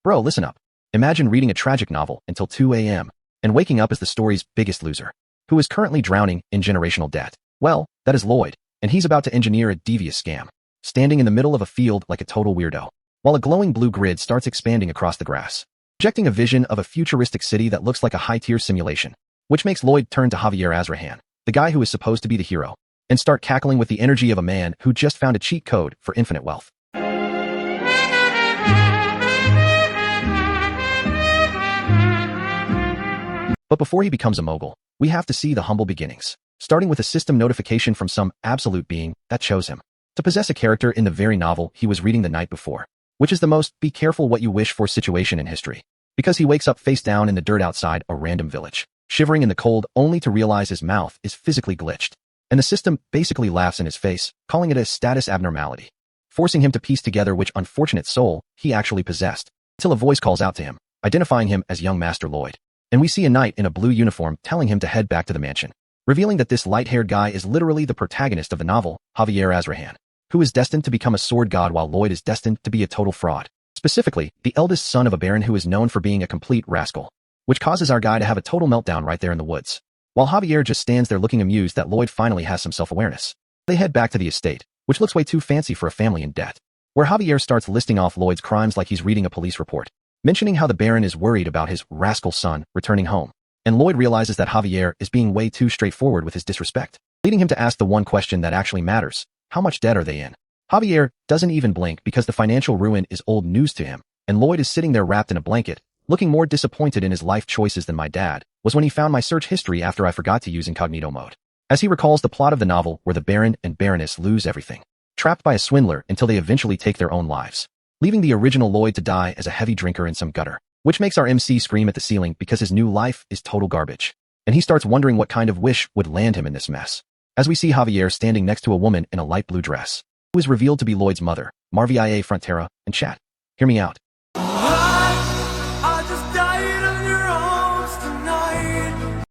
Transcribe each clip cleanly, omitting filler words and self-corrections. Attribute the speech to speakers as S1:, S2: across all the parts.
S1: Bro, listen up. Imagine reading a tragic novel until 2 a.m. and waking up as the story's biggest loser, who is currently drowning in generational debt. Well, that is Lloyd, and he's about to engineer a devious scam, standing in the middle of a field like a total weirdo, while a glowing blue grid starts expanding across the grass, projecting a vision of a futuristic city that looks like a high-tier simulation, which makes Lloyd turn to Javier Azrahan, the guy who is supposed to be the hero, and start cackling with the energy of a man who just found a cheat code for infinite wealth. But before he becomes a mogul, we have to see the humble beginnings, starting with a system notification from some absolute being that chose him to possess a character in the very novel he was reading the night before, which is the most be careful what you wish for situation in history, because he wakes up face down in the dirt outside a random village, shivering in the cold only to realize his mouth is physically glitched, and the system basically laughs in his face, calling it a status abnormality, forcing him to piece together which unfortunate soul he actually possessed, until a voice calls out to him, identifying him as young Master Lloyd. And we see a knight in a blue uniform telling him to head back to the mansion, revealing that this light-haired guy is literally the protagonist of the novel, Javier Azrahan, who is destined to become a sword god while Lloyd is destined to be a total fraud. Specifically, the eldest son of a baron who is known for being a complete rascal, which causes our guy to have a total meltdown right there in the woods, while Javier just stands there looking amused that Lloyd finally has some self-awareness. They head back to the estate, which looks way too fancy for a family in debt, where Javier starts listing off Lloyd's crimes like he's reading a police report, mentioning how the Baron is worried about his rascal son returning home. And Lloyd realizes that Javier is being way too straightforward with his disrespect, leading him to ask the one question that actually matters: how much debt are they in? Javier doesn't even blink because the financial ruin is old news to him, and Lloyd is sitting there wrapped in a blanket, looking more disappointed in his life choices than my dad was when he found my search history after I forgot to use incognito mode, as he recalls the plot of the novel where the Baron and Baroness lose everything, trapped by a swindler until they eventually take their own lives, leaving the original Lloyd to die as a heavy drinker in some gutter, which makes our MC scream at the ceiling because his new life is total garbage, and he starts wondering what kind of wish would land him in this mess, as we see Javier standing next to a woman in a light blue dress, who is revealed to be Lloyd's mother, Marvia Frontera, and chat. Hear me out.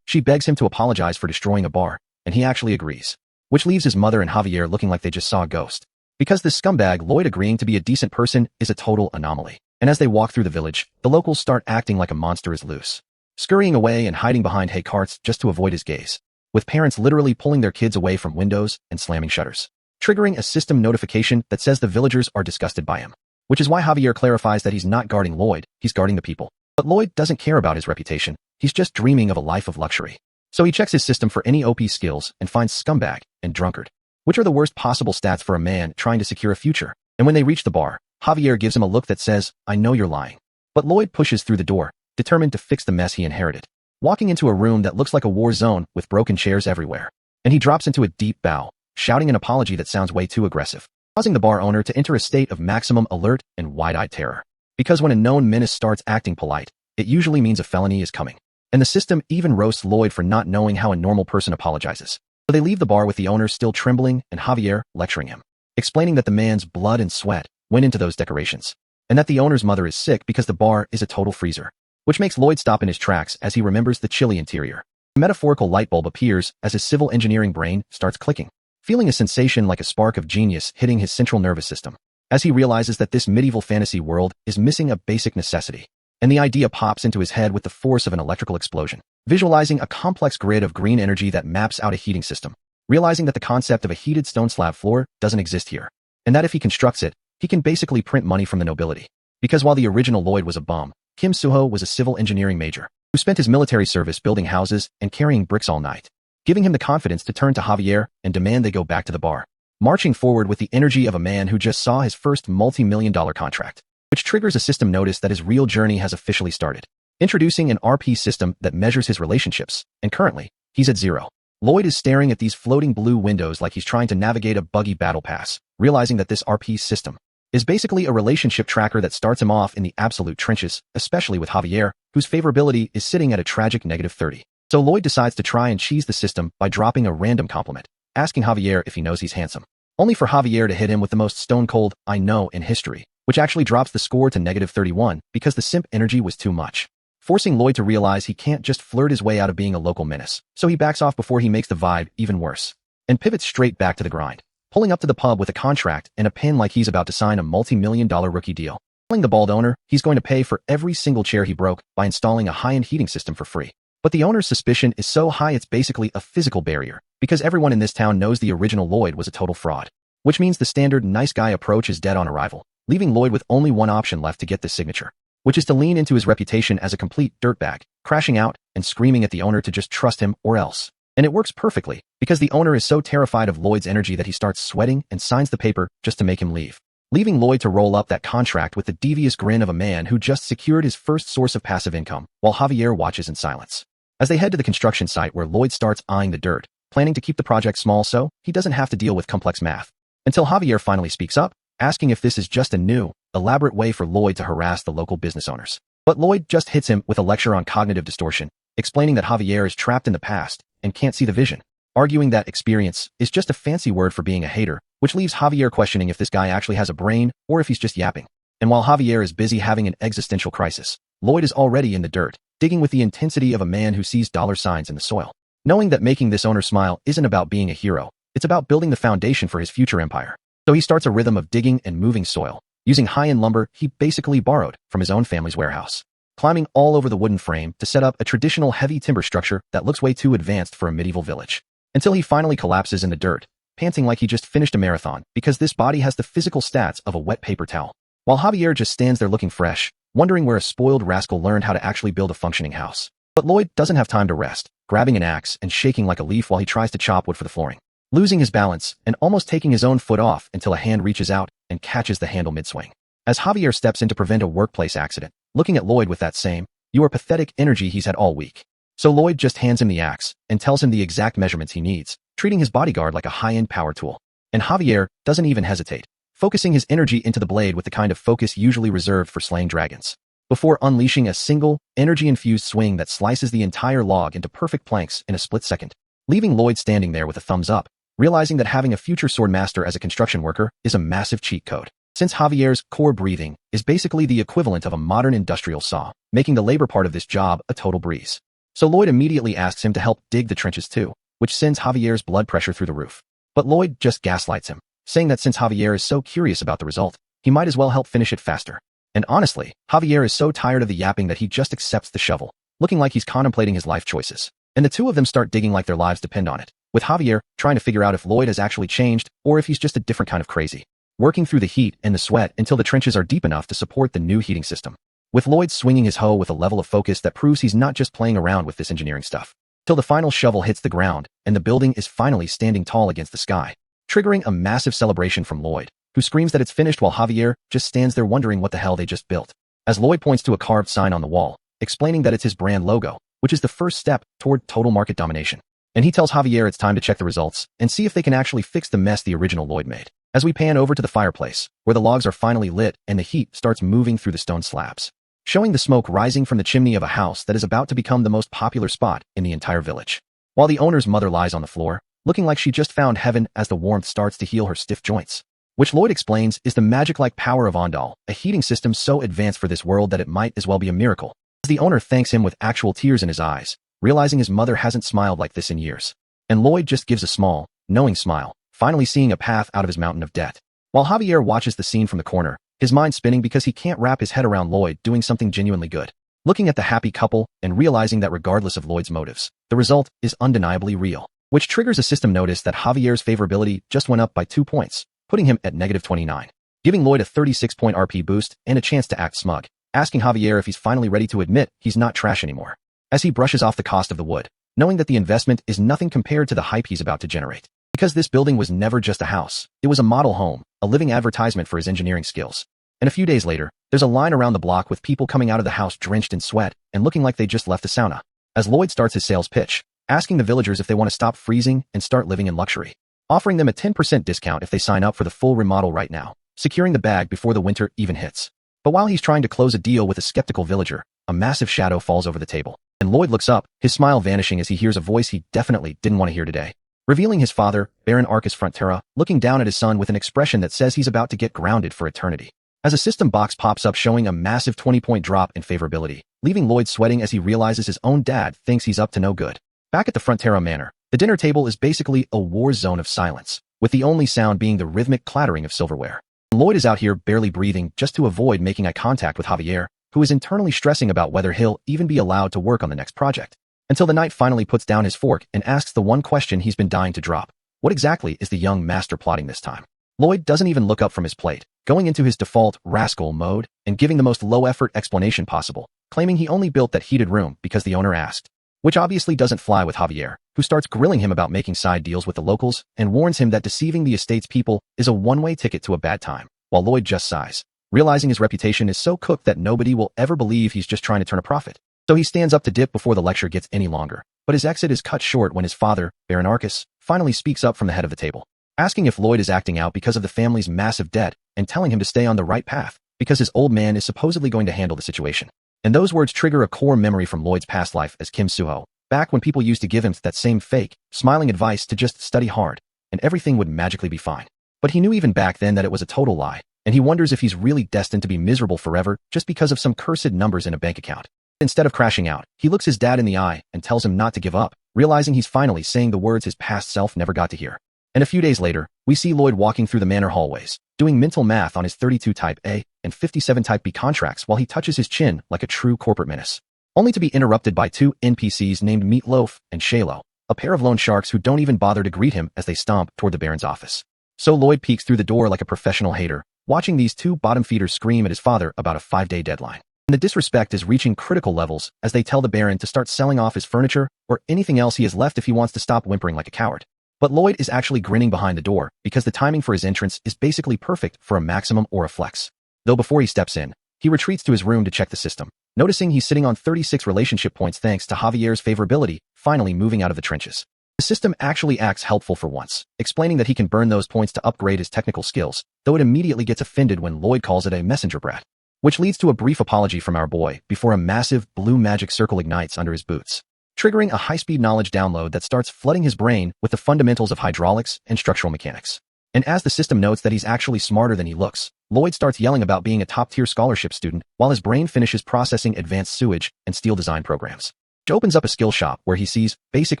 S1: She begs him to apologize for destroying a bar, and he actually agrees, which leaves his mother and Javier looking like they just saw a ghost, because this scumbag Lloyd agreeing to be a decent person is a total anomaly. And as they walk through the village, the locals start acting like a monster is loose, scurrying away and hiding behind hay carts just to avoid his gaze, with parents literally pulling their kids away from windows and slamming shutters, triggering a system notification that says the villagers are disgusted by him, which is why Javier clarifies that he's not guarding Lloyd, he's guarding the people. But Lloyd doesn't care about his reputation, he's just dreaming of a life of luxury. So he checks his system for any OP skills and finds scumbag and drunkard, which are the worst possible stats for a man trying to secure a future. And when they reach the bar, Javier gives him a look that says, I know you're lying. But Lloyd pushes through the door, determined to fix the mess he inherited, walking into a room that looks like a war zone with broken chairs everywhere. And he drops into a deep bow, shouting an apology that sounds way too aggressive, causing the bar owner to enter a state of maximum alert and wide-eyed terror. Because when a known menace starts acting polite, it usually means a felony is coming. And the system even roasts Lloyd for not knowing how a normal person apologizes. So they leave the bar with the owner still trembling and Javier lecturing him, explaining that the man's blood and sweat went into those decorations, and that the owner's mother is sick because the bar is a total freezer, which makes Lloyd stop in his tracks as he remembers the chilly interior. A metaphorical light bulb appears as his civil engineering brain starts clicking, feeling a sensation like a spark of genius hitting his central nervous system, as he realizes that this medieval fantasy world is missing a basic necessity, and the idea pops into his head with the force of an electrical explosion, visualizing a complex grid of green energy that maps out a heating system, realizing that the concept of a heated stone slab floor doesn't exist here, and that if he constructs it, he can basically print money from the nobility. Because while the original Lloyd was a bum, Kim Suho was a civil engineering major, who spent his military service building houses and carrying bricks all night, giving him the confidence to turn to Javier and demand they go back to the bar, marching forward with the energy of a man who just saw his first multi-million-dollar contract, which triggers a system notice that his real journey has officially started, introducing an RP system that measures his relationships, and currently, he's at 0. Lloyd is staring at these floating blue windows like he's trying to navigate a buggy battle pass, realizing that this RP system is basically a relationship tracker that starts him off in the absolute trenches, especially with Javier, whose favorability is sitting at a tragic -30. So Lloyd decides to try and cheese the system by dropping a random compliment, asking Javier if he knows he's handsome, only for Javier to hit him with the most stone-cold "I know" in history, which actually drops the score to -31 because the simp energy was too much, forcing Lloyd to realize he can't just flirt his way out of being a local menace. So he backs off before he makes the vibe even worse, and pivots straight back to the grind, pulling up to the pub with a contract and a pen like he's about to sign a multi-million-dollar rookie deal. Telling the bald owner he's going to pay for every single chair he broke by installing a high-end heating system for free. But the owner's suspicion is so high it's basically a physical barrier, because everyone in this town knows the original Lloyd was a total fraud. Which means the standard nice guy approach is dead on arrival, leaving Lloyd with only one option left to get this signature, which is to lean into his reputation as a complete dirtbag, crashing out and screaming at the owner to just trust him or else. And it works perfectly, because the owner is so terrified of Lloyd's energy that he starts sweating and signs the paper just to make him leave, leaving Lloyd to roll up that contract with the devious grin of a man who just secured his first source of passive income, while Javier watches in silence. As they head to the construction site where Lloyd starts eyeing the dirt, planning to keep the project small so he doesn't have to deal with complex math, until Javier finally speaks up, asking if this is just a new, elaborate way for Lloyd to harass the local business owners. But Lloyd just hits him with a lecture on cognitive distortion, explaining that Javier is trapped in the past and can't see the vision, arguing that experience is just a fancy word for being a hater, which leaves Javier questioning if this guy actually has a brain or if he's just yapping. And while Javier is busy having an existential crisis, Lloyd is already in the dirt, digging with the intensity of a man who sees dollar signs in the soil. Knowing that making this owner smile isn't about being a hero, it's about building the foundation for his future empire. So he starts a rhythm of digging and moving soil, using high-end lumber he basically borrowed from his own family's warehouse, climbing all over the wooden frame to set up a traditional heavy timber structure that looks way too advanced for a medieval village, until he finally collapses in the dirt, panting like he just finished a marathon because this body has the physical stats of a wet paper towel, while Javier just stands there looking fresh, wondering where a spoiled rascal learned how to actually build a functioning house. But Lloyd doesn't have time to rest, grabbing an axe and shaking like a leaf while he tries to chop wood for the flooring, losing his balance and almost taking his own foot off until a hand reaches out and catches the handle mid-swing. As Javier steps in to prevent a workplace accident, looking at Lloyd with that same, "You are pathetic" energy he's had all week. So Lloyd just hands him the axe and tells him the exact measurements he needs, treating his bodyguard like a high-end power tool. And Javier doesn't even hesitate, focusing his energy into the blade with the kind of focus usually reserved for slaying dragons, before unleashing a single, energy-infused swing that slices the entire log into perfect planks in a split second, leaving Lloyd standing there with a thumbs up, realizing that having a future sword master as a construction worker is a massive cheat code, since Javier's core breathing is basically the equivalent of a modern industrial saw, making the labor part of this job a total breeze. So Lloyd immediately asks him to help dig the trenches too, which sends Javier's blood pressure through the roof. But Lloyd just gaslights him, saying that since Javier is so curious about the result, he might as well help finish it faster. And honestly, Javier is so tired of the yapping that he just accepts the shovel, looking like he's contemplating his life choices. And the two of them start digging like their lives depend on it, with Javier trying to figure out if Lloyd has actually changed or if he's just a different kind of crazy, working through the heat and the sweat until the trenches are deep enough to support the new heating system, with Lloyd swinging his hoe with a level of focus that proves he's not just playing around with this engineering stuff, till the final shovel hits the ground and the building is finally standing tall against the sky, triggering a massive celebration from Lloyd, who screams that it's finished while Javier just stands there wondering what the hell they just built, as Lloyd points to a carved sign on the wall, explaining that it's his brand logo, which is the first step toward total market domination. And he tells Javier it's time to check the results and see if they can actually fix the mess the original Lloyd made. As we pan over to the fireplace, where the logs are finally lit and the heat starts moving through the stone slabs, showing the smoke rising from the chimney of a house that is about to become the most popular spot in the entire village, while the owner's mother lies on the floor, looking like she just found heaven as the warmth starts to heal her stiff joints, which Lloyd explains is the magic-like power of Ondal, a heating system so advanced for this world that it might as well be a miracle. As the owner thanks him with actual tears in his eyes, realizing his mother hasn't smiled like this in years. And Lloyd just gives a small, knowing smile, finally seeing a path out of his mountain of debt. While Javier watches the scene from the corner, his mind spinning because he can't wrap his head around Lloyd doing something genuinely good, looking at the happy couple and realizing that regardless of Lloyd's motives, the result is undeniably real, which triggers a system notice that Javier's favorability just went up by 2 points, putting him at -29, giving Lloyd a 36-point RP boost and a chance to act smug, asking Javier if he's finally ready to admit he's not trash anymore, as he brushes off the cost of the wood, knowing that the investment is nothing compared to the hype he's about to generate. Because this building was never just a house, it was a model home, a living advertisement for his engineering skills. And a few days later, there's a line around the block with people coming out of the house drenched in sweat and looking like they just left the sauna, as Lloyd starts his sales pitch, asking the villagers if they want to stop freezing and start living in luxury, offering them a 10% discount if they sign up for the full remodel right now, securing the bag before the winter even hits. But while he's trying to close a deal with a skeptical villager, a massive shadow falls over the table, and Lloyd looks up, his smile vanishing as he hears a voice he definitely didn't want to hear today, revealing his father, Baron Arcus Frontera, looking down at his son with an expression that says he's about to get grounded for eternity, as a system box pops up showing a massive 20-point drop in favorability, leaving Lloyd sweating as he realizes his own dad thinks he's up to no good. Back at the Frontera Manor, the dinner table is basically a war zone of silence, with the only sound being the rhythmic clattering of silverware, Lloyd is out here barely breathing just to avoid making eye contact with Javier, who is internally stressing about whether he'll even be allowed to work on the next project. Until the knight finally puts down his fork and asks the one question he's been dying to drop. What exactly is the young master plotting this time? Lloyd doesn't even look up from his plate, going into his default rascal mode and giving the most low-effort explanation possible, claiming he only built that heated room because the owner asked. Which obviously doesn't fly with Javier, who starts grilling him about making side deals with the locals and warns him that deceiving the estate's people is a one-way ticket to a bad time, while Lloyd just sighs, realizing his reputation is so cooked that nobody will ever believe he's just trying to turn a profit. So he stands up to dip before the lecture gets any longer, but his exit is cut short when his father, Baron Arcus, finally speaks up from the head of the table, asking if Lloyd is acting out because of the family's massive debt and telling him to stay on the right path because his old man is supposedly going to handle the situation. And those words trigger a core memory from Lloyd's past life as Kim Suho, back when people used to give him that same fake, smiling advice to just study hard, and everything would magically be fine. But he knew even back then that it was a total lie, and he wonders if he's really destined to be miserable forever just because of some cursed numbers in a bank account. Instead of crashing out, he looks his dad in the eye and tells him not to give up, realizing he's finally saying the words his past self never got to hear. And a few days later, we see Lloyd walking through the manor hallways, doing mental math on his 32 Type A and 57 Type B contracts while he touches his chin like a true corporate menace. Only to be interrupted by two NPCs named Meatloaf and Shaylo, a pair of loan sharks who don't even bother to greet him as they stomp toward the Baron's office. So Lloyd peeks through the door like a professional hater, watching these two bottom feeders scream at his father about a 5-day deadline. And the disrespect is reaching critical levels as they tell the Baron to start selling off his furniture or anything else he has left if he wants to stop whimpering like a coward. But Lloyd is actually grinning behind the door because the timing for his entrance is basically perfect for a maximum or a flex. Though before he steps in, he retreats to his room to check the system, noticing he's sitting on 36 relationship points thanks to Javier's favorability, finally moving out of the trenches. The system actually acts helpful for once, explaining that he can burn those points to upgrade his technical skills, though it immediately gets offended when Lloyd calls it a messenger brat. Which leads to a brief apology from our boy before a massive blue magic circle ignites under his boots, triggering a high-speed knowledge download that starts flooding his brain with the fundamentals of hydraulics and structural mechanics. And as the system notes that he's actually smarter than he looks, Lloyd starts yelling about being a top-tier scholarship student while his brain finishes processing advanced sewage and steel design programs. Which opens up a skill shop where he sees basic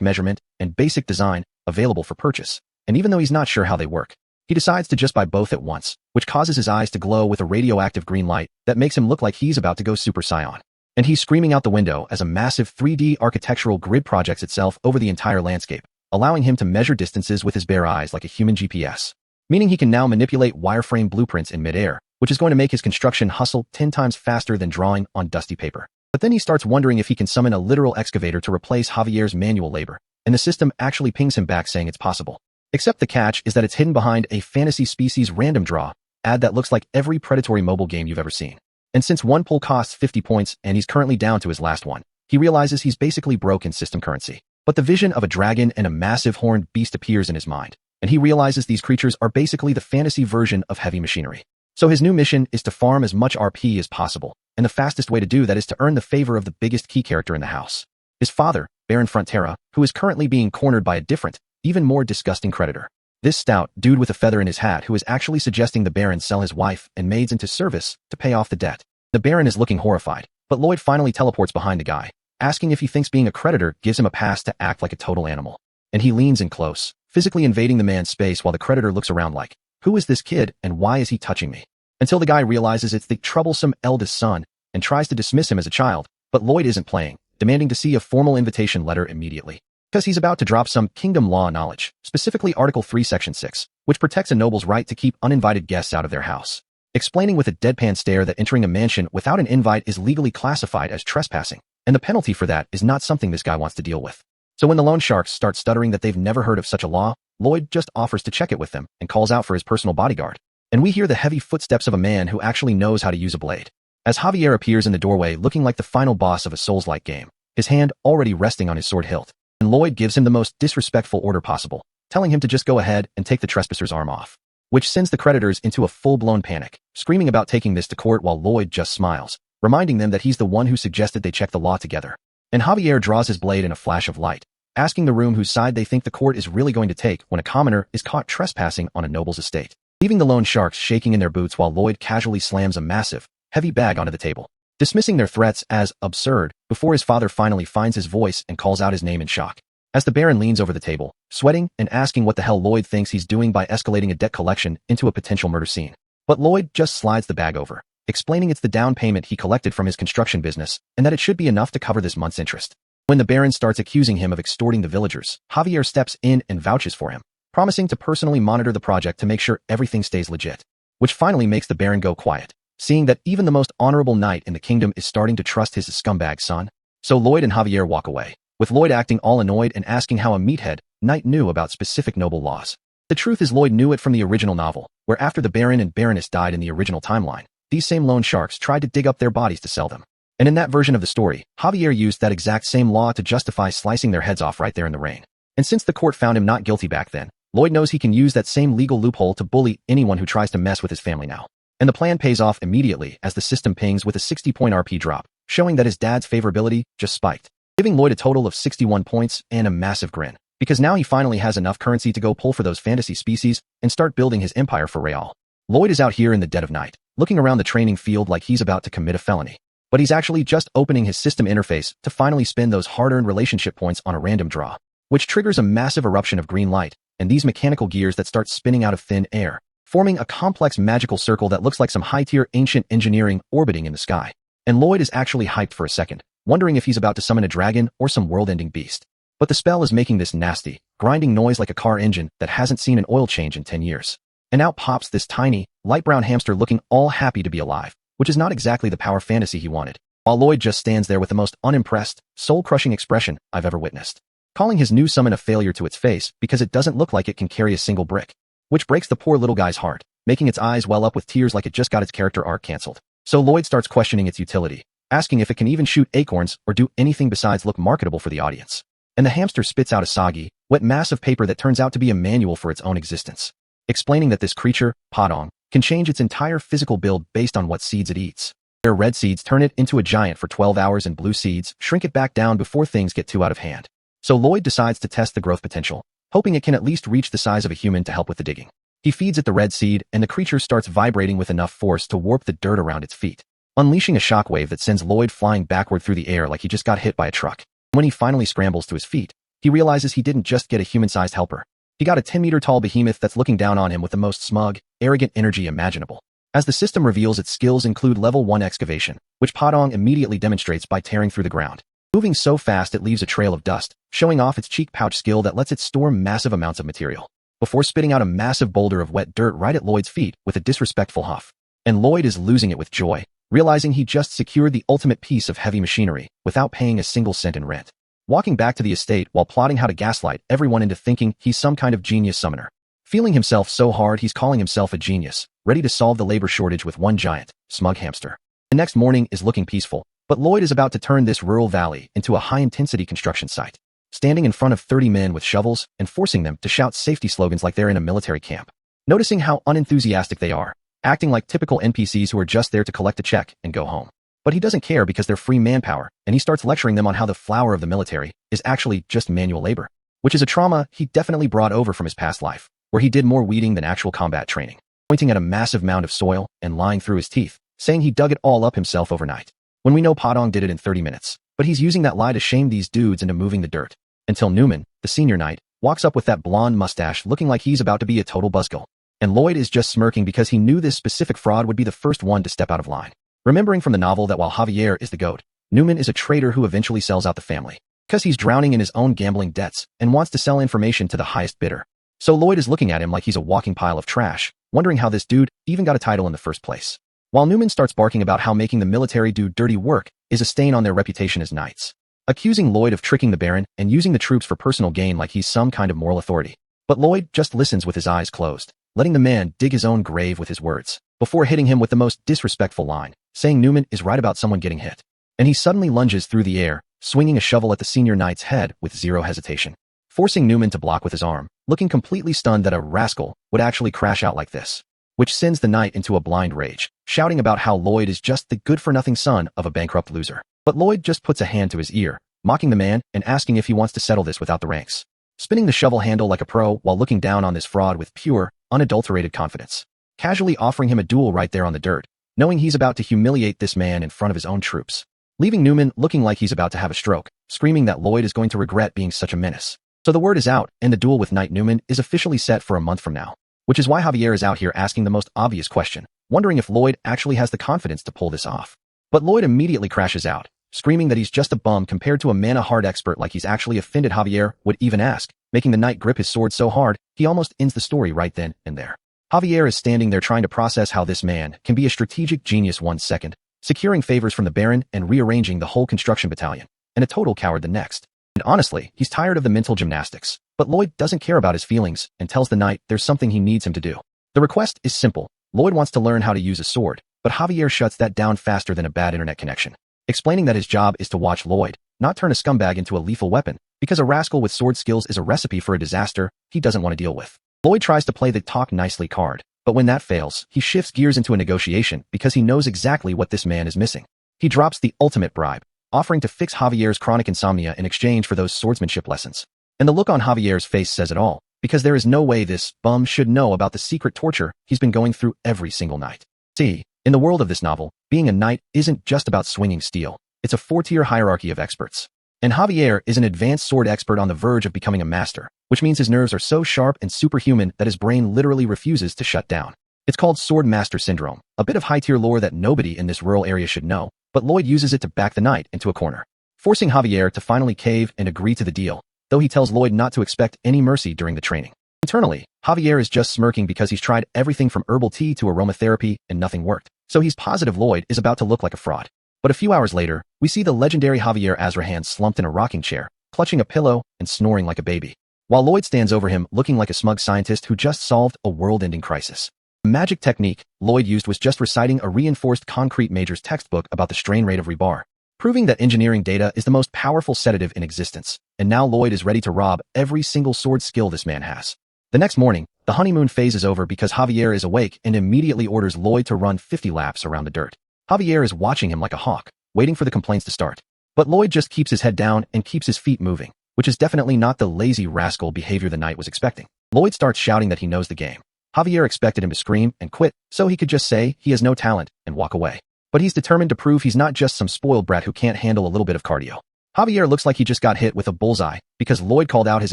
S1: measurement and basic design available for purchase, and even though he's not sure how they work, he decides to just buy both at once, which causes his eyes to glow with a radioactive green light that makes him look like he's about to go Super Saiyan. And he's screaming out the window as a massive 3D architectural grid projects itself over the entire landscape, allowing him to measure distances with his bare eyes like a human GPS. Meaning he can now manipulate wireframe blueprints in midair, which is going to make his construction hustle 10 times faster than drawing on dusty paper. But then he starts wondering if he can summon a literal excavator to replace Javier's manual labor, and the system actually pings him back saying it's possible. Except the catch is that it's hidden behind a fantasy species random draw ad that looks like every predatory mobile game you've ever seen. And since one pull costs 50 points and he's currently down to his last one, he realizes he's basically broke in system currency. But the vision of a dragon and a massive horned beast appears in his mind, and he realizes these creatures are basically the fantasy version of heavy machinery. So his new mission is to farm as much RP as possible, and the fastest way to do that is to earn the favor of the biggest key character in the house. His father, Baron Frontera, who is currently being cornered by a different, even more disgusting creditor. This stout dude with a feather in his hat who is actually suggesting the Baron sell his wife and maids into service to pay off the debt. The Baron is looking horrified, but Lloyd finally teleports behind the guy, asking if he thinks being a creditor gives him a pass to act like a total animal. And he leans in close, physically invading the man's space while the creditor looks around like, who is this kid and why is he touching me? Until the guy realizes it's the troublesome eldest son and tries to dismiss him as a child, but Lloyd isn't playing, demanding to see a formal invitation letter immediately. Because he's about to drop some kingdom law knowledge, specifically Article 3 Section 6, which protects a noble's right to keep uninvited guests out of their house, explaining with a deadpan stare that entering a mansion without an invite is legally classified as trespassing, and the penalty for that is not something this guy wants to deal with. So when the loan sharks start stuttering that they've never heard of such a law, Lloyd just offers to check it with them and calls out for his personal bodyguard. And we hear the heavy footsteps of a man who actually knows how to use a blade, as Javier appears in the doorway looking like the final boss of a Souls-like game, his hand already resting on his sword hilt. And Lloyd gives him the most disrespectful order possible, telling him to just go ahead and take the trespasser's arm off, which sends the creditors into a full-blown panic, screaming about taking this to court while Lloyd just smiles, reminding them that he's the one who suggested they check the law together. And Javier draws his blade in a flash of light, asking the room whose side they think the court is really going to take when a commoner is caught trespassing on a noble's estate, leaving the loan sharks shaking in their boots while Lloyd casually slams a massive, heavy bag onto the table, dismissing their threats as absurd before his father finally finds his voice and calls out his name in shock. As the Baron leans over the table, sweating and asking what the hell Lloyd thinks he's doing by escalating a debt collection into a potential murder scene. But Lloyd just slides the bag over, explaining it's the down payment he collected from his construction business and that it should be enough to cover this month's interest. When the Baron starts accusing him of extorting the villagers, Javier steps in and vouches for him, promising to personally monitor the project to make sure everything stays legit, which finally makes the Baron go quiet, seeing that even the most honorable knight in the kingdom is starting to trust his scumbag son. So Lloyd and Javier walk away, with Lloyd acting all annoyed and asking how a meathead knight knew about specific noble laws. The truth is Lloyd knew it from the original novel, where after the Baron and Baroness died in the original timeline, these same loan sharks tried to dig up their bodies to sell them. And in that version of the story, Javier used that exact same law to justify slicing their heads off right there in the rain. And since the court found him not guilty back then, Lloyd knows he can use that same legal loophole to bully anyone who tries to mess with his family now. And the plan pays off immediately as the system pings with a 60-point RP drop, showing that his dad's favorability just spiked, giving Lloyd a total of 61 points and a massive grin, because now he finally has enough currency to go pull for those fantasy species and start building his empire for Real. Lloyd is out here in the dead of night, looking around the training field like he's about to commit a felony. But he's actually just opening his system interface to finally spend those hard-earned relationship points on a random draw, which triggers a massive eruption of green light and these mechanical gears that start spinning out of thin air, forming a complex magical circle that looks like some high-tier ancient engineering orbiting in the sky. And Lloyd is actually hyped for a second, wondering if he's about to summon a dragon or some world-ending beast. But the spell is making this nasty, grinding noise like a car engine that hasn't seen an oil change in 10 years. And out pops this tiny, light brown hamster looking all happy to be alive, which is not exactly the power fantasy he wanted, while Lloyd just stands there with the most unimpressed, soul-crushing expression I've ever witnessed, calling his new summon a failure to its face because it doesn't look like it can carry a single brick, which breaks the poor little guy's heart, making its eyes well up with tears like it just got its character arc cancelled. So Lloyd starts questioning its utility, asking if it can even shoot acorns or do anything besides look marketable for the audience. And the hamster spits out a soggy, wet mass of paper that turns out to be a manual for its own existence, explaining that this creature, Padong, can change its entire physical build based on what seeds it eats. Where red seeds turn it into a giant for 12 hours and blue seeds shrink it back down before things get too out of hand. So Lloyd decides to test the growth potential, hoping it can at least reach the size of a human to help with the digging. He feeds it the red seed and the creature starts vibrating with enough force to warp the dirt around its feet, unleashing a shockwave that sends Lloyd flying backward through the air like he just got hit by a truck. When he finally scrambles to his feet, he realizes he didn't just get a human-sized helper. He got a 10-meter-tall behemoth that's looking down on him with the most smug, arrogant energy imaginable. As the system reveals its skills include level 1 excavation, which Padong immediately demonstrates by tearing through the ground, moving so fast it leaves a trail of dust, showing off its cheek pouch skill that lets it store massive amounts of material, before spitting out a massive boulder of wet dirt right at Lloyd's feet with a disrespectful huff. And Lloyd is losing it with joy, realizing he just secured the ultimate piece of heavy machinery without paying a single cent in rent. Walking back to the estate while plotting how to gaslight everyone into thinking he's some kind of genius summoner. Feeling himself so hard he's calling himself a genius, ready to solve the labor shortage with one giant, smug hamster. The next morning is looking peaceful, but Lloyd is about to turn this rural valley into a high-intensity construction site, standing in front of 30 men with shovels and forcing them to shout safety slogans like they're in a military camp. Noticing how unenthusiastic they are, acting like typical NPCs who are just there to collect a check and go home. But he doesn't care because they're free manpower, and he starts lecturing them on how the flower of the military is actually just manual labor, which is a trauma he definitely brought over from his past life, where he did more weeding than actual combat training, pointing at a massive mound of soil and lying through his teeth, saying he dug it all up himself overnight, when we know Padong did it in 30 minutes. But he's using that lie to shame these dudes into moving the dirt, until Newman, the senior knight, walks up with that blonde mustache looking like he's about to be a total buzzkill. And Lloyd is just smirking because he knew this specific fraud would be the first one to step out of line. Remembering from the novel that while Javier is the goat, Newman is a traitor who eventually sells out the family, because he's drowning in his own gambling debts and wants to sell information to the highest bidder. So Lloyd is looking at him like he's a walking pile of trash, wondering how this dude even got a title in the first place. While Newman starts barking about how making the military do dirty work is a stain on their reputation as knights, accusing Lloyd of tricking the Baron and using the troops for personal gain like he's some kind of moral authority. But Lloyd just listens with his eyes closed, letting the man dig his own grave with his words, before hitting him with the most disrespectful line, saying Newman is right about someone getting hit. And he suddenly lunges through the air, swinging a shovel at the senior knight's head with zero hesitation, forcing Newman to block with his arm, looking completely stunned that a rascal would actually crash out like this, which sends the knight into a blind rage, shouting about how Lloyd is just the good-for-nothing son of a bankrupt loser. But Lloyd just puts a hand to his ear, mocking the man and asking if he wants to settle this without the ranks, spinning the shovel handle like a pro while looking down on this fraud with pure, unadulterated confidence, casually offering him a duel right there on the dirt, knowing he's about to humiliate this man in front of his own troops, leaving Newman looking like he's about to have a stroke, screaming that Lloyd is going to regret being such a menace. So the word is out, and the duel with Knight Newman is officially set for a month from now, which is why Javier is out here asking the most obvious question, wondering if Lloyd actually has the confidence to pull this off. But Lloyd immediately crashes out, screaming that he's just a bum compared to a mana hard expert like he's actually offended Javier would even ask, making the knight grip his sword so hard, he almost ends the story right then and there. Javier is standing there trying to process how this man can be a strategic genius 1 second, securing favors from the Baron and rearranging the whole construction battalion, and a total coward the next. And honestly, he's tired of the mental gymnastics, but Lloyd doesn't care about his feelings and tells the knight there's something he needs him to do. The request is simple. Lloyd wants to learn how to use a sword, but Javier shuts that down faster than a bad internet connection, explaining that his job is to watch Lloyd, not turn a scumbag into a lethal weapon, because a rascal with sword skills is a recipe for a disaster he doesn't want to deal with. Lloyd tries to play the talk nicely card, but when that fails, he shifts gears into a negotiation because he knows exactly what this man is missing. He drops the ultimate bribe, offering to fix Javier's chronic insomnia in exchange for those swordsmanship lessons. And the look on Javier's face says it all, because there is no way this bum should know about the secret torture he's been going through every single night. See, in the world of this novel, being a knight isn't just about swinging steel, it's a 4-tier hierarchy of experts. And Javier is an advanced sword expert on the verge of becoming a master, which means his nerves are so sharp and superhuman that his brain literally refuses to shut down. It's called Sword Master Syndrome, a bit of high-tier lore that nobody in this rural area should know, but Lloyd uses it to back the knight into a corner, forcing Javier to finally cave and agree to the deal, though he tells Lloyd not to expect any mercy during the training. Internally, Javier is just smirking because he's tried everything from herbal tea to aromatherapy and nothing worked, so he's positive Lloyd is about to look like a fraud. But a few hours later, we see the legendary Javier Azrahan slumped in a rocking chair, clutching a pillow and snoring like a baby, while Lloyd stands over him looking like a smug scientist who just solved a world-ending crisis. The magic technique Lloyd used was just reciting a reinforced concrete major's textbook about the strain rate of rebar, proving that engineering data is the most powerful sedative in existence, and now Lloyd is ready to rob every single sword skill this man has. The next morning, the honeymoon phase is over because Javier is awake and immediately orders Lloyd to run 50 laps around the dirt. Javier is watching him like a hawk, waiting for the complaints to start. But Lloyd just keeps his head down and keeps his feet moving, which is definitely not the lazy rascal behavior the knight was expecting. Lloyd starts shouting that he knows the game. Javier expected him to scream and quit, so he could just say he has no talent and walk away. But he's determined to prove he's not just some spoiled brat who can't handle a little bit of cardio. Javier looks like he just got hit with a bullseye because Lloyd called out his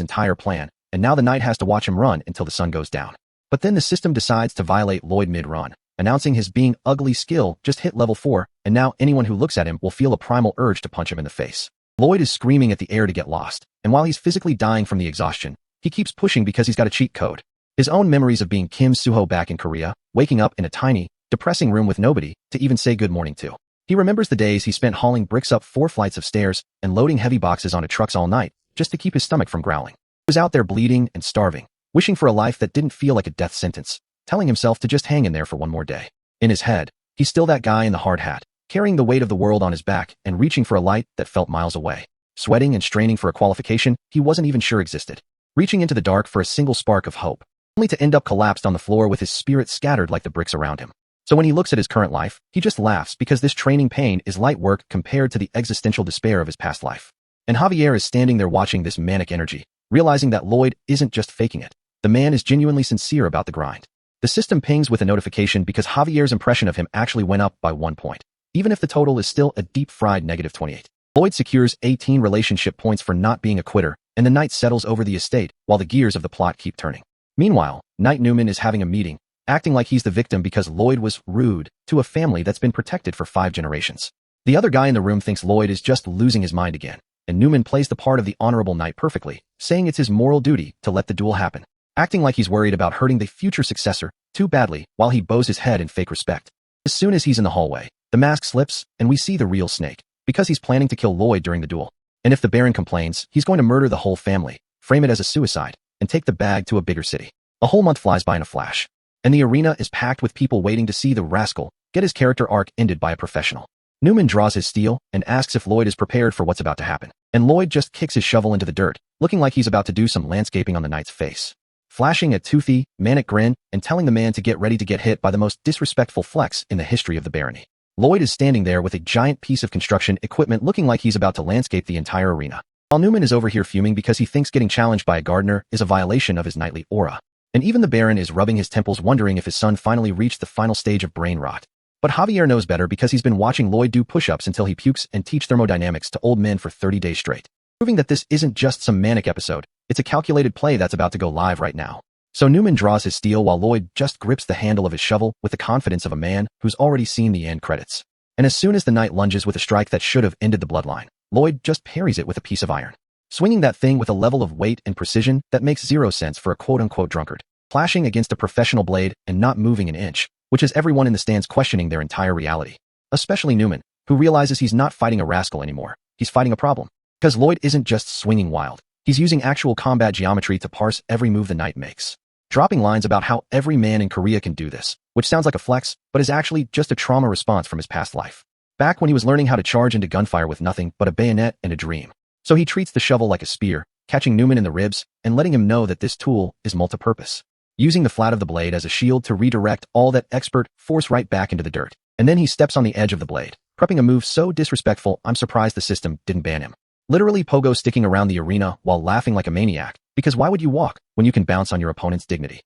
S1: entire plan, and now the knight has to watch him run until the sun goes down. But then the system decides to violate Lloyd mid-run, announcing his being ugly skill just hit level 4, and now anyone who looks at him will feel a primal urge to punch him in the face. Lloyd is screaming at the air to get lost, and while he's physically dying from the exhaustion, he keeps pushing because he's got a cheat code. His own memories of being Kim Suho back in Korea, waking up in a tiny, depressing room with nobody to even say good morning to. He remembers the days he spent hauling bricks up 4 flights of stairs and loading heavy boxes onto trucks all night just to keep his stomach from growling. He was out there bleeding and starving, wishing for a life that didn't feel like a death sentence, telling himself to just hang in there for one more day. In his head, he's still that guy in the hard hat, carrying the weight of the world on his back and reaching for a light that felt miles away, sweating and straining for a qualification he wasn't even sure existed, reaching into the dark for a single spark of hope, only to end up collapsed on the floor with his spirit scattered like the bricks around him. So when he looks at his current life, he just laughs because this training pain is light work compared to the existential despair of his past life. And Javier is standing there watching this manic energy, realizing that Lloyd isn't just faking it. The man is genuinely sincere about the grind. The system pings with a notification because Javier's impression of him actually went up by 1 point, even if the total is still a deep-fried -28. Lloyd secures 18 relationship points for not being a quitter, and the knight settles over the estate while the gears of the plot keep turning. Meanwhile, Knight Newman is having a meeting, acting like he's the victim because Lloyd was rude to a family that's been protected for 5 generations. The other guy in the room thinks Lloyd is just losing his mind again, and Newman plays the part of the honorable knight perfectly, saying it's his moral duty to let the duel happen, acting like he's worried about hurting the future successor too badly while he bows his head in fake respect. As soon as he's in the hallway, the mask slips, and we see the real Snake, because he's planning to kill Lloyd during the duel. And if the Baron complains, he's going to murder the whole family, frame it as a suicide, and take the bag to a bigger city. A whole month flies by in a flash, and the arena is packed with people waiting to see the rascal get his character arc ended by a professional. Newman draws his steel and asks if Lloyd is prepared for what's about to happen, and Lloyd just kicks his shovel into the dirt, looking like he's about to do some landscaping on the knight's face, flashing a toothy, manic grin and telling the man to get ready to get hit by the most disrespectful flex in the history of the barony. Lloyd is standing there with a giant piece of construction equipment looking like he's about to landscape the entire arena, while Newman is over here fuming because he thinks getting challenged by a gardener is a violation of his knightly aura. And even the Baron is rubbing his temples wondering if his son finally reached the final stage of brain rot. But Javier knows better because he's been watching Lloyd do push-ups until he pukes and teach thermodynamics to old men for 30 days straight, proving that this isn't just some manic episode, it's a calculated play that's about to go live right now. So Newman draws his steel while Lloyd just grips the handle of his shovel with the confidence of a man who's already seen the end credits. And as soon as the knight lunges with a strike that should have ended the bloodline, Lloyd just parries it with a piece of iron, swinging that thing with a level of weight and precision that makes zero sense for a quote-unquote drunkard, flashing against a professional blade and not moving an inch, which has everyone in the stands questioning their entire reality. Especially Newman, who realizes he's not fighting a rascal anymore, he's fighting a problem. Because Lloyd isn't just swinging wild, he's using actual combat geometry to parse every move the knight makes, dropping lines about how every man in Korea can do this, which sounds like a flex, but is actually just a trauma response from his past life. Back when he was learning how to charge into gunfire with nothing but a bayonet and a dream. So he treats the shovel like a spear, catching Newman in the ribs and letting him know that this tool is multi-purpose, using the flat of the blade as a shield to redirect all that expert force right back into the dirt. And then he steps on the edge of the blade, prepping a move so disrespectful I'm surprised the system didn't ban him. Literally pogo sticking around the arena while laughing like a maniac, because why would you walk when you can bounce on your opponent's dignity?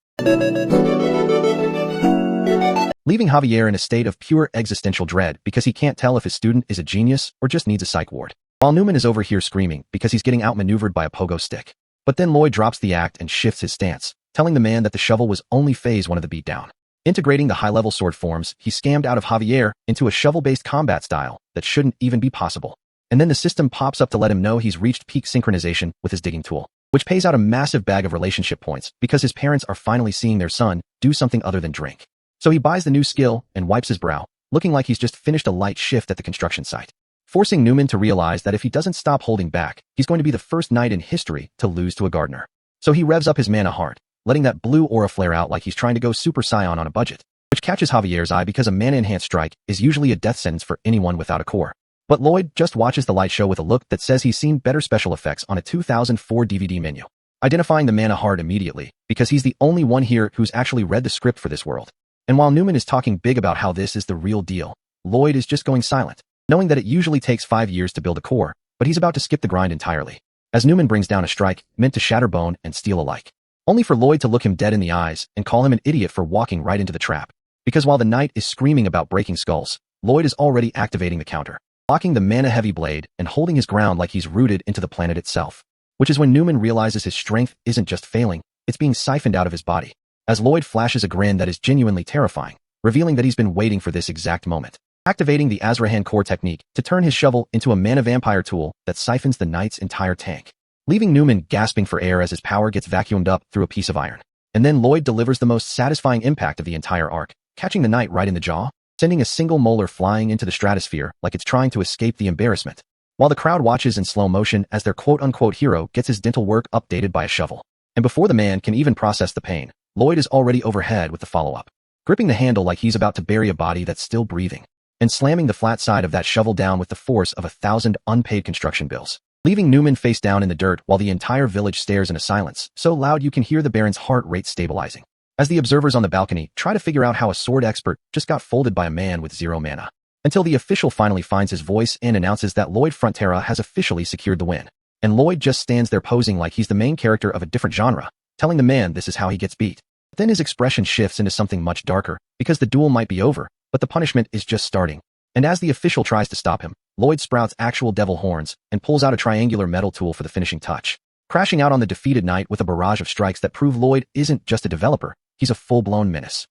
S1: Leaving Javier in a state of pure existential dread because he can't tell if his student is a genius or just needs a psych ward. While Newman is over here screaming because he's getting outmaneuvered by a pogo stick. But then Lloyd drops the act and shifts his stance, telling the man that the shovel was only phase 1 of the beatdown. Integrating the high-level sword forms, he scammed out of Javier into a shovel-based combat style that shouldn't even be possible. And then the system pops up to let him know he's reached peak synchronization with his digging tool, which pays out a massive bag of relationship points because his parents are finally seeing their son do something other than drink. So he buys the new skill and wipes his brow, looking like he's just finished a light shift at the construction site, forcing Newman to realize that if he doesn't stop holding back, he's going to be the first knight in history to lose to a gardener. So he revs up his mana hard, letting that blue aura flare out like he's trying to go Super Saiyan on a budget, which catches Javier's eye because a mana-enhanced strike is usually a death sentence for anyone without a core. But Lloyd just watches the light show with a look that says he's seen better special effects on a 2004 DVD menu, identifying the mana hard immediately because he's the only one here who's actually read the script for this world. And while Newman is talking big about how this is the real deal, Lloyd is just going silent, knowing that it usually takes 5 years to build a core, but he's about to skip the grind entirely, as Newman brings down a strike meant to shatter bone and steel alike, only for Lloyd to look him dead in the eyes and call him an idiot for walking right into the trap. Because while the knight is screaming about breaking skulls, Lloyd is already activating the counter, blocking the mana-heavy blade and holding his ground like he's rooted into the planet itself, which is when Newman realizes his strength isn't just failing, it's being siphoned out of his body, as Lloyd flashes a grin that is genuinely terrifying, revealing that he's been waiting for this exact moment, activating the Azrahan core technique to turn his shovel into a mana vampire tool that siphons the knight's entire tank, leaving Newman gasping for air as his power gets vacuumed up through a piece of iron. And then Lloyd delivers the most satisfying impact of the entire arc, catching the knight right in the jaw, sending a single molar flying into the stratosphere like it's trying to escape the embarrassment, while the crowd watches in slow motion as their quote-unquote hero gets his dental work updated by a shovel. And before the man can even process the pain, Lloyd is already overhead with the follow-up, gripping the handle like he's about to bury a body that's still breathing, and slamming the flat side of that shovel down with the force of 1,000 unpaid construction bills, leaving Newman face down in the dirt while the entire village stares in a silence so loud you can hear the Baron's heart rate stabilizing, as the observers on the balcony try to figure out how a sword expert just got folded by a man with 0 mana, until the official finally finds his voice and announces that Lloyd Frontera has officially secured the win. And Lloyd just stands there posing like he's the main character of a different genre, telling the man this is how he gets beat. Then his expression shifts into something much darker, because the duel might be over, but the punishment is just starting. And as the official tries to stop him, Lloyd sprouts actual devil horns and pulls out a triangular metal tool for the finishing touch, crashing out on the defeated knight with a barrage of strikes that prove Lloyd isn't just a developer, he's a full-blown menace.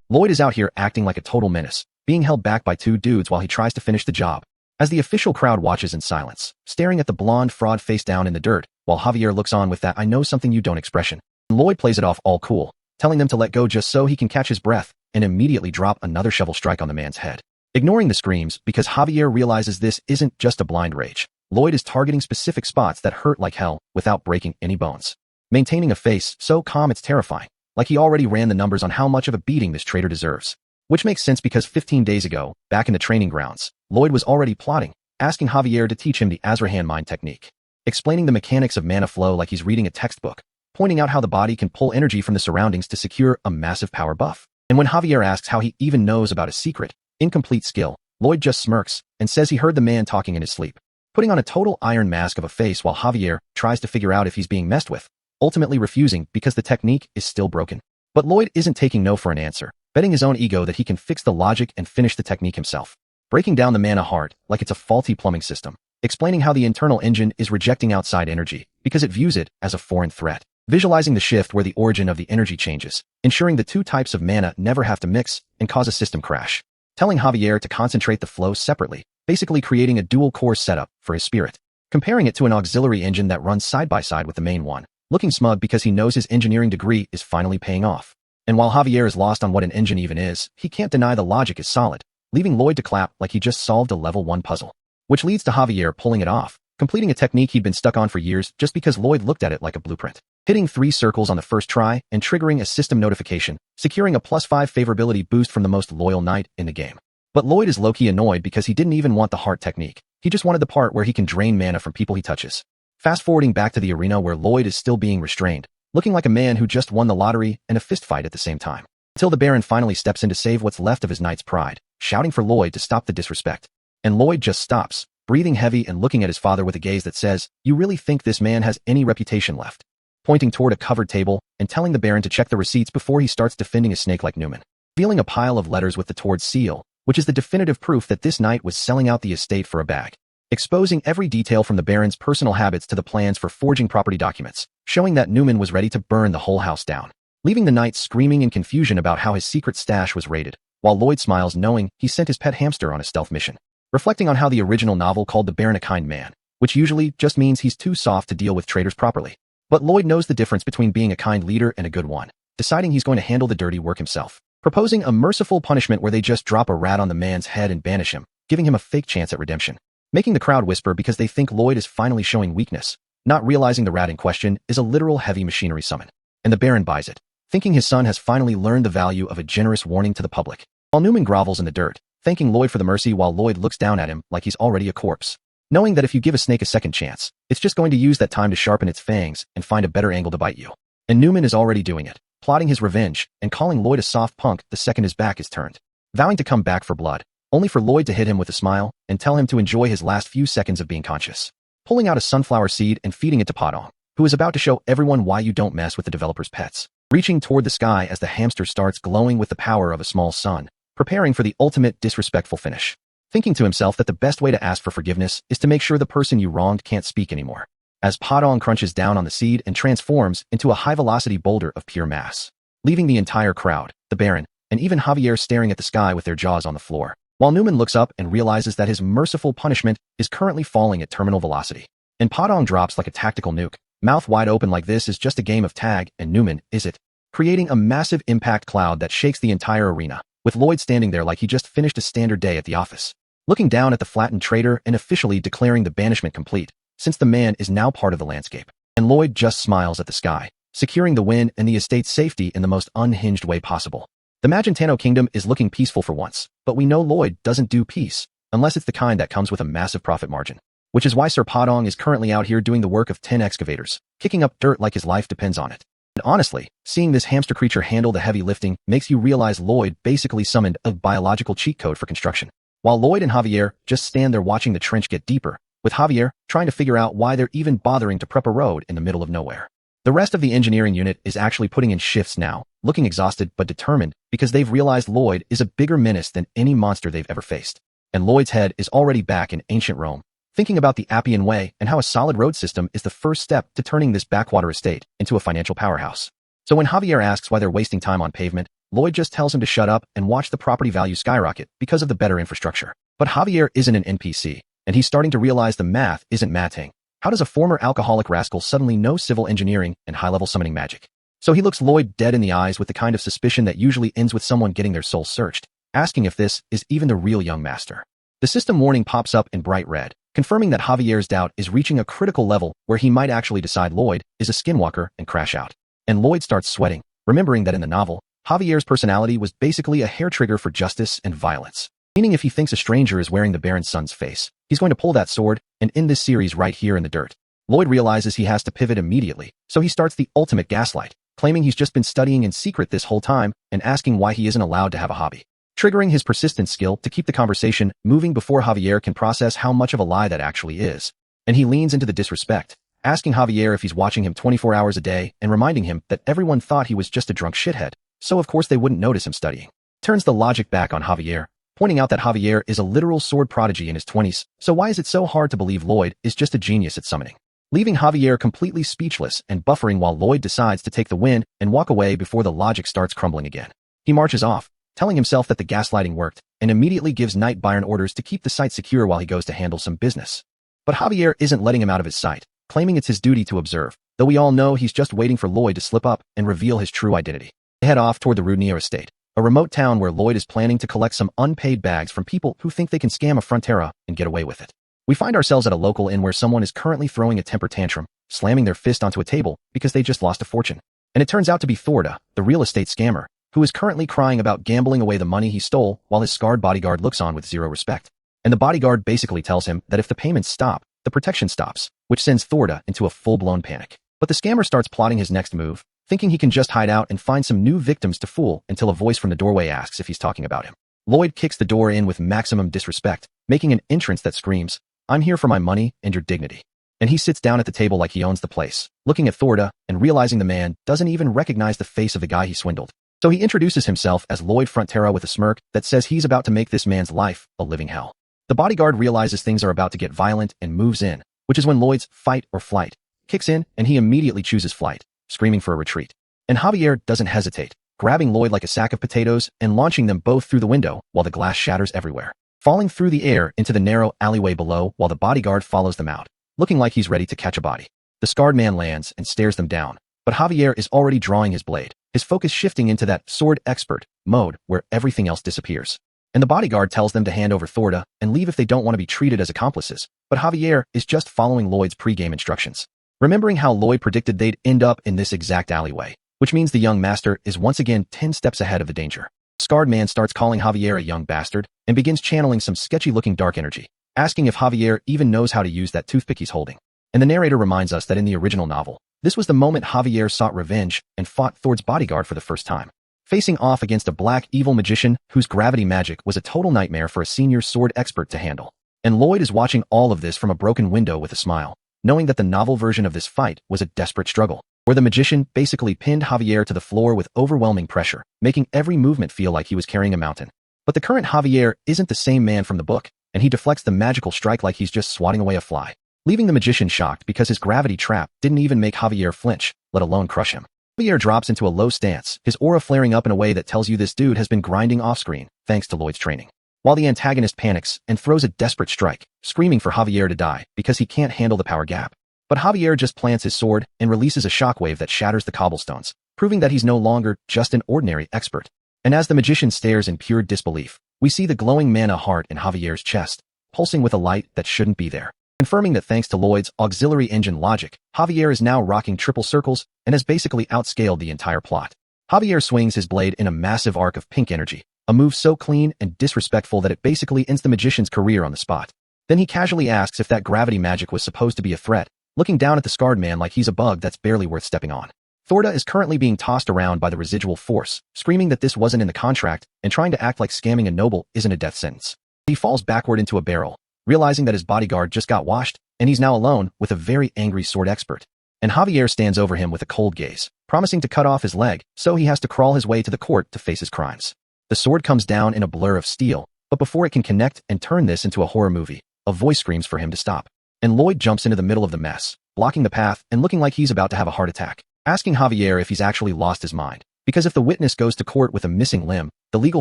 S1: Lloyd is out here acting like a total menace, being held back by 2 dudes while he tries to finish the job, as the official crowd watches in silence, staring at the blonde fraud face down in the dirt, while Javier looks on with that "I know something you don't" expression. Lloyd plays it off all cool, telling them to let go just so he can catch his breath, and immediately drop another shovel strike on the man's head. Ignoring the screams, because Javier realizes this isn't just a blind rage, Lloyd is targeting specific spots that hurt like hell without breaking any bones, maintaining a face so calm it's terrifying, like he already ran the numbers on how much of a beating this traitor deserves. Which makes sense because 15 days ago, back in the training grounds, Lloyd was already plotting, asking Javier to teach him the Azrahan mind technique, explaining the mechanics of mana flow like he's reading a textbook, pointing out how the body can pull energy from the surroundings to secure a massive power buff. And when Javier asks how he even knows about a secret, incomplete skill, Lloyd just smirks and says he heard the man talking in his sleep, putting on a total iron mask of a face while Javier tries to figure out if he's being messed with, ultimately refusing because the technique is still broken. But Lloyd isn't taking no for an answer, betting his own ego that he can fix the logic and finish the technique himself, breaking down the mana hard like it's a faulty plumbing system, explaining how the internal engine is rejecting outside energy because it views it as a foreign threat. Visualizing the shift where the origin of the energy changes, ensuring the two types of mana never have to mix and cause a system crash. Telling Javier to concentrate the flow separately, basically creating a dual-core setup for his spirit. Comparing it to an auxiliary engine that runs side by side with the main one, looking smug because he knows his engineering degree is finally paying off. And while Javier is lost on what an engine even is, he can't deny the logic is solid, leaving Lloyd to clap like he just solved a level 1 puzzle. Which leads to Javier pulling it off, completing a technique he'd been stuck on for years just because Lloyd looked at it like a blueprint. Hitting 3 circles on the first try and triggering a system notification, securing a +5 favorability boost from the most loyal knight in the game. But Lloyd is low-key annoyed because he didn't even want the heart technique. He just wanted the part where he can drain mana from people he touches. Fast-forwarding back to the arena where Lloyd is still being restrained, looking like a man who just won the lottery and a fistfight at the same time. Until the Baron finally steps in to save what's left of his knight's pride, shouting for Lloyd to stop the disrespect. And Lloyd just stops, breathing heavy and looking at his father with a gaze that says, "You really think this man has any reputation left?" Pointing toward a covered table and telling the Baron to check the receipts before he starts defending a snake like Newman. Feeling a pile of letters with the Toward seal, which is the definitive proof that this knight was selling out the estate for a bag. Exposing every detail from the Baron's personal habits to the plans for forging property documents, showing that Newman was ready to burn the whole house down. Leaving the knight screaming in confusion about how his secret stash was raided, while Lloyd smiles knowing he sent his pet hamster on a stealth mission. Reflecting on how the original novel called the Baron a kind man, which usually just means he's too soft to deal with traitors properly. But Lloyd knows the difference between being a kind leader and a good one, deciding he's going to handle the dirty work himself. Proposing a merciful punishment where they just drop a rat on the man's head and banish him, giving him a fake chance at redemption. Making the crowd whisper because they think Lloyd is finally showing weakness, not realizing the rat in question is a literal heavy machinery summon. And the Baron buys it, thinking his son has finally learned the value of a generous warning to the public. While Newman grovels in the dirt, thanking Lloyd for the mercy while Lloyd looks down at him like he's already a corpse. Knowing that if you give a snake a second chance, it's just going to use that time to sharpen its fangs and find a better angle to bite you. And Newman is already doing it, plotting his revenge and calling Lloyd a soft punk the second his back is turned. Vowing to come back for blood, only for Lloyd to hit him with a smile and tell him to enjoy his last few seconds of being conscious. Pulling out a sunflower seed and feeding it to Padong, who is about to show everyone why you don't mess with the developer's pets. Reaching toward the sky as the hamster starts glowing with the power of a small sun, preparing for the ultimate disrespectful finish. Thinking to himself that the best way to ask for forgiveness is to make sure the person you wronged can't speak anymore. As Padong crunches down on the seed and transforms into a high-velocity boulder of pure mass. Leaving the entire crowd, the Baron, and even Javier staring at the sky with their jaws on the floor, while Newman looks up and realizes that his merciful punishment is currently falling at terminal velocity. And Padong drops like a tactical nuke, mouth wide open like this is just a game of tag, and Newman is it, creating a massive impact cloud that shakes the entire arena, with Lloyd standing there like he just finished a standard day at the office. Looking down at the flattened traitor and officially declaring the banishment complete, since the man is now part of the landscape. And Lloyd just smiles at the sky, securing the win and the estate's safety in the most unhinged way possible. The Magentano kingdom is looking peaceful for once, but we know Lloyd doesn't do peace, unless it's the kind that comes with a massive profit margin. Which is why Sir Padong is currently out here doing the work of 10 excavators, kicking up dirt like his life depends on it. And honestly, seeing this hamster creature handle the heavy lifting makes you realize Lloyd basically summoned a biological cheat code for construction. While Lloyd and Javier just stand there watching the trench get deeper, with Javier trying to figure out why they're even bothering to prep a road in the middle of nowhere. The rest of the engineering unit is actually putting in shifts now, looking exhausted but determined because they've realized Lloyd is a bigger menace than any monster they've ever faced. And Lloyd's head is already back in ancient Rome, thinking about the Appian Way and how a solid road system is the first step to turning this backwater estate into a financial powerhouse. So when Javier asks why they're wasting time on pavement, Lloyd just tells him to shut up and watch the property value skyrocket because of the better infrastructure. But Javier isn't an NPC, and he's starting to realize the math isn't mathing. How does a former alcoholic rascal suddenly know civil engineering and high-level summoning magic? So he looks Lloyd dead in the eyes with the kind of suspicion that usually ends with someone getting their soul searched, asking if this is even the real young master. The system warning pops up in bright red, confirming that Javier's doubt is reaching a critical level where he might actually decide Lloyd is a skinwalker and crash out. And Lloyd starts sweating, remembering that in the novel, Javier's personality was basically a hair trigger for justice and violence. Meaning if he thinks a stranger is wearing the Baron's son's face, he's going to pull that sword and end this series right here in the dirt. Lloyd realizes he has to pivot immediately, so he starts the ultimate gaslight, claiming he's just been studying in secret this whole time and asking why he isn't allowed to have a hobby. Triggering his persistent skill to keep the conversation moving before Javier can process how much of a lie that actually is. And he leans into the disrespect, asking Javier if he's watching him 24 hours a day and reminding him that everyone thought he was just a drunk shithead, so of course they wouldn't notice him studying. Turns the logic back on Javier, pointing out that Javier is a literal sword prodigy in his 20s, so why is it so hard to believe Lloyd is just a genius at summoning? Leaving Javier completely speechless and buffering while Lloyd decides to take the win and walk away before the logic starts crumbling again. He marches off, telling himself that the gaslighting worked, and immediately gives Knight Byron orders to keep the site secure while he goes to handle some business. But Javier isn't letting him out of his sight, claiming it's his duty to observe, though we all know he's just waiting for Lloyd to slip up and reveal his true identity. They head off toward the Rudneo estate, a remote town where Lloyd is planning to collect some unpaid bags from people who think they can scam a Frontera and get away with it. We find ourselves at a local inn where someone is currently throwing a temper tantrum, slamming their fist onto a table because they just lost a fortune. And it turns out to be Thorda, the real estate scammer, who is currently crying about gambling away the money he stole while his scarred bodyguard looks on with zero respect. And the bodyguard basically tells him that if the payments stop, the protection stops, which sends Thorda into a full-blown panic. But the scammer starts plotting his next move, thinking he can just hide out and find some new victims to fool until a voice from the doorway asks if he's talking about him. Lloyd kicks the door in with maximum disrespect, making an entrance that screams, "I'm here for my money and your dignity." And he sits down at the table like he owns the place, looking at Thorda and realizing the man doesn't even recognize the face of the guy he swindled. So he introduces himself as Lloyd Frontera with a smirk that says he's about to make this man's life a living hell. The bodyguard realizes things are about to get violent and moves in, which is when Lloyd's fight or flight kicks in and he immediately chooses flight, screaming for a retreat. And Javier doesn't hesitate, grabbing Lloyd like a sack of potatoes and launching them both through the window while the glass shatters everywhere, falling through the air into the narrow alleyway below while the bodyguard follows them out, looking like he's ready to catch a body. The scarred man lands and stares them down, but Javier is already drawing his blade, his focus shifting into that sword expert mode where everything else disappears. And the bodyguard tells them to hand over Thorda and leave if they don't want to be treated as accomplices, but Javier is just following Lloyd's pre-game instructions, remembering how Lloyd predicted they'd end up in this exact alleyway, which means the young master is once again 10 steps ahead of the danger. The scarred man starts calling Javier a young bastard and begins channeling some sketchy-looking dark energy, asking if Javier even knows how to use that toothpick he's holding. And the narrator reminds us that in the original novel, this was the moment Javier sought revenge and fought Thord's bodyguard for the first time, facing off against a black evil magician whose gravity magic was a total nightmare for a senior sword expert to handle. And Lloyd is watching all of this from a broken window with a smile, knowing that the novel version of this fight was a desperate struggle, where the magician basically pinned Javier to the floor with overwhelming pressure, making every movement feel like he was carrying a mountain. But the current Javier isn't the same man from the book, and he deflects the magical strike like he's just swatting away a fly, leaving the magician shocked because his gravity trap didn't even make Javier flinch, let alone crush him. Javier drops into a low stance, his aura flaring up in a way that tells you this dude has been grinding off-screen, thanks to Lloyd's training. While the antagonist panics and throws a desperate strike, screaming for Javier to die because he can't handle the power gap. But Javier just plants his sword and releases a shockwave that shatters the cobblestones, proving that he's no longer just an ordinary expert. And as the magician stares in pure disbelief, we see the glowing mana heart in Javier's chest, pulsing with a light that shouldn't be there, confirming that thanks to Lloyd's auxiliary engine logic, Javier is now rocking triple circles and has basically outscaled the entire plot. Javier swings his blade in a massive arc of pink energy, a move so clean and disrespectful that it basically ends the magician's career on the spot. Then he casually asks if that gravity magic was supposed to be a threat, looking down at the scarred man like he's a bug that's barely worth stepping on. Thorda is currently being tossed around by the residual force, screaming that this wasn't in the contract and trying to act like scamming a noble isn't a death sentence. He falls backward into a barrel, realizing that his bodyguard just got washed, and he's now alone with a very angry sword expert. And Javier stands over him with a cold gaze, promising to cut off his leg, so he has to crawl his way to the court to face his crimes. The sword comes down in a blur of steel, but before it can connect and turn this into a horror movie, a voice screams for him to stop. And Lloyd jumps into the middle of the mess, blocking the path and looking like he's about to have a heart attack, asking Javier if he's actually lost his mind. Because if the witness goes to court with a missing limb, the legal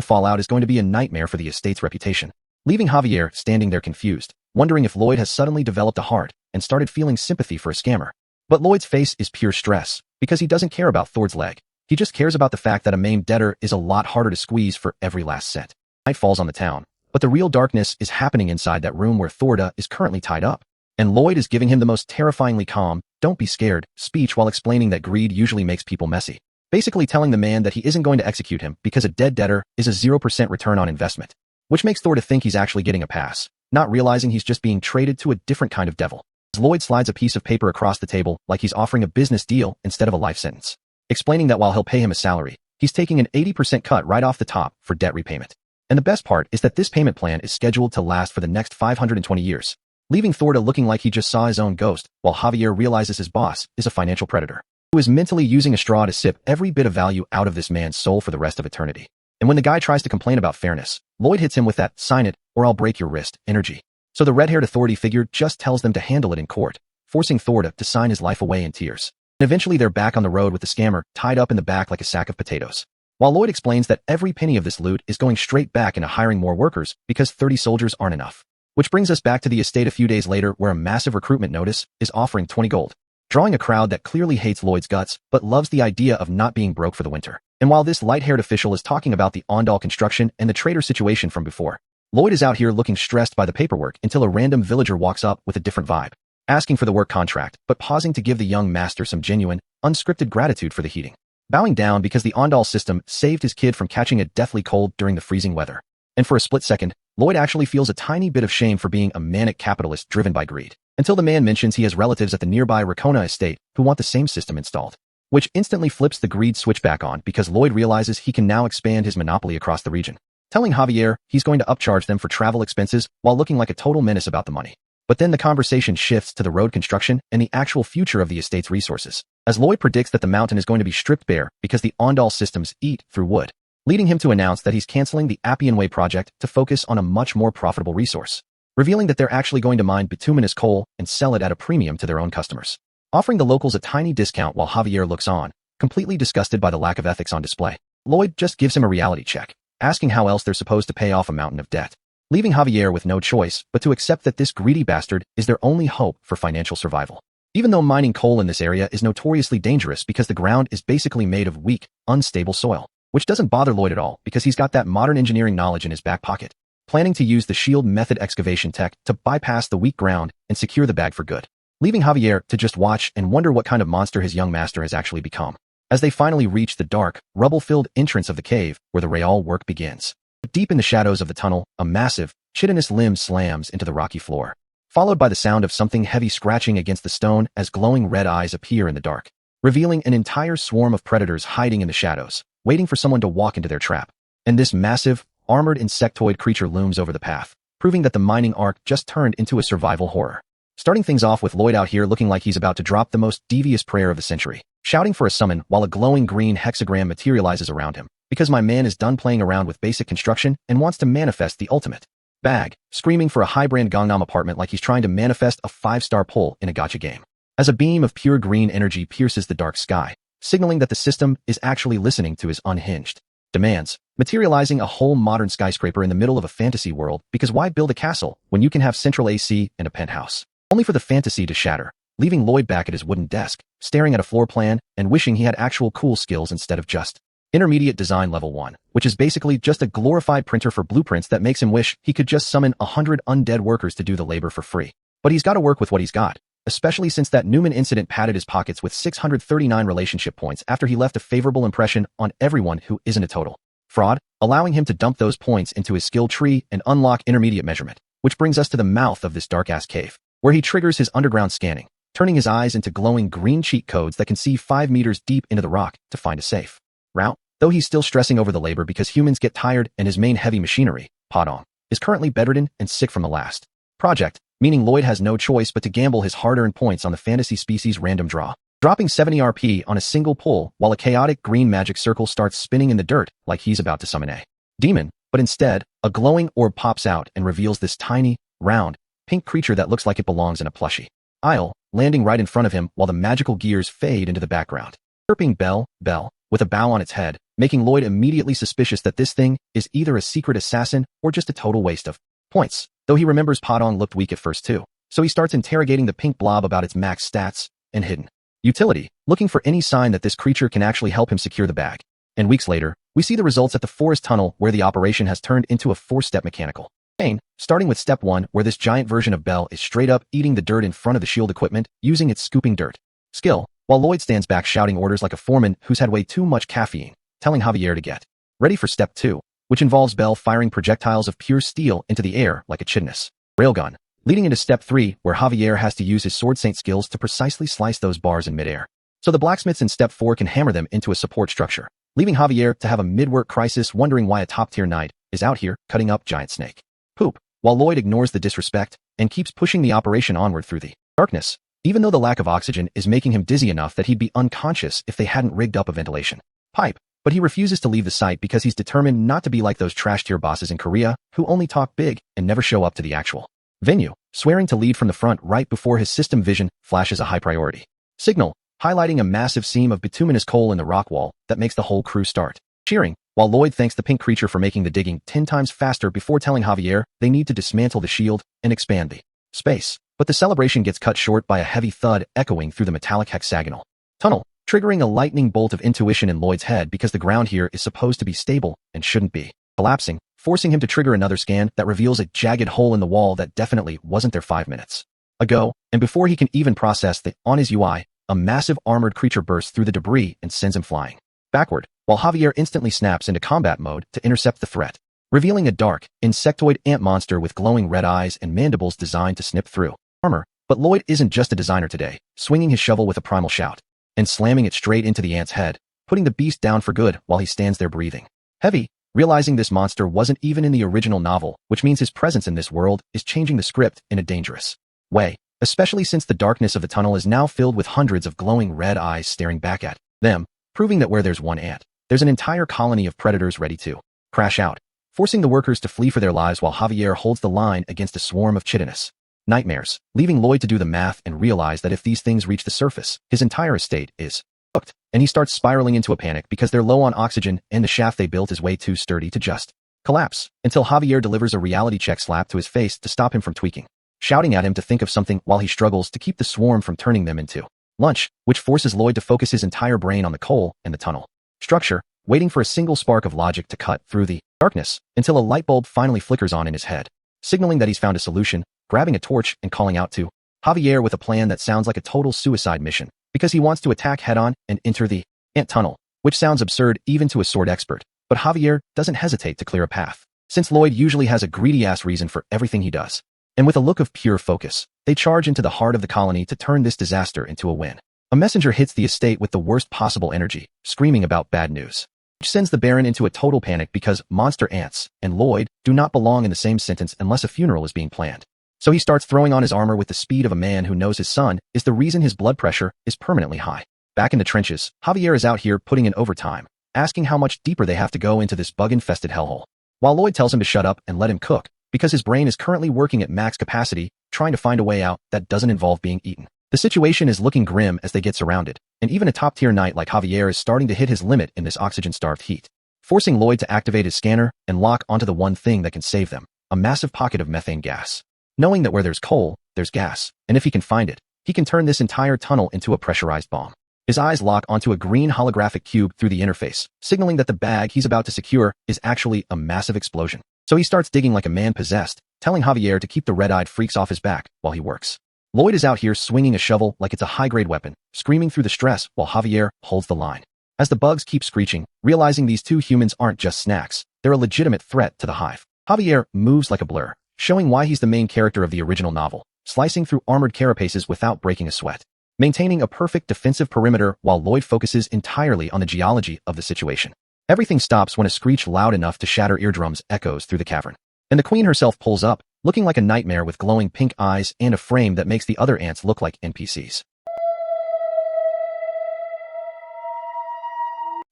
S1: fallout is going to be a nightmare for the estate's reputation, leaving Javier standing there confused, wondering if Lloyd has suddenly developed a heart and started feeling sympathy for a scammer. But Lloyd's face is pure stress, because he doesn't care about Thord's leg. He just cares about the fact that a maimed debtor is a lot harder to squeeze for every last cent. Night falls on the town, but the real darkness is happening inside that room where Thorda is currently tied up. And Lloyd is giving him the most terrifyingly calm, "Don't be scared" speech while explaining that greed usually makes people messy, basically telling the man that he isn't going to execute him because a dead debtor is a 0% return on investment, which makes Thorda think he's actually getting a pass, not realizing he's just being traded to a different kind of devil. As Lloyd slides a piece of paper across the table like he's offering a business deal instead of a life sentence, explaining that while he'll pay him a salary, he's taking an 80% cut right off the top for debt repayment. And the best part is that this payment plan is scheduled to last for the next 520 years, leaving Thorda looking like he just saw his own ghost, while Javier realizes his boss is a financial predator, who is mentally using a straw to sip every bit of value out of this man's soul for the rest of eternity. And when the guy tries to complain about fairness, Lloyd hits him with that "sign it or I'll break your wrist" energy. So the red-haired authority figure just tells them to handle it in court, forcing Thor to sign his life away in tears. And eventually they're back on the road with the scammer tied up in the back like a sack of potatoes. While Lloyd explains that every penny of this loot is going straight back into hiring more workers because 30 soldiers aren't enough. Which brings us back to the estate a few days later where a massive recruitment notice is offering 20 gold, drawing a crowd that clearly hates Lloyd's guts but loves the idea of not being broke for the winter. And while this light-haired official is talking about the Ondal construction and the trader situation from before, Lloyd is out here looking stressed by the paperwork until a random villager walks up with a different vibe, asking for the work contract but pausing to give the young master some genuine, unscripted gratitude for the heating. Bowing down because the Ondal system saved his kid from catching a deathly cold during the freezing weather. And for a split second, Lloyd actually feels a tiny bit of shame for being a manic capitalist driven by greed, until the man mentions he has relatives at the nearby Racona estate who want the same system installed, which instantly flips the greed switch back on because Lloyd realizes he can now expand his monopoly across the region, telling Javier he's going to upcharge them for travel expenses while looking like a total menace about the money. But then the conversation shifts to the road construction and the actual future of the estate's resources, as Lloyd predicts that the mountain is going to be stripped bare because the Ondal systems eat through wood, leading him to announce that he's canceling the Appian Way project to focus on a much more profitable resource, revealing that they're actually going to mine bituminous coal and sell it at a premium to their own customers, offering the locals a tiny discount while Javier looks on, completely disgusted by the lack of ethics on display. Lloyd just gives him a reality check, asking how else they're supposed to pay off a mountain of debt, leaving Javier with no choice but to accept that this greedy bastard is their only hope for financial survival. Even though mining coal in this area is notoriously dangerous because the ground is basically made of weak, unstable soil, which doesn't bother Lloyd at all because he's got that modern engineering knowledge in his back pocket, planning to use the shield method excavation tech to bypass the weak ground and secure the bag for good, leaving Javier to just watch and wonder what kind of monster his young master has actually become, as they finally reach the dark, rubble-filled entrance of the cave where the Real work begins. Deep in the shadows of the tunnel, a massive, chitinous limb slams into the rocky floor, followed by the sound of something heavy scratching against the stone as glowing red eyes appear in the dark, revealing an entire swarm of predators hiding in the shadows, waiting for someone to walk into their trap. And this massive, armored insectoid creature looms over the path, proving that the mining arc just turned into a survival horror. Starting things off with Lloyd out here looking like he's about to drop the most devious prayer of the century, shouting for a summon while a glowing green hexagram materializes around him, because my man is done playing around with basic construction and wants to manifest the ultimate bag, screaming for a high-brand Gangnam apartment like he's trying to manifest a 5-star pull in a gacha game, as a beam of pure green energy pierces the dark sky, signaling that the system is actually listening to his unhinged demands, materializing a whole modern skyscraper in the middle of a fantasy world because why build a castle when you can have central AC and a penthouse? Only for the fantasy to shatter, leaving Lloyd back at his wooden desk, staring at a floor plan and wishing he had actual cool skills instead of just intermediate design level 1, which is basically just a glorified printer for blueprints that makes him wish he could just summon 100 undead workers to do the labor for free. But he's got to work with what he's got, especially since that Newman incident padded his pockets with 639 relationship points after he left a favorable impression on everyone who isn't a total fraud, allowing him to dump those points into his skill tree and unlock intermediate measurement, which brings us to the mouth of this dark-ass cave, where he triggers his underground scanning, turning his eyes into glowing green cheat codes that can see 5 meters deep into the rock to find a safe route. Though he's still stressing over the labor because humans get tired and his main heavy machinery, Padong, is currently bedridden and sick from the last project, meaning Lloyd has no choice but to gamble his hard-earned points on the fantasy species random draw, dropping 70 RP on a single pull while a chaotic green magic circle starts spinning in the dirt like he's about to summon a demon, but instead, a glowing orb pops out and reveals this tiny, round, pink creature that looks like it belongs in a plushie aisle, landing right in front of him while the magical gears fade into the background, chirping bell, bell, with a bow on its head, making Lloyd immediately suspicious that this thing is either a secret assassin or just a total waste of points, though he remembers Padong looked weak at first too, so he starts interrogating the pink blob about its max stats and hidden utility, looking for any sign that this creature can actually help him secure the bag. And weeks later, we see the results at the forest tunnel where the operation has turned into a 4-step mechanical chain, starting with step 1 where this giant version of Bell is straight up eating the dirt in front of the shield equipment using its scooping dirt skill, while Lloyd stands back shouting orders like a foreman who's had way too much caffeine, telling Javier to get ready for step 2, which involves Bell firing projectiles of pure steel into the air like a chitinous railgun, leading into step 3 where Javier has to use his sword saint skills to precisely slice those bars in midair, so the blacksmiths in step 4 can hammer them into a support structure, leaving Javier to have a mid-work crisis wondering why a top-tier knight is out here cutting up giant snake poop, while Lloyd ignores the disrespect and keeps pushing the operation onward through the darkness, even though the lack of oxygen is making him dizzy enough that he'd be unconscious if they hadn't rigged up a ventilation pipe, But he refuses to leave the site because he's determined not to be like those trash-tier bosses in Korea who only talk big and never show up to the actual venue, swearing to lead from the front right before his system vision flashes a high priority signal, highlighting a massive seam of bituminous coal in the rock wall that makes the whole crew start cheering, while Lloyd thanks the pink creature for making the digging 10 times faster before telling Javier they need to dismantle the shield and expand the space. But the celebration gets cut short by a heavy thud echoing through the metallic hexagonal tunnel, triggering a lightning bolt of intuition in Lloyd's head because the ground here is supposed to be stable and shouldn't be collapsing, forcing him to trigger another scan that reveals a jagged hole in the wall that definitely wasn't there 5 minutes ago, and before he can even process the on his UI, a massive armored creature bursts through the debris and sends him flying backward, while Javier instantly snaps into combat mode to intercept the threat, revealing a dark, insectoid ant monster with glowing red eyes and mandibles designed to snip through armor. But Lloyd isn't just a designer today, swinging his shovel with a primal shout and slamming it straight into the ant's head, putting the beast down for good while he stands there breathing heavy, realizing this monster wasn't even in the original novel, which means his presence in this world is changing the script in a dangerous way, especially since the darkness of the tunnel is now filled with hundreds of glowing red eyes staring back at them, proving that where there's one ant, there's an entire colony of predators ready to crash out, forcing the workers to flee for their lives while Javier holds the line against a swarm of chitinous nightmares, leaving Lloyd to do the math and realize that if these things reach the surface, his entire estate is cooked, and he starts spiraling into a panic because they're low on oxygen and the shaft they built is way too sturdy to just collapse, until Javier delivers a reality check slap to his face to stop him from tweaking, shouting at him to think of something while he struggles to keep the swarm from turning them into lunch, which forces Lloyd to focus his entire brain on the coal and the tunnel structure, waiting for a single spark of logic to cut through the darkness until a light bulb finally flickers on in his head, signaling that he's found a solution, grabbing a torch and calling out to Javier with a plan that sounds like a total suicide mission, because he wants to attack head-on and enter the ant tunnel, which sounds absurd even to a sword expert, but Javier doesn't hesitate to clear a path, since Lloyd usually has a greedy-ass reason for everything he does. And with a look of pure focus, they charge into the heart of the colony to turn this disaster into a win. A messenger hits the estate with the worst possible energy, screaming about bad news, which sends the Baron into a total panic because monster ants and Lloyd do not belong in the same sentence unless a funeral is being planned. So he starts throwing on his armor with the speed of a man who knows his son is the reason his blood pressure is permanently high. Back in the trenches, Javier is out here putting in overtime, asking how much deeper they have to go into this bug-infested hellhole, while Lloyd tells him to shut up and let him cook, because his brain is currently working at max capacity, trying to find a way out that doesn't involve being eaten. The situation is looking grim as they get surrounded, and even a top-tier knight like Javier is starting to hit his limit in this oxygen-starved heat, forcing Lloyd to activate his scanner and lock onto the one thing that can save them, a massive pocket of methane gas. Knowing that where there's coal, there's gas, and if he can find it, he can turn this entire tunnel into a pressurized bomb. His eyes lock onto a green holographic cube through the interface, signaling that the bag he's about to secure is actually a massive explosion. So he starts digging like a man possessed, telling Javier to keep the red-eyed freaks off his back while he works. Lloyd is out here swinging a shovel like it's a high-grade weapon, screaming through the stress while Javier holds the line. As the bugs keep screeching, realizing these two humans aren't just snacks, they're a legitimate threat to the hive. Javier moves like a blur, showing why he's the main character of the original novel, slicing through armored carapaces without breaking a sweat, maintaining a perfect defensive perimeter while Lloyd focuses entirely on the geology of the situation. Everything stops when a screech loud enough to shatter eardrums echoes through the cavern, and the queen herself pulls up, looking like a nightmare with glowing pink eyes and a frame that makes the other ants look like NPCs.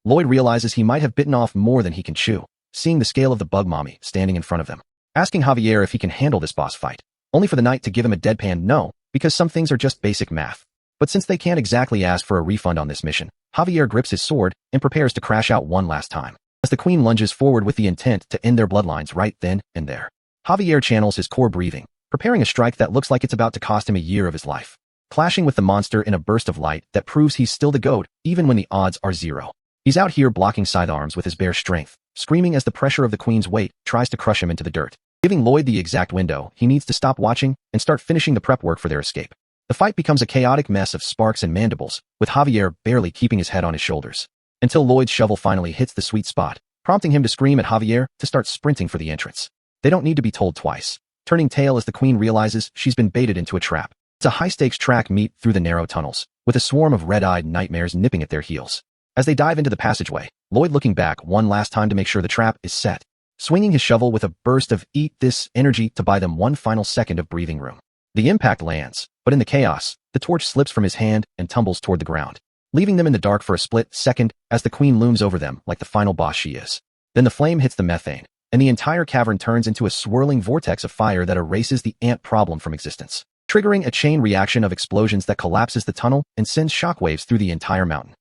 S1: Lloyd realizes he might have bitten off more than he can chew, seeing the scale of the bug mommy standing in front of them, asking Javier if he can handle this boss fight, only for the knight to give him a deadpan no, because some things are just basic math. But since they can't exactly ask for a refund on this mission, Javier grips his sword and prepares to crash out one last time, as the queen lunges forward with the intent to end their bloodlines right then and there. Javier channels his core breathing, preparing a strike that looks like it's about to cost him a year of his life, clashing with the monster in a burst of light that proves he's still the GOAT even when the odds are zero. He's out here blocking scythe arms with his bare strength, screaming as the pressure of the queen's weight tries to crush him into the dirt, giving Lloyd the exact window he needs to stop watching and start finishing the prep work for their escape. The fight becomes a chaotic mess of sparks and mandibles, with Javier barely keeping his head on his shoulders, until Lloyd's shovel finally hits the sweet spot, prompting him to scream at Javier to start sprinting for the entrance. They don't need to be told twice, turning tail as the queen realizes she's been baited into a trap. It's a high-stakes track meet through the narrow tunnels, with a swarm of red-eyed nightmares nipping at their heels. As they dive into the passageway, Lloyd looking back one last time to make sure the trap is set, swinging his shovel with a burst of eat this energy to buy them one final second of breathing room. The impact lands, but in the chaos, the torch slips from his hand and tumbles toward the ground, leaving them in the dark for a split second as the queen looms over them like the final boss she is. Then the flame hits the methane, and the entire cavern turns into a swirling vortex of fire that erases the ant problem from existence, triggering a chain reaction of explosions that collapses the tunnel and sends shockwaves through the entire mountain.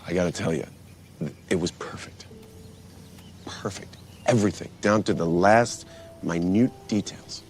S2: I gotta tell you, it was perfect. Perfect. Everything, down to the last minute details.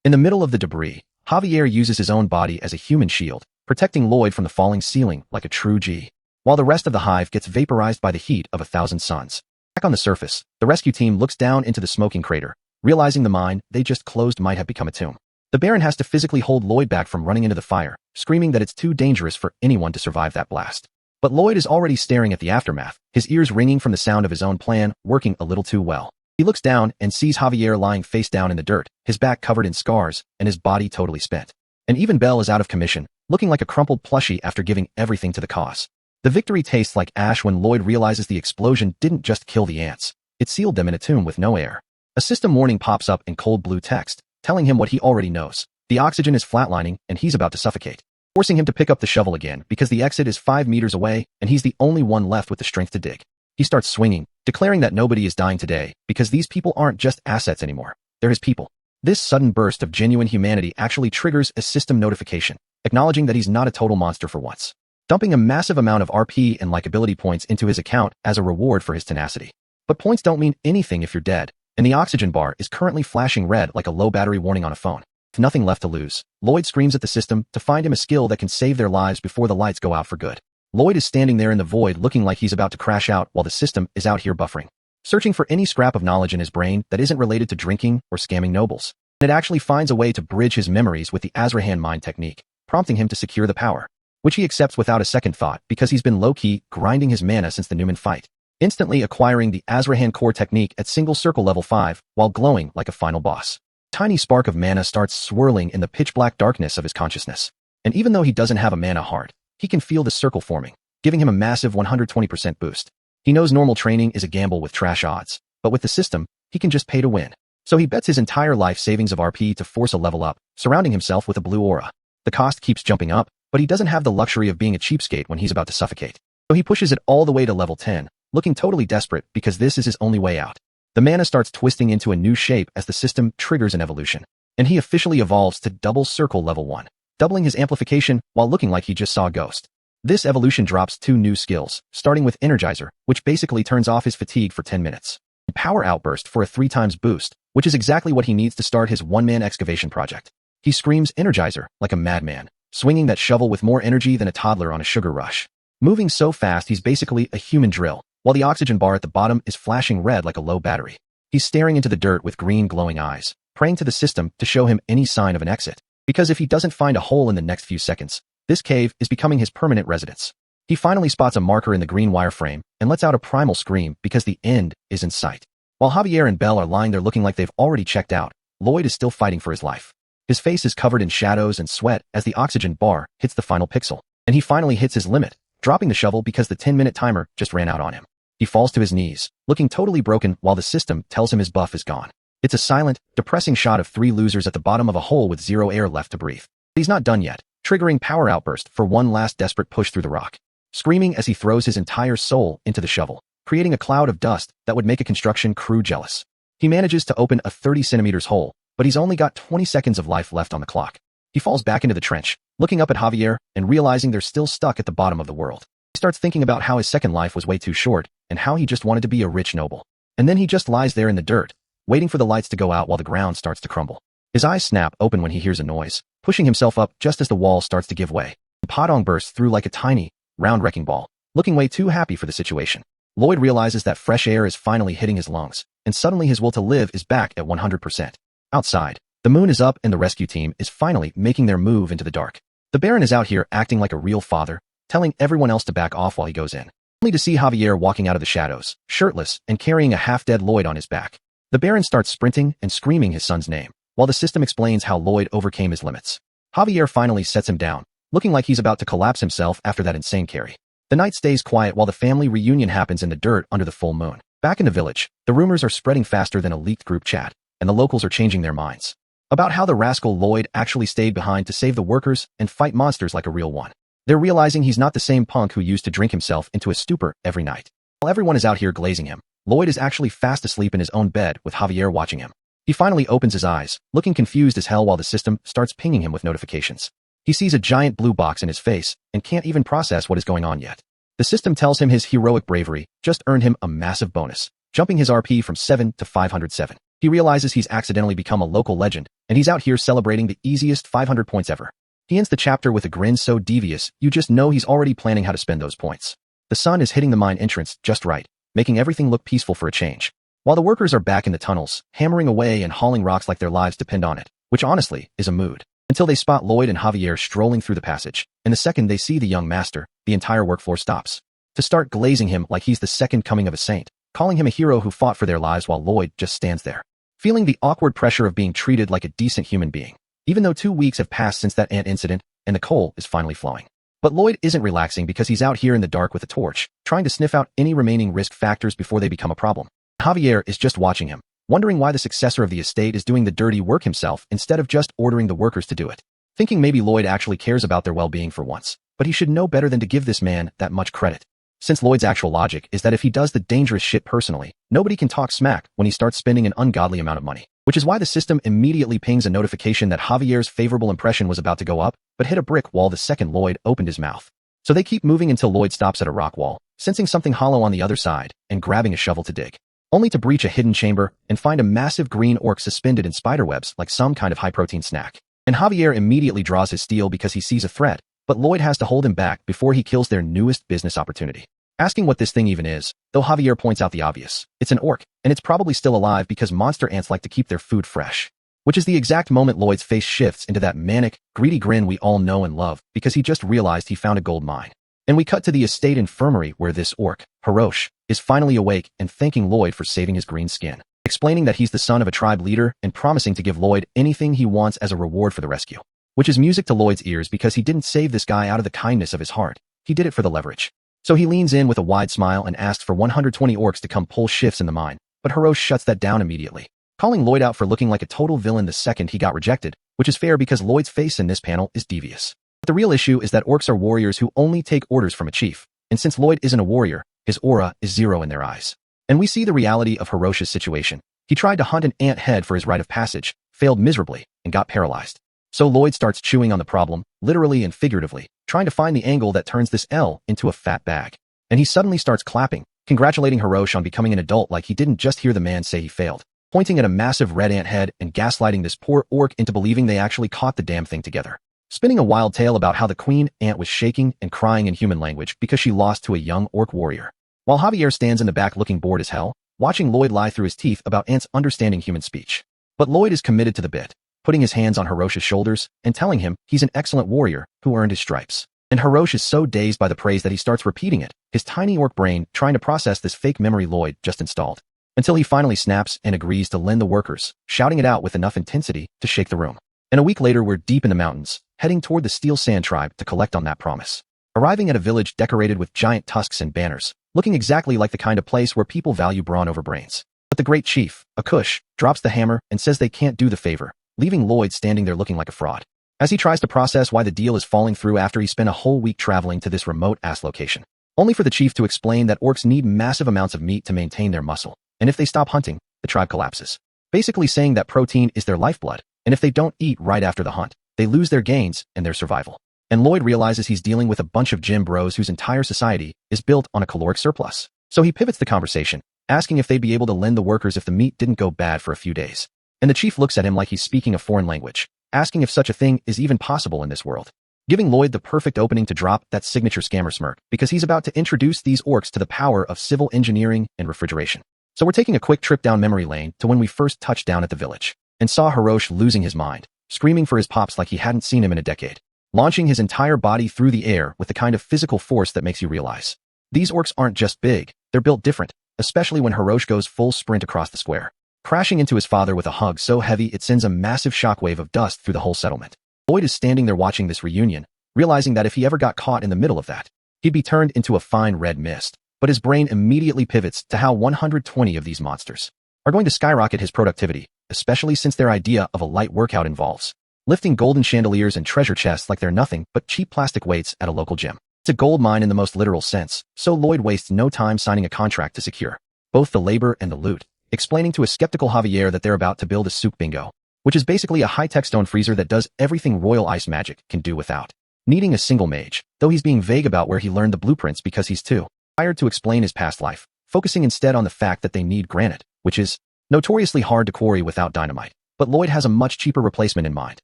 S1: In the middle of the debris, Javier uses his own body as a human shield, protecting Lloyd from the falling ceiling like a true G, while the rest of the hive gets vaporized by the heat of 1,000 suns. Back on the surface, the rescue team looks down into the smoking crater, realizing the mine they just closed might have become a tomb. The Baron has to physically hold Lloyd back from running into the fire, screaming that it's too dangerous for anyone to survive that blast. But Lloyd is already staring at the aftermath, his ears ringing from the sound of his own plan working a little too well. He looks down and sees Javier lying face down in the dirt, his back covered in scars, and his body totally spent. And even Belle is out of commission, looking like a crumpled plushie after giving everything to the cause. The victory tastes like ash when Lloyd realizes the explosion didn't just kill the ants, it sealed them in a tomb with no air. A system warning pops up in cold blue text, telling him what he already knows. The oxygen is flatlining and he's about to suffocate, forcing him to pick up the shovel again because the exit is 5 meters away and he's the only one left with the strength to dig. He starts swinging, declaring that nobody is dying today because these people aren't just assets anymore, they're his people. This sudden burst of genuine humanity actually triggers a system notification, acknowledging that he's not a total monster for once, dumping a massive amount of RP and likability points into his account as a reward for his tenacity. But points don't mean anything if you're dead, and the oxygen bar is currently flashing red like a low battery warning on a phone. With nothing left to lose, Lloyd screams at the system to find him a skill that can save their lives before the lights go out for good. Lloyd is standing there in the void looking like he's about to crash out while the system is out here buffering, searching for any scrap of knowledge in his brain that isn't related to drinking or scamming nobles. And it actually finds a way to bridge his memories with the Azrahan mind technique, prompting him to secure the power, which he accepts without a second thought because he's been low-key grinding his mana since the Newman fight, instantly acquiring the Azrahan core technique at single circle level 5 while glowing like a final boss. A tiny spark of mana starts swirling in the pitch-black darkness of his consciousness, and even though he doesn't have a mana heart, he can feel the circle forming, giving him a massive 120% boost. He knows normal training is a gamble with trash odds, but with the system, he can just pay to win. So he bets his entire life savings of RP to force a level up, surrounding himself with a blue aura. The cost keeps jumping up, but he doesn't have the luxury of being a cheapskate when he's about to suffocate. So he pushes it all the way to level 10, looking totally desperate because this is his only way out. The mana starts twisting into a new shape as the system triggers an evolution, and he officially evolves to double circle level 1. Doubling his amplification while looking like he just saw a ghost. This evolution drops 2 new skills, starting with Energizer, which basically turns off his fatigue for 10 minutes. And Power Outburst for a 3x boost, which is exactly what he needs to start his one-man excavation project. He screams Energizer like a madman, swinging that shovel with more energy than a toddler on a sugar rush. Moving so fast he's basically a human drill, while the oxygen bar at the bottom is flashing red like a low battery. He's staring into the dirt with green glowing eyes, praying to the system to show him any sign of an exit. Because if he doesn't find a hole in the next few seconds, this cave is becoming his permanent residence. He finally spots a marker in the green wireframe and lets out a primal scream because the end is in sight. While Javier and Belle are lying there looking like they've already checked out, Lloyd is still fighting for his life. His face is covered in shadows and sweat as the oxygen bar hits the final pixel, and he finally hits his limit, dropping the shovel because the 10-minute timer just ran out on him. He falls to his knees, looking totally broken while the system tells him his buff is gone. It's a silent, depressing shot of 3 losers at the bottom of a hole with 0 air left to breathe. He's not done yet, triggering Power Outburst for one last desperate push through the rock, screaming as he throws his entire soul into the shovel, creating a cloud of dust that would make a construction crew jealous. He manages to open a 30 centimeters hole, but he's only got 20 seconds of life left on the clock. He falls back into the trench, looking up at Javier and realizing they're still stuck at the bottom of the world. He starts thinking about how his second life was way too short and how he just wanted to be a rich noble. And then he just lies there in the dirt, waiting for the lights to go out while the ground starts to crumble. His eyes snap open when he hears a noise, pushing himself up just as the wall starts to give way. Padong bursts through like a tiny, round wrecking ball, looking way too happy for the situation. Lloyd realizes that fresh air is finally hitting his lungs, and suddenly his will to live is back at 100%. Outside, the moon is up and the rescue team is finally making their move into the dark. The Baron is out here acting like a real father, telling everyone else to back off while he goes in, only to see Javier walking out of the shadows, shirtless and carrying a half-dead Lloyd on his back. The Baron starts sprinting and screaming his son's name, while the system explains how Lloyd overcame his limits. Javier finally sets him down, looking like he's about to collapse himself after that insane carry. The night stays quiet while the family reunion happens in the dirt under the full moon. Back in the village, the rumors are spreading faster than a leaked group chat, and the locals are changing their minds about how the rascal Lloyd actually stayed behind to save the workers and fight monsters like a real one. They're realizing he's not the same punk who used to drink himself into a stupor every night. While everyone is out here glazing him, Lloyd is actually fast asleep in his own bed with Javier watching him. He finally opens his eyes, looking confused as hell while the system starts pinging him with notifications. He sees a giant blue box in his face and can't even process what is going on yet. The system tells him his heroic bravery just earned him a massive bonus, jumping his RP from 7 to 507. He realizes he's accidentally become a local legend, and he's out here celebrating the easiest 500 points ever. He ends the chapter with a grin so devious, you just know he's already planning how to spend those points. The sun is hitting the mine entrance just right, making everything look peaceful for a change. While the workers are back in the tunnels, hammering away and hauling rocks like their lives depend on it, which honestly is a mood. Until they spot Lloyd and Javier strolling through the passage, and the second they see the young master, the entire work floor stops. To start glazing him like he's the second coming of a saint, calling him a hero who fought for their lives while Lloyd just stands there, feeling the awkward pressure of being treated like a decent human being, even though 2 weeks have passed since that ant incident and the coal is finally flowing. But Lloyd isn't relaxing because he's out here in the dark with a torch, trying to sniff out any remaining risk factors before they become a problem. Javier is just watching him, wondering why the successor of the estate is doing the dirty work himself instead of just ordering the workers to do it. Thinking maybe Lloyd actually cares about their well-being for once, but he should know better than to give this man that much credit. Since Lloyd's actual logic is that if he does the dangerous shit personally, nobody can talk smack when he starts spending an ungodly amount of money. Which is why the system immediately pings a notification that Javier's favorable impression was about to go up, but hit a brick wall the second Lloyd opened his mouth. So they keep moving until Lloyd stops at a rock wall, sensing something hollow on the other side, and grabbing a shovel to dig. Only to breach a hidden chamber and find a massive green orc suspended in spiderwebs like some kind of high-protein snack. And Javier immediately draws his steel because he sees a threat, but Lloyd has to hold him back before he kills their newest business opportunity. Asking what this thing even is, though Javier points out the obvious. It's an orc, and it's probably still alive because monster ants like to keep their food fresh. Which is the exact moment Lloyd's face shifts into that manic, greedy grin we all know and love because he just realized he found a gold mine. And we cut to the estate infirmary where this orc, Hirosh, is finally awake and thanking Lloyd for saving his green skin, explaining that he's the son of a tribe leader and promising to give Lloyd anything he wants as a reward for the rescue. Which is music to Lloyd's ears because he didn't save this guy out of the kindness of his heart. He did it for the leverage. So he leans in with a wide smile and asks for 120 orcs to come pull shifts in the mine, but Hirosh shuts that down immediately, calling Lloyd out for looking like a total villain the second he got rejected, which is fair because Lloyd's face in this panel is devious. But the real issue is that orcs are warriors who only take orders from a chief, and since Lloyd isn't a warrior, his aura is 0 in their eyes. And we see the reality of Hirosh's situation. He tried to hunt an ant head for his rite of passage, failed miserably, and got paralyzed. So Lloyd starts chewing on the problem, literally and figuratively, trying to find the angle that turns this L into a fat bag. And he suddenly starts clapping, congratulating Hirosh on becoming an adult like he didn't just hear the man say he failed, pointing at a massive red ant head and gaslighting this poor orc into believing they actually caught the damn thing together. Spinning a wild tale about how the queen ant was shaking and crying in human language because she lost to a young orc warrior. While Javier stands in the back looking bored as hell, watching Lloyd lie through his teeth about ants understanding human speech. But Lloyd is committed to the bit, putting his hands on Hirosh's shoulders and telling him he's an excellent warrior who earned his stripes. And Hirosh is so dazed by the praise that he starts repeating it, his tiny orc brain trying to process this fake memory Lloyd just installed. Until he finally snaps and agrees to lend the workers, shouting it out with enough intensity to shake the room. And a week later we're deep in the mountains, heading toward the Steel Sand tribe to collect on that promise. Arriving at a village decorated with giant tusks and banners, looking exactly like the kind of place where people value brawn over brains. But the great chief, Akush, drops the hammer and says they can't do the favor, leaving Lloyd standing there looking like a fraud. As he tries to process why the deal is falling through after he spent a whole week traveling to this remote-ass location. Only for the chief to explain that orcs need massive amounts of meat to maintain their muscle, and if they stop hunting, the tribe collapses. Basically saying that protein is their lifeblood, and if they don't eat right after the hunt, they lose their gains and their survival. And Lloyd realizes he's dealing with a bunch of gym bros whose entire society is built on a caloric surplus. So he pivots the conversation, asking if they'd be able to lend the workers if the meat didn't go bad for a few days. And the chief looks at him like he's speaking a foreign language, asking if such a thing is even possible in this world. Giving Lloyd the perfect opening to drop that signature scammer smirk because he's about to introduce these orcs to the power of civil engineering and refrigeration. So we're taking a quick trip down memory lane to when we first touched down at the village and saw Hirosh losing his mind, screaming for his pops like he hadn't seen him in a decade, launching his entire body through the air with the kind of physical force that makes you realize these orcs aren't just big, they're built different, especially when Hirosh goes full sprint across the square, crashing into his father with a hug so heavy it sends a massive shockwave of dust through the whole settlement. Lloyd is standing there watching this reunion, realizing that if he ever got caught in the middle of that, he'd be turned into a fine red mist. But his brain immediately pivots to how 120 of these monsters are going to skyrocket his productivity, especially since their idea of a light workout involves lifting golden chandeliers and treasure chests like they're nothing but cheap plastic weights at a local gym. It's a gold mine in the most literal sense, so Lloyd wastes no time signing a contract to secure both the labor and the loot, explaining to a skeptical Javier that they're about to build a soup bingo, which is basically a high-tech stone freezer that does everything royal ice magic can do without needing a single mage, though he's being vague about where he learned the blueprints because he's too tired to explain his past life, focusing instead on the fact that they need granite, which is notoriously hard to quarry without dynamite. But Lloyd has a much cheaper replacement in mind,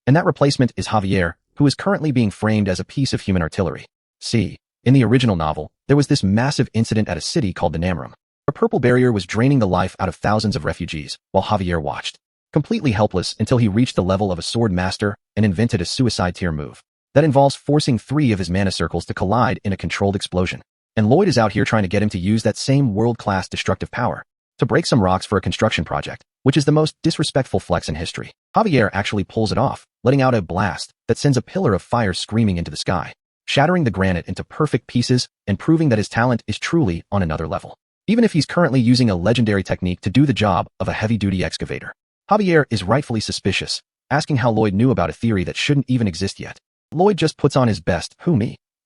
S1: and that replacement is Javier, who is currently being framed as a piece of human artillery. See, in the original novel, there was this massive incident at a city called the Namrum. A purple barrier was draining the life out of thousands of refugees, while Javier watched, completely helpless until he reached the level of a sword master and invented a suicide tier move that involves forcing 3 of his mana circles to collide in a controlled explosion. And Lloyd is out here trying to get him to use that same world-class destructive power to break some rocks for a construction project, which is the most disrespectful flex in history. Javier actually pulls it off, letting out a blast that sends a pillar of fire screaming into the sky, shattering the granite into perfect pieces and proving that his talent is truly on another level, even if he's currently using a legendary technique to do the job of a heavy-duty excavator. Javier is rightfully suspicious, asking how Lloyd knew about a theory that shouldn't even exist yet. Lloyd just puts on his best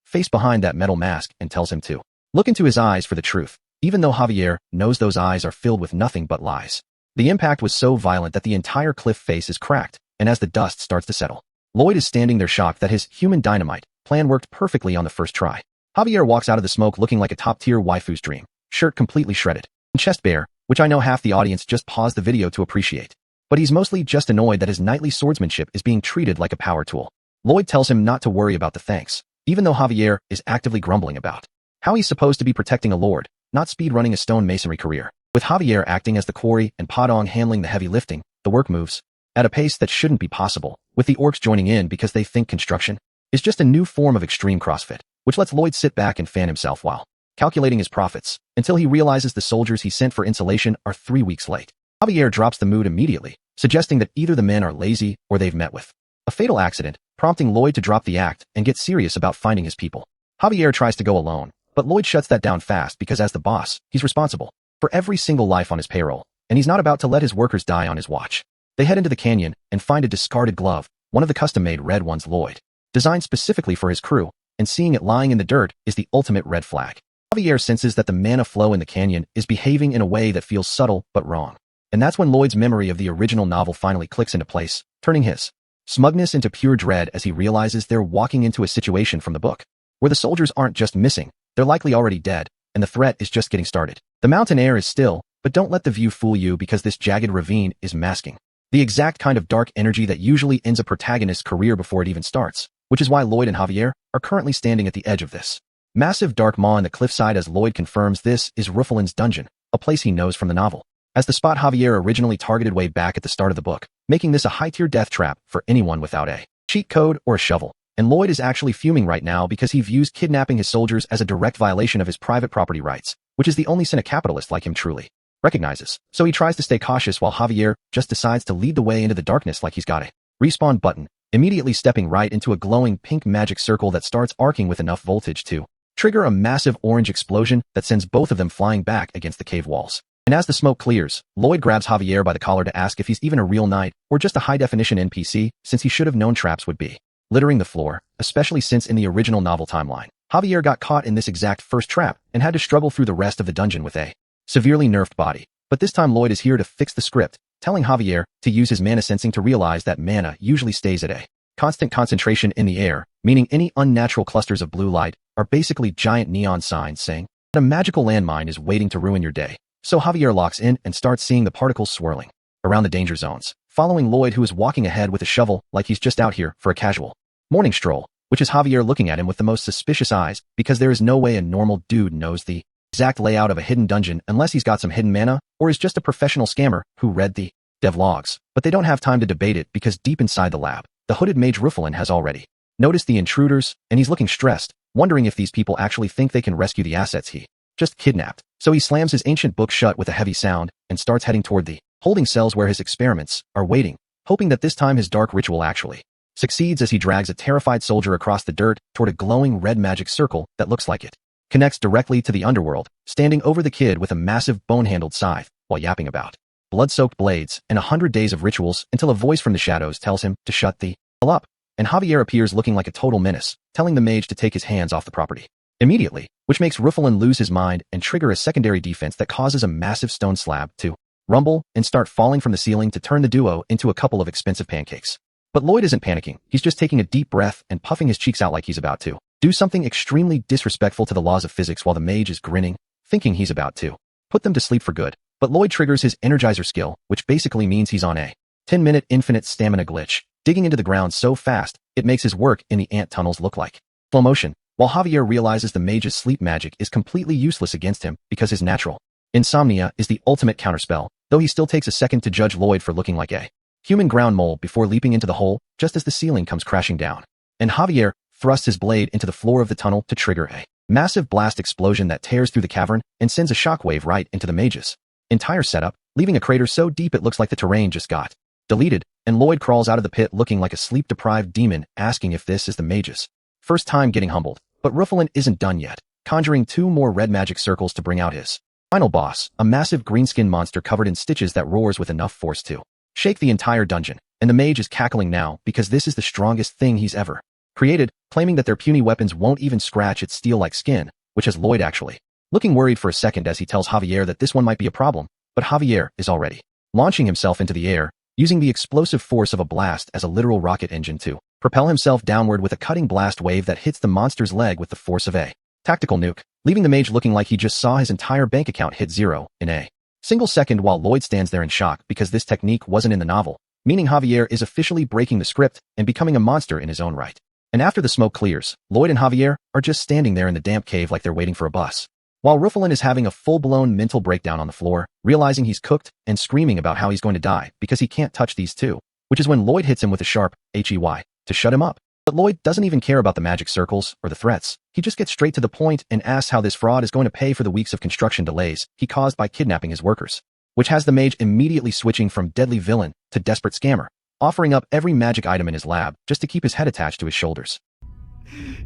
S1: face behind that metal mask and tells him to look into his eyes for the truth, even though Javier knows those eyes are filled with nothing but lies. The impact was so violent that the entire cliff face is cracked, and as the dust starts to settle, Lloyd is standing there shocked that his human dynamite plan worked perfectly on the first try. Javier walks out of the smoke looking like a top-tier waifu's dream, shirt completely shredded, and chest bare, which I know half the audience just paused the video to appreciate. But he's mostly just annoyed that his knightly swordsmanship is being treated like a power tool. Lloyd tells him not to worry about the thanks, even though Javier is actively grumbling about how he's supposed to be protecting a lord, not speedrunning a stone masonry career. With Javier acting as the quarry and Padong handling the heavy lifting, the work moves at a pace that shouldn't be possible, with the orcs joining in because they think construction is just a new form of extreme CrossFit, which lets Lloyd sit back and fan himself while calculating his profits, until he realizes the soldiers he sent for insulation are 3 weeks late. Javier drops the mood immediately, suggesting that either the men are lazy or they've met with a fatal accident, prompting Lloyd to drop the act and get serious about finding his people. Javier tries to go alone, but Lloyd shuts that down fast because as the boss, he's responsible for every single life on his payroll, and he's not about to let his workers die on his watch. They head into the canyon and find a discarded glove, one of the custom-made red ones Lloyd designed specifically for his crew, and seeing it lying in the dirt is the ultimate red flag. Javier senses that the mana flow in the canyon is behaving in a way that feels subtle but wrong. And that's when Lloyd's memory of the original novel finally clicks into place, turning his smugness into pure dread as he realizes they're walking into a situation from the book, where the soldiers aren't just missing, they're likely already dead, and the threat is just getting started. The mountain air is still, but don't let the view fool you because this jagged ravine is masking the exact kind of dark energy that usually ends a protagonist's career before it even starts, which is why Lloyd and Javier are currently standing at the edge of this massive dark maw on the cliffside as Lloyd confirms this is Rufalin's dungeon, a place he knows from the novel, as the spot Javier originally targeted way back at the start of the book, making this a high-tier death trap for anyone without a cheat code or a shovel. And Lloyd is actually fuming right now because he views kidnapping his soldiers as a direct violation of his private property rights, which is the only sin a capitalist like him truly recognizes. So he tries to stay cautious while Javier just decides to lead the way into the darkness like he's got a respawn button, immediately stepping right into a glowing pink magic circle that starts arcing with enough voltage to trigger a massive orange explosion that sends both of them flying back against the cave walls. And as the smoke clears, Lloyd grabs Javier by the collar to ask if he's even a real knight or just a high-definition NPC, since he should have known traps would be littering the floor, especially since in the original novel timeline, Javier got caught in this exact first trap and had to struggle through the rest of the dungeon with a severely nerfed body. But this time Lloyd is here to fix the script, telling Javier to use his mana sensing to realize that mana usually stays at a constant concentration in the air, meaning any unnatural clusters of blue light are basically giant neon signs saying that a magical landmine is waiting to ruin your day. So Javier locks in and starts seeing the particles swirling around the danger zones, following Lloyd, who is walking ahead with a shovel like he's just out here for a casual morning stroll, which is Javier looking at him with the most suspicious eyes because there is no way a normal dude knows the exact layout of a hidden dungeon unless he's got some hidden mana or is just a professional scammer who read the devlogs. But they don't have time to debate it because deep inside the lab, the hooded mage Rufalin has already noticed the intruders, and he's looking stressed, wondering if these people actually think they can rescue the assets he just kidnapped. So he slams his ancient book shut with a heavy sound and starts heading toward the holding cells where his experiments are waiting, hoping that this time his dark ritual actually succeeds as he drags a terrified soldier across the dirt toward a glowing red magic circle that looks like it connects directly to the underworld, standing over the kid with a massive bone-handled scythe while yapping about blood-soaked blades and 100 days of rituals until a voice from the shadows tells him to shut the up, and Javier appears looking like a total menace, telling the mage to take his hands off the property immediately, which makes Ruffalin lose his mind and trigger a secondary defense that causes a massive stone slab to rumble and start falling from the ceiling to turn the duo into a couple of expensive pancakes. But Lloyd isn't panicking. He's just taking a deep breath and puffing his cheeks out like he's about to do something extremely disrespectful to the laws of physics while the mage is grinning, thinking he's about to put them to sleep for good. But Lloyd triggers his Energizer skill, which basically means he's on a 10-minute infinite stamina glitch, digging into the ground so fast, it makes his work in the ant tunnels look like slow motion, while Javier realizes the mage's sleep magic is completely useless against him because his natural insomnia is the ultimate counterspell, though he still takes a second to judge Lloyd for looking like a human ground mole before leaping into the hole just as the ceiling comes crashing down. And Javier thrusts his blade into the floor of the tunnel to trigger a massive blast explosion that tears through the cavern and sends a shockwave right into the mage's entire setup, leaving a crater so deep it looks like the terrain just got deleted, and Lloyd crawls out of the pit looking like a sleep-deprived demon, asking if this is the mage's first time getting humbled. But Ruffalin isn't done yet, conjuring 2 more red magic circles to bring out his final boss, a massive green-skinned monster covered in stitches that roars with enough force to shake the entire dungeon, and the mage is cackling now because this is the strongest thing he's ever created, claiming that their puny weapons won't even scratch its steel-like skin, which has Lloyd actually looking worried for a second as he tells Javier that this one might be a problem, but Javier is already launching himself into the air, using the explosive force of a blast as a literal rocket engine to propel himself downward with a cutting blast wave that hits the monster's leg with the force of a tactical nuke, leaving the mage looking like he just saw his entire bank account hit zero in a single second while Lloyd stands there in shock because this technique wasn't in the novel, meaning Javier is officially breaking the script and becoming a monster in his own right. And after the smoke clears, Lloyd and Javier are just standing there in the damp cave like they're waiting for a bus, while Ruffalin is having a full-blown mental breakdown on the floor, realizing he's cooked and screaming about how he's going to die because he can't touch these two, which is when Lloyd hits him with a sharp HEY to shut him up. But Lloyd doesn't even care about the magic circles or the threats. He just gets straight to the point and asks how this fraud is going to pay for the weeks of construction delays he caused by kidnapping his workers, which has the mage immediately switching from deadly villain to desperate scammer, offering up every magic item in his lab just to keep his head attached to his shoulders.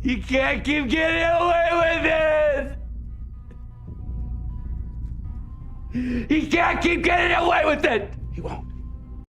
S3: You can't keep getting away with it! He can't keep getting away with it! He won't.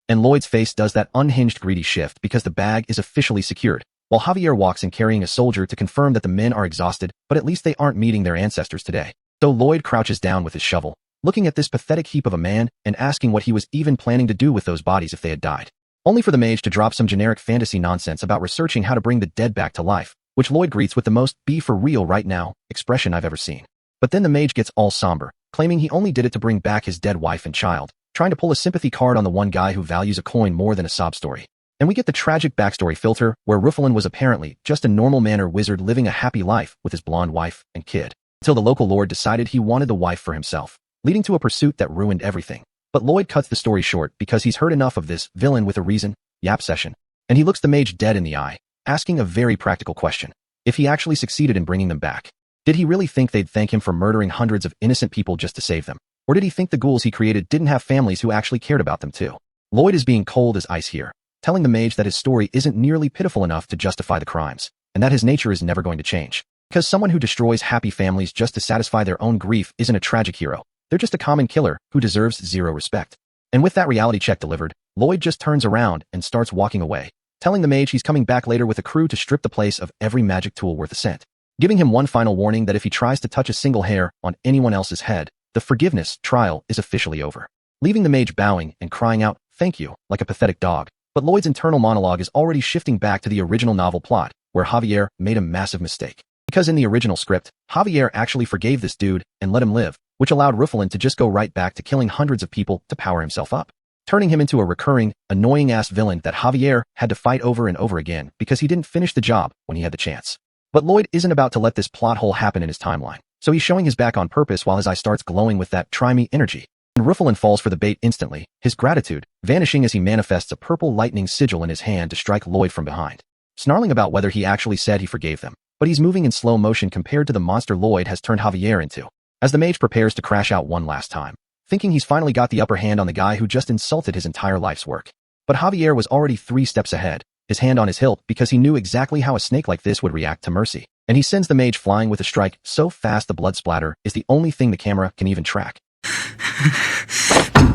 S1: And Lloyd's face does that unhinged greedy shift because the bag is officially secured, while Javier walks in carrying a soldier to confirm that the men are exhausted, but at least they aren't meeting their ancestors today. So Lloyd crouches down with his shovel, looking at this pathetic heap of a man and asking what he was even planning to do with those bodies if they had died. Only for the mage to drop some generic fantasy nonsense about researching how to bring the dead back to life, which Lloyd greets with the most "be for real right now" expression I've ever seen. But then the mage gets all somber, claiming he only did it to bring back his dead wife and child, trying to pull a sympathy card on the one guy who values a coin more than a sob story. And we get the tragic backstory filter, where Ruffalin was apparently just a normal manor wizard living a happy life with his blonde wife and kid, until the local lord decided he wanted the wife for himself, leading to a pursuit that ruined everything. But Lloyd cuts the story short because he's heard enough of this villain with a reason yap session, and he looks the mage dead in the eye, asking a very practical question. If he actually succeeded in bringing them back, did he really think they'd thank him for murdering hundreds of innocent people just to save them? Or did he think the ghouls he created didn't have families who actually cared about them too? Lloyd is being cold as ice here, telling the mage that his story isn't nearly pitiful enough to justify the crimes, and that his nature is never going to change. Because someone who destroys happy families just to satisfy their own grief isn't a tragic hero. They're just a common killer who deserves zero respect. And with that reality check delivered, Lloyd just turns around and starts walking away, telling the mage he's coming back later with a crew to strip the place of every magic tool worth a cent, giving him one final warning that if he tries to touch a single hair on anyone else's head, the forgiveness trial is officially over, leaving the mage bowing and crying out, "Thank you," like a pathetic dog. But Lloyd's internal monologue is already shifting back to the original novel plot, where Javier made a massive mistake. Because in the original script, Javier actually forgave this dude and let him live, which allowed Ruffalin to just go right back to killing hundreds of people to power himself up, turning him into a recurring, annoying-ass villain that Javier had to fight over and over again because he didn't finish the job when he had the chance. But Lloyd isn't about to let this plot hole happen in his timeline, so he's showing his back on purpose while his eye starts glowing with that "try-me" energy. And Ruffalin falls for the bait instantly, his gratitude vanishing as he manifests a purple lightning sigil in his hand to strike Lloyd from behind, snarling about whether he actually said he forgave them. But he's moving in slow motion compared to the monster Lloyd has turned Javier into, as the mage prepares to crash out one last time, thinking he's finally got the upper hand on the guy who just insulted his entire life's work. But Javier was already 3 steps ahead, his hand on his hilt because he knew exactly how a snake like this would react to mercy, and he sends the mage flying with a strike so fast the blood splatter is the only thing the camera can even track.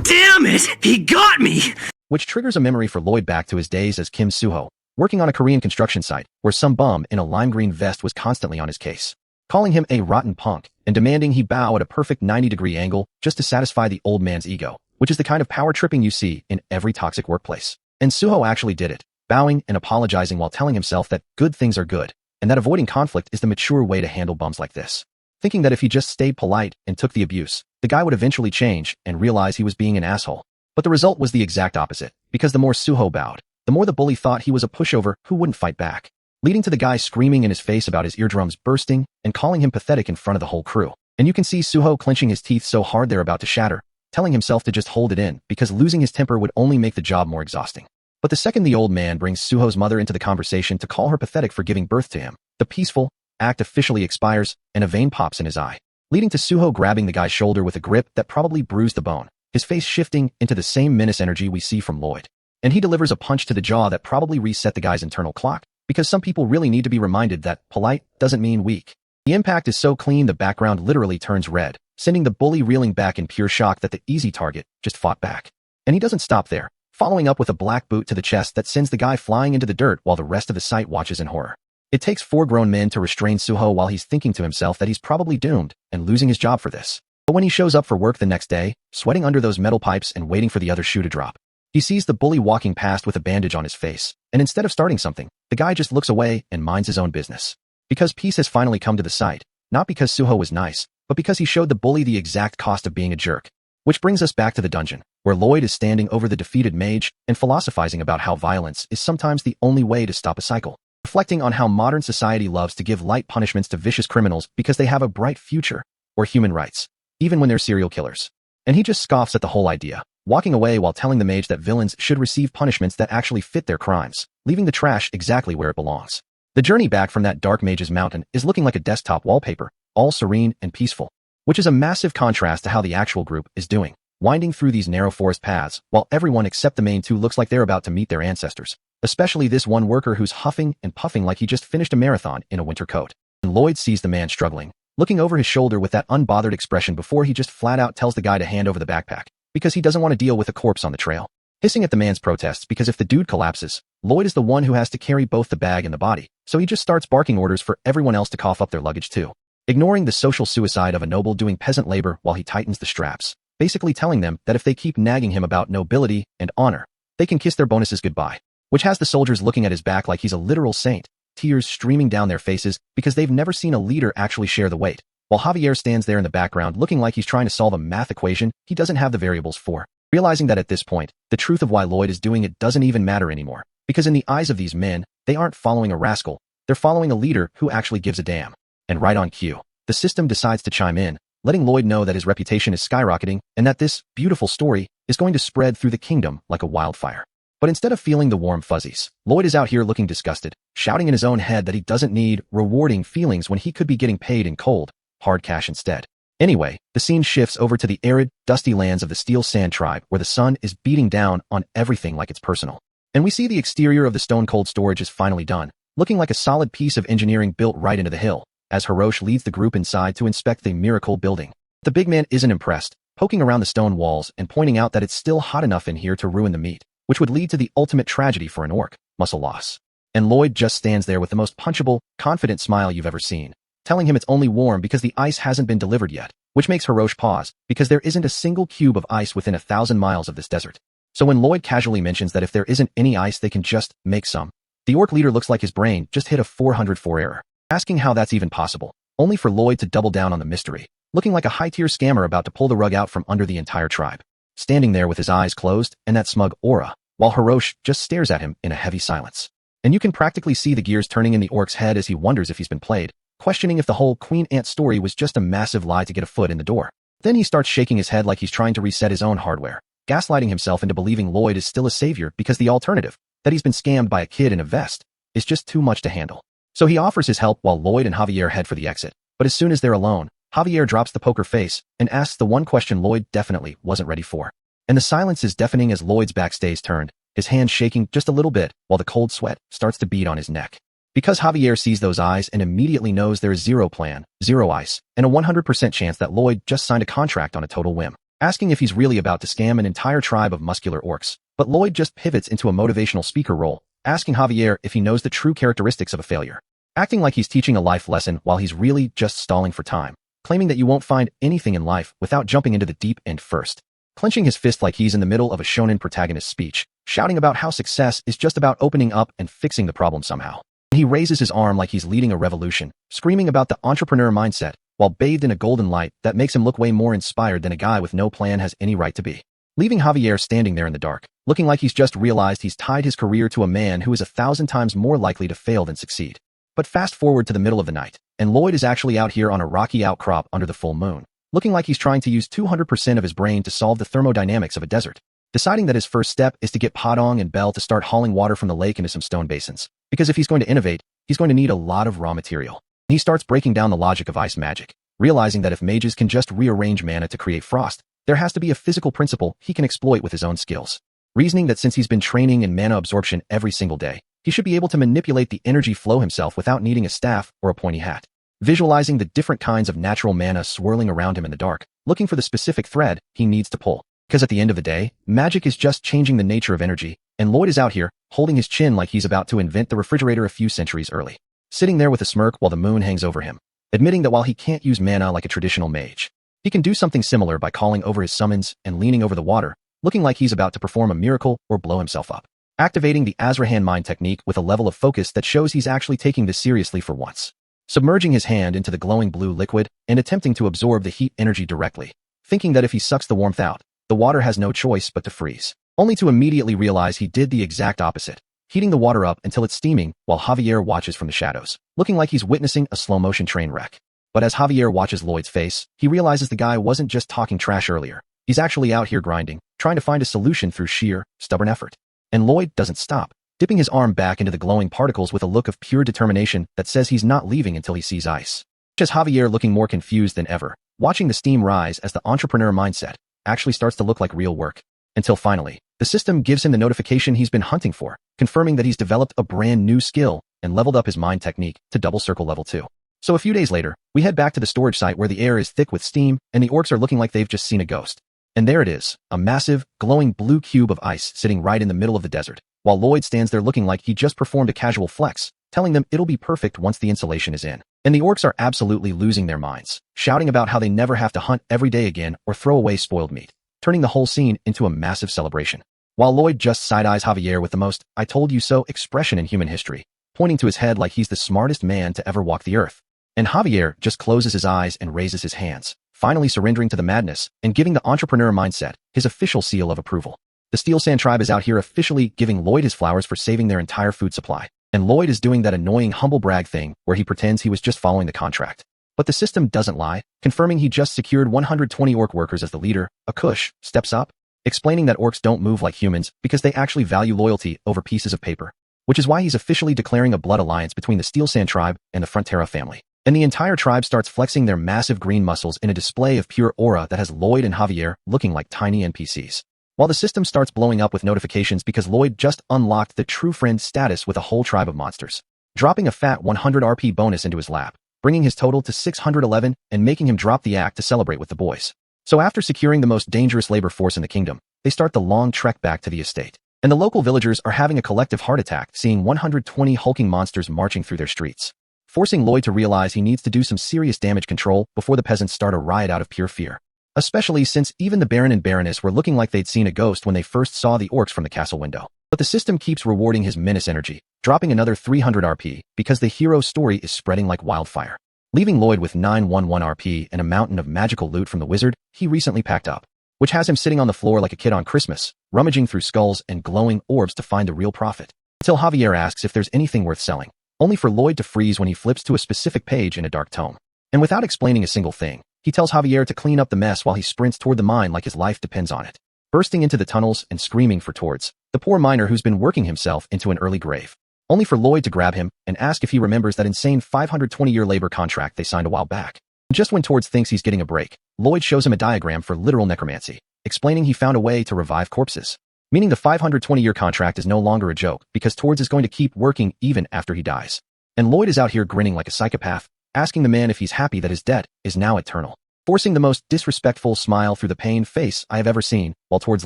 S3: Damn it! He got me!
S1: Which triggers a memory for Lloyd back to his days as Kim Suho, working on a Korean construction site where some bum in a lime green vest was constantly on his case, calling him a rotten punk and demanding he bow at a perfect 90-degree angle just to satisfy the old man's ego, which is the kind of power tripping you see in every toxic workplace. And Suho actually did it, bowing and apologizing while telling himself that good things are good, and that avoiding conflict is the mature way to handle bums like this. Thinking that if he just stayed polite and took the abuse, the guy would eventually change and realize he was being an asshole. But the result was the exact opposite, because the more Suho bowed, the more the bully thought he was a pushover who wouldn't fight back, leading to the guy screaming in his face about his eardrums bursting and calling him pathetic in front of the whole crew. And you can see Suho clenching his teeth so hard they're about to shatter, telling himself to just hold it in because losing his temper would only make the job more exhausting. But the second the old man brings Suho's mother into the conversation to call her pathetic for giving birth to him, the peaceful act officially expires and a vein pops in his eye, leading to Suho grabbing the guy's shoulder with a grip that probably bruised the bone, his face shifting into the same menace energy we see from Lloyd. And he delivers a punch to the jaw that probably reset the guy's internal clock, because some people really need to be reminded that polite doesn't mean weak. The impact is so clean the background literally turns red, sending the bully reeling back in pure shock that the easy target just fought back. And he doesn't stop there, following up with a black boot to the chest that sends the guy flying into the dirt while the rest of the site watches in horror. It takes 4 grown men to restrain Suho while he's thinking to himself that he's probably doomed and losing his job for this. But when he shows up for work the next day, sweating under those metal pipes and waiting for the other shoe to drop, he sees the bully walking past with a bandage on his face, and instead of starting something, the guy just looks away and minds his own business. Because peace has finally come to the site, not because Suho was nice, but because he showed the bully the exact cost of being a jerk. Which brings us back to the dungeon, where Lloyd is standing over the defeated mage and philosophizing about how violence is sometimes the only way to stop a cycle, reflecting on how modern society loves to give light punishments to vicious criminals because they have a bright future, or human rights, even when they're serial killers. And he just scoffs at the whole idea, walking away while telling the mage that villains should receive punishments that actually fit their crimes, leaving the trash exactly where it belongs. The journey back from that dark mage's mountain is looking like a desktop wallpaper, all serene and peaceful, which is a massive contrast to how the actual group is doing, winding through these narrow forest paths while everyone except the main 2 looks like they're about to meet their ancestors, especially this one worker who's huffing and puffing like he just finished a marathon in a winter coat. And Lloyd sees the man struggling, looking over his shoulder with that unbothered expression before he just flat out tells the guy to hand over the backpack, because he doesn't want to deal with a corpse on the trail. Hissing at the man's protests because if the dude collapses, Lloyd is the one who has to carry both the bag and the body, so he just starts barking orders for everyone else to cough up their luggage too, ignoring the social suicide of a noble doing peasant labor while he tightens the straps, basically telling them that if they keep nagging him about nobility and honor, they can kiss their bonuses goodbye, which has the soldiers looking at his back like he's a literal saint, tears streaming down their faces because they've never seen a leader actually share the weight, while Javier stands there in the background looking like he's trying to solve a math equation he doesn't have the variables for, realizing that at this point, the truth of why Lloyd is doing it doesn't even matter anymore, because in the eyes of these men, they aren't following a rascal, they're following a leader who actually gives a damn. And right on cue, the system decides to chime in, letting Lloyd know that his reputation is skyrocketing and that this beautiful story is going to spread through the kingdom like a wildfire. But instead of feeling the warm fuzzies, Lloyd is out here looking disgusted, shouting in his own head that he doesn't need rewarding feelings when he could be getting paid in cold, hard cash instead. Anyway, the scene shifts over to the arid, dusty lands of the Steel Sand tribe where the sun is beating down on everything like it's personal. And we see the exterior of the stone-cold storage is finally done, looking like a solid piece of engineering built right into the hill, as Hiroshi leads the group inside to inspect the miracle building. The big man isn't impressed, poking around the stone walls and pointing out that it's still hot enough in here to ruin the meat, which would lead to the ultimate tragedy for an orc, muscle loss. And Lloyd just stands there with the most punchable, confident smile you've ever seen, telling him it's only warm because the ice hasn't been delivered yet, which makes Hiroshi pause, because there isn't a single cube of ice within 1,000 miles of this desert. So when Lloyd casually mentions that if there isn't any ice they can just make some, the orc leader looks like his brain just hit a 404 error, asking how that's even possible, only for Lloyd to double down on the mystery, looking like a high-tier scammer about to pull the rug out from under the entire tribe, standing there with his eyes closed and that smug aura, while Hiroshi just stares at him in a heavy silence. And you can practically see the gears turning in the orc's head as he wonders if he's been played, questioning if the whole Queen Ant story was just a massive lie to get a foot in the door. Then he starts shaking his head like he's trying to reset his own hardware, gaslighting himself into believing Lloyd is still a savior because the alternative, that he's been scammed by a kid in a vest, is just too much to handle. So he offers his help while Lloyd and Javier head for the exit, but as soon as they're alone, Javier drops the poker face and asks the one question Lloyd definitely wasn't ready for. And the silence is deafening as Lloyd's back stays turned, his hands shaking just a little bit while the cold sweat starts to bead on his neck. Because Javier sees those eyes and immediately knows there is zero plan, zero ice, and a 100% chance that Lloyd just signed a contract on a total whim, asking if he's really about to scam an entire tribe of muscular orcs. But Lloyd just pivots into a motivational speaker role, asking Javier if he knows the true characteristics of a failure. Acting like he's teaching a life lesson while he's really just stalling for time, claiming that you won't find anything in life without jumping into the deep end first. Clenching his fist like he's in the middle of a shonen protagonist's speech, shouting about how success is just about opening up and fixing the problem somehow. He raises his arm like he's leading a revolution, screaming about the entrepreneur mindset, while bathed in a golden light that makes him look way more inspired than a guy with no plan has any right to be. Leaving Javier standing there in the dark, looking like he's just realized he's tied his career to a man who is 1,000 times more likely to fail than succeed. But fast forward to the middle of the night, and Lloyd is actually out here on a rocky outcrop under the full moon, looking like he's trying to use 200% of his brain to solve the thermodynamics of a desert, deciding that his first step is to get Padong and Bell to start hauling water from the lake into some stone basins, because if he's going to innovate, he's going to need a lot of raw material. He starts breaking down the logic of ice magic, realizing that if mages can just rearrange mana to create frost, there has to be a physical principle he can exploit with his own skills. Reasoning that since he's been training in mana absorption every single day, he should be able to manipulate the energy flow himself without needing a staff or a pointy hat. Visualizing the different kinds of natural mana swirling around him in the dark, looking for the specific thread he needs to pull. Because at the end of the day, magic is just changing the nature of energy, and Lloyd is out here, holding his chin like he's about to invent the refrigerator a few centuries early. Sitting there with a smirk while the moon hangs over him, admitting that while he can't use mana like a traditional mage, he can do something similar by calling over his summons and leaning over the water, looking like he's about to perform a miracle or blow himself up. Activating the Azrahan mind technique with a level of focus that shows he's actually taking this seriously for once. Submerging his hand into the glowing blue liquid and attempting to absorb the heat energy directly, thinking that if he sucks the warmth out, the water has no choice but to freeze, only to immediately realize he did the exact opposite, heating the water up until it's steaming while Javier watches from the shadows, looking like he's witnessing a slow-motion train wreck. But as Javier watches Lloyd's face, he realizes the guy wasn't just talking trash earlier. He's actually out here grinding, trying to find a solution through sheer, stubborn effort. And Lloyd doesn't stop, dipping his arm back into the glowing particles with a look of pure determination that says he's not leaving until he sees ice. Just Javier looking more confused than ever, watching the steam rise as the entrepreneur mindset actually starts to look like real work. Until finally, the system gives him the notification he's been hunting for, confirming that he's developed a brand new skill and leveled up his mind technique to double circle level 2. So a few days later, we head back to the storage site where the air is thick with steam and the orcs are looking like they've just seen a ghost. And there it is, a massive, glowing blue cube of ice sitting right in the middle of the desert, while Lloyd stands there looking like he just performed a casual flex, telling them it'll be perfect once the insulation is in. And the orcs are absolutely losing their minds, shouting about how they never have to hunt every day again or throw away spoiled meat, turning the whole scene into a massive celebration. While Lloyd just side-eyes Javier with the most "I told you so" expression in human history, pointing to his head like he's the smartest man to ever walk the earth. And Javier just closes his eyes and raises his hands, finally surrendering to the madness and giving the entrepreneur mindset his official seal of approval. The Steel Sand tribe is out here officially giving Lloyd his flowers for saving their entire food supply. And Lloyd is doing that annoying humble brag thing where he pretends he was just following the contract. But the system doesn't lie, confirming he just secured 120 orc workers as the leader. Akush steps up, explaining that orcs don't move like humans because they actually value loyalty over pieces of paper, which is why he's officially declaring a blood alliance between the Steel Sand tribe and the Frontera family. And the entire tribe starts flexing their massive green muscles in a display of pure aura that has Lloyd and Javier looking like tiny NPCs. While the system starts blowing up with notifications because Lloyd just unlocked the true friend status with a whole tribe of monsters, dropping a fat 100 RP bonus into his lap, bringing his total to 611 and making him drop the act to celebrate with the boys. So after securing the most dangerous labor force in the kingdom, they start the long trek back to the estate. And the local villagers are having a collective heart attack seeing 120 hulking monsters marching through their streets, forcing Lloyd to realize he needs to do some serious damage control before the peasants start a riot out of pure fear. Especially since even the Baron and Baroness were looking like they'd seen a ghost when they first saw the orcs from the castle window. But the system keeps rewarding his menace energy, dropping another 300 RP because the hero's story is spreading like wildfire. Leaving Lloyd with 911 RP and a mountain of magical loot from the wizard he recently packed up, which has him sitting on the floor like a kid on Christmas, rummaging through skulls and glowing orbs to find the real profit. Until Javier asks if there's anything worth selling, only for Lloyd to freeze when he flips to a specific page in a dark tome. And without explaining a single thing, he tells Javier to clean up the mess while he sprints toward the mine like his life depends on it, bursting into the tunnels and screaming for Tords, the poor miner who's been working himself into an early grave. Only for Lloyd to grab him and ask if he remembers that insane 520-year labor contract they signed a while back. Just when Tords thinks he's getting a break, Lloyd shows him a diagram for literal necromancy, explaining he found a way to revive corpses, meaning the 520-year contract is no longer a joke because Tords is going to keep working even after he dies. And Lloyd is out here grinning like a psychopath, asking the man if he's happy that his debt is now eternal, forcing the most disrespectful smile through the pained face I have ever seen, while Tords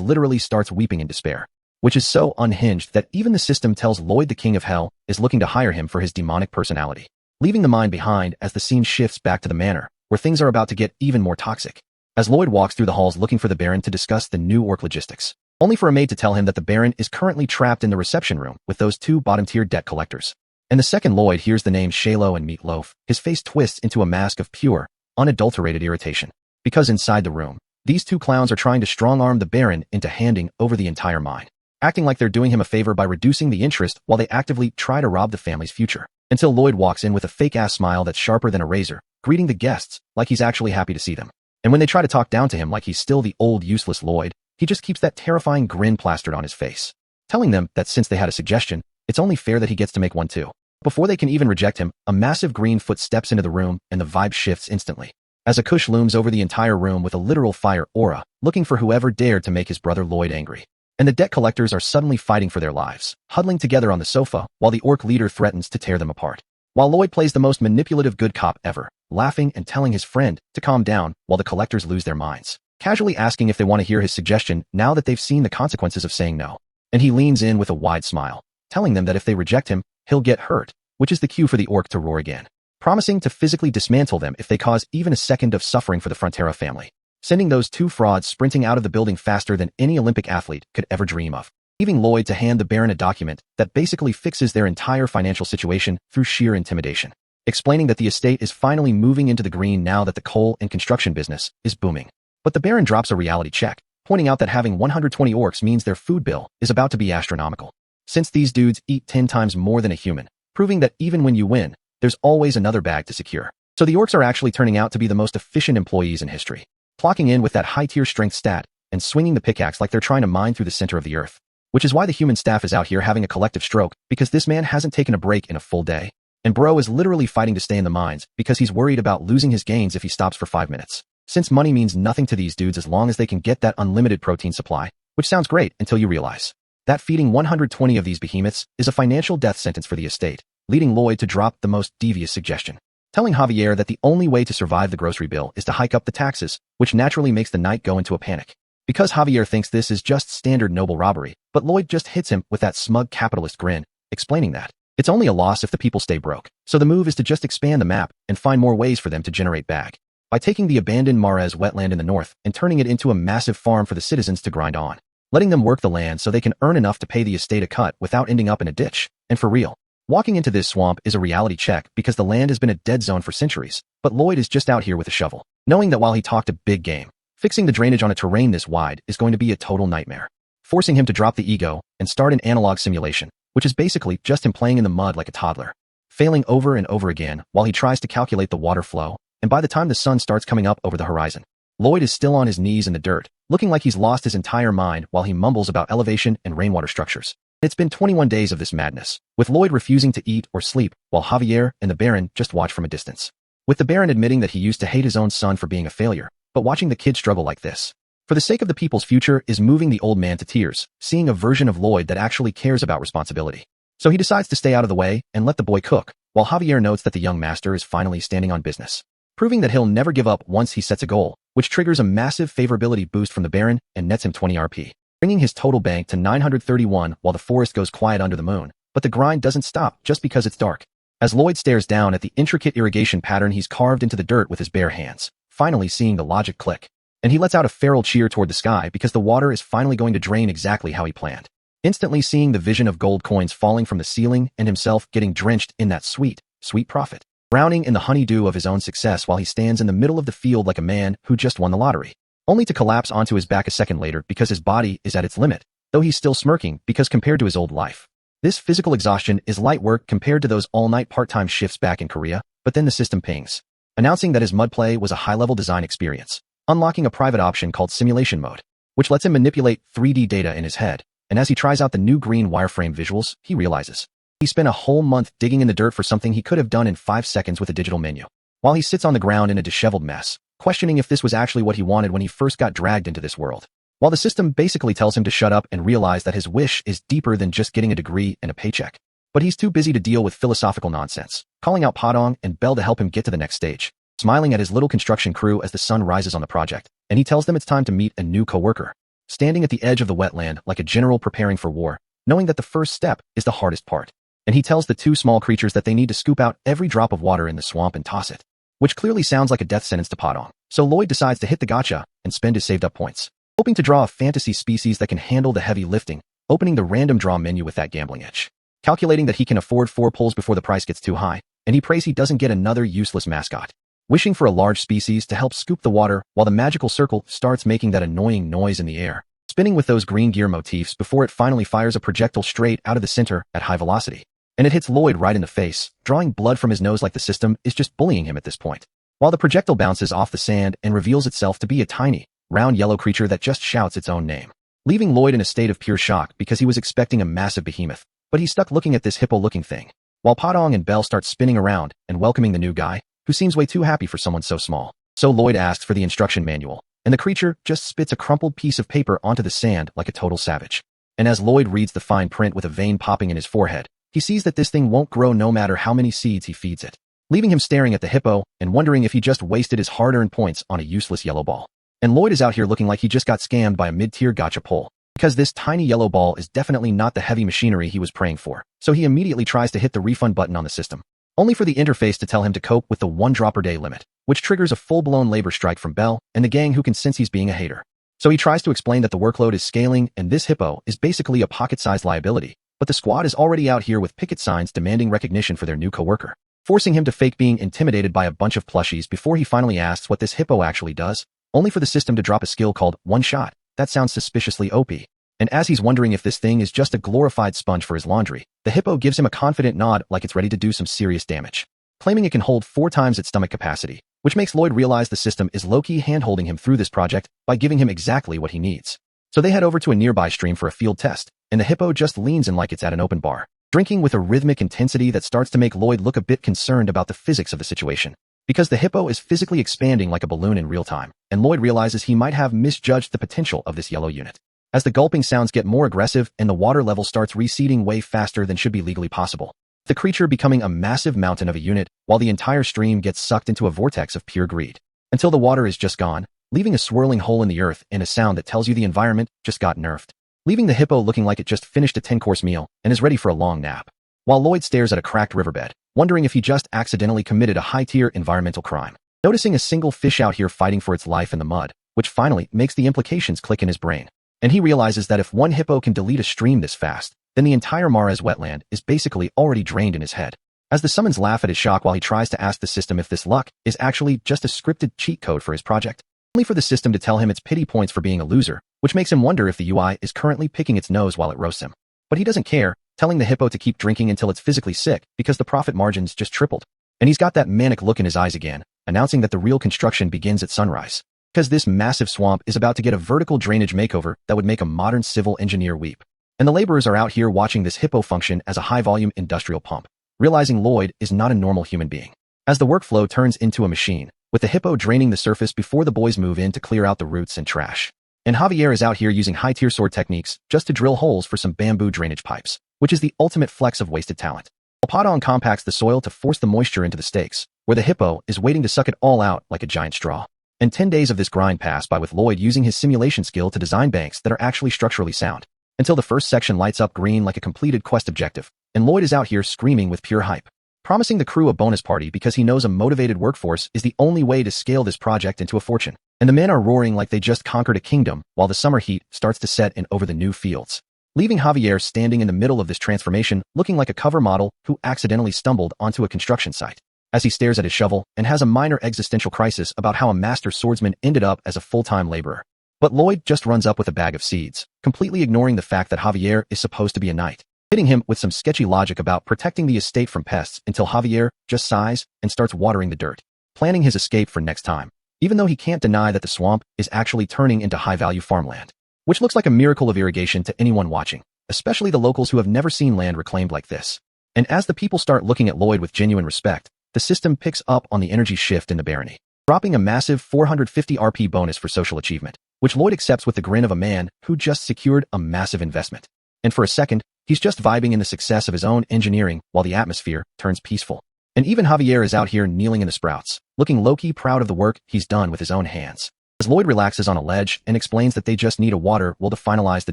S1: literally starts weeping in despair. which is so unhinged that even the system tells Lloyd the King of Hell is looking to hire him for his demonic personality, leaving the mine behind as the scene shifts back to the manor, where things are about to get even more toxic. As Lloyd walks through the halls looking for the Baron to discuss the new orc logistics, only for a maid to tell him that the Baron is currently trapped in the reception room with those two bottom-tier debt collectors. And the second Lloyd hears the names Yahello and Meatloaf, his face twists into a mask of pure, unadulterated irritation. Because inside the room, these two clowns are trying to strong-arm the Baron into handing over the entire mine, acting like they're doing him a favor by reducing the interest while they actively try to rob the family's future. Until Lloyd walks in with a fake-ass smile that's sharper than a razor, greeting the guests like he's actually happy to see them. And when they try to talk down to him like he's still the old useless Lloyd, he just keeps that terrifying grin plastered on his face, telling them that since they had a suggestion, it's only fair that he gets to make one too. Before they can even reject him, a massive green foot steps into the room and the vibe shifts instantly, as a Kush looms over the entire room with a literal fire aura, looking for whoever dared to make his brother Lloyd angry. And the debt collectors are suddenly fighting for their lives, huddling together on the sofa, while the orc leader threatens to tear them apart. While Lloyd plays the most manipulative good cop ever, laughing and telling his friend to calm down while the collectors lose their minds, casually asking if they want to hear his suggestion now that they've seen the consequences of saying no. And he leans in with a wide smile, telling them that if they reject him, he'll get hurt, which is the cue for the orc to roar again, promising to physically dismantle them if they cause even a second of suffering for the Frontera family, sending those two frauds sprinting out of the building faster than any Olympic athlete could ever dream of, leaving Lloyd to hand the Baron a document that basically fixes their entire financial situation through sheer intimidation, explaining that the estate is finally moving into the green now that the coal and construction business is booming. But the Baron drops a reality check, pointing out that having 120 orcs means their food bill is about to be astronomical, since these dudes eat 10 times more than a human, proving that even when you win, there's always another bag to secure. So the orcs are actually turning out to be the most efficient employees in history, clocking in with that high-tier strength stat and swinging the pickaxe like they're trying to mine through the center of the earth, which is why the human staff is out here having a collective stroke, because this man hasn't taken a break in a full day. And bro is literally fighting to stay in the mines because he's worried about losing his gains if he stops for 5 minutes. Since money means nothing to these dudes as long as they can get that unlimited protein supply, which sounds great until you realize that feeding 120 of these behemoths is a financial death sentence for the estate, leading Lloyd to drop the most devious suggestion, telling Javier that the only way to survive the grocery bill is to hike up the taxes, which naturally makes the knight go into a panic. Because Javier thinks this is just standard noble robbery, but Lloyd just hits him with that smug capitalist grin, explaining that it's only a loss if the people stay broke, so the move is to just expand the map and find more ways for them to generate bag, by taking the abandoned Mares wetland in the north and turning it into a massive farm for the citizens to grind on, letting them work the land so they can earn enough to pay the estate a cut without ending up in a ditch. And for real, walking into this swamp is a reality check because the land has been a dead zone for centuries, but Lloyd is just out here with a shovel, knowing that while he talked a big game, fixing the drainage on a terrain this wide is going to be a total nightmare, forcing him to drop the ego and start an analog simulation, which is basically just him playing in the mud like a toddler, failing over and over again while he tries to calculate the water flow. And by the time the sun starts coming up over the horizon, Lloyd is still on his knees in the dirt, looking like he's lost his entire mind while he mumbles about elevation and rainwater structures. It's been 21 days of this madness, with Lloyd refusing to eat or sleep while Javier and the Baron just watch from a distance, with the Baron admitting that he used to hate his own son for being a failure, but watching the kid struggle like this, for the sake of the people's future, is moving the old man to tears, seeing a version of Lloyd that actually cares about responsibility. So he decides to stay out of the way and let the boy cook, while Javier notes that the young master is finally standing on business, proving that he'll never give up once he sets a goal, which triggers a massive favorability boost from the Baron and nets him 20 RP, bringing his total bank to 931 while the forest goes quiet under the moon. But the grind doesn't stop just because it's dark, as Lloyd stares down at the intricate irrigation pattern he's carved into the dirt with his bare hands, finally seeing the logic click. And he lets out a feral cheer toward the sky because the water is finally going to drain exactly how he planned, instantly seeing the vision of gold coins falling from the ceiling and himself getting drenched in that sweet, sweet profit, drowning in the honeydew of his own success while he stands in the middle of the field like a man who just won the lottery, only to collapse onto his back a second later because his body is at its limit, though he's still smirking because compared to his old life, this physical exhaustion is light work compared to those all-night part-time shifts back in Korea. But then the system pings, announcing that his mud play was a high-level design experience, unlocking a private option called simulation mode, which lets him manipulate 3D data in his head. And as he tries out the new green wireframe visuals, he realizes he spent a whole month digging in the dirt for something he could have done in 5 seconds with a digital menu, while he sits on the ground in a disheveled mess, questioning if this was actually what he wanted when he first got dragged into this world, while the system basically tells him to shut up and realize that his wish is deeper than just getting a degree and a paycheck. But he's too busy to deal with philosophical nonsense, calling out Padong and Belle to help him get to the next stage, smiling at his little construction crew as the sun rises on the project, and he tells them it's time to meet a new co-worker, standing at the edge of the wetland like a general preparing for war, knowing that the first step is the hardest part. And he tells the two small creatures that they need to scoop out every drop of water in the swamp and toss it, which clearly sounds like a death sentence to Padong. So Lloyd decides to hit the gacha and spend his saved up points, hoping to draw a fantasy species that can handle the heavy lifting, opening the random draw menu with that gambling edge. Calculating that he can afford 4 pulls before the price gets too high, and he prays he doesn't get another useless mascot. Wishing for a large species to help scoop the water while the magical circle starts making that annoying noise in the air, spinning with those green gear motifs before it finally fires a projectile straight out of the center at high velocity. And it hits Lloyd right in the face, drawing blood from his nose like the system is just bullying him at this point. While the projectile bounces off the sand and reveals itself to be a tiny, round yellow creature that just shouts its own name, leaving Lloyd in a state of pure shock because he was expecting a massive behemoth, but he's stuck looking at this hippo-looking thing, while Padong and Belle start spinning around and welcoming the new guy, who seems way too happy for someone so small. So Lloyd asks for the instruction manual, and the creature just spits a crumpled piece of paper onto the sand like a total savage. And as Lloyd reads the fine print with a vein popping in his forehead, he sees that this thing won't grow no matter how many seeds he feeds it, leaving him staring at the hippo and wondering if he just wasted his hard-earned points on a useless yellow ball. And Lloyd is out here looking like he just got scammed by a mid-tier gacha pull, because this tiny yellow ball is definitely not the heavy machinery he was praying for, so he immediately tries to hit the refund button on the system, only for the interface to tell him to cope with the 1 drop per day limit, which triggers a full-blown labor strike from Belle and the gang who can sense he's being a hater. So he tries to explain that the workload is scaling and this hippo is basically a pocket-sized liability, but the squad is already out here with picket signs demanding recognition for their new coworker, forcing him to fake being intimidated by a bunch of plushies before he finally asks what this hippo actually does, only for the system to drop a skill called One Shot. That sounds suspiciously OP. And as he's wondering if this thing is just a glorified sponge for his laundry, the hippo gives him a confident nod like it's ready to do some serious damage, claiming it can hold 4 times its stomach capacity, which makes Lloyd realize the system is low-key hand-holding him through this project by giving him exactly what he needs. So they head over to a nearby stream for a field test, and the hippo just leans in like it's at an open bar, drinking with a rhythmic intensity that starts to make Lloyd look a bit concerned about the physics of the situation, because the hippo is physically expanding like a balloon in real time, and Lloyd realizes he might have misjudged the potential of this yellow unit. As the gulping sounds get more aggressive and the water level starts receding way faster than should be legally possible, the creature becoming a massive mountain of a unit while the entire stream gets sucked into a vortex of pure greed, until the water is just gone, leaving a swirling hole in the earth and a sound that tells you the environment just got nerfed, leaving the hippo looking like it just finished a 10-course meal and is ready for a long nap, while Lloyd stares at a cracked riverbed, wondering if he just accidentally committed a high-tier environmental crime, noticing a single fish out here fighting for its life in the mud, which finally makes the implications click in his brain. And he realizes that if one hippo can delete a stream this fast, then the entire Mares wetland is basically already drained in his head. As the summons laugh at his shock while he tries to ask the system if this luck is actually just a scripted cheat code for his project, only for the system to tell him it's pity points for being a loser, which makes him wonder if the UI is currently picking its nose while it roasts him. But he doesn't care, telling the hippo to keep drinking until it's physically sick because the profit margins just tripled. And he's got that manic look in his eyes again, announcing that the real construction begins at sunrise, because this massive swamp is about to get a vertical drainage makeover that would make a modern civil engineer weep. And the laborers are out here watching this hippo function as a high-volume industrial pump, realizing Lloyd is not a normal human being. As the workflow turns into a machine, with the hippo draining the surface before the boys move in to clear out the roots and trash. And Javier is out here using high-tier sword techniques just to drill holes for some bamboo drainage pipes, which is the ultimate flex of wasted talent. Padong compacts the soil to force the moisture into the stakes, where the hippo is waiting to suck it all out like a giant straw. And 10 days of this grind pass by with Lloyd using his simulation skill to design banks that are actually structurally sound, until the first section lights up green like a completed quest objective, and Lloyd is out here screaming with pure hype, promising the crew a bonus party because he knows a motivated workforce is the only way to scale this project into a fortune. And the men are roaring like they just conquered a kingdom while the summer heat starts to set in over the new fields, leaving Javier standing in the middle of this transformation looking like a cover model who accidentally stumbled onto a construction site, as he stares at his shovel and has a minor existential crisis about how a master swordsman ended up as a full-time laborer. But Lloyd just runs up with a bag of seeds, completely ignoring the fact that Javier is supposed to be a knight, hitting him with some sketchy logic about protecting the estate from pests until Javier just sighs and starts watering the dirt, planning his escape for next time, even though he can't deny that the swamp is actually turning into high-value farmland, which looks like a miracle of irrigation to anyone watching, especially the locals who have never seen land reclaimed like this. And as the people start looking at Lloyd with genuine respect, the system picks up on the energy shift in the barony, dropping a massive 450 RP bonus for social achievement, which Lloyd accepts with the grin of a man who just secured a massive investment. And for a second, he's just vibing in the success of his own engineering while the atmosphere turns peaceful. And even Javier is out here kneeling in the sprouts, looking low-key proud of the work he's done with his own hands. As Lloyd relaxes on a ledge and explains that they just need a water will to finalize the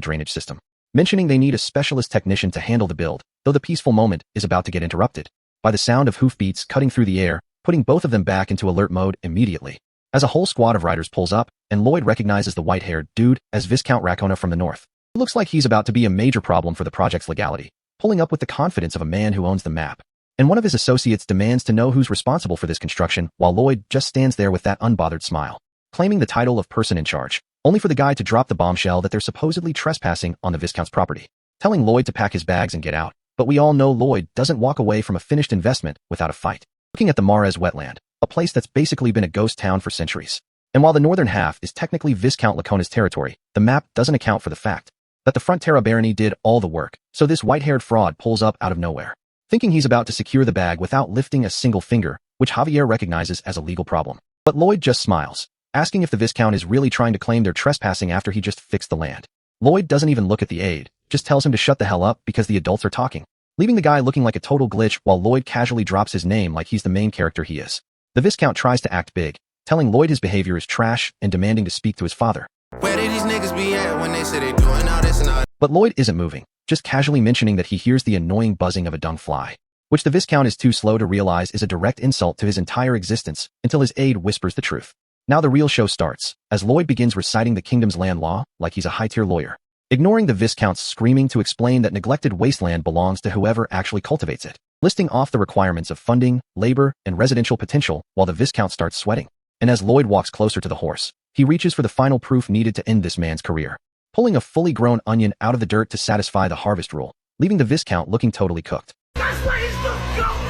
S1: drainage system, mentioning they need a specialist technician to handle the build, though the peaceful moment is about to get interrupted by the sound of hoofbeats cutting through the air, putting both of them back into alert mode immediately. As a whole squad of riders pulls up, and Lloyd recognizes the white-haired dude as Viscount Racona from the north. It looks like he's about to be a major problem for the project's legality, pulling up with the confidence of a man who owns the map. And one of his associates demands to know who's responsible for this construction, while Lloyd just stands there with that unbothered smile, claiming the title of person in charge, only for the guy to drop the bombshell that they're supposedly trespassing on the Viscount's property, telling Lloyd to pack his bags and get out. But we all know Lloyd doesn't walk away from a finished investment without a fight. Looking at the Mares wetland, a place that's basically been a ghost town for centuries. And while the northern half is technically Viscount Lacona's territory, the map doesn't account for the fact that the Frontera barony did all the work, so this white-haired fraud pulls up out of nowhere, thinking he's about to secure the bag without lifting a single finger, which Javier recognizes as a legal problem. But Lloyd just smiles, asking if the Viscount is really trying to claim they're trespassing after he just fixed the land. Lloyd doesn't even look at the aide, just tells him to shut the hell up because the adults are talking, leaving the guy looking like a total glitch while Lloyd casually drops his name like he's the main character he is. The Viscount tries to act big, telling Lloyd his behavior is trash and demanding to speak to his father.
S4: Where did these niggas be at when they say they doing all this and all that?
S1: But Lloyd isn't moving, just casually mentioning that he hears the annoying buzzing of a dung fly, which the Viscount is too slow to realize is a direct insult to his entire existence until his aide whispers the truth. Now the real show starts, as Lloyd begins reciting the kingdom's land law like he's a high-tier lawyer, ignoring the Viscount's screaming to explain that neglected wasteland belongs to whoever actually cultivates it, listing off the requirements of funding, labor, and residential potential while the Viscount starts sweating. And as Lloyd walks closer to the horse, he reaches for the final proof needed to end this man's career, pulling a fully grown onion out of the dirt to satisfy the harvest rule, leaving the Viscount looking totally cooked.
S3: That's where he's the goat!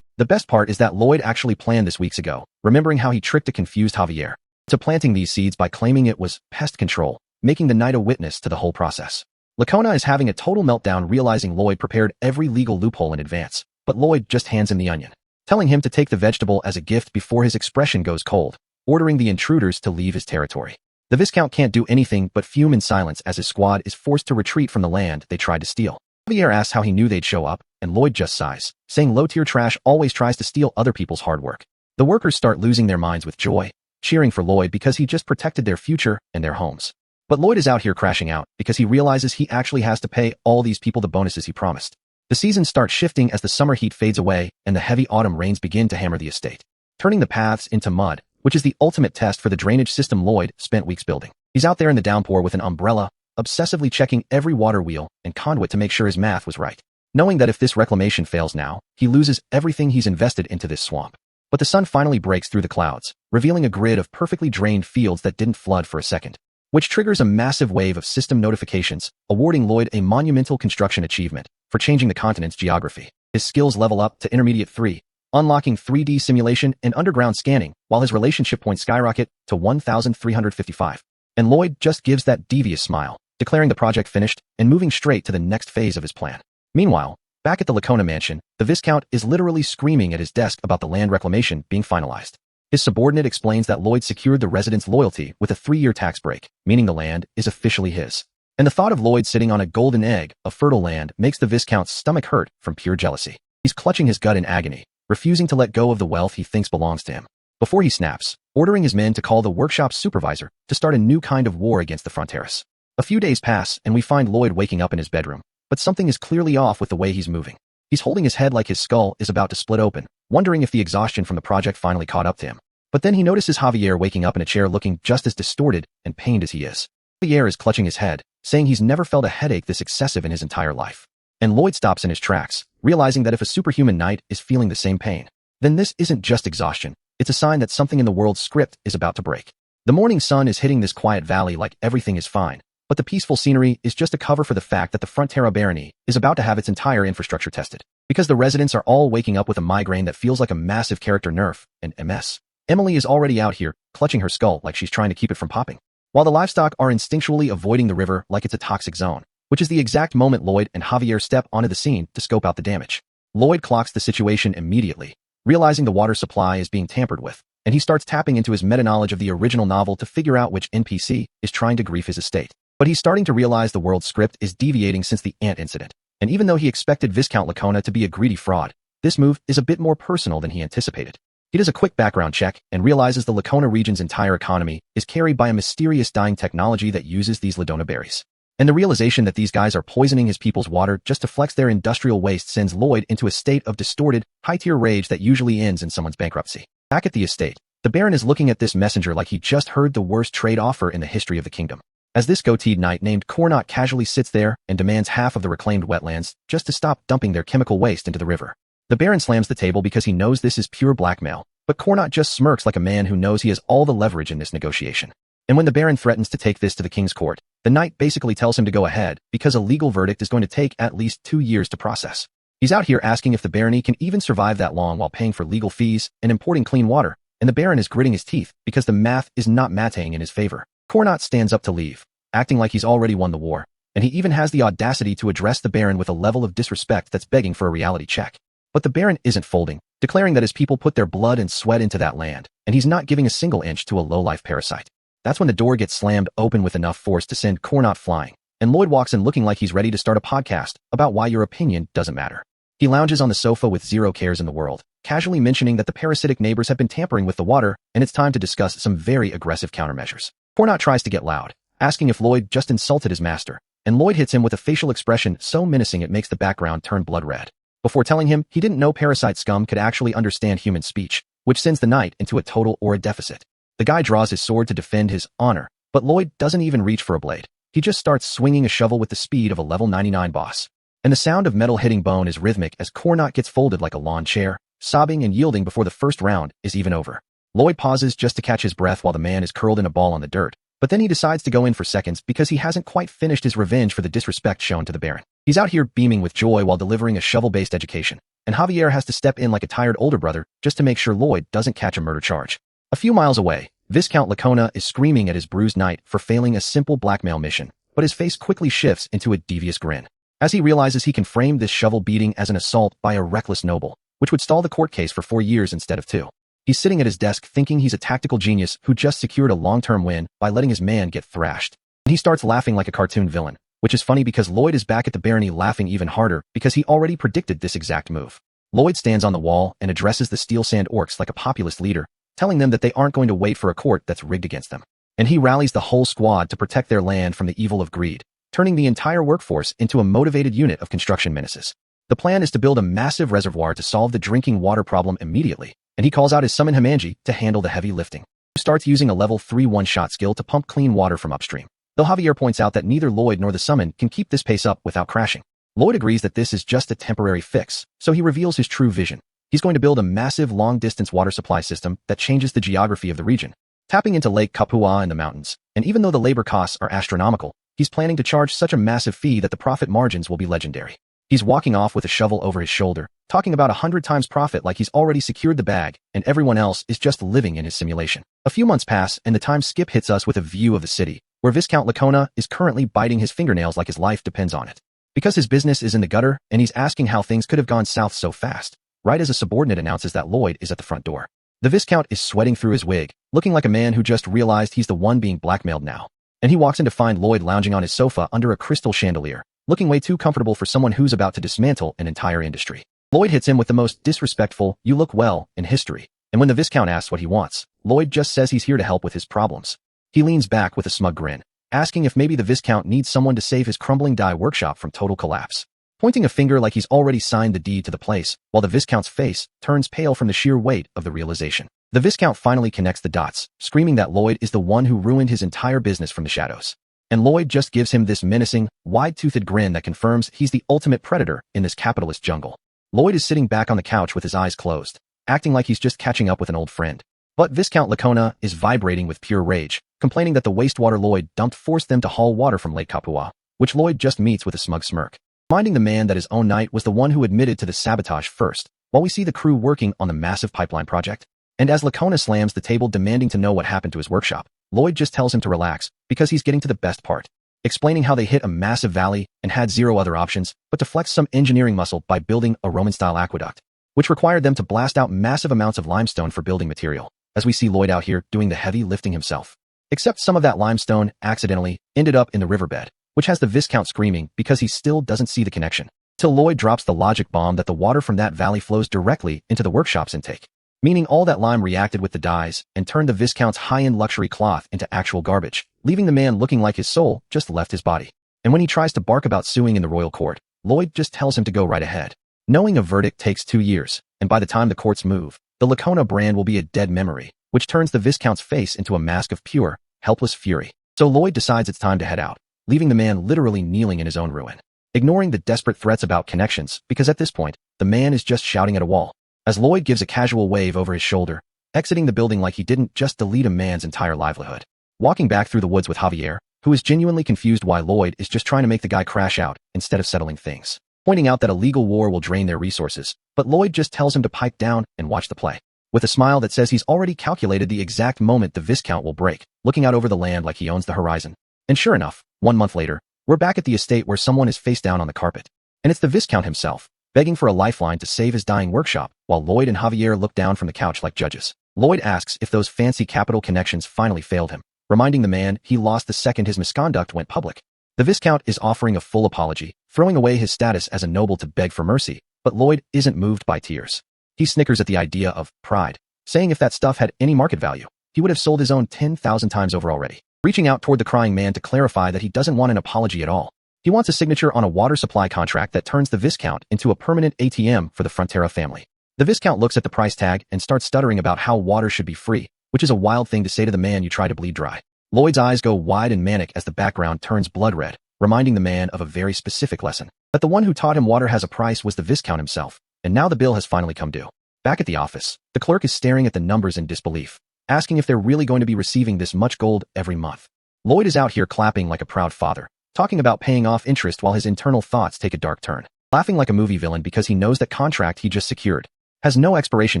S1: The best part is that Lloyd actually planned this weeks ago, remembering how he tricked a confused Javier to planting these seeds by claiming it was pest control, making the knight a witness to the whole process. Lacona is having a total meltdown realizing Lloyd prepared every legal loophole in advance, but Lloyd just hands him the onion, telling him to take the vegetable as a gift before his expression goes cold, ordering the intruders to leave his territory. The Viscount can't do anything but fume in silence as his squad is forced to retreat from the land they tried to steal. Javier asks how he knew they'd show up, and Lloyd just sighs, saying low-tier trash always tries to steal other people's hard work. The workers start losing their minds with joy, cheering for Lloyd because he just protected their future and their homes. But Lloyd is out here crashing out because he realizes he actually has to pay all these people the bonuses he promised. The seasons start shifting as the summer heat fades away and the heavy autumn rains begin to hammer the estate, turning the paths into mud, which is the ultimate test for the drainage system Lloyd spent weeks building. He's out there in the downpour with an umbrella, obsessively checking every water wheel and conduit to make sure his math was right, knowing that if this reclamation fails now, he loses everything he's invested into this swamp. But the sun finally breaks through the clouds, revealing a grid of perfectly drained fields that didn't flood for a second, which triggers a massive wave of system notifications, awarding Lloyd a monumental construction achievement for changing the continent's geography. His skills level up to Intermediate 3, unlocking 3D simulation and underground scanning, while his relationship points skyrocket to 1,355. And Lloyd just gives that devious smile, declaring the project finished and moving straight to the next phase of his plan. Meanwhile, back at the Lacona mansion, the Viscount is literally screaming at his desk about the land reclamation being finalized. His subordinate explains that Lloyd secured the residents' loyalty with a 3-year tax break, meaning the land is officially his. And the thought of Lloyd sitting on a golden egg of fertile land makes the Viscount's stomach hurt from pure jealousy. He's clutching his gut in agony, refusing to let go of the wealth he thinks belongs to him, before he snaps, ordering his men to call the workshop's supervisor to start a new kind of war against the Fronteras. A few days pass and we find Lloyd waking up in his bedroom, but something is clearly off with the way he's moving. He's holding his head like his skull is about to split open, wondering if the exhaustion from the project finally caught up to him. But then he notices Javier waking up in a chair looking just as distorted and pained as he is. Javier is clutching his head, saying he's never felt a headache this excessive in his entire life. And Lloyd stops in his tracks, realizing that if a superhuman knight is feeling the same pain, then this isn't just exhaustion, it's a sign that something in the world's script is about to break. The morning sun is hitting this quiet valley like everything is fine, but the peaceful scenery is just a cover for the fact that the Frontera barony is about to have its entire infrastructure tested, because the residents are all waking up with a migraine that feels like a massive character nerf and MS. Emily is already out here, clutching her skull like she's trying to keep it from popping, while the livestock are instinctually avoiding the river like it's a toxic zone, which is the exact moment Lloyd and Javier step onto the scene to scope out the damage. Lloyd clocks the situation immediately, realizing the water supply is being tampered with, and he starts tapping into his meta-knowledge of the original novel to figure out which NPC is trying to grief his estate. But he's starting to realize the world's script is deviating since the ant incident, and even though he expected Viscount Lacona to be a greedy fraud, this move is a bit more personal than he anticipated. He does a quick background check and realizes the Lacona region's entire economy is carried by a mysterious dyeing technology that uses these Ladona berries. And the realization that these guys are poisoning his people's water just to flex their industrial waste sends Lloyd into a state of distorted, high-tier rage that usually ends in someone's bankruptcy. Back at the estate, the Baron is looking at this messenger like he just heard the worst trade offer in the history of the kingdom. As this goateed knight named Cornot casually sits there and demands half of the reclaimed wetlands just to stop dumping their chemical waste into the river. The Baron slams the table because he knows this is pure blackmail, but Cornot just smirks like a man who knows he has all the leverage in this negotiation. And when the Baron threatens to take this to the king's court, the knight basically tells him to go ahead because a legal verdict is going to take at least 2 years to process. He's out here asking if the barony can even survive that long while paying for legal fees and importing clean water, and the Baron is gritting his teeth because the math is not matting in his favor. Cornot stands up to leave, acting like he's already won the war, and he even has the audacity to address the Baron with a level of disrespect that's begging for a reality check. But the Baron isn't folding, declaring that his people put their blood and sweat into that land, and he's not giving a single inch to a low-life parasite. That's when the door gets slammed open with enough force to send Cornot flying, and Lloyd walks in looking like he's ready to start a podcast about why your opinion doesn't matter. He lounges on the sofa with zero cares in the world, casually mentioning that the parasitic neighbors have been tampering with the water, and it's time to discuss some very aggressive countermeasures. Cornot tries to get loud, asking if Lloyd just insulted his master, and Lloyd hits him with a facial expression so menacing it makes the background turn blood red. Before telling him he didn't know parasite scum could actually understand human speech, which sends the knight into a total aura deficit. The guy draws his sword to defend his honor, but Lloyd doesn't even reach for a blade. He just starts swinging a shovel with the speed of a level 99 boss. And the sound of metal hitting bone is rhythmic as Cornot gets folded like a lawn chair, sobbing and yielding before the first round is even over. Lloyd pauses just to catch his breath while the man is curled in a ball on the dirt, but then he decides to go in for seconds because he hasn't quite finished his revenge for the disrespect shown to the Baron. He's out here beaming with joy while delivering a shovel-based education, and Javier has to step in like a tired older brother just to make sure Lloyd doesn't catch a murder charge. A few miles away, Viscount Lacona is screaming at his bruised knight for failing a simple blackmail mission, but his face quickly shifts into a devious grin, as he realizes he can frame this shovel beating as an assault by a reckless noble, which would stall the court case for 4 years instead of 2. He's sitting at his desk thinking he's a tactical genius who just secured a long-term win by letting his man get thrashed. And he starts laughing like a cartoon villain, which is funny because Lloyd is back at the barony laughing even harder because he already predicted this exact move. Lloyd stands on the wall and addresses the Steel Sand Orcs like a populist leader, telling them that they aren't going to wait for a court that's rigged against them. And he rallies the whole squad to protect their land from the evil of greed, turning the entire workforce into a motivated unit of construction menaces. The plan is to build a massive reservoir to solve the drinking water problem immediately, and he calls out his summon Himanji to handle the heavy lifting. He starts using a level 3 one-shot skill to pump clean water from upstream, though Javier points out that neither Lloyd nor the summon can keep this pace up without crashing. Lloyd agrees that this is just a temporary fix, so he reveals his true vision. He's going to build a massive long-distance water supply system that changes the geography of the region, tapping into Lake Kapua in the mountains, and even though the labor costs are astronomical, he's planning to charge such a massive fee that the profit margins will be legendary. He's walking off with a shovel over his shoulder, talking about 100 times profit like he's already secured the bag, and everyone else is just living in his simulation. A few months pass, and the time skip hits us with a view of the city, where Viscount Lacona is currently biting his fingernails like his life depends on it. Because his business is in the gutter, and he's asking how things could have gone south so fast, right as a subordinate announces that Lloyd is at the front door. The Viscount is sweating through his wig, looking like a man who just realized he's the one being blackmailed now. And he walks in to find Lloyd lounging on his sofa under a crystal chandelier, looking way too comfortable for someone who's about to dismantle an entire industry. Lloyd hits him with the most disrespectful, "You look well," in history, and when the Viscount asks what he wants, Lloyd just says he's here to help with his problems. He leans back with a smug grin, asking if maybe the Viscount needs someone to save his crumbling dye workshop from total collapse, pointing a finger like he's already signed the deed to the place, while the Viscount's face turns pale from the sheer weight of the realization. The Viscount finally connects the dots, screaming that Lloyd is the one who ruined his entire business from the shadows. And Lloyd just gives him this menacing, wide-toothed grin that confirms he's the ultimate predator in this capitalist jungle. Lloyd is sitting back on the couch with his eyes closed, acting like he's just catching up with an old friend. But Viscount Lacona is vibrating with pure rage, complaining that the wastewater Lloyd dumped forced them to haul water from Lake Kapua, which Lloyd just meets with a smug smirk, reminding the man that his own knight was the one who admitted to the sabotage first, while we see the crew working on the massive pipeline project. And as Lacona slams the table demanding to know what happened to his workshop, Lloyd just tells him to relax, because he's getting to the best part, explaining how they hit a massive valley and had zero other options but to flex some engineering muscle by building a Roman-style aqueduct, which required them to blast out massive amounts of limestone for building material, as we see Lloyd out here doing the heavy lifting himself. Except some of that limestone accidentally ended up in the riverbed, which has the Viscount screaming because he still doesn't see the connection, till Lloyd drops the logic bomb that the water from that valley flows directly into the workshop's intake. meaning all that lime reacted with the dyes and turned the Viscount's high-end luxury cloth into actual garbage, leaving the man looking like his soul just left his body. And when he tries to bark about suing in the royal court, Lloyd just tells him to go right ahead. Knowing a verdict takes 2 years, and by the time the courts move, the Lacona brand will be a dead memory, which turns the Viscount's face into a mask of pure, helpless fury. So Lloyd decides it's time to head out, leaving the man literally kneeling in his own ruin. Ignoring the desperate threats about connections, because at this point, the man is just shouting at a wall. As Lloyd gives a casual wave over his shoulder, exiting the building like he didn't just delete a man's entire livelihood. Walking back through the woods with Javier, who is genuinely confused why Lloyd is just trying to make the guy crash out instead of settling things, pointing out that a legal war will drain their resources, but Lloyd just tells him to pipe down and watch the play. With a smile that says he's already calculated the exact moment the Viscount will break, looking out over the land like he owns the horizon. And sure enough, 1 month later, we're back at the estate where someone is face down on the carpet. And it's the Viscount himself, begging for a lifeline to save his dying workshop, while Lloyd and Javier look down from the couch like judges. Lloyd asks if those fancy capital connections finally failed him, reminding the man he lost the second his misconduct went public. The Viscount is offering a full apology, throwing away his status as a noble to beg for mercy, but Lloyd isn't moved by tears. He snickers at the idea of pride, saying if that stuff had any market value, he would have sold his own 10,000 times over already. Reaching out toward the crying man to clarify that he doesn't want an apology at all. He wants a signature on a water supply contract that turns the Viscount into a permanent ATM for the Frontera family. The Viscount looks at the price tag and starts stuttering about how water should be free, which is a wild thing to say to the man you try to bleed dry. Lloyd's eyes go wide and manic as the background turns blood red, reminding the man of a very specific lesson. That the one who taught him water has a price was the Viscount himself, and now the bill has finally come due. Back at the office, the clerk is staring at the numbers in disbelief, asking if they're really going to be receiving this much gold every month. Lloyd is out here clapping like a proud father, talking about paying off interest while his internal thoughts take a dark turn, laughing like a movie villain because he knows that contract he just secured has no expiration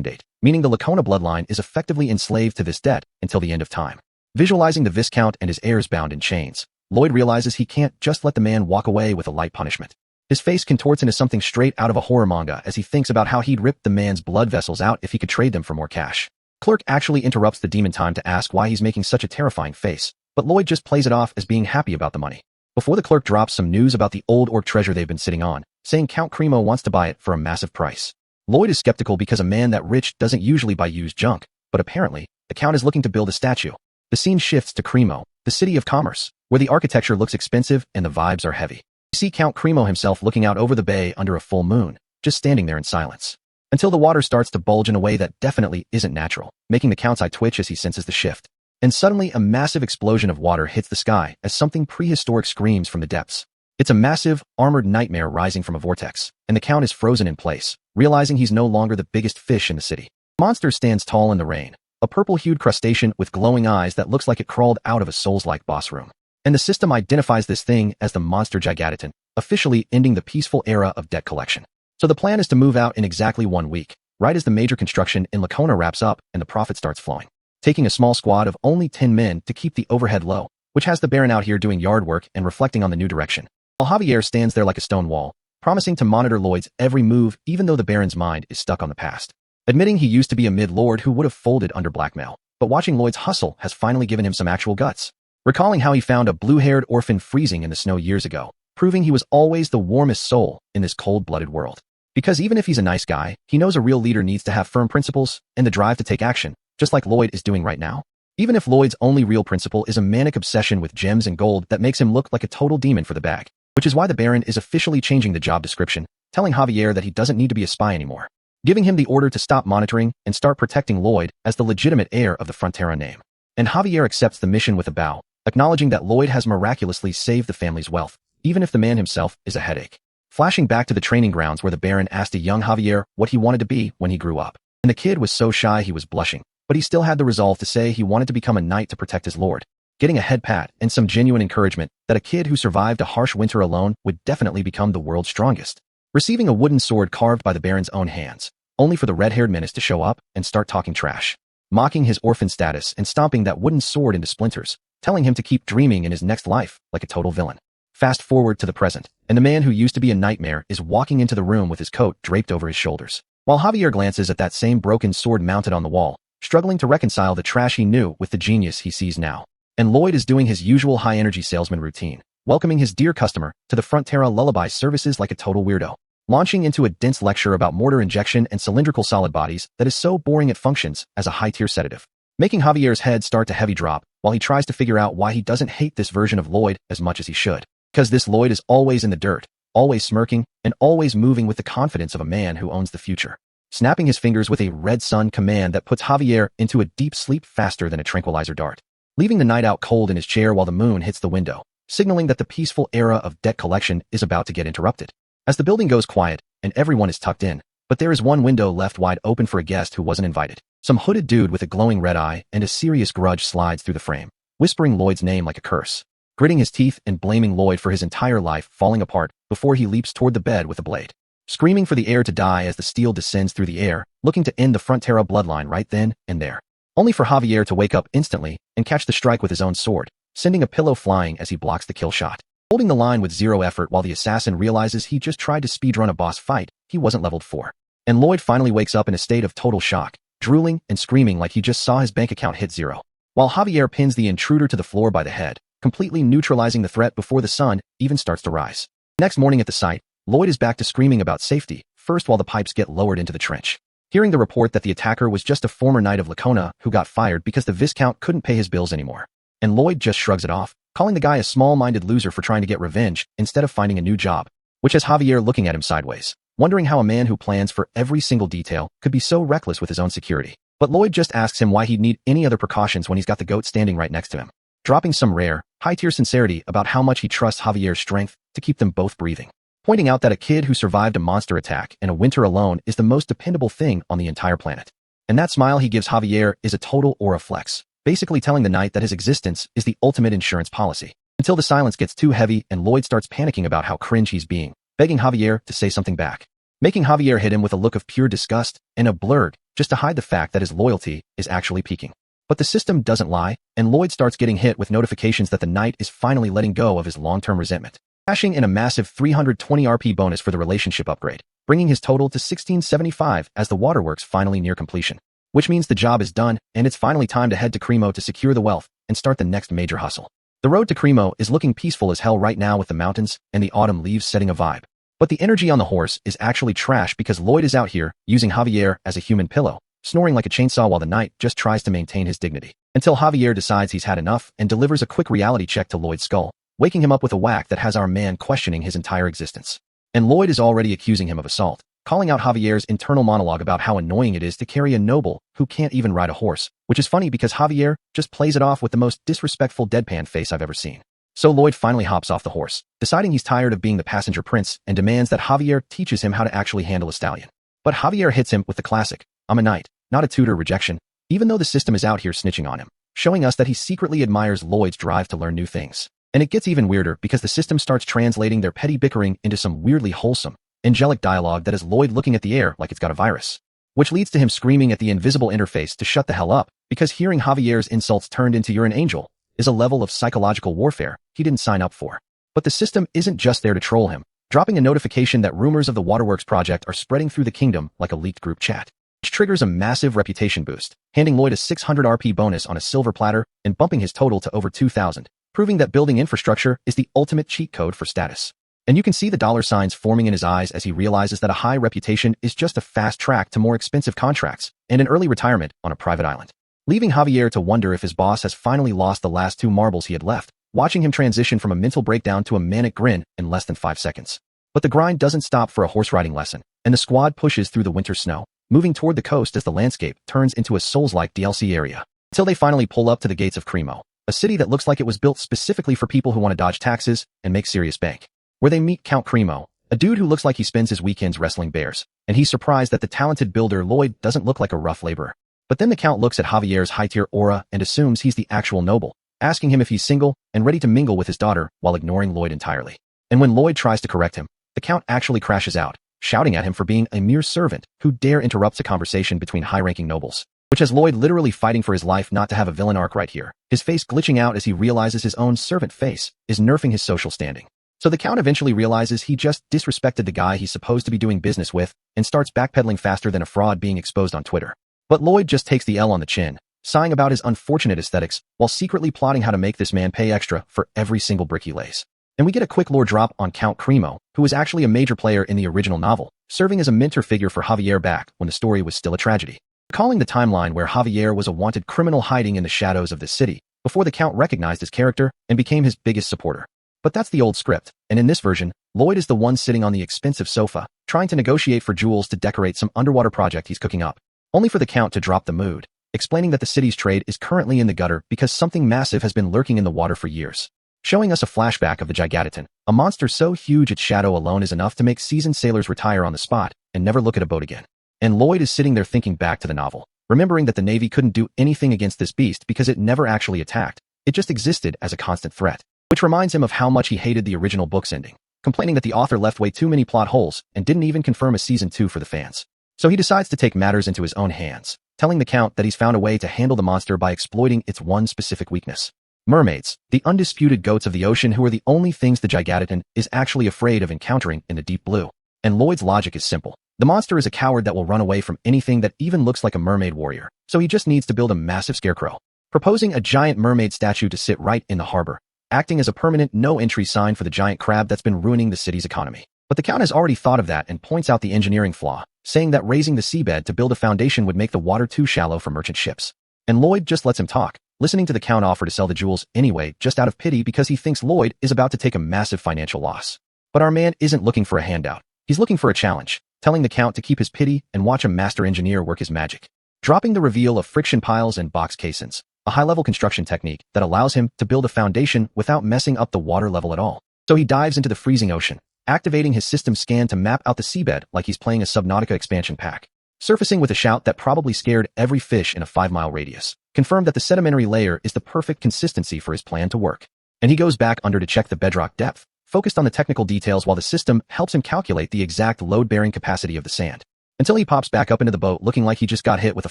S1: date, meaning the Lacona bloodline is effectively enslaved to this debt until the end of time. Visualizing the Viscount and his heirs bound in chains, Lloyd realizes he can't just let the man walk away with a light punishment. His face contorts into something straight out of a horror manga as he thinks about how he'd rip the man's blood vessels out if he could trade them for more cash. Clerk actually interrupts the demon time to ask why he's making such a terrifying face, but Lloyd just plays it off as being happy about the money. Before the clerk drops some news about the old orc treasure they've been sitting on, saying Count Cremo wants to buy it for a massive price. Lloyd is skeptical because a man that rich doesn't usually buy used junk, but apparently, the Count is looking to build a statue. The scene shifts to Cremo, the city of commerce, where the architecture looks expensive and the vibes are heavy. You see Count Cremo himself looking out over the bay under a full moon, just standing there in silence. Until the water starts to bulge in a way that definitely isn't natural, making the Count's eye twitch as he senses the shift. And suddenly a massive explosion of water hits the sky as something prehistoric screams from the depths. It's a massive, armored nightmare rising from a vortex, and the Count is frozen in place, realizing he's no longer the biggest fish in the city. The monster stands tall in the rain, a purple-hued crustacean with glowing eyes that looks like it crawled out of a Souls-like boss room. And the system identifies this thing as the Monster Giganton, officially ending the peaceful era of debt collection. So the plan is to move out in exactly 1 week, right as the major construction in Lacona wraps up and the profit starts flowing. Taking a small squad of only 10 men to keep the overhead low, which has the Baron out here doing yard work and reflecting on the new direction, while Javier stands there like a stone wall, promising to monitor Lloyd's every move even though the Baron's mind is stuck on the past. Admitting he used to be a mid-lord who would have folded under blackmail, but watching Lloyd's hustle has finally given him some actual guts. Recalling how he found a blue-haired orphan freezing in the snow years ago, proving he was always the warmest soul in this cold-blooded world. Because even if he's a nice guy, he knows a real leader needs to have firm principles and the drive to take action, just like Lloyd is doing right now. Even if Lloyd's only real principle is a manic obsession with gems and gold that makes him look like a total demon for the bag, which is why the Baron is officially changing the job description, telling Javier that he doesn't need to be a spy anymore, giving him the order to stop monitoring and start protecting Lloyd as the legitimate heir of the Frontera name. And Javier accepts the mission with a bow, acknowledging that Lloyd has miraculously saved the family's wealth, even if the man himself is a headache. Flashing back to the training grounds where the Baron asked a young Javier what he wanted to be when he grew up. And the kid was so shy he was blushing, but he still had the resolve to say he wanted to become a knight to protect his lord, getting a head pat and some genuine encouragement that a kid who survived a harsh winter alone would definitely become the world's strongest. Receiving a wooden sword carved by the Baron's own hands, only for the red-haired menace to show up and start talking trash, mocking his orphan status and stomping that wooden sword into splinters, telling him to keep dreaming in his next life like a total villain. Fast forward to the present, and the man who used to be a nightmare is walking into the room with his coat draped over his shoulders, while Javier glances at that same broken sword mounted on the wall, struggling to reconcile the trash he knew with the genius he sees now. And Lloyd is doing his usual high-energy salesman routine, welcoming his dear customer to the Frontera Lullaby services like a total weirdo. launching into a dense lecture about mortar injection and cylindrical solid bodies that is so boring it functions as a high-tier sedative, making Javier's head start to heavy drop while he tries to figure out why he doesn't hate this version of Lloyd as much as he should. Because this Lloyd is always in the dirt, always smirking, and always moving with the confidence of a man who owns the future, snapping his fingers with a red sun command that puts Javier into a deep sleep faster than a tranquilizer dart, leaving the knight out cold in his chair while the moon hits the window, signaling that the peaceful era of debt collection is about to get interrupted. As the building goes quiet and everyone is tucked in, but there is one window left wide open for a guest who wasn't invited. Some hooded dude with a glowing red eye and a serious grudge slides through the frame, whispering Lloyd's name like a curse, gritting his teeth and blaming Lloyd for his entire life falling apart before he leaps toward the bed with a blade, screaming for the heir to die as the steel descends through the air, looking to end the Frontera bloodline right then and there, only for Javier to wake up instantly and catch the strike with his own sword, sending a pillow flying as he blocks the kill shot, holding the line with zero effort while the assassin realizes he just tried to speedrun a boss fight he wasn't leveled for. And Lloyd finally wakes up in a state of total shock, drooling and screaming like he just saw his bank account hit zero, while Javier pins the intruder to the floor by the head, completely neutralizing the threat before the sun even starts to rise. Next morning at the site, Lloyd is back to screaming about safety, first while the pipes get lowered into the trench, hearing the report that the attacker was just a former knight of Lacona who got fired because the Viscount couldn't pay his bills anymore. And Lloyd just shrugs it off, calling the guy a small-minded loser for trying to get revenge instead of finding a new job, which has Javier looking at him sideways, wondering how a man who plans for every single detail could be so reckless with his own security. But Lloyd just asks him why he'd need any other precautions when he's got the goat standing right next to him, dropping some rare, high-tier sincerity about how much he trusts Javier's strength to keep them both breathing, pointing out that a kid who survived a monster attack and a winter alone is the most dependable thing on the entire planet. And that smile he gives Javier is a total aura flex, basically telling the knight that his existence is the ultimate insurance policy, until the silence gets too heavy and Lloyd starts panicking about how cringe he's being, begging Javier to say something back, making Javier hit him with a look of pure disgust and a blurg just to hide the fact that his loyalty is actually peaking. But the system doesn't lie, and Lloyd starts getting hit with notifications that the knight is finally letting go of his long-term resentment, cashing in a massive 320 RP bonus for the relationship upgrade, bringing his total to 1675 as the waterworks finally near completion, which means the job is done and it's finally time to head to Cremo to secure the wealth and start the next major hustle. The road to Cremo is looking peaceful as hell right now with the mountains and the autumn leaves setting a vibe. But the energy on the horse is actually trash because Lloyd is out here using Javier as a human pillow, snoring like a chainsaw while the knight just tries to maintain his dignity, until Javier decides he's had enough and delivers a quick reality check to Lloyd's skull, waking him up with a whack that has our man questioning his entire existence. And Lloyd is already accusing him of assault, calling out Javier's internal monologue about how annoying it is to carry a noble who can't even ride a horse, which is funny because Javier just plays it off with the most disrespectful deadpan face I've ever seen. So Lloyd finally hops off the horse, deciding he's tired of being the passenger prince and demands that Javier teaches him how to actually handle a stallion. But Javier hits him with the classic, "I'm a knight, not a tutor" rejection, even though the system is out here snitching on him, showing us that he secretly admires Lloyd's drive to learn new things. And it gets even weirder because the system starts translating their petty bickering into some weirdly wholesome, angelic dialogue that is Lloyd looking at the air like it's got a virus, which leads to him screaming at the invisible interface to shut the hell up, because hearing Javier's insults turned into "you're an angel" is a level of psychological warfare he didn't sign up for. But the system isn't just there to troll him, dropping a notification that rumors of the Waterworks project are spreading through the kingdom like a leaked group chat, which triggers a massive reputation boost, handing Lloyd a 600 RP bonus on a silver platter and bumping his total to over 2,000, proving that building infrastructure is the ultimate cheat code for status. And you can see the dollar signs forming in his eyes as he realizes that a high reputation is just a fast track to more expensive contracts and an early retirement on a private island, leaving Javier to wonder if his boss has finally lost the last 2 marbles he had left, watching him transition from a mental breakdown to a manic grin in less than 5 seconds. But the grind doesn't stop for a horse riding lesson, and the squad pushes through the winter snow, moving toward the coast as the landscape turns into a Souls-like DLC area, until they finally pull up to the gates of Cremo, a city that looks like it was built specifically for people who want to dodge taxes and make serious bank, where they meet Count Cremo, a dude who looks like he spends his weekends wrestling bears, and he's surprised that the talented builder Lloyd doesn't look like a rough laborer. But then the Count looks at Javier's high-tier aura and assumes he's the actual noble, asking him if he's single and ready to mingle with his daughter while ignoring Lloyd entirely. And when Lloyd tries to correct him, the Count actually crashes out, shouting at him for being a mere servant who dare interrupts a conversation between high-ranking nobles, which has Lloyd literally fighting for his life not to have a villain arc right here, his face glitching out as he realizes his own servant face is nerfing his social standing. So the Count eventually realizes he just disrespected the guy he's supposed to be doing business with and starts backpedaling faster than a fraud being exposed on Twitter. But Lloyd just takes the L on the chin, sighing about his unfortunate aesthetics while secretly plotting how to make this man pay extra for every single brick he lays. And we get a quick lore drop on Count Cremo, who was actually a major player in the original novel, serving as a mentor figure for Javier back when the story was still a tragedy. Recalling the timeline where Javier was a wanted criminal hiding in the shadows of the city, before the Count recognized his character and became his biggest supporter. But that's the old script, and in this version, Lloyd is the one sitting on the expensive sofa, trying to negotiate for jewels to decorate some underwater project he's cooking up, only for the Count to drop the mood, explaining that the city's trade is currently in the gutter because something massive has been lurking in the water for years. Showing us a flashback of the Gigantitan, a monster so huge its shadow alone is enough to make seasoned sailors retire on the spot and never look at a boat again. And Lloyd is sitting there thinking back to the novel, remembering that the Navy couldn't do anything against this beast because it never actually attacked, it just existed as a constant threat. Which reminds him of how much he hated the original book's ending, complaining that the author left way too many plot holes and didn't even confirm a season 2 for the fans. So he decides to take matters into his own hands, telling the Count that he's found a way to handle the monster by exploiting its one specific weakness. Mermaids, the undisputed goats of the ocean who are the only things the Gigantitan is actually afraid of encountering in the deep blue. And Lloyd's logic is simple. The monster is a coward that will run away from anything that even looks like a mermaid warrior, so he just needs to build a massive scarecrow, proposing a giant mermaid statue to sit right in the harbor, acting as a permanent no-entry sign for the giant crab that's been ruining the city's economy. But the Count has already thought of that and points out the engineering flaw, saying that raising the seabed to build a foundation would make the water too shallow for merchant ships. And Lloyd just lets him talk, listening to the Count offer to sell the jewels anyway just out of pity because he thinks Lloyd is about to take a massive financial loss. But our man isn't looking for a handout. He's looking for a challenge, telling the Count to keep his pity and watch a master engineer work his magic. Dropping the reveal of friction piles and box casings, a high-level construction technique that allows him to build a foundation without messing up the water level at all. So he dives into the freezing ocean, activating his system scan to map out the seabed like he's playing a Subnautica expansion pack. Surfacing with a shout that probably scared every fish in a 5-mile radius, confirmed that the sedimentary layer is the perfect consistency for his plan to work. And he goes back under to check the bedrock depth, focused on the technical details while the system helps him calculate the exact load-bearing capacity of the sand. Until he pops back up into the boat looking like he just got hit with a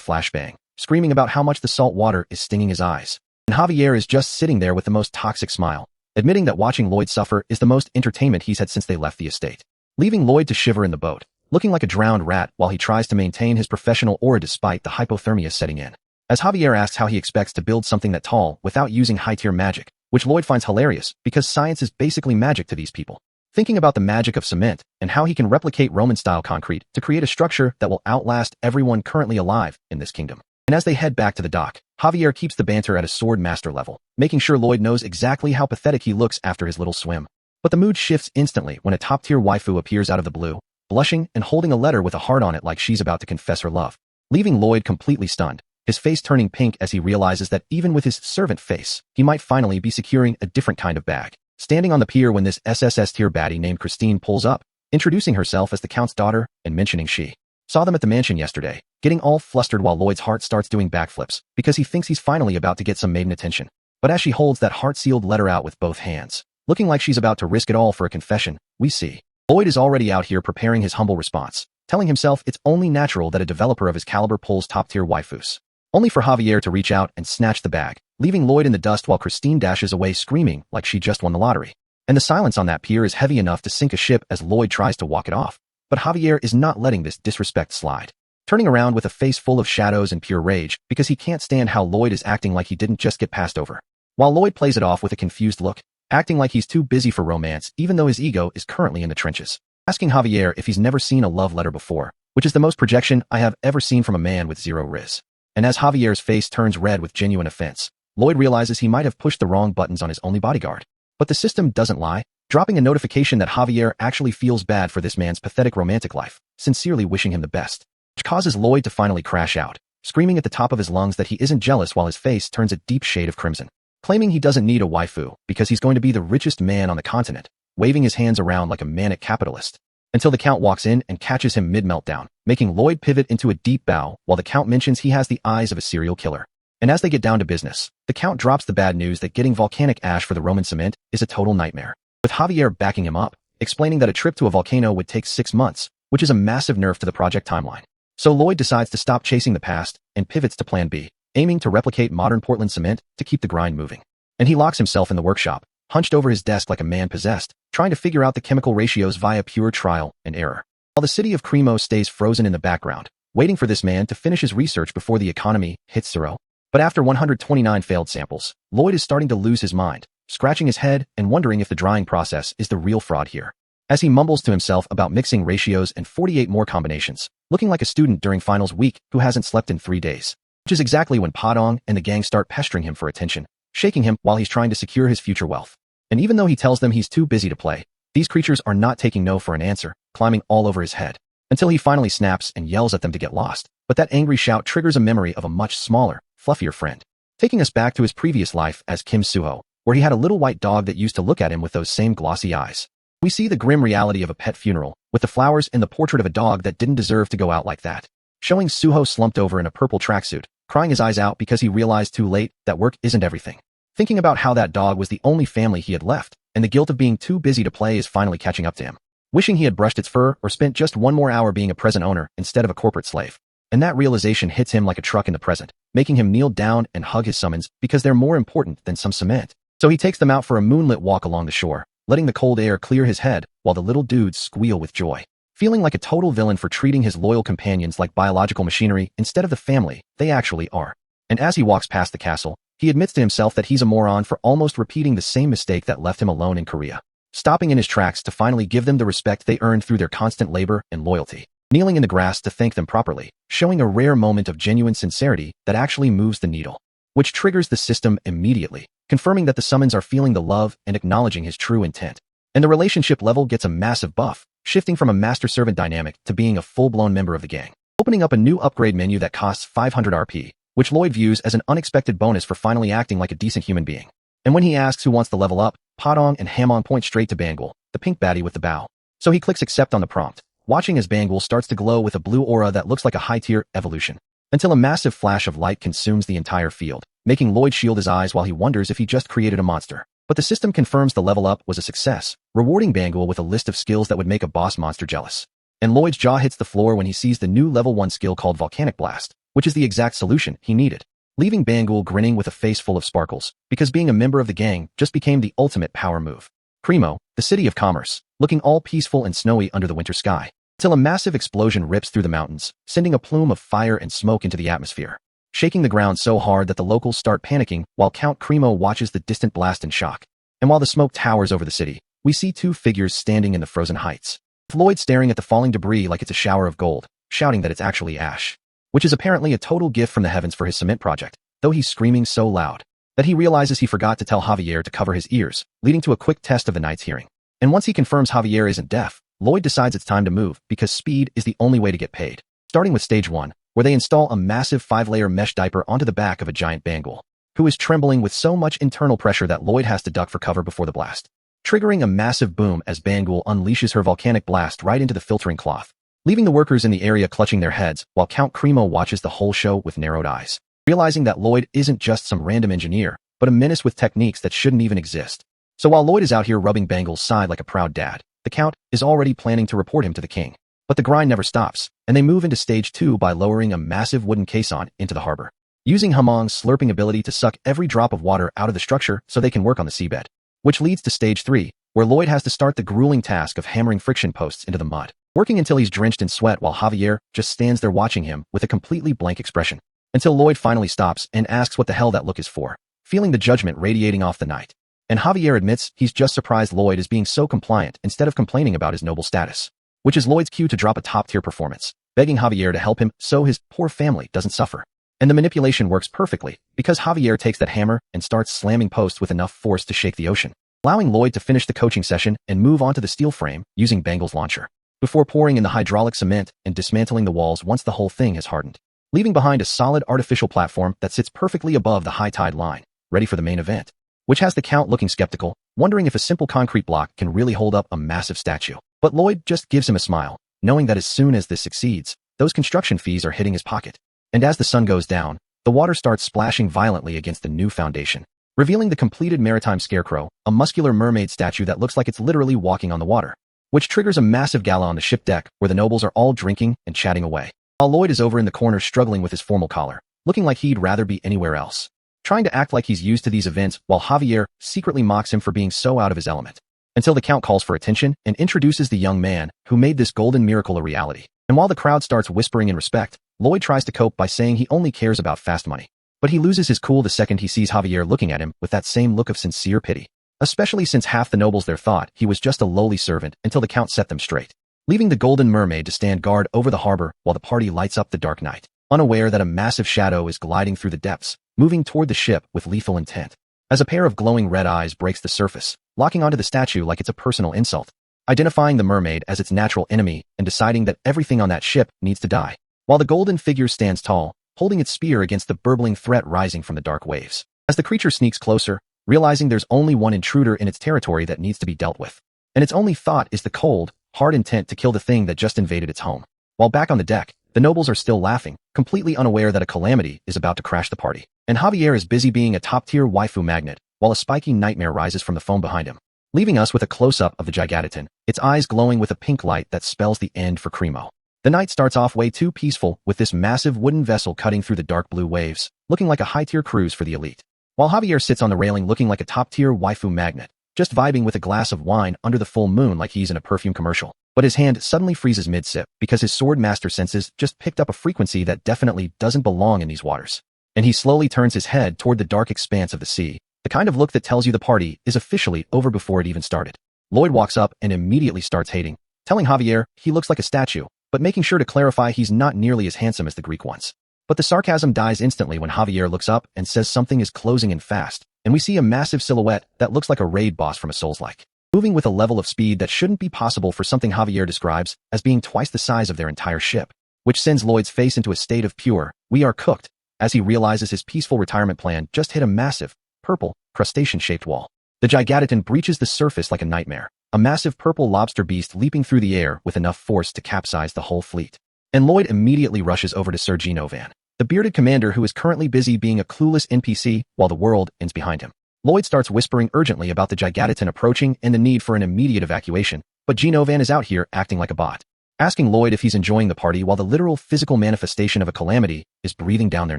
S1: flashbang, screaming about how much the salt water is stinging his eyes. And Javier is just sitting there with the most toxic smile, admitting that watching Lloyd suffer is the most entertainment he's had since they left the estate. Leaving Lloyd to shiver in the boat, looking like a drowned rat while he tries to maintain his professional aura despite the hypothermia setting in. As Javier asks how he expects to build something that tall without using high-tier magic, which Lloyd finds hilarious because science is basically magic to these people. Thinking about the magic of cement and how he can replicate Roman-style concrete to create a structure that will outlast everyone currently alive in this kingdom. And as they head back to the dock, Javier keeps the banter at a sword master level, making sure Lloyd knows exactly how pathetic he looks after his little swim. But the mood shifts instantly when a top-tier waifu appears out of the blue, blushing and holding a letter with a heart on it like she's about to confess her love, leaving Lloyd completely stunned, his face turning pink as he realizes that even with his servant face, he might finally be securing a different kind of bag. Standing on the pier when this SSS-tier baddie named Christine pulls up, introducing herself as the Count's daughter and mentioning she saw them at the mansion yesterday, getting all flustered while Lloyd's heart starts doing backflips because he thinks he's finally about to get some maiden attention. But as she holds that heart-sealed letter out with both hands, looking like she's about to risk it all for a confession, we see Lloyd is already out here preparing his humble response, telling himself it's only natural that a developer of his caliber pulls top-tier waifus. Only for Javier to reach out and snatch the bag, leaving Lloyd in the dust while Christine dashes away screaming like she just won the lottery. And the silence on that pier is heavy enough to sink a ship as Lloyd tries to walk it off. But Javier is not letting this disrespect slide, turning around with a face full of shadows and pure rage because he can't stand how Lloyd is acting like he didn't just get passed over. While Lloyd plays it off with a confused look, acting like he's too busy for romance even though his ego is currently in the trenches, asking Javier if he's never seen a love letter before, which is the most projection I have ever seen from a man with zero riz. And as Javier's face turns red with genuine offense, Lloyd realizes he might have pushed the wrong buttons on his only bodyguard. But the system doesn't lie, dropping a notification that Javier actually feels bad for this man's pathetic romantic life, sincerely wishing him the best, which causes Lloyd to finally crash out, screaming at the top of his lungs that he isn't jealous while his face turns a deep shade of crimson, claiming he doesn't need a waifu because he's going to be the richest man on the continent, waving his hands around like a manic capitalist. Until the Count walks in and catches him mid-meltdown, making Lloyd pivot into a deep bow while the Count mentions he has the eyes of a serial killer. And as they get down to business, the Count drops the bad news that getting volcanic ash for the Roman cement is a total nightmare, with Javier backing him up, explaining that a trip to a volcano would take 6 months, which is a massive nerf to the project timeline. So Lloyd decides to stop chasing the past and pivots to Plan B, aiming to replicate modern Portland cement to keep the grind moving. And he locks himself in the workshop, hunched over his desk like a man possessed, trying to figure out the chemical ratios via pure trial and error. While the city of Cremo stays frozen in the background, waiting for this man to finish his research before the economy hits zero. But after 129 failed samples, Lloyd is starting to lose his mind, scratching his head and wondering if the drying process is the real fraud here. As he mumbles to himself about mixing ratios and 48 more combinations, looking like a student during finals week who hasn't slept in 3 days. Which is exactly when Padong and the gang start pestering him for attention, shaking him while he's trying to secure his future wealth. And even though he tells them he's too busy to play, these creatures are not taking no for an answer, climbing all over his head, until he finally snaps and yells at them to get lost. But that angry shout triggers a memory of a much smaller, fluffier friend, taking us back to his previous life as Kim Suho, where he had a little white dog that used to look at him with those same glossy eyes. We see the grim reality of a pet funeral, with the flowers and the portrait of a dog that didn't deserve to go out like that, showing Suho slumped over in a purple tracksuit, crying his eyes out because he realized too late that work isn't everything. Thinking about how that dog was the only family he had left, and the guilt of being too busy to play is finally catching up to him. Wishing he had brushed its fur or spent just one more hour being a present owner instead of a corporate slave. And that realization hits him like a truck in the present, making him kneel down and hug his summons because they're more important than some cement. So he takes them out for a moonlit walk along the shore, letting the cold air clear his head while the little dudes squeal with joy. Feeling like a total villain for treating his loyal companions like biological machinery instead of the family they actually are. And as he walks past the castle, he admits to himself that he's a moron for almost repeating the same mistake that left him alone in Korea, stopping in his tracks to finally give them the respect they earned through their constant labor and loyalty, kneeling in the grass to thank them properly, showing a rare moment of genuine sincerity that actually moves the needle, which triggers the system immediately, confirming that the summons are feeling the love and acknowledging his true intent. And the relationship level gets a massive buff, shifting from a master-servant dynamic to being a full-blown member of the gang, opening up a new upgrade menu that costs 500 RP, which Lloyd views as an unexpected bonus for finally acting like a decent human being. And when he asks who wants the level up, Padong and Hamon point straight to Bangul, the pink baddie with the bow. So he clicks accept on the prompt, watching as Bangul starts to glow with a blue aura that looks like a high-tier evolution, until a massive flash of light consumes the entire field, making Lloyd shield his eyes while he wonders if he just created a monster. But the system confirms the level up was a success, rewarding Bangul with a list of skills that would make a boss monster jealous. And Lloyd's jaw hits the floor when he sees the new level 1 skill called Volcanic Blast, which is the exact solution he needed, leaving Bangul grinning with a face full of sparkles, because being a member of the gang just became the ultimate power move. Cremo, the city of commerce, looking all peaceful and snowy under the winter sky, until a massive explosion rips through the mountains, sending a plume of fire and smoke into the atmosphere, shaking the ground so hard that the locals start panicking while Count Cremo watches the distant blast in shock. And while the smoke towers over the city, we see two figures standing in the frozen heights, with Lloyd staring at the falling debris like it's a shower of gold, shouting that it's actually ash, which is apparently a total gift from the heavens for his cement project, though he's screaming so loud that he realizes he forgot to tell Javier to cover his ears, leading to a quick test of the knight's hearing. And once he confirms Javier isn't deaf, Lloyd decides it's time to move because speed is the only way to get paid, starting with stage 1, where they install a massive 5-layer mesh diaper onto the back of a giant Bangul, who is trembling with so much internal pressure that Lloyd has to duck for cover before the blast, triggering a massive boom as Bangul unleashes her volcanic blast right into the filtering cloth, leaving the workers in the area clutching their heads while Count Cremo watches the whole show with narrowed eyes, realizing that Lloyd isn't just some random engineer, but a menace with techniques that shouldn't even exist. So while Lloyd is out here rubbing Bangul's side like a proud dad, the Count is already planning to report him to the king. But the grind never stops, and they move into stage 2 by lowering a massive wooden caisson into the harbor, using Hamong's slurping ability to suck every drop of water out of the structure so they can work on the seabed, which leads to stage 3, where Lloyd has to start the grueling task of hammering friction posts into the mud, working until he's drenched in sweat while Javier just stands there watching him with a completely blank expression, until Lloyd finally stops and asks what the hell that look is for, feeling the judgment radiating off the knight. And Javier admits he's just surprised Lloyd is being so compliant instead of complaining about his noble status, which is Lloyd's cue to drop a top-tier performance, begging Javier to help him so his poor family doesn't suffer. And the manipulation works perfectly, because Javier takes that hammer and starts slamming posts with enough force to shake the ocean, allowing Lloyd to finish the coaching session and move on to the steel frame using Bangul's launcher, before pouring in the hydraulic cement and dismantling the walls once the whole thing has hardened, leaving behind a solid artificial platform that sits perfectly above the high tide line, ready for the main event, which has the Count looking skeptical, wondering if a simple concrete block can really hold up a massive statue. But Lloyd just gives him a smile, knowing that as soon as this succeeds, those construction fees are hitting his pocket. And as the sun goes down, the water starts splashing violently against the new foundation, revealing the completed maritime scarecrow, a muscular mermaid statue that looks like it's literally walking on the water, which triggers a massive gala on the ship deck where the nobles are all drinking and chatting away, while Lloyd is over in the corner struggling with his formal collar, looking like he'd rather be anywhere else, trying to act like he's used to these events while Javier secretly mocks him for being so out of his element, until the Count calls for attention and introduces the young man who made this golden miracle a reality. And while the crowd starts whispering in respect, Lloyd tries to cope by saying he only cares about fast money. But he loses his cool the second he sees Javier looking at him with that same look of sincere pity, especially since half the nobles there thought he was just a lowly servant until the count set them straight, leaving the Golden Mermaid to stand guard over the harbor while the party lights up the dark night, unaware that a massive shadow is gliding through the depths, moving toward the ship with lethal intent. As a pair of glowing red eyes breaks the surface, locking onto the statue like it's a personal insult, identifying the mermaid as its natural enemy and deciding that everything on that ship needs to die, while the golden figure stands tall, holding its spear against the burbling threat rising from the dark waves. As the creature sneaks closer, realizing there's only one intruder in its territory that needs to be dealt with, and its only thought is the cold, hard intent to kill the thing that just invaded its home. While back on the deck, the nobles are still laughing, completely unaware that a calamity is about to crash the party, and Javier is busy being a top-tier waifu magnet, while a spiky nightmare rises from the foam behind him, leaving us with a close-up of the Gigaton, its eyes glowing with a pink light that spells the end for Cremo. The night starts off way too peaceful, with this massive wooden vessel cutting through the dark blue waves, looking like a high-tier cruise for the elite, while Javier sits on the railing looking like a top-tier waifu magnet, just vibing with a glass of wine under the full moon like he's in a perfume commercial. But his hand suddenly freezes mid-sip because his sword master senses just picked up a frequency that definitely doesn't belong in these waters. And he slowly turns his head toward the dark expanse of the sea, the kind of look that tells you the party is officially over before it even started. Lloyd walks up and immediately starts hating, telling Javier he looks like a statue, but making sure to clarify he's not nearly as handsome as the Greek ones. But the sarcasm dies instantly when Javier looks up and says something is closing in fast, and we see a massive silhouette that looks like a raid boss from a Souls-like, moving with a level of speed that shouldn't be possible for something Javier describes as being twice the size of their entire ship, which sends Lloyd's face into a state of pure, "we are cooked," as he realizes his peaceful retirement plan just hit a massive, purple, crustacean-shaped wall. The Gigaton breaches the surface like a nightmare, a massive purple lobster beast leaping through the air with enough force to capsize the whole fleet. And Lloyd immediately rushes over to Sir Genovan, the bearded commander who is currently busy being a clueless NPC while the world ends behind him. Lloyd starts whispering urgently about the Gigaton approaching and the need for an immediate evacuation, but Genovan is out here acting like a bot, asking Lloyd if he's enjoying the party while the literal physical manifestation of a calamity is breathing down their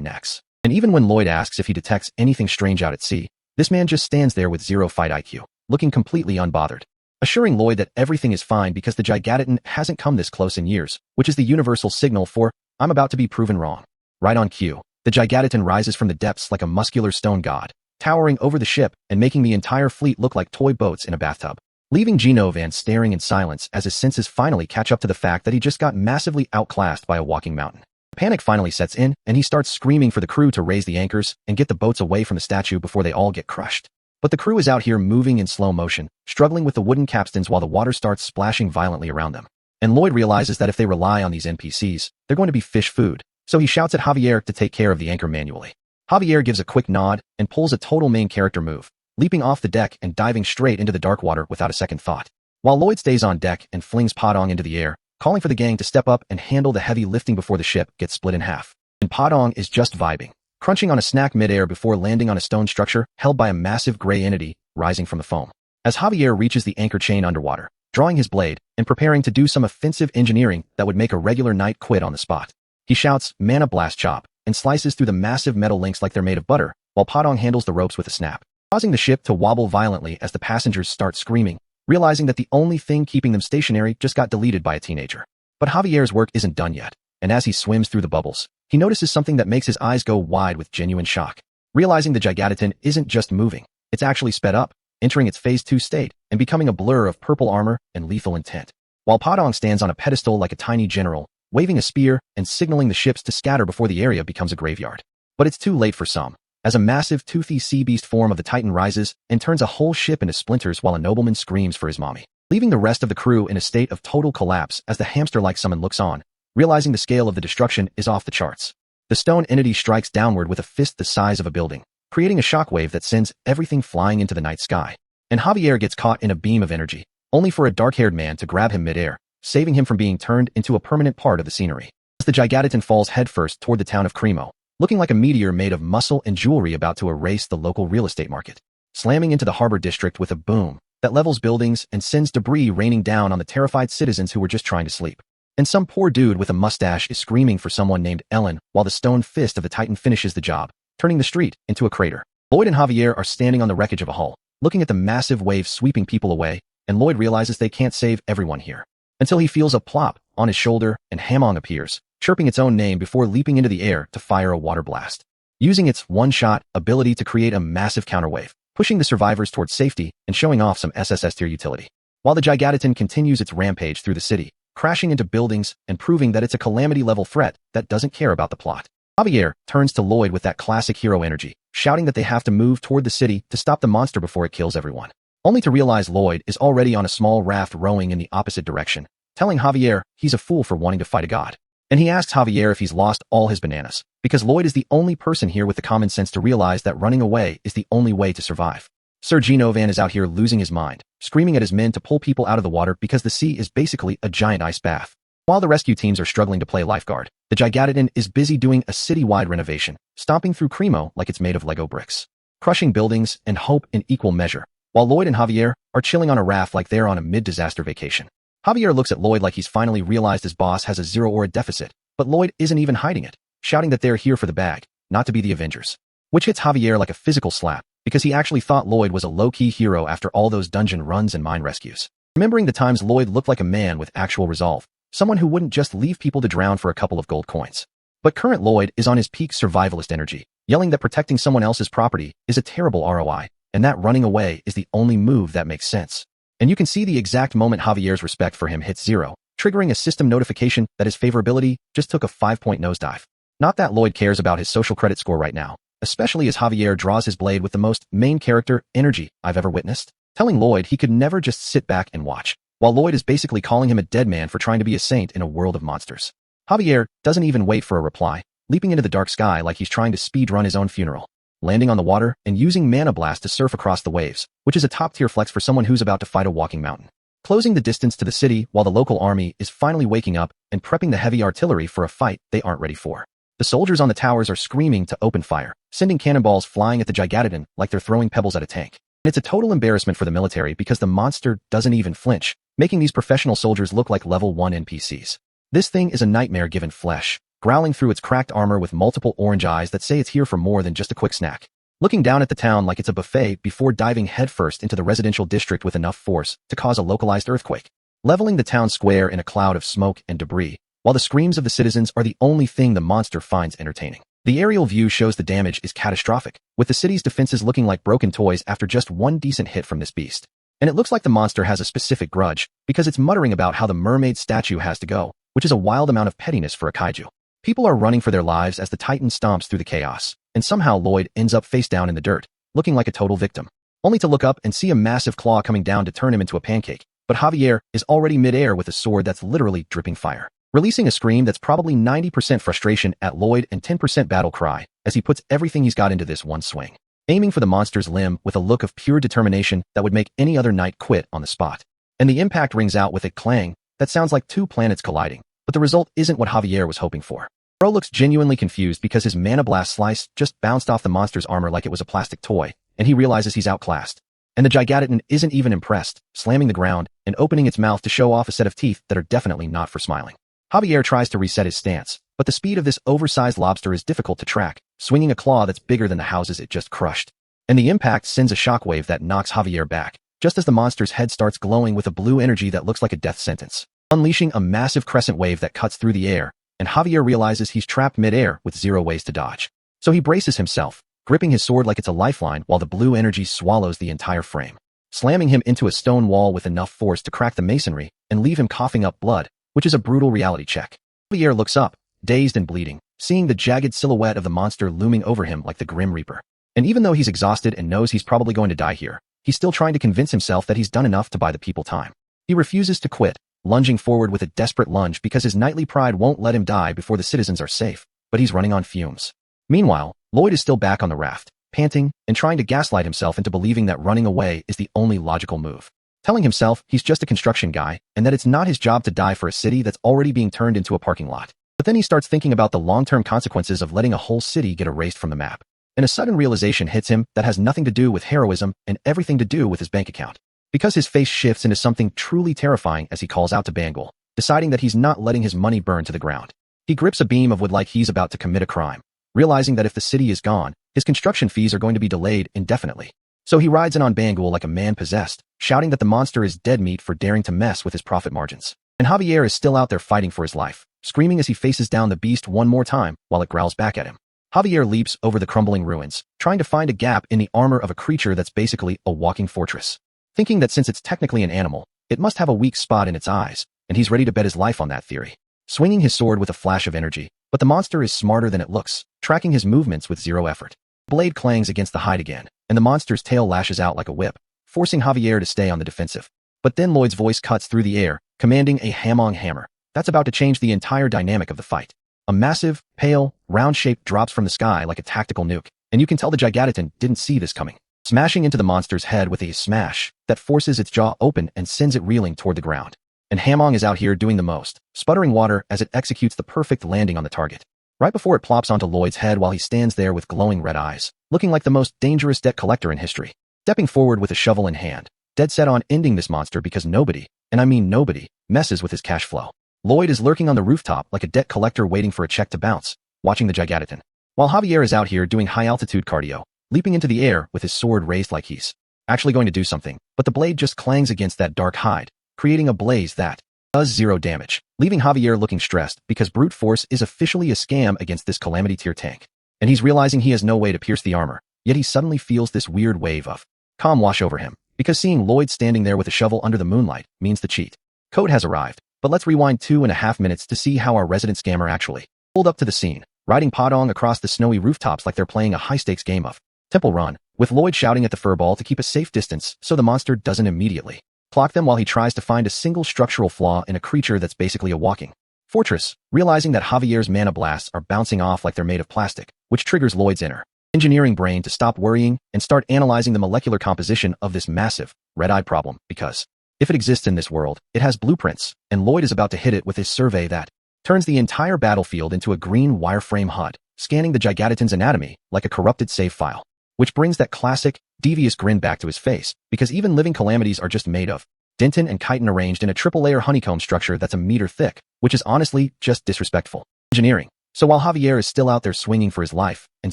S1: necks. And even when Lloyd asks if he detects anything strange out at sea, this man just stands there with 0 fight IQ, looking completely unbothered, assuring Lloyd that everything is fine because the Gigaton hasn't come this close in years, which is the universal signal for, "I'm about to be proven wrong." Right on cue, the Gigaton rises from the depths like a muscular stone god, towering over the ship and making the entire fleet look like toy boats in a bathtub, leaving Genovan staring in silence as his senses finally catch up to the fact that he just got massively outclassed by a walking mountain. Panic finally sets in, and he starts screaming for the crew to raise the anchors and get the boats away from the statue before they all get crushed. But the crew is out here moving in slow motion, struggling with the wooden capstans while the water starts splashing violently around them. And Lloyd realizes that if they rely on these NPCs, they're going to be fish food, so he shouts at Javier to take care of the anchor manually. Javier gives a quick nod and pulls a total main character move, leaping off the deck and diving straight into the dark water without a second thought, while Lloyd stays on deck and flings Padong into the air, calling for the gang to step up and handle the heavy lifting before the ship gets split in half. And Padong is just vibing, crunching on a snack midair before landing on a stone structure held by a massive gray entity rising from the foam. As Javier reaches the anchor chain underwater, drawing his blade and preparing to do some offensive engineering that would make a regular knight quit on the spot, he shouts, "Mana blast chop," and slices through the massive metal links like they're made of butter, while Padong handles the ropes with a snap, causing the ship to wobble violently as the passengers start screaming, realizing that the only thing keeping them stationary just got deleted by a teenager. But Javier's work isn't done yet, and as he swims through the bubbles, he notices something that makes his eyes go wide with genuine shock, realizing the Gigaton isn't just moving, it's actually sped up, entering its phase 2 state and becoming a blur of purple armor and lethal intent, while Padong stands on a pedestal like a tiny general, waving a spear and signaling the ships to scatter before the area becomes a graveyard. But it's too late for some, as a massive toothy sea beast form of the Titan rises and turns a whole ship into splinters while a nobleman screams for his mommy, leaving the rest of the crew in a state of total collapse as the hamster-like summon looks on, realizing the scale of the destruction is off the charts. The stone entity strikes downward with a fist the size of a building, creating a shockwave that sends everything flying into the night sky. And Javier gets caught in a beam of energy, only for a dark-haired man to grab him midair, saving him from being turned into a permanent part of the scenery. As the Gigaton falls headfirst toward the town of Cremo, looking like a meteor made of muscle and jewelry about to erase the local real estate market, slamming into the harbor district with a boom that levels buildings and sends debris raining down on the terrified citizens who were just trying to sleep. And some poor dude with a mustache is screaming for someone named Ellen while the stone fist of the Titan finishes the job, turning the street into a crater. Lloyd and Javier are standing on the wreckage of a hull, looking at the massive wave sweeping people away, and Lloyd realizes they can't save everyone here, until he feels a plop on his shoulder and Hamong appears, chirping its own name before leaping into the air to fire a water blast, using its one-shot ability to create a massive counterwave. pushing the survivors towards safety and showing off some SSS tier utility. While the Gigantitan continues its rampage through the city, crashing into buildings and proving that it's a calamity-level threat that doesn't care about the plot. Javier turns to Lloyd with that classic hero energy, shouting that they have to move toward the city to stop the monster before it kills everyone. Only to realize Lloyd is already on a small raft rowing in the opposite direction, telling Javier he's a fool for wanting to fight a god. And he asks Javier if he's lost all his bananas, because Lloyd is the only person here with the common sense to realize that running away is the only way to survive. Sir Genovan is out here losing his mind, screaming at his men to pull people out of the water because the sea is basically a giant ice bath. While the rescue teams are struggling to play lifeguard, the Gigantitan is busy doing a city-wide renovation, stomping through Cremo like it's made of Lego bricks, crushing buildings and hope in equal measure, while Lloyd and Javier are chilling on a raft like they're on a mid-disaster vacation. Javier looks at Lloyd like he's finally realized his boss has a zero or a deficit, but Lloyd isn't even hiding it, shouting that they're here for the bag, not to be the Avengers. Which hits Javier like a physical slap, because he actually thought Lloyd was a low-key hero after all those dungeon runs and mine rescues. Remembering the times Lloyd looked like a man with actual resolve, someone who wouldn't just leave people to drown for a couple of gold coins. But current Lloyd is on his peak survivalist energy, yelling that protecting someone else's property is a terrible ROI, and that running away is the only move that makes sense. And you can see the exact moment Javier's respect for him hits zero, triggering a system notification that his favorability just took a 5-point nosedive. Not that Lloyd cares about his social credit score right now, especially as Javier draws his blade with the most main character energy I've ever witnessed, telling Lloyd he could never just sit back and watch, while Lloyd is basically calling him a dead man for trying to be a saint in a world of monsters. Javier doesn't even wait for a reply, leaping into the dark sky like he's trying to speedrun his own funeral, landing on the water and using Mana Blast to surf across the waves, which is a top-tier flex for someone who's about to fight a walking mountain. Closing the distance to the city while the local army is finally waking up and prepping the heavy artillery for a fight they aren't ready for. The soldiers on the towers are screaming to open fire, sending cannonballs flying at the Gigantitan like they're throwing pebbles at a tank. And it's a total embarrassment for the military because the monster doesn't even flinch, making these professional soldiers look like level 1 NPCs. This thing is a nightmare given flesh, growling through its cracked armor with multiple orange eyes that say it's here for more than just a quick snack. Looking down at the town like it's a buffet before diving headfirst into the residential district with enough force to cause a localized earthquake, leveling the town square in a cloud of smoke and debris, while the screams of the citizens are the only thing the monster finds entertaining. The aerial view shows the damage is catastrophic, with the city's defenses looking like broken toys after just one decent hit from this beast. And it looks like the monster has a specific grudge, because it's muttering about how the mermaid statue has to go, which is a wild amount of pettiness for a kaiju. People are running for their lives as the Titan stomps through the chaos, and somehow Lloyd ends up face down in the dirt, looking like a total victim. Only to look up and see a massive claw coming down to turn him into a pancake, but Javier is already midair with a sword that's literally dripping fire, releasing a scream that's probably 90% frustration at Lloyd and 10% battle cry, as he puts everything he's got into this one swing, aiming for the monster's limb with a look of pure determination that would make any other knight quit on the spot. And the impact rings out with a clang that sounds like two planets colliding, but the result isn't what Javier was hoping for. Bro looks genuinely confused because his Mana Blast slice just bounced off the monster's armor like it was a plastic toy, and he realizes he's outclassed. And the Gigantitan isn't even impressed, slamming the ground and opening its mouth to show off a set of teeth that are definitely not for smiling. Javier tries to reset his stance, but the speed of this oversized lobster is difficult to track, swinging a claw that's bigger than the houses it just crushed. And the impact sends a shockwave that knocks Javier back, just as the monster's head starts glowing with a blue energy that looks like a death sentence, unleashing a massive crescent wave that cuts through the air, and Javier realizes he's trapped midair with zero ways to dodge. So he braces himself, gripping his sword like it's a lifeline while the blue energy swallows the entire frame, slamming him into a stone wall with enough force to crack the masonry and leave him coughing up blood, which is a brutal reality check. Javier looks up, dazed and bleeding, seeing the jagged silhouette of the monster looming over him like the Grim Reaper. And even though he's exhausted and knows he's probably going to die here, he's still trying to convince himself that he's done enough to buy the people time. He refuses to quit, lunging forward with a desperate lunge because his knightly pride won't let him die before the citizens are safe, but he's running on fumes. Meanwhile, Lloyd is still back on the raft, panting and trying to gaslight himself into believing that running away is the only logical move, telling himself he's just a construction guy and that it's not his job to die for a city that's already being turned into a parking lot. But then he starts thinking about the long-term consequences of letting a whole city get erased from the map. And a sudden realization hits him that has nothing to do with heroism and everything to do with his bank account. Because his face shifts into something truly terrifying as he calls out to Bangle, deciding that he's not letting his money burn to the ground. He grips a beam of wood like he's about to commit a crime, realizing that if the city is gone, his construction fees are going to be delayed indefinitely. So he rides in on Bangle like a man possessed, shouting that the monster is dead meat for daring to mess with his profit margins. And Javier is still out there fighting for his life, screaming as he faces down the beast one more time while it growls back at him. Javier leaps over the crumbling ruins, trying to find a gap in the armor of a creature that's basically a walking fortress. Thinking that since it's technically an animal, it must have a weak spot in its eyes, and he's ready to bet his life on that theory. Swinging his sword with a flash of energy, but the monster is smarter than it looks, tracking his movements with zero effort. Blade clangs against the hide again, and the monster's tail lashes out like a whip, forcing Javier to stay on the defensive. But then Lloyd's voice cuts through the air, commanding a hamong hammer. That's about to change the entire dynamic of the fight. A massive, pale, round shape drops from the sky like a tactical nuke, and you can tell the Gigatoton didn't see this coming. Smashing into the monster's head with a smash that forces its jaw open and sends it reeling toward the ground. And Hamong is out here doing the most, sputtering water as it executes the perfect landing on the target. Right before it plops onto Lloyd's head while he stands there with glowing red eyes, looking like the most dangerous debt collector in history. Stepping forward with a shovel in hand, dead set on ending this monster because nobody, and I mean nobody, messes with his cash flow. Lloyd is lurking on the rooftop like a debt collector waiting for a check to bounce, watching the Gigatoton. While Javier is out here doing high-altitude cardio, leaping into the air with his sword raised like he's actually going to do something, but the blade just clangs against that dark hide, creating a blaze that does 0 damage, leaving Javier looking stressed because brute force is officially a scam against this calamity tier tank. And he's realizing he has no way to pierce the armor, yet he suddenly feels this weird wave of calm wash over him, because seeing Lloyd standing there with a shovel under the moonlight means the cheat code has arrived. But let's rewind 2.5 minutes to see how our resident scammer actually pulled up to the scene, riding Padong across the snowy rooftops like they're playing a high-stakes game of Temple Run, with Lloyd shouting at the furball to keep a safe distance so the monster doesn't immediately clock them while he tries to find a single structural flaw in a creature that's basically a walking fortress, realizing that Javier's mana blasts are bouncing off like they're made of plastic, which triggers Lloyd's inner engineering brain to stop worrying and start analyzing the molecular composition of this massive, red-eye problem, because if it exists in this world, it has blueprints, and Lloyd is about to hit it with his survey that turns the entire battlefield into a green wireframe HUD, scanning the Gigatoton's anatomy like a corrupted save file. Which brings that classic, devious grin back to his face, because even living calamities are just made of dentin and chitin arranged in a triple-layer honeycomb structure that's a meter thick, which is honestly just disrespectful engineering. So while Javier is still out there swinging for his life and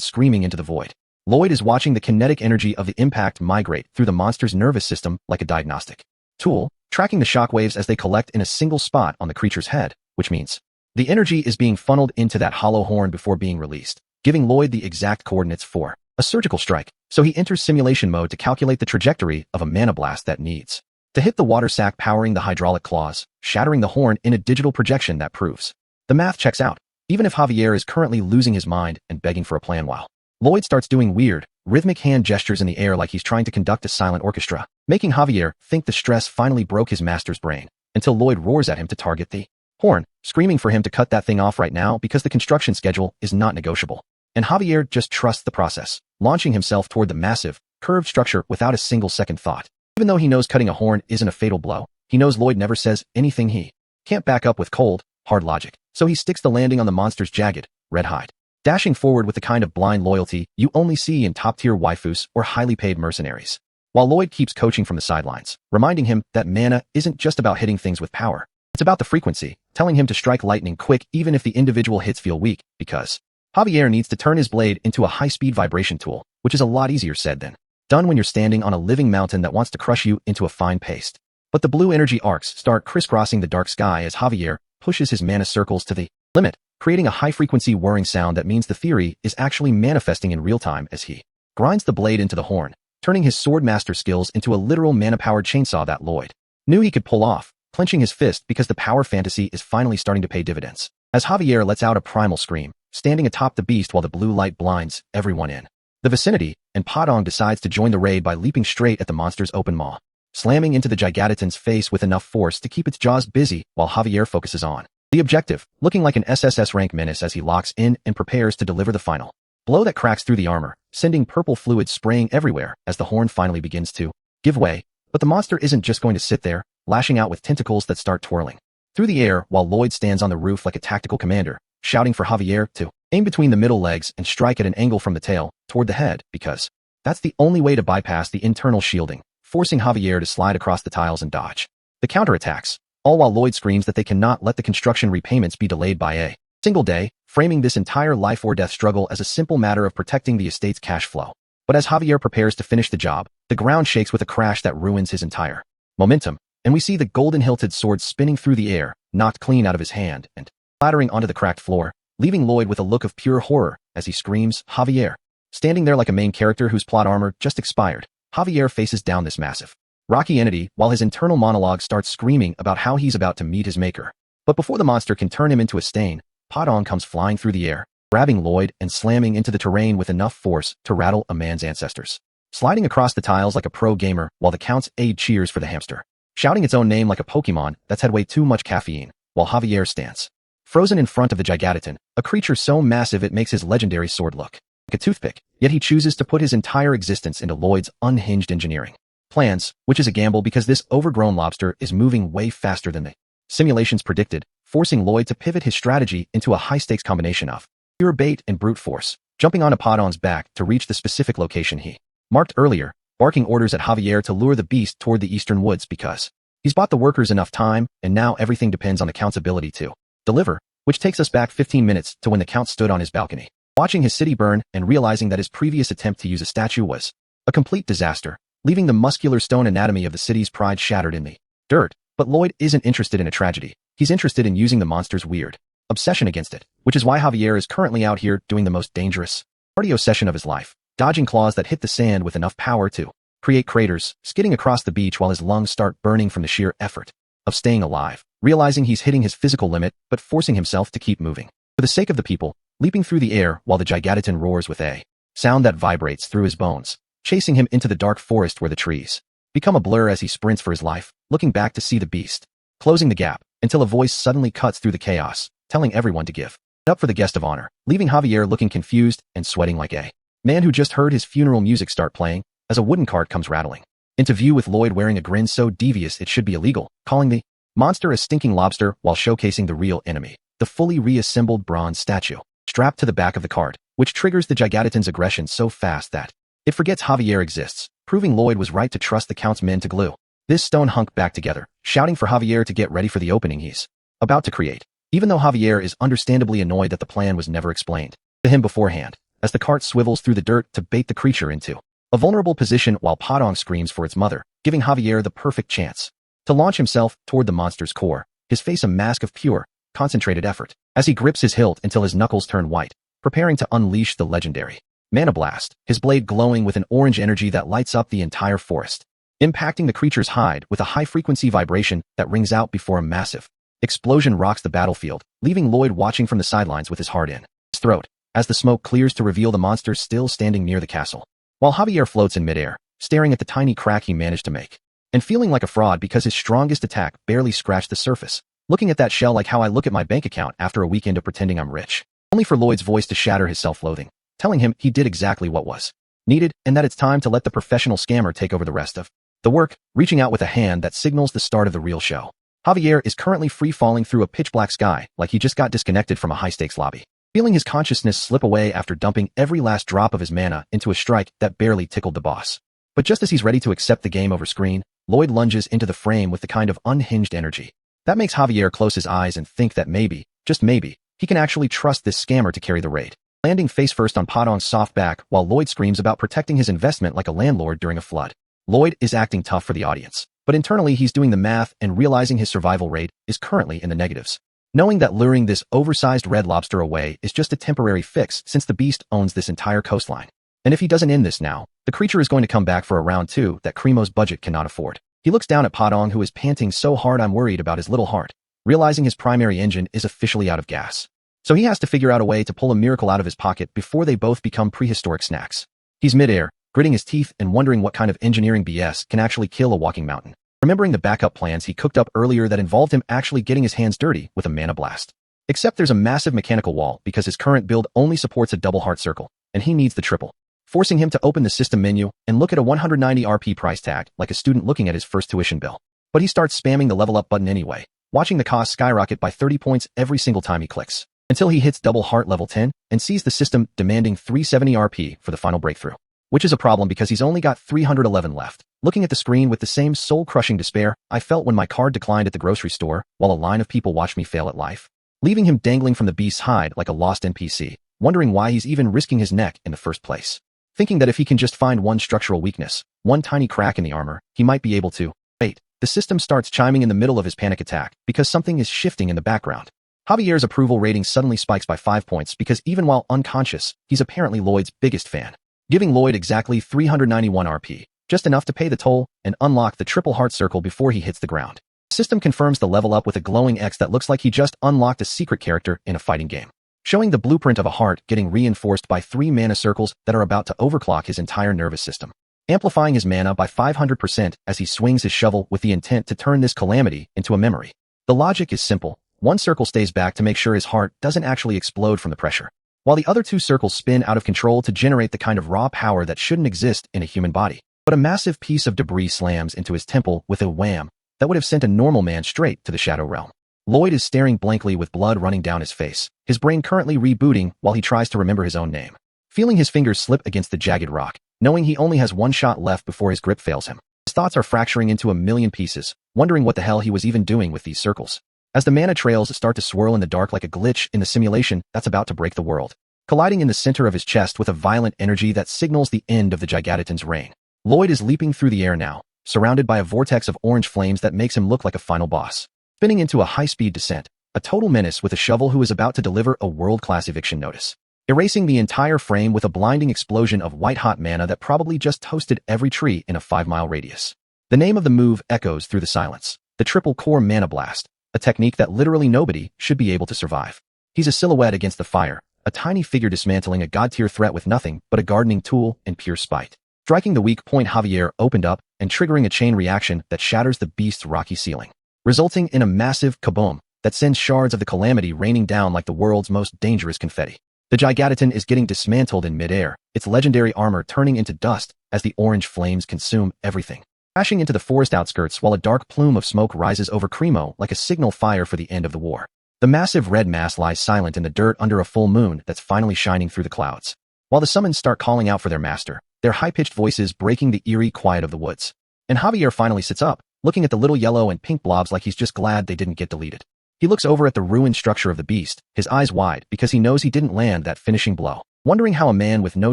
S1: screaming into the void, Lloyd is watching the kinetic energy of the impact migrate through the monster's nervous system like a diagnostic tool, tracking the shockwaves as they collect in a single spot on the creature's head, which means the energy is being funneled into that hollow horn before being released, giving Lloyd the exact coordinates for a surgical strike. So he enters simulation mode to calculate the trajectory of a mana blast that needs to hit the water sac powering the hydraulic claws, shattering the horn in a digital projection that proves the math checks out, even if Javier is currently losing his mind and begging for a plan while Lloyd starts doing weird, rhythmic hand gestures in the air like he's trying to conduct a silent orchestra, making Javier think the stress finally broke his master's brain, until Lloyd roars at him to target the horn, screaming for him to cut that thing off right now because the construction schedule is not negotiable. And Javier just trusts the process, launching himself toward the massive, curved structure without a single second thought. Even though he knows cutting a horn isn't a fatal blow, he knows Lloyd never says anything he can't back up with cold, hard logic, so he sticks the landing on the monster's jagged, red hide, dashing forward with the kind of blind loyalty you only see in top-tier waifus or highly paid mercenaries. While Lloyd keeps coaching from the sidelines, reminding him that mana isn't just about hitting things with power, it's about the frequency, telling him to strike lightning quick even if the individual hits feel weak, because Javier needs to turn his blade into a high-speed vibration tool, which is a lot easier said than done when you're standing on a living mountain that wants to crush you into a fine paste. But the blue energy arcs start crisscrossing the dark sky as Javier pushes his mana circles to the limit, creating a high-frequency whirring sound that means the theory is actually manifesting in real time as he grinds the blade into the horn, turning his swordmaster skills into a literal mana-powered chainsaw that Lloyd knew he could pull off, clenching his fist because the power fantasy is finally starting to pay dividends. As Javier lets out a primal scream, standing atop the beast while the blue light blinds everyone in the vicinity, and Padong decides to join the raid by leaping straight at the monster's open maw, slamming into the Gigatoton's face with enough force to keep its jaws busy while Javier focuses on the objective, looking like an SSS rank menace as he locks in and prepares to deliver the final blow that cracks through the armor, sending purple fluid spraying everywhere as the horn finally begins to give way. But the monster isn't just going to sit there, lashing out with tentacles that start twirling through the air while Lloyd stands on the roof like a tactical commander, shouting for Javier to aim between the middle legs and strike at an angle from the tail toward the head, because that's the only way to bypass the internal shielding, forcing Javier to slide across the tiles and dodge the counterattacks, all while Lloyd screams that they cannot let the construction repayments be delayed by a single day, framing this entire life or death struggle as a simple matter of protecting the estate's cash flow. But as Javier prepares to finish the job, the ground shakes with a crash that ruins his entire momentum, and we see the golden-hilted sword spinning through the air, knocked clean out of his hand, and clattering onto the cracked floor, leaving Lloyd with a look of pure horror as he screams, Javier. Standing there like a main character whose plot armor just expired, Javier faces down this massive, rocky entity while his internal monologue starts screaming about how he's about to meet his maker. But before the monster can turn him into a stain, Padong comes flying through the air, grabbing Lloyd and slamming into the terrain with enough force to rattle a man's ancestors. Sliding across the tiles like a pro gamer while the Count's aide cheers for the hamster. Shouting its own name like a Pokemon that's had way too much caffeine, while Javier stands frozen in front of the Gigatoton, a creature so massive it makes his legendary sword look like a toothpick, yet he chooses to put his entire existence into Lloyd's unhinged engineering plans, which is a gamble because this overgrown lobster is moving way faster than the simulations predicted, forcing Lloyd to pivot his strategy into a high-stakes combination of pure bait and brute force, jumping onto Padong's back to reach the specific location he marked earlier, barking orders at Javier to lure the beast toward the eastern woods because he's bought the workers enough time, and now everything depends on the Count's ability to deliver, which takes us back 15 minutes to when the Count stood on his balcony, watching his city burn and realizing that his previous attempt to use a statue was a complete disaster, leaving the muscular stone anatomy of the city's pride shattered in the dirt. But Lloyd isn't interested in a tragedy. He's interested in using the monster's weird obsession against it, which is why Javier is currently out here doing the most dangerous cardio session of his life, dodging claws that hit the sand with enough power to create craters, skidding across the beach while his lungs start burning from the sheer effort of staying alive, realizing he's hitting his physical limit but forcing himself to keep moving. For the sake of the people, leaping through the air while the Gigatoton roars with a sound that vibrates through his bones, chasing him into the dark forest where the trees become a blur as he sprints for his life, looking back to see the beast closing the gap until a voice suddenly cuts through the chaos, telling everyone to give it up for the guest of honor, leaving Javier looking confused and sweating like a man who just heard his funeral music start playing as a wooden cart comes rattling into view with Lloyd wearing a grin so devious it should be illegal, calling the monster a stinking lobster while showcasing the real enemy, the fully reassembled bronze statue strapped to the back of the cart, which triggers the Gigatoton's aggression so fast that it forgets Javier exists, proving Lloyd was right to trust the Count's men to glue this stone hunk back together, shouting for Javier to get ready for the opening he's about to create, even though Javier is understandably annoyed that the plan was never explained to him beforehand, as the cart swivels through the dirt to bait the creature into a vulnerable position while Padong screams for its mother, giving Javier the perfect chance to launch himself toward the monster's core, his face a mask of pure, concentrated effort, as he grips his hilt until his knuckles turn white, preparing to unleash the legendary Mana Blast, his blade glowing with an orange energy that lights up the entire forest, impacting the creature's hide with a high-frequency vibration that rings out before a massive explosion rocks the battlefield, leaving Lloyd watching from the sidelines with his heart in his throat, as the smoke clears to reveal the monster still standing near the castle, while Javier floats in midair, staring at the tiny crack he managed to make, and feeling like a fraud because his strongest attack barely scratched the surface, looking at that shell like how I look at my bank account after a weekend of pretending I'm rich, only for Lloyd's voice to shatter his self-loathing, telling him he did exactly what was needed and that it's time to let the professional scammer take over the rest of the work, reaching out with a hand that signals the start of the real show. Javier is currently free-falling through a pitch-black sky like he just got disconnected from a high-stakes lobby, feeling his consciousness slip away after dumping every last drop of his mana into a strike that barely tickled the boss. But just as he's ready to accept the game over screen, Lloyd lunges into the frame with the kind of unhinged energy that makes Javier close his eyes and think that maybe, just maybe, he can actually trust this scammer to carry the raid, landing face-first on Padong's soft back while Lloyd screams about protecting his investment like a landlord during a flood. Lloyd is acting tough for the audience, but internally he's doing the math and realizing his survival rate is currently in the negatives, knowing that luring this oversized red lobster away is just a temporary fix since the beast owns this entire coastline. And if he doesn't end this now, the creature is going to come back for a round 2 that Cremo's budget cannot afford. He looks down at Padong, who is panting so hard I'm worried about his little heart, realizing his primary engine is officially out of gas. So he has to figure out a way to pull a miracle out of his pocket before they both become prehistoric snacks. He's midair, gritting his teeth and wondering what kind of engineering BS can actually kill a walking mountain, remembering the backup plans he cooked up earlier that involved him actually getting his hands dirty with a mana blast. Except there's a massive mechanical wall because his current build only supports a double heart circle, and he needs the triple, forcing him to open the system menu and look at a 190 RP price tag like a student looking at his first tuition bill. But he starts spamming the level up button anyway, watching the cost skyrocket by 30 points every single time he clicks, until he hits double heart level 10 and sees the system demanding 370 RP for the final breakthrough, which is a problem because he's only got 311 left. Looking at the screen with the same soul-crushing despair I felt when my card declined at the grocery store while a line of people watched me fail at life, leaving him dangling from the beast's hide like a lost NPC, wondering why he's even risking his neck in the first place. Thinking that if he can just find one structural weakness, one tiny crack in the armor, he might be able to. Wait, the system starts chiming in the middle of his panic attack because something is shifting in the background. Javier's approval rating suddenly spikes by 5 points because even while unconscious, he's apparently Lloyd's biggest fan, giving Lloyd exactly 391 RP, just enough to pay the toll and unlock the triple heart circle before he hits the ground. The system confirms the level up with a glowing X that looks like he just unlocked a secret character in a fighting game, showing the blueprint of a heart getting reinforced by 3 mana circles that are about to overclock his entire nervous system, amplifying his mana by 500% as he swings his shovel with the intent to turn this calamity into a memory. The logic is simple. 1 circle stays back to make sure his heart doesn't actually explode from the pressure, while the other 2 circles spin out of control to generate the kind of raw power that shouldn't exist in a human body. But a massive piece of debris slams into his temple with a wham that would have sent a normal man straight to the Shadow Realm. Lloyd is staring blankly with blood running down his face, his brain currently rebooting while he tries to remember his own name. Feeling his fingers slip against the jagged rock, knowing he only has 1 shot left before his grip fails him, his thoughts are fracturing into a million pieces, wondering what the hell he was even doing with these circles. As the mana trails start to swirl in the dark like a glitch in the simulation that's about to break the world, colliding in the center of his chest with a violent energy that signals the end of the Gigadaton's reign. Lloyd is leaping through the air now, surrounded by a vortex of orange flames that makes him look like a final boss, spinning into a high-speed descent, a total menace with a shovel who is about to deliver a world-class eviction notice, erasing the entire frame with a blinding explosion of white-hot mana that probably just toasted every tree in a 5-mile radius. The name of the move echoes through the silence, the triple core mana blast, a technique that literally nobody should be able to survive. He's a silhouette against the fire, a tiny figure dismantling a god-tier threat with nothing but a gardening tool and pure spite. Striking the weak point, Javier opened up and triggering a chain reaction that shatters the beast's rocky ceiling, resulting in a massive kaboom that sends shards of the calamity raining down like the world's most dangerous confetti. The Gigadaton is getting dismantled in midair, its legendary armor turning into dust as the orange flames consume everything, crashing into the forest outskirts while a dark plume of smoke rises over Cremo like a signal fire for the end of the war. The massive red mass lies silent in the dirt under a full moon that's finally shining through the clouds, while the summons start calling out for their master, their high-pitched voices breaking the eerie quiet of the woods. And Javier finally sits up, looking at the little yellow and pink blobs like he's just glad they didn't get deleted. He looks over at the ruined structure of the beast, his eyes wide because he knows he didn't land that finishing blow, wondering how a man with no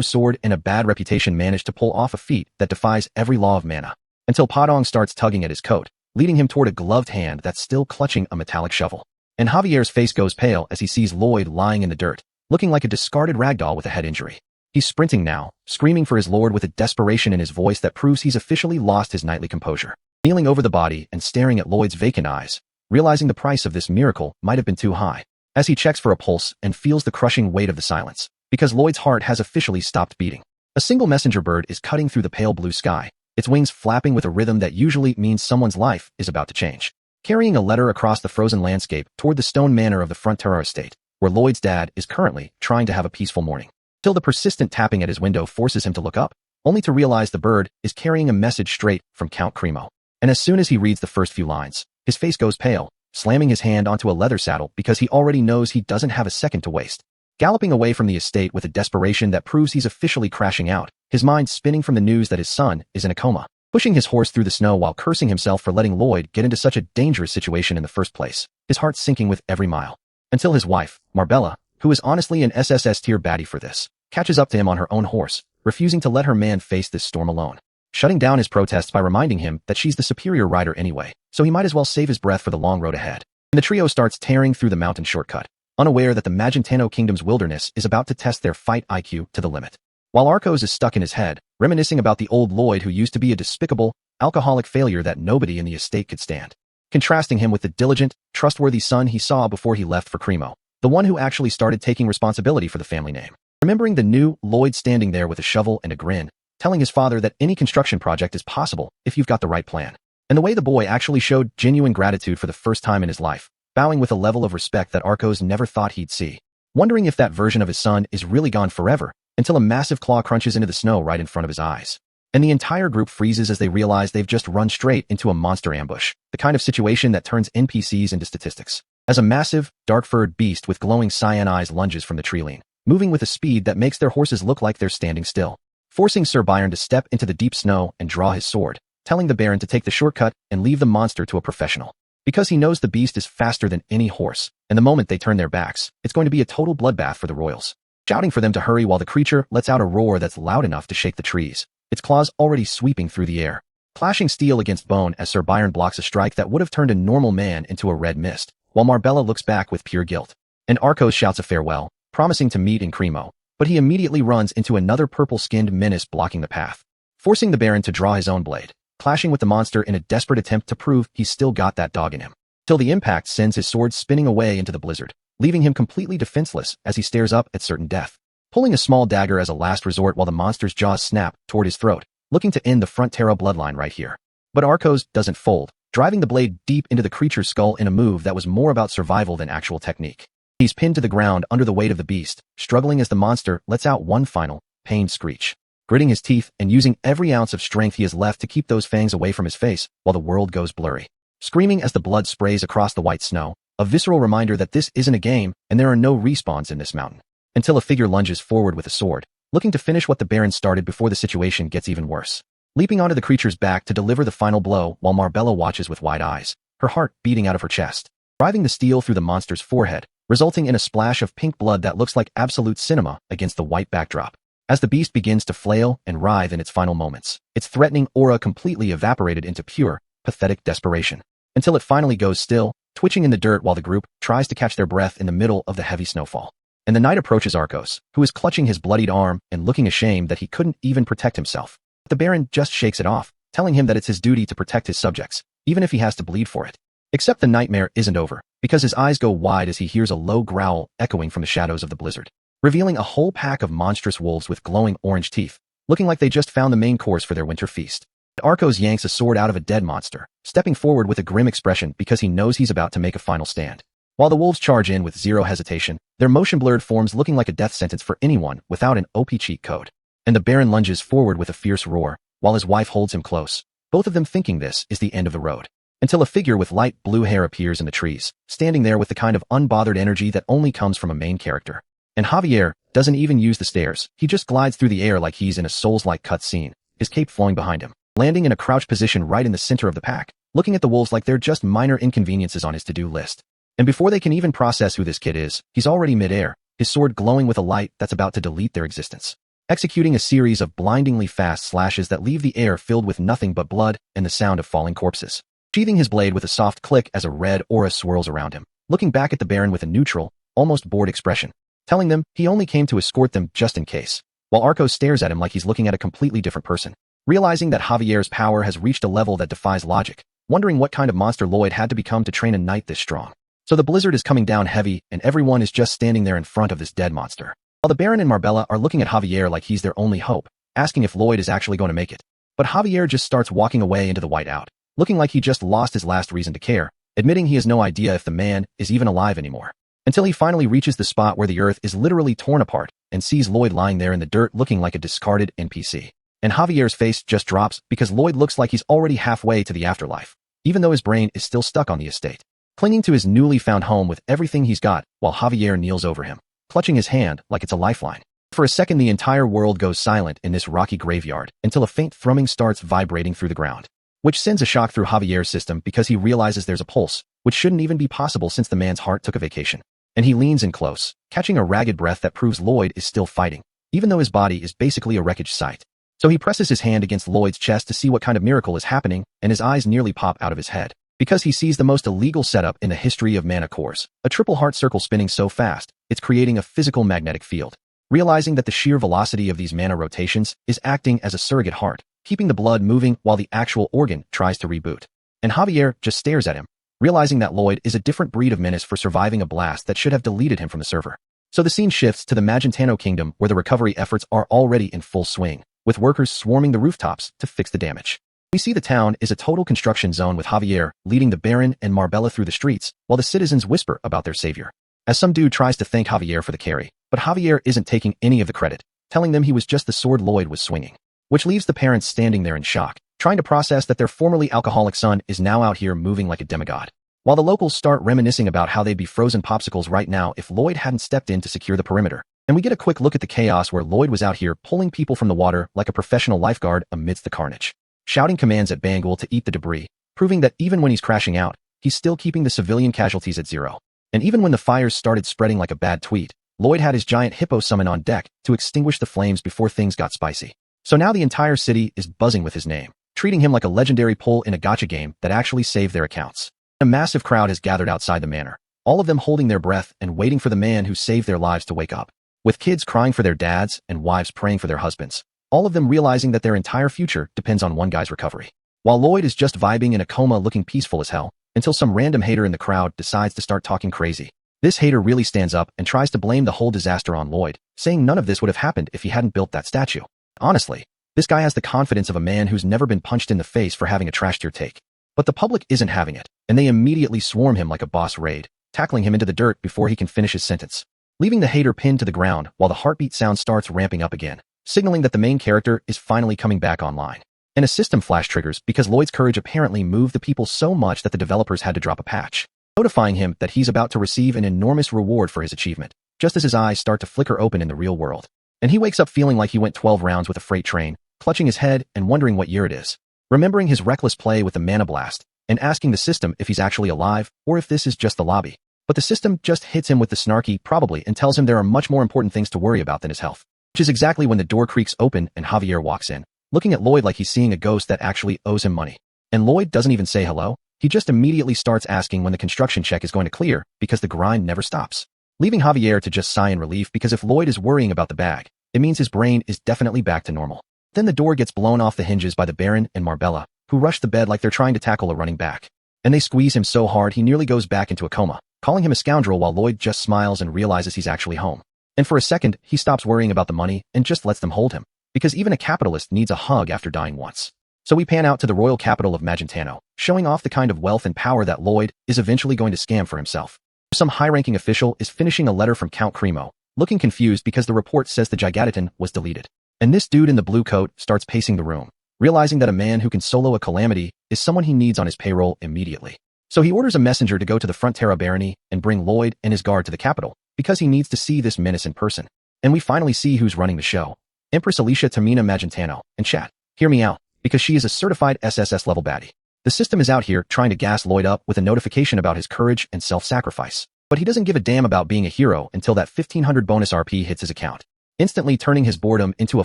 S1: sword and a bad reputation managed to pull off a feat that defies every law of mana, until Padong starts tugging at his coat, leading him toward a gloved hand that's still clutching a metallic shovel. And Javier's face goes pale as he sees Lloyd lying in the dirt, looking like a discarded ragdoll with a head injury. He's sprinting now, screaming for his lord with a desperation in his voice that proves he's officially lost his nightly composure. Kneeling over the body and staring at Lloyd's vacant eyes, realizing the price of this miracle might have been too high, as he checks for a pulse and feels the crushing weight of the silence, because Lloyd's heart has officially stopped beating. A single messenger bird is cutting through the pale blue sky, its wings flapping with a rhythm that usually means someone's life is about to change, carrying a letter across the frozen landscape toward the stone manor of the Frontera estate, where Lloyd's dad is currently trying to have a peaceful morning, till the persistent tapping at his window forces him to look up, only to realize the bird is carrying a message straight from Count Cremo. And as soon as he reads the first few lines, his face goes pale, slamming his hand onto a leather saddle because he already knows he doesn't have a second to waste. Galloping away from the estate with a desperation that proves he's officially crashing out, his mind spinning from the news that his son is in a coma, pushing his horse through the snow while cursing himself for letting Lloyd get into such a dangerous situation in the first place, his heart sinking with every mile. Until his wife, Marbella, who is honestly an SSS tier baddie for this, catches up to him on her own horse, refusing to let her man face this storm alone, shutting down his protests by reminding him that she's the superior rider anyway, so he might as well save his breath for the long road ahead. And the trio starts tearing through the mountain shortcut, unaware that the Magentano Kingdom's wilderness is about to test their fight IQ to the limit. While Arcos is stuck in his head, reminiscing about the old Lloyd who used to be a despicable, alcoholic failure that nobody in the estate could stand, contrasting him with the diligent, trustworthy son he saw before he left for Cremo, the one who actually started taking responsibility for the family name. Remembering the new Lloyd standing there with a shovel and a grin, telling his father that any construction project is possible if you've got the right plan. And the way the boy actually showed genuine gratitude for the first time in his life, bowing with a level of respect that Arcos never thought he'd see. Wondering if that version of his son is really gone forever, until a massive claw crunches into the snow right in front of his eyes. And the entire group freezes as they realize they've just run straight into a monster ambush, the kind of situation that turns NPCs into statistics. As a massive, dark-furred beast with glowing cyan eyes lunges from the tree line, moving with a speed that makes their horses look like they're standing still, forcing Sir Byron to step into the deep snow and draw his sword, telling the Baron to take the shortcut and leave the monster to a professional. Because he knows the beast is faster than any horse, and the moment they turn their backs, it's going to be a total bloodbath for the royals. Shouting for them to hurry while the creature lets out a roar that's loud enough to shake the trees, its claws already sweeping through the air, clashing steel against bone as Sir Byron blocks a strike that would have turned a normal man into a red mist, while Marbella looks back with pure guilt. And Arcos shouts a farewell, promising to meet in Cremo, but he immediately runs into another purple-skinned menace blocking the path, forcing the Baron to draw his own blade, clashing with the monster in a desperate attempt to prove he's still got that dog in him. Till the impact sends his sword spinning away into the blizzard, leaving him completely defenseless as he stares up at certain death, pulling a small dagger as a last resort while the monster's jaws snap toward his throat, looking to end the Frontera bloodline right here. But Arcos doesn't fold, driving the blade deep into the creature's skull in a move that was more about survival than actual technique. He's pinned to the ground under the weight of the beast, struggling as the monster lets out one final, pained screech, gritting his teeth and using every ounce of strength he has left to keep those fangs away from his face while the world goes blurry. Screaming as the blood sprays across the white snow, a visceral reminder that this isn't a game and there are no respawns in this mountain. Until a figure lunges forward with a sword, looking to finish what the Baron started before the situation gets even worse. Leaping onto the creature's back to deliver the final blow while Marbella watches with wide eyes, her heart beating out of her chest, driving the steel through the monster's forehead, resulting in a splash of pink blood that looks like absolute cinema against the white backdrop. As the beast begins to flail and writhe in its final moments, its threatening aura completely evaporated into pure, pathetic desperation, until it finally goes still, twitching in the dirt while the group tries to catch their breath in the middle of the heavy snowfall. And the knight approaches Arcos, who is clutching his bloodied arm and looking ashamed that he couldn't even protect himself. The Baron just shakes it off, telling him that it's his duty to protect his subjects, even if he has to bleed for it. Except the nightmare isn't over, because his eyes go wide as he hears a low growl echoing from the shadows of the blizzard, revealing a whole pack of monstrous wolves with glowing orange teeth, looking like they just found the main course for their winter feast. Arcos yanks a sword out of a dead monster, stepping forward with a grim expression because he knows he's about to make a final stand. While the wolves charge in with zero hesitation, their motion-blurred forms looking like a death sentence for anyone without an OP cheat code. And the Baron lunges forward with a fierce roar, while his wife holds him close, both of them thinking this is the end of the road. Until a figure with light blue hair appears in the trees, standing there with the kind of unbothered energy that only comes from a main character. And Javier doesn't even use the stairs, he just glides through the air like he's in a Souls-like cutscene, his cape flowing behind him, landing in a crouch position right in the center of the pack, looking at the wolves like they're just minor inconveniences on his to-do list. And before they can even process who this kid is, he's already mid-air, his sword glowing with a light that's about to delete their existence, executing a series of blindingly fast slashes that leave the air filled with nothing but blood and the sound of falling corpses. Sheathing his blade with a soft click as a red aura swirls around him, looking back at the Baron with a neutral, almost bored expression, telling them he only came to escort them just in case, while Arcos stares at him like he's looking at a completely different person, realizing that Javier's power has reached a level that defies logic, wondering what kind of monster Lloyd had to become to train a knight this strong. So the blizzard is coming down heavy and everyone is just standing there in front of this dead monster, while the Baron and Marbella are looking at Javier like he's their only hope, asking if Lloyd is actually going to make it. But Javier just starts walking away into the whiteout, looking like he just lost his last reason to care, admitting he has no idea if the man is even alive anymore, until he finally reaches the spot where the earth is literally torn apart and sees Lloyd lying there in the dirt looking like a discarded NPC. And Javier's face just drops because Lloyd looks like he's already halfway to the afterlife, even though his brain is still stuck on the estate, clinging to his newly found home with everything he's got while Javier kneels over him, clutching his hand like it's a lifeline. For a second, the entire world goes silent in this rocky graveyard until a faint thrumming starts vibrating through the ground, which sends a shock through Javier's system because he realizes there's a pulse, which shouldn't even be possible since the man's heart took a vacation. And he leans in close, catching a ragged breath that proves Lloyd is still fighting, even though his body is basically a wreckage site. So he presses his hand against Lloyd's chest to see what kind of miracle is happening, and his eyes nearly pop out of his head, because he sees the most illegal setup in the history of mana cores, a triple heart circle spinning so fast, it's creating a physical magnetic field. Realizing that the sheer velocity of these mana rotations is acting as a surrogate heart, keeping the blood moving while the actual organ tries to reboot. And Javier just stares at him, realizing that Lloyd is a different breed of menace for surviving a blast that should have deleted him from the server. So the scene shifts to the Magentano Kingdom where the recovery efforts are already in full swing, with workers swarming the rooftops to fix the damage. We see the town is a total construction zone with Javier leading the Baron and Marbella through the streets while the citizens whisper about their savior, as some dude tries to thank Javier for the carry, but Javier isn't taking any of the credit, telling them he was just the sword Lloyd was swinging, which leaves the parents standing there in shock, trying to process that their formerly alcoholic son is now out here moving like a demigod, while the locals start reminiscing about how they'd be frozen popsicles right now if Lloyd hadn't stepped in to secure the perimeter. And we get a quick look at the chaos where Lloyd was out here pulling people from the water like a professional lifeguard amidst the carnage, shouting commands at Bangul to eat the debris, proving that even when he's crashing out, he's still keeping the civilian casualties at zero. And even when the fires started spreading like a bad tweet, Lloyd had his giant hippo summon on deck to extinguish the flames before things got spicy. So now the entire city is buzzing with his name, treating him like a legendary pull in a gacha game that actually saved their accounts. A massive crowd has gathered outside the manor, all of them holding their breath and waiting for the man who saved their lives to wake up. With kids crying for their dads and wives praying for their husbands, all of them realizing that their entire future depends on one guy's recovery. While Lloyd is just vibing in a coma looking peaceful as hell, until some random hater in the crowd decides to start talking crazy. This hater really stands up and tries to blame the whole disaster on Lloyd, saying none of this would have happened if he hadn't built that statue. Honestly, this guy has the confidence of a man who's never been punched in the face for having a trash-tier take. But the public isn't having it, and they immediately swarm him like a boss raid, tackling him into the dirt before he can finish his sentence, leaving the hater pinned to the ground while the heartbeat sound starts ramping up again, signaling that the main character is finally coming back online. And a system flash triggers because Lloyd's courage apparently moved the people so much that the developers had to drop a patch, notifying him that he's about to receive an enormous reward for his achievement, just as his eyes start to flicker open in the real world. And he wakes up feeling like he went 12 rounds with a freight train, clutching his head and wondering what year it is, remembering his reckless play with the mana blast, and asking the system if he's actually alive or if this is just the lobby. But the system just hits him with the snarky probably and tells him there are much more important things to worry about than his health, which is exactly when the door creaks open and Javier walks in, looking at Lloyd like he's seeing a ghost that actually owes him money. And Lloyd doesn't even say hello, he just immediately starts asking when the construction check is going to clear because the grind never stops, leaving Javier to just sigh in relief because if Lloyd is worrying about the bag, it means his brain is definitely back to normal. Then the door gets blown off the hinges by the Baron and Marbella, who rush the bed like they're trying to tackle a running back. And they squeeze him so hard he nearly goes back into a coma, calling him a scoundrel while Lloyd just smiles and realizes he's actually home. And for a second, he stops worrying about the money and just lets them hold him, because even a capitalist needs a hug after dying once. So we pan out to the royal capital of Magentano, showing off the kind of wealth and power that Lloyd is eventually going to scam for himself. Some high-ranking official is finishing a letter from Count Cremo, looking confused because the report says the Gigatitan was deleted. And this dude in the blue coat starts pacing the room, realizing that a man who can solo a calamity is someone he needs on his payroll immediately. So he orders a messenger to go to the Frontera barony and bring Lloyd and his guard to the capital, because he needs to see this menace in person. And we finally see who's running the show. Empress Alicia Termina Magentano. And chat, hear me out, because she is a certified SSS level baddie. The system is out here trying to gas Lloyd up with a notification about his courage and self-sacrifice. But he doesn't give a damn about being a hero until that 1500 bonus RP hits his account, instantly turning his boredom into a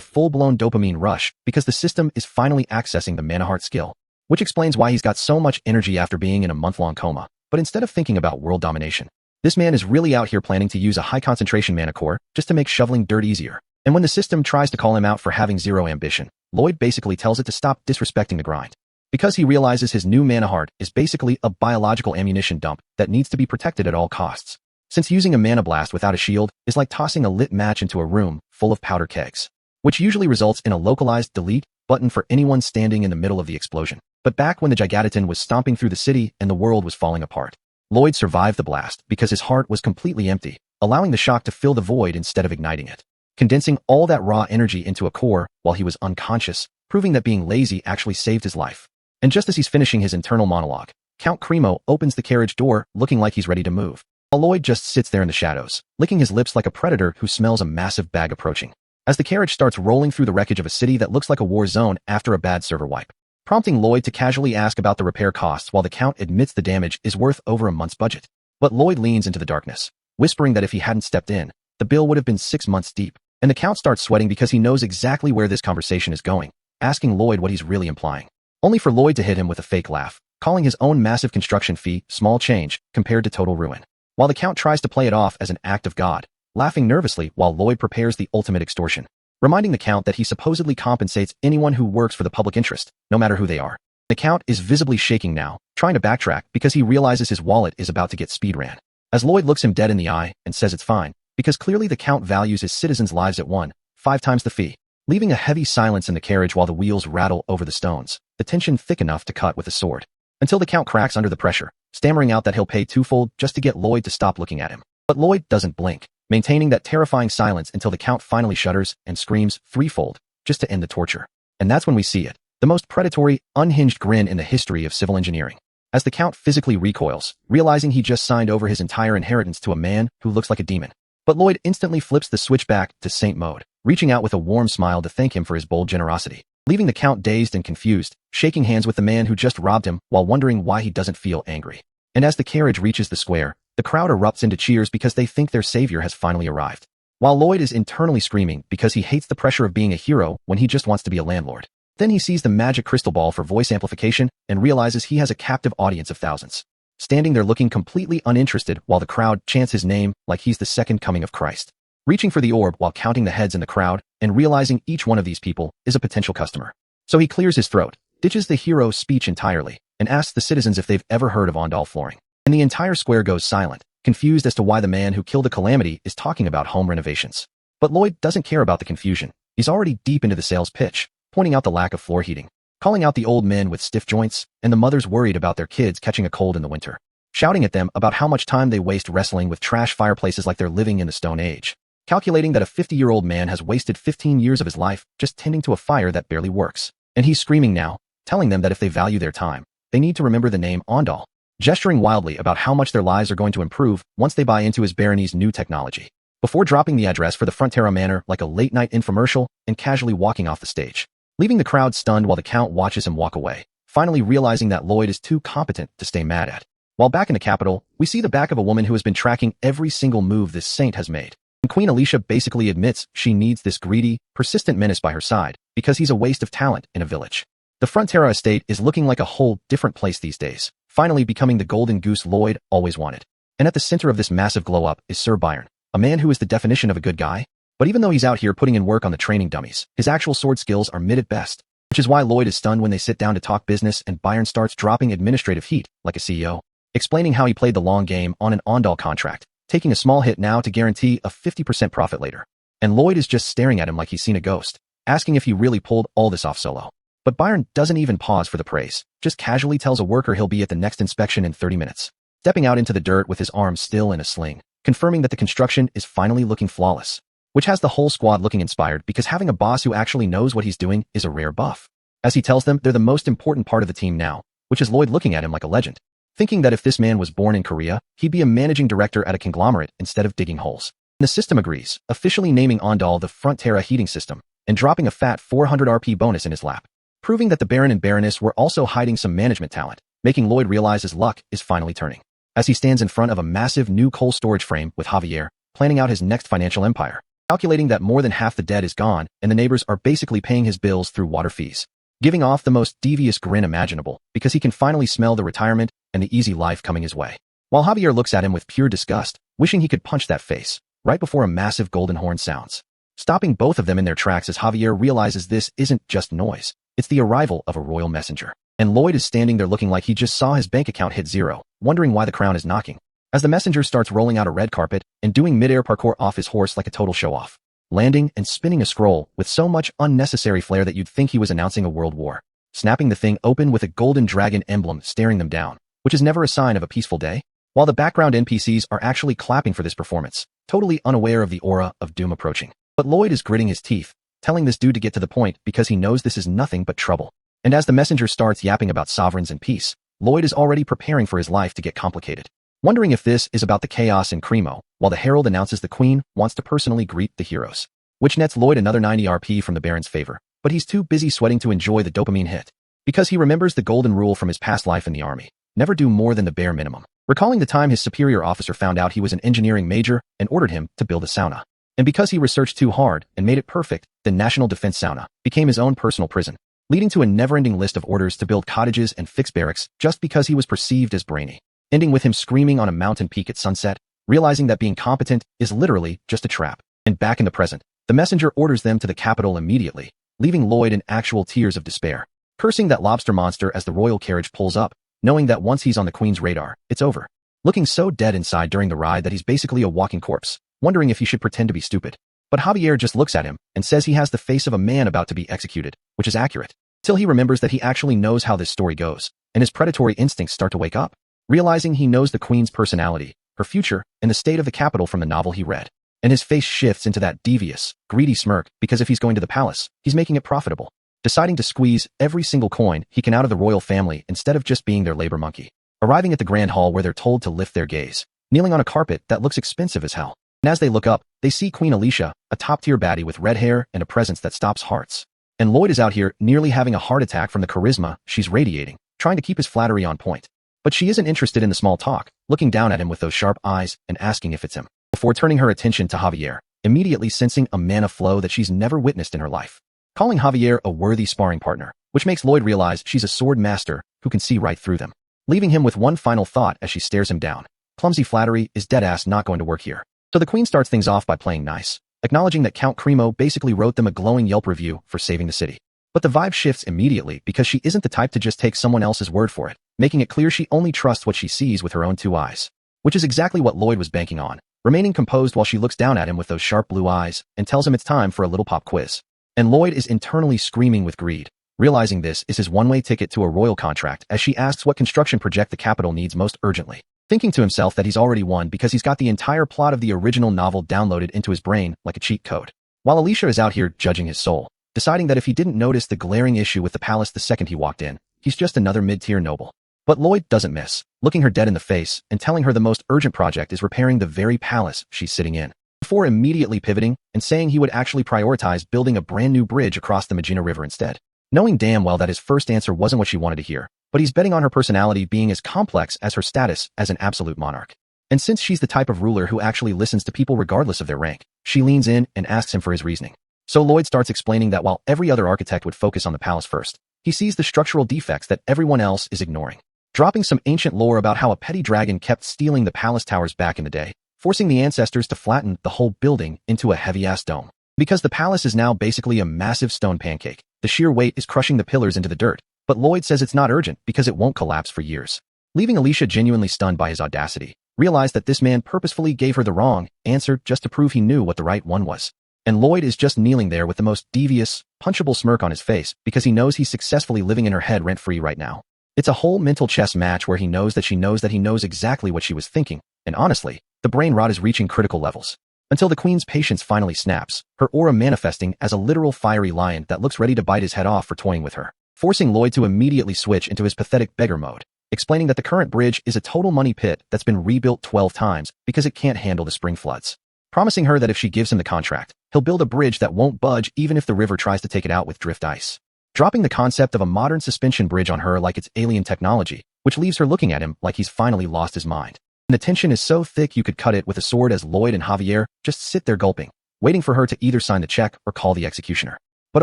S1: full-blown dopamine rush because the system is finally accessing the mana heart skill, which explains why he's got so much energy after being in a month-long coma. But instead of thinking about world domination, this man is really out here planning to use a high-concentration mana core just to make shoveling dirt easier. And when the system tries to call him out for having zero ambition, Lloyd basically tells it to stop disrespecting the grind, because he realizes his new mana heart is basically a biological ammunition dump that needs to be protected at all costs, since using a mana blast without a shield is like tossing a lit match into a room full of powder kegs, which usually results in a localized delete button for anyone standing in the middle of the explosion. But back when the Gigatitan was stomping through the city and the world was falling apart, Lloyd survived the blast because his heart was completely empty, allowing the shock to fill the void instead of igniting it, condensing all that raw energy into a core while he was unconscious, proving that being lazy actually saved his life. And just as he's finishing his internal monologue, Count Cremo opens the carriage door looking like he's ready to move, while Lloyd just sits there in the shadows, licking his lips like a predator who smells a massive bag approaching, as the carriage starts rolling through the wreckage of a city that looks like a war zone after a bad server wipe, prompting Lloyd to casually ask about the repair costs while the Count admits the damage is worth over a month's budget. But Lloyd leans into the darkness, whispering that if he hadn't stepped in, the bill would have been 6 months deep. And the Count starts sweating because he knows exactly where this conversation is going, asking Lloyd what he's really implying, only for Lloyd to hit him with a fake laugh, calling his own massive construction fee small change compared to total ruin, while the Count tries to play it off as an act of God, laughing nervously while Lloyd prepares the ultimate extortion, reminding the Count that he supposedly compensates anyone who works for the public interest, no matter who they are. The Count is visibly shaking now, trying to backtrack because he realizes his wallet is about to get speed ran, as Lloyd looks him dead in the eye and says it's fine, because clearly the Count values his citizens' lives at 5 times the fee, leaving a heavy silence in the carriage while the wheels rattle over the stones, the tension thick enough to cut with a sword, until the Count cracks under the pressure, stammering out that he'll pay twofold just to get Lloyd to stop looking at him. But Lloyd doesn't blink, maintaining that terrifying silence until the Count finally shudders and screams threefold, just to end the torture. And that's when we see it, the most predatory, unhinged grin in the history of civil engineering, as the Count physically recoils, realizing he just signed over his entire inheritance to a man who looks like a demon. But Lloyd instantly flips the switch back to Saint mode, reaching out with a warm smile to thank him for his bold generosity, leaving the Count dazed and confused, shaking hands with the man who just robbed him while wondering why he doesn't feel angry. And as the carriage reaches the square, the crowd erupts into cheers because they think their savior has finally arrived, while Lloyd is internally screaming because he hates the pressure of being a hero when he just wants to be a landlord. Then he sees the magic crystal ball for voice amplification and realizes he has a captive audience of thousands. standing there looking completely uninterested while the crowd chants his name like he's the second coming of Christ. Reaching for the orb while counting the heads in the crowd and realizing each one of these people is a potential customer. So he clears his throat, ditches the hero's speech entirely, and asks the citizens if they've ever heard of Ondal flooring. And the entire square goes silent, confused as to why the man who killed the Calamity is talking about home renovations. But Lloyd doesn't care about the confusion. He's already deep into the sales pitch, pointing out the lack of floor heating, calling out the old men with stiff joints and the mothers worried about their kids catching a cold in the winter, shouting at them about how much time they waste wrestling with trash fireplaces like they're living in the Stone Age, calculating that a 50-year-old man has wasted 15 years of his life just tending to a fire that barely works. And he's screaming now, telling them that if they value their time, they need to remember the name Ondal, gesturing wildly about how much their lives are going to improve once they buy into his barony's new technology, before dropping the address for the Frontera Manor like a late-night infomercial and casually walking off the stage, leaving the crowd stunned while the Count watches him walk away, finally realizing that Lloyd is too competent to stay mad at. While back in the capital, we see the back of a woman who has been tracking every single move this saint has made. And Queen Alicia basically admits she needs this greedy, persistent menace by her side because he's a waste of talent in a village. The Frontera estate is looking like a whole different place these days, finally becoming the golden goose Lloyd always wanted. And at the center of this massive glow-up is Sir Byron, a man who is the definition of a good guy. But even though he's out here putting in work on the training dummies, his actual sword skills are mid at best, which is why Lloyd is stunned when they sit down to talk business and Byron starts dropping administrative heat like a CEO, explaining how he played the long game on an Ondal contract, taking a small hit now to guarantee a 50% profit later. And Lloyd is just staring at him like he's seen a ghost, asking if he really pulled all this off solo. But Byron doesn't even pause for the praise, just casually tells a worker he'll be at the next inspection in 30 minutes, stepping out into the dirt with his arms still in a sling, confirming that the construction is finally looking flawless, which has the whole squad looking inspired because having a boss who actually knows what he's doing is a rare buff. As he tells them they're the most important part of the team now, which is Lloyd looking at him like a legend, thinking that if this man was born in Korea, he'd be a managing director at a conglomerate instead of digging holes. The system agrees, officially naming Ondal the Frontera heating system, and dropping a fat 400 RP bonus in his lap, proving that the Baron and Baroness were also hiding some management talent, making Lloyd realize his luck is finally turning. As he stands in front of a massive new coal storage frame with Javier, planning out his next financial empire, calculating that more than half the debt is gone and the neighbors are basically paying his bills through water fees, giving off the most devious grin imaginable because he can finally smell the retirement and the easy life coming his way. While Javier looks at him with pure disgust, wishing he could punch that face, right before a massive golden horn sounds, stopping both of them in their tracks as Javier realizes this isn't just noise. It's the arrival of a royal messenger. And Lloyd is standing there looking like he just saw his bank account hit zero, wondering why the crown is knocking, as the messenger starts rolling out a red carpet and doing mid-air parkour off his horse like a total show-off, landing and spinning a scroll with so much unnecessary flair that you'd think he was announcing a world war, snapping the thing open with a golden dragon emblem staring them down, which is never a sign of a peaceful day, while the background NPCs are actually clapping for this performance, totally unaware of the aura of doom approaching. But Lloyd is gritting his teeth, telling this dude to get to the point because he knows this is nothing but trouble. And as the messenger starts yapping about sovereigns and peace, Lloyd is already preparing for his life to get complicated, wondering if this is about the chaos in Cremo, while the herald announces the queen wants to personally greet the heroes, which nets Lloyd another 90 RP from the Baron's favor, but he's too busy sweating to enjoy the dopamine hit, because he remembers the golden rule from his past life in the army, never do more than the bare minimum, recalling the time his superior officer found out he was an engineering major and ordered him to build a sauna. And because he researched too hard and made it perfect, the National Defense Sauna became his own personal prison, leading to a never-ending list of orders to build cottages and fix barracks just because he was perceived as brainy, ending with him screaming on a mountain peak at sunset, realizing that being competent is literally just a trap. And back in the present, the messenger orders them to the capital immediately, leaving Lloyd in actual tears of despair, cursing that lobster monster as the royal carriage pulls up, knowing that once he's on the queen's radar, it's over, looking so dead inside during the ride that he's basically a walking corpse, wondering if he should pretend to be stupid. But Javier just looks at him and says he has the face of a man about to be executed, which is accurate, till he remembers that he actually knows how this story goes, and his predatory instincts start to wake up, realizing he knows the queen's personality, her future, and the state of the capital from the novel he read. And his face shifts into that devious, greedy smirk because if he's going to the palace, he's making it profitable, deciding to squeeze every single coin he can out of the royal family instead of just being their labor monkey. Arriving at the grand hall where they're told to lift their gaze, kneeling on a carpet that looks expensive as hell. And as they look up, they see Queen Alicia, a top-tier baddie with red hair and a presence that stops hearts. And Lloyd is out here nearly having a heart attack from the charisma she's radiating, trying to keep his flattery on point. But she isn't interested in the small talk, looking down at him with those sharp eyes and asking if it's him, before turning her attention to Javier, immediately sensing a mana flow that she's never witnessed in her life, calling Javier a worthy sparring partner, which makes Lloyd realize she's a sword master who can see right through them. leaving him with one final thought as she stares him down. Clumsy flattery is deadass not going to work here. So the queen starts things off by playing nice, acknowledging that Count Cremo basically wrote them a glowing Yelp review for saving the city. But the vibe shifts immediately because she isn't the type to just take someone else's word for it, making it clear she only trusts what she sees with her own two eyes. Which is exactly what Lloyd was banking on, remaining composed while she looks down at him with those sharp blue eyes and tells him it's time for a little pop quiz. And Lloyd is internally screaming with greed, realizing this is his one-way ticket to a royal contract as she asks what construction project the capital needs most urgently, thinking to himself that he's already won because he's got the entire plot of the original novel downloaded into his brain like a cheat code. While Alicia is out here judging his soul, deciding that if he didn't notice the glaring issue with the palace the second he walked in, he's just another mid-tier noble. But Lloyd doesn't miss, looking her dead in the face and telling her the most urgent project is repairing the very palace she's sitting in, before immediately pivoting and saying he would actually prioritize building a brand new bridge across the Magina River instead. Knowing damn well that his first answer wasn't what she wanted to hear, but he's betting on her personality being as complex as her status as an absolute monarch. And since she's the type of ruler who actually listens to people regardless of their rank, she leans in and asks him for his reasoning. So Lloyd starts explaining that while every other architect would focus on the palace first, he sees the structural defects that everyone else is ignoring. Dropping some ancient lore about how a petty dragon kept stealing the palace towers back in the day, forcing the ancestors to flatten the whole building into a heavy-ass dome. Because the palace is now basically a massive stone pancake, the sheer weight is crushing the pillars into the dirt, but Lloyd says it's not urgent because it won't collapse for years. Leaving Alicia genuinely stunned by his audacity, realized that this man purposefully gave her the wrong answer just to prove he knew what the right one was. And Lloyd is just kneeling there with the most devious, punchable smirk on his face because he knows he's successfully living in her head rent-free right now. It's a whole mental chess match where he knows that she knows that he knows exactly what she was thinking, and honestly, the brain rot is reaching critical levels. Until the queen's patience finally snaps, her aura manifesting as a literal fiery lion that looks ready to bite his head off for toying with her, forcing Lloyd to immediately switch into his pathetic beggar mode, explaining that the current bridge is a total money pit that's been rebuilt 12 times because it can't handle the spring floods. Promising her that if she gives him the contract, he'll build a bridge that won't budge even if the river tries to take it out with drift ice. Dropping the concept of a modern suspension bridge on her like it's alien technology, which leaves her looking at him like he's finally lost his mind. And the tension is so thick you could cut it with a sword as Lloyd and Javier just sit there gulping, waiting for her to either sign the check or call the executioner. But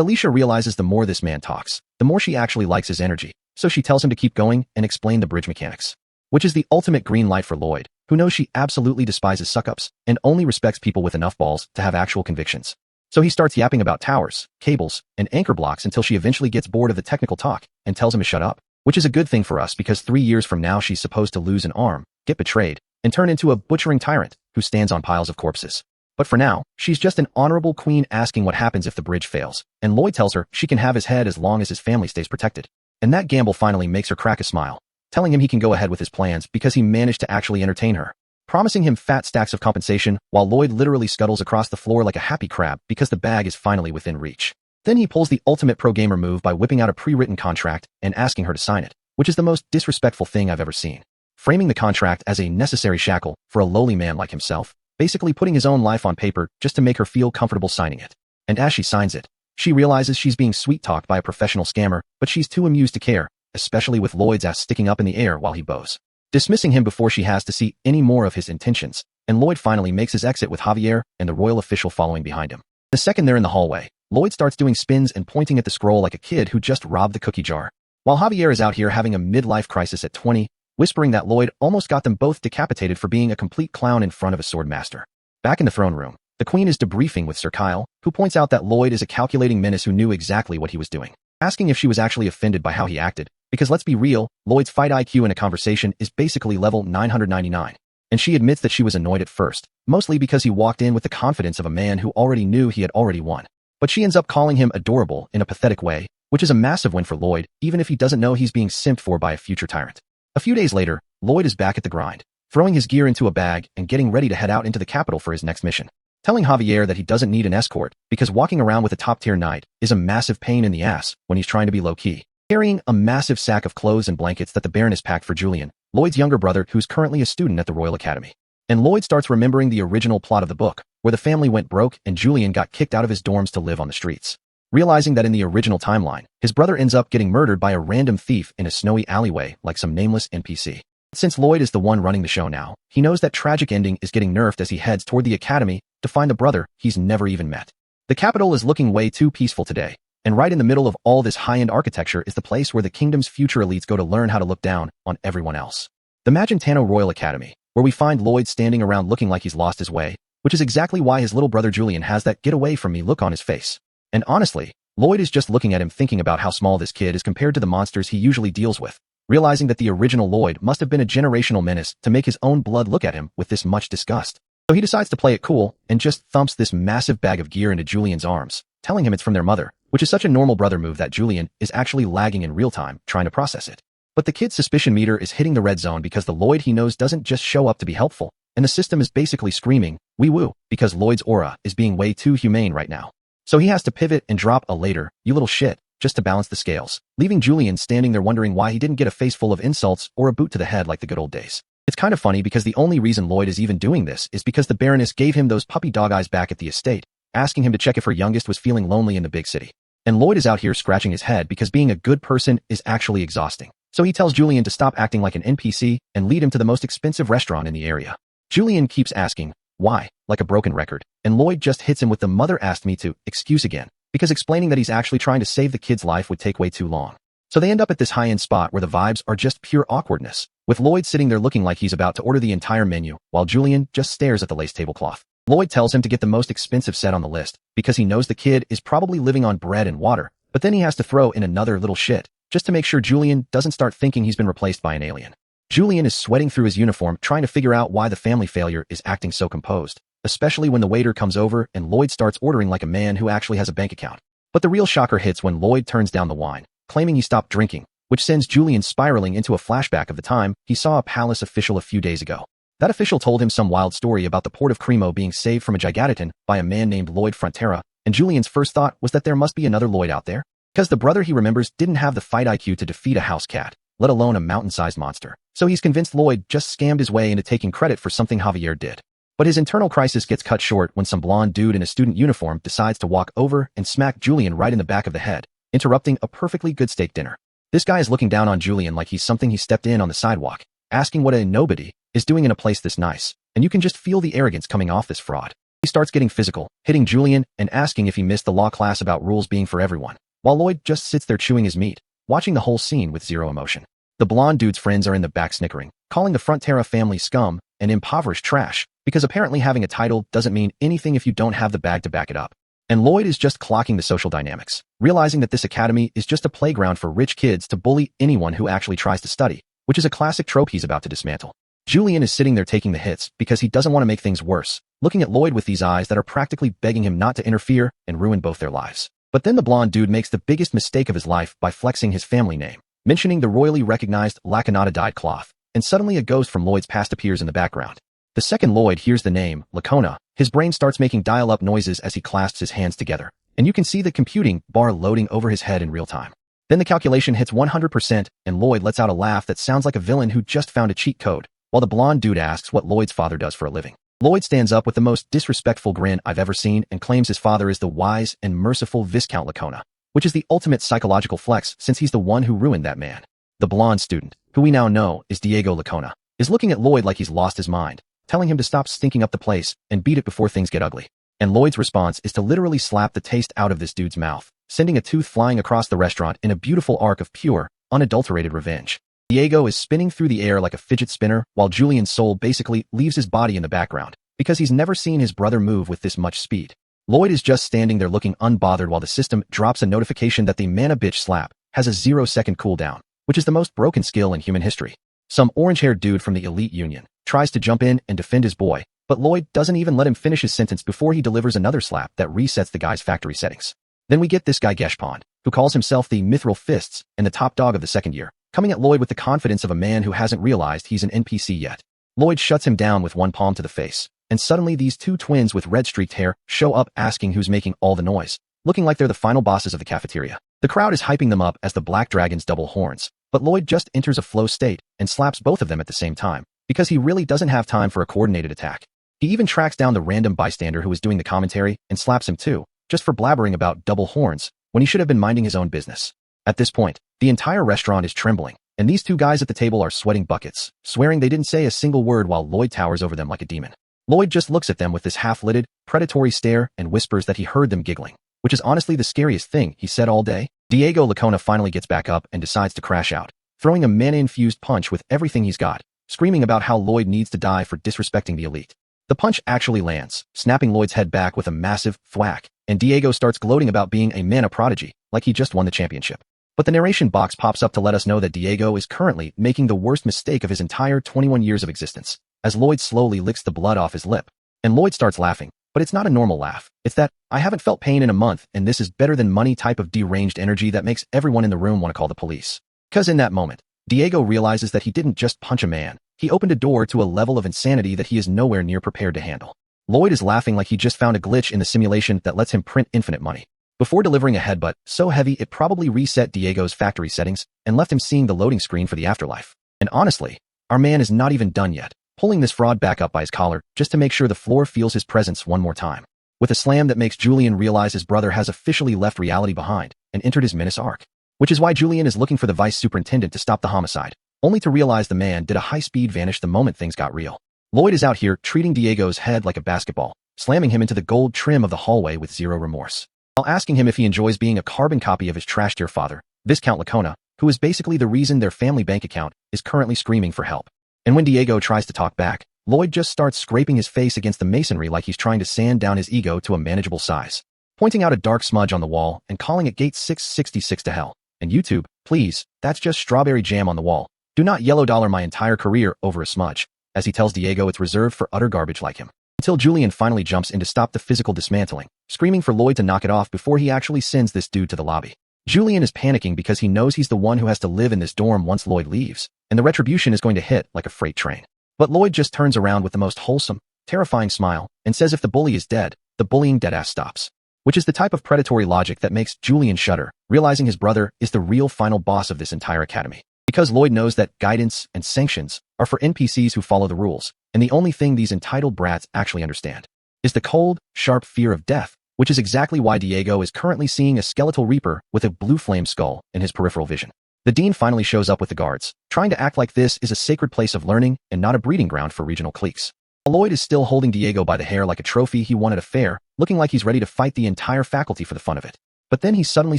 S1: Alicia realizes the more this man talks, the more she actually likes his energy, so she tells him to keep going and explain the bridge mechanics. Which is the ultimate green light for Lloyd, who knows she absolutely despises suck-ups and only respects people with enough balls to have actual convictions. So he starts yapping about towers, cables, and anchor blocks until she eventually gets bored of the technical talk and tells him to shut up, which is a good thing for us because 3 years from now she's supposed to lose an arm, get betrayed, and turn into a butchering tyrant who stands on piles of corpses. But for now, she's just an honorable queen asking what happens if the bridge fails, and Lloyd tells her she can have his head as long as his family stays protected. And that gamble finally makes her crack a smile, telling him he can go ahead with his plans because he managed to actually entertain her, promising him fat stacks of compensation while Lloyd literally scuttles across the floor like a happy crab because the bag is finally within reach. Then he pulls the ultimate pro-gamer move by whipping out a pre-written contract and asking her to sign it, which is the most disrespectful thing I've ever seen. Framing the contract as a necessary shackle for a lowly man like himself, basically putting his own life on paper just to make her feel comfortable signing it. And as she signs it, she realizes she's being sweet-talked by a professional scammer, but she's too amused to care, especially with Lloyd's ass sticking up in the air while he bows, dismissing him before she has to see any more of his intentions, and Lloyd finally makes his exit with Javier and the royal official following behind him. The second they're in the hallway, Lloyd starts doing spins and pointing at the scroll like a kid who just robbed the cookie jar, while Javier is out here having a midlife crisis at 20, whispering that Lloyd almost got them both decapitated for being a complete clown in front of a sword master. Back in the throne room, the queen is debriefing with Sir Kyle, who points out that Lloyd is a calculating menace who knew exactly what he was doing, asking if she was actually offended by how he acted, because let's be real, Lloyd's fight IQ in a conversation is basically level 999. And she admits that she was annoyed at first, mostly because he walked in with the confidence of a man who already knew he had already won. But she ends up calling him adorable in a pathetic way, which is a massive win for Lloyd, even if he doesn't know he's being simped for by a future tyrant. A few days later, Lloyd is back at the grind, throwing his gear into a bag and getting ready to head out into the capital for his next mission, telling Javier that he doesn't need an escort because walking around with a top-tier knight is a massive pain in the ass when he's trying to be low-key. Carrying a massive sack of clothes and blankets that the Baroness packed for Julian, Lloyd's younger brother who's currently a student at the Royal Academy. And Lloyd starts remembering the original plot of the book, where the family went broke and Julian got kicked out of his dorms to live on the streets. Realizing that in the original timeline, his brother ends up getting murdered by a random thief in a snowy alleyway like some nameless NPC. Since Lloyd is the one running the show now, he knows that tragic ending is getting nerfed as he heads toward the academy to find a brother he's never even met. The capital is looking way too peaceful today, And right in the middle of all this high-end architecture is the place where the kingdom's future elites go to learn how to look down on everyone else. The Magentano Royal Academy, where we find Lloyd standing around looking like he's lost his way, which is exactly why his little brother Julian has that get away from me look on his face. And honestly, Lloyd is just looking at him thinking about how small this kid is compared to the monsters he usually deals with, realizing that the original Lloyd must have been a generational menace to make his own blood look at him with this much disgust. So he decides to play it cool and just thumps this massive bag of gear into Julian's arms, telling him it's from their mother, which is such a normal brother move that Julian is actually lagging in real time trying to process it. But the kid's suspicion meter is hitting the red zone because the Lloyd he knows doesn't just show up to be helpful, and the system is basically screaming, "Wee woo," because Lloyd's aura is being way too humane right now. So he has to pivot and drop a "later, you little shit," just to balance the scales, leaving Julian standing there wondering why he didn't get a face full of insults or a boot to the head like the good old days. It's kind of funny because the only reason Lloyd is even doing this is because the Baroness gave him those puppy dog eyes back at the estate, asking him to check if her youngest was feeling lonely in the big city. And Lloyd is out here scratching his head because being a good person is actually exhausting. So he tells Julian to stop acting like an NPC and lead him to the most expensive restaurant in the area. Julian keeps asking, why, like a broken record, and Lloyd just hits him with the "mother asked me to" excuse again, because explaining that he's actually trying to save the kid's life would take way too long. So they end up at this high-end spot where the vibes are just pure awkwardness, with Lloyd sitting there looking like he's about to order the entire menu, while Julian just stares at the lace tablecloth. Lloyd tells him to get the most expensive set on the list, because he knows the kid is probably living on bread and water, but then he has to throw in another little shit, just to make sure Julian doesn't start thinking he's been replaced by an alien. Julian is sweating through his uniform trying to figure out why the family failure is acting so composed, especially when the waiter comes over and Lloyd starts ordering like a man who actually has a bank account. But the real shocker hits when Lloyd turns down the wine, claiming he stopped drinking, which sends Julian spiraling into a flashback of the time he saw a palace official a few days ago. That official told him some wild story about the port of Cremo being saved from a Gigatitan by a man named Lloyd Frontera, and Julian's first thought was that there must be another Lloyd out there, because the brother he remembers didn't have the fight IQ to defeat a house cat, let alone a mountain-sized monster. So he's convinced Lloyd just scammed his way into taking credit for something Javier did. But his internal crisis gets cut short when some blonde dude in a student uniform decides to walk over and smack Julian right in the back of the head, interrupting a perfectly good steak dinner. This guy is looking down on Julian like he's something he stepped in on the sidewalk, asking what a nobody is doing in a place this nice, and you can just feel the arrogance coming off this fraud. He starts getting physical, hitting Julian and asking if he missed the law class about rules being for everyone, while Lloyd just sits there chewing his meat, watching the whole scene with zero emotion. The blonde dude's friends are in the back snickering, calling the Frontera family scum and impoverished trash, because apparently having a title doesn't mean anything if you don't have the bag to back it up. And Lloyd is just clocking the social dynamics, realizing that this academy is just a playground for rich kids to bully anyone who actually tries to study, which is a classic trope he's about to dismantle. Julian is sitting there taking the hits because he doesn't want to make things worse, looking at Lloyd with these eyes that are practically begging him not to interfere and ruin both their lives. But then the blonde dude makes the biggest mistake of his life by flexing his family name, mentioning the royally recognized Lacanada dyed cloth, and suddenly a ghost from Lloyd's past appears in the background. The second Lloyd hears the name, Lacona, his brain starts making dial-up noises as he clasps his hands together, and you can see the computing bar loading over his head in real time. Then the calculation hits 100%, and Lloyd lets out a laugh that sounds like a villain who just found a cheat code, while the blonde dude asks what Lloyd's father does for a living. Lloyd stands up with the most disrespectful grin I've ever seen and claims his father is the wise and merciful Viscount Lacona, which is the ultimate psychological flex since he's the one who ruined that man. The blonde student, who we now know is Diego Lacona, is looking at Lloyd like he's lost his mind, telling him to stop stinking up the place and beat it before things get ugly. And Lloyd's response is to literally slap the taste out of this dude's mouth, sending a tooth flying across the restaurant in a beautiful arc of pure, unadulterated revenge. Diego is spinning through the air like a fidget spinner, while Julian's soul basically leaves his body in the background, because he's never seen his brother move with this much speed. Lloyd is just standing there looking unbothered while the system drops a notification that the mana bitch slap has a 0-second cooldown, which is the most broken skill in human history. Some orange-haired dude from the elite union tries to jump in and defend his boy, but Lloyd doesn't even let him finish his sentence before he delivers another slap that resets the guy's factory settings. Then we get this guy Geshpond, who calls himself the Mithril Fists and the top dog of the second year, coming at Lloyd with the confidence of a man who hasn't realized he's an NPC yet. Lloyd shuts him down with one palm to the face, and suddenly these two twins with red-streaked hair show up asking who's making all the noise, looking like they're the final bosses of the cafeteria. The crowd is hyping them up as the Black Dragons double horns, but Lloyd just enters a flow state and slaps both of them at the same time, because he really doesn't have time for a coordinated attack. He even tracks down the random bystander who was doing the commentary and slaps him too, just for blabbering about double horns, when he should have been minding his own business. At this point, the entire restaurant is trembling, and these two guys at the table are sweating buckets, swearing they didn't say a single word while Lloyd towers over them like a demon. Lloyd just looks at them with this half-lidded, predatory stare and whispers that he heard them giggling. which is honestly the scariest thing he said all day. Diego Lacona finally gets back up and decides to crash out, throwing a mana-infused punch with everything he's got, screaming about how Lloyd needs to die for disrespecting the elite. The punch actually lands, snapping Lloyd's head back with a massive thwack, and Diego starts gloating about being a mana prodigy, like he just won the championship. But the narration box pops up to let us know that Diego is currently making the worst mistake of his entire 21 years of existence, as Lloyd slowly licks the blood off his lip. And Lloyd starts laughing, but it's not a normal laugh. It's that, I haven't felt pain in a month and this is better than money type of deranged energy that makes everyone in the room want to call the police. Cause in that moment, Diego realizes that he didn't just punch a man, he opened a door to a level of insanity that he is nowhere near prepared to handle. Lloyd is laughing like he just found a glitch in the simulation that lets him print infinite money. Before delivering a headbutt so heavy it probably reset Diego's factory settings and left him seeing the loading screen for the afterlife. And honestly, our man is not even done yet, pulling this fraud back up by his collar just to make sure the floor feels his presence one more time. With a slam that makes Julian realize his brother has officially left reality behind and entered his menace arc. Which is why Julian is looking for the vice superintendent to stop the homicide, only to realize the man did a high-speed vanish the moment things got real. Lloyd is out here treating Diego's head like a basketball, slamming him into the gold trim of the hallway with zero remorse. While asking him if he enjoys being a carbon copy of his trash-tier father, Viscount Lacona, who is basically the reason their family bank account is currently screaming for help. And when Diego tries to talk back, Lloyd just starts scraping his face against the masonry like he's trying to sand down his ego to a manageable size, pointing out a dark smudge on the wall and calling it Gate 666 to hell. And YouTube, please, that's just strawberry jam on the wall. Do not yellow dollar my entire career over a smudge, as he tells Diego it's reserved for utter garbage like him. Until Julian finally jumps in to stop the physical dismantling, screaming for Lloyd to knock it off before he actually sends this dude to the lobby. Julian is panicking because he knows he's the one who has to live in this dorm once Lloyd leaves, and the retribution is going to hit like a freight train. But Lloyd just turns around with the most wholesome, terrifying smile and says if the bully is dead, the bullying deadass stops. Which is the type of predatory logic that makes Julian shudder, realizing his brother is the real final boss of this entire academy. Because Lloyd knows that guidance and sanctions are for NPCs who follow the rules, and the only thing these entitled brats actually understand is the cold, sharp fear of death, which is exactly why Diego is currently seeing a skeletal reaper with a blue flame skull in his peripheral vision. The dean finally shows up with the guards, trying to act like this is a sacred place of learning and not a breeding ground for regional cliques. Lloyd is still holding Diego by the hair like a trophy he won at a fair, looking like he's ready to fight the entire faculty for the fun of it. But then he suddenly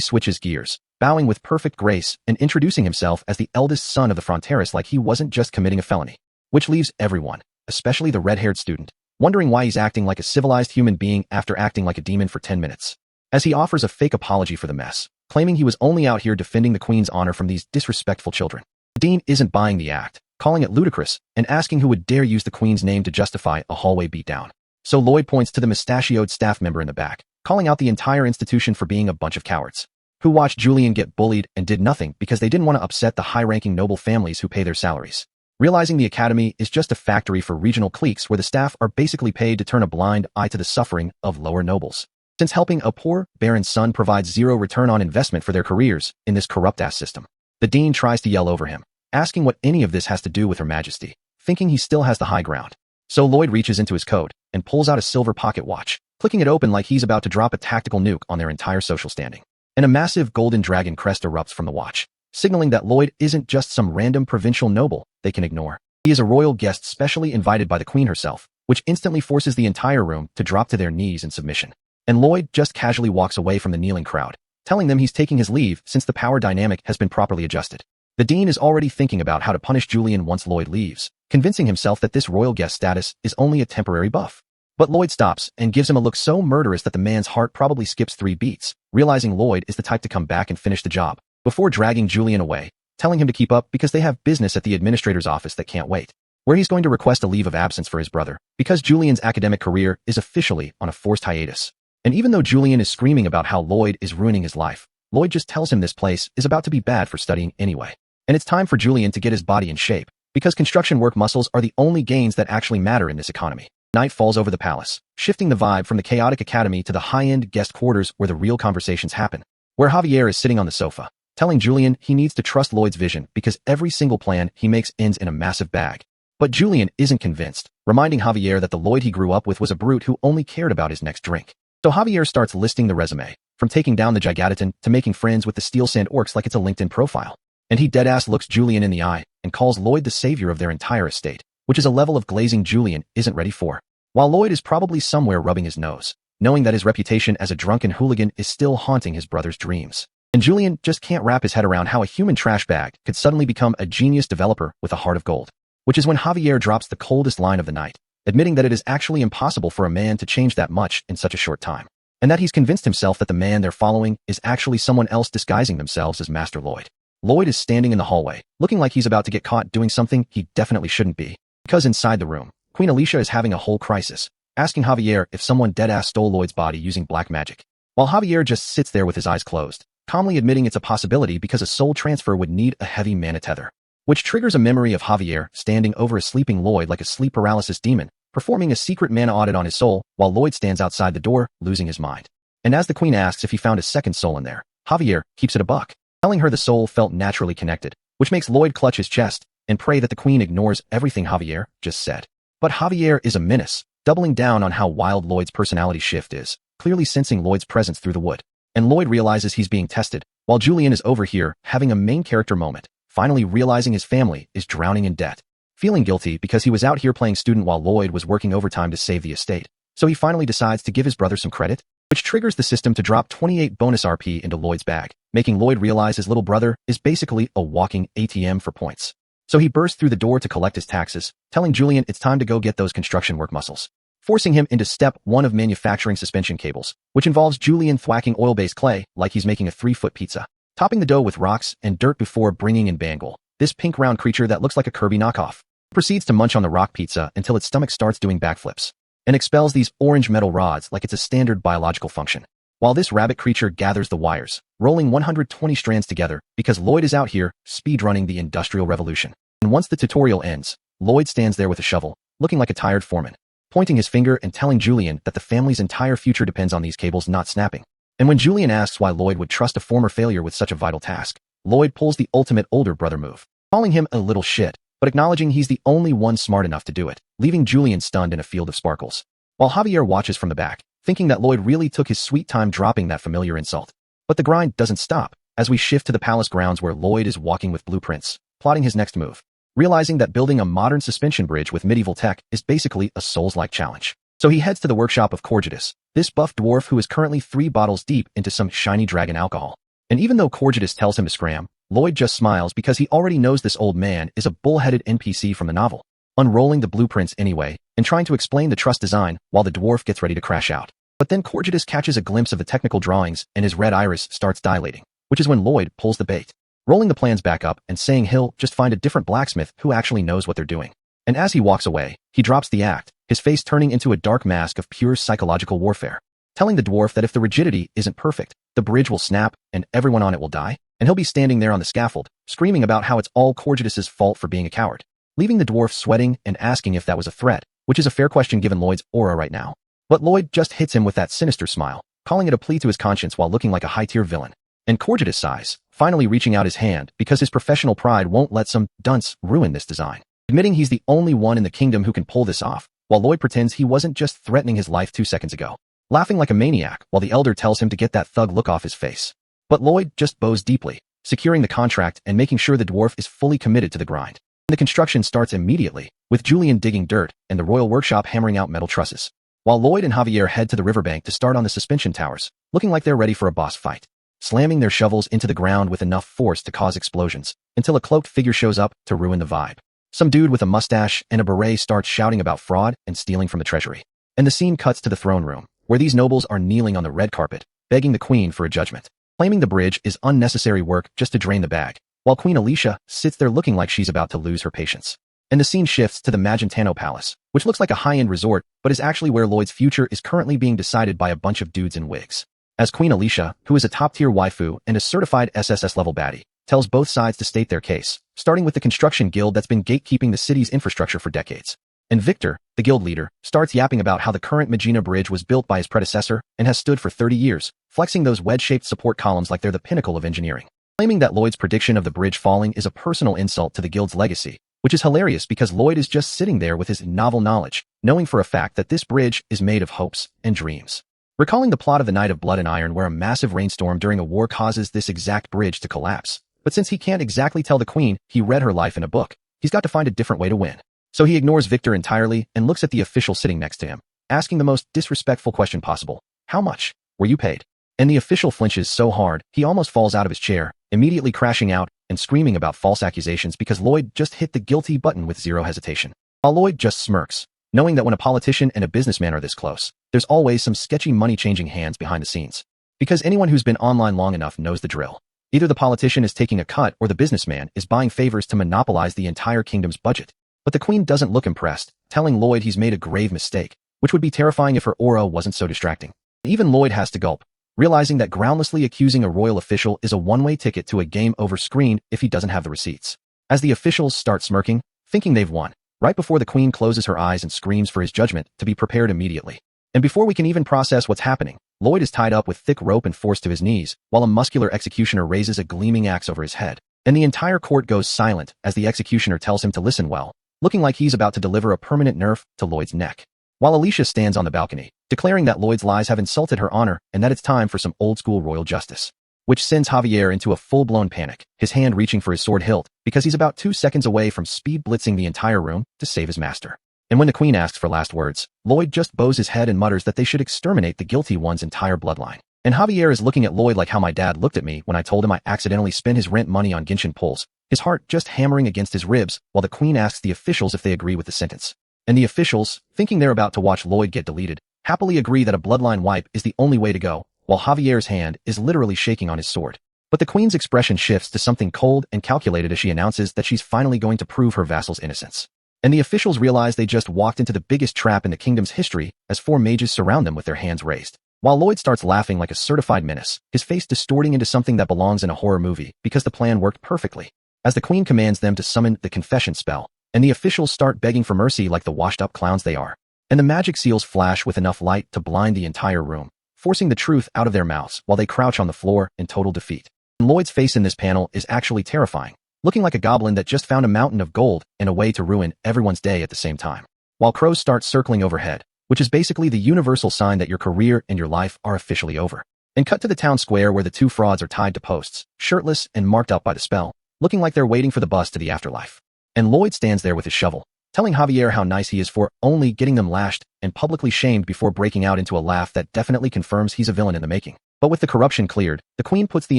S1: switches gears, bowing with perfect grace and introducing himself as the eldest son of the Fronteras like he wasn't just committing a felony. Which leaves everyone, especially the red-haired student, wondering why he's acting like a civilized human being after acting like a demon for 10 minutes. As he offers a fake apology for the mess, claiming he was only out here defending the Queen's honor from these disrespectful children. The dean isn't buying the act, calling it ludicrous, and asking who would dare use the Queen's name to justify a hallway beatdown. So Lloyd points to the mustachioed staff member in the back, calling out the entire institution for being a bunch of cowards, who watched Julian get bullied and did nothing because they didn't want to upset the high-ranking noble families who pay their salaries. Realizing the academy is just a factory for regional cliques where the staff are basically paid to turn a blind eye to the suffering of lower nobles. Since helping a poor, barren son provides zero return on investment for their careers in this corrupt-ass system. The dean tries to yell over him, asking what any of this has to do with Her Majesty, thinking he still has the high ground. So Lloyd reaches into his coat and pulls out a silver pocket watch, clicking it open like he's about to drop a tactical nuke on their entire social standing. And a massive golden dragon crest erupts from the watch, signaling that Lloyd isn't just some random provincial noble they can ignore. He is a royal guest specially invited by the Queen herself, which instantly forces the entire room to drop to their knees in submission. And Lloyd just casually walks away from the kneeling crowd, telling them he's taking his leave since the power dynamic has been properly adjusted. The dean is already thinking about how to punish Julian once Lloyd leaves, convincing himself that this royal guest status is only a temporary buff. But Lloyd stops and gives him a look so murderous that the man's heart probably skips 3 beats, realizing Lloyd is the type to come back and finish the job, before dragging Julian away, telling him to keep up because they have business at the administrator's office that can't wait, where he's going to request a leave of absence for his brother, because Julian's academic career is officially on a forced hiatus. And even though Julian is screaming about how Lloyd is ruining his life, Lloyd just tells him this place is about to be bad for studying anyway. And it's time for Julian to get his body in shape, because construction work muscles are the only gains that actually matter in this economy. Night falls over the palace, shifting the vibe from the chaotic academy to the high-end guest quarters where the real conversations happen, where Javier is sitting on the sofa, telling Julian he needs to trust Lloyd's vision because every single plan he makes ends in a massive bag. But Julian isn't convinced, reminding Javier that the Lloyd he grew up with was a brute who only cared about his next drink. So Javier starts listing the resume, from taking down the Gigaton to making friends with the Steel Sand Orcs like it's a LinkedIn profile. And he deadass looks Julian in the eye and calls Lloyd the savior of their entire estate, which is a level of glazing Julian isn't ready for. While Lloyd is probably somewhere rubbing his nose, knowing that his reputation as a drunken hooligan is still haunting his brother's dreams. And Julian just can't wrap his head around how a human trash bag could suddenly become a genius developer with a heart of gold. Which is when Javier drops the coldest line of the night, admitting that it is actually impossible for a man to change that much in such a short time. And that he's convinced himself that the man they're following is actually someone else disguising themselves as Master Lloyd. Lloyd is standing in the hallway, looking like he's about to get caught doing something he definitely shouldn't be. Because inside the room, Queen Alicia is having a whole crisis, asking Javier if someone deadass stole Lloyd's body using black magic. While Javier just sits there with his eyes closed, calmly admitting it's a possibility because a soul transfer would need a heavy mana tether. Which triggers a memory of Javier standing over a sleeping Lloyd like a sleep paralysis demon, performing a secret mana audit on his soul while Lloyd stands outside the door, losing his mind. And as the Queen asks if he found a second soul in there, Javier keeps it a buck, telling her the soul felt naturally connected, which makes Lloyd clutch his chest and pray that the Queen ignores everything Javier just said. But Javier is a menace, doubling down on how wild Lloyd's personality shift is, clearly sensing Lloyd's presence through the wood. And Lloyd realizes he's being tested, while Julian is over here having a main character moment, finally realizing his family is drowning in debt. Feeling guilty because he was out here playing student while Lloyd was working overtime to save the estate, so he finally decides to give his brother some credit, which triggers the system to drop 28 bonus RP into Lloyd's bag, making Lloyd realize his little brother is basically a walking ATM for points. So he bursts through the door to collect his taxes, telling Julian it's time to go get those construction work muscles, forcing him into step 1 of manufacturing suspension cables, which involves Julian thwacking oil-based clay like he's making a 3-foot pizza, topping the dough with rocks and dirt before bringing in Bangle, this pink round creature that looks like a Kirby knockoff. Proceeds to munch on the rock pizza until its stomach starts doing backflips, and expels these orange metal rods like it's a standard biological function. While this rabbit creature gathers the wires, rolling 120 strands together because Lloyd is out here speedrunning the Industrial Revolution. And once the tutorial ends, Lloyd stands there with a shovel, looking like a tired foreman, pointing his finger and telling Julian that the family's entire future depends on these cables not snapping. And when Julian asks why Lloyd would trust a former failure with such a vital task, Lloyd pulls the ultimate older brother move, calling him a little shit, but acknowledging he's the only one smart enough to do it, leaving Julian stunned in a field of sparkles. While Javier watches from the back, thinking that Lloyd really took his sweet time dropping that familiar insult. But the grind doesn't stop, as we shift to the palace grounds where Lloyd is walking with blueprints, plotting his next move, realizing that building a modern suspension bridge with medieval tech is basically a Souls-like challenge. So he heads to the workshop of Corgetus, this buff dwarf who is currently 3 bottles deep into some shiny dragon alcohol. And even though Corgetus tells him to scram, Lloyd just smiles because he already knows this old man is a bull-headed NPC from the novel, unrolling the blueprints anyway and trying to explain the truss design while the dwarf gets ready to crash out. But then Corgetus catches a glimpse of the technical drawings and his red iris starts dilating, which is when Lloyd pulls the bait, rolling the plans back up and saying he'll just find a different blacksmith who actually knows what they're doing. And as he walks away, he drops the act, his face turning into a dark mask of pure psychological warfare, telling the dwarf that if the rigidity isn't perfect, the bridge will snap and everyone on it will die, and he'll be standing there on the scaffold, screaming about how it's all Corgetus's fault for being a coward, leaving the dwarf sweating and asking if that was a threat, which is a fair question given Lloyd's aura right now. But Lloyd just hits him with that sinister smile, calling it a plea to his conscience while looking like a high-tier villain. And Corgetus sighs, finally reaching out his hand because his professional pride won't let some dunce ruin this design, admitting he's the only one in the kingdom who can pull this off, while Lloyd pretends he wasn't just threatening his life 2 seconds ago, laughing like a maniac while the elder tells him to get that thug look off his face. But Lloyd just bows deeply, securing the contract and making sure the dwarf is fully committed to the grind. The construction starts immediately, with Julian digging dirt and the royal workshop hammering out metal trusses, while Lloyd and Javier head to the riverbank to start on the suspension towers, looking like they're ready for a boss fight, slamming their shovels into the ground with enough force to cause explosions, until a cloaked figure shows up to ruin the vibe. Some dude with a mustache and a beret starts shouting about fraud and stealing from the treasury. And the scene cuts to the throne room, where these nobles are kneeling on the red carpet, begging the queen for a judgment, claiming the bridge is unnecessary work just to drain the bag, while Queen Alicia sits there looking like she's about to lose her patience. And the scene shifts to the Magentano Palace, which looks like a high-end resort, but is actually where Lloyd's future is currently being decided by a bunch of dudes in wigs. As Queen Alicia, who is a top-tier waifu and a certified SSS-level baddie, tells both sides to state their case, starting with the construction guild that's been gatekeeping the city's infrastructure for decades. And Victor, the guild leader, starts yapping about how the current Magina Bridge was built by his predecessor and has stood for 30 years, flexing those wedge-shaped support columns like they're the pinnacle of engineering, claiming that Lloyd's prediction of the bridge falling is a personal insult to the guild's legacy, which is hilarious because Lloyd is just sitting there with his novel knowledge, knowing for a fact that this bridge is made of hopes and dreams. Recalling the plot of The Night of Blood and Iron where a massive rainstorm during a war causes this exact bridge to collapse. But since he can't exactly tell the queen he read her life in a book, he's got to find a different way to win. So he ignores Victor entirely and looks at the official sitting next to him, asking the most disrespectful question possible. How much were you paid? And the official flinches so hard, he almost falls out of his chair, immediately crashing out and screaming about false accusations because Lloyd just hit the guilty button with zero hesitation. While Lloyd just smirks, knowing that when a politician and a businessman are this close, there's always some sketchy money-changing hands behind the scenes. Because anyone who's been online long enough knows the drill. Either the politician is taking a cut or the businessman is buying favors to monopolize the entire kingdom's budget. But the queen doesn't look impressed, telling Lloyd he's made a grave mistake, which would be terrifying if her aura wasn't so distracting. Even Lloyd has to gulp, realizing that groundlessly accusing a royal official is a one-way ticket to a game over screen if he doesn't have the receipts. As the officials start smirking, thinking they've won, right before the queen closes her eyes and screams for his judgment to be prepared immediately. And before we can even process what's happening, Lloyd is tied up with thick rope and forced to his knees, while a muscular executioner raises a gleaming axe over his head. And the entire court goes silent as the executioner tells him to listen well, looking like he's about to deliver a permanent nerf to Lloyd's neck. While Alicia stands on the balcony, declaring that Lloyd's lies have insulted her honor and that it's time for some old-school royal justice. Which sends Javier into a full-blown panic, his hand reaching for his sword hilt, because he's about 2 seconds away from speed blitzing the entire room to save his master. And when the queen asks for last words, Lloyd just bows his head and mutters that they should exterminate the guilty one's entire bloodline. And Javier is looking at Lloyd like how my dad looked at me when I told him I accidentally spent his rent money on Genshin pulls, his heart just hammering against his ribs while the queen asks the officials if they agree with the sentence. And the officials, thinking they're about to watch Lloyd get deleted, happily agree that a bloodline wipe is the only way to go, while Javier's hand is literally shaking on his sword. But the queen's expression shifts to something cold and calculated as she announces that she's finally going to prove her vassal's innocence. And the officials realize they just walked into the biggest trap in the kingdom's history as 4 mages surround them with their hands raised. While Lloyd starts laughing like a certified menace, his face distorting into something that belongs in a horror movie because the plan worked perfectly. As the queen commands them to summon the confession spell, and the officials start begging for mercy like the washed-up clowns they are. And the magic seals flash with enough light to blind the entire room, forcing the truth out of their mouths while they crouch on the floor in total defeat. And Lloyd's face in this panel is actually terrifying, looking like a goblin that just found a mountain of gold and a way to ruin everyone's day at the same time. While crows start circling overhead, which is basically the universal sign that your career and your life are officially over. And cut to the town square where the 2 frauds are tied to posts, shirtless and marked up by the spell, looking like they're waiting for the bus to the afterlife. And Lloyd stands there with his shovel, telling Javier how nice he is for only getting them lashed and publicly shamed before breaking out into a laugh that definitely confirms he's a villain in the making. But with the corruption cleared, the queen puts the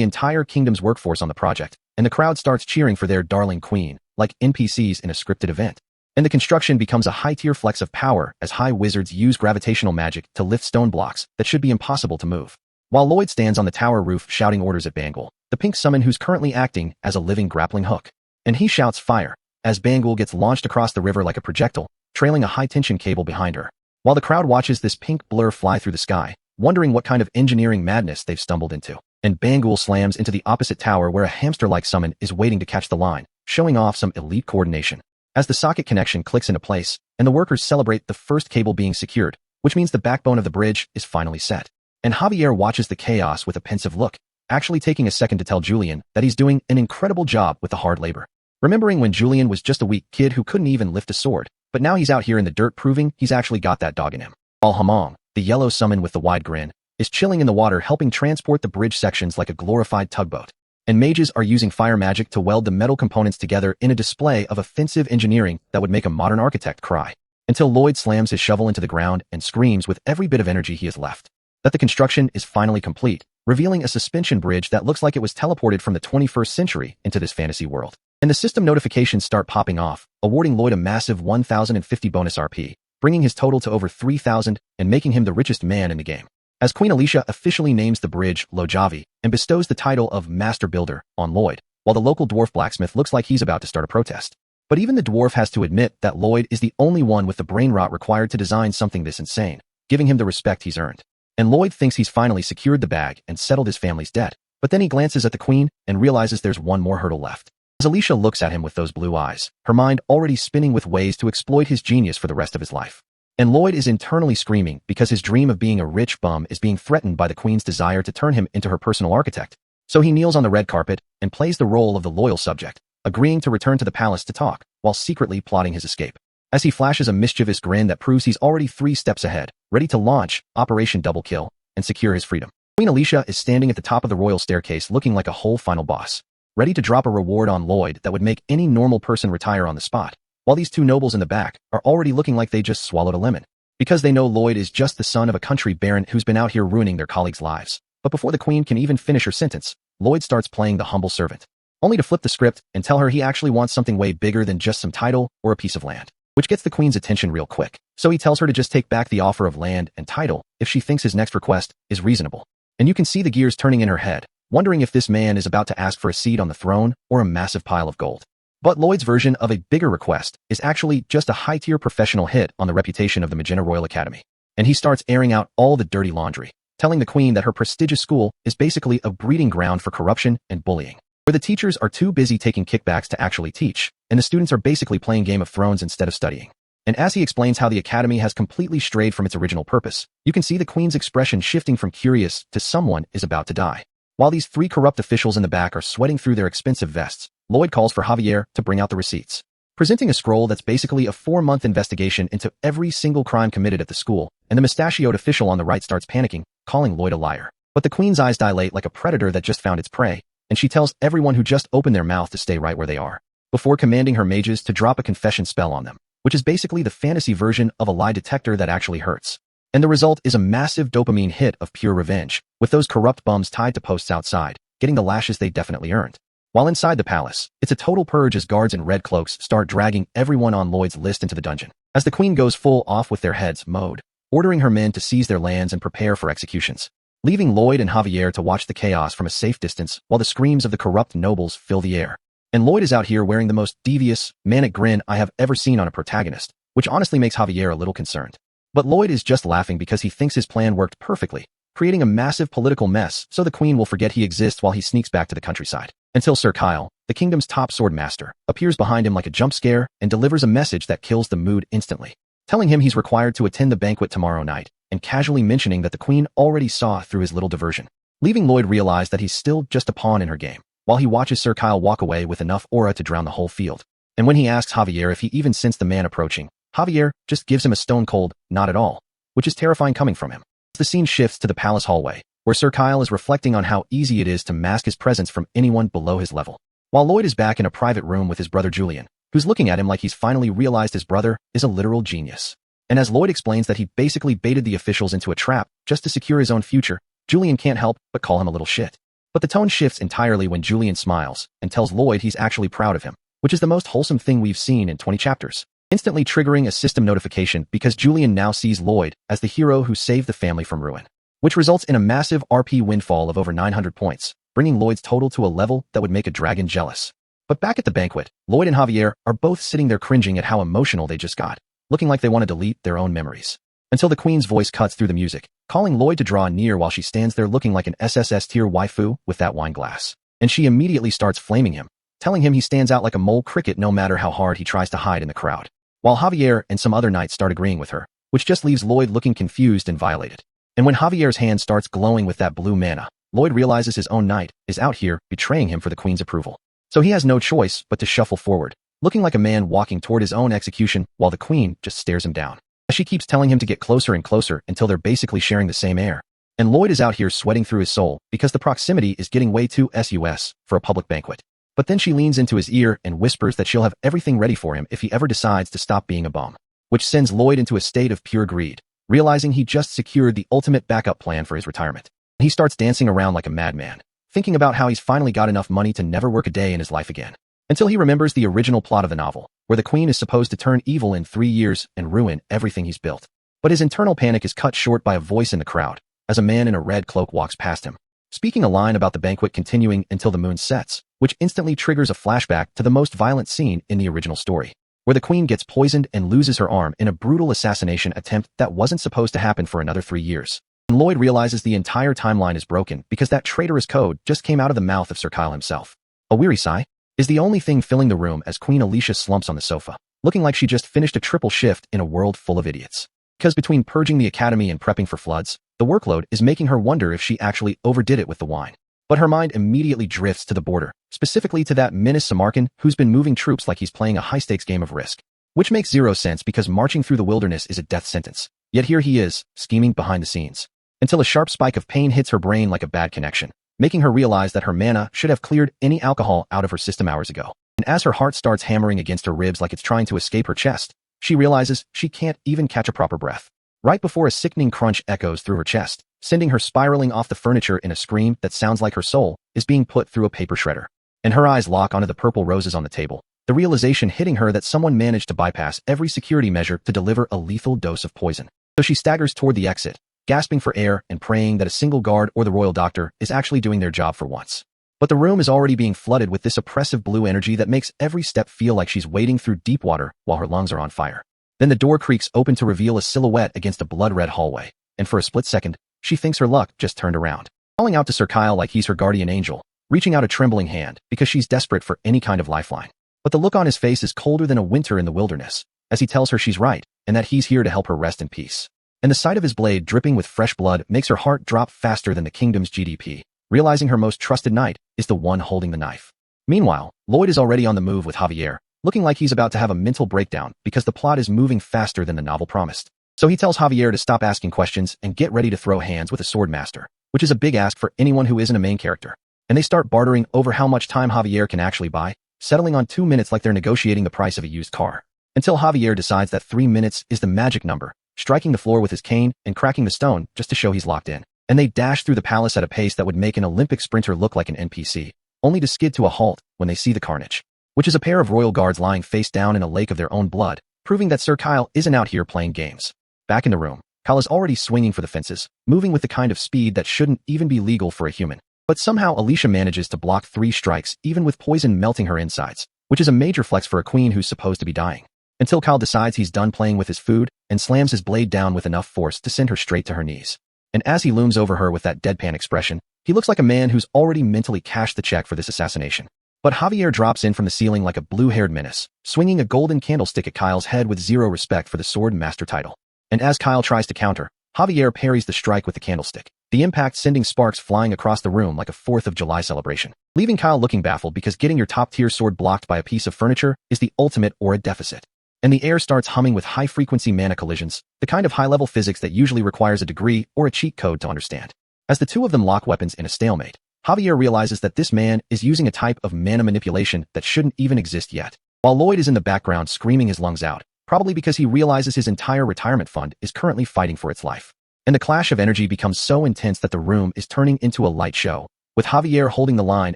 S1: entire kingdom's workforce on the project, and the crowd starts cheering for their darling queen, like NPCs in a scripted event. And the construction becomes a high-tier flex of power as high wizards use gravitational magic to lift stone blocks that should be impossible to move. While Lloyd stands on the tower roof shouting orders at Bangul, the pink summon who's currently acting as a living grappling hook. And he shouts fire, as Bangul gets launched across the river like a projectile, trailing a high-tension cable behind her. While the crowd watches this pink blur fly through the sky, wondering what kind of engineering madness they've stumbled into. And Bangul slams into the opposite tower where a hamster-like summon is waiting to catch the line, showing off some elite coordination. As the socket connection clicks into place, and the workers celebrate the first cable being secured, which means the backbone of the bridge is finally set. And Javier watches the chaos with a pensive look, actually taking a second to tell Julian that he's doing an incredible job with the hard labor. Remembering when Julian was just a weak kid who couldn't even lift a sword, but now he's out here in the dirt proving he's actually got that dog in him. While Hamong, the yellow summon with the wide grin, is chilling in the water helping transport the bridge sections like a glorified tugboat. And mages are using fire magic to weld the metal components together in a display of offensive engineering that would make a modern architect cry. Until Lloyd slams his shovel into the ground and screams with every bit of energy he has left that the construction is finally complete, revealing a suspension bridge that looks like it was teleported from the 21st century into this fantasy world. And the system notifications start popping off, awarding Lloyd a massive 1,050 bonus RP, bringing his total to over 3,000 and making him the richest man in the game. As Queen Alicia officially names the bridge Lojavi and bestows the title of Master Builder on Lloyd, while the local dwarf blacksmith looks like he's about to start a protest. But even the dwarf has to admit that Lloyd is the only one with the brain rot required to design something this insane, giving him the respect he's earned. And Lloyd thinks he's finally secured the bag and settled his family's debt, but then he glances at the queen and realizes there's one more hurdle left. As Alicia looks at him with those blue eyes, her mind already spinning with ways to exploit his genius for the rest of his life. And Lloyd is internally screaming because his dream of being a rich bum is being threatened by the queen's desire to turn him into her personal architect. So he kneels on the red carpet and plays the role of the loyal subject, agreeing to return to the palace to talk, while secretly plotting his escape. As he flashes a mischievous grin that proves he's already 3 steps ahead, ready to launch Operation Double Kill and secure his freedom. Queen Alicia is standing at the top of the royal staircase looking like a whole final boss, ready to drop a reward on Lloyd that would make any normal person retire on the spot, while these 2 nobles in the back are already looking like they just swallowed a lemon. because they know Lloyd is just the son of a country baron who's been out here ruining their colleagues' lives. But before the queen can even finish her sentence, Lloyd starts playing the humble servant, only to flip the script and tell her he actually wants something way bigger than just some title or a piece of land, which gets the queen's attention real quick. So he tells her to just take back the offer of land and title if she thinks his next request is reasonable. And you can see the gears turning in her head, wondering if this man is about to ask for a seat on the throne or a massive pile of gold. But Lloyd's version of a bigger request is actually just a high-tier professional hit on the reputation of the Magenta Royal Academy. And he starts airing out all the dirty laundry, telling the queen that her prestigious school is basically a breeding ground for corruption and bullying, where the teachers are too busy taking kickbacks to actually teach, and the students are basically playing Game of Thrones instead of studying. And as he explains how the academy has completely strayed from its original purpose, you can see the queen's expression shifting from curious to someone is about to die. While these 3 corrupt officials in the back are sweating through their expensive vests, Lloyd calls for Javier to bring out the receipts, presenting a scroll that's basically a 4-month investigation into every single crime committed at the school, and the mustachioed official on the right starts panicking, calling Lloyd a liar. But the queen's eyes dilate like a predator that just found its prey, and she tells everyone who just opened their mouth to stay right where they are, before commanding her mages to drop a confession spell on them, which is basically the fantasy version of a lie detector that actually hurts. And the result is a massive dopamine hit of pure revenge, with those corrupt bums tied to posts outside, getting the lashes they definitely earned. While inside the palace, it's a total purge as guards in red cloaks start dragging everyone on Lloyd's list into the dungeon, as the queen goes full off with their heads mode, ordering her men to seize their lands and prepare for executions, leaving Lloyd and Javier to watch the chaos from a safe distance while the screams of the corrupt nobles fill the air. And Lloyd is out here wearing the most devious, manic grin I have ever seen on a protagonist, which honestly makes Javier a little concerned. But Lloyd is just laughing because he thinks his plan worked perfectly, creating a massive political mess so the queen will forget he exists while he sneaks back to the countryside. Until Sir Kyle, the kingdom's top sword master, appears behind him like a jump scare and delivers a message that kills the mood instantly, telling him he's required to attend the banquet tomorrow night, and casually mentioning that the queen already saw through his little diversion, leaving Lloyd realize that he's still just a pawn in her game, while he watches Sir Kyle walk away with enough aura to drown the whole field. And when he asks Javier if he even sensed the man approaching, Javier just gives him a stone cold, not at all, which is terrifying coming from him. The scene shifts to the palace hallway, where Sir Kyle is reflecting on how easy it is to mask his presence from anyone below his level, while Lloyd is back in a private room with his brother Julian, who's looking at him like he's finally realized his brother is a literal genius. And as Lloyd explains that he basically baited the officials into a trap just to secure his own future, Julian can't help but call him a little shit. But the tone shifts entirely when Julian smiles and tells Lloyd he's actually proud of him, which is the most wholesome thing we've seen in 20 chapters, instantly triggering a system notification because Julian now sees Lloyd as the hero who saved the family from ruin, which results in a massive RP windfall of over 900 points, bringing Lloyd's total to a level that would make a dragon jealous. But back at the banquet, Lloyd and Javier are both sitting there cringing at how emotional they just got, looking like they want to delete their own memories. Until the queen's voice cuts through the music, calling Lloyd to draw near while she stands there looking like an SSS tier waifu with that wine glass. And she immediately starts flaming him, telling him he stands out like a mole cricket no matter how hard he tries to hide in the crowd. While Javier and some other knights start agreeing with her, which just leaves Lloyd looking confused and violated. And when Javier's hand starts glowing with that blue mana, Lloyd realizes his own knight is out here betraying him for the queen's approval. So he has no choice but to shuffle forward, looking like a man walking toward his own execution while the queen just stares him down, as she keeps telling him to get closer and closer until they're basically sharing the same air. And Lloyd is out here sweating through his soul because the proximity is getting way too sus for a public banquet. But then she leans into his ear and whispers that she'll have everything ready for him if he ever decides to stop being a bum, which sends Lloyd into a state of pure greed, realizing he just secured the ultimate backup plan for his retirement. He starts dancing around like a madman, thinking about how he's finally got enough money to never work a day in his life again, until he remembers the original plot of the novel, where the queen is supposed to turn evil in 3 years and ruin everything he's built. But his internal panic is cut short by a voice in the crowd, as a man in a red cloak walks past him, speaking a line about the banquet continuing until the moon sets, which instantly triggers a flashback to the most violent scene in the original story, where the queen gets poisoned and loses her arm in a brutal assassination attempt that wasn't supposed to happen for another 3 years. And Lloyd realizes the entire timeline is broken because that traitorous code just came out of the mouth of Sir Kyle himself. A weary sigh is the only thing filling the room as Queen Alicia slumps on the sofa, looking like she just finished a triple shift in a world full of idiots. Because between purging the academy and prepping for floods, the workload is making her wonder if she actually overdid it with the wine. But her mind immediately drifts to the border, specifically to that menace Samarkand who's been moving troops like he's playing a high-stakes game of Risk, which makes zero sense because marching through the wilderness is a death sentence. Yet here he is, scheming behind the scenes, until a sharp spike of pain hits her brain like a bad connection, making her realize that her mana should have cleared any alcohol out of her system hours ago. And as her heart starts hammering against her ribs like it's trying to escape her chest, she realizes she can't even catch a proper breath. right before a sickening crunch echoes through her chest, sending her spiraling off the furniture in a scream that sounds like her soul is being put through a paper shredder. And her eyes lock onto the purple roses on the table, the realization hitting her that someone managed to bypass every security measure to deliver a lethal dose of poison. So she staggers toward the exit, gasping for air and praying that a single guard or the royal doctor is actually doing their job for once. But the room is already being flooded with this oppressive blue energy that makes every step feel like she's wading through deep water while her lungs are on fire. Then the door creaks open to reveal a silhouette against a blood-red hallway, and for a split second, she thinks her luck just turned around. Calling out to Sir Kyle like he's her guardian angel, reaching out a trembling hand because she's desperate for any kind of lifeline. But the look on his face is colder than a winter in the wilderness, as he tells her she's right, and that he's here to help her rest in peace. And the sight of his blade dripping with fresh blood makes her heart drop faster than the kingdom's GDP, realizing her most trusted knight is the one holding the knife. Meanwhile, Lloyd is already on the move with Javier, looking like he's about to have a mental breakdown because the plot is moving faster than the novel promised. So he tells Javier to stop asking questions and get ready to throw hands with a sword master, which is a big ask for anyone who isn't a main character. And they start bartering over how much time Javier can actually buy, settling on 2 minutes like they're negotiating the price of a used car. Until Javier decides that 3 minutes is the magic number, striking the floor with his cane and cracking the stone just to show he's locked in. And they dash through the palace at a pace that would make an Olympic sprinter look like an NPC, only to skid to a halt when they see the carnage, which is a pair of royal guards lying face down in a lake of their own blood, proving that Sir Kyle isn't out here playing games. Back in the room, Kyle is already swinging for the fences, moving with the kind of speed that shouldn't even be legal for a human. But somehow Alicia manages to block 3 strikes even with poison melting her insides, which is a major flex for a queen who's supposed to be dying. Until Kyle decides he's done playing with his food and slams his blade down with enough force to send her straight to her knees. And as he looms over her with that deadpan expression, he looks like a man who's already mentally cashed the check for this assassination. But Javier drops in from the ceiling like a blue-haired menace, swinging a golden candlestick at Kyle's head with zero respect for the sword master title. And as Kyle tries to counter, Javier parries the strike with the candlestick, the impact sending sparks flying across the room like a 4th of July celebration, leaving Kyle looking baffled because getting your top-tier sword blocked by a piece of furniture is the ultimate or a deficit. And the air starts humming with high-frequency mana collisions, the kind of high-level physics that usually requires a degree or a cheat code to understand. As the two of them lock weapons in a stalemate, Javier realizes that this man is using a type of mana manipulation that shouldn't even exist yet, while Lloyd is in the background screaming his lungs out, probably because he realizes his entire retirement fund is currently fighting for its life. And the clash of energy becomes so intense that the room is turning into a light show, with Javier holding the line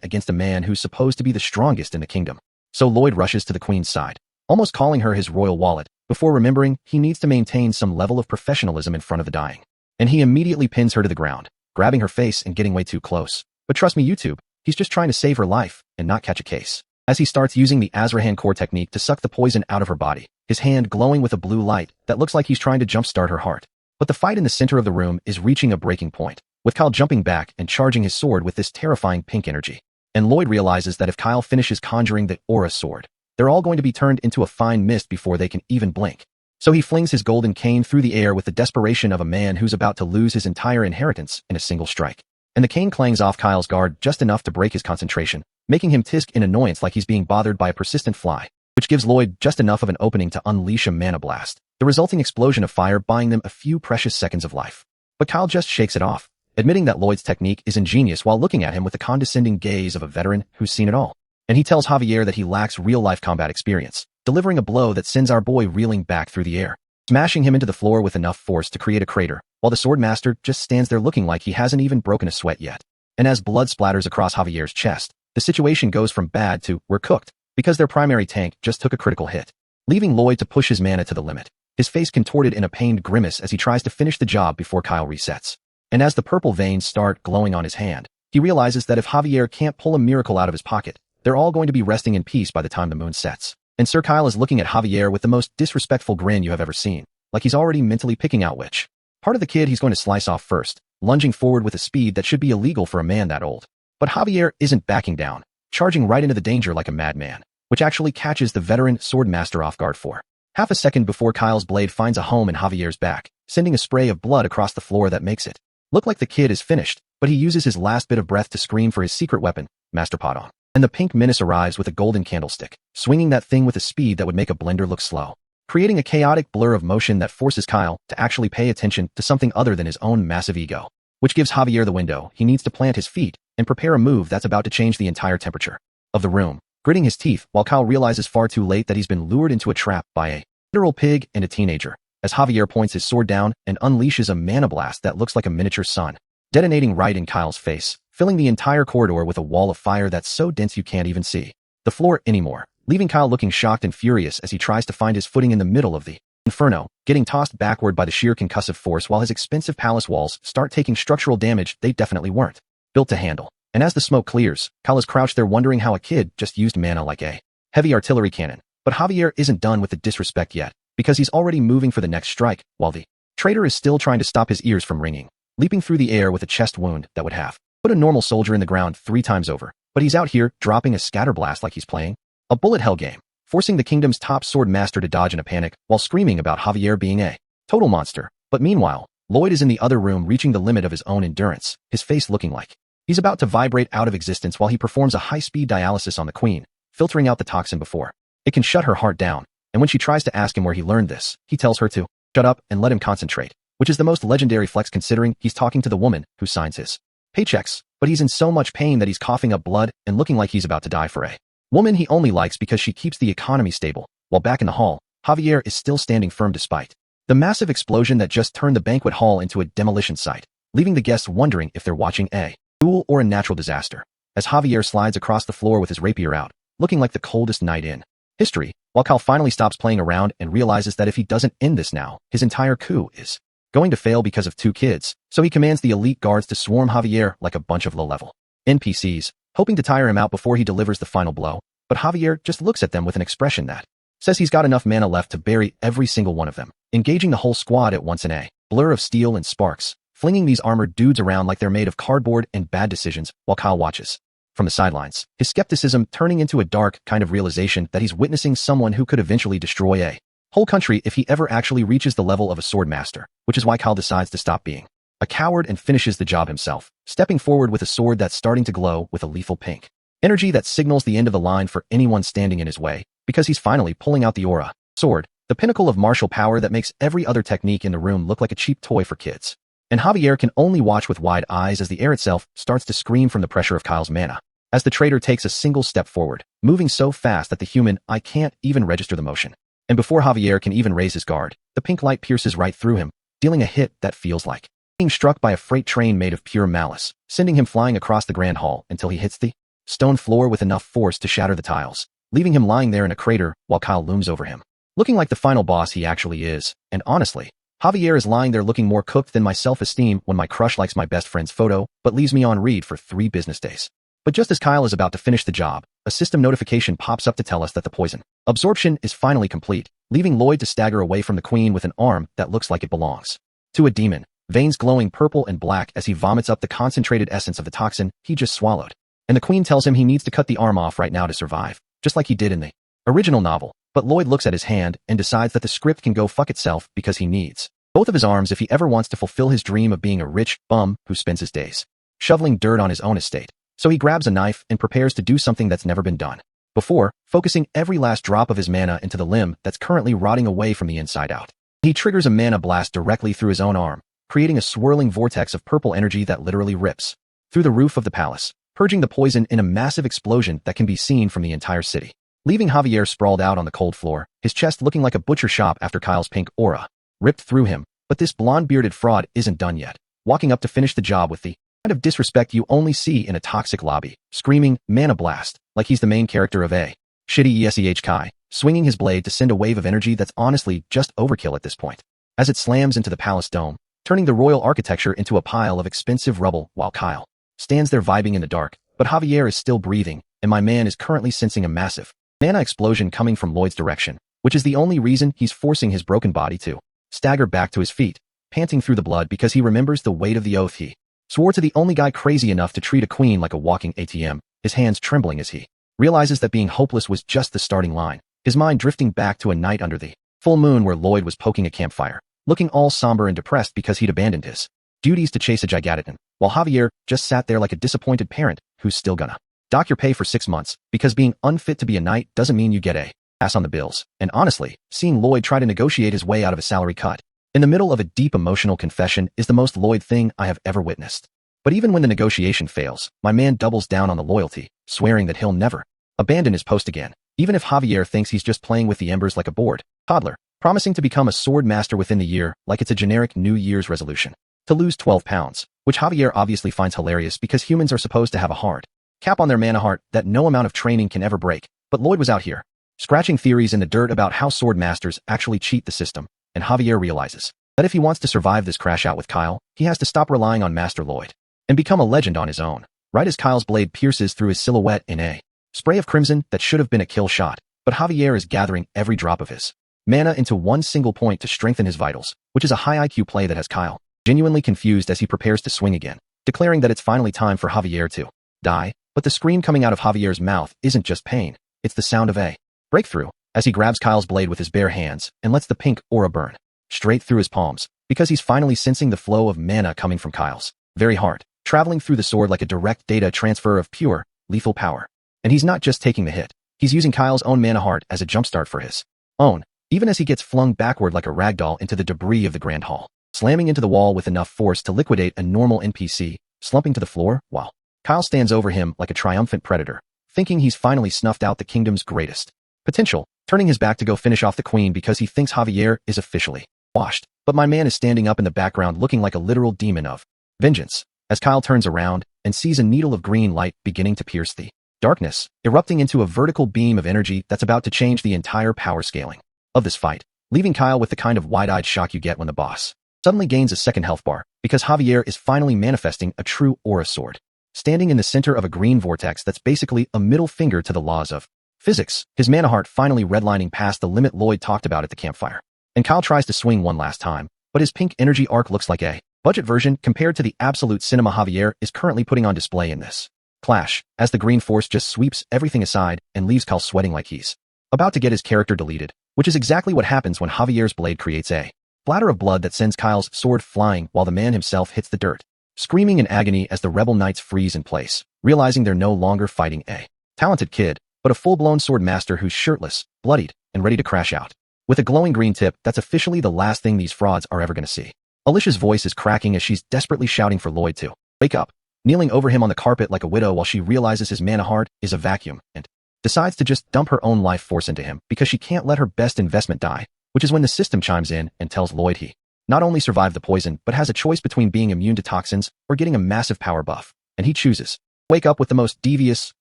S1: against a man who's supposed to be the strongest in the kingdom. So Lloyd rushes to the queen's side, almost calling her his royal wallet, before remembering he needs to maintain some level of professionalism in front of the dying. And he immediately pins her to the ground, grabbing her face and getting way too close. But trust me, YouTube, he's just trying to save her life and not catch a case. As he starts using the Azrahan core technique to suck the poison out of her body, his hand glowing with a blue light that looks like he's trying to jumpstart her heart. But the fight in the center of the room is reaching a breaking point, with Kyle jumping back and charging his sword with this terrifying pink energy. And Lloyd realizes that if Kyle finishes conjuring the aura sword, they're all going to be turned into a fine mist before they can even blink. So he flings his golden cane through the air with the desperation of a man who's about to lose his entire inheritance in a single strike. And the cane clangs off Kyle's guard just enough to break his concentration, making him tisk in annoyance like he's being bothered by a persistent fly, which gives Lloyd just enough of an opening to unleash a mana blast, the resulting explosion of fire buying them a few precious seconds of life. But Kyle just shakes it off, admitting that Lloyd's technique is ingenious while looking at him with the condescending gaze of a veteran who's seen it all. And he tells Javier that he lacks real-life combat experience, delivering a blow that sends our boy reeling back through the air, smashing him into the floor with enough force to create a crater, while the swordmaster just stands there looking like he hasn't even broken a sweat yet. And as blood splatters across Javier's chest, the situation goes from bad to we're cooked, because their primary tank just took a critical hit, leaving Lloyd to push his mana to the limit, his face contorted in a pained grimace as he tries to finish the job before Kyle resets. And as the purple veins start glowing on his hand, he realizes that if Javier can't pull a miracle out of his pocket, they're all going to be resting in peace by the time the moon sets. And Sir Kyle is looking at Javier with the most disrespectful grin you have ever seen, like he's already mentally picking out which part of the kid he's going to slice off first, lunging forward with a speed that should be illegal for a man that old. But Javier isn't backing down, charging right into the danger like a madman, which actually catches the veteran swordmaster off guard for half a second before Kyle's blade finds a home in Javier's back, sending a spray of blood across the floor that makes it look like the kid is finished, but he uses his last bit of breath to scream for his secret weapon, Master Podon. And the pink menace arrives with a golden candlestick, swinging that thing with a speed that would make a blender look slow, creating a chaotic blur of motion that forces Kyle to actually pay attention to something other than his own massive ego, which gives Javier the window he needs to plant his feet and prepare a move that's about to change the entire temperature of the room, gritting his teeth while Kyle realizes far too late that he's been lured into a trap by a literal pig and a teenager, as Javier points his sword down and unleashes a mana blast that looks like a miniature sun, detonating right in Kyle's face, filling the entire corridor with a wall of fire that's so dense you can't even see the floor anymore, leaving Kyle looking shocked and furious as he tries to find his footing in the middle of the inferno, getting tossed backward by the sheer concussive force while his expensive palace walls start taking structural damage they definitely weren't built to handle. And as the smoke clears, Kyle is crouched there wondering how a kid just used mana like a heavy artillery cannon. But Javier isn't done with the disrespect yet, because he's already moving for the next strike, while the traitor is still trying to stop his ears from ringing, leaping through the air with a chest wound that would have put a normal soldier in the ground 3 times over. But he's out here dropping a scatter blast like he's playing a bullet hell game, forcing the kingdom's top sword master to dodge in a panic while screaming about Javier being a total monster. But meanwhile, Lloyd is in the other room reaching the limit of his own endurance, his face looking like he's about to vibrate out of existence while he performs a high-speed dialysis on the queen, filtering out the toxin before it can shut her heart down. And when she tries to ask him where he learned this, he tells her to shut up and let him concentrate, which is the most legendary flex considering he's talking to the woman who signs his paychecks. But he's in so much pain that he's coughing up blood and looking like he's about to die for a woman he only likes because she keeps the economy stable. While back in the hall, Javier is still standing firm despite the massive explosion that just turned the banquet hall into a demolition site, leaving the guests wondering if they're watching a duel or a natural disaster, as Javier slides across the floor with his rapier out, looking like the coldest night in history, while Cal finally stops playing around and realizes that if he doesn't end this now, his entire coup is going to fail because of 2 kids, so he commands the elite guards to swarm Javier like a bunch of low-level NPCs, hoping to tire him out before he delivers the final blow. But Javier just looks at them with an expression that says he's got enough mana left to bury every single one of them, engaging the whole squad at once in a blur of steel and sparks, flinging these armored dudes around like they're made of cardboard and bad decisions while Kyle watches from the sidelines, his skepticism turning into a dark kind of realization that he's witnessing someone who could eventually destroy a whole country if he ever actually reaches the level of a sword master, which is why Kyle decides to stop being a coward and finishes the job himself, stepping forward with a sword that's starting to glow with a lethal pink energy that signals the end of the line for anyone standing in his way, because he's finally pulling out the aura sword, the pinnacle of martial power that makes every other technique in the room look like a cheap toy for kids. And Javier can only watch with wide eyes as the air itself starts to scream from the pressure of Kyle's mana, as the traitor takes a single step forward, moving so fast that the human eye can't even register the motion. And before Javier can even raise his guard, the pink light pierces right through him, dealing a hit that feels like being struck by a freight train made of pure malice, sending him flying across the grand hall until he hits the stone floor with enough force to shatter the tiles, leaving him lying there in a crater while Kyle looms over him, looking like the final boss he actually is. And honestly, Javier is lying there looking more cooked than my self-esteem when my crush likes my best friend's photo, but leaves me on read for 3 business days. But just as Kyle is about to finish the job, a system notification pops up to tell us that the poison absorption is finally complete, leaving Lloyd to stagger away from the queen with an arm that looks like it belongs to a demon, veins glowing purple and black as he vomits up the concentrated essence of the toxin he just swallowed. And the queen tells him he needs to cut the arm off right now to survive, just like he did in the original novel. But Lloyd looks at his hand and decides that the script can go fuck itself because he needs both of his arms if he ever wants to fulfill his dream of being a rich bum who spends his days shoveling dirt on his own estate. So he grabs a knife and prepares to do something that's never been done before, focusing every last drop of his mana into the limb that's currently rotting away from the inside out. He triggers a mana blast directly through his own arm, creating a swirling vortex of purple energy that literally rips through the roof of the palace, purging the poison in a massive explosion that can be seen from the entire city, leaving Javier sprawled out on the cold floor, his chest looking like a butcher shop after Kyle's pink aura ripped through him. But this blonde-bearded fraud isn't done yet, walking up to finish the job with the kind of disrespect you only see in a toxic lobby, screaming mana blast like he's the main character of a shitty ESEH Kai, swinging his blade to send a wave of energy that's honestly just overkill at this point, as it slams into the palace dome, turning the royal architecture into a pile of expensive rubble while Kyle stands there vibing in the dark. But Javier is still breathing, and my man is currently sensing a massive mana explosion coming from Lloyd's direction, which is the only reason he's forcing his broken body to stagger back to his feet, panting through the blood because he remembers the weight of the oath he swore to the only guy crazy enough to treat a queen like a walking ATM, his hands trembling as he realizes that being hopeless was just the starting line, his mind drifting back to a night under the full moon where Lloyd was poking a campfire, looking all somber and depressed because he'd abandoned his duties to chase a gigantitan, while Javier just sat there like a disappointed parent who's still gonna dock your pay for 6 months because being unfit to be a knight doesn't mean you get a pass on the bills. And honestly, seeing Lloyd try to negotiate his way out of a salary cut in the middle of a deep emotional confession is the most Lloyd thing I have ever witnessed. But even when the negotiation fails, my man doubles down on the loyalty, swearing that he'll never abandon his post again, even if Javier thinks he's just playing with the embers like a bored toddler. promising to become a sword master within the year like it's a generic New Year's resolution. To lose 12 pounds, which Javier obviously finds hilarious because humans are supposed to have a hard cap on their mana heart that no amount of training can ever break. But Lloyd was out here, scratching theories in the dirt about how sword masters actually cheat the system, and Javier realizes that if he wants to survive this crash out with Kyle, he has to stop relying on Master Lloyd and become a legend on his own. Right as Kyle's blade pierces through his silhouette in a spray of crimson that should have been a kill shot, but Javier is gathering every drop of his mana into one single point to strengthen his vitals, which is a high IQ play that has Kyle genuinely confused as he prepares to swing again, declaring that it's finally time for Javier to die. But the scream coming out of Javier's mouth isn't just pain, it's the sound of a breakthrough, as he grabs Kyle's blade with his bare hands and lets the pink aura burn straight through his palms, because he's finally sensing the flow of mana coming from Kyle's very heart, traveling through the sword like a direct data transfer of pure, lethal power. And he's not just taking the hit, he's using Kyle's own mana heart as a jumpstart for his own, even as he gets flung backward like a ragdoll into the debris of the Grand Hall, slamming into the wall with enough force to liquidate a normal NPC, slumping to the floor, while Kyle stands over him like a triumphant predator, thinking he's finally snuffed out the kingdom's greatest potential, turning his back to go finish off the queen because he thinks Javier is officially washed. But my man is standing up in the background looking like a literal demon of vengeance, as Kyle turns around and sees a needle of green light beginning to pierce the darkness, erupting into a vertical beam of energy that's about to change the entire power scaling of this fight, leaving Kyle with the kind of wide-eyed shock you get when the boss suddenly gains a second health bar, because Javier is finally manifesting a true aura sword, standing in the center of a green vortex that's basically a middle finger to the laws of physics, his mana heart finally redlining past the limit Lloyd talked about at the campfire. And Kyle tries to swing one last time, but his pink energy arc looks like a budget version compared to the absolute cinema Javier is currently putting on display in this clash, as the green force just sweeps everything aside and leaves Kyle sweating like he's about to get his character deleted, which is exactly what happens when Javier's blade creates a splatter of blood that sends Kyle's sword flying while the man himself hits the dirt, screaming in agony as the rebel knights freeze in place, realizing they're no longer fighting a talented kid, but a full-blown sword master who's shirtless, bloodied, and ready to crash out, with a glowing green tip that's officially the last thing these frauds are ever going to see. Alicia's voice is cracking as she's desperately shouting for Lloyd to wake up, kneeling over him on the carpet like a widow while she realizes his mana heart is a vacuum and decides to just dump her own life force into him because she can't let her best investment die, which is when the system chimes in and tells Lloyd he not only survived the poison but has a choice between being immune to toxins or getting a massive power buff, and he chooses wake up with the most devious,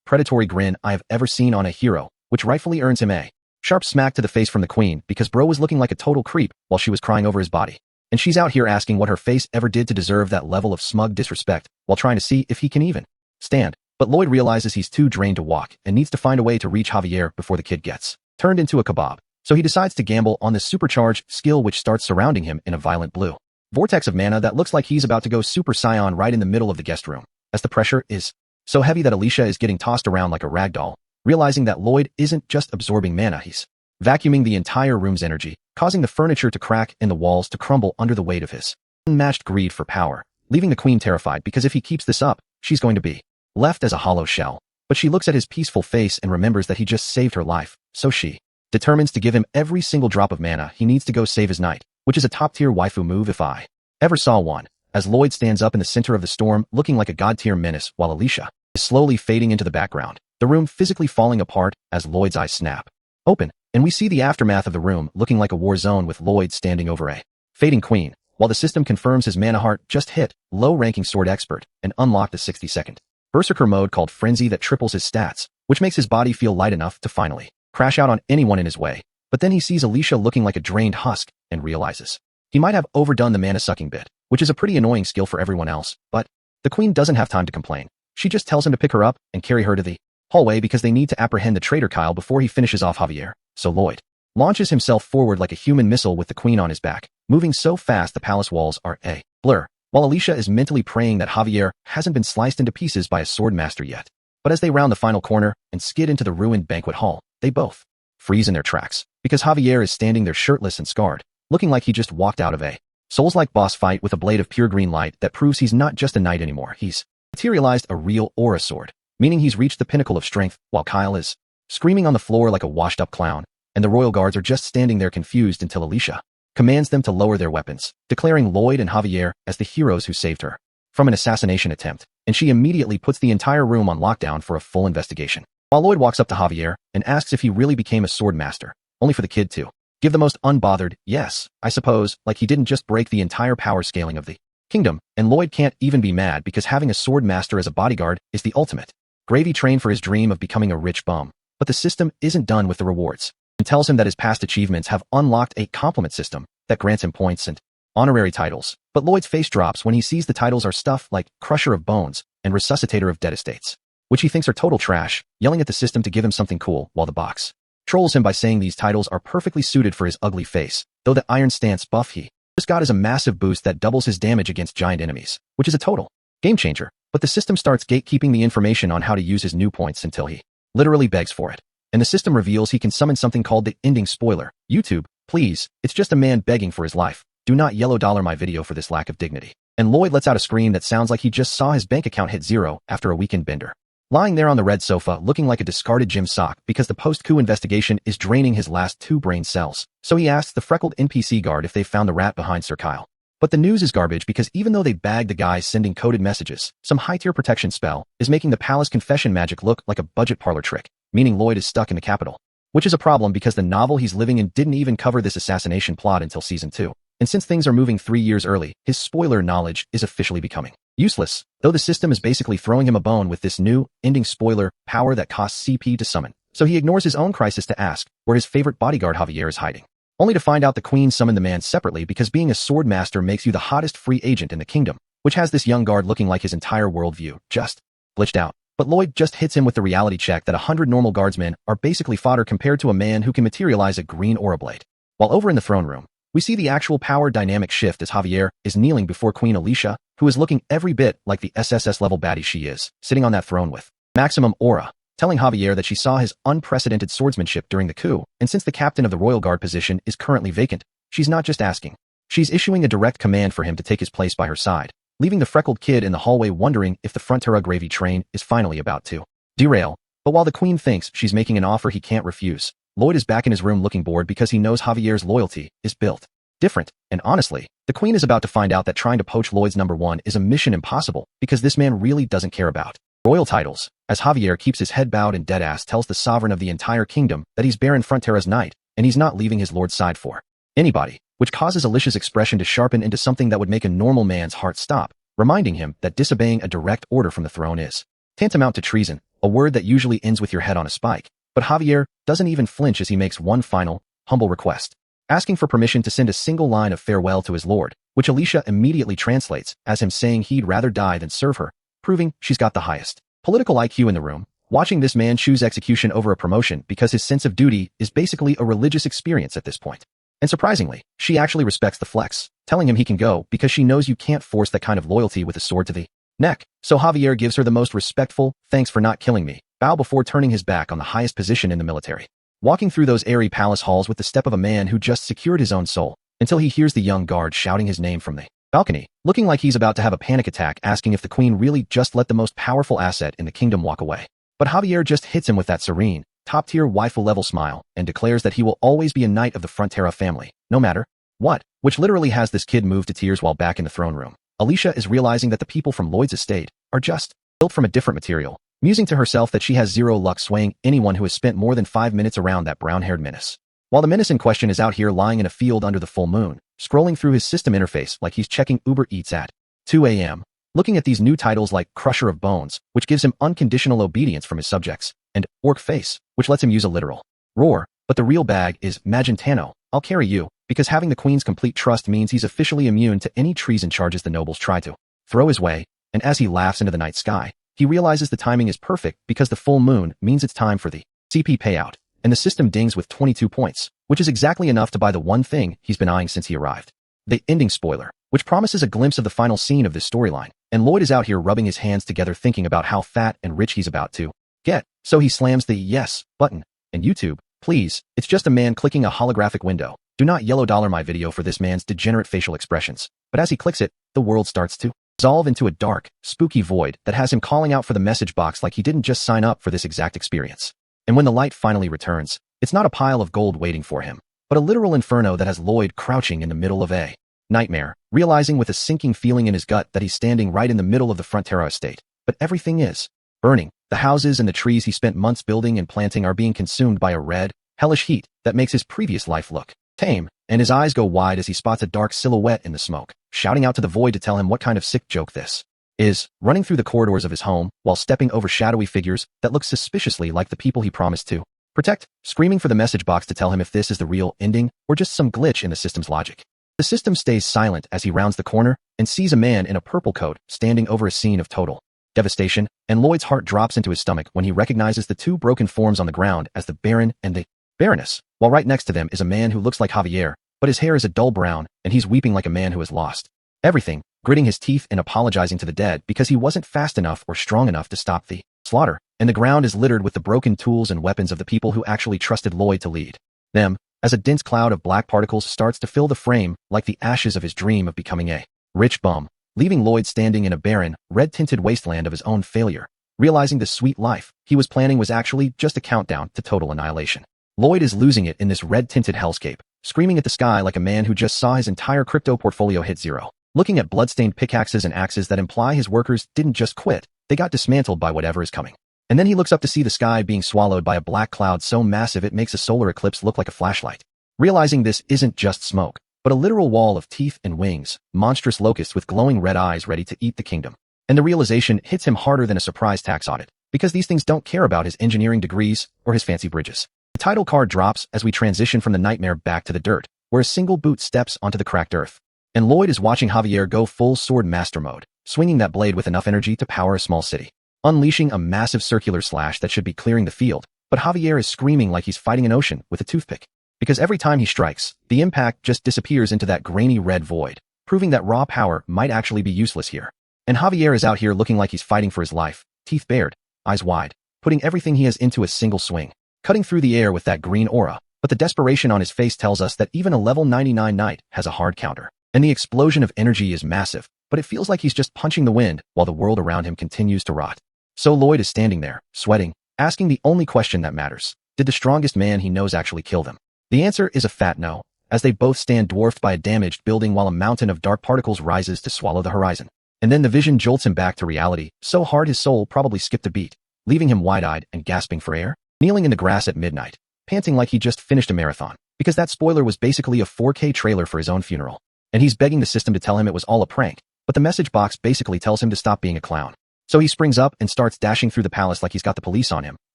S1: predatory grin I have ever seen on a hero, which rightfully earns him a sharp smack to the face from the queen because bro was looking like a total creep while she was crying over his body. And she's out here asking what her face ever did to deserve that level of smug disrespect while trying to see if he can even stand. But Lloyd realizes he's too drained to walk and needs to find a way to reach Javier before the kid gets turned into a kebab. So he decides to gamble on this supercharged skill which starts surrounding him in a violent blue vortex of mana that looks like he's about to go Super Saiyan right in the middle of the guest room, as the pressure is so heavy that Alicia is getting tossed around like a rag doll, realizing that Lloyd isn't just absorbing mana, he's vacuuming the entire room's energy, causing the furniture to crack and the walls to crumble under the weight of his unmatched greed for power, leaving the queen terrified because if he keeps this up, she's going to be left as a hollow shell. But she looks at his peaceful face and remembers that he just saved her life, so she determines to give him every single drop of mana he needs to go save his knight, which is a top-tier waifu move if I ever saw one, as Lloyd stands up in the center of the storm looking like a god-tier menace while Alicia is slowly fading into the background, the room physically falling apart as Lloyd's eyes snap open, and we see the aftermath of the room looking like a war zone with Lloyd standing over a fading queen, while the system confirms his mana heart just hit low-ranking sword expert and unlocked a 60-second berserker mode called Frenzy that triples his stats, which makes his body feel light enough to finally crash out on anyone in his way. But then he sees Alicia looking like a drained husk and realizes he might have overdone the mana-sucking bit, which is a pretty annoying skill for everyone else, but the queen doesn't have time to complain. She just tells him to pick her up and carry her to the hallway because they need to apprehend the traitor Kyle before he finishes off Javier. So Lloyd launches himself forward like a human missile with the queen on his back, moving so fast the palace walls are a blur, while Alicia is mentally praying that Javier hasn't been sliced into pieces by a sword master yet. But as they round the final corner and skid into the ruined banquet hall, they both freeze in their tracks, because Javier is standing there shirtless and scarred, looking like he just walked out of a Souls-like boss fight with a blade of pure green light that proves he's not just a knight anymore, he's materialized a real aura sword, meaning he's reached the pinnacle of strength, while Kyle is screaming on the floor like a washed-up clown, and the royal guards are just standing there confused until Alicia commands them to lower their weapons, declaring Lloyd and Javier as the heroes who saved her from an assassination attempt, and she immediately puts the entire room on lockdown for a full investigation. While Lloyd walks up to Javier and asks if he really became a sword master, only for the kid to Give the most unbothered, yes, I suppose, like he didn't just break the entire power scaling of the kingdom, and Lloyd can't even be mad because having a sword master as a bodyguard is the ultimate gravy train for his dream of becoming a rich bum. But the system isn't done with the rewards, and tells him that his past achievements have unlocked a compliment system that grants him points and honorary titles. But Lloyd's face drops when he sees the titles are stuff like Crusher of Bones and Resuscitator of Dead Estates, which he thinks are total trash, yelling at the system to give him something cool while the box trolls him by saying these titles are perfectly suited for his ugly face, though the Iron Stance buff he just got is a massive boost that doubles his damage against giant enemies, which is a total game changer. But the system starts gatekeeping the information on how to use his new points until he literally begs for it. And the system reveals he can summon something called the ending spoiler. YouTube, please, it's just a man begging for his life. Do not yellow dollar my video for this lack of dignity. And Lloyd lets out a scream that sounds like he just saw his bank account hit zero after a weekend bender. Lying there on the red sofa looking like a discarded gym sock because the post-coup investigation is draining his last 2 brain cells. So he asks the freckled NPC guard if they found the rat behind Sir Kyle. But the news is garbage because even though they bagged the guy sending coded messages, some high-tier protection spell is making the palace confession magic look like a budget parlor trick, meaning Lloyd is stuck in the capital. Which is a problem because the novel he's living in didn't even cover this assassination plot until season 2. And since things are moving 3 years early, his spoiler knowledge is officially becoming useless, though the system is basically throwing him a bone with this new, ending spoiler, power that costs CP to summon. So he ignores his own crisis to ask where his favorite bodyguard Javier is hiding, only to find out the queen summoned the man separately because being a sword master makes you the hottest free agent in the kingdom, which has this young guard looking like his entire worldview just glitched out. But Lloyd just hits him with the reality check that 100 normal guardsmen are basically fodder compared to a man who can materialize a green aura blade. While over in the throne room, we see the actual power dynamic shift as Javier is kneeling before Queen Alicia, who is looking every bit like the SSS level baddie she is, sitting on that throne with maximum aura, telling Javier that she saw his unprecedented swordsmanship during the coup, and since the captain of the royal guard position is currently vacant, she's not just asking. She's issuing a direct command for him to take his place by her side, leaving the freckled kid in the hallway wondering if the Frontera gravy train is finally about to derail. But while the queen thinks she's making an offer he can't refuse, Lloyd is back in his room looking bored because he knows Javier's loyalty is built different, and honestly, the queen is about to find out that trying to poach Lloyd's #1 is a mission impossible because this man really doesn't care about royal titles, as Javier keeps his head bowed and deadass tells the sovereign of the entire kingdom that he's Baron Frontera's knight, and he's not leaving his lord's side for anybody, which causes Alicia's expression to sharpen into something that would make a normal man's heart stop, reminding him that disobeying a direct order from the throne is tantamount to treason, a word that usually ends with your head on a spike. But Javier doesn't even flinch as he makes one final, humble request, asking for permission to send a single line of farewell to his lord, which Alicia immediately translates as him saying he'd rather die than serve her, proving she's got the highest political IQ in the room. Watching this man choose execution over a promotion because his sense of duty is basically a religious experience at this point. And surprisingly, she actually respects the flex, telling him he can go because she knows you can't force that kind of loyalty with a sword to the neck. So Javier gives her the most respectful, "Thanks for not killing me," bow before turning his back on the highest position in the military, walking through those airy palace halls with the step of a man who just secured his own soul, until he hears the young guard shouting his name from the balcony, looking like he's about to have a panic attack, asking if the queen really just let the most powerful asset in the kingdom walk away. But Javier just hits him with that serene, top-tier waifu-level smile and declares that he will always be a knight of the Frontera family, no matter what, which literally has this kid move to tears while back in the throne room. Alicia is realizing that the people from Lloyd's estate are just built from a different material, musing to herself that she has zero luck swaying anyone who has spent more than 5 minutes around that brown-haired menace. While the menace in question is out here lying in a field under the full moon, scrolling through his system interface like he's checking Uber Eats at 2 a.m., looking at these new titles like Crusher of Bones, which gives him unconditional obedience from his subjects, and Orc Face, which lets him use a literal roar. But the real bag is Magentano, I'll carry you, because having the queen's complete trust means he's officially immune to any treason charges the nobles try to throw his way, and as he laughs into the night sky, he realizes the timing is perfect because the full moon means it's time for the CP payout, and the system dings with 22 points, which is exactly enough to buy the one thing he's been eyeing since he arrived. The ending spoiler, which promises a glimpse of the final scene of this storyline, and Lloyd is out here rubbing his hands together thinking about how fat and rich he's about to get, so he slams the yes button, and YouTube, please, it's just a man clicking a holographic window. Do not yellow dollar my video for this man's degenerate facial expressions. But as he clicks it, the world starts to dissolve into a dark, spooky void that has him calling out for the message box like he didn't just sign up for this exact experience. And when the light finally returns, it's not a pile of gold waiting for him, but a literal inferno that has Lloyd crouching in the middle of a nightmare, realizing with a sinking feeling in his gut that he's standing right in the middle of the Frontera estate. But everything is burning. The houses and the trees he spent months building and planting are being consumed by a red, hellish heat that makes his previous life look tame, and his eyes go wide as he spots a dark silhouette in the smoke, shouting out to the void to tell him what kind of sick joke this is, running through the corridors of his home while stepping over shadowy figures that look suspiciously like the people he promised to protect, screaming for the message box to tell him if this is the real ending or just some glitch in the system's logic. The system stays silent as he rounds the corner and sees a man in a purple coat standing over a scene of total devastation, and Lloyd's heart drops into his stomach when he recognizes the two broken forms on the ground as the Baron and the Baroness, while right next to them is a man who looks like Javier, but his hair is a dull brown, and he's weeping like a man who has lost everything, gritting his teeth and apologizing to the dead because he wasn't fast enough or strong enough to stop the slaughter, and the ground is littered with the broken tools and weapons of the people who actually trusted Lloyd to lead them, as a dense cloud of black particles starts to fill the frame like the ashes of his dream of becoming a rich bum, leaving Lloyd standing in a barren, red-tinted wasteland of his own failure, realizing the sweet life he was planning was actually just a countdown to total annihilation. Lloyd is losing it in this red-tinted hellscape, screaming at the sky like a man who just saw his entire crypto portfolio hit zero, looking at blood-stained pickaxes and axes that imply his workers didn't just quit, they got dismantled by whatever is coming. And then he looks up to see the sky being swallowed by a black cloud so massive it makes a solar eclipse look like a flashlight. Realizing this isn't just smoke, but a literal wall of teeth and wings, monstrous locusts with glowing red eyes ready to eat the kingdom. And the realization hits him harder than a surprise tax audit, because these things don't care about his engineering degrees or his fancy bridges. The title card drops as we transition from the nightmare back to the dirt, where a single boot steps onto the cracked earth. And Lloyd is watching Javier go full sword master mode, swinging that blade with enough energy to power a small city, unleashing a massive circular slash that should be clearing the field, but Javier is screaming like he's fighting an ocean with a toothpick. Because every time he strikes, the impact just disappears into that grainy red void, proving that raw power might actually be useless here. And Javier is out here looking like he's fighting for his life, teeth bared, eyes wide, putting everything he has into a single swing, cutting through the air with that green aura, but the desperation on his face tells us that even a level 99 knight has a hard counter. And the explosion of energy is massive, but it feels like he's just punching the wind while the world around him continues to rot. So Lloyd is standing there, sweating, asking the only question that matters. Did the strongest man he knows actually kill them? The answer is a fat no, as they both stand dwarfed by a damaged building while a mountain of dark particles rises to swallow the horizon. And then the vision jolts him back to reality, so hard his soul probably skipped a beat, leaving him wide-eyed and gasping for air, kneeling in the grass at midnight, panting like he just finished a marathon, because that spoiler was basically a 4K trailer for his own funeral. And he's begging the system to tell him it was all a prank, but the message box basically tells him to stop being a clown. So he springs up and starts dashing through the palace like he's got the police on him,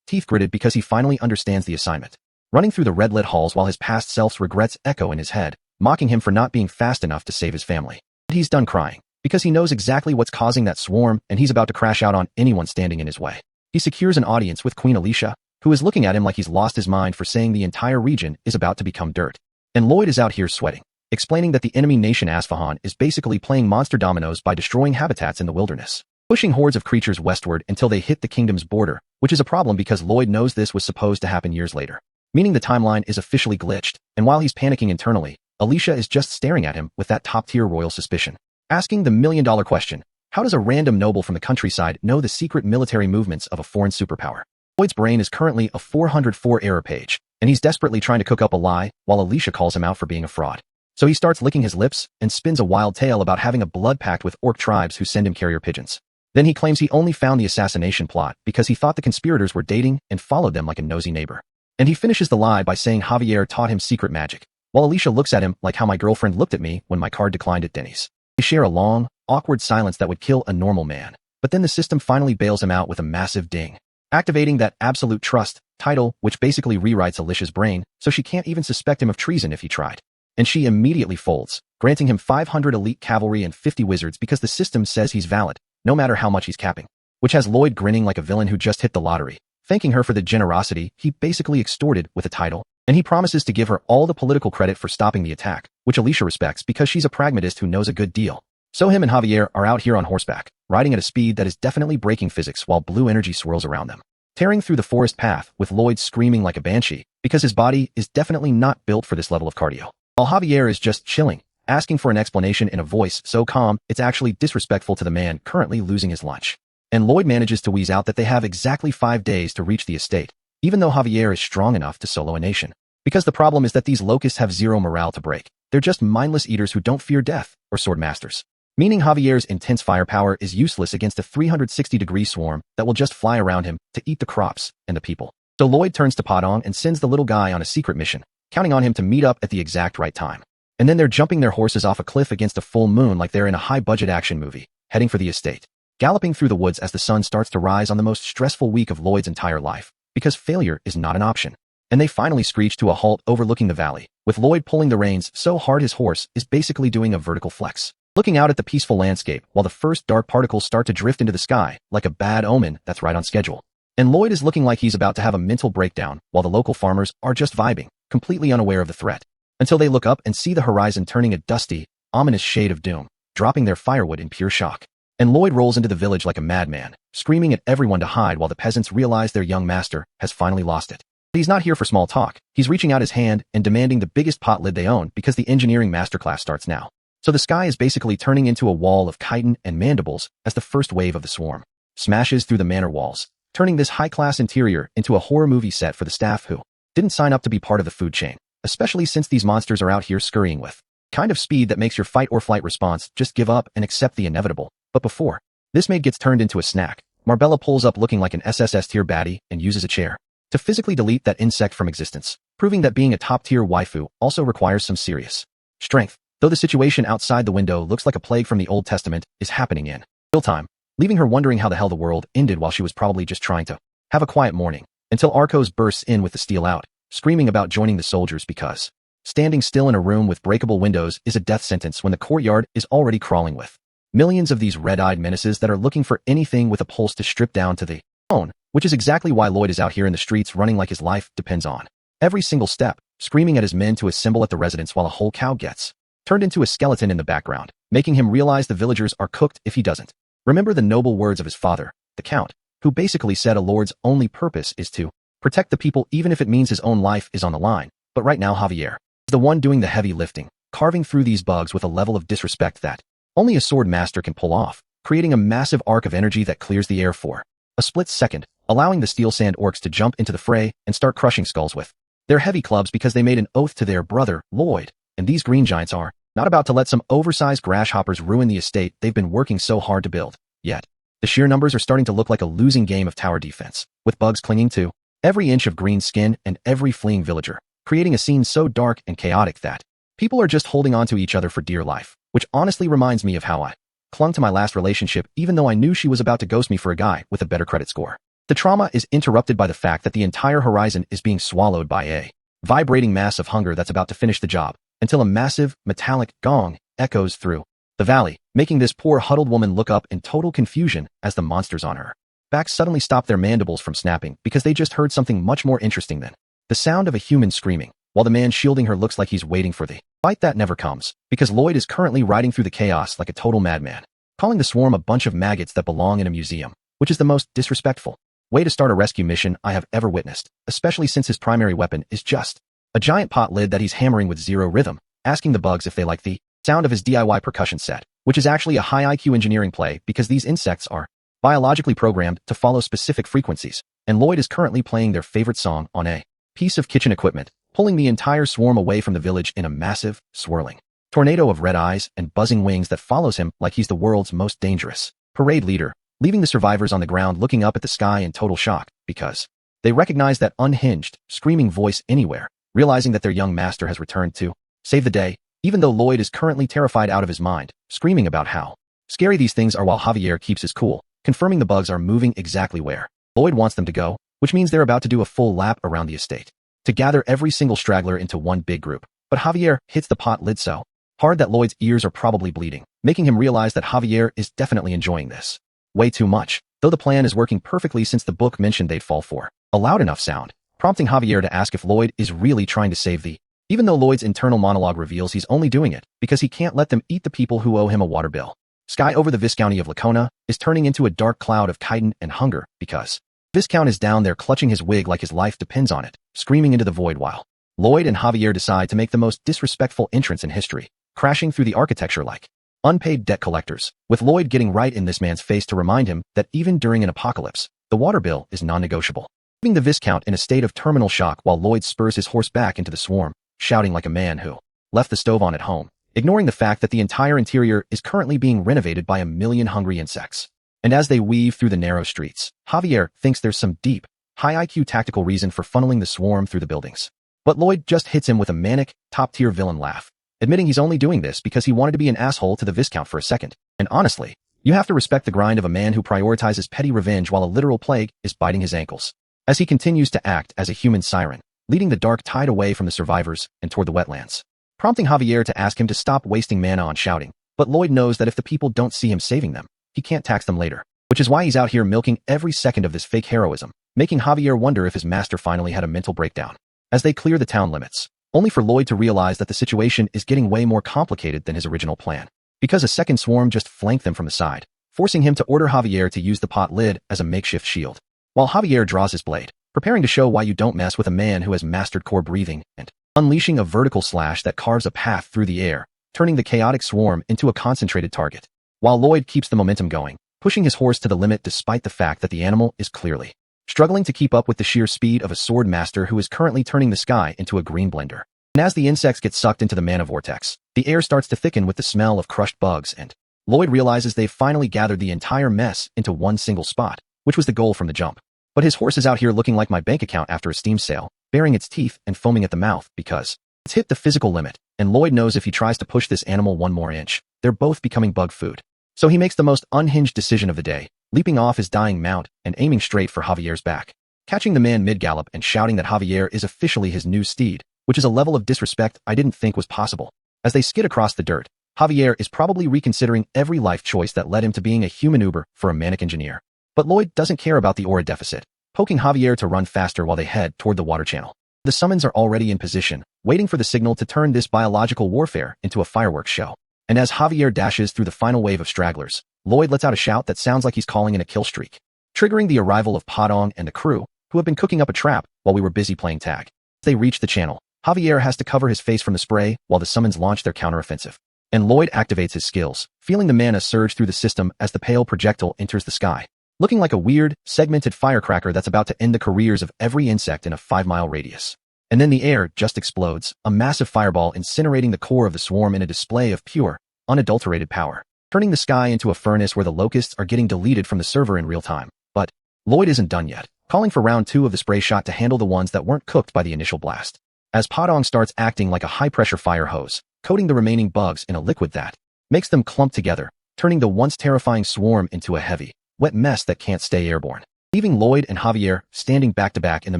S1: teeth gritted because he finally understands the assignment. Running through the red-lit halls while his past self's regrets echo in his head, mocking him for not being fast enough to save his family. But he's done crying, because he knows exactly what's causing that swarm and he's about to crash out on anyone standing in his way. He secures an audience with Queen Alicia, who is looking at him like he's lost his mind for saying the entire region is about to become dirt. And Lloyd is out here sweating, explaining that the enemy nation Asfahan is basically playing monster dominoes by destroying habitats in the wilderness, pushing hordes of creatures westward until they hit the kingdom's border, which is a problem because Lloyd knows this was supposed to happen years later, meaning the timeline is officially glitched, and while he's panicking internally, Alicia is just staring at him with that top-tier royal suspicion, asking the million-dollar question, how does a random noble from the countryside know the secret military movements of a foreign superpower? Lloyd's brain is currently a 404 error page, and he's desperately trying to cook up a lie while Alicia calls him out for being a fraud. So he starts licking his lips and spins a wild tale about having a blood pact with orc tribes who send him carrier pigeons. Then he claims he only found the assassination plot because he thought the conspirators were dating and followed them like a nosy neighbor. And he finishes the lie by saying Javier taught him secret magic, while Alicia looks at him like how my girlfriend looked at me when my card declined at Denny's. They share a long, awkward silence that would kill a normal man, but then the system finally bails him out with a massive ding, activating that absolute trust title, which basically rewrites Alicia's brain so she can't even suspect him of treason if he tried. And she immediately folds, granting him 500 elite cavalry and 50 wizards because the system says he's valid, no matter how much he's capping, which has Lloyd grinning like a villain who just hit the lottery, thanking her for the generosity he basically extorted with a title, and he promises to give her all the political credit for stopping the attack, which Alicia respects because she's a pragmatist who knows a good deal. So him and Javier are out here on horseback, riding at a speed that is definitely breaking physics while blue energy swirls around them, tearing through the forest path with Lloyd screaming like a banshee because his body is definitely not built for this level of cardio, while Javier is just chilling, asking for an explanation in a voice so calm it's actually disrespectful to the man currently losing his lunch. And Lloyd manages to wheeze out that they have exactly 5 days to reach the estate, even though Javier is strong enough to solo a nation. Because the problem is that these locusts have zero morale to break. They're just mindless eaters who don't fear death or sword masters. Meaning Javier's intense firepower is useless against a 360-degree swarm that will just fly around him to eat the crops and the people. So Lloyd turns to Padong and sends the little guy on a secret mission, counting on him to meet up at the exact right time. And then they're jumping their horses off a cliff against a full moon like they're in a high-budget action movie, heading for the estate. Galloping through the woods as the sun starts to rise on the most stressful week of Lloyd's entire life, because failure is not an option. And they finally screech to a halt overlooking the valley, with Lloyd pulling the reins so hard his horse is basically doing a vertical flex. Looking out at the peaceful landscape while the first dark particles start to drift into the sky, like a bad omen that's right on schedule. And Lloyd is looking like he's about to have a mental breakdown while the local farmers are just vibing, completely unaware of the threat. Until they look up and see the horizon turning a dusty, ominous shade of doom, dropping their firewood in pure shock. And Lloyd rolls into the village like a madman, screaming at everyone to hide while the peasants realize their young master has finally lost it. But he's not here for small talk. He's reaching out his hand and demanding the biggest pot lid they own because the engineering masterclass starts now. So the sky is basically turning into a wall of chitin and mandibles as the first wave of the swarm smashes through the manor walls, turning this high-class interior into a horror movie set for the staff who didn't sign up to be part of the food chain, especially since these monsters are out here scurrying with kind of speed that makes your fight or flight response just give up and accept the inevitable. But before this maid gets turned into a snack, Marbella pulls up looking like an SSS tier baddie and uses a chair to physically delete that insect from existence, proving that being a top-tier waifu also requires some serious strength. Though the situation outside the window looks like a plague from the Old Testament is happening in real time, leaving her wondering how the hell the world ended while she was probably just trying to have a quiet morning, until Arcos bursts in with the steel out, screaming about joining the soldiers because standing still in a room with breakable windows is a death sentence when the courtyard is already crawling with millions of these red-eyed menaces that are looking for anything with a pulse to strip down to the bone, which is exactly why Lloyd is out here in the streets running like his life depends on every single step, screaming at his men to assemble at the residence while a whole cow gets turned into a skeleton in the background, making him realize the villagers are cooked if he doesn't remember the noble words of his father, the Count, who basically said a lord's only purpose is to protect the people even if it means his own life is on the line. But right now Javier is the one doing the heavy lifting, carving through these bugs with a level of disrespect that only a sword master can pull off, creating a massive arc of energy that clears the air for a split second, allowing the steel sand orcs to jump into the fray and start crushing skulls with their heavy clubs because they made an oath to their brother, Lloyd. And these green giants are not about to let some oversized grasshoppers ruin the estate they've been working so hard to build. Yet, the sheer numbers are starting to look like a losing game of tower defense, with bugs clinging to every inch of green skin and every fleeing villager, creating a scene so dark and chaotic that people are just holding on to each other for dear life, which honestly reminds me of how I clung to my last relationship even though I knew she was about to ghost me for a guy with a better credit score. The trauma is interrupted by the fact that the entire horizon is being swallowed by a vibrating mass of hunger that's about to finish the job, until a massive, metallic gong echoes through the valley, making this poor huddled woman look up in total confusion as the monsters on her back suddenly stop their mandibles from snapping because they just heard something much more interesting than the sound of a human screaming, while the man shielding her looks like he's waiting for the fight that never comes, because Lloyd is currently riding through the chaos like a total madman, calling the swarm a bunch of maggots that belong in a museum, which is the most disrespectful way to start a rescue mission I have ever witnessed, especially since his primary weapon is just a giant pot lid that he's hammering with zero rhythm, asking the bugs if they like the sound of his DIY percussion set, which is actually a high IQ engineering play because these insects are biologically programmed to follow specific frequencies, and Lloyd is currently playing their favorite song on a piece of kitchen equipment, pulling the entire swarm away from the village in a massive, swirling tornado of red eyes and buzzing wings that follows him like he's the world's most dangerous parade leader, leaving the survivors on the ground looking up at the sky in total shock because they recognize that unhinged, screaming voice anywhere, realizing that their young master has returned to save the day, even though Lloyd is currently terrified out of his mind, screaming about how scary these things are while Javier keeps his cool, confirming the bugs are moving exactly where Lloyd wants them to go, which means they're about to do a full lap around the estate to gather every single straggler into one big group. But Javier hits the pot lid so hard that Lloyd's ears are probably bleeding, making him realize that Javier is definitely enjoying this way too much, though the plan is working perfectly since the book mentioned they'd fall for a loud enough sound, prompting Javier to ask if Lloyd is really trying to save the even though Lloyd's internal monologue reveals he's only doing it because he can't let them eat the people who owe him a water bill. Sky over the Viscounty of Lacona is turning into a dark cloud of chitin and hunger because Viscount is down there clutching his wig like his life depends on it, screaming into the void while Lloyd and Javier decide to make the most disrespectful entrance in history, crashing through the architecture like unpaid debt collectors, with Lloyd getting right in this man's face to remind him that even during an apocalypse, the water bill is non-negotiable, leaving the Viscount in a state of terminal shock while Lloyd spurs his horse back into the swarm, shouting like a man who left the stove on at home, ignoring the fact that the entire interior is currently being renovated by a million hungry insects. And as they weave through the narrow streets, Javier thinks there's some deep, high IQ tactical reason for funneling the swarm through the buildings, But Lloyd just hits him with a manic, top-tier villain laugh, admitting he's only doing this because he wanted to be an asshole to the Viscount for a second. And honestly, you have to respect the grind of a man who prioritizes petty revenge while a literal plague is biting his ankles. As he continues to act as a human siren, leading the dark tide away from the survivors and toward the wetlands, prompting Javier to ask him to stop wasting mana on shouting. But Lloyd knows that if the people don't see him saving them, he can't tax them later, which is why he's out here milking every second of this fake heroism, making Javier wonder if his master finally had a mental breakdown. As they clear the town limits, only for Lloyd to realize that the situation is getting way more complicated than his original plan, because a second swarm just flanked them from the side, forcing him to order Javier to use the pot lid as a makeshift shield. While Javier draws his blade, preparing to show why you don't mess with a man who has mastered core breathing, and unleashing a vertical slash that carves a path through the air, turning the chaotic swarm into a concentrated target. While Lloyd keeps the momentum going, pushing his horse to the limit despite the fact that the animal is clearly struggling to keep up with the sheer speed of a sword master who is currently turning the sky into a green blender. And as the insects get sucked into the mana vortex, the air starts to thicken with the smell of crushed bugs, and Lloyd realizes they've finally gathered the entire mess into one single spot, which was the goal from the jump. But his horse is out here looking like my bank account after a steam sale, baring its teeth and foaming at the mouth because it's hit the physical limit, and Lloyd knows if he tries to push this animal one more inch, they're both becoming bug food. So he makes the most unhinged decision of the day, leaping off his dying mount and aiming straight for Javier's back, catching the man mid-gallop and shouting that Javier is officially his new steed, which is a level of disrespect I didn't think was possible. As they skid across the dirt, Javier is probably reconsidering every life choice that led him to being a human Uber for a manic engineer. But Lloyd doesn't care about the aura deficit, poking Javier to run faster while they head toward the water channel. The summons are already in position, waiting for the signal to turn this biological warfare into a fireworks show. And as Javier dashes through the final wave of stragglers, Lloyd lets out a shout that sounds like he's calling in a kill streak, triggering the arrival of Padong and the crew, who have been cooking up a trap while we were busy playing tag. As they reach the channel, Javier has to cover his face from the spray while the summons launch their counteroffensive. And Lloyd activates his skills, feeling the mana surge through the system as the pale projectile enters the sky, looking like a weird, segmented firecracker that's about to end the careers of every insect in a 5-mile radius. And then the air just explodes, a massive fireball incinerating the core of the swarm in a display of pure, unadulterated power, turning the sky into a furnace where the locusts are getting deleted from the server in real time. But Lloyd isn't done yet, calling for round 2 of the spray shot to handle the ones that weren't cooked by the initial blast. As Padong starts acting like a high-pressure fire hose, coating the remaining bugs in a liquid that makes them clump together, turning the once terrifying swarm into a heavy, wet mess that can't stay airborne, leaving Lloyd and Javier standing back-to-back in the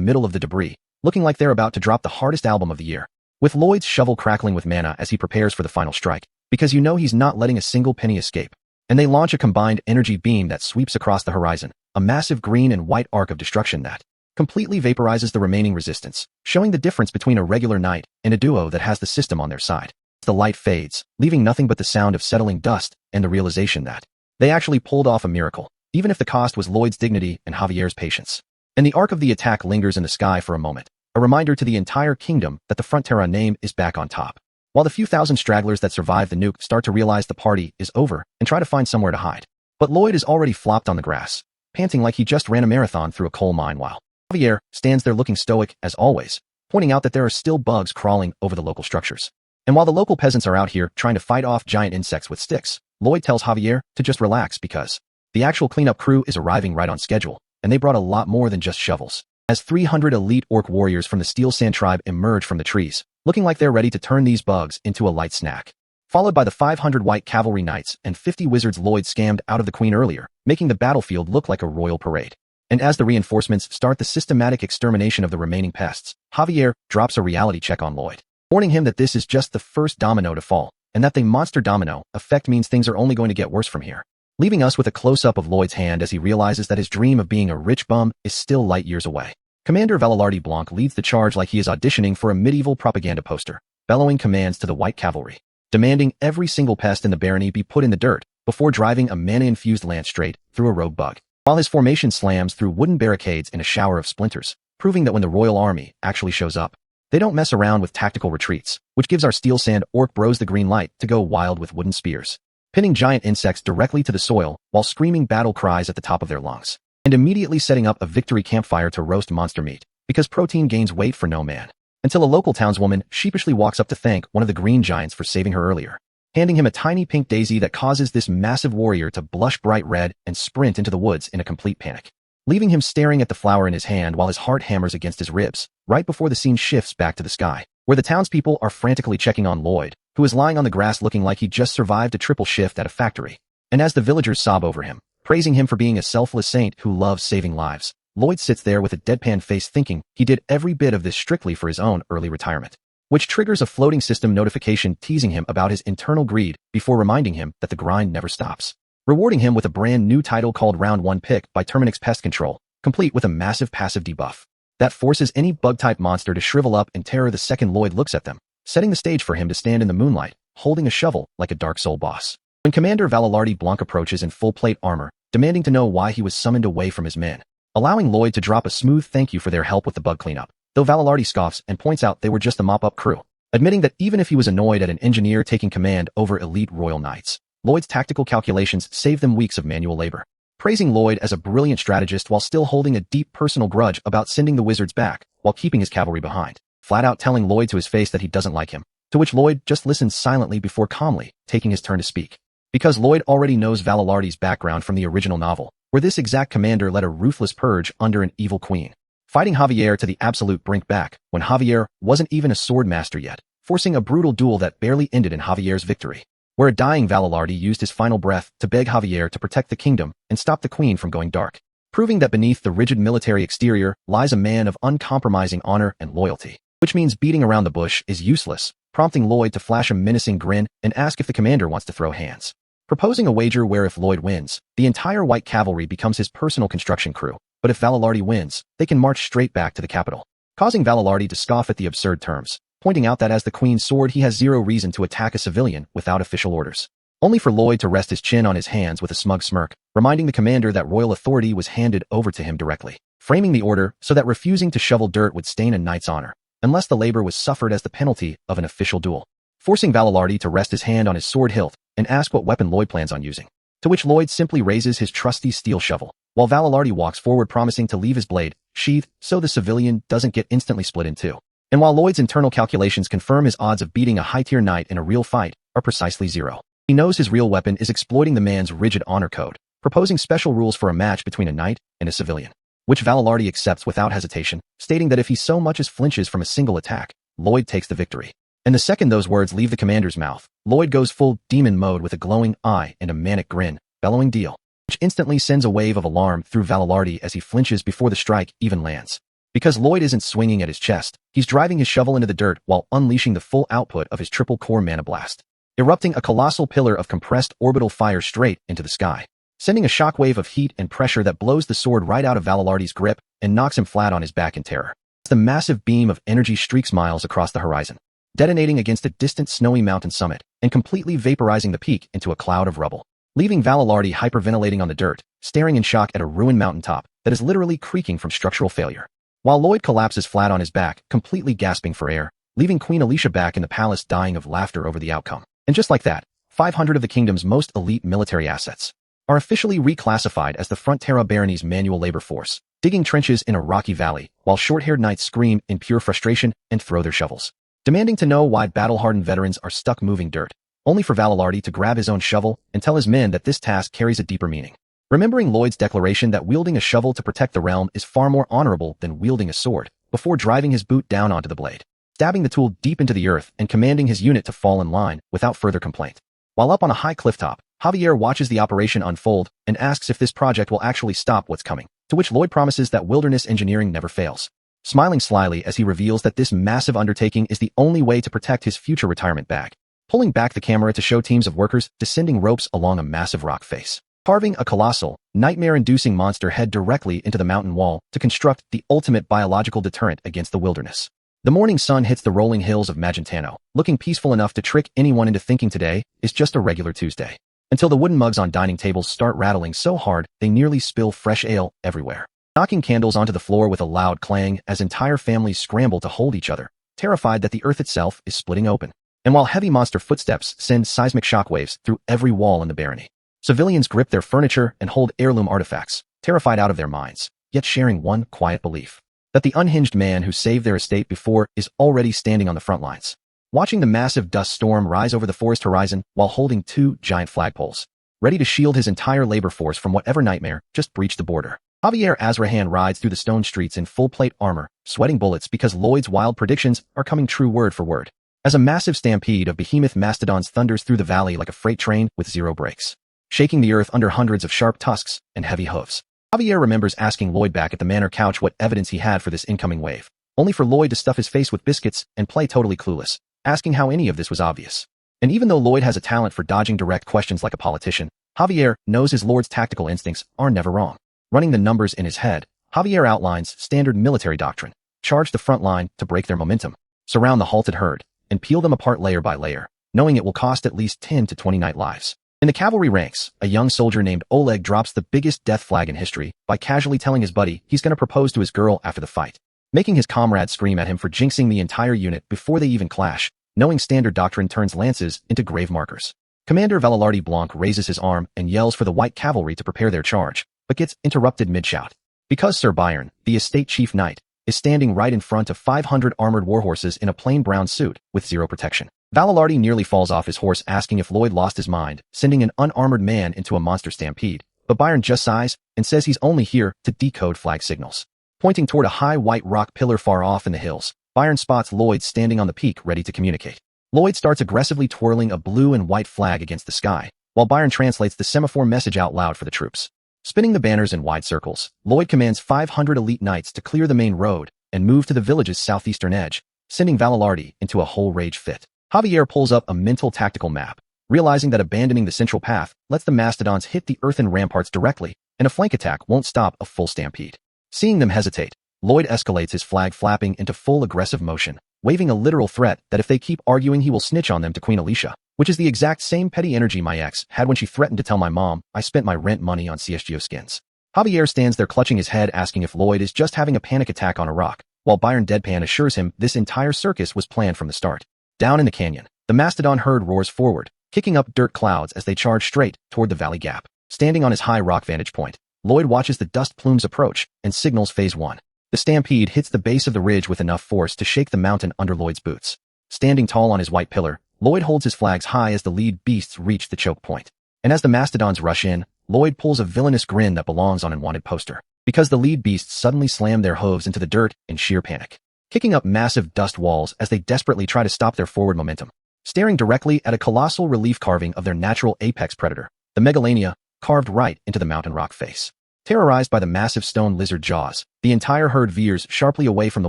S1: middle of the debris, looking like they're about to drop the hardest album of the year, with Lloyd's shovel crackling with mana as he prepares for the final strike, because you know he's not letting a single penny escape. And they launch a combined energy beam that sweeps across the horizon, a massive green and white arc of destruction that completely vaporizes the remaining resistance, showing the difference between a regular knight and a duo that has the system on their side. The light fades, leaving nothing but the sound of settling dust and the realization that they actually pulled off a miracle, even if the cost was Lloyd's dignity and Javier's patience. And the arc of the attack lingers in the sky for a moment, a reminder to the entire kingdom that the Frontera name is back on top. While the few thousand stragglers that survive the nuke start to realize the party is over and try to find somewhere to hide. But Lloyd is already flopped on the grass, panting like he just ran a marathon through a coal mine while Javier stands there looking stoic as always, pointing out that there are still bugs crawling over the local structures. And while the local peasants are out here trying to fight off giant insects with sticks, Lloyd tells Javier to just relax because the actual cleanup crew is arriving right on schedule, and they brought a lot more than just shovels. As 300 elite orc warriors from the Steel Sand tribe emerge from the trees, looking like they're ready to turn these bugs into a light snack, followed by the 500 white cavalry knights and 50 wizards Lloyd scammed out of the queen earlier, making the battlefield look like a royal parade. And as the reinforcements start the systematic extermination of the remaining pests, Javier drops a reality check on Lloyd, warning him that this is just the first domino to fall, and that the monster domino effect means things are only going to get worse from here, leaving us with a close-up of Lloyd's hand as he realizes that his dream of being a rich bum is still light years away. Commander Velalardi Blanc leads the charge like he is auditioning for a medieval propaganda poster, bellowing commands to the white cavalry, demanding every single pest in the barony be put in the dirt before driving a mana-infused lance straight through a rogue bug, while his formation slams through wooden barricades in a shower of splinters, proving that when the royal army actually shows up, they don't mess around with tactical retreats, which gives our Steel Sand orc bros the green light to go wild with wooden spears, pinning giant insects directly to the soil while screaming battle cries at the top of their lungs, and immediately setting up a victory campfire to roast monster meat, because protein gains weight for no man, until a local townswoman sheepishly walks up to thank one of the green giants for saving her earlier, handing him a tiny pink daisy that causes this massive warrior to blush bright red and sprint into the woods in a complete panic. leaving him staring at the flower in his hand while his heart hammers against his ribs, right before the scene shifts back to the sky, where the townspeople are frantically checking on Lloyd, who is lying on the grass looking like he just survived a triple shift at a factory. And as the villagers sob over him, praising him for being a selfless saint who loves saving lives, Lloyd sits there with a deadpan face thinking he did every bit of this strictly for his own early retirement, which triggers a floating system notification teasing him about his internal greed before reminding him that the grind never stops, rewarding him with a brand new title called Round 1 Pick by Terminix Pest Control, complete with a massive passive debuff that forces any bug-type monster to shrivel up in terror the second Lloyd looks at them, setting the stage for him to stand in the moonlight, holding a shovel like a Dark Soul boss. When Commander Valalardi Blanc approaches in full plate armor, demanding to know why he was summoned away from his men, allowing Lloyd to drop a smooth thank you for their help with the bug cleanup, though Valalardi scoffs and points out they were just a mop-up crew, admitting that even if he was annoyed at an engineer taking command over elite royal knights, Lloyd's tactical calculations saved them weeks of manual labor, praising Lloyd as a brilliant strategist while still holding a deep personal grudge about sending the wizards back while keeping his cavalry behind, flat out telling Lloyd to his face that he doesn't like him, to which Lloyd just listens silently before calmly taking his turn to speak. Because Lloyd already knows Valalardi's background from the original novel, where this exact commander led a ruthless purge under an evil queen, fighting Javier to the absolute brink back when Javier wasn't even a sword master yet, forcing a brutal duel that barely ended in Javier's victory, where a dying Valalardi used his final breath to beg Javier to protect the kingdom and stop the queen from going dark, proving that beneath the rigid military exterior lies a man of uncompromising honor and loyalty, which means beating around the bush is useless, prompting Lloyd to flash a menacing grin and ask if the commander wants to throw hands, proposing a wager where if Lloyd wins, the entire white cavalry becomes his personal construction crew, but if Valalardi wins, they can march straight back to the capital, causing Valalardi to scoff at the absurd terms, pointing out that as the queen's sword he has zero reason to attack a civilian without official orders, only for Lloyd to rest his chin on his hands with a smug smirk, reminding the commander that royal authority was handed over to him directly, framing the order so that refusing to shovel dirt would stain a knight's honor, unless the labor was suffered as the penalty of an official duel, forcing Valalardi to rest his hand on his sword hilt and ask what weapon Lloyd plans on using, to which Lloyd simply raises his trusty steel shovel, while Valalardi walks forward promising to leave his blade sheathed so the civilian doesn't get instantly split in two. And while Lloyd's internal calculations confirm his odds of beating a high-tier knight in a real fight are precisely zero, he knows his real weapon is exploiting the man's rigid honor code, proposing special rules for a match between a knight and a civilian, which Valalardi accepts without hesitation, stating that if he so much as flinches from a single attack, Lloyd takes the victory. And the second those words leave the commander's mouth, Lloyd goes full demon mode with a glowing eye and a manic grin, bellowing deal, which instantly sends a wave of alarm through Valalardi as he flinches before the strike even lands. Because Lloyd isn't swinging at his chest, he's driving his shovel into the dirt while unleashing the full output of his triple core mana blast, erupting a colossal pillar of compressed orbital fire straight into the sky, sending a shockwave of heat and pressure that blows the sword right out of Valalardi's grip and knocks him flat on his back in terror. The massive beam of energy streaks miles across the horizon, detonating against a distant snowy mountain summit and completely vaporizing the peak into a cloud of rubble, leaving Valalardi hyperventilating on the dirt, staring in shock at a ruined mountaintop that is literally creaking from structural failure, while Lloyd collapses flat on his back, completely gasping for air, leaving Queen Alicia back in the palace dying of laughter over the outcome. And just like that, 500 of the kingdom's most elite military assets are officially reclassified as the Frontera Barony's manual labor force, digging trenches in a rocky valley, while short-haired knights scream in pure frustration and throw their shovels, demanding to know why battle-hardened veterans are stuck moving dirt, only for Valalardi to grab his own shovel and tell his men that this task carries a deeper meaning. Remembering Lloyd's declaration that wielding a shovel to protect the realm is far more honorable than wielding a sword, before driving his boot down onto the blade, stabbing the tool deep into the earth and commanding his unit to fall in line without further complaint. While up on a high clifftop, Javier watches the operation unfold and asks if this project will actually stop what's coming, to which Lloyd promises that wilderness engineering never fails, smiling slyly as he reveals that this massive undertaking is the only way to protect his future retirement bag, pulling back the camera to show teams of workers descending ropes along a massive rock face, carving a colossal, nightmare-inducing monster head directly into the mountain wall to construct the ultimate biological deterrent against the wilderness. The morning sun hits the rolling hills of Magentano, looking peaceful enough to trick anyone into thinking today is just a regular Tuesday, until the wooden mugs on dining tables start rattling so hard they nearly spill fresh ale everywhere, knocking candles onto the floor with a loud clang as entire families scramble to hold each other, terrified that the earth itself is splitting open. And while heavy monster footsteps send seismic shockwaves through every wall in the barony, civilians grip their furniture and hold heirloom artifacts, terrified out of their minds, yet sharing one quiet belief, that the unhinged man who saved their estate before is already standing on the front lines, watching the massive dust storm rise over the forest horizon while holding two giant flagpoles, ready to shield his entire labor force from whatever nightmare just breached the border. Javier Azrahan rides through the stone streets in full plate armor, sweating bullets because Lloyd's wild predictions are coming true word for word. As a massive stampede of behemoth mastodons thunders through the valley like a freight train with zero brakes, shaking the earth under hundreds of sharp tusks and heavy hooves. Javier remembers asking Lloyd back at the manor couch what evidence he had for this incoming wave, only for Lloyd to stuff his face with biscuits and play totally clueless, asking how any of this was obvious. And even though Lloyd has a talent for dodging direct questions like a politician, Javier knows his lord's tactical instincts are never wrong. Running the numbers in his head, Javier outlines standard military doctrine. Charge the front line to break their momentum, surround the halted herd, and peel them apart layer by layer, knowing it will cost at least 10 to 20 night lives. In the cavalry ranks, a young soldier named Oleg drops the biggest death flag in history by casually telling his buddy he's going to propose to his girl after the fight, making his comrades scream at him for jinxing the entire unit before they even clash, knowing standard doctrine turns lances into grave markers. Commander Valilardi Blanc raises his arm and yells for the white cavalry to prepare their charge, but gets interrupted mid-shout. Because Sir Byron, the estate chief knight, is standing right in front of 500 armored warhorses in a plain brown suit with zero protection. Valilardi nearly falls off his horse asking if Lloyd lost his mind, sending an unarmored man into a monster stampede, but Byron just sighs and says he's only here to decode flag signals. Pointing toward a high white rock pillar far off in the hills, Byron spots Lloyd standing on the peak ready to communicate. Lloyd starts aggressively twirling a blue and white flag against the sky, while Byron translates the semaphore message out loud for the troops. Spinning the banners in wide circles, Lloyd commands 500 elite knights to clear the main road and move to the village's southeastern edge, sending Valilardi into a whole rage fit. Javier pulls up a mental tactical map, realizing that abandoning the central path lets the mastodons hit the earthen ramparts directly, and a flank attack won't stop a full stampede. Seeing them hesitate, Lloyd escalates his flag flapping into full aggressive motion, waving a literal threat that if they keep arguing he will snitch on them to Queen Alicia, which is the exact same petty energy my ex had when she threatened to tell my mom I spent my rent money on CSGO skins. Javier stands there clutching his head asking if Lloyd is just having a panic attack on a rock, while Byron deadpan assures him this entire circus was planned from the start. Down in the canyon, the mastodon herd roars forward, kicking up dirt clouds as they charge straight toward the valley gap. Standing on his high rock vantage point, Lloyd watches the dust plumes approach and signals phase 1. The stampede hits the base of the ridge with enough force to shake the mountain under Lloyd's boots. Standing tall on his white pillar, Lloyd holds his flags high as the lead beasts reach the choke point. And as the mastodons rush in, Lloyd pulls a villainous grin that belongs on an wanted poster, because the lead beasts suddenly slam their hooves into the dirt in sheer panic, kicking up massive dust walls as they desperately try to stop their forward momentum. Staring directly at a colossal relief carving of their natural apex predator, the Megalania, carved right into the mountain rock face. Terrorized by the massive stone lizard jaws, the entire herd veers sharply away from the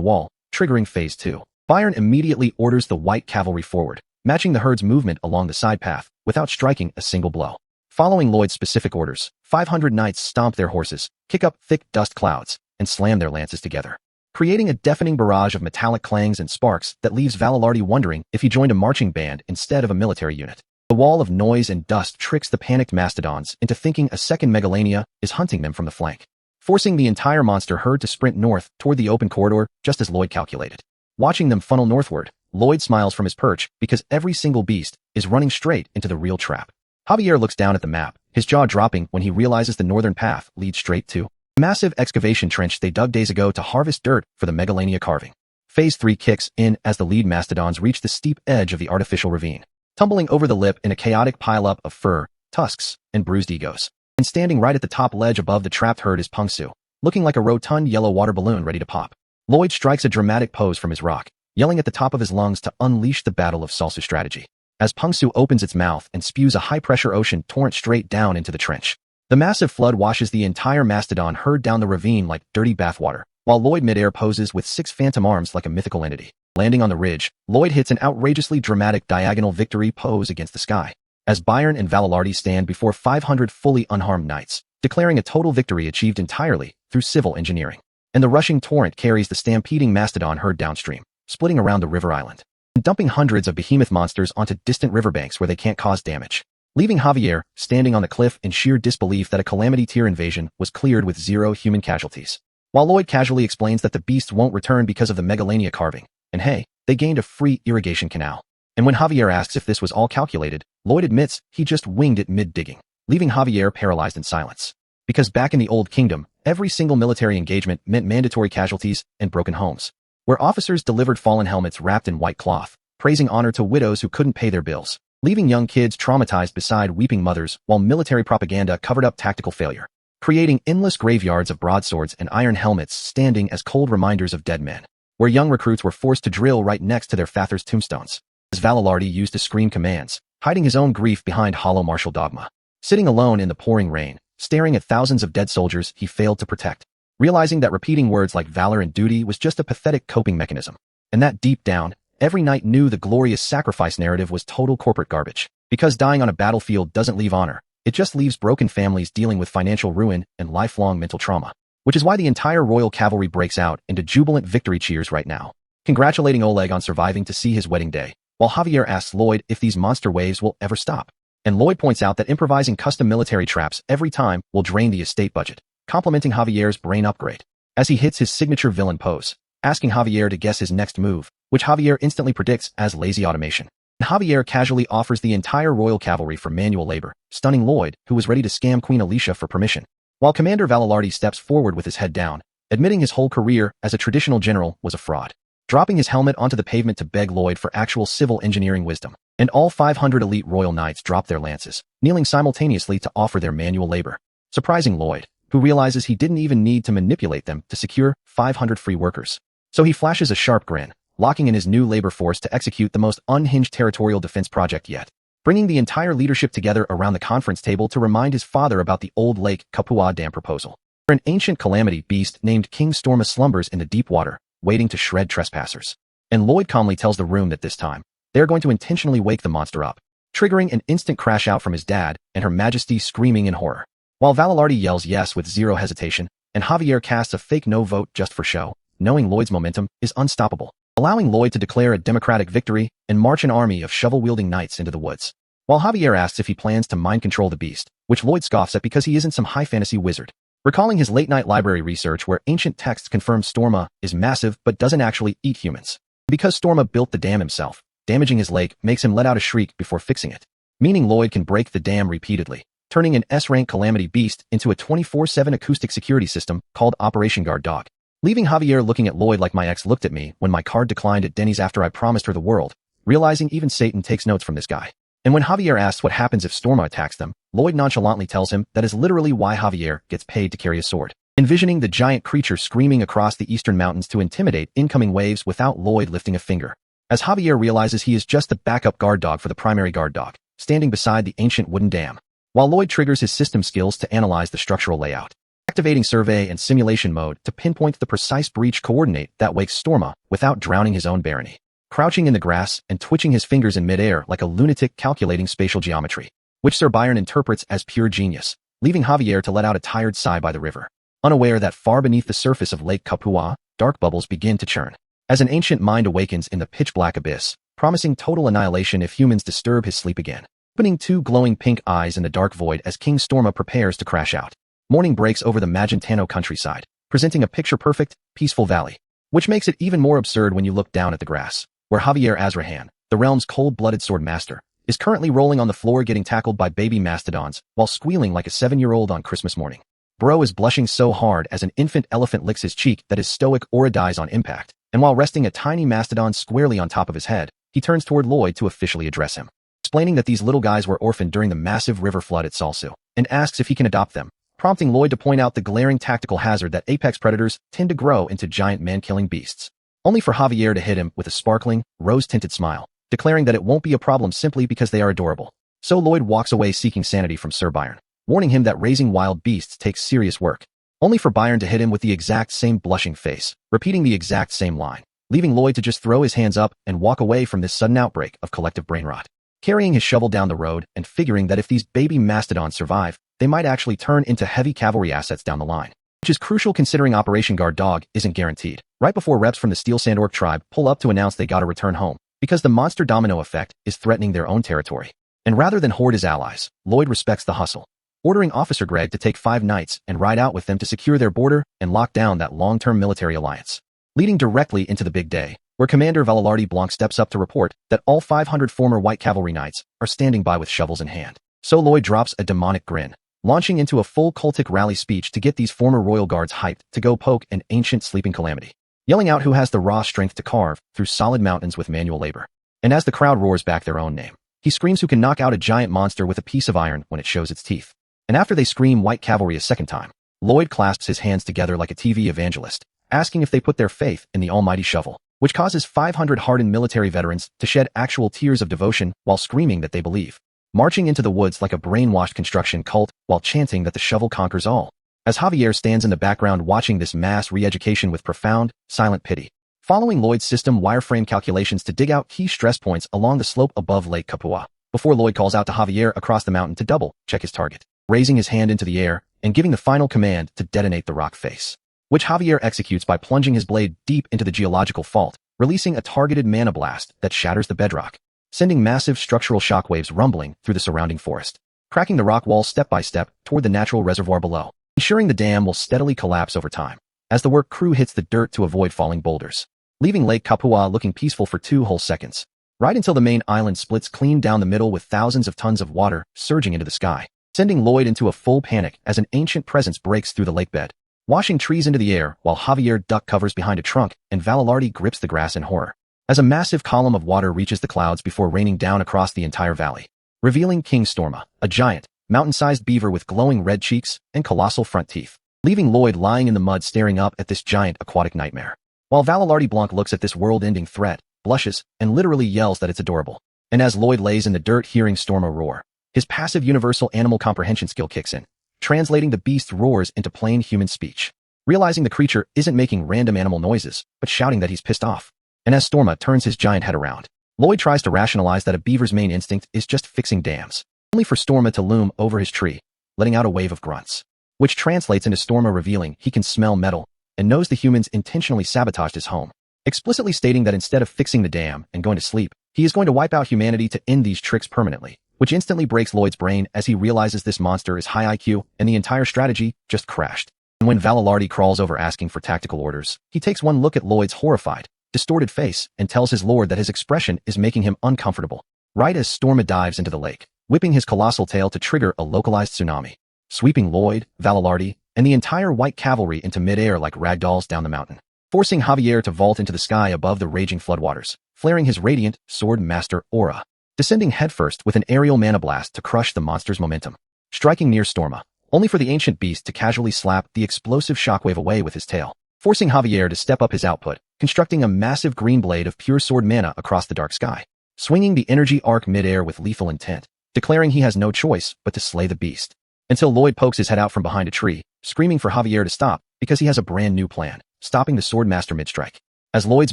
S1: wall, triggering phase 2. Byron immediately orders the white cavalry forward, matching the herd's movement along the side path without striking a single blow. Following Lloyd's specific orders, 500 knights stomp their horses, kick up thick dust clouds, and slam their lances together, creating a deafening barrage of metallic clangs and sparks that leaves Valilardi wondering if he joined a marching band instead of a military unit. The wall of noise and dust tricks the panicked mastodons into thinking a second Megalania is hunting them from the flank, forcing the entire monster herd to sprint north toward the open corridor just as Lloyd calculated. Watching them funnel northward, Lloyd smiles from his perch because every single beast is running straight into the real trap. Javier looks down at the map, his jaw dropping when he realizes the northern path leads straight to a massive excavation trench they dug days ago to harvest dirt for the Megalania carving. Phase 3 kicks in as the lead mastodons reach the steep edge of the artificial ravine, tumbling over the lip in a chaotic pileup of fur, tusks, and bruised egos. And standing right at the top ledge above the trapped herd is Pengsu, looking like a rotund yellow water balloon ready to pop. Lloyd strikes a dramatic pose from his rock, yelling at the top of his lungs to unleash the battle of salsa strategy, as Pengsu opens its mouth and spews a high-pressure ocean torrent straight down into the trench. The massive flood washes the entire mastodon herd down the ravine like dirty bathwater, while Lloyd midair poses with 6 phantom arms like a mythical entity. Landing on the ridge, Lloyd hits an outrageously dramatic diagonal victory pose against the sky, as Byron and Valilardi stand before 500 fully unharmed knights, declaring a total victory achieved entirely through civil engineering. And the rushing torrent carries the stampeding mastodon herd downstream, splitting around the river island, and dumping hundreds of behemoth monsters onto distant riverbanks where they can't cause damage, leaving Javier standing on the cliff in sheer disbelief that a Calamity Tier invasion was cleared with 0 human casualties. While Lloyd casually explains that the beasts won't return because of the Megalania carving, and hey, they gained a free irrigation canal. And when Javier asks if this was all calculated, Lloyd admits he just winged it mid-digging, leaving Javier paralyzed in silence. Because back in the Old Kingdom, every single military engagement meant mandatory casualties and broken homes, where officers delivered fallen helmets wrapped in white cloth, praising honor to widows who couldn't pay their bills, leaving young kids traumatized beside weeping mothers while military propaganda covered up tactical failure. creating endless graveyards of broadswords and iron helmets standing as cold reminders of dead men, where young recruits were forced to drill right next to their father's tombstones. As Valalardi used to scream commands, hiding his own grief behind hollow martial dogma. Sitting alone in the pouring rain, staring at thousands of dead soldiers he failed to protect, realizing that repeating words like valor and duty was just a pathetic coping mechanism, and that deep down, every knight knew the glorious sacrifice narrative was total corporate garbage, because dying on a battlefield doesn't leave honor. It just leaves broken families dealing with financial ruin and lifelong mental trauma. Which is why the entire royal cavalry breaks out into jubilant victory cheers right now, congratulating Oleg on surviving to see his wedding day, while Javier asks Lloyd if these monster waves will ever stop. And Lloyd points out that improvising custom military traps every time will drain the estate budget, complimenting Javier's brain upgrade, as he hits his signature villain pose, asking Javier to guess his next move, which Javier instantly predicts as lazy automation. Javier casually offers the entire royal cavalry for manual labor, stunning Lloyd, who was ready to scam Queen Alicia for permission. While Commander Valalardi steps forward with his head down, admitting his whole career as a traditional general was a fraud, dropping his helmet onto the pavement to beg Lloyd for actual civil engineering wisdom. And all 500 elite royal knights drop their lances, kneeling simultaneously to offer their manual labor, surprising Lloyd, who realizes he didn't even need to manipulate them to secure 500 free workers. So he flashes a sharp grin, locking in his new labor force to execute the most unhinged territorial defense project yet, bringing the entire leadership together around the conference table to remind his father about the old Lake Kapua Dam proposal, where an ancient calamity beast named King Storma slumbers in the deep water, waiting to shred trespassers. And Lloyd calmly tells the room that this time, they are going to intentionally wake the monster up, triggering an instant crash out from his dad and Her Majesty screaming in horror. While Valalardi yells yes with zero hesitation, and Javier casts a fake no vote just for show, knowing Lloyd's momentum is unstoppable, allowing Lloyd to declare a democratic victory and march an army of shovel-wielding knights into the woods. While Javier asks if he plans to mind control the beast, which Lloyd scoffs at because he isn't some high fantasy wizard, recalling his late-night library research where ancient texts confirm Storma is massive but doesn't actually eat humans. Because Storma built the dam himself, damaging his lake makes him let out a shriek before fixing it, meaning Lloyd can break the dam repeatedly, turning an S-rank calamity beast into a 24/7 acoustic security system called Operation Guard Dog. Leaving Javier looking at Lloyd like my ex looked at me when my card declined at Denny's after I promised her the world, realizing even Satan takes notes from this guy. And when Javier asks what happens if Storma attacks them, Lloyd nonchalantly tells him that is literally why Javier gets paid to carry a sword, envisioning the giant creature screaming across the eastern mountains to intimidate incoming waves without Lloyd lifting a finger. As Javier realizes he is just the backup guard dog for the primary guard dog, standing beside the ancient wooden dam, while Lloyd triggers his system skills to analyze the structural layout, activating survey and simulation mode to pinpoint the precise breach coordinate that wakes Storma without drowning his own barony, crouching in the grass and twitching his fingers in midair like a lunatic calculating spatial geometry, which Sir Byron interprets as pure genius, leaving Javier to let out a tired sigh by the river, unaware that far beneath the surface of Lake Kapua, dark bubbles begin to churn, as an ancient mind awakens in the pitch-black abyss, promising total annihilation if humans disturb his sleep again, opening two glowing pink eyes in the dark void as King Storma prepares to crash out. Morning breaks over the Magentano countryside, presenting a picture-perfect, peaceful valley, which makes it even more absurd when you look down at the grass, where Javier Azrahan, the realm's cold-blooded sword master, is currently rolling on the floor getting tackled by baby mastodons while squealing like a 7-year-old on Christmas morning. Bro is blushing so hard as an infant elephant licks his cheek that his stoic aura dies on impact, and while resting a tiny mastodon squarely on top of his head, he turns toward Lloyd to officially address him, explaining that these little guys were orphaned during the massive river flood at Salsu, and asks if he can adopt them, prompting Lloyd to point out the glaring tactical hazard that apex predators tend to grow into giant man-killing beasts, only for Javier to hit him with a sparkling, rose-tinted smile, declaring that it won't be a problem simply because they are adorable. So Lloyd walks away seeking sanity from Sir Byron, warning him that raising wild beasts takes serious work, only for Byron to hit him with the exact same blushing face, repeating the exact same line, leaving Lloyd to just throw his hands up and walk away from this sudden outbreak of collective brain rot, carrying his shovel down the road and figuring that if these baby mastodons survive, they might actually turn into heavy cavalry assets down the line, which is crucial considering Operation Guard Dog isn't guaranteed, right before reps from the Steel Sandorc tribe pull up to announce they gotta return home, because the monster domino effect is threatening their own territory. And rather than hoard his allies, Lloyd respects the hustle, ordering Officer Greg to take 5 knights and ride out with them to secure their border and lock down that long-term military alliance, leading directly into the big day, where Commander Valalardi Blanc steps up to report that all 500 former white cavalry knights are standing by with shovels in hand. So Lloyd drops a demonic grin, launching into a full cultic rally speech to get these former royal guards hyped to go poke an ancient sleeping calamity, yelling out who has the raw strength to carve through solid mountains with manual labor. And as the crowd roars back their own name, he screams who can knock out a giant monster with a piece of iron when it shows its teeth, And after they scream white cavalry a second time, Lloyd clasps his hands together like a TV evangelist, asking if they put their faith in the almighty shovel, which causes 500 hardened military veterans to shed actual tears of devotion while screaming that they believe, marching into the woods like a brainwashed construction cult while chanting that the shovel conquers all. As Javier stands in the background watching this mass re-education with profound, silent pity, following Lloyd's system wireframe calculations to dig out key stress points along the slope above Lake Kapua, before Lloyd calls out to Javier across the mountain to double-check his target, raising his hand into the air and giving the final command to detonate the rock face, which Javier executes by plunging his blade deep into the geological fault, releasing a targeted mana blast that shatters the bedrock, sending massive structural shockwaves rumbling through the surrounding forest, cracking the rock wall step by step toward the natural reservoir below, ensuring the dam will steadily collapse over time as the work crew hits the dirt to avoid falling boulders, leaving Lake Kapua looking peaceful for 2 whole seconds, right until the main island splits clean down the middle with thousands of tons of water surging into the sky, sending Lloyd into a full panic as an ancient presence breaks through the lake bed, washing trees into the air while Javier duck covers behind a trunk and Valalardi grips the grass in horror, as a massive column of water reaches the clouds before raining down across the entire valley, revealing King Storma, a giant, mountain-sized beaver with glowing red cheeks and colossal front teeth, leaving Lloyd lying in the mud staring up at this giant aquatic nightmare. While Valalardi Blanc looks at this world-ending threat, blushes, and literally yells that it's adorable. And as Lloyd lays in the dirt hearing Storma roar, his passive universal animal comprehension skill kicks in, translating the beast's roars into plain human speech, realizing the creature isn't making random animal noises, but shouting that he's pissed off. And as Storma turns his giant head around, Lloyd tries to rationalize that a beaver's main instinct is just fixing dams, only for Storma to loom over his tree, letting out a wave of grunts, which translates into Storma revealing he can smell metal and knows the humans intentionally sabotaged his home, explicitly stating that instead of fixing the dam and going to sleep, he is going to wipe out humanity to end these tricks permanently, which instantly breaks Lloyd's brain as he realizes this monster is high IQ and the entire strategy just crashed. And when Valalardi crawls over asking for tactical orders, he takes one look at Lloyd's horrified, distorted face and tells his lord that his expression is making him uncomfortable, right as Storma dives into the lake, whipping his colossal tail to trigger a localized tsunami, sweeping Lloyd, Valalardi, and the entire white cavalry into midair like ragdolls down the mountain, forcing Javier to vault into the sky above the raging floodwaters, flaring his radiant sword master aura, descending headfirst with an aerial mana blast to crush the monster's momentum, striking near Storma, only for the ancient beast to casually slap the explosive shockwave away with his tail, forcing Javier to step up his output, constructing a massive green blade of pure sword mana across the dark sky, swinging the energy arc midair with lethal intent, declaring he has no choice but to slay the beast, until Lloyd pokes his head out from behind a tree, screaming for Javier to stop because he has a brand new plan, stopping the Swordmaster mid-strike. As Lloyd's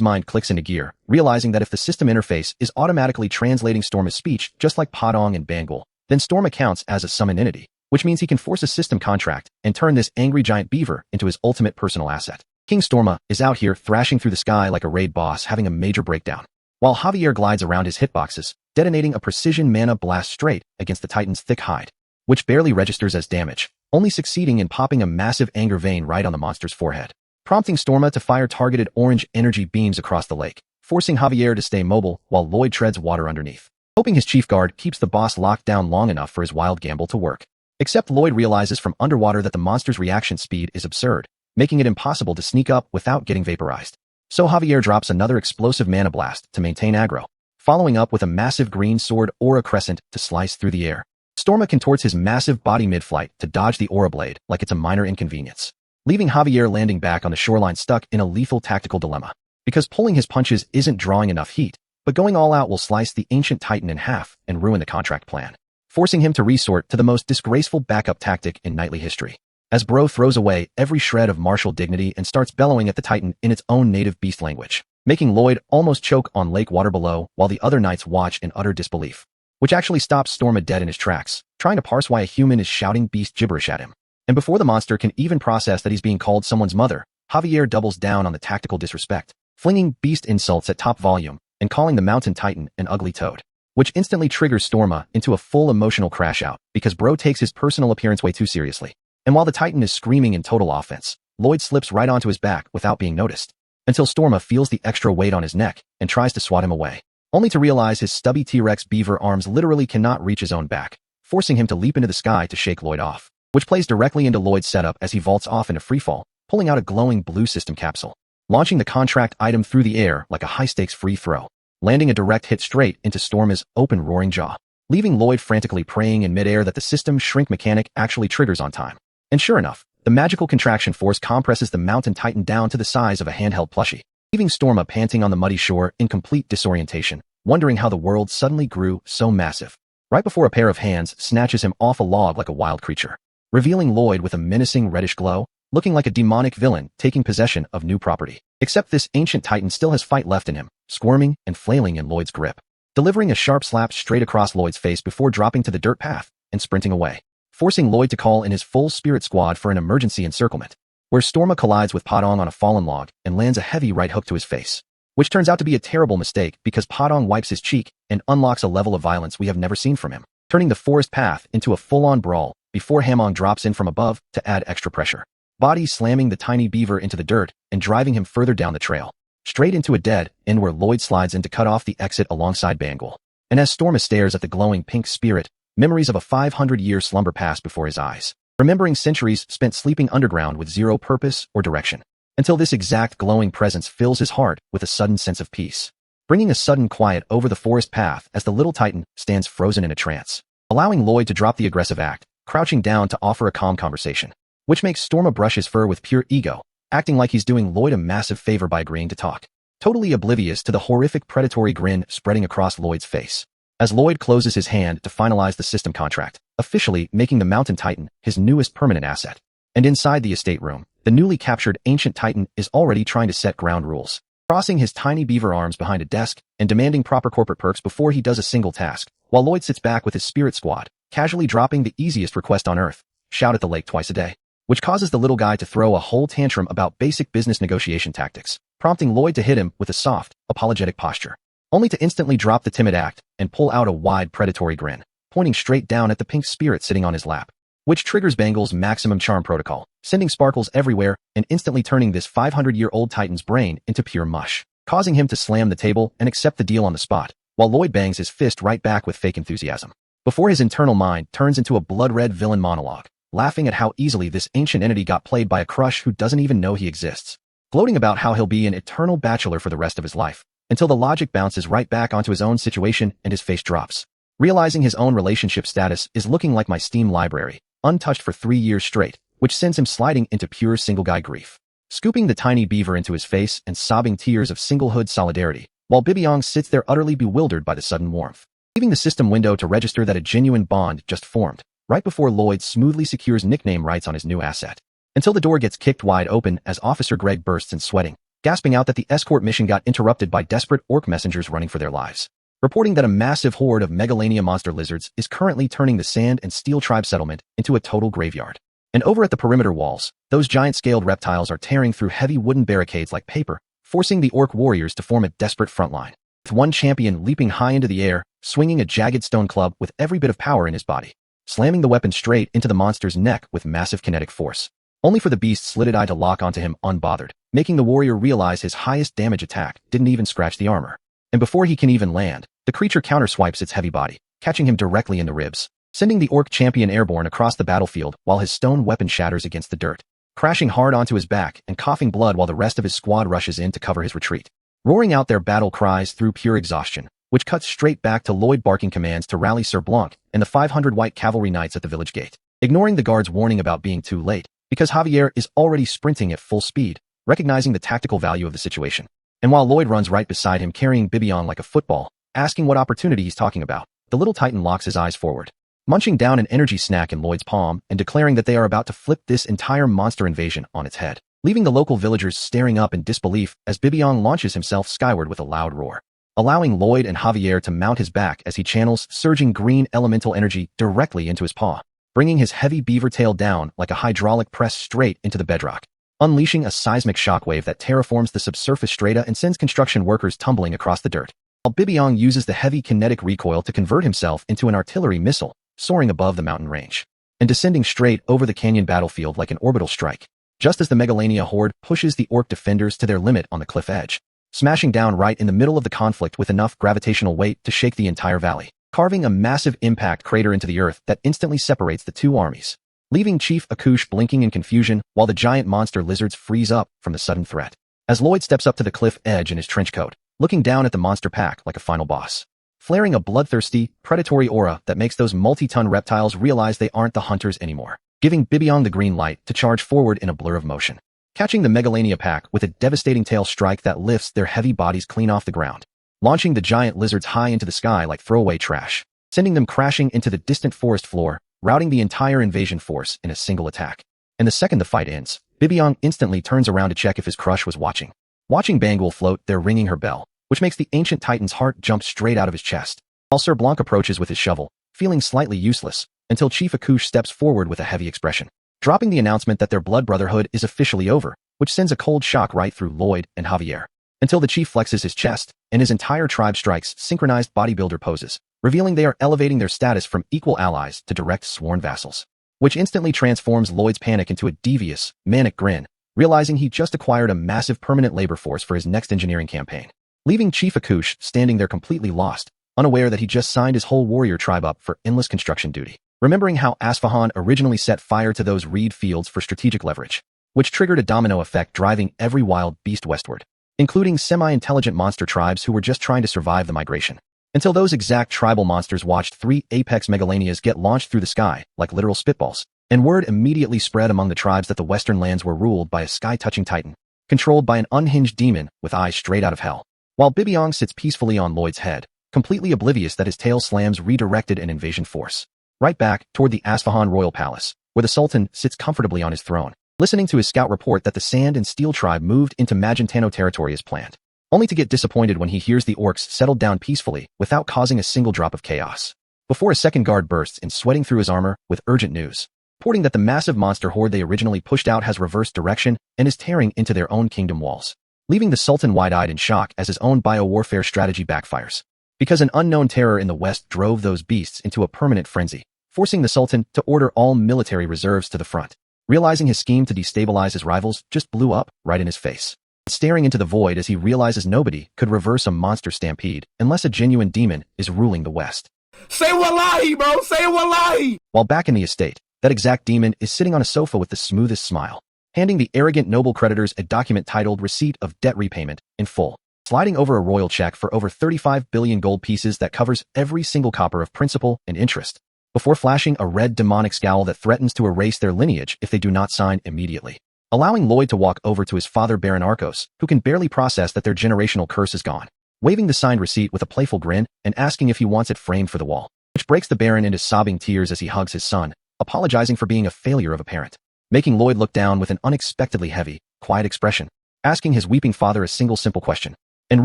S1: mind clicks into gear, realizing that if the system interface is automatically translating Storma's speech just like Padong and Bangul, then Storma counts as a summoned entity, which means he can force a system contract and turn this angry giant beaver into his ultimate personal asset. King Storma is out here thrashing through the sky like a raid boss having a major breakdown, while Javier glides around his hitboxes, detonating a precision mana blast straight against the Titan's thick hide, which barely registers as damage, only succeeding in popping a massive anger vein right on the monster's forehead, prompting Storma to fire targeted orange energy beams across the lake, forcing Javier to stay mobile while Lloyd treads water underneath, hoping his chief guard keeps the boss locked down long enough for his wild gamble to work. Except Lloyd realizes from underwater that the monster's reaction speed is absurd, making it impossible to sneak up without getting vaporized. So Javier drops another explosive mana blast to maintain aggro, following up with a massive green sword aura crescent to slice through the air. Storma contorts his massive body mid-flight to dodge the aura blade like it's a minor inconvenience, leaving Javier landing back on the shoreline stuck in a lethal tactical dilemma, because pulling his punches isn't drawing enough heat, but going all out will slice the ancient Titan in half and ruin the contract plan, forcing him to resort to the most disgraceful backup tactic in knightly history, as Bro throws away every shred of martial dignity and starts bellowing at the Titan in its own native beast language, making Lloyd almost choke on lake water below while the other knights watch in utter disbelief, which actually stops Storma dead in his tracks, trying to parse why a human is shouting beast gibberish at him. And before the monster can even process that he's being called someone's mother, Javier doubles down on the tactical disrespect, flinging beast insults at top volume and calling the mountain Titan an ugly toad, which instantly triggers Storma into a full emotional crash out because Bro takes his personal appearance way too seriously. And while the Titan is screaming in total offense, Lloyd slips right onto his back without being noticed, until Storma feels the extra weight on his neck and tries to swat him away, only to realize his stubby T-Rex beaver arms literally cannot reach his own back, forcing him to leap into the sky to shake Lloyd off, which plays directly into Lloyd's setup as he vaults off into freefall, pulling out a glowing blue system capsule, launching the contract item through the air like a high-stakes free throw, landing a direct hit straight into Storma's open roaring jaw, leaving Lloyd frantically praying in midair that the system's shrink mechanic actually triggers on time. And sure enough, the magical contraction force compresses the mountain titan down to the size of a handheld plushie, leaving Storma panting on the muddy shore in complete disorientation, wondering how the world suddenly grew so massive. Right before a pair of hands snatches him off a log like a wild creature, revealing Lloyd with a menacing reddish glow, looking like a demonic villain taking possession of new property. Except this ancient titan still has fight left in him, squirming and flailing in Lloyd's grip, delivering a sharp slap straight across Lloyd's face before dropping to the dirt path and sprinting away, forcing Lloyd to call in his full spirit squad for an emergency encirclement, where Storma collides with Padong on a fallen log and lands a heavy right hook to his face, which turns out to be a terrible mistake because Padong wipes his cheek and unlocks a level of violence we have never seen from him, turning the forest path into a full-on brawl before Hamong drops in from above to add extra pressure, body slamming the tiny beaver into the dirt and driving him further down the trail, straight into a dead end where Lloyd slides in to cut off the exit alongside Bangul. And as Storma stares at the glowing pink spirit, memories of a 500-year slumber pass before his eyes, remembering centuries spent sleeping underground with zero purpose or direction, until this exact glowing presence fills his heart with a sudden sense of peace, bringing a sudden quiet over the forest path as the little titan stands frozen in a trance, allowing Lloyd to drop the aggressive act, crouching down to offer a calm conversation, which makes Storma brush his fur with pure ego, acting like he's doing Lloyd a massive favor by agreeing to talk, totally oblivious to the horrific predatory grin spreading across Lloyd's face, as Lloyd closes his hand to finalize the system contract, officially making the Mountain Titan his newest permanent asset. And inside the estate room, the newly captured ancient titan is already trying to set ground rules, crossing his tiny beaver arms behind a desk and demanding proper corporate perks before he does a single task, while Lloyd sits back with his spirit squad, casually dropping the easiest request on earth: shout at the lake twice a day, which causes the little guy to throw a whole tantrum about basic business negotiation tactics, prompting Lloyd to hit him with a soft, apologetic posture, only to instantly drop the timid act and pull out a wide predatory grin, pointing straight down at the pink spirit sitting on his lap, which triggers Bangul's maximum charm protocol, sending sparkles everywhere and instantly turning this 500-year-old titan's brain into pure mush, causing him to slam the table and accept the deal on the spot, while Lloyd bangs his fist right back with fake enthusiasm, before his internal mind turns into a blood-red villain monologue, laughing at how easily this ancient entity got played by a crush who doesn't even know he exists, gloating about how he'll be an eternal bachelor for the rest of his life, until the logic bounces right back onto his own situation and his face drops, realizing his own relationship status is looking like my Steam library, untouched for 3 years straight, which sends him sliding into pure single-guy grief, scooping the tiny beaver into his face and sobbing tears of singlehood solidarity, while Bibiong sits there utterly bewildered by the sudden warmth, leaving the system window to register that a genuine bond just formed, right before Lloyd smoothly secures nickname rights on his new asset, until the door gets kicked wide open as Officer Greg bursts in sweating, gasping out that the escort mission got interrupted by desperate orc messengers running for their lives, reporting that a massive horde of Megalania monster lizards is currently turning the Sand and Steel tribe settlement into a total graveyard. And over at the perimeter walls, those giant-scaled reptiles are tearing through heavy wooden barricades like paper, forcing the orc warriors to form a desperate front line, with one champion leaping high into the air, swinging a jagged stone club with every bit of power in his body, slamming the weapon straight into the monster's neck with massive kinetic force, only for the beast's slitted eye to lock onto him unbothered, making the warrior realize his highest damage attack didn't even scratch the armor. And before he can even land, the creature counterswipes its heavy body, catching him directly in the ribs, sending the orc champion airborne across the battlefield while his stone weapon shatters against the dirt, crashing hard onto his back and coughing blood while the rest of his squad rushes in to cover his retreat, roaring out their battle cries through pure exhaustion, which cuts straight back to Lloyd barking commands to rally Sir Blanc and the 500 white cavalry knights at the village gate, ignoring the guard's warning about being too late, because Javier is already sprinting at full speed, recognizing the tactical value of the situation. And while Lloyd runs right beside him carrying Bibiong like a football, asking what opportunity he's talking about, the little titan locks his eyes forward, munching down an energy snack in Lloyd's palm and declaring that they are about to flip this entire monster invasion on its head, leaving the local villagers staring up in disbelief as Bibiong launches himself skyward with a loud roar, allowing Lloyd and Javier to mount his back as he channels surging green elemental energy directly into his paw, bringing his heavy beaver tail down like a hydraulic press straight into the bedrock, unleashing a seismic shockwave that terraforms the subsurface strata and sends construction workers tumbling across the dirt, while Bibiong uses the heavy kinetic recoil to convert himself into an artillery missile, soaring above the mountain range, and descending straight over the canyon battlefield like an orbital strike, just as the Megalania horde pushes the orc defenders to their limit on the cliff edge, smashing down right in the middle of the conflict with enough gravitational weight to shake the entire valley, carving a massive impact crater into the earth that instantly separates the two armies, leaving Chief Akush blinking in confusion while the giant monster lizards freeze up from the sudden threat, as Lloyd steps up to the cliff edge in his trench coat, looking down at the monster pack like a final boss, flaring a bloodthirsty, predatory aura that makes those multi-ton reptiles realize they aren't the hunters anymore, giving Bibiong the green light to charge forward in a blur of motion, catching the Megalania pack with a devastating tail strike that lifts their heavy bodies clean off the ground, launching the giant lizards high into the sky like throwaway trash, sending them crashing into the distant forest floor, routing the entire invasion force in a single attack. And the second the fight ends, Bibiong instantly turns around to check if his crush was watching. Watching Bangul float there ringing her bell, which makes the ancient titan's heart jump straight out of his chest, while Sir Blanc approaches with his shovel, feeling slightly useless, until Chief Akush steps forward with a heavy expression, dropping the announcement that their blood brotherhood is officially over, which sends a cold shock right through Lloyd and Javier, until the chief flexes his chest, and his entire tribe strikes synchronized bodybuilder poses, revealing they are elevating their status from equal allies to direct sworn vassals, which instantly transforms Lloyd's panic into a devious, manic grin, realizing he just acquired a massive permanent labor force for his next engineering campaign, leaving Chief Akush standing there completely lost, unaware that he just signed his whole warrior tribe up for endless construction duty, remembering how Asfahan originally set fire to those reed fields for strategic leverage, which triggered a domino effect driving every wild beast westward, including semi-intelligent monster tribes who were just trying to survive the migration, until those exact tribal monsters watched 3 apex megalanias get launched through the sky like literal spitballs, and word immediately spread among the tribes that the western lands were ruled by a sky-touching titan, controlled by an unhinged demon with eyes straight out of hell, while Bibiong sits peacefully on Lloyd's head, completely oblivious that his tail slams redirected an invasion force, right back toward the Asfahan royal palace, where the Sultan sits comfortably on his throne, listening to his scout report that the Sand and Steel tribe moved into Magentano territory as planned, only to get disappointed when he hears the orcs settled down peacefully without causing a single drop of chaos, before a second guard bursts in sweating through his armor with urgent news, reporting that the massive monster horde they originally pushed out has reversed direction and is tearing into their own kingdom walls, leaving the Sultan wide-eyed in shock as his own biowarfare strategy backfires, because an unknown terror in the west drove those beasts into a permanent frenzy, forcing the Sultan to order all military reserves to the front, realizing his scheme to destabilize his rivals just blew up right in his face, staring into the void as he realizes nobody could reverse a monster stampede unless a genuine demon is ruling the west.
S3: Say wallahi, bro. Say wallahi.
S1: While back in the estate, that exact demon is sitting on a sofa with the smoothest smile, handing the arrogant noble creditors a document titled Receipt of Debt Repayment in full, sliding over a royal check for over 35 billion gold pieces that covers every single copper of principal and interest, before flashing a red demonic scowl that threatens to erase their lineage if they do not sign immediately, allowing Lloyd to walk over to his father Baron Arcos, who can barely process that their generational curse is gone, waving the signed receipt with a playful grin and asking if he wants it framed for the wall, which breaks the Baron into sobbing tears as he hugs his son, apologizing for being a failure of a parent, making Lloyd look down with an unexpectedly heavy, quiet expression, asking his weeping father a single simple question, and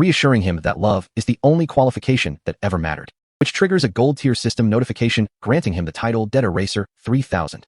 S1: reassuring him that love is the only qualification that ever mattered, which triggers a gold tier system notification granting him the title Debt Eraser 3000.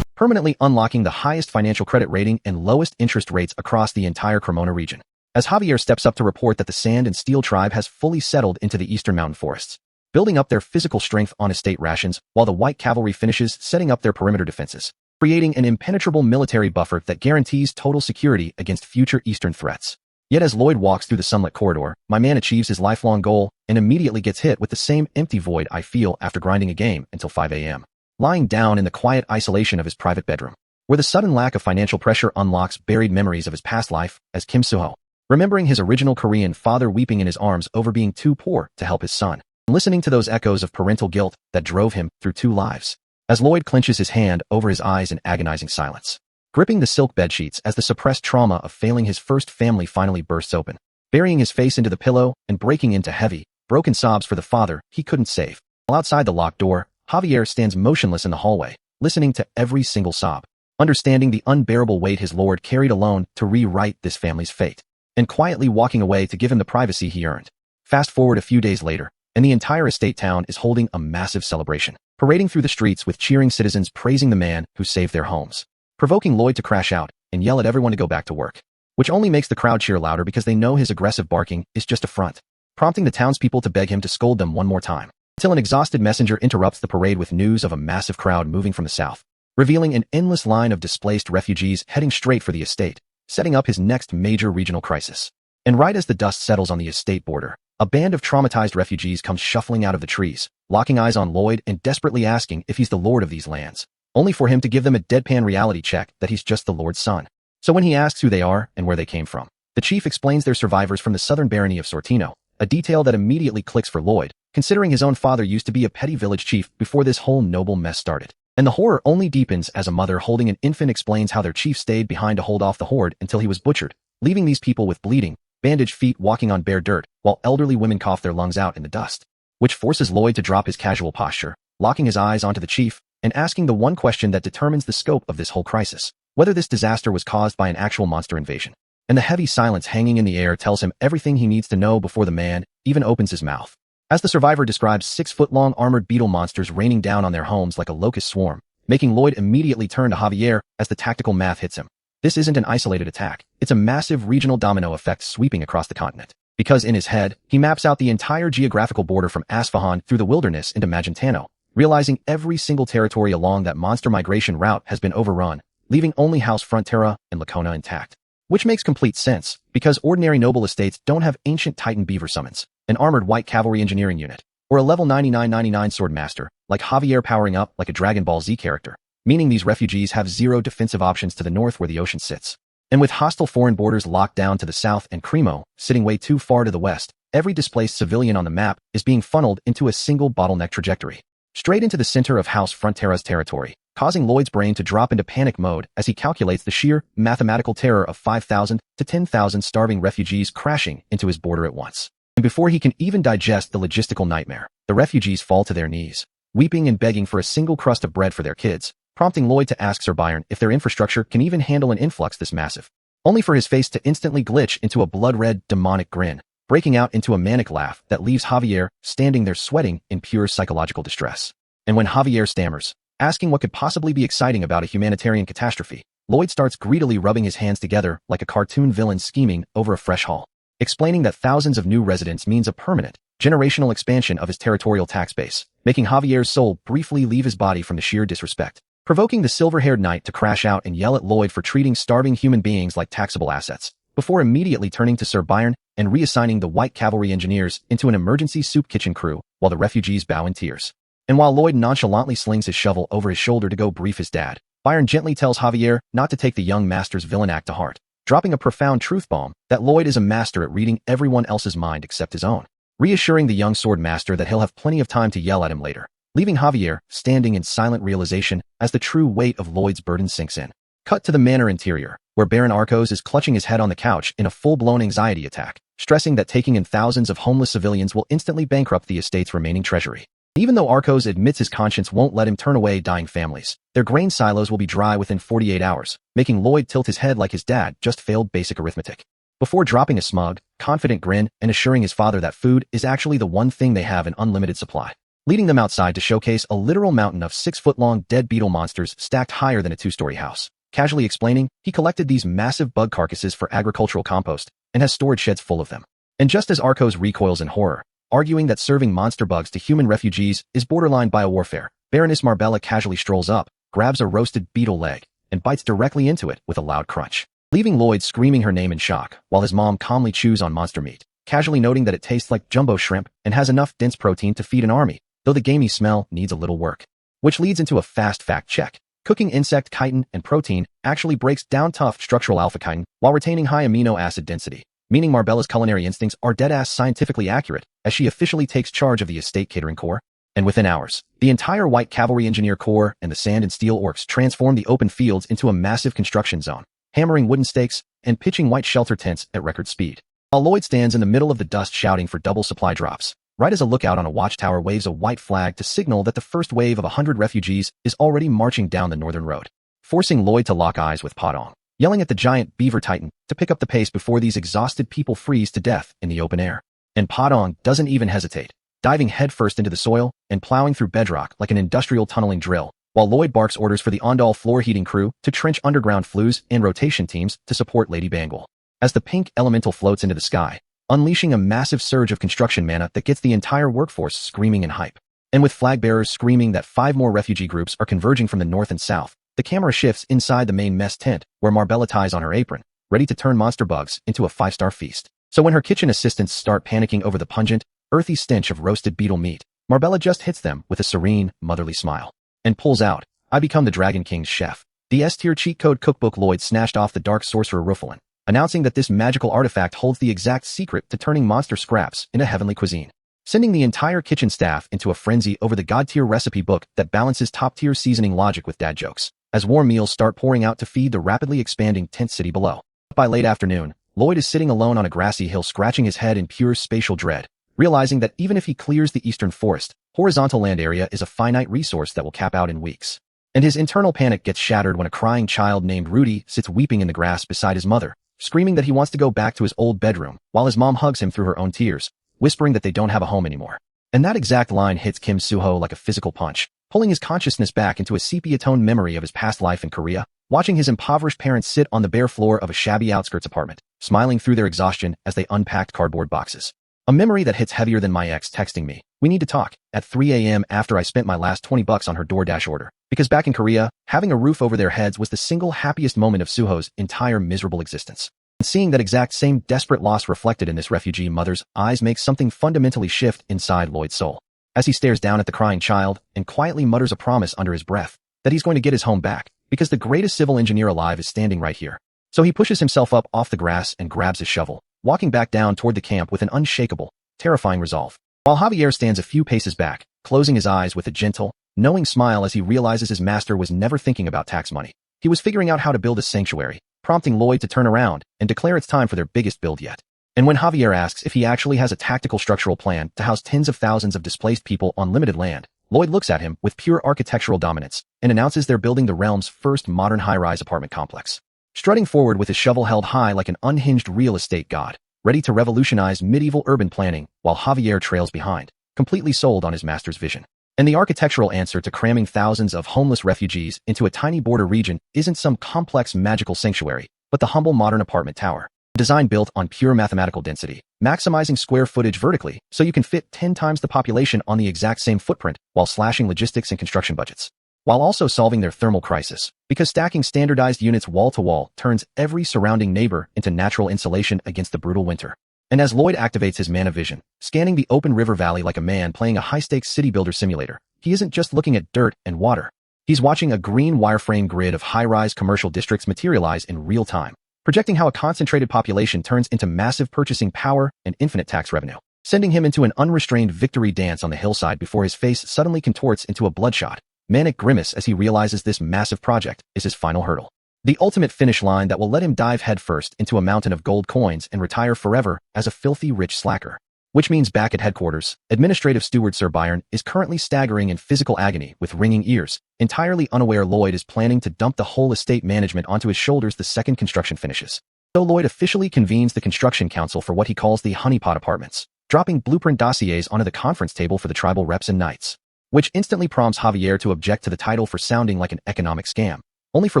S1: Permanently unlocking the highest financial credit rating and lowest interest rates across the entire Cremona region, as Javier steps up to report that the Sand and Steel tribe has fully settled into the eastern mountain forests, building up their physical strength on estate rations while the white cavalry finishes setting up their perimeter defenses, creating an impenetrable military buffer that guarantees total security against future eastern threats. Yet as Lloyd walks through the sunlit corridor, my man achieves his lifelong goal and immediately gets hit with the same empty void I feel after grinding a game until 5 a.m., lying down in the quiet isolation of his private bedroom, where the sudden lack of financial pressure unlocks buried memories of his past life as Kim Suho, remembering his original Korean father weeping in his arms over being too poor to help his son, and listening to those echoes of parental guilt that drove him through 2 lives, as Lloyd clenches his hand over his eyes in agonizing silence, gripping the silk bedsheets as the suppressed trauma of failing his first family finally bursts open, burying his face into the pillow and breaking into heavy, broken sobs for the father he couldn't save. While outside the locked door, Javier stands motionless in the hallway, listening to every single sob, understanding the unbearable weight his lord carried alone to rewrite this family's fate, and quietly walking away to give him the privacy he earned. Fast forward a few days later, and the entire estate town is holding a massive celebration, parading through the streets with cheering citizens praising the man who saved their homes, provoking Lloyd to crash out and yell at everyone to go back to work, which only makes the crowd cheer louder because they know his aggressive barking is just a front, prompting the townspeople to beg him to scold them one more time, until an exhausted messenger interrupts the parade with news of a massive crowd moving from the south, revealing an endless line of displaced refugees heading straight for the estate, setting up his next major regional crisis. And right as the dust settles on the estate border, a band of traumatized refugees comes shuffling out of the trees, locking eyes on Lloyd and desperately asking if he's the lord of these lands, only for him to give them a deadpan reality check that he's just the lord's son. So when he asks who they are and where they came from, The chief explains they're survivors from the southern barony of Sortino, a detail that immediately clicks for Lloyd, considering his own father used to be a petty village chief before this whole noble mess started. And the horror only deepens as a mother holding an infant explains how their chief stayed behind to hold off the horde until he was butchered, leaving these people with bleeding, bandaged feet walking on bare dirt, while elderly women cough their lungs out in the dust. Which forces Lloyd to drop his casual posture, locking his eyes onto the chief, and asking the one question that determines the scope of this whole crisis, whether this disaster was caused by an actual monster invasion. And the heavy silence hanging in the air tells him everything he needs to know before the man even opens his mouth. As the survivor describes 6-foot-long armored beetle monsters raining down on their homes like a locust swarm, making Lloyd immediately turn to Javier as the tactical math hits him. This isn't an isolated attack, it's a massive regional domino effect sweeping across the continent. Because in his head, he maps out the entire geographical border from Asfahan through the wilderness into Magentano, realizing every single territory along that monster migration route has been overrun, leaving only House Frontera and Lacona intact. Which makes complete sense, because ordinary noble estates don't have ancient Titan beaver summons, an armored white cavalry engineering unit, or a level 9999 sword master, like Javier powering up like a Dragon Ball Z character, meaning these refugees have zero defensive options to the north where the ocean sits. And with hostile foreign borders locked down to the south and Cremo sitting way too far to the west, every displaced civilian on the map is being funneled into a single bottleneck trajectory, straight into the center of House Frontera's territory, causing Lloyd's brain to drop into panic mode as he calculates the sheer mathematical terror of 5,000 to 10,000 starving refugees crashing into his border at once. And before he can even digest the logistical nightmare, the refugees fall to their knees, weeping and begging for a single crust of bread for their kids, prompting Lloyd to ask Sir Byron if their infrastructure can even handle an influx this massive, only for his face to instantly glitch into a blood-red, demonic grin, breaking out into a manic laugh that leaves Javier standing there sweating in pure psychological distress. And when Javier stammers, asking what could possibly be exciting about a humanitarian catastrophe, Lloyd starts greedily rubbing his hands together like a cartoon villain scheming over a fresh haul, explaining that thousands of new residents means a permanent, generational expansion of his territorial tax base, making Javier's soul briefly leave his body from the sheer disrespect, provoking the silver-haired knight to crash out and yell at Lloyd for treating starving human beings like taxable assets, before immediately turning to Sir Byron and reassigning the white cavalry engineers into an emergency soup kitchen crew while the refugees bow in tears. And while Lloyd nonchalantly slings his shovel over his shoulder to go brief his dad, Byron gently tells Javier not to take the young master's villain act to heart, dropping a profound truth bomb that Lloyd is a master at reading everyone else's mind except his own, reassuring the young sword master that he'll have plenty of time to yell at him later, leaving Javier standing in silent realization as the true weight of Lloyd's burden sinks in. Cut to the manor interior, where Baron Arcos is clutching his head on the couch in a full-blown anxiety attack, stressing that taking in thousands of homeless civilians will instantly bankrupt the estate's remaining treasury. Even though Arcos admits his conscience won't let him turn away dying families, their grain silos will be dry within 48 hours, making Lloyd tilt his head like his dad just failed basic arithmetic. Before dropping a smug, confident grin and assuring his father that food is actually the one thing they have in unlimited supply, leading them outside to showcase a literal mountain of 6-foot-long dead beetle monsters stacked higher than a 2-story house, casually explaining he collected these massive bug carcasses for agricultural compost and has storage sheds full of them. And just as Arcos recoils in horror, arguing that serving monster bugs to human refugees is borderline biowarfare, Baroness Marbella casually strolls up, grabs a roasted beetle leg, and bites directly into it with a loud crunch, leaving Lloyd screaming her name in shock while his mom calmly chews on monster meat, casually noting that it tastes like jumbo shrimp and has enough dense protein to feed an army, though the gamey smell needs a little work. Which leads into a fast fact check. Cooking insect chitin and protein actually breaks down tough structural alpha-chitin while retaining high amino acid density, meaning Marbella's culinary instincts are dead-ass scientifically accurate as she officially takes charge of the estate catering corps. And within hours, the entire white cavalry engineer corps and the sand and steel orcs transform the open fields into a massive construction zone, hammering wooden stakes and pitching white shelter tents at record speed. While Lloyd stands in the middle of the dust shouting for double supply drops, right as a lookout on a watchtower waves a white flag to signal that the first wave of 100 refugees is already marching down the northern road, forcing Lloyd to lock eyes with Padong, yelling at the giant beaver titan to pick up the pace before these exhausted people freeze to death in the open air. And Padong doesn't even hesitate, diving headfirst into the soil and plowing through bedrock like an industrial tunneling drill, while Lloyd barks orders for the Ondal floor heating crew to trench underground flues and rotation teams to support Lady Bangle. As the pink elemental floats into the sky, unleashing a massive surge of construction mana that gets the entire workforce screaming in hype. And with flag bearers screaming that 5 more refugee groups are converging from the north and south, the camera shifts inside the main mess tent where Marbella ties on her apron, ready to turn monster bugs into a 5-star feast. So when her kitchen assistants start panicking over the pungent, earthy stench of roasted beetle meat, Marbella just hits them with a serene, motherly smile and pulls out, "I become the Dragon King's chef," the S-tier cheat code cookbook Lloyd snatched off the Dark Sorcerer Ruffalin, announcing that this magical artifact holds the exact secret to turning monster scraps into heavenly cuisine, sending the entire kitchen staff into a frenzy over the god-tier recipe book that balances top-tier seasoning logic with dad jokes, as warm meals start pouring out to feed the rapidly expanding tent city below. By late afternoon, Lloyd is sitting alone on a grassy hill scratching his head in pure spatial dread, realizing that even if he clears the eastern forest, horizontal land area is a finite resource that will cap out in weeks. And his internal panic gets shattered when a crying child named Rudy sits weeping in the grass beside his mother, screaming that he wants to go back to his old bedroom, while his mom hugs him through her own tears, whispering that they don't have a home anymore. And that exact line hits Kim Suho like a physical punch, pulling his consciousness back into a sepia-toned memory of his past life in Korea, watching his impoverished parents sit on the bare floor of a shabby outskirts apartment, smiling through their exhaustion as they unpacked cardboard boxes. A memory that hits heavier than my ex texting me, "We need to talk," at 3 a.m. after I spent my last $20 on her DoorDash order. Because back in Korea, having a roof over their heads was the single happiest moment of Suho's entire miserable existence. And seeing that exact same desperate loss reflected in this refugee mother's eyes makes something fundamentally shift inside Lloyd's soul, as he stares down at the crying child and quietly mutters a promise under his breath that he's going to get his home back, because the greatest civil engineer alive is standing right here. So he pushes himself up off the grass and grabs his shovel, walking back down toward the camp with an unshakable, terrifying resolve. While Javier stands a few paces back, closing his eyes with a gentle, knowing smile as he realizes his master was never thinking about tax money. He was figuring out how to build a sanctuary, prompting Lloyd to turn around and declare it's time for their biggest build yet. And when Javier asks if he actually has a tactical structural plan to house tens of thousands of displaced people on limited land, Lloyd looks at him with pure architectural dominance and announces they're building the realm's first modern high-rise apartment complex. Strutting forward with his shovel held high like an unhinged real estate god, ready to revolutionize medieval urban planning while Javier trails behind, completely sold on his master's vision. And the architectural answer to cramming thousands of homeless refugees into a tiny border region isn't some complex magical sanctuary, but the humble modern apartment tower. A design built on pure mathematical density, maximizing square footage vertically so you can fit 10 times the population on the exact same footprint while slashing logistics and construction budgets, while also solving their thermal crisis, because stacking standardized units wall to wall turns every surrounding neighbor into natural insulation against the brutal winter. And as Lloyd activates his mana vision, scanning the open river valley like a man playing a high-stakes city builder simulator, he isn't just looking at dirt and water. He's watching a green wireframe grid of high-rise commercial districts materialize in real time, projecting how a concentrated population turns into massive purchasing power and infinite tax revenue, sending him into an unrestrained victory dance on the hillside before his face suddenly contorts into a bloodshot, manic grimace as he realizes this massive project is his final hurdle. The ultimate finish line that will let him dive headfirst into a mountain of gold coins and retire forever as a filthy rich slacker. Which means back at headquarters, Administrative Steward Sir Byron is currently staggering in physical agony with ringing ears, entirely unaware Lloyd is planning to dump the whole estate management onto his shoulders the second construction finishes. So Lloyd officially convenes the construction council for what he calls the honeypot apartments, dropping blueprint dossiers onto the conference table for the tribal reps and knights, which instantly prompts Javier to object to the title for sounding like an economic scam, only for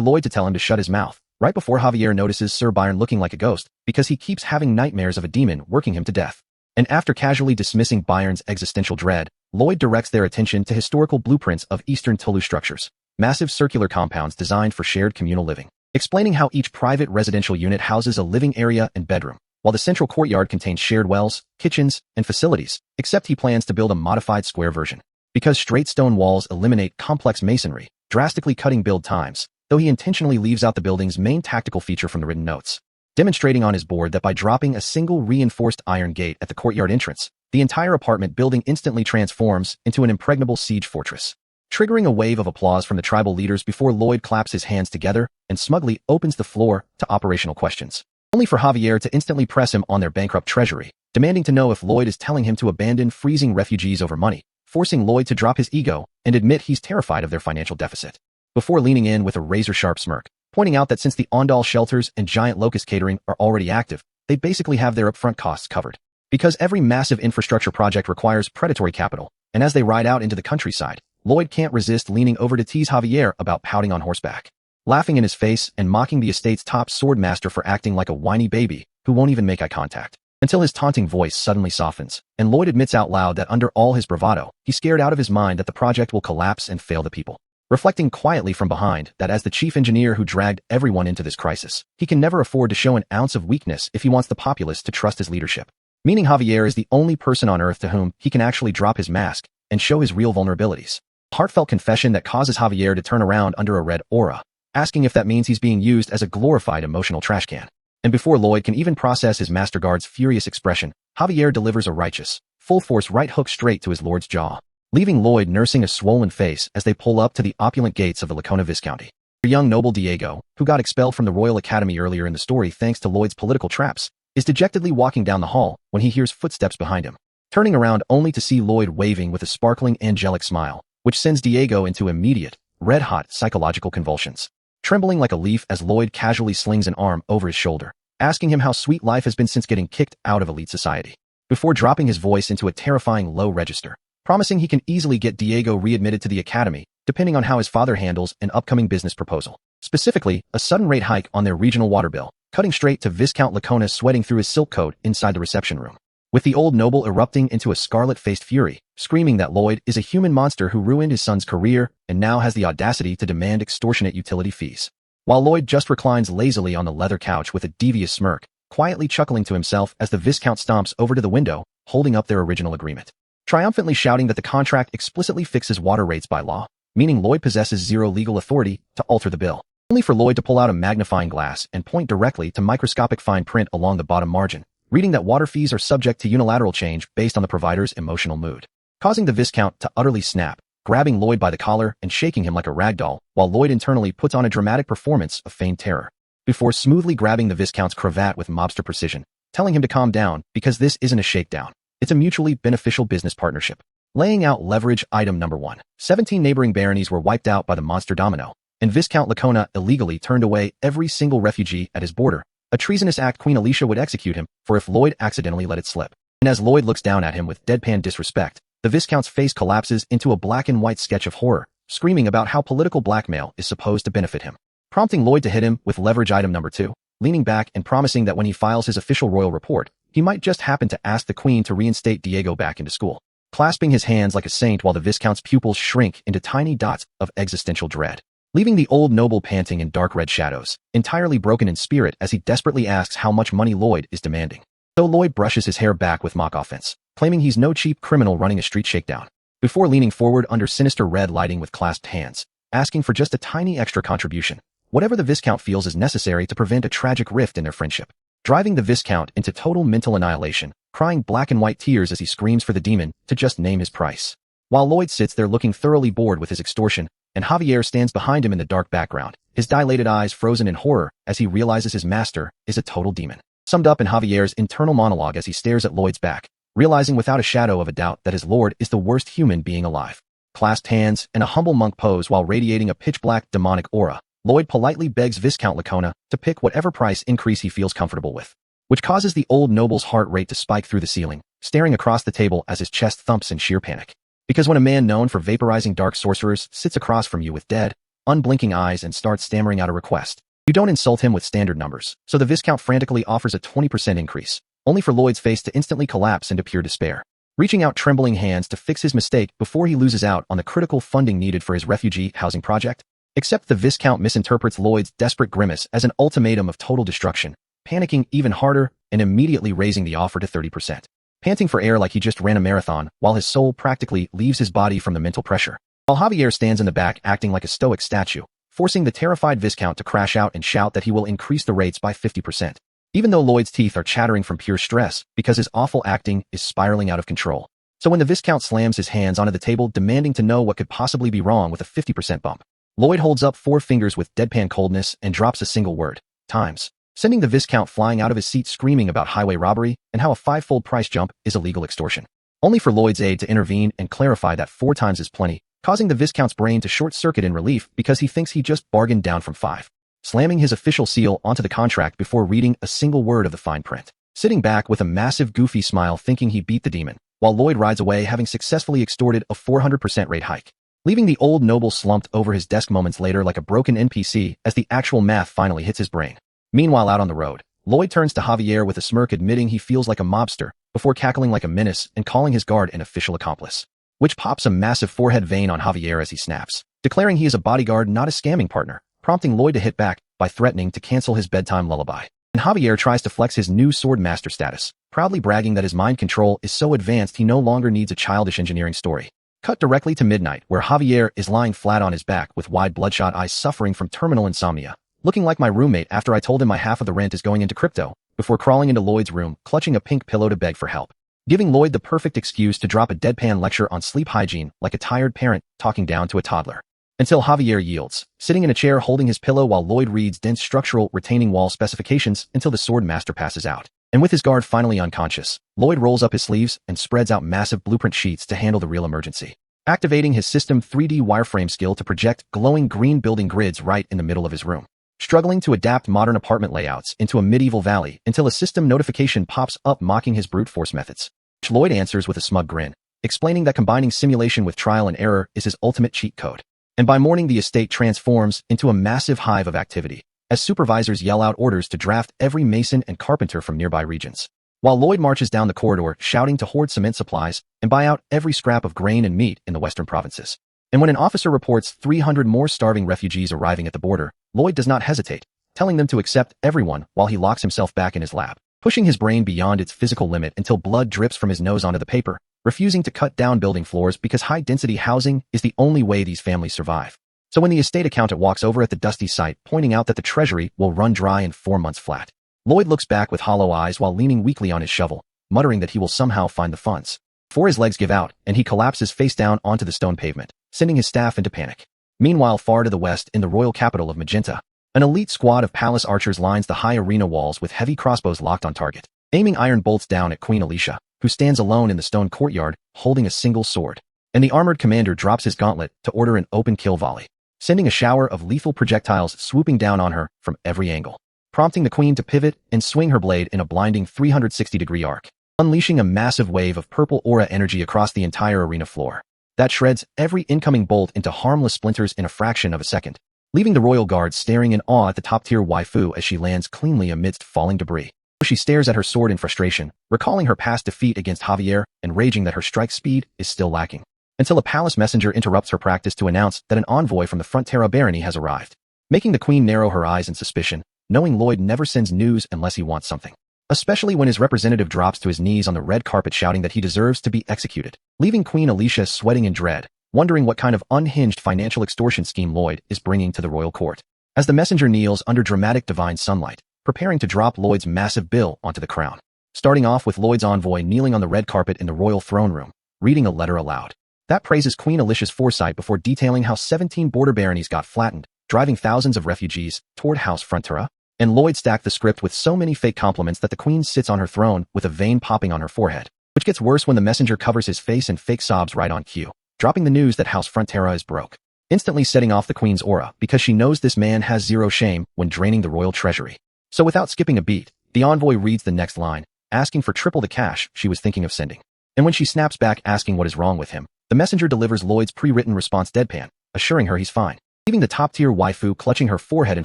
S1: Lloyd to tell him to shut his mouth, right before Javier notices Sir Byron looking like a ghost because he keeps having nightmares of a demon working him to death. And after casually dismissing Byron's existential dread, Lloyd directs their attention to historical blueprints of Eastern Tulu structures, massive circular compounds designed for shared communal living, explaining how each private residential unit houses a living area and bedroom, while the central courtyard contains shared wells, kitchens, and facilities, except he plans to build a modified square version, because straight stone walls eliminate complex masonry, drastically cutting build times, though he intentionally leaves out the building's main tactical feature from the written notes, demonstrating on his board that by dropping a single reinforced iron gate at the courtyard entrance, the entire apartment building instantly transforms into an impregnable siege fortress, triggering a wave of applause from the tribal leaders before Lloyd claps his hands together and smugly opens the floor to operational questions, only for Javier to instantly press him on their bankrupt treasury, demanding to know if Lloyd is telling him to abandon freezing refugees over money, forcing Lloyd to drop his ego and admit he's terrified of their financial deficit, before leaning in with a razor-sharp smirk, pointing out that since the Ondal shelters and Giant Locust catering are already active, they basically have their upfront costs covered. Because every massive infrastructure project requires predatory capital, and as they ride out into the countryside, Lloyd can't resist leaning over to tease Javier about pouting on horseback, laughing in his face and mocking the estate's top swordmaster for acting like a whiny baby who won't even make eye contact, until his taunting voice suddenly softens, and Lloyd admits out loud that under all his bravado, he's scared out of his mind that the project will collapse and fail the people, reflecting quietly from behind that as the chief engineer who dragged everyone into this crisis, he can never afford to show an ounce of weakness if he wants the populace to trust his leadership. Meaning Javier is the only person on Earth to whom he can actually drop his mask and show his real vulnerabilities. A heartfelt confession that causes Javier to turn around under a red aura, asking if that means he's being used as a glorified emotional trash can. And before Lloyd can even process his master guard's furious expression, Javier delivers a righteous, full-force right hook straight to his lord's jaw, leaving Lloyd nursing a swollen face as they pull up to the opulent gates of the Lacona Viscounty. The young noble Diego, who got expelled from the Royal Academy earlier in the story thanks to Lloyd's political traps, is dejectedly walking down the hall when he hears footsteps behind him, turning around only to see Lloyd waving with a sparkling angelic smile, which sends Diego into immediate, red-hot psychological convulsions. Trembling like a leaf as Lloyd casually slings an arm over his shoulder, asking him how sweet life has been since getting kicked out of elite society, before dropping his voice into a terrifying low register, promising he can easily get Diego readmitted to the academy, depending on how his father handles an upcoming business proposal. Specifically, a sudden rate hike on their regional water bill, cutting straight to Viscount Lacona sweating through his silk coat inside the reception room, with the old noble erupting into a scarlet-faced fury, screaming that Lloyd is a human monster who ruined his son's career and now has the audacity to demand extortionate utility fees. While Lloyd just reclines lazily on the leather couch with a devious smirk, quietly chuckling to himself as the Viscount stomps over to the window, holding up their original agreement, triumphantly shouting that the contract explicitly fixes water rates by law, meaning Lloyd possesses zero legal authority to alter the bill, only for Lloyd to pull out a magnifying glass and point directly to microscopic fine print along the bottom margin, reading that water fees are subject to unilateral change based on the provider's emotional mood, causing the Viscount to utterly snap, grabbing Lloyd by the collar and shaking him like a rag doll, while Lloyd internally puts on a dramatic performance of feigned terror, before smoothly grabbing the Viscount's cravat with mobster precision, telling him to calm down because this isn't a shakedown, it's a mutually beneficial business partnership. Laying out leverage item number 1. 17 neighboring baronies were wiped out by the monster domino, and Viscount Lacona illegally turned away every single refugee at his border, a treasonous act Queen Alicia would execute him for if Lloyd accidentally let it slip. And as Lloyd looks down at him with deadpan disrespect, the Viscount's face collapses into a black and white sketch of horror, screaming about how political blackmail is supposed to benefit him, prompting Lloyd to hit him with leverage item number 2, leaning back and promising that when he files his official royal report, he might just happen to ask the Queen to reinstate Diego back into school, clasping his hands like a saint while the Viscount's pupils shrink into tiny dots of existential dread, leaving the old noble panting in dark red shadows, entirely broken in spirit as he desperately asks how much money Lloyd is demanding. So Lloyd brushes his hair back with mock offense, claiming he's no cheap criminal running a street shakedown, before leaning forward under sinister red lighting with clasped hands, asking for just a tiny extra contribution, whatever the Viscount feels is necessary to prevent a tragic rift in their friendship, driving the Viscount into total mental annihilation, crying black and white tears as he screams for the demon to just name his price. While Lloyd sits there looking thoroughly bored with his extortion, and Javier stands behind him in the dark background, his dilated eyes frozen in horror as he realizes his master is a total demon, summed up in Javier's internal monologue as he stares at Lloyd's back, realizing without a shadow of a doubt that his lord is the worst human being alive. Clasped hands and a humble monk pose while radiating a pitch-black demonic aura, Lloyd politely begs Viscount Lacona to pick whatever price increase he feels comfortable with, which causes the old noble's heart rate to spike through the ceiling, staring across the table as his chest thumps in sheer panic. Because when a man known for vaporizing dark sorcerers sits across from you with dead, unblinking eyes and starts stammering out a request, you don't insult him with standard numbers, so the Viscount frantically offers a 20% increase, only for Lloyd's face to instantly collapse into pure despair, reaching out trembling hands to fix his mistake before he loses out on the critical funding needed for his refugee housing project. Except the Viscount misinterprets Lloyd's desperate grimace as an ultimatum of total destruction, panicking even harder and immediately raising the offer to 30%. Panting for air like he just ran a marathon while his soul practically leaves his body from the mental pressure, while Javier stands in the back acting like a stoic statue, forcing the terrified Viscount to crash out and shout that he will increase the rates by 50%, even though Lloyd's teeth are chattering from pure stress because his awful acting is spiraling out of control. So when the Viscount slams his hands onto the table demanding to know what could possibly be wrong with a 50% bump, Lloyd holds up 4 fingers with deadpan coldness and drops a single word, times, sending the Viscount flying out of his seat screaming about highway robbery and how a 5-fold price jump is illegal extortion, only for Lloyd's aide to intervene and clarify that 4 times is plenty, causing the Viscount's brain to short-circuit in relief because he thinks he just bargained down from 5, slamming his official seal onto the contract before reading a single word of the fine print, sitting back with a massive goofy smile thinking he beat the demon, while Lloyd rides away having successfully extorted a 400% rate hike, leaving the old noble slumped over his desk moments later like a broken NPC as the actual math finally hits his brain. Meanwhile out on the road, Lloyd turns to Javier with a smirk admitting he feels like a mobster, before cackling like a menace and calling his guard an official accomplice, which pops a massive forehead vein on Javier as he snaps, declaring he is a bodyguard not a scamming partner, prompting Lloyd to hit back by threatening to cancel his bedtime lullaby. And Javier tries to flex his new sword master status, proudly bragging that his mind control is so advanced he no longer needs a childish engineering story. Cut directly to midnight, where Javier is lying flat on his back with wide bloodshot eyes suffering from terminal insomnia, looking like my roommate after I told him my half of the rent is going into crypto, before crawling into Lloyd's room, clutching a pink pillow to beg for help. Giving Lloyd the perfect excuse to drop a deadpan lecture on sleep hygiene like a tired parent talking down to a toddler. Until Javier yields, sitting in a chair holding his pillow while Lloyd reads dense structural retaining wall specifications until the sword master passes out. And with his guard finally unconscious, Lloyd rolls up his sleeves and spreads out massive blueprint sheets to handle the real emergency, activating his system 3D wireframe skill to project glowing green building grids right in the middle of his room. Struggling to adapt modern apartment layouts into a medieval valley until a system notification pops up mocking his brute force methods, which Lloyd answers with a smug grin, explaining that combining simulation with trial and error is his ultimate cheat code. And by morning the estate transforms into a massive hive of activity, as supervisors yell out orders to draft every mason and carpenter from nearby regions, while Lloyd marches down the corridor shouting to hoard cement supplies and buy out every scrap of grain and meat in the western provinces. And when an officer reports 300 more starving refugees arriving at the border, Lloyd does not hesitate, telling them to accept everyone while he locks himself back in his lab, pushing his brain beyond its physical limit until blood drips from his nose onto the paper, refusing to cut down building floors because high-density housing is the only way these families survive. So when the estate accountant walks over at the dusty site pointing out that the treasury will run dry in 4 months flat, Lloyd looks back with hollow eyes while leaning weakly on his shovel, muttering that he will somehow find the funds. Before his legs give out and he collapses face down onto the stone pavement, sending his staff into panic. Meanwhile, far to the west in the royal capital of Magenta, an elite squad of palace archers lines the high arena walls with heavy crossbows locked on target, aiming iron bolts down at Queen Alicia, who stands alone in the stone courtyard, holding a single sword. And the armored commander drops his gauntlet to order an open kill volley, sending a shower of lethal projectiles swooping down on her from every angle, prompting the queen to pivot and swing her blade in a blinding 360-degree arc, unleashing a massive wave of purple aura energy across the entire arena floor that shreds every incoming bolt into harmless splinters in a fraction of a second, leaving the royal guards staring in awe at the top-tier waifu as she lands cleanly amidst falling debris. She stares at her sword in frustration, recalling her past defeat against Javier and raging that her strike speed is still lacking, until a palace messenger interrupts her practice to announce that an envoy from the Frontera barony has arrived, making the queen narrow her eyes in suspicion, knowing Lloyd never sends news unless he wants something, especially when his representative drops to his knees on the red carpet shouting that he deserves to be executed, leaving Queen Alicia sweating in dread, wondering what kind of unhinged financial extortion scheme Lloyd is bringing to the royal court. As the messenger kneels under dramatic divine sunlight, preparing to drop Lloyd's massive bill onto the crown, starting off with Lloyd's envoy kneeling on the red carpet in the royal throne room, reading a letter aloud that praises Queen Alicia's foresight before detailing how 17 border baronies got flattened, driving thousands of refugees toward House Frontera. And Lloyd stacked the script with so many fake compliments that the queen sits on her throne with a vein popping on her forehead, which gets worse when the messenger covers his face and fake sobs right on cue, dropping the news that House Frontera is broke, instantly setting off the queen's aura because she knows this man has zero shame when draining the royal treasury. So without skipping a beat, the envoy reads the next line, asking for triple the cash she was thinking of sending. And when she snaps back asking what is wrong with him, the messenger delivers Lloyd's pre-written response deadpan, assuring her he's fine, leaving the top-tier waifu clutching her forehead in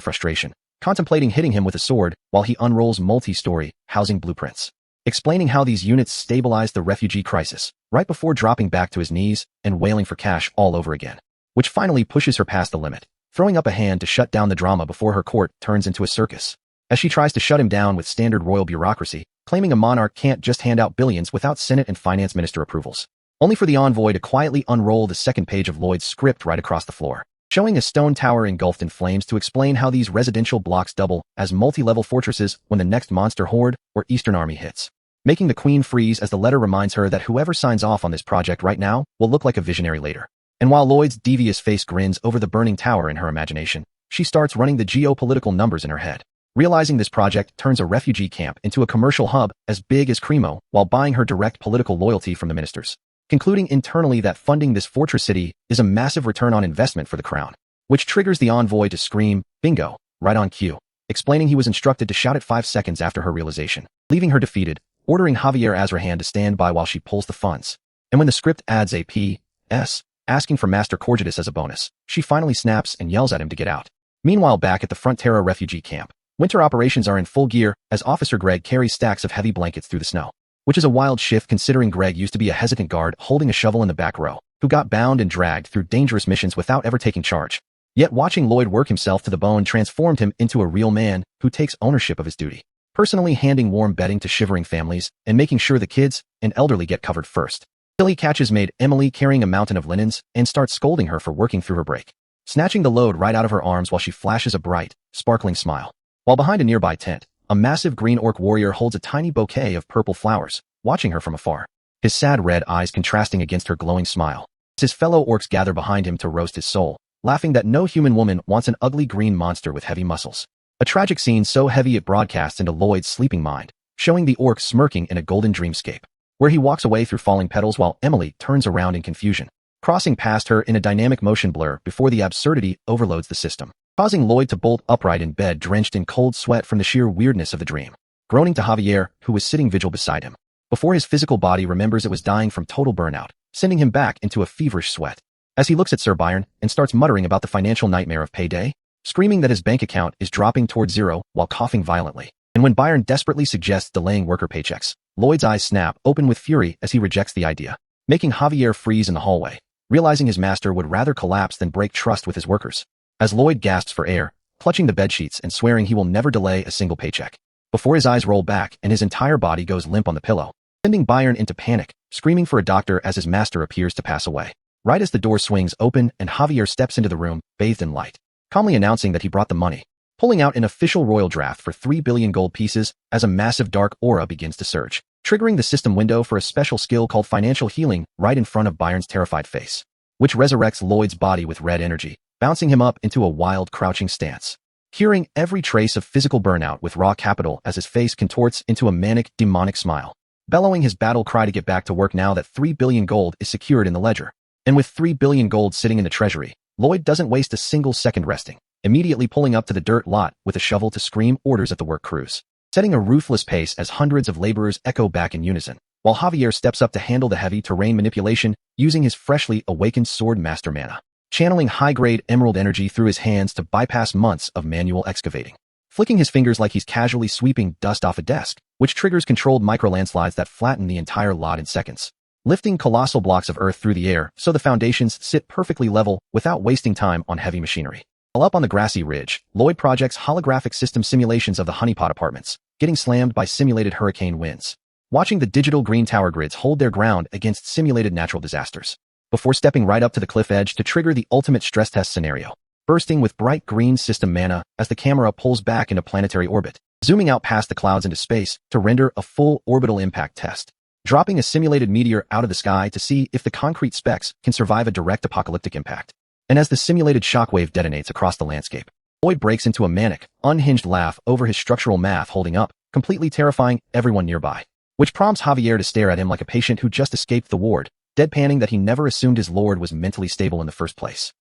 S1: frustration, contemplating hitting him with a sword while he unrolls multi-story housing blueprints, explaining how these units stabilize the refugee crisis, right before dropping back to his knees and wailing for cash all over again, which finally pushes her past the limit, throwing up a hand to shut down the drama before her court turns into a circus, as she tries to shut him down with standard royal bureaucracy, claiming a monarch can't just hand out billions without Senate and finance minister approvals, only for the envoy to quietly unroll the second page of Lloyd's script right across the floor, showing a stone tower engulfed in flames to explain how these residential blocks double as multi-level fortresses when the next monster horde or Eastern army hits, making the queen freeze as the letter reminds her that whoever signs off on this project right now will look like a visionary later. And while Lloyd's devious face grins over the burning tower in her imagination, she starts running the geopolitical numbers in her head, realizing this project turns a refugee camp into a commercial hub as big as Cremo while buying her direct political loyalty from the ministers, concluding internally that funding this fortress city is a massive return on investment for the crown, which triggers the envoy to scream, bingo, right on cue, explaining he was instructed to shout it 5 seconds after her realization, leaving her defeated, ordering Javier Azrahan to stand by while she pulls the funds. And when the script adds a P.S., asking for Master Corgidus as a bonus, she finally snaps and yells at him to get out. Meanwhile, back at the Frontera refugee camp, winter operations are in full gear as Officer Greg carries stacks of heavy blankets through the snow, which is a wild shift considering Greg used to be a hesitant guard holding a shovel in the back row, who got bound and dragged through dangerous missions without ever taking charge. Yet watching Lloyd work himself to the bone transformed him into a real man who takes ownership of his duty, personally handing warm bedding to shivering families and making sure the kids and elderly get covered first. Till he catches maid Emily carrying a mountain of linens and starts scolding her for working through her break, snatching the load right out of her arms while she flashes a bright, sparkling smile. While behind a nearby tent, a massive green orc warrior holds a tiny bouquet of purple flowers, watching her from afar, his sad red eyes contrasting against her glowing smile. As his fellow orcs gather behind him to roast his soul, laughing that no human woman wants an ugly green monster with heavy muscles. A tragic scene so heavy it broadcasts into Lloyd's sleeping mind, showing the orc smirking in a golden dreamscape, where he walks away through falling petals while Emily turns around in confusion, crossing past her in a dynamic motion blur before the absurdity overloads the system, causing Lloyd to bolt upright in bed drenched in cold sweat from the sheer weirdness of the dream, groaning to Javier, who was sitting vigil beside him, before his physical body remembers it was dying from total burnout, sending him back into a feverish sweat. As he looks at Sir Byron and starts muttering about the financial nightmare of payday, screaming that his bank account is dropping toward zero while coughing violently. And when Byron desperately suggests delaying worker paychecks, Lloyd's eyes snap open with fury as he rejects the idea, making Javier freeze in the hallway, realizing his master would rather collapse than break trust with his workers. As Lloyd gasps for air, clutching the bedsheets and swearing he will never delay a single paycheck, before his eyes roll back and his entire body goes limp on the pillow, sending Byron into panic, screaming for a doctor as his master appears to pass away. Right as the door swings open and Javier steps into the room, bathed in light, calmly announcing that he brought the money, pulling out an official royal draft for 3 billion gold pieces as a massive dark aura begins to surge, triggering the system window for a special skill called financial healing right in front of Byron's terrified face, which resurrects Lloyd's body with red energy, bouncing him up into a wild, crouching stance, curing every trace of physical burnout with raw capital as his face contorts into a manic, demonic smile, bellowing his battle cry to get back to work now that 3 billion gold is secured in the ledger. And with 3 billion gold sitting in the treasury, Lloyd doesn't waste a single second resting, immediately pulling up to the dirt lot with a shovel to scream orders at the work crews, setting a ruthless pace as hundreds of laborers echo back in unison, while Javier steps up to handle the heavy terrain manipulation using his freshly awakened sword master mana, channeling high-grade emerald energy through his hands to bypass months of manual excavating, flicking his fingers like he's casually sweeping dust off a desk, which triggers controlled micro-landslides that flatten the entire lot in seconds, lifting colossal blocks of earth through the air so the foundations sit perfectly level without wasting time on heavy machinery. While up on the grassy ridge, Lloyd projects holographic system simulations of the honeypot apartments, getting slammed by simulated hurricane winds, watching the digital green tower grids hold their ground against simulated natural disasters, before stepping right up to the cliff edge to trigger the ultimate stress test scenario, bursting with bright green system mana as the camera pulls back into planetary orbit, zooming out past the clouds into space to render a full orbital impact test, dropping a simulated meteor out of the sky to see if the concrete specks can survive a direct apocalyptic impact. And as the simulated shockwave detonates across the landscape, Lloyd breaks into a manic, unhinged laugh over his structural math holding up, completely terrifying everyone nearby, which prompts Javier to stare at him like a patient who just escaped the ward, deadpanning that he never assumed his lord was mentally stable in the first place.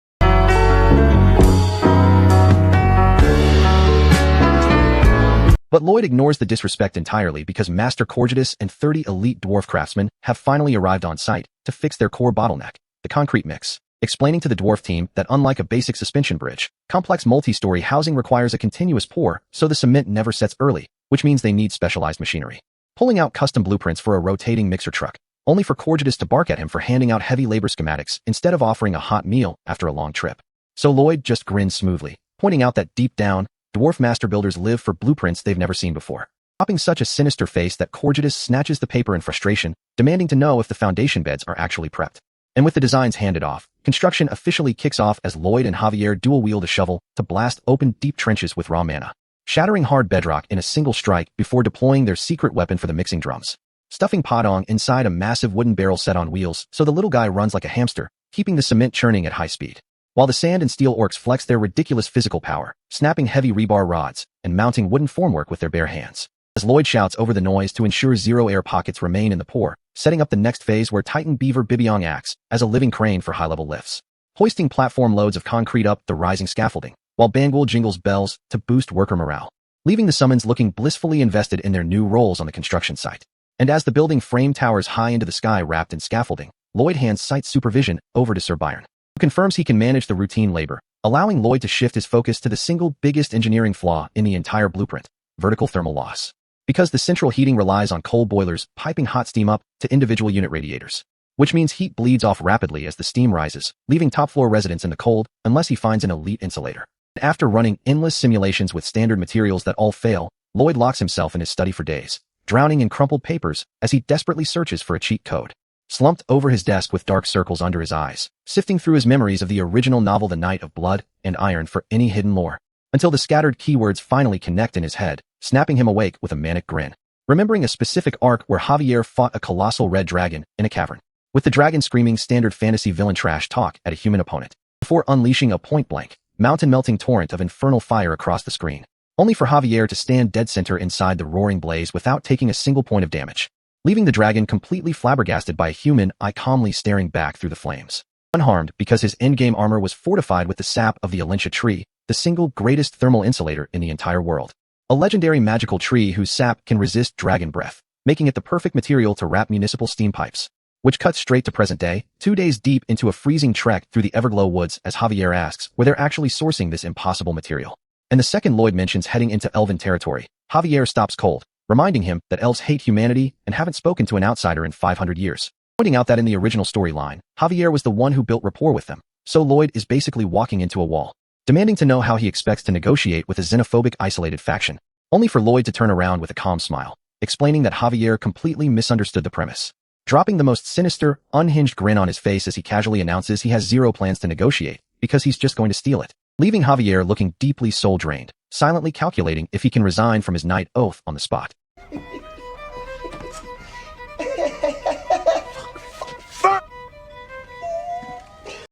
S1: But Lloyd ignores the disrespect entirely because Master Corgidus and 30 elite dwarf craftsmen have finally arrived on site to fix their core bottleneck, the concrete mix, explaining to the dwarf team that unlike a basic suspension bridge, complex multi-story housing requires a continuous pour so the cement never sets early, which means they need specialized machinery. Pulling out custom blueprints for a rotating mixer truck, only for Corgidus to bark at him for handing out heavy labor schematics instead of offering a hot meal after a long trip. So Lloyd just grins smoothly, pointing out that deep down, dwarf master builders live for blueprints they've never seen before, popping such a sinister face that Corgidus snatches the paper in frustration, demanding to know if the foundation beds are actually prepped. And with the designs handed off, construction officially kicks off as Lloyd and Javier dual-wield a shovel to blast open deep trenches with raw mana, shattering hard bedrock in a single strike before deploying their secret weapon for the mixing drums, stuffing Padong inside a massive wooden barrel set on wheels so the little guy runs like a hamster, keeping the cement churning at high speed, while the sand and steel orcs flex their ridiculous physical power, snapping heavy rebar rods and mounting wooden formwork with their bare hands. As Lloyd shouts over the noise to ensure zero air pockets remain in the pour, setting up the next phase where Titan Beaver Bibiong acts as a living crane for high-level lifts, hoisting platform loads of concrete up the rising scaffolding, while Bangul jingles bells to boost worker morale, leaving the summons looking blissfully invested in their new roles on the construction site. And as the building frame towers high into the sky wrapped in scaffolding, Lloyd hands site supervision over to Sir Byron, who confirms he can manage the routine labor, allowing Lloyd to shift his focus to the single biggest engineering flaw in the entire blueprint, vertical thermal loss. Because the central heating relies on coal boilers piping hot steam up to individual unit radiators, which means heat bleeds off rapidly as the steam rises, leaving top-floor residents in the cold unless he finds an elite insulator. After running endless simulations with standard materials that all fail, Lloyd locks himself in his study for days, drowning in crumpled papers as he desperately searches for a cheat code. slumped over his desk with dark circles under his eyes, sifting through his memories of the original novel The Night of Blood and Iron for any hidden lore, until the scattered keywords finally connect in his head, snapping him awake with a manic grin. Remembering a specific arc where Javier fought a colossal red dragon in a cavern, with the dragon screaming standard fantasy villain trash talk at a human opponent, before unleashing a point-blank, mountain-melting torrent of infernal fire across the screen, only for Javier to stand dead center inside the roaring blaze without taking a single point of damage, leaving the dragon completely flabbergasted by a human eye calmly staring back through the flames. Unharmed because his endgame armor was fortified with the sap of the Alintia tree, the single greatest thermal insulator in the entire world. A legendary magical tree whose sap can resist dragon breath, making it the perfect material to wrap municipal steam pipes, which cuts straight to present day, 2 days deep into a freezing trek through the Everglow woods as Javier asks where they're actually sourcing this impossible material. And the second Lloyd mentions heading into elven territory, Javier stops cold, reminding him that elves hate humanity and haven't spoken to an outsider in 500 years, pointing out that in the original storyline, Javier was the one who built rapport with them, so Lloyd is basically walking into a wall, demanding to know how he expects to negotiate with a xenophobic isolated faction, only for Lloyd to turn around with a calm smile, explaining that Javier completely misunderstood the premise, dropping the most sinister, unhinged grin on his face as he casually announces he has zero plans to negotiate because he's just going to steal it, leaving Javier looking deeply soul-drained, silently calculating if he can resign from his knight oath on the spot.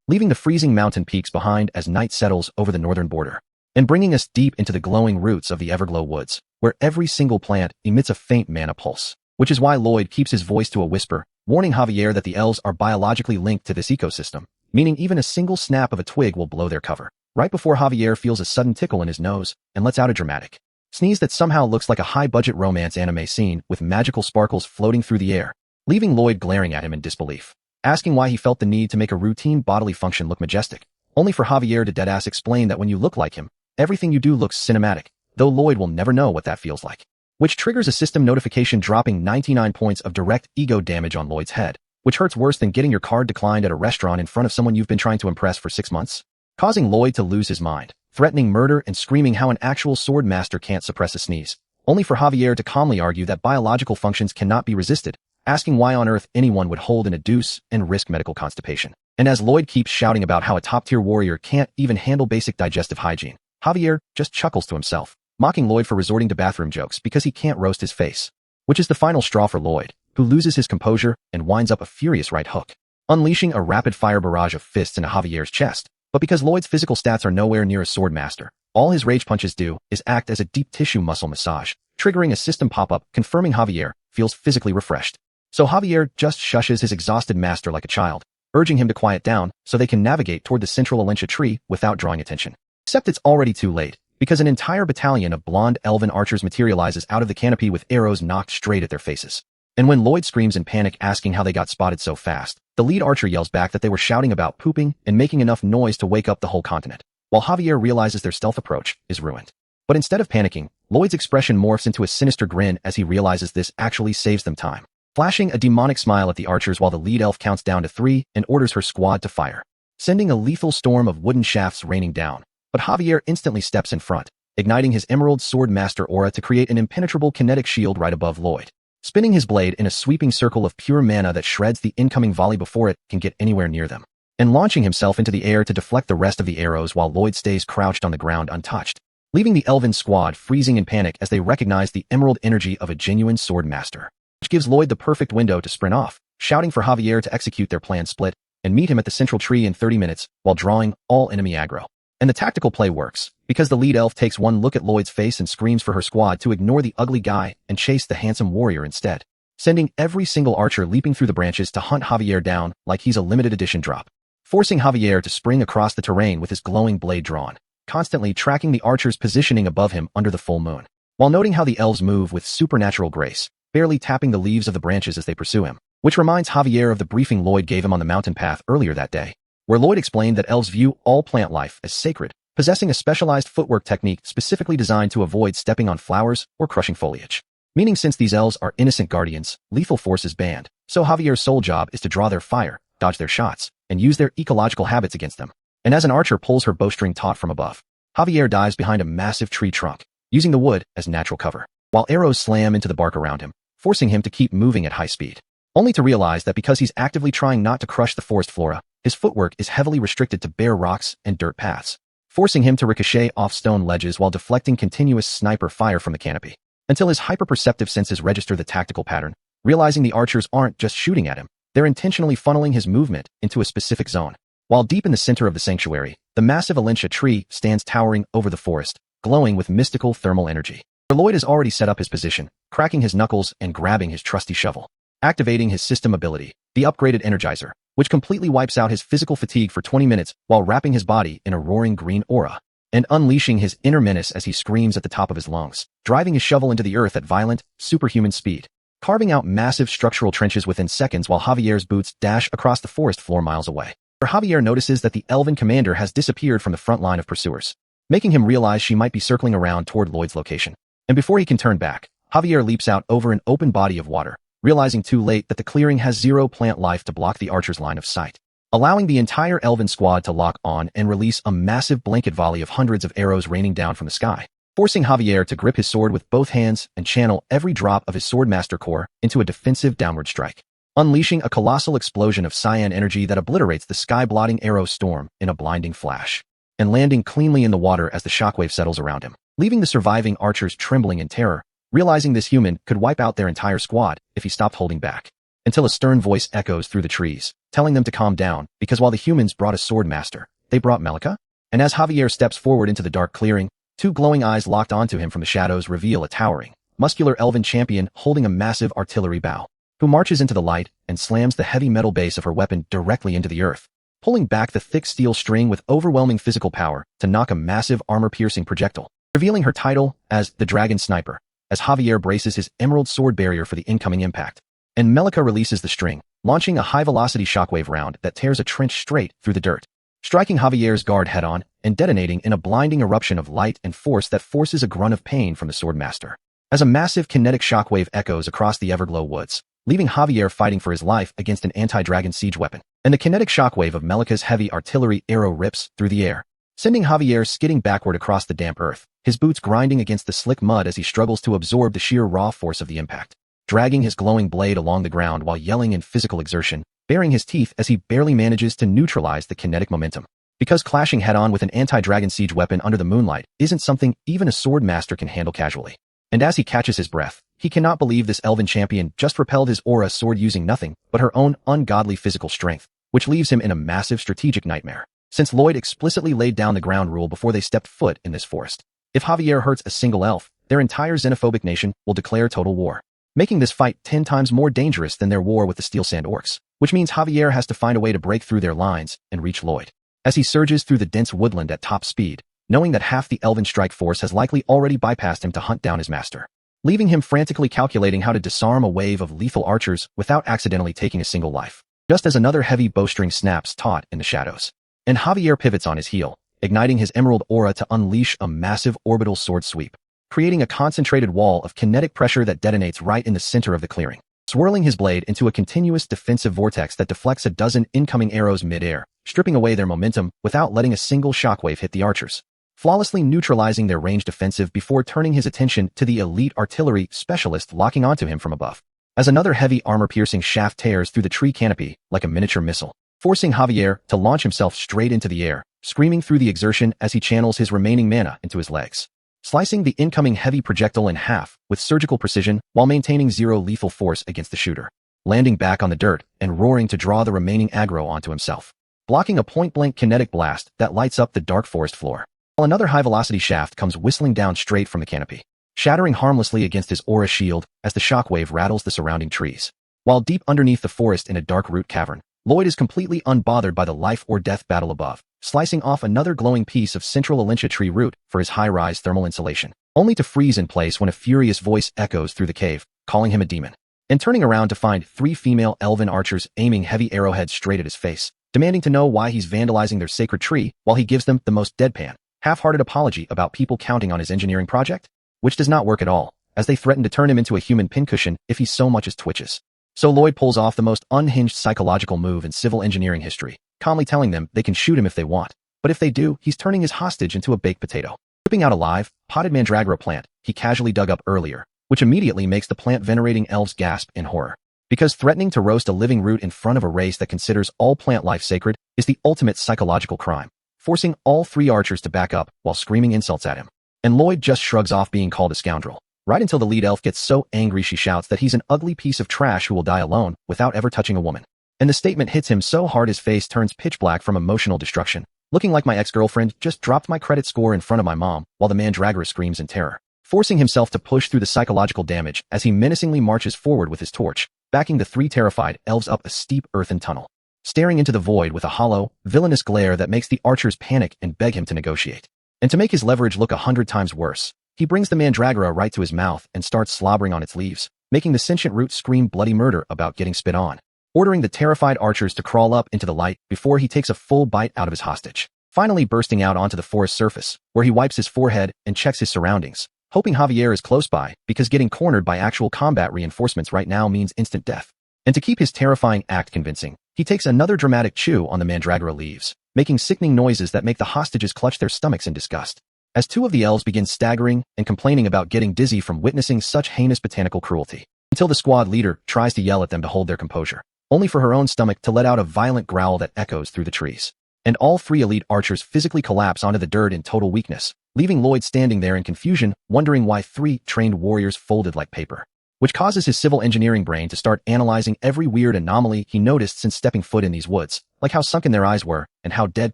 S1: Leaving the freezing mountain peaks behind as night settles over the northern border, and bringing us deep into the glowing roots of the Everglow woods, where every single plant emits a faint mana pulse, which is why Lloyd keeps his voice to a whisper, warning Javier that the elves are biologically linked to this ecosystem, meaning even a single snap of a twig will blow their cover, right before Javier feels a sudden tickle in his nose and lets out a dramatic sneeze that somehow looks like a high-budget romance anime scene with magical sparkles floating through the air, leaving Lloyd glaring at him in disbelief, asking why he felt the need to make a routine bodily function look majestic, only for Javier to deadass explain that when you look like him, everything you do looks cinematic, though Lloyd will never know what that feels like, which triggers a system notification dropping 99 points of direct ego damage on Lloyd's head, which hurts worse than getting your card declined at a restaurant in front of someone you've been trying to impress for 6 months, causing Lloyd to lose his mind, threatening murder and screaming how an actual sword master can't suppress a sneeze, only for Javier to calmly argue that biological functions cannot be resisted, asking why on earth anyone would hold in a deuce and risk medical constipation. And as Lloyd keeps shouting about how a top-tier warrior can't even handle basic digestive hygiene, Javier just chuckles to himself, mocking Lloyd for resorting to bathroom jokes because he can't roast his face, which is the final straw for Lloyd, who loses his composure and winds up a furious right hook, unleashing a rapid-fire barrage of fists into Javier's chest. But because Lloyd's physical stats are nowhere near a sword master, all his rage punches do is act as a deep tissue muscle massage, triggering a system pop-up confirming Javier feels physically refreshed. So Javier just shushes his exhausted master like a child, urging him to quiet down so they can navigate toward the central Alintia tree without drawing attention. Except it's already too late, because an entire battalion of blonde elven archers materializes out of the canopy with arrows knocked straight at their faces. And when Lloyd screams in panic asking how they got spotted so fast, the lead archer yells back that they were shouting about pooping and making enough noise to wake up the whole continent, while Javier realizes their stealth approach is ruined. But instead of panicking, Lloyd's expression morphs into a sinister grin as he realizes this actually saves them time, flashing a demonic smile at the archers while the lead elf counts down to 3 and orders her squad to fire, sending a lethal storm of wooden shafts raining down. But Javier instantly steps in front, igniting his Emerald Sword Master aura to create an impenetrable kinetic shield right above Lloyd, spinning his blade in a sweeping circle of pure mana that shreds the incoming volley before it can get anywhere near them, and launching himself into the air to deflect the rest of the arrows while Lloyd stays crouched on the ground untouched, leaving the elven squad freezing in panic as they recognize the emerald energy of a genuine sword master, which gives Lloyd the perfect window to sprint off, shouting for Javier to execute their planned split and meet him at the central tree in 30 minutes while drawing all enemy aggro. And the tactical play works, because the lead elf takes one look at Lloyd's face and screams for her squad to ignore the ugly guy and chase the handsome warrior instead, sending every single archer leaping through the branches to hunt Javier down like he's a limited edition drop, forcing Javier to spring across the terrain with his glowing blade drawn, constantly tracking the archers positioning above him under the full moon, while noting how the elves move with supernatural grace, barely tapping the leaves of the branches as they pursue him, which reminds Javier of the briefing Lloyd gave him on the mountain path earlier that day, where Lloyd explained that elves view all plant life as sacred, possessing a specialized footwork technique specifically designed to avoid stepping on flowers or crushing foliage. Meaning since these elves are innocent guardians, lethal force is banned, so Javier's sole job is to draw their fire, dodge their shots, and use their ecological habits against them. And as an archer pulls her bowstring taut from above, Javier dives behind a massive tree trunk, using the wood as natural cover, while arrows slam into the bark around him, forcing him to keep moving at high speed. only to realize that because he's actively trying not to crush the forest flora, his footwork is heavily restricted to bare rocks and dirt paths, forcing him to ricochet off stone ledges while deflecting continuous sniper fire from the canopy, until his hyper-perceptive senses register the tactical pattern, realizing the archers aren't just shooting at him, they're intentionally funneling his movement into a specific zone. While deep in the center of the sanctuary, the massive Alintia tree stands towering over the forest, glowing with mystical thermal energy. Lloyd has already set up his position, cracking his knuckles and grabbing his trusty shovel, activating his system ability, the upgraded Energizer, which completely wipes out his physical fatigue for 20 minutes while wrapping his body in a roaring green aura, and unleashing his inner menace as he screams at the top of his lungs, driving his shovel into the earth at violent, superhuman speed, carving out massive structural trenches within seconds while Javier's boots dash across the forest floor miles away. Javier notices that the elven commander has disappeared from the front line of pursuers, making him realize she might be circling around toward Lloyd's location. And before he can turn back, Javier leaps out over an open body of water, realizing too late that the clearing has zero plant life to block the archer's line of sight, allowing the entire elven squad to lock on and release a massive blanket volley of hundreds of arrows raining down from the sky, forcing Javier to grip his sword with both hands and channel every drop of his swordmaster core into a defensive downward strike, unleashing a colossal explosion of cyan energy that obliterates the sky-blotting arrow storm in a blinding flash, and landing cleanly in the water as the shockwave settles around him, leaving the surviving archers trembling in terror, realizing this human could wipe out their entire squad if he stopped holding back, until a stern voice echoes through the trees, telling them to calm down, because while the humans brought a sword master, they brought Melika? And as Javier steps forward into the dark clearing, two glowing eyes locked onto him from the shadows reveal a towering, muscular elven champion holding a massive artillery bow, who marches into the light and slams the heavy metal base of her weapon directly into the earth, pulling back the thick steel string with overwhelming physical power to knock a massive armor-piercing projectile, revealing her title as the Dragon Sniper, as Javier braces his emerald sword barrier for the incoming impact. And Melika releases the string, launching a high-velocity shockwave round that tears a trench straight through the dirt, striking Javier's guard head-on and detonating in a blinding eruption of light and force that forces a grunt of pain from the swordmaster, as a massive kinetic shockwave echoes across the Everglow woods, leaving Javier fighting for his life against an anti-dragon siege weapon, and the kinetic shockwave of Melika's heavy artillery arrow rips through the air, sending Javier skidding backward across the damp earth, his boots grinding against the slick mud as he struggles to absorb the sheer raw force of the impact, dragging his glowing blade along the ground while yelling in physical exertion, baring his teeth as he barely manages to neutralize the kinetic momentum. Because clashing head-on with an anti-dragon siege weapon under the moonlight isn't something even a sword master can handle casually. And as he catches his breath, he cannot believe this elven champion just repelled his aura sword using nothing but her own ungodly physical strength, which leaves him in a massive strategic nightmare, since Lloyd explicitly laid down the ground rule before they stepped foot in this forest. If Javier hurts a single elf, their entire xenophobic nation will declare total war, making this fight 10 times more dangerous than their war with the Steel Sand Orcs, which means Javier has to find a way to break through their lines and reach Lloyd. As he surges through the dense woodland at top speed, knowing that half the elven strike force has likely already bypassed him to hunt down his master, leaving him frantically calculating how to disarm a wave of lethal archers without accidentally taking a single life, just as another heavy bowstring snaps taut in the shadows. And Javier pivots on his heel, igniting his emerald aura to unleash a massive orbital sword sweep, creating a concentrated wall of kinetic pressure that detonates right in the center of the clearing, swirling his blade into a continuous defensive vortex that deflects a dozen incoming arrows mid-air, stripping away their momentum without letting a single shockwave hit the archers, flawlessly neutralizing their ranged offensive before turning his attention to the elite artillery specialist locking onto him from above, as another heavy armor-piercing shaft tears through the tree canopy like a miniature missile, forcing Javier to launch himself straight into the air, screaming through the exertion as he channels his remaining mana into his legs, slicing the incoming heavy projectile in half with surgical precision while maintaining zero lethal force against the shooter, landing back on the dirt and roaring to draw the remaining aggro onto himself, blocking a point-blank kinetic blast that lights up the dark forest floor, while another high-velocity shaft comes whistling down straight from the canopy, shattering harmlessly against his aura shield as the shockwave rattles the surrounding trees. While deep underneath the forest in a dark root cavern, Lloyd is completely unbothered by the life-or-death battle above, slicing off another glowing piece of central Alintia tree root for his high-rise thermal insulation, only to freeze in place when a furious voice echoes through the cave, calling him a demon, and turning around to find 3 female elven archers aiming heavy arrowheads straight at his face, demanding to know why he's vandalizing their sacred tree while he gives them the most deadpan, half-hearted apology about people counting on his engineering project, which does not work at all, as they threaten to turn him into a human pincushion if he so much as twitches. So Lloyd pulls off the most unhinged psychological move in civil engineering history, calmly telling them they can shoot him if they want, but if they do, he's turning his hostage into a baked potato, whipping out a live, potted mandragora plant he casually dug up earlier, which immediately makes the plant-venerating elves gasp in horror. Because threatening to roast a living root in front of a race that considers all plant life sacred is the ultimate psychological crime, forcing all 3 archers to back up while screaming insults at him. And Lloyd just shrugs off being called a scoundrel, right until the lead elf gets so angry she shouts that he's an ugly piece of trash who will die alone without ever touching a woman. And the statement hits him so hard his face turns pitch black from emotional destruction, looking like my ex-girlfriend just dropped my credit score in front of my mom while the mandragora screams in terror, forcing himself to push through the psychological damage as he menacingly marches forward with his torch, backing the 3 terrified elves up a steep earthen tunnel, staring into the void with a hollow, villainous glare that makes the archers panic and beg him to negotiate. And to make his leverage look 100 times worse, he brings the mandragora right to his mouth and starts slobbering on its leaves, making the sentient root scream bloody murder about getting spit on, ordering the terrified archers to crawl up into the light before he takes a full bite out of his hostage, finally bursting out onto the forest surface, where he wipes his forehead and checks his surroundings, hoping Javier is close by because getting cornered by actual combat reinforcements right now means instant death. And to keep his terrifying act convincing, he takes another dramatic chew on the mandragora leaves, making sickening noises that make the hostages clutch their stomachs in disgust, as 2 of the elves begin staggering and complaining about getting dizzy from witnessing such heinous botanical cruelty, until the squad leader tries to yell at them to hold their composure, only for her own stomach to let out a violent growl that echoes through the trees. And all 3 elite archers physically collapse onto the dirt in total weakness, leaving Lloyd standing there in confusion, wondering why 3 trained warriors folded like paper, which causes his civil engineering brain to start analyzing every weird anomaly he noticed since stepping foot in these woods, like how sunken their eyes were and how dead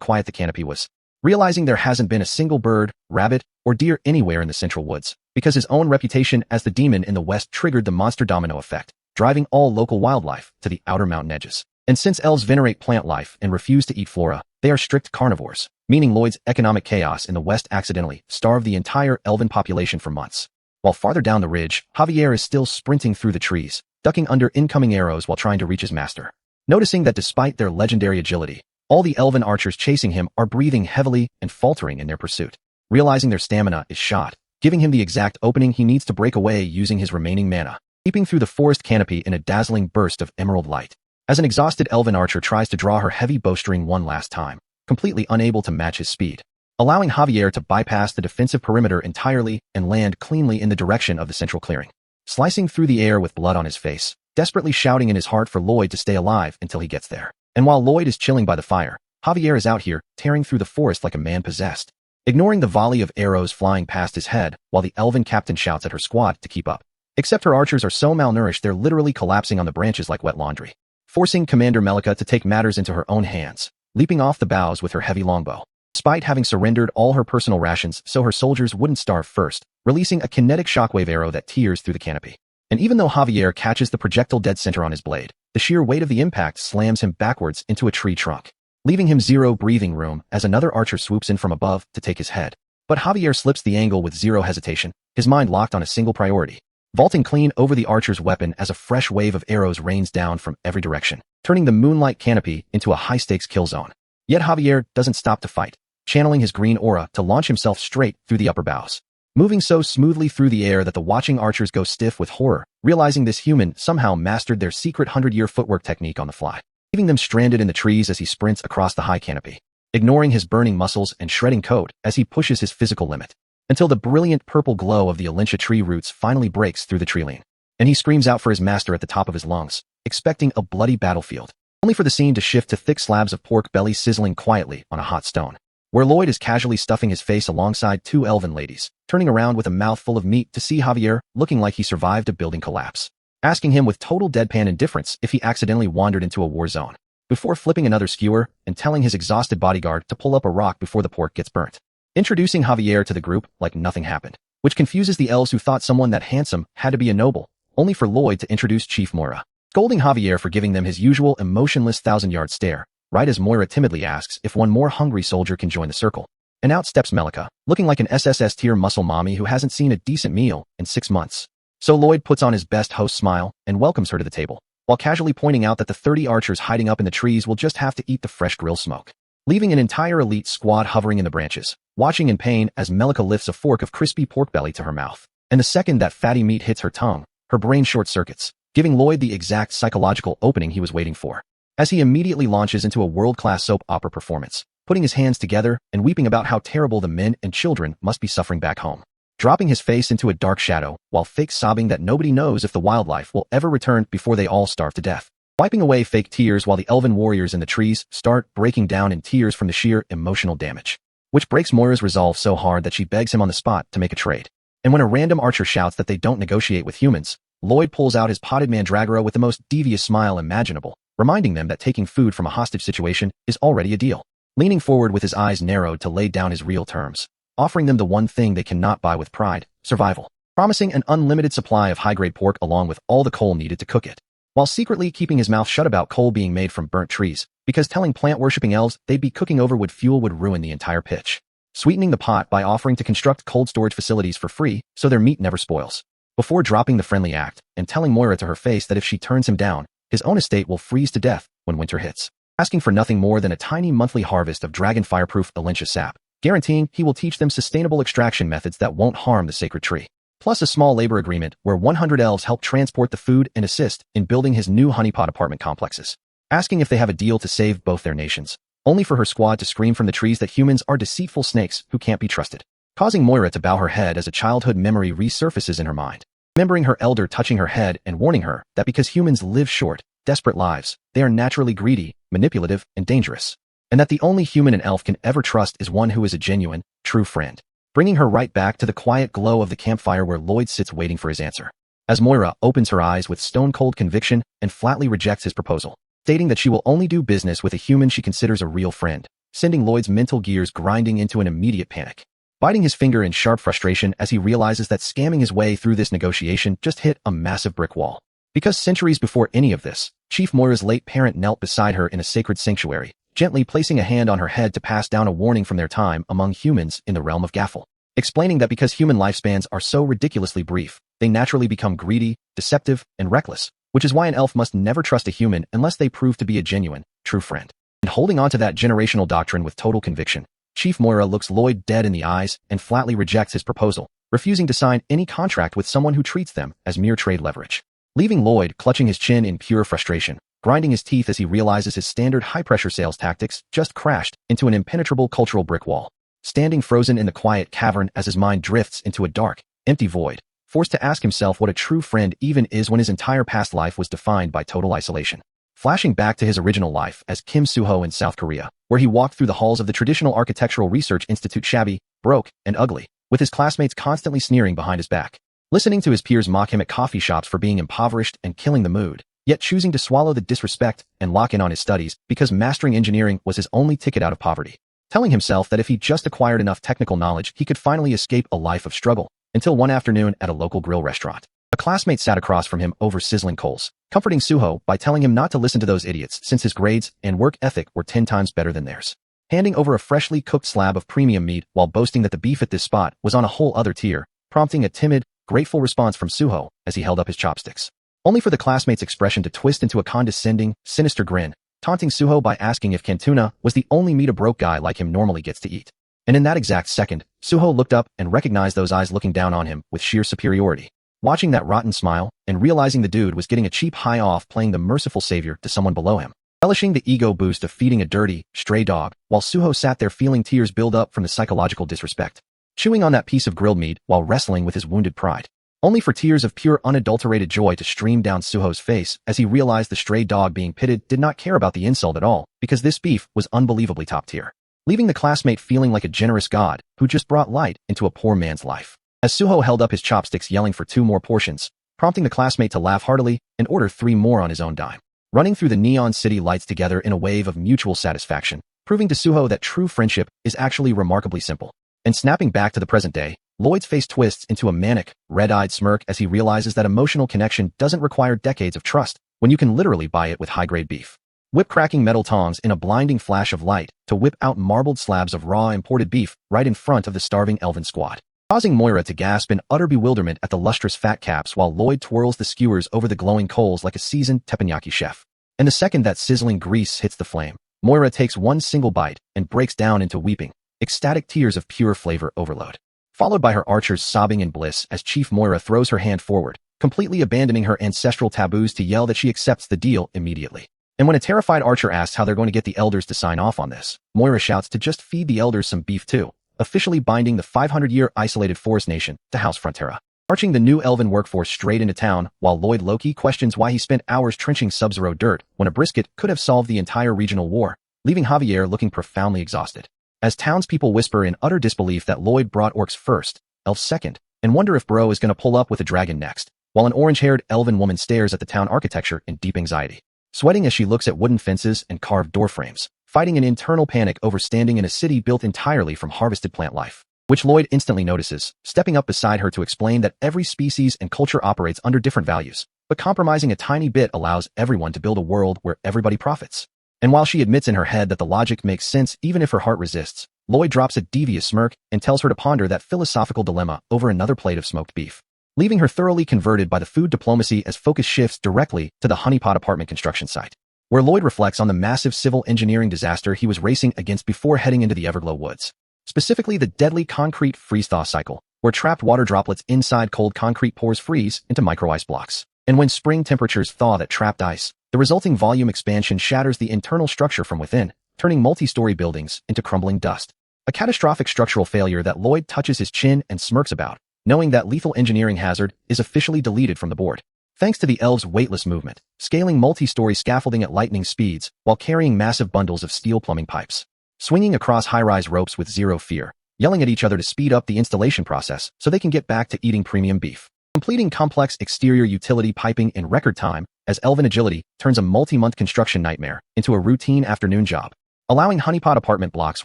S1: quiet the canopy was, realizing there hasn't been a single bird, rabbit, or deer anywhere in the central woods, because his own reputation as the demon in the west triggered the monster domino effect, driving all local wildlife to the outer mountain edges. And since elves venerate plant life and refuse to eat flora, they are strict carnivores, meaning Lloyd's economic chaos in the west accidentally starved the entire elven population for months. While farther down the ridge, Javier is still sprinting through the trees, ducking under incoming arrows while trying to reach his master. Noticing that despite their legendary agility, all the elven archers chasing him are breathing heavily and faltering in their pursuit. Realizing their stamina is shot, giving him the exact opening he needs to break away using his remaining mana, leaping through the forest canopy in a dazzling burst of emerald light. As an exhausted elven archer tries to draw her heavy bowstring one last time, completely unable to match his speed, allowing Javier to bypass the defensive perimeter entirely and land cleanly in the direction of the central clearing, slicing through the air with blood on his face, desperately shouting in his heart for Lloyd to stay alive until he gets there. And while Lloyd is chilling by the fire, Javier is out here, tearing through the forest like a man possessed, ignoring the volley of arrows flying past his head while the elven captain shouts at her squad to keep up. Except her archers are so malnourished they're literally collapsing on the branches like wet laundry, forcing Commander Melika to take matters into her own hands, leaping off the boughs with her heavy longbow, despite having surrendered all her personal rations so her soldiers wouldn't starve first, releasing a kinetic shockwave arrow that tears through the canopy. And even though Javier catches the projectile dead center on his blade, the sheer weight of the impact slams him backwards into a tree trunk, leaving him zero breathing room as another archer swoops in from above to take his head. But Javier slips the angle with zero hesitation, his mind locked on a single priority, vaulting clean over the archer's weapon as a fresh wave of arrows rains down from every direction, turning the moonlight canopy into a high-stakes kill zone. Yet Javier doesn't stop to fight, channeling his green aura to launch himself straight through the upper boughs, moving so smoothly through the air that the watching archers go stiff with horror, realizing this human somehow mastered their secret 100-year footwork technique on the fly, leaving them stranded in the trees as he sprints across the high canopy, ignoring his burning muscles and shredding coat as he pushes his physical limit, until the brilliant purple glow of the Alentia tree roots finally breaks through the treeline, and he screams out for his master at the top of his lungs, expecting a bloody battlefield, only for the scene to shift to thick slabs of pork belly sizzling quietly on a hot stone, where Lloyd is casually stuffing his face alongside 2 elven ladies, turning around with a mouthful of meat to see Javier looking like he survived a building collapse, asking him with total deadpan indifference if he accidentally wandered into a war zone, before flipping another skewer and telling his exhausted bodyguard to pull up a rock before the pork gets burnt, introducing Javier to the group like nothing happened, which confuses the elves who thought someone that handsome had to be a noble, only for Lloyd to introduce Chief Moira, scolding Javier for giving them his usual emotionless 1,000-yard stare, right as Moira timidly asks if one more hungry soldier can join the circle. And out steps Melika, looking like an SSS-tier muscle mommy who hasn't seen a decent meal in 6 months. So Lloyd puts on his best host smile and welcomes her to the table, while casually pointing out that the 30 archers hiding up in the trees will just have to eat the fresh grill smoke, leaving an entire elite squad hovering in the branches, watching in pain as Melika lifts a fork of crispy pork belly to her mouth. And the second that fatty meat hits her tongue, her brain short-circuits, giving Lloyd the exact psychological opening he was waiting for, as he immediately launches into a world-class soap opera performance, putting his hands together and weeping about how terrible the men and children must be suffering back home. dropping his face into a dark shadow, while fake sobbing that nobody knows if the wildlife will ever return before they all starve to death. Wiping away fake tears while the elven warriors in the trees start breaking down in tears from the sheer emotional damage, which breaks Moira's resolve so hard that she begs him on the spot to make a trade. And when a random archer shouts that they don't negotiate with humans, Lloyd pulls out his potted mandragora with the most devious smile imaginable, reminding them that taking food from a hostage situation is already a deal. Leaning forward with his eyes narrowed to lay down his real terms, offering them the one thing they cannot buy with pride, survival, promising an unlimited supply of high-grade pork along with all the coal needed to cook it, while secretly keeping his mouth shut about coal being made from burnt trees, because telling plant-worshipping elves they'd be cooking over wood fuel would ruin the entire pitch. Sweetening the pot by offering to construct cold storage facilities for free so their meat never spoils, before dropping the friendly act and telling Moira to her face that if she turns him down, his own estate will freeze to death when winter hits, asking for nothing more than a tiny monthly harvest of dragon fireproof Alentia sap, guaranteeing he will teach them sustainable extraction methods that won't harm the sacred tree, plus a small labor agreement where 100 elves help transport the food and assist in building his new honeypot apartment complexes, asking if they have a deal to save both their nations, only for her squad to scream from the trees that humans are deceitful snakes who can't be trusted, causing Moira to bow her head as a childhood memory resurfaces in her mind, remembering her elder touching her head and warning her that because humans live short, desperate lives, they are naturally greedy, manipulative, and dangerous, and that the only human an elf can ever trust is one who is a genuine, true friend, bringing her right back to the quiet glow of the campfire where Lloyd sits waiting for his answer, as Moira opens her eyes with stone-cold conviction and flatly rejects his proposal, stating that she will only do business with a human she considers a real friend, sending Lloyd's mental gears grinding into an immediate panic, biting his finger in sharp frustration as he realizes that scamming his way through this negotiation just hit a massive brick wall. Because centuries before any of this, Chief Moira's late parent knelt beside her in a sacred sanctuary, gently placing a hand on her head to pass down a warning from their time among humans in the realm of Gaffel, explaining that because human lifespans are so ridiculously brief, they naturally become greedy, deceptive, and reckless, which is why an elf must never trust a human unless they prove to be a genuine, true friend. And holding on to that generational doctrine with total conviction, Chief Moira looks Lloyd dead in the eyes and flatly rejects his proposal, refusing to sign any contract with someone who treats them as mere trade leverage, leaving Lloyd clutching his chin in pure frustration, grinding his teeth as he realizes his standard high-pressure sales tactics just crashed into an impenetrable cultural brick wall, standing frozen in the quiet cavern as his mind drifts into a dark, empty void, forced to ask himself what a true friend even is when his entire past life was defined by total isolation. Flashing back to his original life as Kim Suho in South Korea, where he walked through the halls of the traditional Architectural Research Institute shabby, broke, and ugly, with his classmates constantly sneering behind his back, listening to his peers mock him at coffee shops for being impoverished and killing the mood, yet choosing to swallow the disrespect and lock in on his studies because mastering engineering was his only ticket out of poverty, telling himself that if he just acquired enough technical knowledge he could finally escape a life of struggle, until one afternoon at a local grill restaurant, a classmate sat across from him over sizzling coals, comforting Suho by telling him not to listen to those idiots since his grades and work ethic were 10 times better than theirs, handing over a freshly cooked slab of premium meat while boasting that the beef at this spot was on a whole other tier, prompting a timid, grateful response from Suho as he held up his chopsticks, only for the classmate's expression to twist into a condescending, sinister grin, taunting Suho by asking if canned tuna was the only meat a broke guy like him normally gets to eat. And in that exact second, Suho looked up and recognized those eyes looking down on him with sheer superiority, watching that rotten smile and realizing the dude was getting a cheap high off playing the merciful savior to someone below him, relishing the ego boost of feeding a dirty, stray dog, while Suho sat there feeling tears build up from the psychological disrespect, chewing on that piece of grilled meat while wrestling with his wounded pride, only for tears of pure unadulterated joy to stream down Suho's face as he realized the stray dog being pitted did not care about the insult at all because this beef was unbelievably top tier, leaving the classmate feeling like a generous god who just brought light into a poor man's life, as Suho held up his chopsticks yelling for 2 more portions, prompting the classmate to laugh heartily and order 3 more on his own dime, running through the neon city lights together in a wave of mutual satisfaction, proving to Suho that true friendship is actually remarkably simple. And snapping back to the present day, Lloyd's face twists into a manic, red-eyed smirk as he realizes that emotional connection doesn't require decades of trust when you can literally buy it with high-grade beef, whip-cracking metal tongs in a blinding flash of light to whip out marbled slabs of raw imported beef right in front of the starving elven squad, causing Moira to gasp in utter bewilderment at the lustrous fat caps while Lloyd twirls the skewers over the glowing coals like a seasoned teppanyaki chef. And the second that sizzling grease hits the flame, Moira takes one single bite and breaks down into weeping, ecstatic tears of pure flavor overload, followed by her archers sobbing in bliss as Chief Moira throws her hand forward, completely abandoning her ancestral taboos to yell that she accepts the deal immediately. And when a terrified archer asks how they're going to get the elders to sign off on this, Moira shouts to just feed the elders some beef too, officially binding the 500-year isolated forest nation to House Frontera. Marching the new elven workforce straight into town, while Lloyd Loki questions why he spent hours trenching Sub-Zero dirt when a brisket could have solved the entire regional war, leaving Javier looking profoundly exhausted. As townspeople whisper in utter disbelief that Lloyd brought orcs first, elves second, and wonder if Bro is going to pull up with a dragon next, while an orange-haired elven woman stares at the town architecture in deep anxiety, sweating as she looks at wooden fences and carved door frames, fighting an internal panic over standing in a city built entirely from harvested plant life, which Lloyd instantly notices, stepping up beside her to explain that every species and culture operates under different values, but compromising a tiny bit allows everyone to build a world where everybody profits. And while she admits in her head that the logic makes sense even if her heart resists, Lloyd drops a devious smirk and tells her to ponder that philosophical dilemma over another plate of smoked beef, leaving her thoroughly converted by the food diplomacy as focus shifts directly to the honeypot apartment construction site, where Lloyd reflects on the massive civil engineering disaster he was racing against before heading into the Everglow woods. Specifically the deadly concrete freeze-thaw cycle, where trapped water droplets inside cold concrete pores freeze into micro-ice blocks. And when spring temperatures thaw that trapped ice, the resulting volume expansion shatters the internal structure from within, turning multi-story buildings into crumbling dust. A catastrophic structural failure that Lloyd touches his chin and smirks about, knowing that lethal engineering hazard is officially deleted from the board. Thanks to the elves' weightless movement, scaling multi-story scaffolding at lightning speeds while carrying massive bundles of steel plumbing pipes, swinging across high-rise ropes with zero fear, yelling at each other to speed up the installation process so they can get back to eating premium beef, completing complex exterior utility piping in record time as elven agility turns a multi-month construction nightmare into a routine afternoon job, allowing honeypot apartment blocks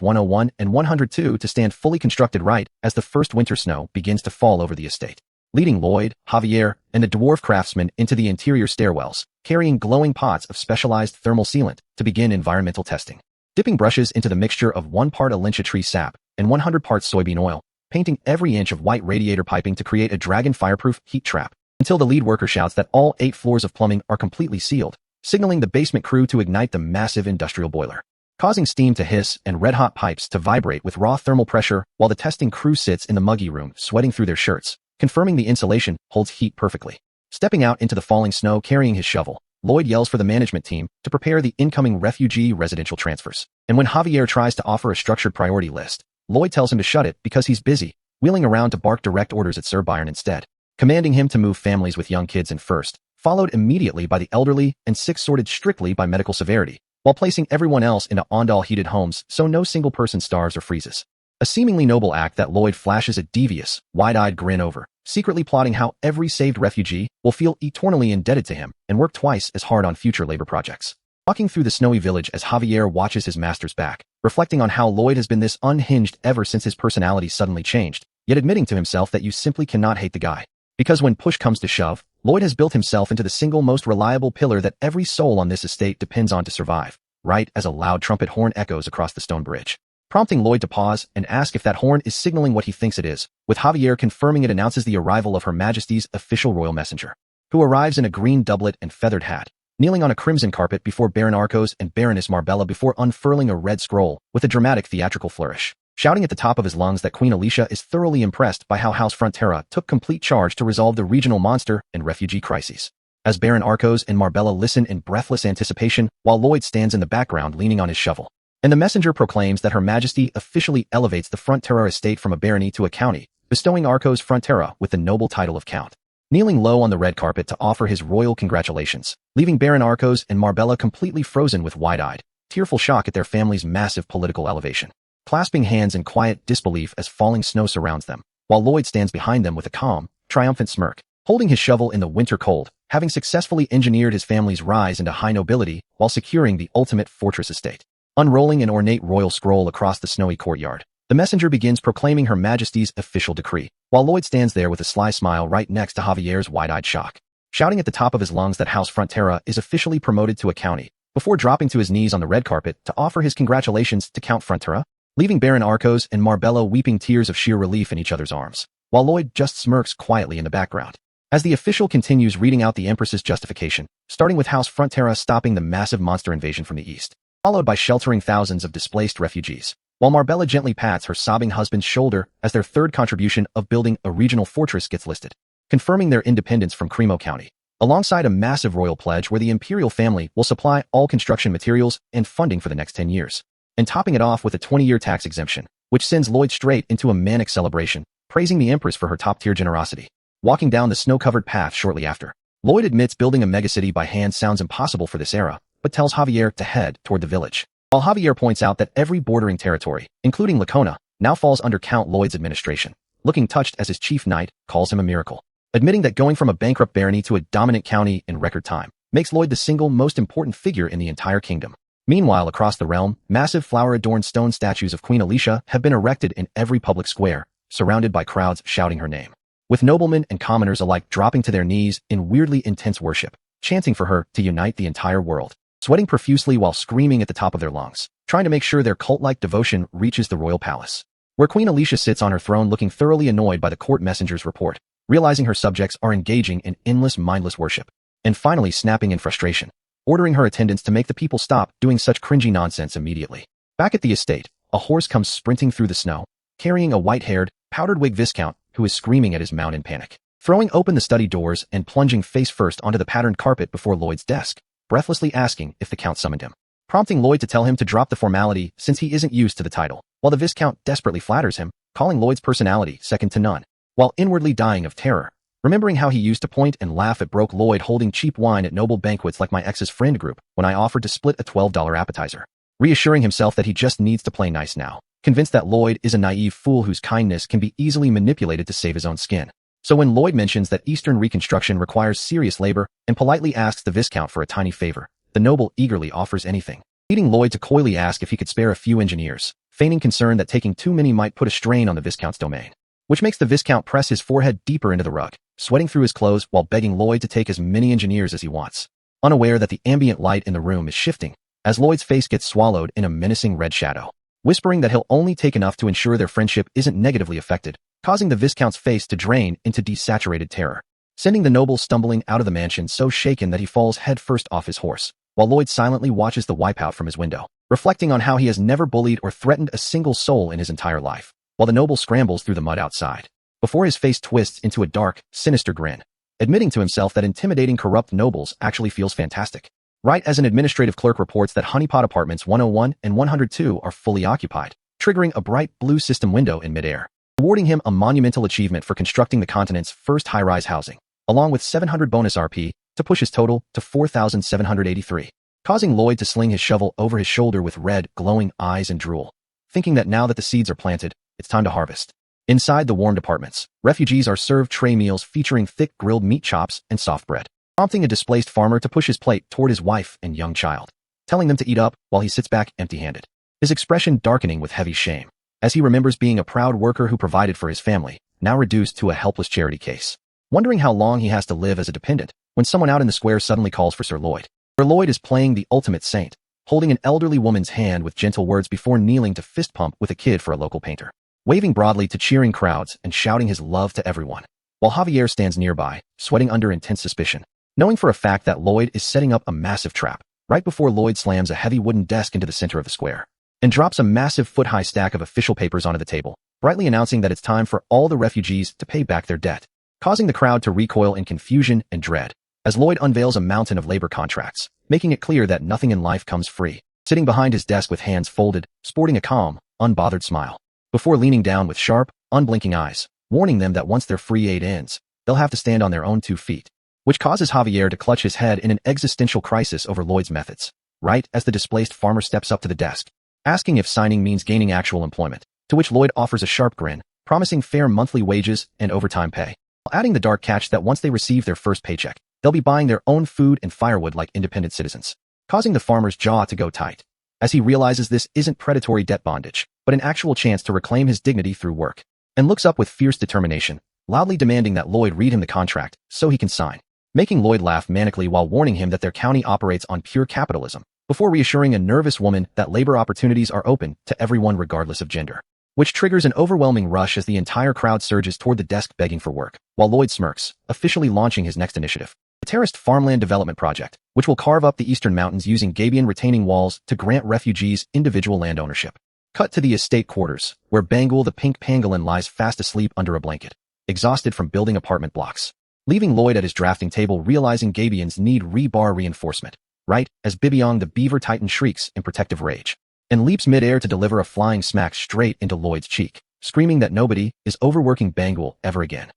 S1: 101 and 102 to stand fully constructed right as the first winter snow begins to fall over the estate, leading Lloyd, Javier, and the dwarf craftsman into the interior stairwells, carrying glowing pots of specialized thermal sealant to begin environmental testing, dipping brushes into the mixture of 1 part Alentia tree sap and 100 parts soybean oil, painting every inch of white radiator piping to create a dragon fireproof heat trap, until the lead worker shouts that all 8 floors of plumbing are completely sealed, signaling the basement crew to ignite the massive industrial boiler, causing steam to hiss and red-hot pipes to vibrate with raw thermal pressure while the testing crew sits in the muggy room sweating through their shirts, confirming the insulation holds heat perfectly. Stepping out into the falling snow carrying his shovel, Lloyd yells for the management team to prepare the incoming refugee residential transfers. And when Javier tries to offer a structured priority list, Lloyd tells him to shut it because he's busy, wheeling around to bark direct orders at Sir Byron instead, commanding him to move families with young kids in first, followed immediately by the elderly and sick sorted strictly by medical severity, while placing everyone else into Ondal heated homes so no single person starves or freezes. A seemingly noble act that Lloyd flashes a devious, wide-eyed grin over, secretly plotting how every saved refugee will feel eternally indebted to him and work twice as hard on future labor projects. Walking through the snowy village as Javier watches his master's back, reflecting on how Lloyd has been this unhinged ever since his personality suddenly changed, yet admitting to himself that you simply cannot hate the guy. Because when push comes to shove, Lloyd has built himself into the single most reliable pillar that every soul on this estate depends on to survive, right as a loud trumpet horn echoes across the stone bridge, prompting Lloyd to pause and ask if that horn is signaling what he thinks it is, with Javier confirming it announces the arrival of Her Majesty's official royal messenger, who arrives in a green doublet and feathered hat, kneeling on a crimson carpet before Baron Arcos and Baroness Marbella before unfurling a red scroll with a dramatic theatrical flourish, shouting at the top of his lungs that Queen Alicia is thoroughly impressed by how House Frontera took complete charge to resolve the regional monster and refugee crises. As Baron Arcos and Marbella listen in breathless anticipation while Lloyd stands in the background leaning on his shovel, and the messenger proclaims that Her Majesty officially elevates the Frontera estate from a barony to a county, bestowing Arcos Frontera with the noble title of Count, kneeling low on the red carpet to offer his royal congratulations, leaving Baron Arcos and Marbella completely frozen with wide-eyed, tearful shock at their family's massive political elevation, clasping hands in quiet disbelief as falling snow surrounds them, while Lloyd stands behind them with a calm, triumphant smirk, holding his shovel in the winter cold, having successfully engineered his family's rise into high nobility while securing the ultimate fortress estate. Unrolling an ornate royal scroll across the snowy courtyard, the messenger begins proclaiming Her Majesty's official decree, while Lloyd stands there with a sly smile right next to Javier's wide-eyed shock, shouting at the top of his lungs that House Frontera is officially promoted to a county, before dropping to his knees on the red carpet to offer his congratulations to Count Frontera, leaving Baron Arcos and Marbella weeping tears of sheer relief in each other's arms, while Lloyd just smirks quietly in the background. As the official continues reading out the Empress's justification, starting with House Frontera stopping the massive monster invasion from the east, followed by sheltering thousands of displaced refugees, while Marbella gently pats her sobbing husband's shoulder as their third contribution of building a regional fortress gets listed, confirming their independence from Cremo County, alongside a massive royal pledge where the imperial family will supply all construction materials and funding for the next 10 years, and topping it off with a 20-year tax exemption, which sends Lloyd straight into a manic celebration, praising the Empress for her top-tier generosity. Walking down the snow-covered path shortly after, Lloyd admits building a megacity by hand sounds impossible for this era, but tells Javier to head toward the village. While Javier points out that every bordering territory, including Lacona, now falls under Count Lloyd's administration, looking touched as his chief knight calls him a miracle. Admitting that going from a bankrupt barony to a dominant county in record time makes Lloyd the single most important figure in the entire kingdom. Meanwhile, across the realm, massive flower-adorned stone statues of Queen Alicia have been erected in every public square, surrounded by crowds shouting her name, with noblemen and commoners alike dropping to their knees in weirdly intense worship, chanting for her to unite the entire world, sweating profusely while screaming at the top of their lungs, trying to make sure their cult-like devotion reaches the royal palace, where Queen Alicia sits on her throne looking thoroughly annoyed by the court messenger's report, realizing her subjects are engaging in endless mindless worship, and finally snapping in frustration, ordering her attendants to make the people stop doing such cringy nonsense immediately. Back at the estate, a horse comes sprinting through the snow, carrying a white-haired, powdered-wig viscount who is screaming at his mount in panic, throwing open the study doors and plunging face-first onto the patterned carpet before Lloyd's desk, breathlessly asking if the Count summoned him, prompting Lloyd to tell him to drop the formality since he isn't used to the title, while the Viscount desperately flatters him, calling Lloyd's personality second to none, while inwardly dying of terror, remembering how he used to point and laugh at broke Lloyd holding cheap wine at noble banquets like my ex's friend group when I offered to split a $12 appetizer, reassuring himself that he just needs to play nice now, convinced that Lloyd is a naive fool whose kindness can be easily manipulated to save his own skin. So when Lloyd mentions that Eastern reconstruction requires serious labor and politely asks the Viscount for a tiny favor, the noble eagerly offers anything, leading Lloyd to coyly ask if he could spare a few engineers, feigning concern that taking too many might put a strain on the Viscount's domain, which makes the Viscount press his forehead deeper into the rug, sweating through his clothes while begging Lloyd to take as many engineers as he wants, unaware that the ambient light in the room is shifting, as Lloyd's face gets swallowed in a menacing red shadow, whispering that he'll only take enough to ensure their friendship isn't negatively affected, causing the Viscount's face to drain into desaturated terror, sending the noble stumbling out of the mansion so shaken that he falls headfirst off his horse, while Lloyd silently watches the wipeout from his window, reflecting on how he has never bullied or threatened a single soul in his entire life, while the noble scrambles through the mud outside, before his face twists into a dark, sinister grin, admitting to himself that intimidating corrupt nobles actually feels fantastic. Right as an administrative clerk reports that Honeypot Apartments 101 and 102 are fully occupied, triggering a bright blue system window in midair, awarding him a monumental achievement for constructing the continent's first high-rise housing, along with 700 bonus RP to push his total to 4,783, causing Lloyd to sling his shovel over his shoulder with red, glowing eyes and drool, thinking that now that the seeds are planted, it's time to harvest. Inside the warmed apartments, refugees are served tray meals featuring thick grilled meat chops and soft bread, prompting a displaced farmer to push his plate toward his wife and young child, telling them to eat up while he sits back empty-handed, his expression darkening with heavy shame, as he remembers being a proud worker who provided for his family, now reduced to a helpless charity case, wondering how long he has to live as a dependent when someone out in the square suddenly calls for Sir Lloyd, where Lloyd is playing the ultimate saint, holding an elderly woman's hand with gentle words before kneeling to fist pump with a kid for a local painter, waving broadly to cheering crowds and shouting his love to everyone, while Javier stands nearby, sweating under intense suspicion, knowing for a fact that Lloyd is setting up a massive trap, right before Lloyd slams a heavy wooden desk into the center of the square, and drops a massive foot-high stack of official papers onto the table, brightly announcing that it's time for all the refugees to pay back their debt, causing the crowd to recoil in confusion and dread, as Lloyd unveils a mountain of labor contracts, making it clear that nothing in life comes free, sitting behind his desk with hands folded, sporting a calm, unbothered smile, before leaning down with sharp, unblinking eyes, warning them that once their free aid ends, they'll have to stand on their own 2 feet, which causes Javier to clutch his head in an existential crisis over Lloyd's methods, right as the displaced farmer steps up to the desk, asking if signing means gaining actual employment, to which Lloyd offers a sharp grin, promising fair monthly wages and overtime pay, while adding the dark catch that once they receive their first paycheck, they'll be buying their own food and firewood like independent citizens, causing the farmer's jaw to go tight, as he realizes this isn't predatory debt bondage, but an actual chance to reclaim his dignity through work, and looks up with fierce determination, loudly demanding that Lloyd read him the contract so he can sign, making Lloyd laugh manically while warning him that their county operates on pure capitalism, before reassuring a nervous woman that labor opportunities are open to everyone regardless of gender, which triggers an overwhelming rush as the entire crowd surges toward the desk begging for work, while Lloyd smirks, officially launching his next initiative, the terraced farmland development project, which will carve up the eastern mountains using Gabian retaining walls to grant refugees individual land ownership. Cut to the estate quarters, where Bangul the pink pangolin lies fast asleep under a blanket, exhausted from building apartment blocks, leaving Lloyd at his drafting table realizing Gabians need rebar reinforcement, right as Bibiong the beaver titan shrieks in protective rage, and leaps midair to deliver a flying smack straight into Lloyd's cheek, screaming that nobody is overworking Bangul ever again.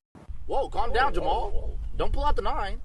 S5: Whoa, calm down, Jamal. Don't pull out the 9.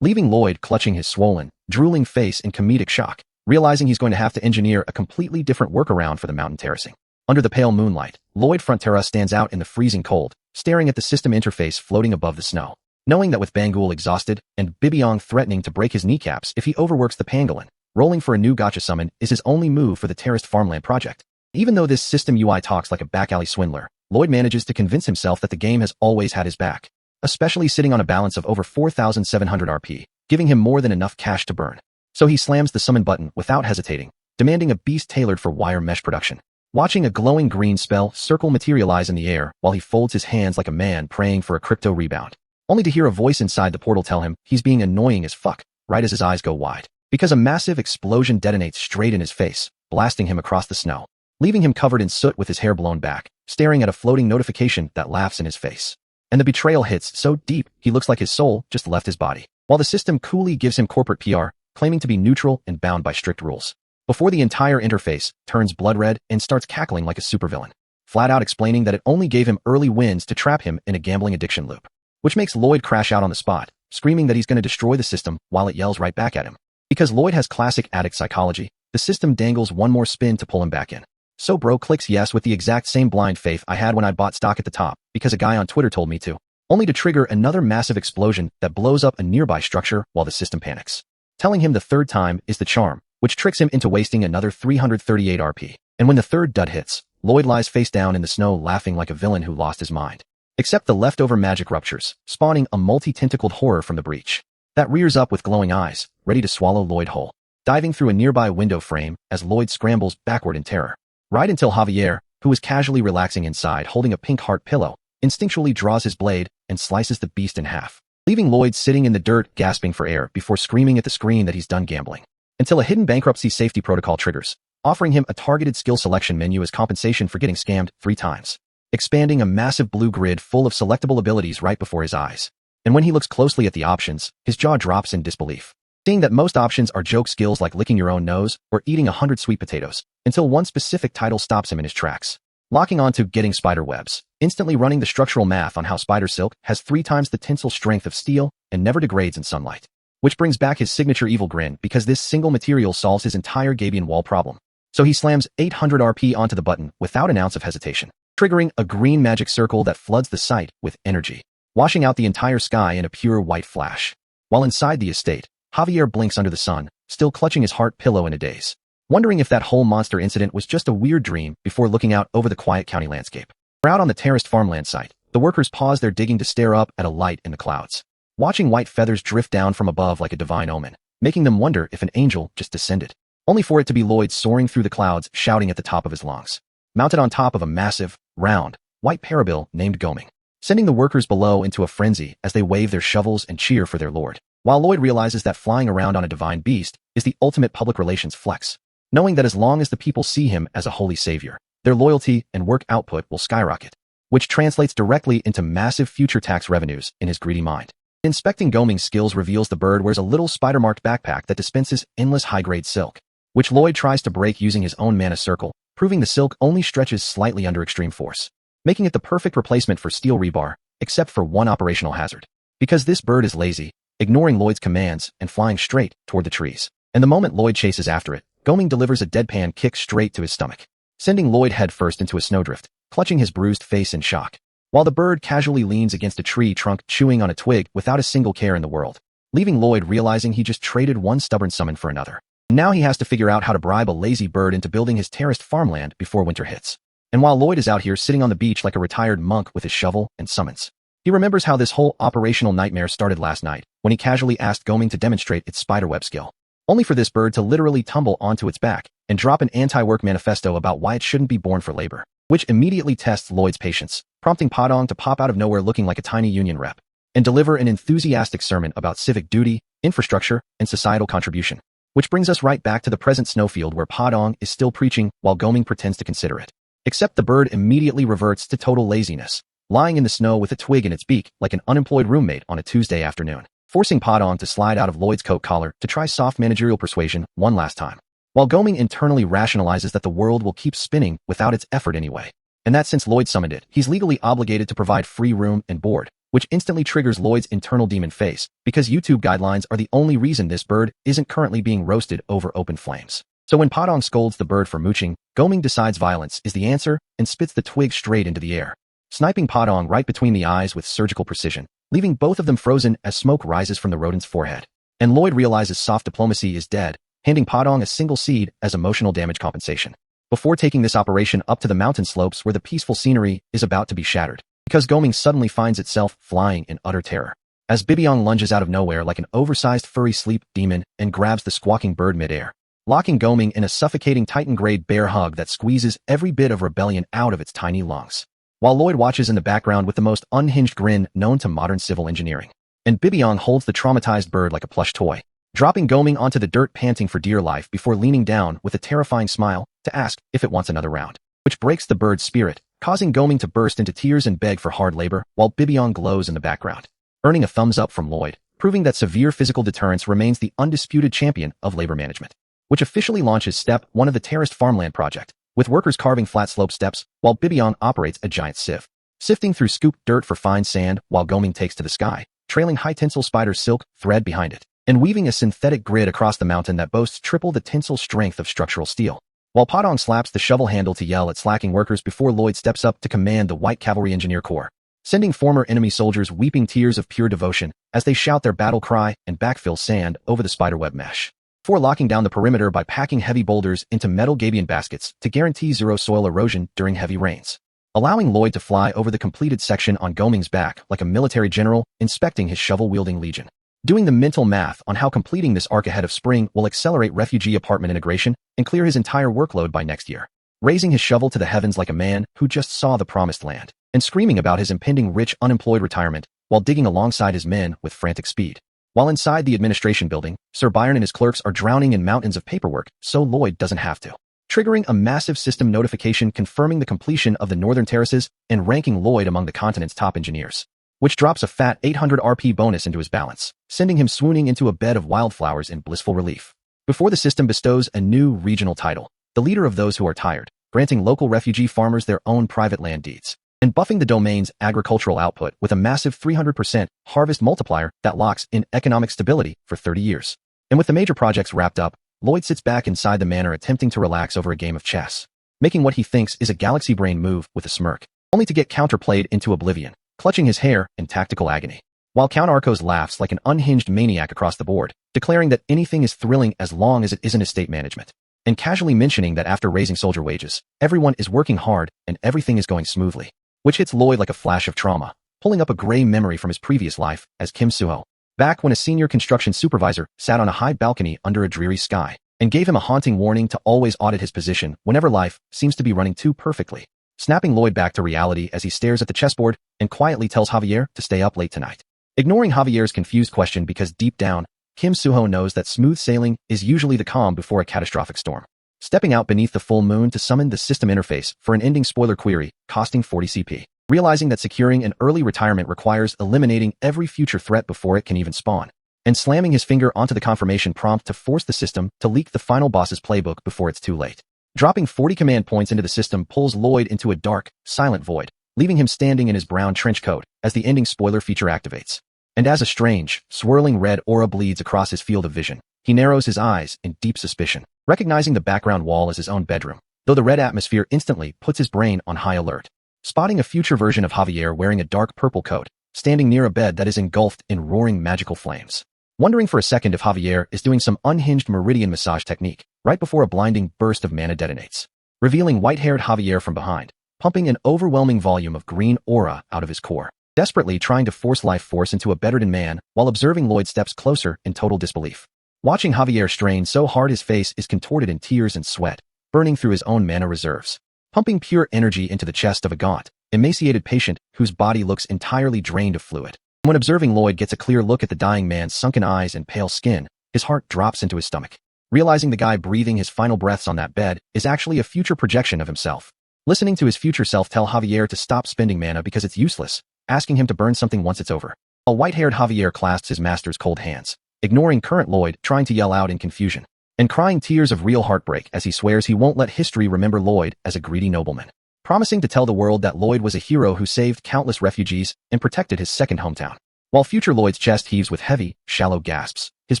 S1: Leaving Lloyd clutching his swollen, drooling face in comedic shock, realizing he's going to have to engineer a completely different workaround for the mountain terracing. Under the pale moonlight, Lloyd Frontera stands out in the freezing cold, staring at the system interface floating above the snow. Knowing that with Bangul exhausted and Bibiong threatening to break his kneecaps if he overworks the pangolin, rolling for a new gotcha summon is his only move for the terraced farmland project. Even though this system UI talks like a back-alley swindler, Lloyd manages to convince himself that the game has always had his back, especially sitting on a balance of over 4,700 RP, giving him more than enough cash to burn. So he slams the summon button without hesitating, demanding a beast tailored for wire mesh production. Watching a glowing green spell circle materialize in the air while he folds his hands like a man praying for a crypto rebound, only to hear a voice inside the portal tell him he's being annoying as fuck, right as his eyes go wide, because a massive explosion detonates straight in his face, blasting him across the snow, leaving him covered in soot with his hair blown back, staring at a floating notification that laughs in his face. And the betrayal hits so deep he looks like his soul just left his body, while the system coolly gives him corporate PR, claiming to be neutral and bound by strict rules, before the entire interface turns blood red and starts cackling like a supervillain, flat out explaining that it only gave him early wins to trap him in a gambling addiction loop, which makes Lloyd crash out on the spot, screaming that he's going to destroy the system while it yells right back at him. Because Lloyd has classic addict psychology, the system dangles one more spin to pull him back in. So bro clicks yes with the exact same blind faith I had when I bought stock at the top, because a guy on Twitter told me to, only to trigger another massive explosion that blows up a nearby structure while the system panics, telling him the third time is the charm, which tricks him into wasting another 338 RP. And when the third dud hits, Lloyd lies face down in the snow laughing like a villain who lost his mind. Except the leftover magic ruptures, spawning a multi-tentacled horror from the breach that rears up with glowing eyes, ready to swallow Lloyd whole, diving through a nearby window frame as Lloyd scrambles backward in terror. Right until Javier, who is casually relaxing inside holding a pink heart pillow, instinctually draws his blade and slices the beast in half, leaving Lloyd sitting in the dirt gasping for air before screaming at the screen that he's done gambling. Until a hidden bankruptcy safety protocol triggers, offering him a targeted skill selection menu as compensation for getting scammed 3 times, expanding a massive blue grid full of selectable abilities right before his eyes. And when he looks closely at the options, his jaw drops in disbelief, seeing that most options are joke skills like licking your own nose or eating 100 sweet potatoes, until one specific title stops him in his tracks, locking onto getting spider webs, instantly running the structural math on how spider silk has 3 times the tensile strength of steel and never degrades in sunlight, which brings back his signature evil grin because this single material solves his entire Gabian wall problem. So he slams 800 RP onto the button without an ounce of hesitation, triggering a green magic circle that floods the site with energy, washing out the entire sky in a pure white flash. While inside the estate, Javier blinks under the sun, still clutching his heart pillow in a daze, wondering if that whole monster incident was just a weird dream before looking out over the quiet county landscape. Out on the terraced farmland site, the workers pause their digging to stare up at a light in the clouds, watching white feathers drift down from above like a divine omen, making them wonder if an angel just descended, only for it to be Lloyd soaring through the clouds shouting at the top of his lungs, mounted on top of a massive, round, white parabil named Goming, sending the workers below into a frenzy as they wave their shovels and cheer for their lord, while Lloyd realizes that flying around on a divine beast is the ultimate public relations flex, knowing that as long as the people see him as a holy savior, their loyalty and work output will skyrocket, which translates directly into massive future tax revenues in his greedy mind. Inspecting Goming's skills reveals the bird wears a little spider-marked backpack that dispenses endless high-grade silk, which Lloyd tries to break using his own mana circle, proving the silk only stretches slightly under extreme force, making it the perfect replacement for steel rebar, except for one operational hazard. Because this bird is lazy, ignoring Lloyd's commands and flying straight toward the trees. And the moment Lloyd chases after it, Goming delivers a deadpan kick straight to his stomach, sending Lloyd headfirst into a snowdrift, clutching his bruised face in shock, while the bird casually leans against a tree trunk chewing on a twig without a single care in the world, leaving Lloyd realizing he just traded one stubborn summon for another. Now he has to figure out how to bribe a lazy bird into building his terraced farmland before winter hits. And while Lloyd is out here sitting on the beach like a retired monk with his shovel and summons, he remembers how this whole operational nightmare started last night when he casually asked Goming to demonstrate its spiderweb skill, only for this bird to literally tumble onto its back and drop an anti-work manifesto about why it shouldn't be born for labor, which immediately tests Lloyd's patience, prompting Padong to pop out of nowhere looking like a tiny union rep and deliver an enthusiastic sermon about civic duty, infrastructure, and societal contribution, which brings us right back to the present snowfield where Padong is still preaching while Goming pretends to consider it. Except the bird immediately reverts to total laziness, lying in the snow with a twig in its beak like an unemployed roommate on a Tuesday afternoon, forcing Padong to slide out of Lloyd's coat collar to try soft managerial persuasion one last time. while Goming internally rationalizes that the world will keep spinning without its effort anyway. And that since Lloyd summoned it, he's legally obligated to provide free room and board, which instantly triggers Lloyd's internal demon face, because YouTube guidelines are the only reason this bird isn't currently being roasted over open flames. So when Padong scolds the bird for mooching, Goming decides violence is the answer and spits the twig straight into the air, sniping Padong right between the eyes with surgical precision, leaving both of them frozen as smoke rises from the rodent's forehead. And Lloyd realizes soft diplomacy is dead, handing Padong a single seed as emotional damage compensation, before taking this operation up to the mountain slopes where the peaceful scenery is about to be shattered, because Goming suddenly finds itself flying in utter terror, as Bibiong lunges out of nowhere like an oversized furry sleep demon and grabs the squawking bird midair, locking Goming in a suffocating Titan-grade bear hug that squeezes every bit of rebellion out of its tiny lungs, while Lloyd watches in the background with the most unhinged grin known to modern civil engineering. And Bibiong holds the traumatized bird like a plush toy, dropping Goming onto the dirt panting for dear life before leaning down with a terrifying smile to ask if it wants another round, which breaks the bird's spirit, causing Goming to burst into tears and beg for hard labor while Bibiong glows in the background, earning a thumbs up from Lloyd, proving that severe physical deterrence remains the undisputed champion of labor management, which officially launches Step 1 of the terraced farmland project, with workers carving flat slope steps while Bibiong operates a giant sieve, sifting through scooped dirt for fine sand while Goming takes to the sky, trailing high tinsel spider silk thread behind it, and weaving a synthetic grid across the mountain that boasts triple the tensile strength of structural steel, while Padong slaps the shovel handle to yell at slacking workers before Lloyd steps up to command the White Cavalry Engineer Corps, sending former enemy soldiers weeping tears of pure devotion as they shout their battle cry and backfill sand over the spiderweb mesh, before locking down the perimeter by packing heavy boulders into metal gabion baskets to guarantee zero soil erosion during heavy rains, allowing Lloyd to fly over the completed section on Goming's back like a military general inspecting his shovel-wielding legion, doing the mental math on how completing this arc ahead of spring will accelerate refugee apartment integration and clear his entire workload by next year, raising his shovel to the heavens like a man who just saw the promised land, and screaming about his impending rich unemployed retirement while digging alongside his men with frantic speed. While inside the administration building, Sir Byron and his clerks are drowning in mountains of paperwork so Lloyd doesn't have to, triggering a massive system notification confirming the completion of the Northern Terraces and ranking Lloyd among the continent's top engineers, which drops a fat 800 RP bonus into his balance, sending him swooning into a bed of wildflowers in blissful relief, before the system bestows a new regional title, the leader of those who are tired, granting local refugee farmers their own private land deeds, and buffing the domain's agricultural output with a massive 300% harvest multiplier that locks in economic stability for 30 years. And with the major projects wrapped up, Lloyd sits back inside the manor attempting to relax over a game of chess, making what he thinks is a galaxy brain move with a smirk, only to get counterplayed into oblivion, clutching his hair in tactical agony, while Count Arcos laughs like an unhinged maniac across the board, declaring that anything is thrilling as long as it isn't estate management, and casually mentioning that after raising soldier wages, everyone is working hard and everything is going smoothly, which hits Lloyd like a flash of trauma, pulling up a gray memory from his previous life as Kim Suho, back when a senior construction supervisor sat on a high balcony under a dreary sky, and gave him a haunting warning to always audit his position whenever life seems to be running too perfectly, snapping Lloyd back to reality as he stares at the chessboard and quietly tells Javier to stay up late tonight, ignoring Javier's confused question because deep down, Kim Suho knows that smooth sailing is usually the calm before a catastrophic storm, stepping out beneath the full moon to summon the system interface for an ending spoiler query costing 40 CP, realizing that securing an early retirement requires eliminating every future threat before it can even spawn, and slamming his finger onto the confirmation prompt to force the system to leak the final boss's playbook before it's too late. Dropping 40 command points into the system pulls Lloyd into a dark, silent void, leaving him standing in his brown trench coat as the ending spoiler feature activates. And as a strange, swirling red aura bleeds across his field of vision, he narrows his eyes in deep suspicion, recognizing the background wall as his own bedroom, though the red atmosphere instantly puts his brain on high alert, spotting a future version of Javier wearing a dark purple coat, standing near a bed that is engulfed in roaring magical flames. Wondering for a second if Javier is doing some unhinged meridian massage technique right before a blinding burst of mana detonates, revealing white-haired Javier from behind, pumping an overwhelming volume of green aura out of his core, desperately trying to force life force into a bettered man while observing Lloyd steps closer in total disbelief, watching Javier strain so hard his face is contorted in tears and sweat, burning through his own mana reserves, pumping pure energy into the chest of a gaunt, emaciated patient whose body looks entirely drained of fluid. When observing Lloyd gets a clear look at the dying man's sunken eyes and pale skin, his heart drops into his stomach, realizing the guy breathing his final breaths on that bed is actually a future projection of himself. Listening to his future self tell Javier to stop spending mana because it's useless, asking him to burn something once it's over. A white-haired Javier clasps his master's cold hands, ignoring current Lloyd trying to yell out in confusion, and crying tears of real heartbreak as he swears he won't let history remember Lloyd as a greedy nobleman, promising to tell the world that Lloyd was a hero who saved countless refugees and protected his second hometown. While future Lloyd's chest heaves with heavy, shallow gasps, his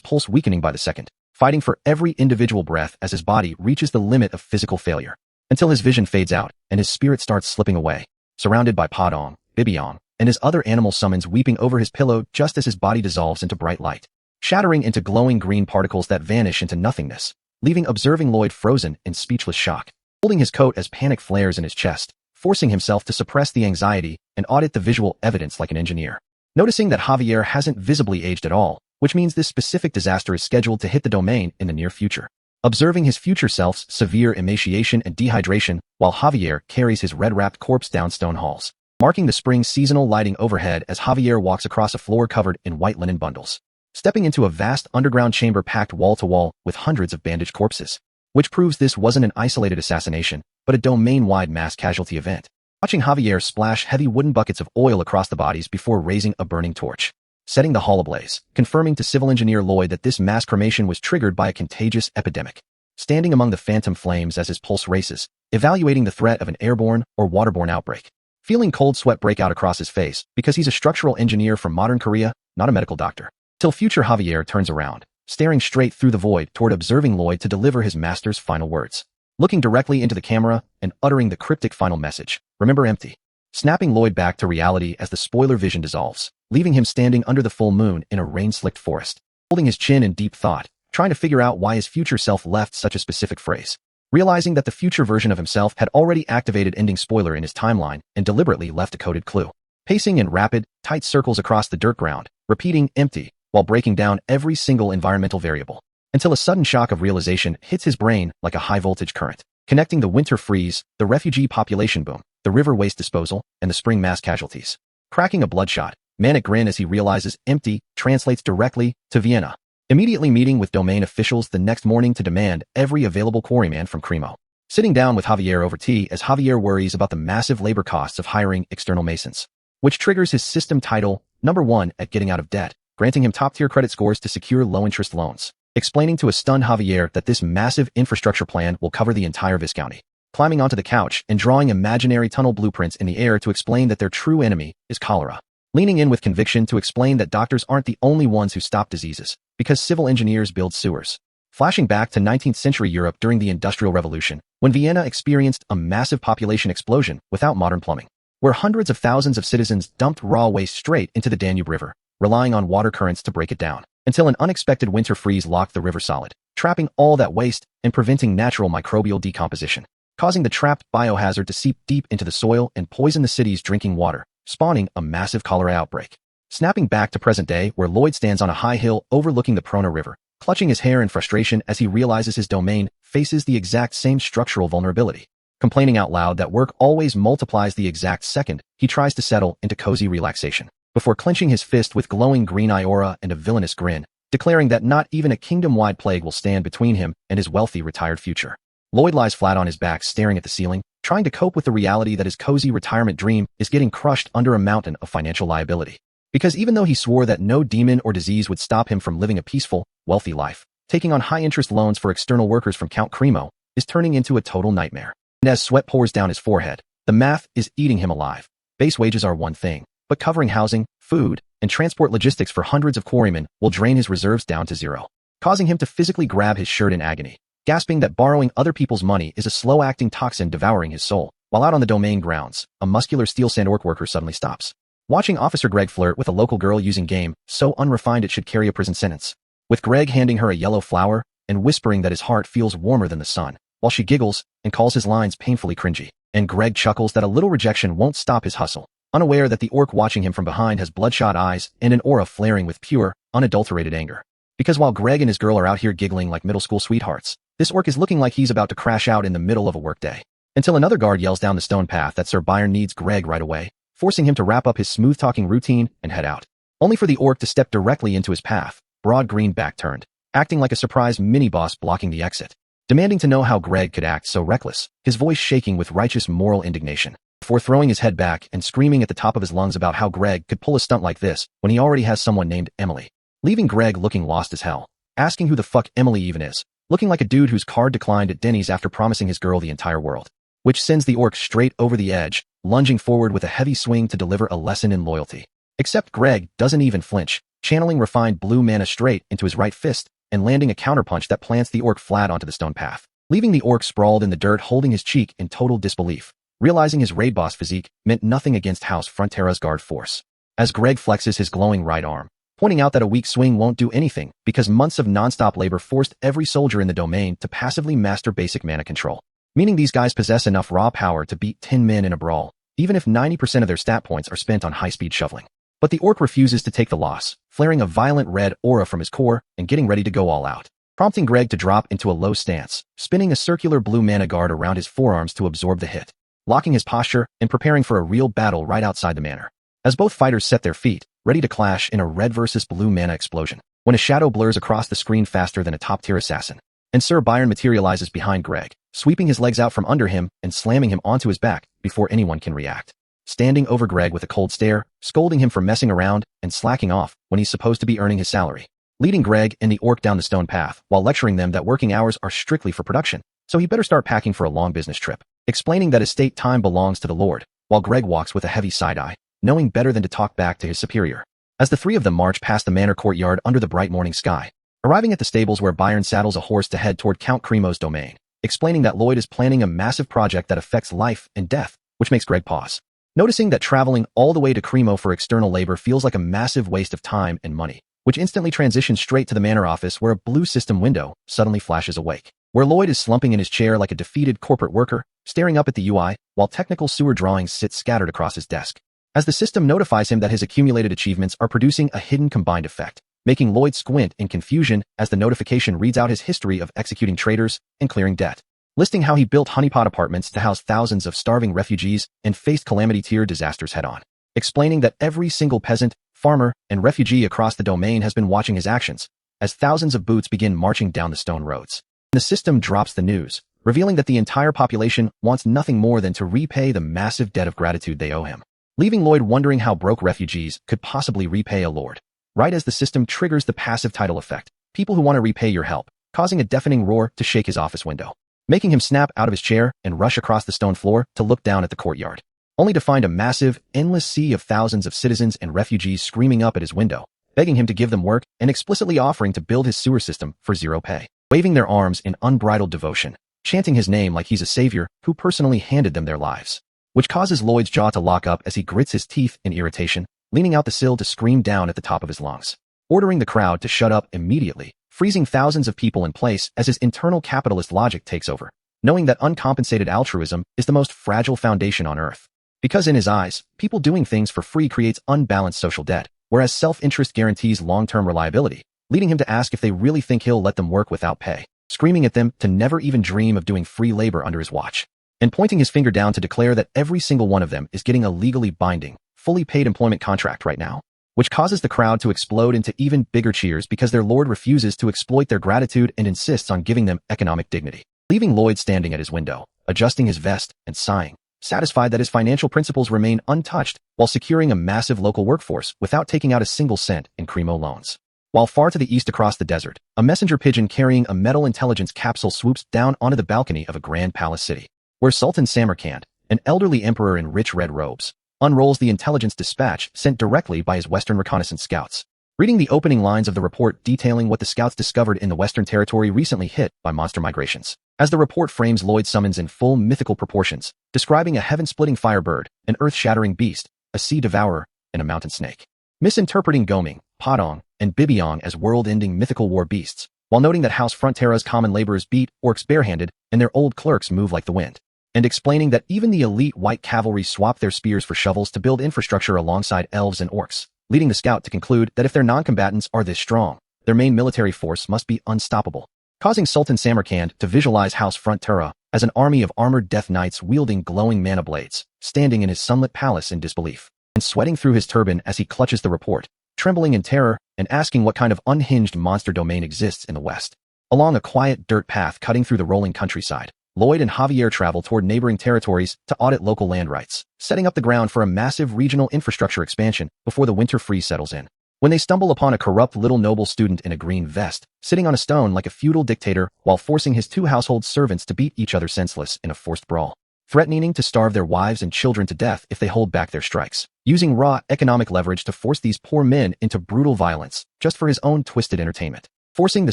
S1: pulse weakening by the second, fighting for every individual breath as his body reaches the limit of physical failure, until his vision fades out and his spirit starts slipping away, surrounded by Padong, Bibiong, and his other animal summons weeping over his pillow just as his body dissolves into bright light, shattering into glowing green particles that vanish into nothingness, leaving observing Lloyd frozen in speechless shock, holding his coat as panic flares in his chest, forcing himself to suppress the anxiety and audit the visual evidence like an engineer. Noticing that Javier hasn't visibly aged at all, which means this specific disaster is scheduled to hit the domain in the near future. Observing his future self's severe emaciation and dehydration while Javier carries his red-wrapped corpse down stone halls, marking the spring seasonal lighting overhead as Javier walks across a floor covered in white linen bundles, stepping into a vast underground chamber packed wall-to-wall with hundreds of bandaged corpses, which proves this wasn't an isolated assassination, but a domain-wide mass casualty event. Watching Javier splash heavy wooden buckets of oil across the bodies before raising a burning torch, setting the hall ablaze, confirming to civil engineer Lloyd that this mass cremation was triggered by a contagious epidemic. Standing among the phantom flames as his pulse races, evaluating the threat of an airborne or waterborne outbreak, feeling cold sweat break out across his face because he's a structural engineer from modern Korea, not a medical doctor. Till future Javier turns around, staring straight through the void toward observing Lloyd to deliver his master's final words, looking directly into the camera and uttering the cryptic final message, "Remember empty," snapping Lloyd back to reality as the spoiler vision dissolves, leaving him standing under the full moon in a rain-slicked forest, holding his chin in deep thought, trying to figure out why his future self left such a specific phrase, realizing that the future version of himself had already activated ending spoiler in his timeline and deliberately left a coded clue, pacing in rapid, tight circles across the dirt ground, repeating empty while breaking down every single environmental variable, until a sudden shock of realization hits his brain like a high-voltage current, connecting the winter freeze, the refugee population boom, the river waste disposal, and the spring mass casualties. Cracking a bloodshot, manic grin as he realizes empty translates directly to Vienna, immediately meeting with domain officials the next morning to demand every available quarryman from Cremo. Sitting down with Javier over tea as Javier worries about the massive labor costs of hiring external masons, which triggers his system title, #1 at getting out of debt, granting him top-tier credit scores to secure low-interest loans, explaining to a stunned Javier that this massive infrastructure plan will cover the entire Viscounty, climbing onto the couch and drawing imaginary tunnel blueprints in the air to explain that their true enemy is cholera, leaning in with conviction to explain that doctors aren't the only ones who stop diseases, because civil engineers build sewers. Flashing back to 19th century Europe during the Industrial Revolution, when Vienna experienced a massive population explosion without modern plumbing, where hundreds of thousands of citizens dumped raw waste straight into the Danube River, relying on water currents to break it down, until an unexpected winter freeze locked the river solid, trapping all that waste and preventing natural microbial decomposition, causing the trapped biohazard to seep deep into the soil and poison the city's drinking water, spawning a massive cholera outbreak. Snapping back to present day where Lloyd stands on a high hill overlooking the Prona River, clutching his hair in frustration as he realizes his domain faces the exact same structural vulnerability, complaining out loud that work always multiplies the exact second he tries to settle into cozy relaxation, before clenching his fist with glowing green eye aura and a villainous grin, declaring that not even a kingdom-wide plague will stand between him and his wealthy retired future. Lloyd lies flat on his back staring at the ceiling, trying to cope with the reality that his cozy retirement dream is getting crushed under a mountain of financial liability. Because even though he swore that no demon or disease would stop him from living a peaceful, wealthy life, taking on high-interest loans for external workers from Count Cremo is turning into a total nightmare. And as sweat pours down his forehead, the math is eating him alive. Base wages are one thing, but covering housing, food, and transport logistics for hundreds of quarrymen will drain his reserves down to zero, causing him to physically grab his shirt in agony, gasping that borrowing other people's money is a slow-acting toxin devouring his soul. While out on the domain grounds, a muscular steel sand orc worker suddenly stops, watching Officer Greg flirt with a local girl using game so unrefined it should carry a prison sentence, with Greg handing her a yellow flower and whispering that his heart feels warmer than the sun, while she giggles and calls his lines painfully cringy, and Greg chuckles that a little rejection won't stop his hustle, unaware that the orc watching him from behind has bloodshot eyes and an aura flaring with pure, unadulterated anger. Because while Greg and his girl are out here giggling like middle school sweethearts, this orc is looking like he's about to crash out in the middle of a workday, until another guard yells down the stone path that Sir Byron needs Greg right away, forcing him to wrap up his smooth-talking routine and head out, only for the orc to step directly into his path, broad green back turned, acting like a surprise mini-boss blocking the exit, demanding to know how Greg could act so reckless, his voice shaking with righteous moral indignation, before throwing his head back and screaming at the top of his lungs about how Greg could pull a stunt like this when he already has someone named Emily, leaving Greg looking lost as hell, asking who the fuck Emily even is, looking like a dude whose card declined at Denny's after promising his girl the entire world, which sends the orc straight over the edge, lunging forward with a heavy swing to deliver a lesson in loyalty. Except Greg doesn't even flinch, channeling refined blue mana straight into his right fist and landing a counterpunch that plants the orc flat onto the stone path, leaving the orc sprawled in the dirt holding his cheek in total disbelief, realizing his raid boss physique meant nothing against House Frontera's guard force. As Greg flexes his glowing right arm, pointing out that a weak swing won't do anything because months of non-stop labor forced every soldier in the domain to passively master basic mana control, meaning these guys possess enough raw power to beat 10 men in a brawl, even if 90% of their stat points are spent on high-speed shoveling. But the orc refuses to take the loss, flaring a violent red aura from his core and getting ready to go all out, prompting Greg to drop into a low stance, spinning a circular blue mana guard around his forearms to absorb the hit, locking his posture and preparing for a real battle right outside the manor. As both fighters set their feet, ready to clash in a red versus blue mana explosion, when a shadow blurs across the screen faster than a top-tier assassin, and Sir Byron materializes behind Greg, sweeping his legs out from under him and slamming him onto his back before anyone can react. Standing over Greg with a cold stare, scolding him for messing around and slacking off when he's supposed to be earning his salary, leading Greg and the orc down the stone path while lecturing them that working hours are strictly for production, so he better start packing for a long business trip, explaining that estate time belongs to the Lord, while Greg walks with a heavy side-eye, knowing better than to talk back to his superior. As the three of them march past the manor courtyard under the bright morning sky, arriving at the stables where Byron saddles a horse to head toward Count Cremo's domain, explaining that Lloyd is planning a massive project that affects life and death, which makes Greg pause, noticing that traveling all the way to Cremo for external labor feels like a massive waste of time and money, which instantly transitions straight to the manor office where a blue system window suddenly flashes awake, where Lloyd is slumping in his chair like a defeated corporate worker, staring up at the UI, while technical sewer drawings sit scattered across his desk, as the system notifies him that his accumulated achievements are producing a hidden combined effect, making Lloyd squint in confusion as the notification reads out his history of executing traitors and clearing debt, listing how he built honeypot apartments to house thousands of starving refugees and faced calamity-tier disasters head-on, explaining that every single peasant, farmer, and refugee across the domain has been watching his actions, as thousands of boots begin marching down the stone roads. The system drops the news, revealing that the entire population wants nothing more than to repay the massive debt of gratitude they owe him, leaving Lloyd wondering how broke refugees could possibly repay a lord. Right as the system triggers the passive tidal effect, people who want to repay your help, causing a deafening roar to shake his office window, making him snap out of his chair and rush across the stone floor to look down at the courtyard, only to find a massive, endless sea of thousands of citizens and refugees screaming up at his window, begging him to give them work and explicitly offering to build his sewer system for zero pay, waving their arms in unbridled devotion, chanting his name like he's a savior who personally handed them their lives, which causes Lloyd's jaw to lock up as he grits his teeth in irritation, leaning out the sill to scream down at the top of his lungs, ordering the crowd to shut up immediately, freezing thousands of people in place as his internal capitalist logic takes over, knowing that uncompensated altruism is the most fragile foundation on earth. Because in his eyes, people doing things for free creates unbalanced social debt, whereas self-interest guarantees long-term reliability, leading him to ask if they really think he'll let them work without pay, screaming at them to never even dream of doing free labor under his watch, and pointing his finger down to declare that every single one of them is getting a legally binding, fully paid employment contract right now, which causes the crowd to explode into even bigger cheers because their lord refuses to exploit their gratitude and insists on giving them economic dignity, leaving Lloyd standing at his window, adjusting his vest and sighing, satisfied that his financial principles remain untouched while securing a massive local workforce without taking out a single cent in Cremo loans. While far to the east across the desert, a messenger pigeon carrying a metal intelligence capsule swoops down onto the balcony of a grand palace city, where Sultan Samarkand, an elderly emperor in rich red robes, unrolls the intelligence dispatch sent directly by his Western reconnaissance scouts, reading the opening lines of the report detailing what the scouts discovered in the Western territory recently hit by monster migrations. As the report frames Lloyd's summons in full mythical proportions, describing a heaven-splitting firebird, an earth-shattering beast, a sea devourer, and a mountain snake, misinterpreting Goming, Padong, and Bibiong as world-ending mythical war beasts, while noting that House Frontera's common laborers beat orcs barehanded and their old clerks move like the wind, and explaining that even the elite white cavalry swap their spears for shovels to build infrastructure alongside elves and orcs, leading the scout to conclude that if their non-combatants are this strong, their main military force must be unstoppable, causing Sultan Samarkand to visualize House Frontera as an army of armored death knights wielding glowing mana blades, standing in his sunlit palace in disbelief, and sweating through his turban as he clutches the report, trembling in terror and asking what kind of unhinged monster domain exists in the West. Along a quiet dirt path cutting through the rolling countryside, Lloyd and Javier travel toward neighboring territories to audit local land rights, setting up the ground for a massive regional infrastructure expansion before the winter freeze settles in. when they stumble upon a corrupt little noble student in a green vest, sitting on a stone like a feudal dictator while forcing his 2 household servants to beat each other senseless in a forced brawl, threatening to starve their wives and children to death if they hold back their strikes, using raw economic leverage to force these poor men into brutal violence just for his own twisted entertainment, forcing the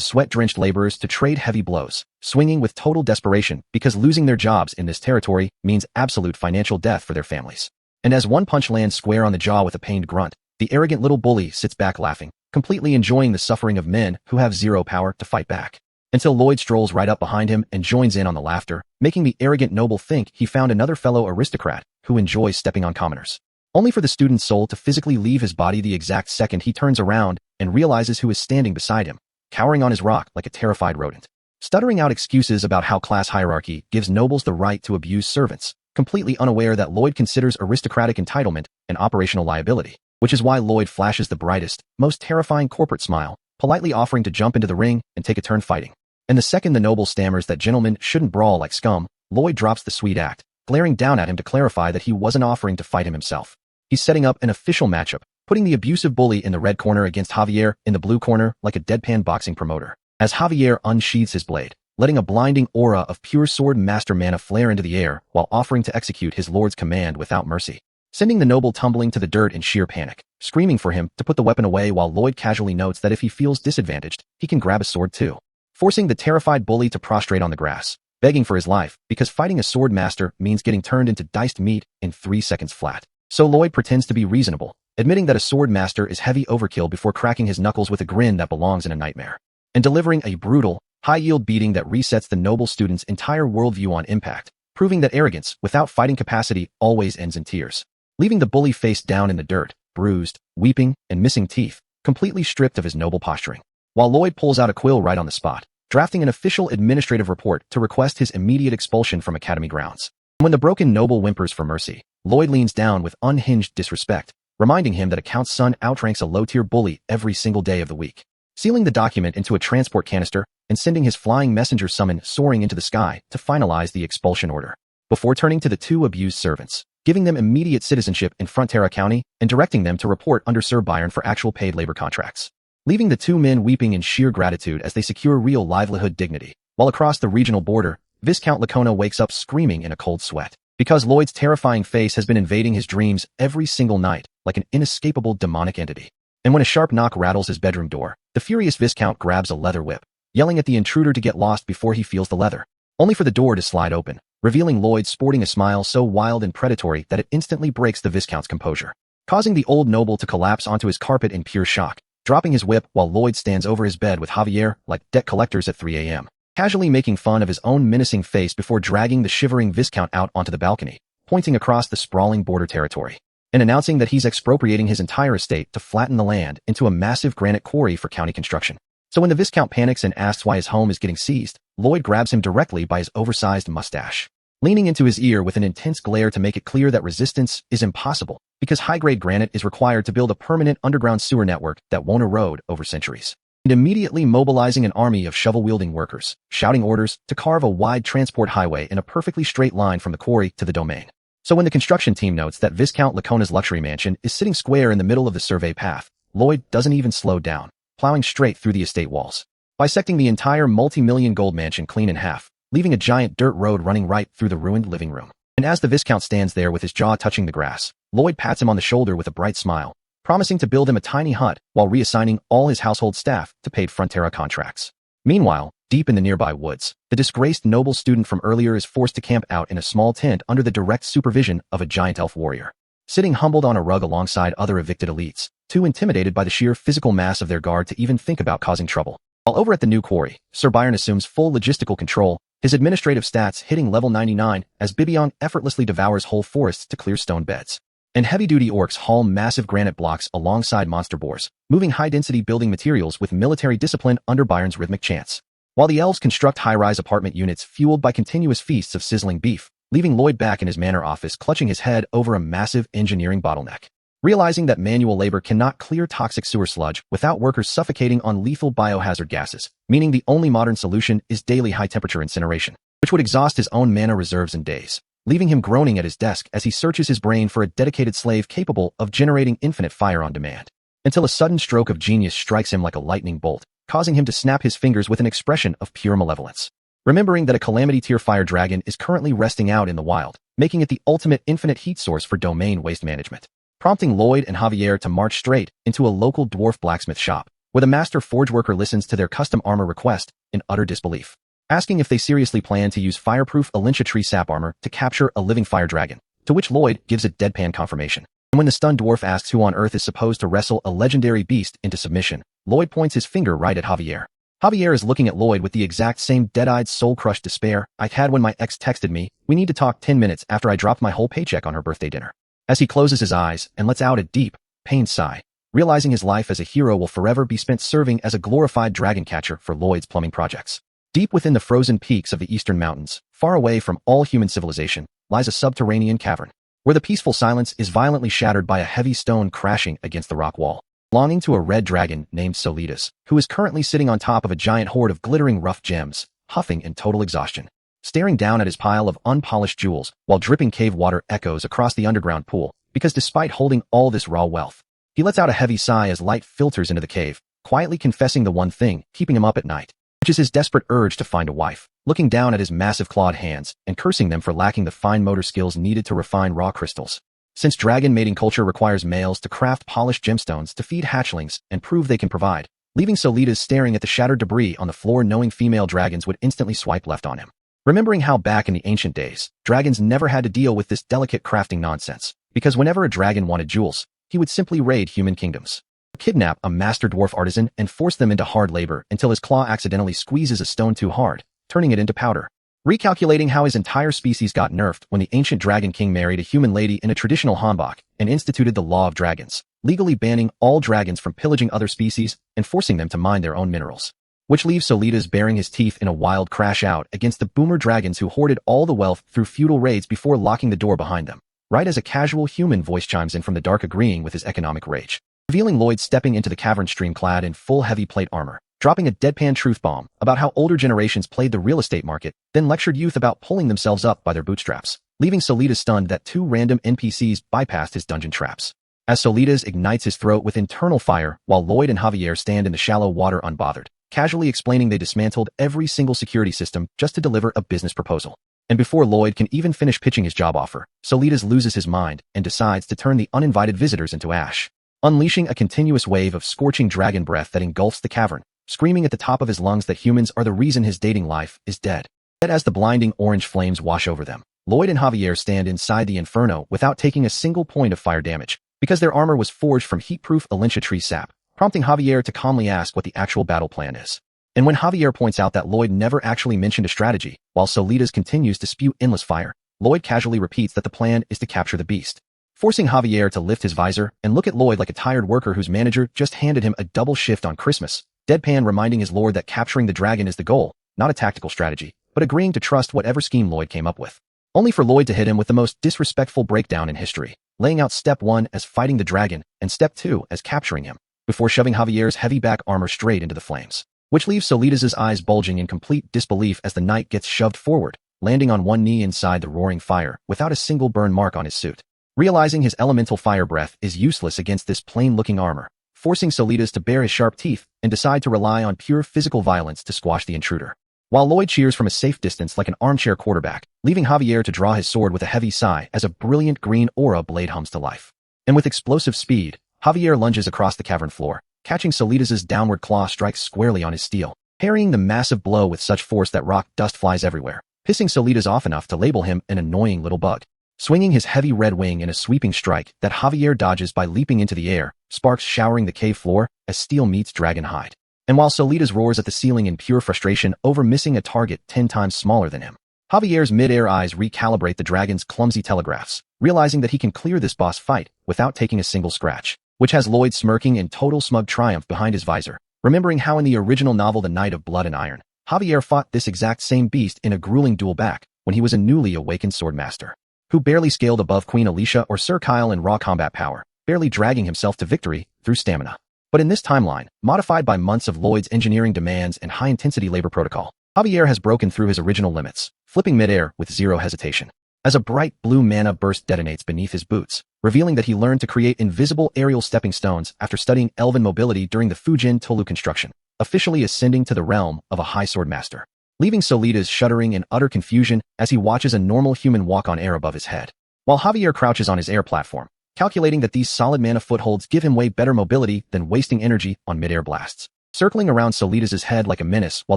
S1: sweat-drenched laborers to trade heavy blows, swinging with total desperation because losing their jobs in this territory means absolute financial death for their families. And as one punch lands square on the jaw with a pained grunt, the arrogant little bully sits back laughing, completely enjoying the suffering of men who have zero power to fight back. Until Lloyd strolls right up behind him and joins in on the laughter, making the arrogant noble think he found another fellow aristocrat who enjoys stepping on commoners. Only for the student's soul to physically leave his body the exact second he turns around and realizes who is standing beside him, cowering on his rock like a terrified rodent, stuttering out excuses about how class hierarchy gives nobles the right to abuse servants, completely unaware that Lloyd considers aristocratic entitlement an operational liability, which is why Lloyd flashes the brightest, most terrifying corporate smile, politely offering to jump into the ring and take a turn fighting. And the second the noble stammers that gentlemen shouldn't brawl like scum, Lloyd drops the sweet act, glaring down at him to clarify that he wasn't offering to fight him himself. He's setting up an official matchup, putting the abusive bully in the red corner against Javier in the blue corner like a deadpan boxing promoter, as Javier unsheathes his blade, letting a blinding aura of pure sword master mana flare into the air while offering to execute his lord's command without mercy, sending the noble tumbling to the dirt in sheer panic, screaming for him to put the weapon away while Lloyd casually notes that if he feels disadvantaged, he can grab a sword too, forcing the terrified bully to prostrate on the grass, begging for his life because fighting a sword master means getting turned into diced meat in 3 seconds flat. So Lloyd pretends to be reasonable, admitting that a sword master is heavy overkill before cracking his knuckles with a grin that belongs in a nightmare, and delivering a brutal, high-yield beating that resets the noble student's entire worldview on impact, proving that arrogance without fighting capacity always ends in tears, leaving the bully face down in the dirt, bruised, weeping, and missing teeth, completely stripped of his noble posturing, while Lloyd pulls out a quill right on the spot, drafting an official administrative report to request his immediate expulsion from academy grounds. When the broken noble whimpers for mercy, Lloyd leans down with unhinged disrespect, reminding him that a count's son outranks a low-tier bully every single day of the week, sealing the document into a transport canister and sending his flying messenger summon soaring into the sky to finalize the expulsion order, before turning to the 2 abused servants, giving them immediate citizenship in Frontera County and directing them to report under Sir Byron for actual paid labor contracts, leaving the 2 men weeping in sheer gratitude as they secure real livelihood dignity, while across the regional border, Viscount Lacona wakes up screaming in a cold sweat, because Lloyd's terrifying face has been invading his dreams every single night like an inescapable demonic entity. And when a sharp knock rattles his bedroom door, the furious Viscount grabs a leather whip, yelling at the intruder to get lost before he feels the leather, only for the door to slide open, revealing Lloyd sporting a smile so wild and predatory that it instantly breaks the Viscount's composure, causing the old noble to collapse onto his carpet in pure shock, dropping his whip while Lloyd stands over his bed with Javier like debt collectors at 3 a.m., casually making fun of his own menacing face before dragging the shivering Viscount out onto the balcony, pointing across the sprawling border territory, and announcing that he's expropriating his entire estate to flatten the land into a massive granite quarry for county construction. So when the Viscount panics and asks why his home is getting seized, Lloyd grabs him directly by his oversized mustache, leaning into his ear with an intense glare to make it clear that resistance is impossible, because high-grade granite is required to build a permanent underground sewer network that won't erode over centuries, and immediately mobilizing an army of shovel-wielding workers, shouting orders to carve a wide transport highway in a perfectly straight line from the quarry to the domain. So when the construction team notes that Viscount Lacona's luxury mansion is sitting square in the middle of the survey path, Lloyd doesn't even slow down, plowing straight through the estate walls, bisecting the entire multi-million gold mansion clean in half, leaving a giant dirt road running right through the ruined living room. And as the Viscount stands there with his jaw touching the grass, Lloyd pats him on the shoulder with a bright smile, promising to build him a tiny hut while reassigning all his household staff to paid Frontera contracts. Meanwhile, deep in the nearby woods, the disgraced noble student from earlier is forced to camp out in a small tent under the direct supervision of a giant elf warrior, sitting humbled on a rug alongside other evicted elites, too intimidated by the sheer physical mass of their guard to even think about causing trouble. While over at the new quarry, Sir Byron assumes full logistical control, his administrative stats hitting level 99 as Bibiong effortlessly devours whole forests to clear stone beds, and heavy-duty orcs haul massive granite blocks alongside monster boars, moving high-density building materials with military discipline under Byron's rhythmic chants, while the elves construct high-rise apartment units fueled by continuous feasts of sizzling beef, leaving Lloyd back in his manor office clutching his head over a massive engineering bottleneck, realizing that manual labor cannot clear toxic sewer sludge without workers suffocating on lethal biohazard gases, meaning the only modern solution is daily high-temperature incineration, which would exhaust his own mana reserves in days, leaving him groaning at his desk as he searches his brain for a dedicated slave capable of generating infinite fire on demand. until a sudden stroke of genius strikes him like a lightning bolt, causing him to snap his fingers with an expression of pure malevolence. Remembering that a Calamity Tier fire dragon is currently resting out in the wild, making it the ultimate infinite heat source for domain waste management, prompting Lloyd and Javier to march straight into a local dwarf blacksmith shop, where the master forge worker listens to their custom armor request in utter disbelief, asking if they seriously plan to use fireproof Alincha tree sap armor to capture a living fire dragon, to which Lloyd gives a deadpan confirmation. And when the stunned dwarf asks who on earth is supposed to wrestle a legendary beast into submission, Lloyd points his finger right at Javier. Javier is looking at Lloyd with the exact same dead-eyed, soul-crushed despair I had when my ex texted me, "We need to talk 10 minutes," after I dropped my whole paycheck on her birthday dinner. As he closes his eyes and lets out a deep, pained sigh, realizing his life as a hero will forever be spent serving as a glorified dragon catcher for Lloyd's plumbing projects. Deep within the frozen peaks of the eastern mountains, far away from all human civilization, lies a subterranean cavern, where the peaceful silence is violently shattered by a heavy stone crashing against the rock wall, belonging to a red dragon named Solitas, who is currently sitting on top of a giant hoard of glittering rough gems, huffing in total exhaustion, staring down at his pile of unpolished jewels while dripping cave water echoes across the underground pool, because despite holding all this raw wealth, he lets out a heavy sigh as light filters into the cave, quietly confessing the one thing keeping him up at night, which is his desperate urge to find a wife, looking down at his massive clawed hands and cursing them for lacking the fine motor skills needed to refine raw crystals. Since dragon mating culture requires males to craft polished gemstones to feed hatchlings and prove they can provide, leaving Solitas staring at the shattered debris on the floor knowing female dragons would instantly swipe left on him. Remembering how back in the ancient days, dragons never had to deal with this delicate crafting nonsense, because whenever a dragon wanted jewels, he would simply raid human kingdoms, kidnap a master dwarf artisan and force them into hard labor until his claw accidentally squeezes a stone too hard, turning it into powder. Recalculating how his entire species got nerfed when the ancient dragon king married a human lady in a traditional hanbok and instituted the law of dragons, legally banning all dragons from pillaging other species and forcing them to mine their own minerals, which leaves Solitas baring his teeth in a wild crash out against the boomer dragons who hoarded all the wealth through feudal raids before locking the door behind them, right as a casual human voice chimes in from the dark agreeing with his economic rage, revealing Lloyd stepping into the cavern stream clad in full heavy plate armor, dropping a deadpan truth bomb about how older generations played the real estate market, then lectured youth about pulling themselves up by their bootstraps, leaving Solitas stunned that 2 random NPCs bypassed his dungeon traps. As Solitas ignites his throat with internal fire while Lloyd and Javier stand in the shallow water unbothered, casually explaining they dismantled every single security system just to deliver a business proposal. And before Lloyd can even finish pitching his job offer, Solitas loses his mind and decides to turn the uninvited visitors into ash, unleashing a continuous wave of scorching dragon breath that engulfs the cavern, screaming at the top of his lungs that humans are the reason his dating life is dead. Yet as the blinding orange flames wash over them, Lloyd and Javier stand inside the inferno without taking a single point of fire damage, because their armor was forged from heat-proof Alincha tree sap, prompting Javier to calmly ask what the actual battle plan is. And when Javier points out that Lloyd never actually mentioned a strategy, while Solitas continues to spew endless fire, Lloyd casually repeats that the plan is to capture the beast, forcing Javier to lift his visor and look at Lloyd like a tired worker whose manager just handed him a double shift on Christmas, deadpan reminding his lord that capturing the dragon is the goal, not a tactical strategy, but agreeing to trust whatever scheme Lloyd came up with. Only for Lloyd to hit him with the most disrespectful breakdown in history, laying out step 1 as fighting the dragon and step 2 as capturing him, before shoving Javier's heavy back armor straight into the flames, which leaves Solitas' eyes bulging in complete disbelief as the knight gets shoved forward, landing on one knee inside the roaring fire without a single burn mark on his suit. Realizing his elemental fire breath is useless against this plain-looking armor, forcing Solitas to bare his sharp teeth and decide to rely on pure physical violence to squash the intruder. While Lloyd cheers from a safe distance like an armchair quarterback, leaving Javier to draw his sword with a heavy sigh as a brilliant green aura blade hums to life. And with explosive speed, Javier lunges across the cavern floor, catching Solitas' downward claw strikes squarely on his steel, parrying the massive blow with such force that rock dust flies everywhere, pissing Solitas off enough to label him an annoying little bug. Swinging his heavy red wing in a sweeping strike that Javier dodges by leaping into the air, sparks showering the cave floor as steel meets dragon hide. And while Solitas roars at the ceiling in pure frustration over missing a target 10 times smaller than him, Javier's mid-air eyes recalibrate the dragon's clumsy telegraphs, realizing that he can clear this boss fight without taking a single scratch, which has Lloyd smirking in total smug triumph behind his visor, remembering how in the original novel The Knight of Blood and Iron, Javier fought this exact same beast in a grueling duel back when he was a newly awakened swordmaster, who barely scaled above Queen Alicia or Sir Kyle in raw combat power, barely dragging himself to victory through stamina. But in this timeline, modified by months of Lloyd's engineering demands and high-intensity labor protocol, Javier has broken through his original limits, flipping midair with zero hesitation. as a bright blue mana burst detonates beneath his boots, revealing that he learned to create invisible aerial stepping stones after studying elven mobility during the Fujin Tolu construction, officially ascending to the realm of a high sword master, leaving Solitas shuddering in utter confusion as he watches a normal human walk on air above his head, while Javier crouches on his air platform, calculating that these solid mana footholds give him way better mobility than wasting energy on mid-air blasts, circling around Solitas' head like a menace while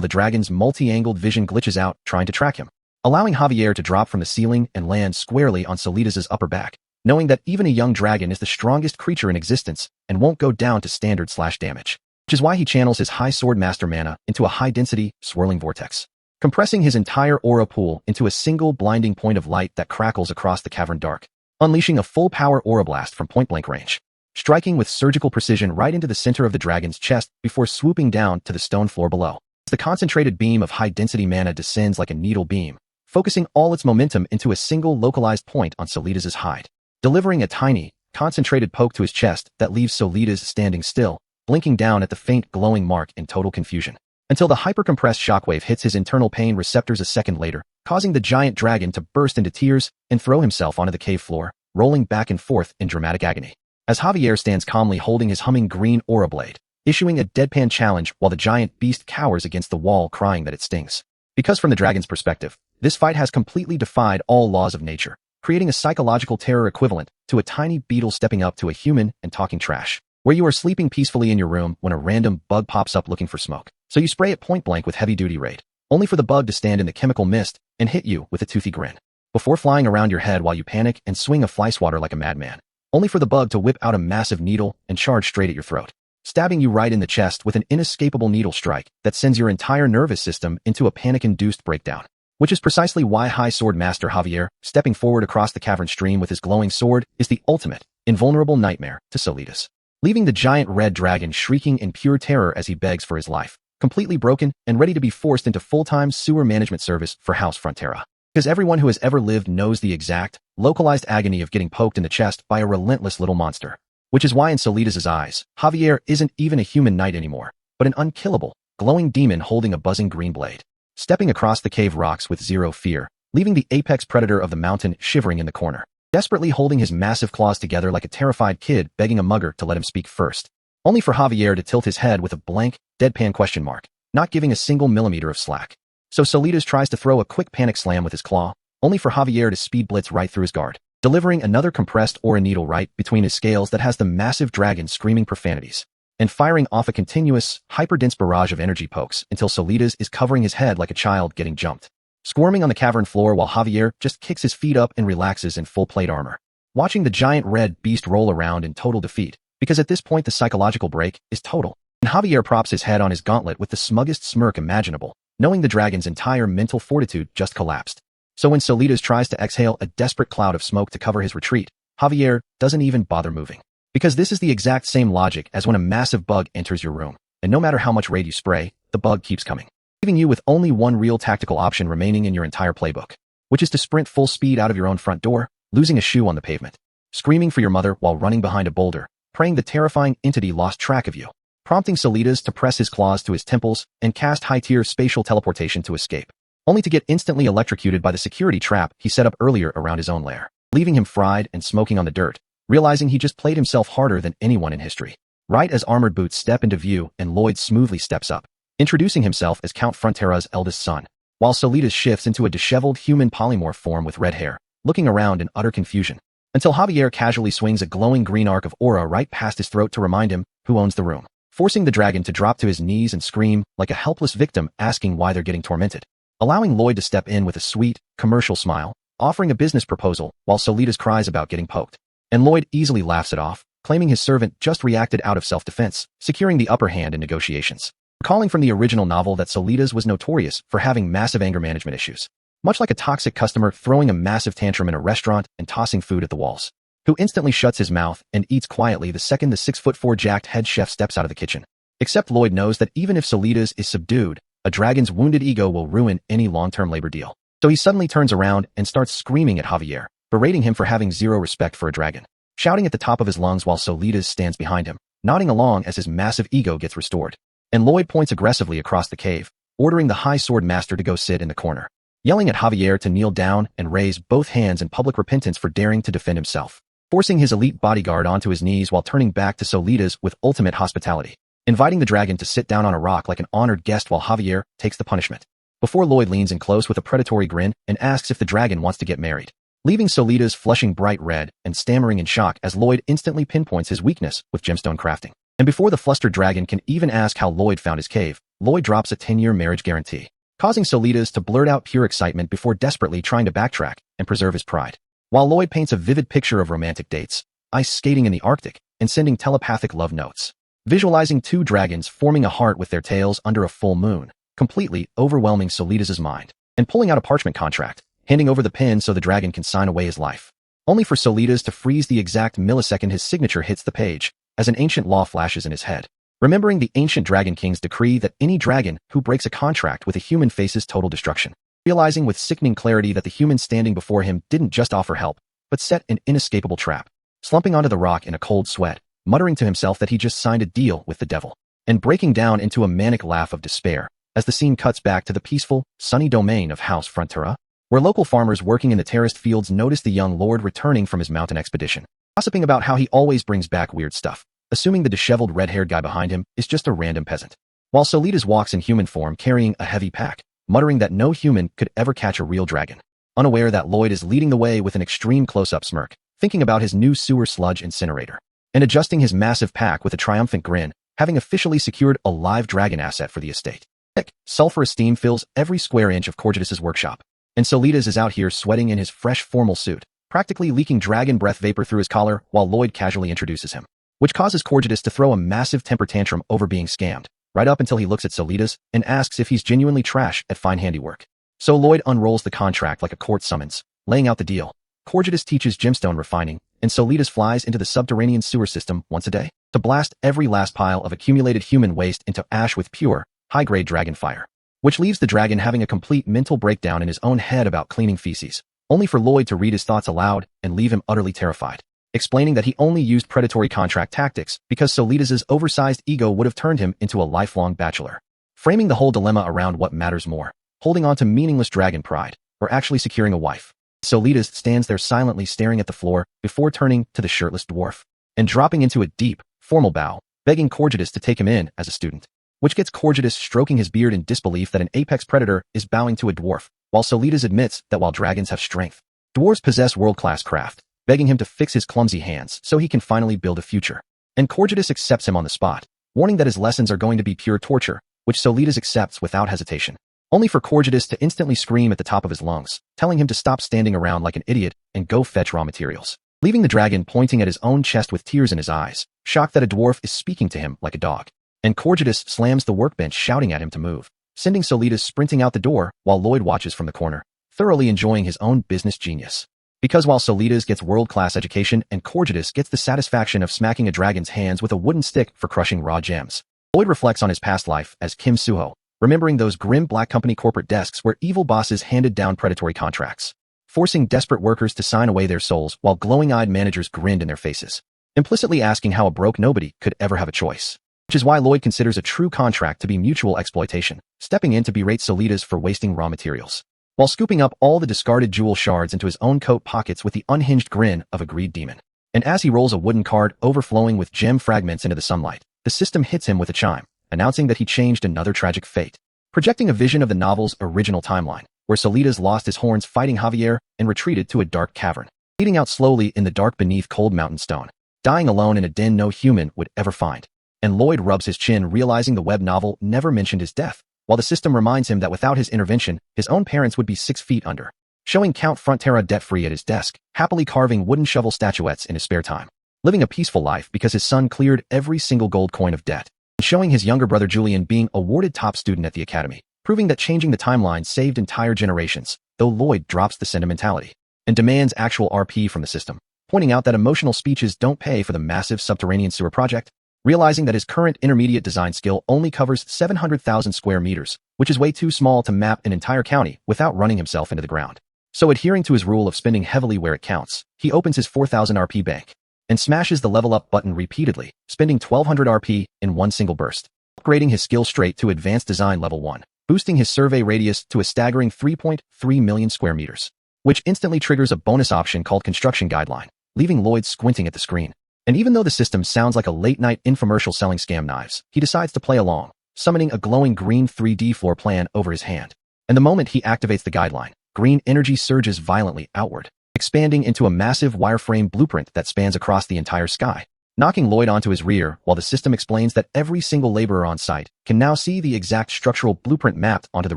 S1: the dragon's multi-angled vision glitches out trying to track him, allowing Javier to drop from the ceiling and land squarely on Solitas' upper back, knowing that even a young dragon is the strongest creature in existence and won't go down to standard damage, which is why he channels his high sword master mana into a high-density, swirling vortex, compressing his entire aura pool into a single blinding point of light that crackles across the cavern dark, unleashing a full-power aura blast from point-blank range, striking with surgical precision right into the center of the dragon's chest before swooping down to the stone floor below. As the concentrated beam of high-density mana descends like a needle beam, focusing all its momentum into a single localized point on Solitas' hide, delivering a tiny, concentrated poke to his chest that leaves Solitas standing still, blinking down at the faint glowing mark in total confusion, until the hyper-compressed shockwave hits his internal pain receptors a second later, causing the giant dragon to burst into tears and throw himself onto the cave floor, rolling back and forth in dramatic agony, as Javier stands calmly holding his humming green aura blade, issuing a deadpan challenge while the giant beast cowers against the wall crying that it stings. Because from the dragon's perspective, this fight has completely defied all laws of nature, creating a psychological terror equivalent to a tiny beetle stepping up to a human and talking trash, where you are sleeping peacefully in your room when a random bug pops up looking for smoke. So you spray it point blank with heavy-duty raid, only for the bug to stand in the chemical mist and hit you with a toothy grin, before flying around your head while you panic and swing a fly swatter like a madman, only for the bug to whip out a massive needle and charge straight at your throat, stabbing you right in the chest with an inescapable needle strike that sends your entire nervous system into a panic-induced breakdown. Which is precisely why High Sword Master Javier, stepping forward across the cavern stream with his glowing sword, is the ultimate, invulnerable nightmare to Solitas, leaving the giant red dragon shrieking in pure terror as he begs for his life, completely broken and ready to be forced into full-time sewer management service for House Frontera. Because everyone who has ever lived knows the exact, localized agony of getting poked in the chest by a relentless little monster. Which is why in Solitas' eyes, Javier isn't even a human knight anymore, but an unkillable, glowing demon holding a buzzing green blade, stepping across the cave rocks with zero fear, leaving the apex predator of the mountain shivering in the corner, desperately holding his massive claws together like a terrified kid begging a mugger to let him speak first, only for Javier to tilt his head with a blank, deadpan question mark, not giving a single millimeter of slack. So Solitas tries to throw a quick panic slam with his claw, only for Javier to speed blitz right through his guard, delivering another compressed aura needle right between his scales that has the massive dragon screaming profanities, and firing off a continuous, hyper-dense barrage of energy pokes until Solitas is covering his head like a child getting jumped, squirming on the cavern floor while Javier just kicks his feet up and relaxes in full plate armor, watching the giant red beast roll around in total defeat, because at this point the psychological break is total, and Javier props his head on his gauntlet with the smuggest smirk imaginable, knowing the dragon's entire mental fortitude just collapsed. So when Solitas tries to exhale a desperate cloud of smoke to cover his retreat, Javier doesn't even bother moving. Because this is the exact same logic as when a massive bug enters your room, and no matter how much raid you spray, the bug keeps coming, leaving you with only one real tactical option remaining in your entire playbook, which is to sprint full speed out of your own front door, losing a shoe on the pavement, screaming for your mother while running behind a boulder, praying the terrifying entity lost track of you, prompting Solitas to press his claws to his temples and cast high-tier spatial teleportation to escape, only to get instantly electrocuted by the security trap he set up earlier around his own lair, leaving him fried and smoking on the dirt, realizing he just played himself harder than anyone in history. Right as armored boots step into view and Lloyd smoothly steps up, introducing himself as Count Frontera's eldest son, while Solitas shifts into a disheveled human polymorph form with red hair, looking around in utter confusion, until Javier casually swings a glowing green arc of aura right past his throat to remind him who owns the room, forcing the dragon to drop to his knees and scream like a helpless victim asking why they're getting tormented, allowing Lloyd to step in with a sweet, commercial smile, offering a business proposal while Solitas cries about getting poked. And Lloyd easily laughs it off, claiming his servant just reacted out of self-defense, securing the upper hand in negotiations. Recalling from the original novel that Solitas was notorious for having massive anger management issues, much like a toxic customer throwing a massive tantrum in a restaurant and tossing food at the walls, who instantly shuts his mouth and eats quietly the second the 6'4" jacked head chef steps out of the kitchen. Except Lloyd knows that even if Solitas is subdued, a dragon's wounded ego will ruin any long-term labor deal. So he suddenly turns around and starts screaming at Javier, berating him for having zero respect for a dragon, shouting at the top of his lungs while Solitas stands behind him, nodding along as his massive ego gets restored. And Lloyd points aggressively across the cave, ordering the High Sword Master to go sit in the corner, yelling at Javier to kneel down and raise both hands in public repentance for daring to defend himself, forcing his elite bodyguard onto his knees while turning back to Solitas with ultimate hospitality, inviting the dragon to sit down on a rock like an honored guest while Javier takes the punishment. Before Lloyd leans in close with a predatory grin and asks if the dragon wants to get married, leaving Solitas flushing bright red and stammering in shock as Lloyd instantly pinpoints his weakness with gemstone crafting. And before the flustered dragon can even ask how Lloyd found his cave, Lloyd drops a 10-year marriage guarantee, causing Solitas to blurt out pure excitement before desperately trying to backtrack and preserve his pride. While Lloyd paints a vivid picture of romantic dates, ice skating in the Arctic, and sending telepathic love notes, visualizing two dragons forming a heart with their tails under a full moon, completely overwhelming Solitas' mind, and pulling out a parchment contract, handing over the pen so the dragon can sign away his life, only for Solitas to freeze the exact millisecond his signature hits the page, as an ancient law flashes in his head, remembering the ancient Dragon King's decree that any dragon who breaks a contract with a human faces total destruction, realizing with sickening clarity that the human standing before him didn't just offer help, but set an inescapable trap, slumping onto the rock in a cold sweat, muttering to himself that he just signed a deal with the devil, and breaking down into a manic laugh of despair as the scene cuts back to the peaceful, sunny domain of House Frontura, where local farmers working in the terraced fields notice the young lord returning from his mountain expedition, gossiping about how he always brings back weird stuff, assuming the disheveled red-haired guy behind him is just a random peasant, while Solitas walks in human form carrying a heavy pack, muttering that no human could ever catch a real dragon, unaware that Lloyd is leading the way with an extreme close-up smirk, thinking about his new sewer sludge incinerator, and adjusting his massive pack with a triumphant grin, having officially secured a live dragon asset for the estate. Thick, sulfurous steam fills every square inch of Corgetus' workshop, and Solitas is out here sweating in his fresh formal suit, practically leaking dragon breath vapor through his collar while Lloyd casually introduces him, which causes Corgetus to throw a massive temper tantrum over being scammed, right up until he looks at Solitas and asks if he's genuinely trash at fine handiwork. So Lloyd unrolls the contract like a court summons, laying out the deal. Corgetus teaches gemstone refining, and Solitas flies into the subterranean sewer system once a day to blast every last pile of accumulated human waste into ash with pure, high-grade dragon fire, which leaves the dragon having a complete mental breakdown in his own head about cleaning feces, only for Lloyd to read his thoughts aloud and leave him utterly terrified, explaining that he only used predatory contract tactics because Solitas' oversized ego would have turned him into a lifelong bachelor, framing the whole dilemma around what matters more, holding on to meaningless dragon pride, or actually securing a wife. Solitas stands there silently staring at the floor before turning to the shirtless dwarf and dropping into a deep, formal bow, begging Corgetus to take him in as a student, which gets Corgetus stroking his beard in disbelief that an apex predator is bowing to a dwarf, while Solitas admits that while dragons have strength, dwarves possess world-class craft, begging him to fix his clumsy hands so he can finally build a future. And Corgetus accepts him on the spot, warning that his lessons are going to be pure torture, which Solitas accepts without hesitation, only for Corgetus to instantly scream at the top of his lungs, telling him to stop standing around like an idiot and go fetch raw materials, leaving the dragon pointing at his own chest with tears in his eyes, shocked that a dwarf is speaking to him like a dog. And Corgetus slams the workbench shouting at him to move, sending Solitas sprinting out the door while Lloyd watches from the corner, thoroughly enjoying his own business genius. Because while Solitas gets world-class education and Corgetus gets the satisfaction of smacking a dragon's hands with a wooden stick for crushing raw gems, Lloyd reflects on his past life as Kim Suho, remembering those grim black company corporate desks where evil bosses handed down predatory contracts, forcing desperate workers to sign away their souls while glowing-eyed managers grinned in their faces, implicitly asking how a broke nobody could ever have a choice. Which is why Lloyd considers a true contract to be mutual exploitation, stepping in to berate Solitas for wasting raw materials, while scooping up all the discarded jewel shards into his own coat pockets with the unhinged grin of a greed demon. And as he rolls a wooden card overflowing with gem fragments into the sunlight, the system hits him with a chime, announcing that he changed another tragic fate, projecting a vision of the novel's original timeline, where Solitas lost his horns fighting Javier and retreated to a dark cavern, bleeding out slowly in the dark beneath cold mountain stone, dying alone in a den no human would ever find. And Lloyd rubs his chin, realizing the web novel never mentioned his death, while the system reminds him that without his intervention, his own parents would be 6 feet under, showing Count Frontera debt-free at his desk, happily carving wooden shovel statuettes in his spare time, living a peaceful life because his son cleared every single gold coin of debt, and showing his younger brother Julian being awarded top student at the academy, proving that changing the timeline saved entire generations, though Lloyd drops the sentimentality and demands actual RP from the system, pointing out that emotional speeches don't pay for the massive subterranean sewer project, realizing that his current intermediate design skill only covers 700,000 square meters, which is way too small to map an entire county without running himself into the ground. So adhering to his rule of spending heavily where it counts, he opens his 4,000 RP bank and smashes the level up button repeatedly, spending 1,200 RP in one single burst, upgrading his skill straight to advanced design level 1, boosting his survey radius to a staggering 3.3 million square meters, which instantly triggers a bonus option called Construction Guideline, leaving Lloyd squinting at the screen. And even though the system sounds like a late-night infomercial selling scam knives, he decides to play along, summoning a glowing green 3D floor plan over his hand. And the moment he activates the guideline, green energy surges violently outward, expanding into a massive wireframe blueprint that spans across the entire sky, knocking Lloyd onto his rear while the system explains that every single laborer on site can now see the exact structural blueprint mapped onto the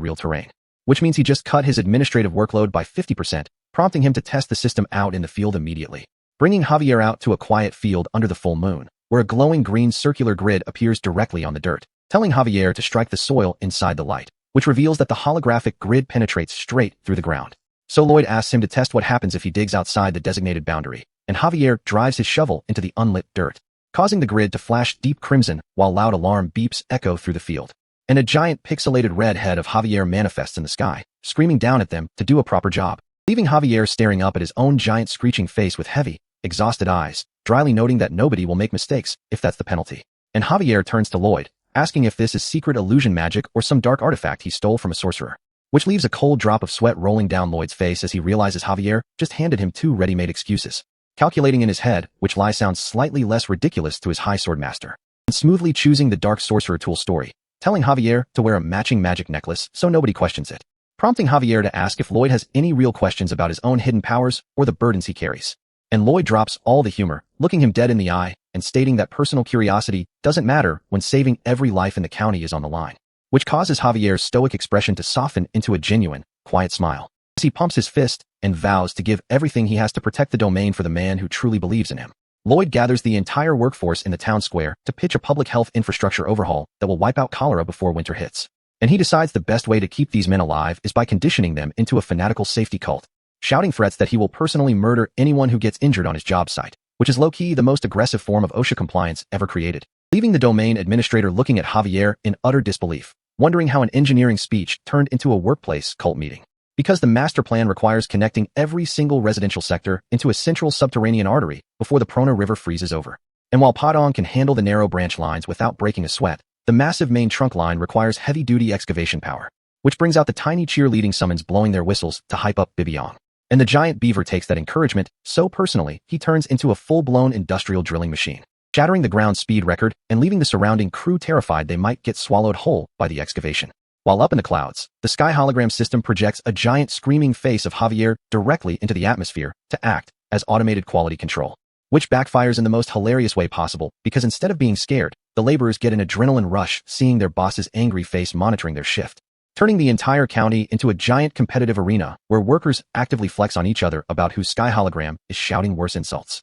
S1: real terrain, which means he just cut his administrative workload by 50%, prompting him to test the system out in the field immediately, bringing Javier out to a quiet field under the full moon, where a glowing green circular grid appears directly on the dirt, telling Javier to strike the soil inside the light, which reveals that the holographic grid penetrates straight through the ground. So Lloyd asks him to test what happens if he digs outside the designated boundary, and Javier drives his shovel into the unlit dirt, causing the grid to flash deep crimson while loud alarm beeps echo through the field. And a giant pixelated red head of Javier manifests in the sky, screaming down at them to do a proper job, leaving Javier staring up at his own giant screeching face with heavy, exhausted eyes, dryly noting that nobody will make mistakes if that's the penalty. And Javier turns to Lloyd, asking if this is secret illusion magic or some dark artifact he stole from a sorcerer, which leaves a cold drop of sweat rolling down Lloyd's face as he realizes Javier just handed him 2 ready-made excuses, calculating in his head which lie sounds slightly less ridiculous to his high sword master, and smoothly choosing the dark sorcerer tool story, telling Javier to wear a matching magic necklace so nobody questions it, prompting Javier to ask if Lloyd has any real questions about his own hidden powers or the burdens he carries. And Lloyd drops all the humor, looking him dead in the eye and stating that personal curiosity doesn't matter when saving every life in the county is on the line, which causes Javier's stoic expression to soften into a genuine, quiet smile, as he pumps his fist and vows to give everything he has to protect the domain for the man who truly believes in him. Lloyd gathers the entire workforce in the town square to pitch a public health infrastructure overhaul that will wipe out cholera before winter hits. And he decides the best way to keep these men alive is by conditioning them into a fanatical safety cult, shouting threats that he will personally murder anyone who gets injured on his job site, which is low-key the most aggressive form of OSHA compliance ever created, leaving the domain administrator looking at Javier in utter disbelief, wondering how an engineering speech turned into a workplace cult meeting. Because the master plan requires connecting every single residential sector into a central subterranean artery before the Prona River freezes over. And while Padong can handle the narrow branch lines without breaking a sweat, the massive main trunk line requires heavy-duty excavation power, which brings out the tiny cheerleading summons blowing their whistles to hype up Bibiong. And the giant beaver takes that encouragement so personally he turns into a full-blown industrial drilling machine, shattering the ground speed record and leaving the surrounding crew terrified they might get swallowed whole by the excavation. While up in the clouds, the sky hologram system projects a giant screaming face of Javier directly into the atmosphere to act as automated quality control, which backfires in the most hilarious way possible because instead of being scared, the laborers get an adrenaline rush seeing their boss's angry face monitoring their shift, turning the entire county into a giant competitive arena where workers actively flex on each other about whose sky hologram is shouting worse insults.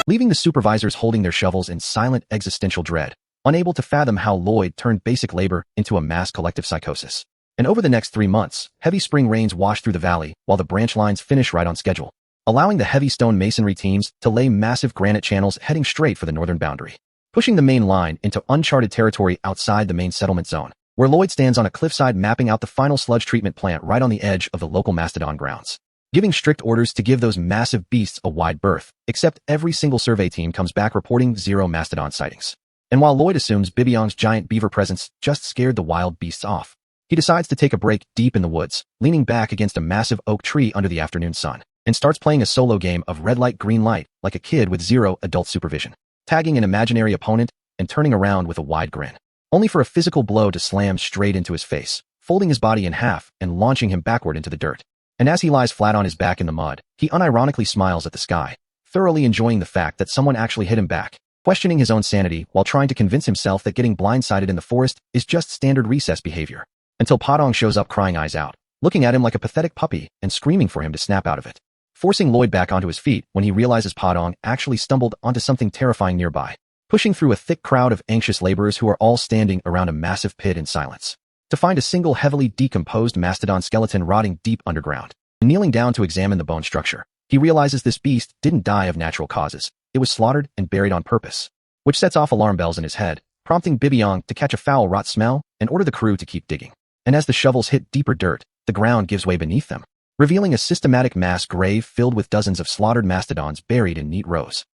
S1: Leaving the supervisors holding their shovels in silent existential dread, unable to fathom how Lloyd turned basic labor into a mass collective psychosis. And over the next 3 months, heavy spring rains wash through the valley while the branch lines finish right on schedule, allowing the heavy stone masonry teams to lay massive granite channels heading straight for the northern boundary, pushing the main line into uncharted territory outside the main settlement zone, where Lloyd stands on a cliffside mapping out the final sludge treatment plant right on the edge of the local mastodon grounds, giving strict orders to give those massive beasts a wide berth, except every single survey team comes back reporting 0 mastodon sightings. And while Lloyd assumes Bibiong's giant beaver presence just scared the wild beasts off, he decides to take a break deep in the woods, leaning back against a massive oak tree under the afternoon sun, and starts playing a solo game of red light green light like a kid with 0 adult supervision, tagging an imaginary opponent and turning around with a wide grin, only for a physical blow to slam straight into his face, folding his body in half and launching him backward into the dirt. And as he lies flat on his back in the mud, he unironically smiles at the sky, thoroughly enjoying the fact that someone actually hit him back, questioning his own sanity while trying to convince himself that getting blindsided in the forest is just standard recess behavior, until Padong shows up crying eyes out, looking at him like a pathetic puppy and screaming for him to snap out of it, forcing Lloyd back onto his feet when he realizes Padong actually stumbled onto something terrifying nearby, pushing through a thick crowd of anxious laborers who are all standing around a massive pit in silence, to find a single heavily decomposed mastodon skeleton rotting deep underground. Kneeling down to examine the bone structure, he realizes this beast didn't die of natural causes. It was slaughtered and buried on purpose, which sets off alarm bells in his head, prompting Bibiong to catch a foul rot smell and order the crew to keep digging. And as the shovels hit deeper dirt, the ground gives way beneath them, revealing a systematic mass grave filled with dozens of slaughtered mastodons buried in neat rows.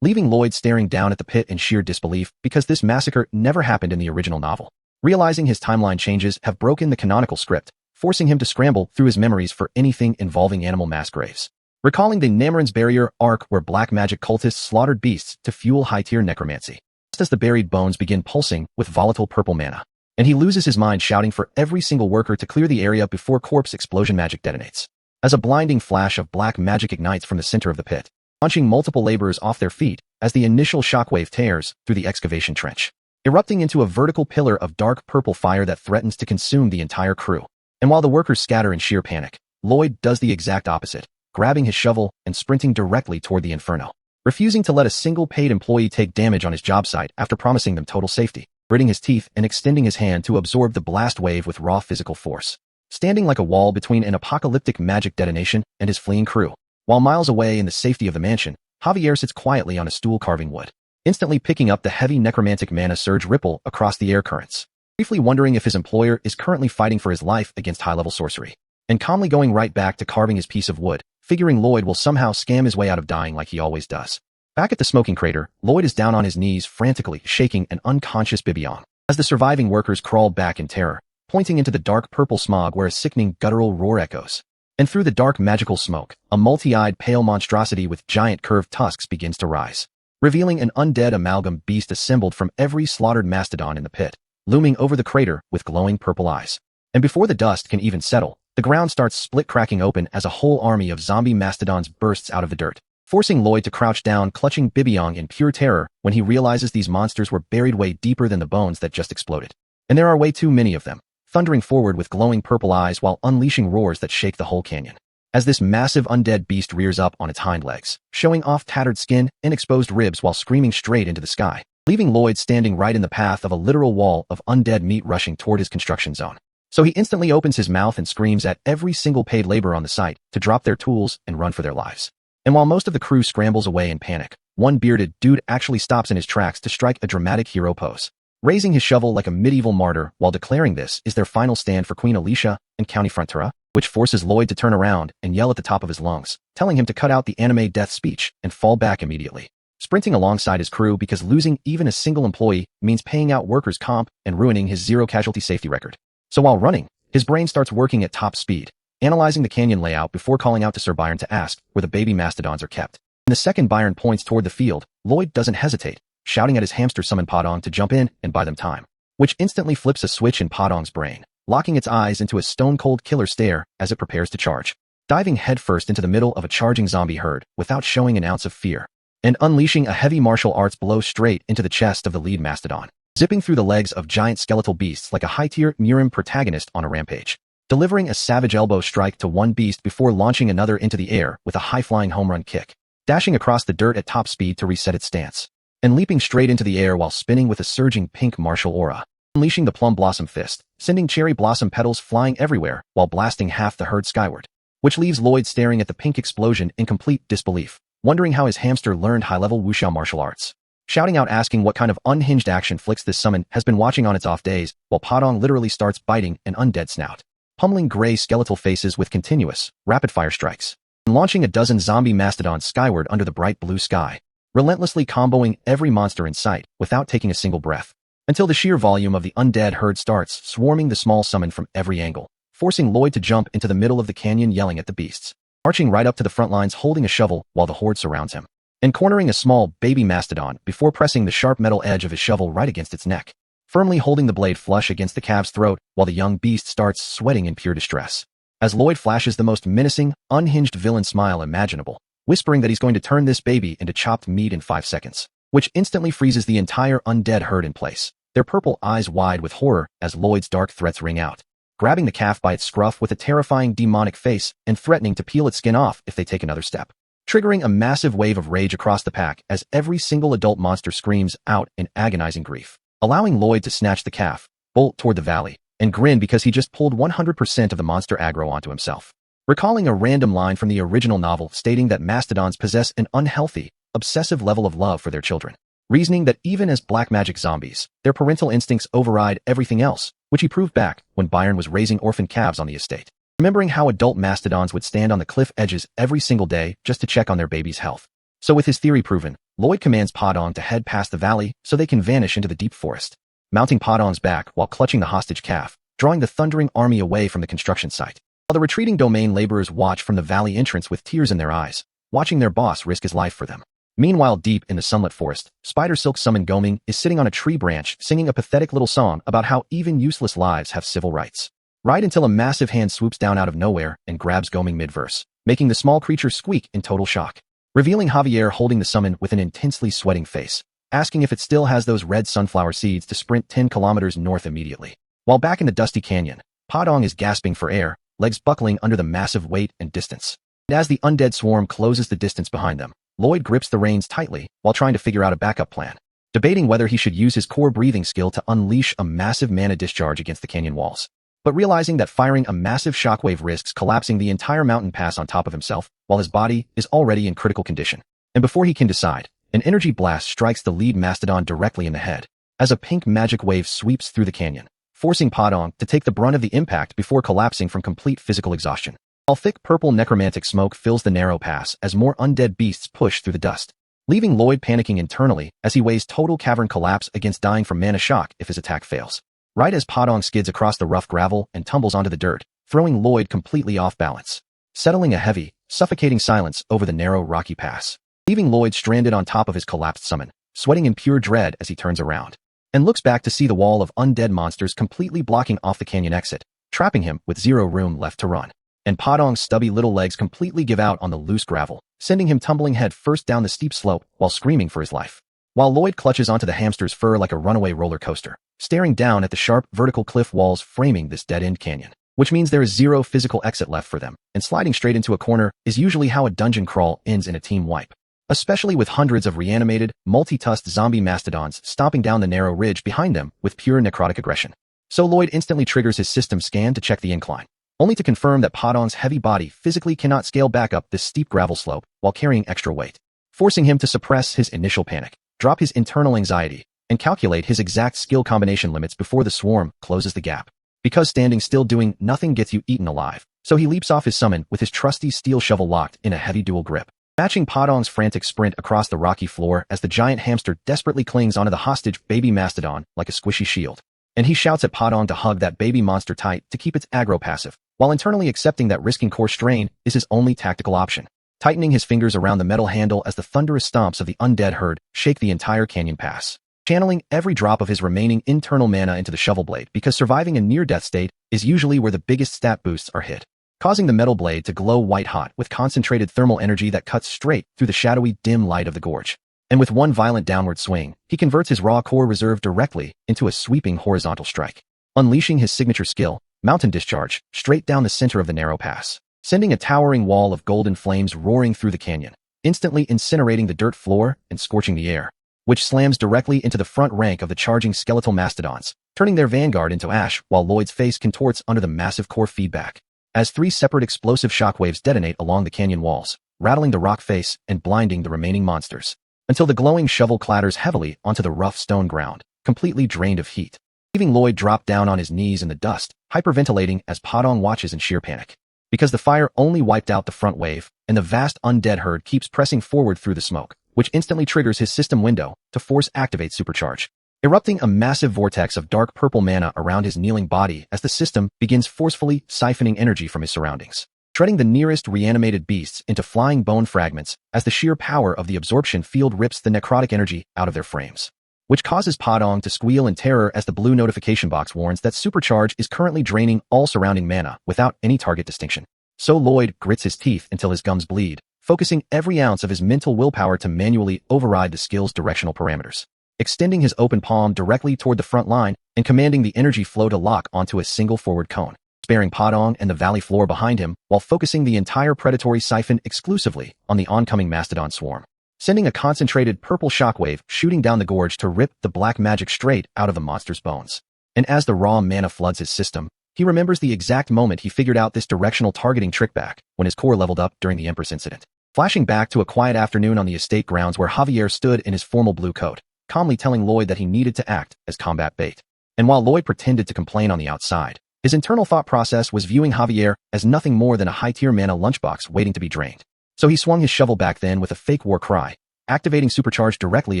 S1: leaving Lloyd staring down at the pit in sheer disbelief because this massacre never happened in the original novel. Realizing his timeline changes have broken the canonical script, forcing him to scramble through his memories for anything involving animal mass graves. Recalling the Namaryn's Barrier arc where black magic cultists slaughtered beasts to fuel high-tier necromancy. Just as the buried bones begin pulsing with volatile purple mana. And he loses his mind shouting for every single worker to clear the area before corpse explosion magic detonates. As a blinding flash of black magic ignites from the center of the pit, launching multiple laborers off their feet as the initial shockwave tears through the excavation trench, erupting into a vertical pillar of dark purple fire that threatens to consume the entire crew. And while the workers scatter in sheer panic, Lloyd does the exact opposite, grabbing his shovel and sprinting directly toward the inferno, refusing to let a single paid employee take damage on his job site after promising them total safety, gritting his teeth and extending his hand to absorb the blast wave with raw physical force, standing like a wall between an apocalyptic magic detonation and his fleeing crew. While miles away in the safety of the mansion, Javier sits quietly on a stool carving wood, instantly picking up the heavy necromantic mana surge ripple across the air currents, briefly wondering if his employer is currently fighting for his life against high-level sorcery, and calmly going right back to carving his piece of wood, figuring Lloyd will somehow scam his way out of dying like he always does. Back at the smoking crater, Lloyd is down on his knees frantically shaking an unconscious Bibiong, as the surviving workers crawl back in terror, pointing into the dark purple smog where a sickening guttural roar echoes. And through the dark magical smoke, a multi-eyed pale monstrosity with giant curved tusks begins to rise, revealing an undead amalgam beast assembled from every slaughtered mastodon in the pit, looming over the crater with glowing purple eyes. And before the dust can even settle, the ground starts split-cracking open as a whole army of zombie mastodons bursts out of the dirt, forcing Lloyd to crouch down, clutching Bibiong in pure terror when he realizes these monsters were buried way deeper than the bones that just exploded. And there are way too many of them, thundering forward with glowing purple eyes while unleashing roars that shake the whole canyon. As this massive undead beast rears up on its hind legs, showing off tattered skin and exposed ribs while screaming straight into the sky, leaving Lloyd standing right in the path of a literal wall of undead meat rushing toward his construction zone. So he instantly opens his mouth and screams at every single paid laborer on the site to drop their tools and run for their lives. And while most of the crew scrambles away in panic, one bearded dude actually stops in his tracks to strike a dramatic hero pose, raising his shovel like a medieval martyr while declaring this is their final stand for Queen Alicia and County Frontura, which forces Lloyd to turn around and yell at the top of his lungs, telling him to cut out the anime death speech and fall back immediately, sprinting alongside his crew because losing even a single employee means paying out workers' comp and ruining his zero-casualty safety record. So while running, his brain starts working at top speed, analyzing the canyon layout before calling out to Sir Byron to ask where the baby mastodons are kept. And the second Byron points toward the field, Lloyd doesn't hesitate, shouting at his hamster summon Podong to jump in and buy them time, which instantly flips a switch in Podong's brain, locking its eyes into a stone-cold killer stare as it prepares to charge, diving headfirst into the middle of a charging zombie herd without showing an ounce of fear, and unleashing a heavy martial arts blow straight into the chest of the lead mastodon, zipping through the legs of giant skeletal beasts like a high-tier Murim protagonist on a rampage, delivering a savage elbow strike to one beast before launching another into the air with a high-flying home run kick, dashing across the dirt at top speed to reset its stance, and leaping straight into the air while spinning with a surging pink martial aura, unleashing the plum blossom fist, sending cherry blossom petals flying everywhere while blasting half the herd skyward, which leaves Lloyd staring at the pink explosion in complete disbelief, wondering how his hamster learned high-level wuxia martial arts, shouting out asking what kind of unhinged action flicks this summon has been watching on its off days while Podong literally starts biting an undead snout, pummeling gray skeletal faces with continuous, rapid-fire strikes, and launching a dozen zombie mastodons skyward under the bright blue sky, relentlessly comboing every monster in sight without taking a single breath, until the sheer volume of the undead herd starts swarming the small summon from every angle, forcing Lloyd to jump into the middle of the canyon yelling at the beasts, marching right up to the front lines holding a shovel while the horde surrounds him, and cornering a small baby mastodon before pressing the sharp metal edge of his shovel right against its neck, firmly holding the blade flush against the calf's throat while the young beast starts sweating in pure distress, as Lloyd flashes the most menacing, unhinged villain smile imaginable, whispering that he's going to turn this baby into chopped meat in 5 seconds, which instantly freezes the entire undead herd in place, their purple eyes wide with horror as Lloyd's dark threats ring out, grabbing the calf by its scruff with a terrifying demonic face and threatening to peel its skin off if they take another step, triggering a massive wave of rage across the pack as every single adult monster screams out in agonizing grief, allowing Lloyd to snatch the calf, bolt toward the valley, and grin because he just pulled 100% of the monster aggro onto himself. Recalling a random line from the original novel stating that mastodons possess an unhealthy, obsessive level of love for their children, reasoning that even as black magic zombies, their parental instincts override everything else, which he proved back when Byron was raising orphan calves on the estate. Remembering how adult mastodons would stand on the cliff edges every single day just to check on their baby's health. So with his theory proven, Lloyd commands Padong to head past the valley so they can vanish into the deep forest. Mounting Padong's back while clutching the hostage calf, drawing the thundering army away from the construction site. While the retreating domain laborers watch from the valley entrance with tears in their eyes, watching their boss risk his life for them. Meanwhile, deep in the sunlit forest, Spider Silk Summon Goming is sitting on a tree branch singing a pathetic little song about how even useless lives have civil rights. Right until a massive hand swoops down out of nowhere and grabs Goming mid-verse, making the small creature squeak in total shock. Revealing Javier holding the summon with an intensely sweating face, asking if it still has those red sunflower seeds to sprint 10 kilometers north immediately. While back in the dusty canyon, Padong is gasping for air, legs buckling under the massive weight and distance. And as the undead swarm closes the distance behind them, Lloyd grips the reins tightly while trying to figure out a backup plan, debating whether he should use his core breathing skill to unleash a massive mana discharge against the canyon walls. But realizing that firing a massive shockwave risks collapsing the entire mountain pass on top of himself, while his body is already in critical condition. And before he can decide, an energy blast strikes the lead mastodon directly in the head, as a pink magic wave sweeps through the canyon, forcing Padong to take the brunt of the impact before collapsing from complete physical exhaustion. While thick purple necromantic smoke fills the narrow pass as more undead beasts push through the dust, leaving Lloyd panicking internally as he weighs total cavern collapse against dying from mana shock if his attack fails. Right as Padong skids across the rough gravel and tumbles onto the dirt, throwing Lloyd completely off balance, settling a heavy, suffocating silence over the narrow rocky pass, leaving Lloyd stranded on top of his collapsed summon, sweating in pure dread as he turns around and looks back to see the wall of undead monsters completely blocking off the canyon exit, trapping him with zero room left to run. And Padong's stubby little legs completely give out on the loose gravel, sending him tumbling head first down the steep slope while screaming for his life. While Lloyd clutches onto the hamster's fur like a runaway roller coaster, staring down at the sharp vertical cliff walls framing this dead-end canyon, which means there is zero physical exit left for them, and sliding straight into a corner is usually how a dungeon crawl ends in a team wipe. Especially with hundreds of reanimated, multi-tusked zombie mastodons stomping down the narrow ridge behind them with pure necrotic aggression. So Lloyd instantly triggers his system scan to check the incline, only to confirm that Padong's heavy body physically cannot scale back up this steep gravel slope while carrying extra weight, forcing him to suppress his initial panic, drop his internal anxiety, and calculate his exact skill combination limits before the swarm closes the gap. Because standing still doing nothing gets you eaten alive, so he leaps off his summon with his trusty steel shovel locked in a heavy dual grip, matching Padong's frantic sprint across the rocky floor as the giant hamster desperately clings onto the hostage baby mastodon like a squishy shield. And he shouts at Padong to hug that baby monster tight to keep its aggro passive, while internally accepting that risking core strain is his only tactical option, tightening his fingers around the metal handle as the thunderous stomps of the undead herd shake the entire canyon pass, channeling every drop of his remaining internal mana into the shovel blade because surviving a near-death state is usually where the biggest stat boosts are hit, causing the metal blade to glow white-hot with concentrated thermal energy that cuts straight through the shadowy, dim light of the gorge. And with one violent downward swing, he converts his raw core reserve directly into a sweeping horizontal strike, unleashing his signature skill, Mountain Discharge, straight down the center of the narrow pass, sending a towering wall of golden flames roaring through the canyon, instantly incinerating the dirt floor and scorching the air, which slams directly into the front rank of the charging skeletal mastodons, turning their vanguard into ash while Lloyd's face contorts under the massive core feedback, as three separate explosive shockwaves detonate along the canyon walls, rattling the rock face and blinding the remaining monsters, until the glowing shovel clatters heavily onto the rough stone ground, completely drained of heat, leaving Lloyd drop down on his knees in the dust, hyperventilating as Padong watches in sheer panic. Because the fire only wiped out the front wave, and the vast undead herd keeps pressing forward through the smoke, which instantly triggers his system window to force activate Supercharge, erupting a massive vortex of dark purple mana around his kneeling body as the system begins forcefully siphoning energy from his surroundings, shredding the nearest reanimated beasts into flying bone fragments as the sheer power of the absorption field rips the necrotic energy out of their frames, which causes Padong to squeal in terror as the blue notification box warns that Supercharge is currently draining all surrounding mana without any target distinction. So Lloyd grits his teeth until his gums bleed, focusing every ounce of his mental willpower to manually override the skill's directional parameters, extending his open palm directly toward the front line and commanding the energy flow to lock onto a single forward cone, sparing Padong and the valley floor behind him while focusing the entire predatory siphon exclusively on the oncoming mastodon swarm, sending a concentrated purple shockwave shooting down the gorge to rip the black magic straight out of the monster's bones. And as the raw mana floods his system, he remembers the exact moment he figured out this directional targeting trick back when his core leveled up during the Empress incident. Flashing back to a quiet afternoon on the estate grounds where Javier stood in his formal blue coat, calmly telling Lloyd that he needed to act as combat bait. And while Lloyd pretended to complain on the outside, his internal thought process was viewing Javier as nothing more than a high-tier mana lunchbox waiting to be drained. So he swung his shovel back then with a fake war cry, activating supercharge directly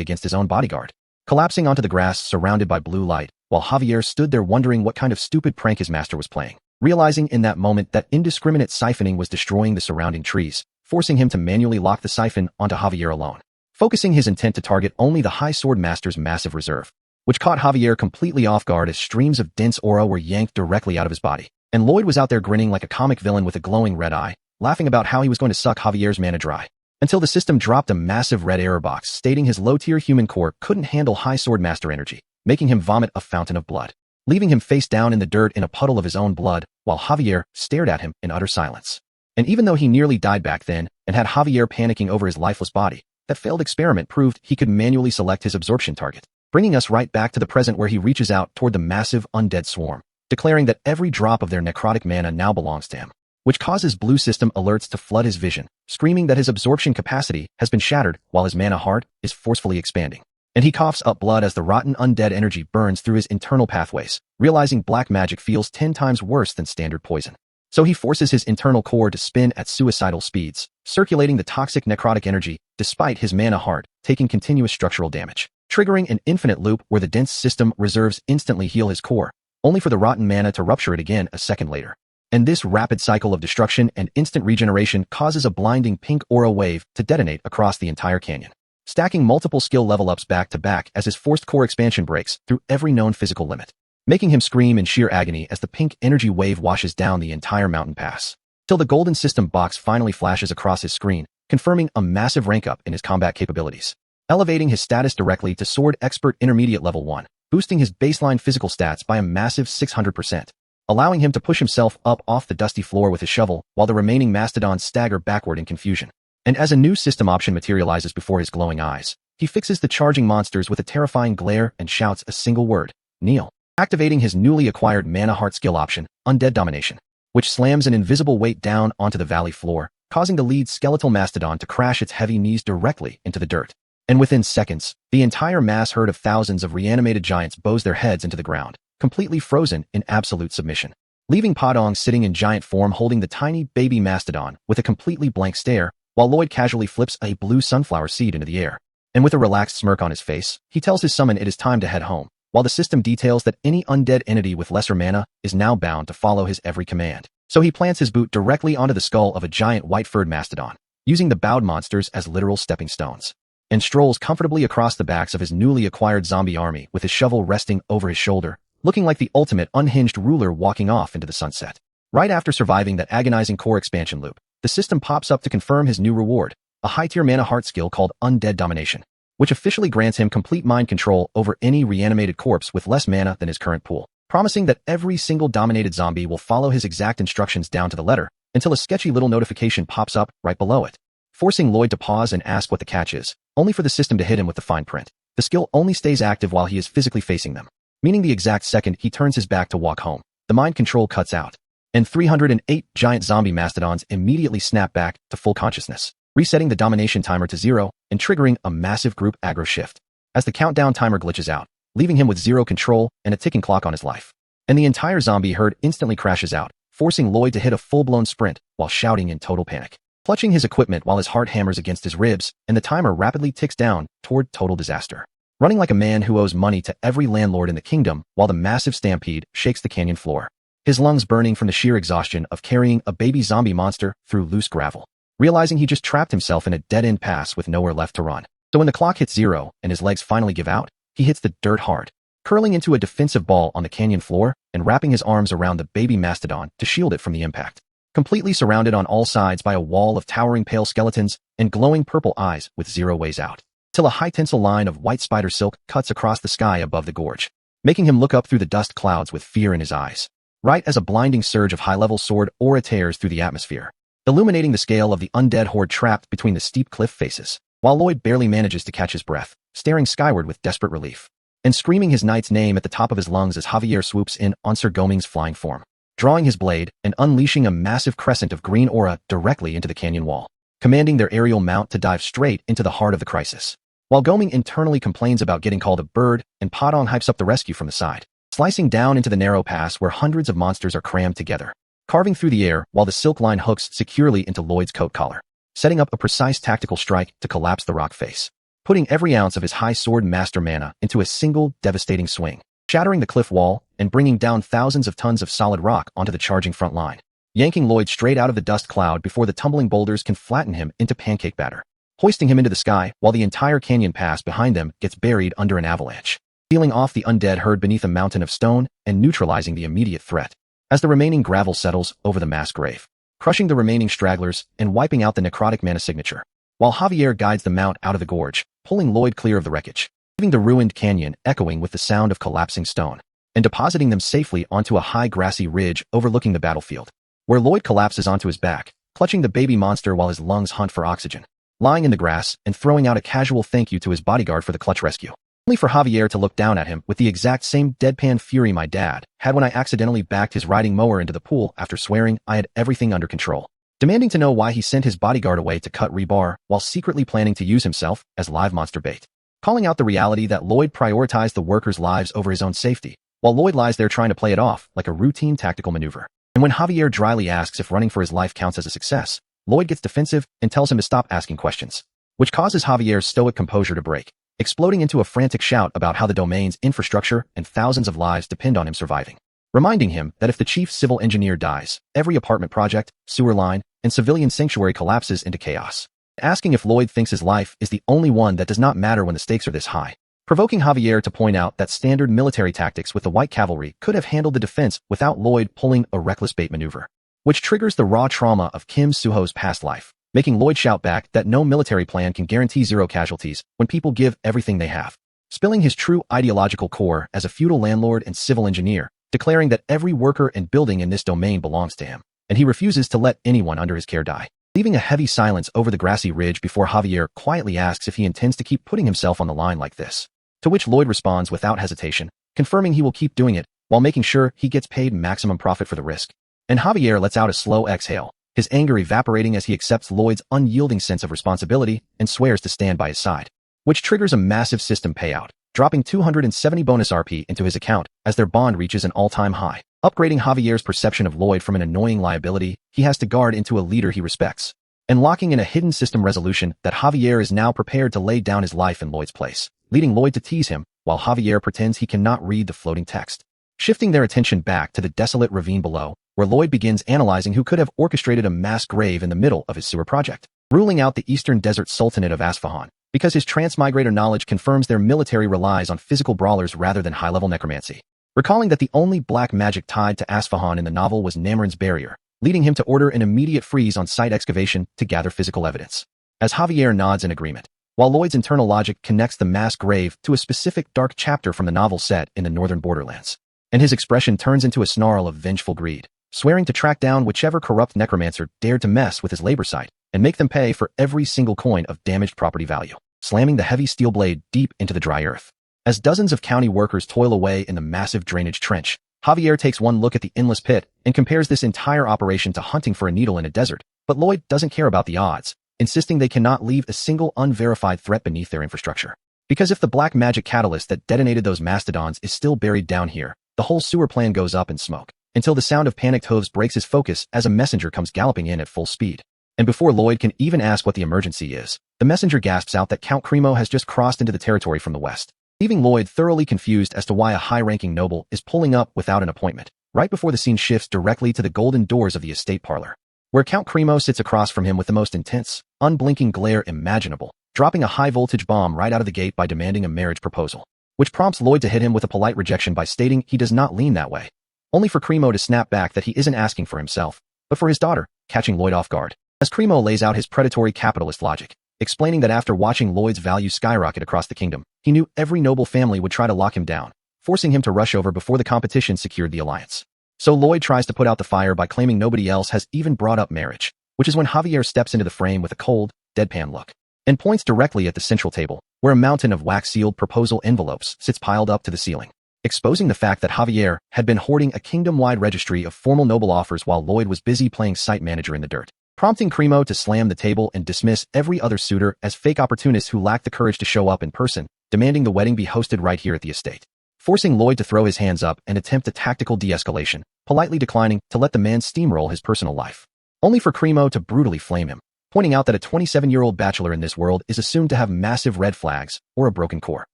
S1: against his own bodyguard. Collapsing onto the grass surrounded by blue light, while Javier stood there wondering what kind of stupid prank his master was playing. Realizing in that moment that indiscriminate siphoning was destroying the surrounding trees, forcing him to manually lock the siphon onto Javier alone. Focusing his intent to target only the High Sword Master's massive reserve, which caught Javier completely off guard as streams of dense aura were yanked directly out of his body. And Lloyd was out there grinning like a comic villain with a glowing red eye, laughing about how he was going to suck Javier's mana dry. Until the system dropped a massive red error box stating his low-tier human core couldn't handle High Sword Master energy, making him vomit a fountain of blood, leaving him face down in the dirt in a puddle of his own blood, while Javier stared at him in utter silence. And even though he nearly died back then, and had Javier panicking over his lifeless body, that failed experiment proved he could manually select his absorption target, bringing us right back to the present where he reaches out toward the massive undead swarm, declaring that every drop of their necrotic mana now belongs to him, which causes blue system alerts to flood his vision, screaming that his absorption capacity has been shattered while his mana heart is forcefully expanding. And he coughs up blood as the rotten undead energy burns through his internal pathways, realizing black magic feels 10 times worse than standard poison. So he forces his internal core to spin at suicidal speeds, circulating the toxic necrotic energy despite his mana heart taking continuous structural damage, triggering an infinite loop where the dense system reserves instantly heal his core, only for the rotten mana to rupture it again a second later. And this rapid cycle of destruction and instant regeneration causes a blinding pink aura wave to detonate across the entire canyon, stacking multiple skill level-ups back to back as his forced core expansion breaks through every known physical limit, making him scream in sheer agony as the pink energy wave washes down the entire mountain pass, till the golden system box finally flashes across his screen, confirming a massive rank up in his combat capabilities, elevating his status directly to Sword Expert Intermediate Level 1, boosting his baseline physical stats by a massive 600%, allowing him to push himself up off the dusty floor with his shovel while the remaining mastodons stagger backward in confusion. And as a new system option materializes before his glowing eyes, he fixes the charging monsters with a terrifying glare and shouts a single word, kneel, activating his newly acquired mana heart skill option, Undead Domination, which slams an invisible weight down onto the valley floor, causing the lead skeletal mastodon to crash its heavy knees directly into the dirt. And within seconds, the entire mass herd of thousands of reanimated giants bows their heads into the ground, completely frozen in absolute submission, leaving Padong sitting in giant form holding the tiny baby mastodon with a completely blank stare, while Lloyd casually flips a blue sunflower seed into the air. And with a relaxed smirk on his face, he tells his summon it is time to head home, while the system details that any undead entity with lesser mana is now bound to follow his every command. So he plants his boot directly onto the skull of a giant white-furred mastodon, using the bowed monsters as literal stepping stones, and strolls comfortably across the backs of his newly acquired zombie army with his shovel resting over his shoulder, looking like the ultimate unhinged ruler walking off into the sunset. Right after surviving that agonizing core expansion loop, the system pops up to confirm his new reward, a high-tier mana heart skill called Undead Domination, which officially grants him complete mind control over any reanimated corpse with less mana than his current pool, promising that every single dominated zombie will follow his exact instructions down to the letter, until a sketchy little notification pops up right below it, forcing Lloyd to pause and ask what the catch is, only for the system to hit him with the fine print. The skill only stays active while he is physically facing them, meaning the exact second he turns his back to walk home, the mind control cuts out, and 308 giant zombie mastodons immediately snap back to full consciousness, resetting the domination timer to 0 and triggering a massive group aggro shift, as the countdown timer glitches out, leaving him with 0 control and a ticking clock on his life. And the entire zombie herd instantly crashes out, forcing Lloyd to hit a full-blown sprint while shouting in total panic, clutching his equipment while his heart hammers against his ribs, and the timer rapidly ticks down toward total disaster. Running like a man who owes money to every landlord in the kingdom while the massive stampede shakes the canyon floor, his lungs burning from the sheer exhaustion of carrying a baby zombie monster through loose gravel, realizing he just trapped himself in a dead-end pass with nowhere left to run. So when the clock hits 0 and his legs finally give out, he hits the dirt hard, curling into a defensive ball on the canyon floor and wrapping his arms around the baby mastodon to shield it from the impact, completely surrounded on all sides by a wall of towering pale skeletons and glowing purple eyes with 0 ways out, till a high-tensile line of white spider silk cuts across the sky above the gorge, making him look up through the dust clouds with fear in his eyes, right as a blinding surge of high-level sword aura tears through the atmosphere, illuminating the scale of the undead horde trapped between the steep cliff faces, while Lloyd barely manages to catch his breath, staring skyward with desperate relief, and screaming his knight's name at the top of his lungs as Javier swoops in on Sir Goming's flying form, drawing his blade and unleashing a massive crescent of green aura directly into the canyon wall, commanding their aerial mount to dive straight into the heart of the crisis, while Goming internally complains about getting called a bird and Padong hypes up the rescue from the side, slicing down into the narrow pass where hundreds of monsters are crammed together, carving through the air while the silk line hooks securely into Lloyd's coat collar, setting up a precise tactical strike to collapse the rock face, putting every ounce of his high sword master mana into a single devastating swing, shattering the cliff wall and bringing down thousands of tons of solid rock onto the charging front line, yanking Lloyd straight out of the dust cloud before the tumbling boulders can flatten him into pancake batter, hoisting him into the sky while the entire canyon pass behind them gets buried under an avalanche, peeling off the undead herd beneath a mountain of stone and neutralizing the immediate threat, as the remaining gravel settles over the mass grave, crushing the remaining stragglers and wiping out the necrotic mana signature, while Javier guides the mount out of the gorge, pulling Lloyd clear of the wreckage, leaving the ruined canyon echoing with the sound of collapsing stone, and depositing them safely onto a high grassy ridge overlooking the battlefield, where Lloyd collapses onto his back, clutching the baby monster while his lungs hunt for oxygen, lying in the grass and throwing out a casual thank you to his bodyguard for the clutch rescue, only for Javier to look down at him with the exact same deadpan fury my dad had when I accidentally backed his riding mower into the pool after swearing I had everything under control, demanding to know why he sent his bodyguard away to cut rebar while secretly planning to use himself as live monster bait, calling out the reality that Lloyd prioritized the workers' lives over his own safety, while Lloyd lies there trying to play it off like a routine tactical maneuver. And when Javier dryly asks if running for his life counts as a success, Lloyd gets defensive and tells him to stop asking questions, which causes Javier's stoic composure to break, exploding into a frantic shout about how the domain's infrastructure and thousands of lives depend on him surviving, reminding him that if the chief civil engineer dies, every apartment project, sewer line, and civilian sanctuary collapses into chaos, asking if Lloyd thinks his life is the only one that does not matter when the stakes are this high, provoking Javier to point out that standard military tactics with the white cavalry could have handled the defense without Lloyd pulling a reckless bait maneuver, which triggers the raw trauma of Kim Suho's past life, making Lloyd shout back that no military plan can guarantee zero casualties when people give everything they have, spilling his true ideological core as a feudal landlord and civil engineer, declaring that every worker and building in this domain belongs to him, and he refuses to let anyone under his care die, leaving a heavy silence over the grassy ridge before Javier quietly asks if he intends to keep putting himself on the line like this, to which Lloyd responds without hesitation, confirming he will keep doing it while making sure he gets paid maximum profit for the risk. And Javier lets out a slow exhale, his anger evaporating as he accepts Lloyd's unyielding sense of responsibility and swears to stand by his side, which triggers a massive system payout, dropping 270 bonus RP into his account as their bond reaches an all-time high, upgrading Javier's perception of Lloyd from an annoying liability he has to guard into a leader he respects, and locking in a hidden system resolution that Javier is now prepared to lay down his life in Lloyd's place, leading Lloyd to tease him while Javier pretends he cannot read the floating text, shifting their attention back to the desolate ravine below, where Lloyd begins analyzing who could have orchestrated a mass grave in the middle of his sewer project, ruling out the Eastern Desert Sultanate of Asfahan, because his transmigrator knowledge confirms their military relies on physical brawlers rather than high-level necromancy, recalling that the only black magic tied to Asfahan in the novel was Namaryn's barrier, leading him to order an immediate freeze on site excavation to gather physical evidence, as Javier nods in agreement, while Lloyd's internal logic connects the mass grave to a specific dark chapter from the novel set in the northern borderlands, and his expression turns into a snarl of vengeful greed, swearing to track down whichever corrupt necromancer dared to mess with his labor site and make them pay for every single coin of damaged property value, slamming the heavy steel blade deep into the dry earth. As dozens of county workers toil away in the massive drainage trench, Javier takes one look at the endless pit and compares this entire operation to hunting for a needle in a desert, but Lloyd doesn't care about the odds, insisting they cannot leave a single unverified threat beneath their infrastructure. Because if the black magic catalyst that detonated those mastodons is still buried down here, the whole sewer plan goes up in smoke, until the sound of panicked hooves breaks his focus as a messenger comes galloping in at full speed. And before Lloyd can even ask what the emergency is, the messenger gasps out that Count Cremo has just crossed into the territory from the west, leaving Lloyd thoroughly confused as to why a high-ranking noble is pulling up without an appointment, right before the scene shifts directly to the golden doors of the estate parlor, where Count Cremo sits across from him with the most intense, unblinking glare imaginable, dropping a high-voltage bomb right out of the gate by demanding a marriage proposal, which prompts Lloyd to hit him with a polite rejection by stating he does not lean that way, only for Cremo to snap back that he isn't asking for himself, but for his daughter, catching Lloyd off guard, as Cremo lays out his predatory capitalist logic, explaining that after watching Lloyd's value skyrocket across the kingdom, he knew every noble family would try to lock him down, forcing him to rush over before the competition secured the alliance. So Lloyd tries to put out the fire by claiming nobody else has even brought up marriage, which is when Javier steps into the frame with a cold, deadpan look, and points directly at the central table, where a mountain of wax-sealed proposal envelopes sits piled up to the ceiling, exposing the fact that Javier had been hoarding a kingdom-wide registry of formal noble offers while Lloyd was busy playing site manager in the dirt, prompting Cremo to slam the table and dismiss every other suitor as fake opportunists who lacked the courage to show up in person, demanding the wedding be hosted right here at the estate, forcing Lloyd to throw his hands up and attempt a tactical de-escalation, politely declining to let the man steamroll his personal life, only for Cremo to brutally flame him, pointing out that a 27-year-old bachelor in this world is assumed to have massive red flags or a broken core,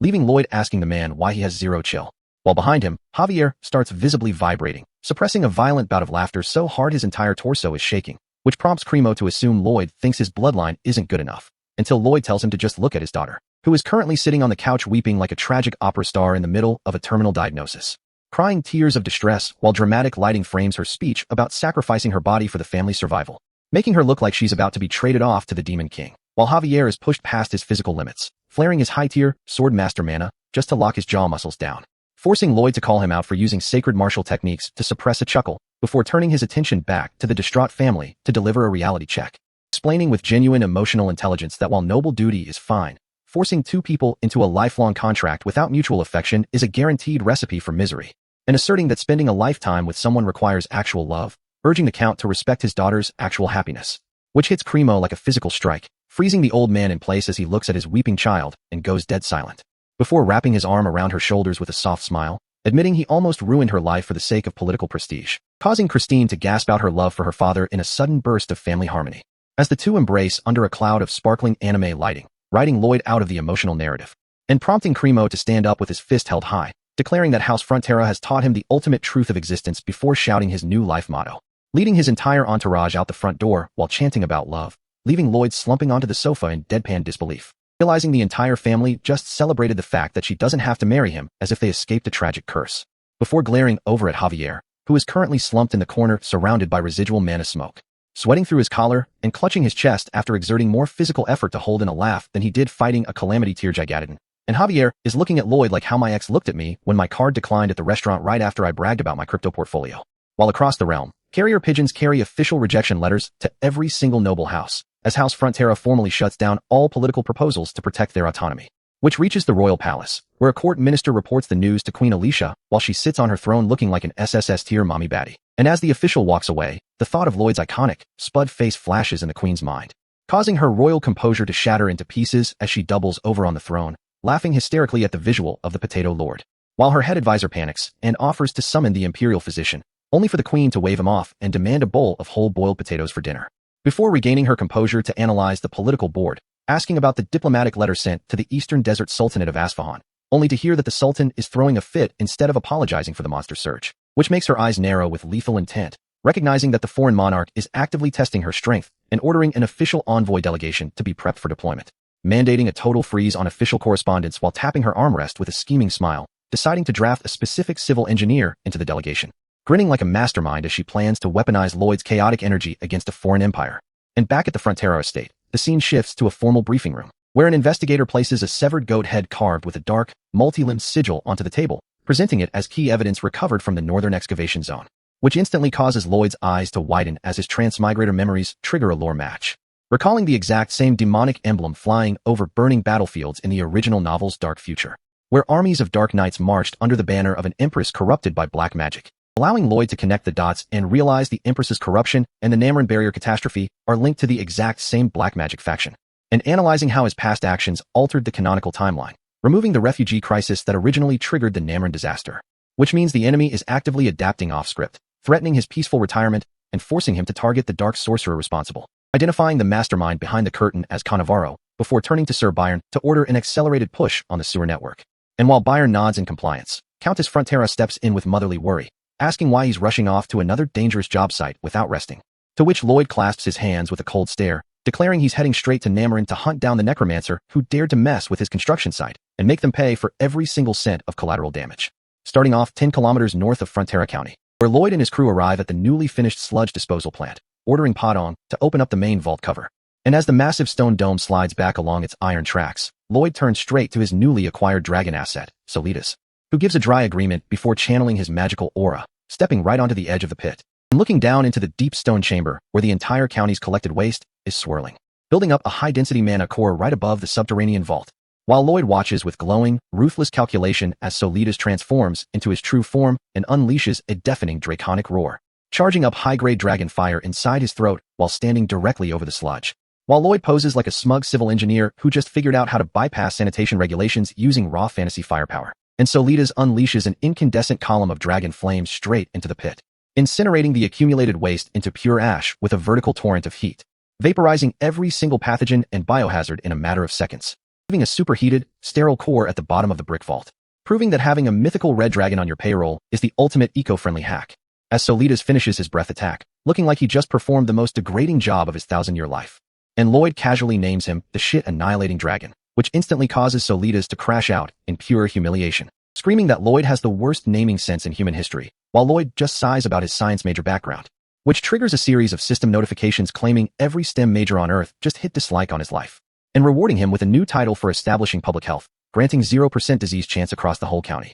S1: leaving Lloyd asking the man why he has zero chill. While behind him, Javier starts visibly vibrating, suppressing a violent bout of laughter so hard his entire torso is shaking, which prompts Cremo to assume Lloyd thinks his bloodline isn't good enough, until Lloyd tells him to just look at his daughter, who is currently sitting on the couch weeping like a tragic opera star in the middle of a terminal diagnosis, crying tears of distress while dramatic lighting frames her speech about sacrificing her body for the family's survival, making her look like she's about to be traded off to the Demon King, while Javier is pushed past his physical limits, flaring his high-tier Sword Master mana just to lock his jaw muscles down, forcing Lloyd to call him out for using sacred martial techniques to suppress a chuckle before turning his attention back to the distraught family to deliver a reality check, explaining with genuine emotional intelligence that while noble duty is fine, forcing two people into a lifelong contract without mutual affection is a guaranteed recipe for misery, and asserting that spending a lifetime with someone requires actual love, urging the Count to respect his daughter's actual happiness, which hits Cremo like a physical strike, freezing the old man in place as he looks at his weeping child and goes dead silent, before wrapping his arm around her shoulders with a soft smile, admitting he almost ruined her life for the sake of political prestige, causing Christine to gasp out her love for her father in a sudden burst of family harmony, as the two embrace under a cloud of sparkling anime lighting, writing Lloyd out of the emotional narrative, and prompting Cremo to stand up with his fist held high, declaring that House Frontera has taught him the ultimate truth of existence before shouting his new life motto, leading his entire entourage out the front door while chanting about love, leaving Lloyd slumping onto the sofa in deadpan disbelief, realizing the entire family just celebrated the fact that she doesn't have to marry him as if they escaped a tragic curse, before glaring over at Javier, who is currently slumped in the corner surrounded by residual mana smoke, sweating through his collar and clutching his chest after exerting more physical effort to hold in a laugh than he did fighting a calamity tear gigadon. And Javier is looking at Lloyd like how my ex looked at me when my card declined at the restaurant right after I bragged about my crypto portfolio. While across the realm, carrier pigeons carry official rejection letters to every single noble house, as House Frontera formally shuts down all political proposals to protect their autonomy, which reaches the royal palace, where a court minister reports the news to Queen Alicia while she sits on her throne looking like an SSS-tier mommy baddie. And as the official walks away, the thought of Lloyd's iconic, spud face flashes in the queen's mind, causing her royal composure to shatter into pieces as she doubles over on the throne, laughing hysterically at the visual of the Potato Lord, while her head advisor panics and offers to summon the imperial physician, only for the queen to wave him off and demand a bowl of whole boiled potatoes for dinner, before regaining her composure to analyze the political board, asking about the diplomatic letter sent to the Eastern Desert Sultanate of Asfahan, only to hear that the Sultan is throwing a fit instead of apologizing for the monster surge, which makes her eyes narrow with lethal intent, recognizing that the foreign monarch is actively testing her strength and ordering an official envoy delegation to be prepped for deployment, mandating a total freeze on official correspondence while tapping her armrest with a scheming smile, deciding to draft a specific civil engineer into the delegation, grinning like a mastermind as she plans to weaponize Lloyd's chaotic energy against a foreign empire. And back at the Frontera estate, the scene shifts to a formal briefing room, where an investigator places a severed goat head carved with a dark, multi-limbed sigil onto the table, presenting it as key evidence recovered from the northern excavation zone, which instantly causes Lloyd's eyes to widen as his transmigrator memories trigger a lore match, recalling the exact same demonic emblem flying over burning battlefields in the original novel's dark future, where armies of dark knights marched under the banner of an empress corrupted by black magic, allowing Lloyd to connect the dots and realize the empress's corruption and the Namran barrier catastrophe are linked to the exact same black magic faction, and analyzing how his past actions altered the canonical timeline, removing the refugee crisis that originally triggered the Namran disaster, which means the enemy is actively adapting off-script, threatening his peaceful retirement and forcing him to target the dark sorcerer responsible, identifying the mastermind behind the curtain as Cannavaro, before turning to Sir Byron to order an accelerated push on the sewer network. And while Byron nods in compliance, Countess Frontera steps in with motherly worry, asking why he's rushing off to another dangerous job site without resting, to which Lloyd clasps his hands with a cold stare, declaring he's heading straight to Namran to hunt down the necromancer who dared to mess with his construction site and make them pay for every single cent of collateral damage. Starting off 10 kilometers north of Frontera County, where Lloyd and his crew arrive at the newly finished sludge disposal plant, ordering Padong to open up the main vault cover. And as the massive stone dome slides back along its iron tracks, Lloyd turns straight to his newly acquired dragon asset, Solitas, who gives a dry agreement before channeling his magical aura, stepping right onto the edge of the pit, and looking down into the deep stone chamber where the entire county's collected waste is swirling, building up a high-density mana core right above the subterranean vault, while Lloyd watches with glowing, ruthless calculation as Solitas transforms into his true form and unleashes a deafening draconic roar, charging up high-grade dragon fire inside his throat while standing directly over the sludge, while Lloyd poses like a smug civil engineer who just figured out how to bypass sanitation regulations using raw fantasy firepower, and Solitas unleashes an incandescent column of dragon flames straight into the pit, incinerating the accumulated waste into pure ash with a vertical torrent of heat, vaporizing every single pathogen and biohazard in a matter of seconds, leaving a superheated, sterile core at the bottom of the brick vault, proving that having a mythical red dragon on your payroll is the ultimate eco-friendly hack. As Solitas finishes his breath attack, looking like he just performed the most degrading job of his 1,000-year life. And Lloyd casually names him the shit-annihilating dragon, which instantly causes Solitas to crash out in pure humiliation, screaming that Lloyd has the worst naming sense in human history, while Lloyd just sighs about his science major background, which triggers a series of system notifications claiming every STEM major on Earth just hit dislike on his life, and rewarding him with a new title for establishing public health, granting 0% disease chance across the whole county.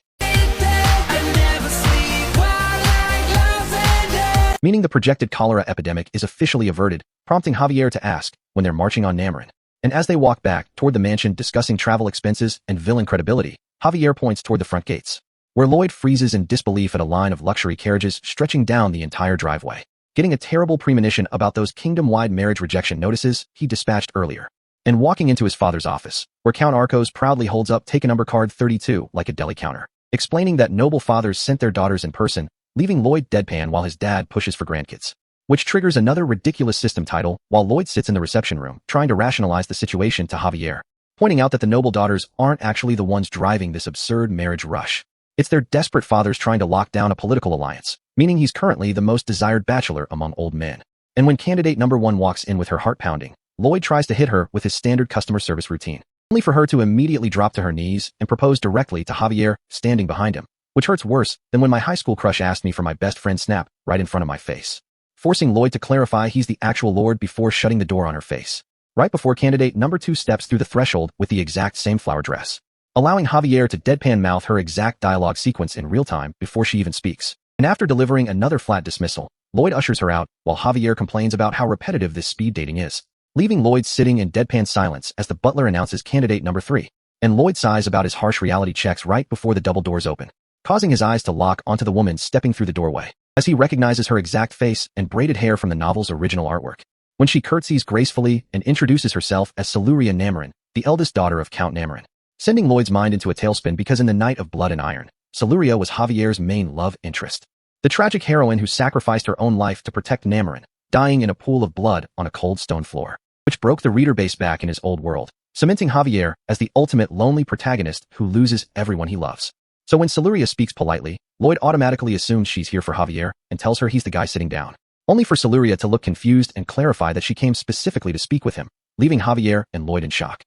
S1: Meaning the projected cholera epidemic is officially averted, prompting Javier to ask when they're marching on Namarin. And as they walk back toward the mansion discussing travel expenses and villain credibility, Javier points toward the front gates, where Lloyd freezes in disbelief at a line of luxury carriages stretching down the entire driveway, getting a terrible premonition about those kingdom-wide marriage rejection notices he dispatched earlier, and walking into his father's office, where Count Arcos proudly holds up take number card 32 like a deli counter, explaining that noble fathers sent their daughters in person, leaving Lloyd deadpan while his dad pushes for grandkids, which triggers another ridiculous system title while Lloyd sits in the reception room trying to rationalize the situation to Javier, pointing out that the noble daughters aren't actually the ones driving this absurd marriage rush. It's their desperate fathers trying to lock down a political alliance, meaning he's currently the most desired bachelor among old men. And when candidate number 1 walks in with her heart pounding, Lloyd tries to hit her with his standard customer service routine, only for her to immediately drop to her knees and propose directly to Javier standing behind him, which hurts worse than when my high school crush asked me for my best friend snap right in front of my face, forcing Lloyd to clarify he's the actual Lord before shutting the door on her face, right before candidate number 2 steps through the threshold with the exact same flower dress, allowing Javier to deadpan mouth her exact dialogue sequence in real time before she even speaks. And after delivering another flat dismissal, Lloyd ushers her out while Javier complains about how repetitive this speed dating is, leaving Lloyd sitting in deadpan silence as the butler announces candidate number 3, and Lloyd sighs about his harsh reality checks right before the double doors open, causing his eyes to lock onto the woman stepping through the doorway, as he recognizes her exact face and braided hair from the novel's original artwork, when she curtsies gracefully and introduces herself as Siluria Namarin, the eldest daughter of Count Namarin, sending Lloyd's mind into a tailspin because in The Night of Blood and Iron, Siluria was Javier's main love interest, the tragic heroine who sacrificed her own life to protect Namarin, dying in a pool of blood on a cold stone floor, which broke the reader base back in his old world, cementing Javier as the ultimate lonely protagonist who loses everyone he loves. So when Siluria speaks politely, Lloyd automatically assumes she's here for Javier and tells her he's the guy sitting down, only for Siluria to look confused and clarify that she came specifically to speak with him, leaving Javier and Lloyd in shock.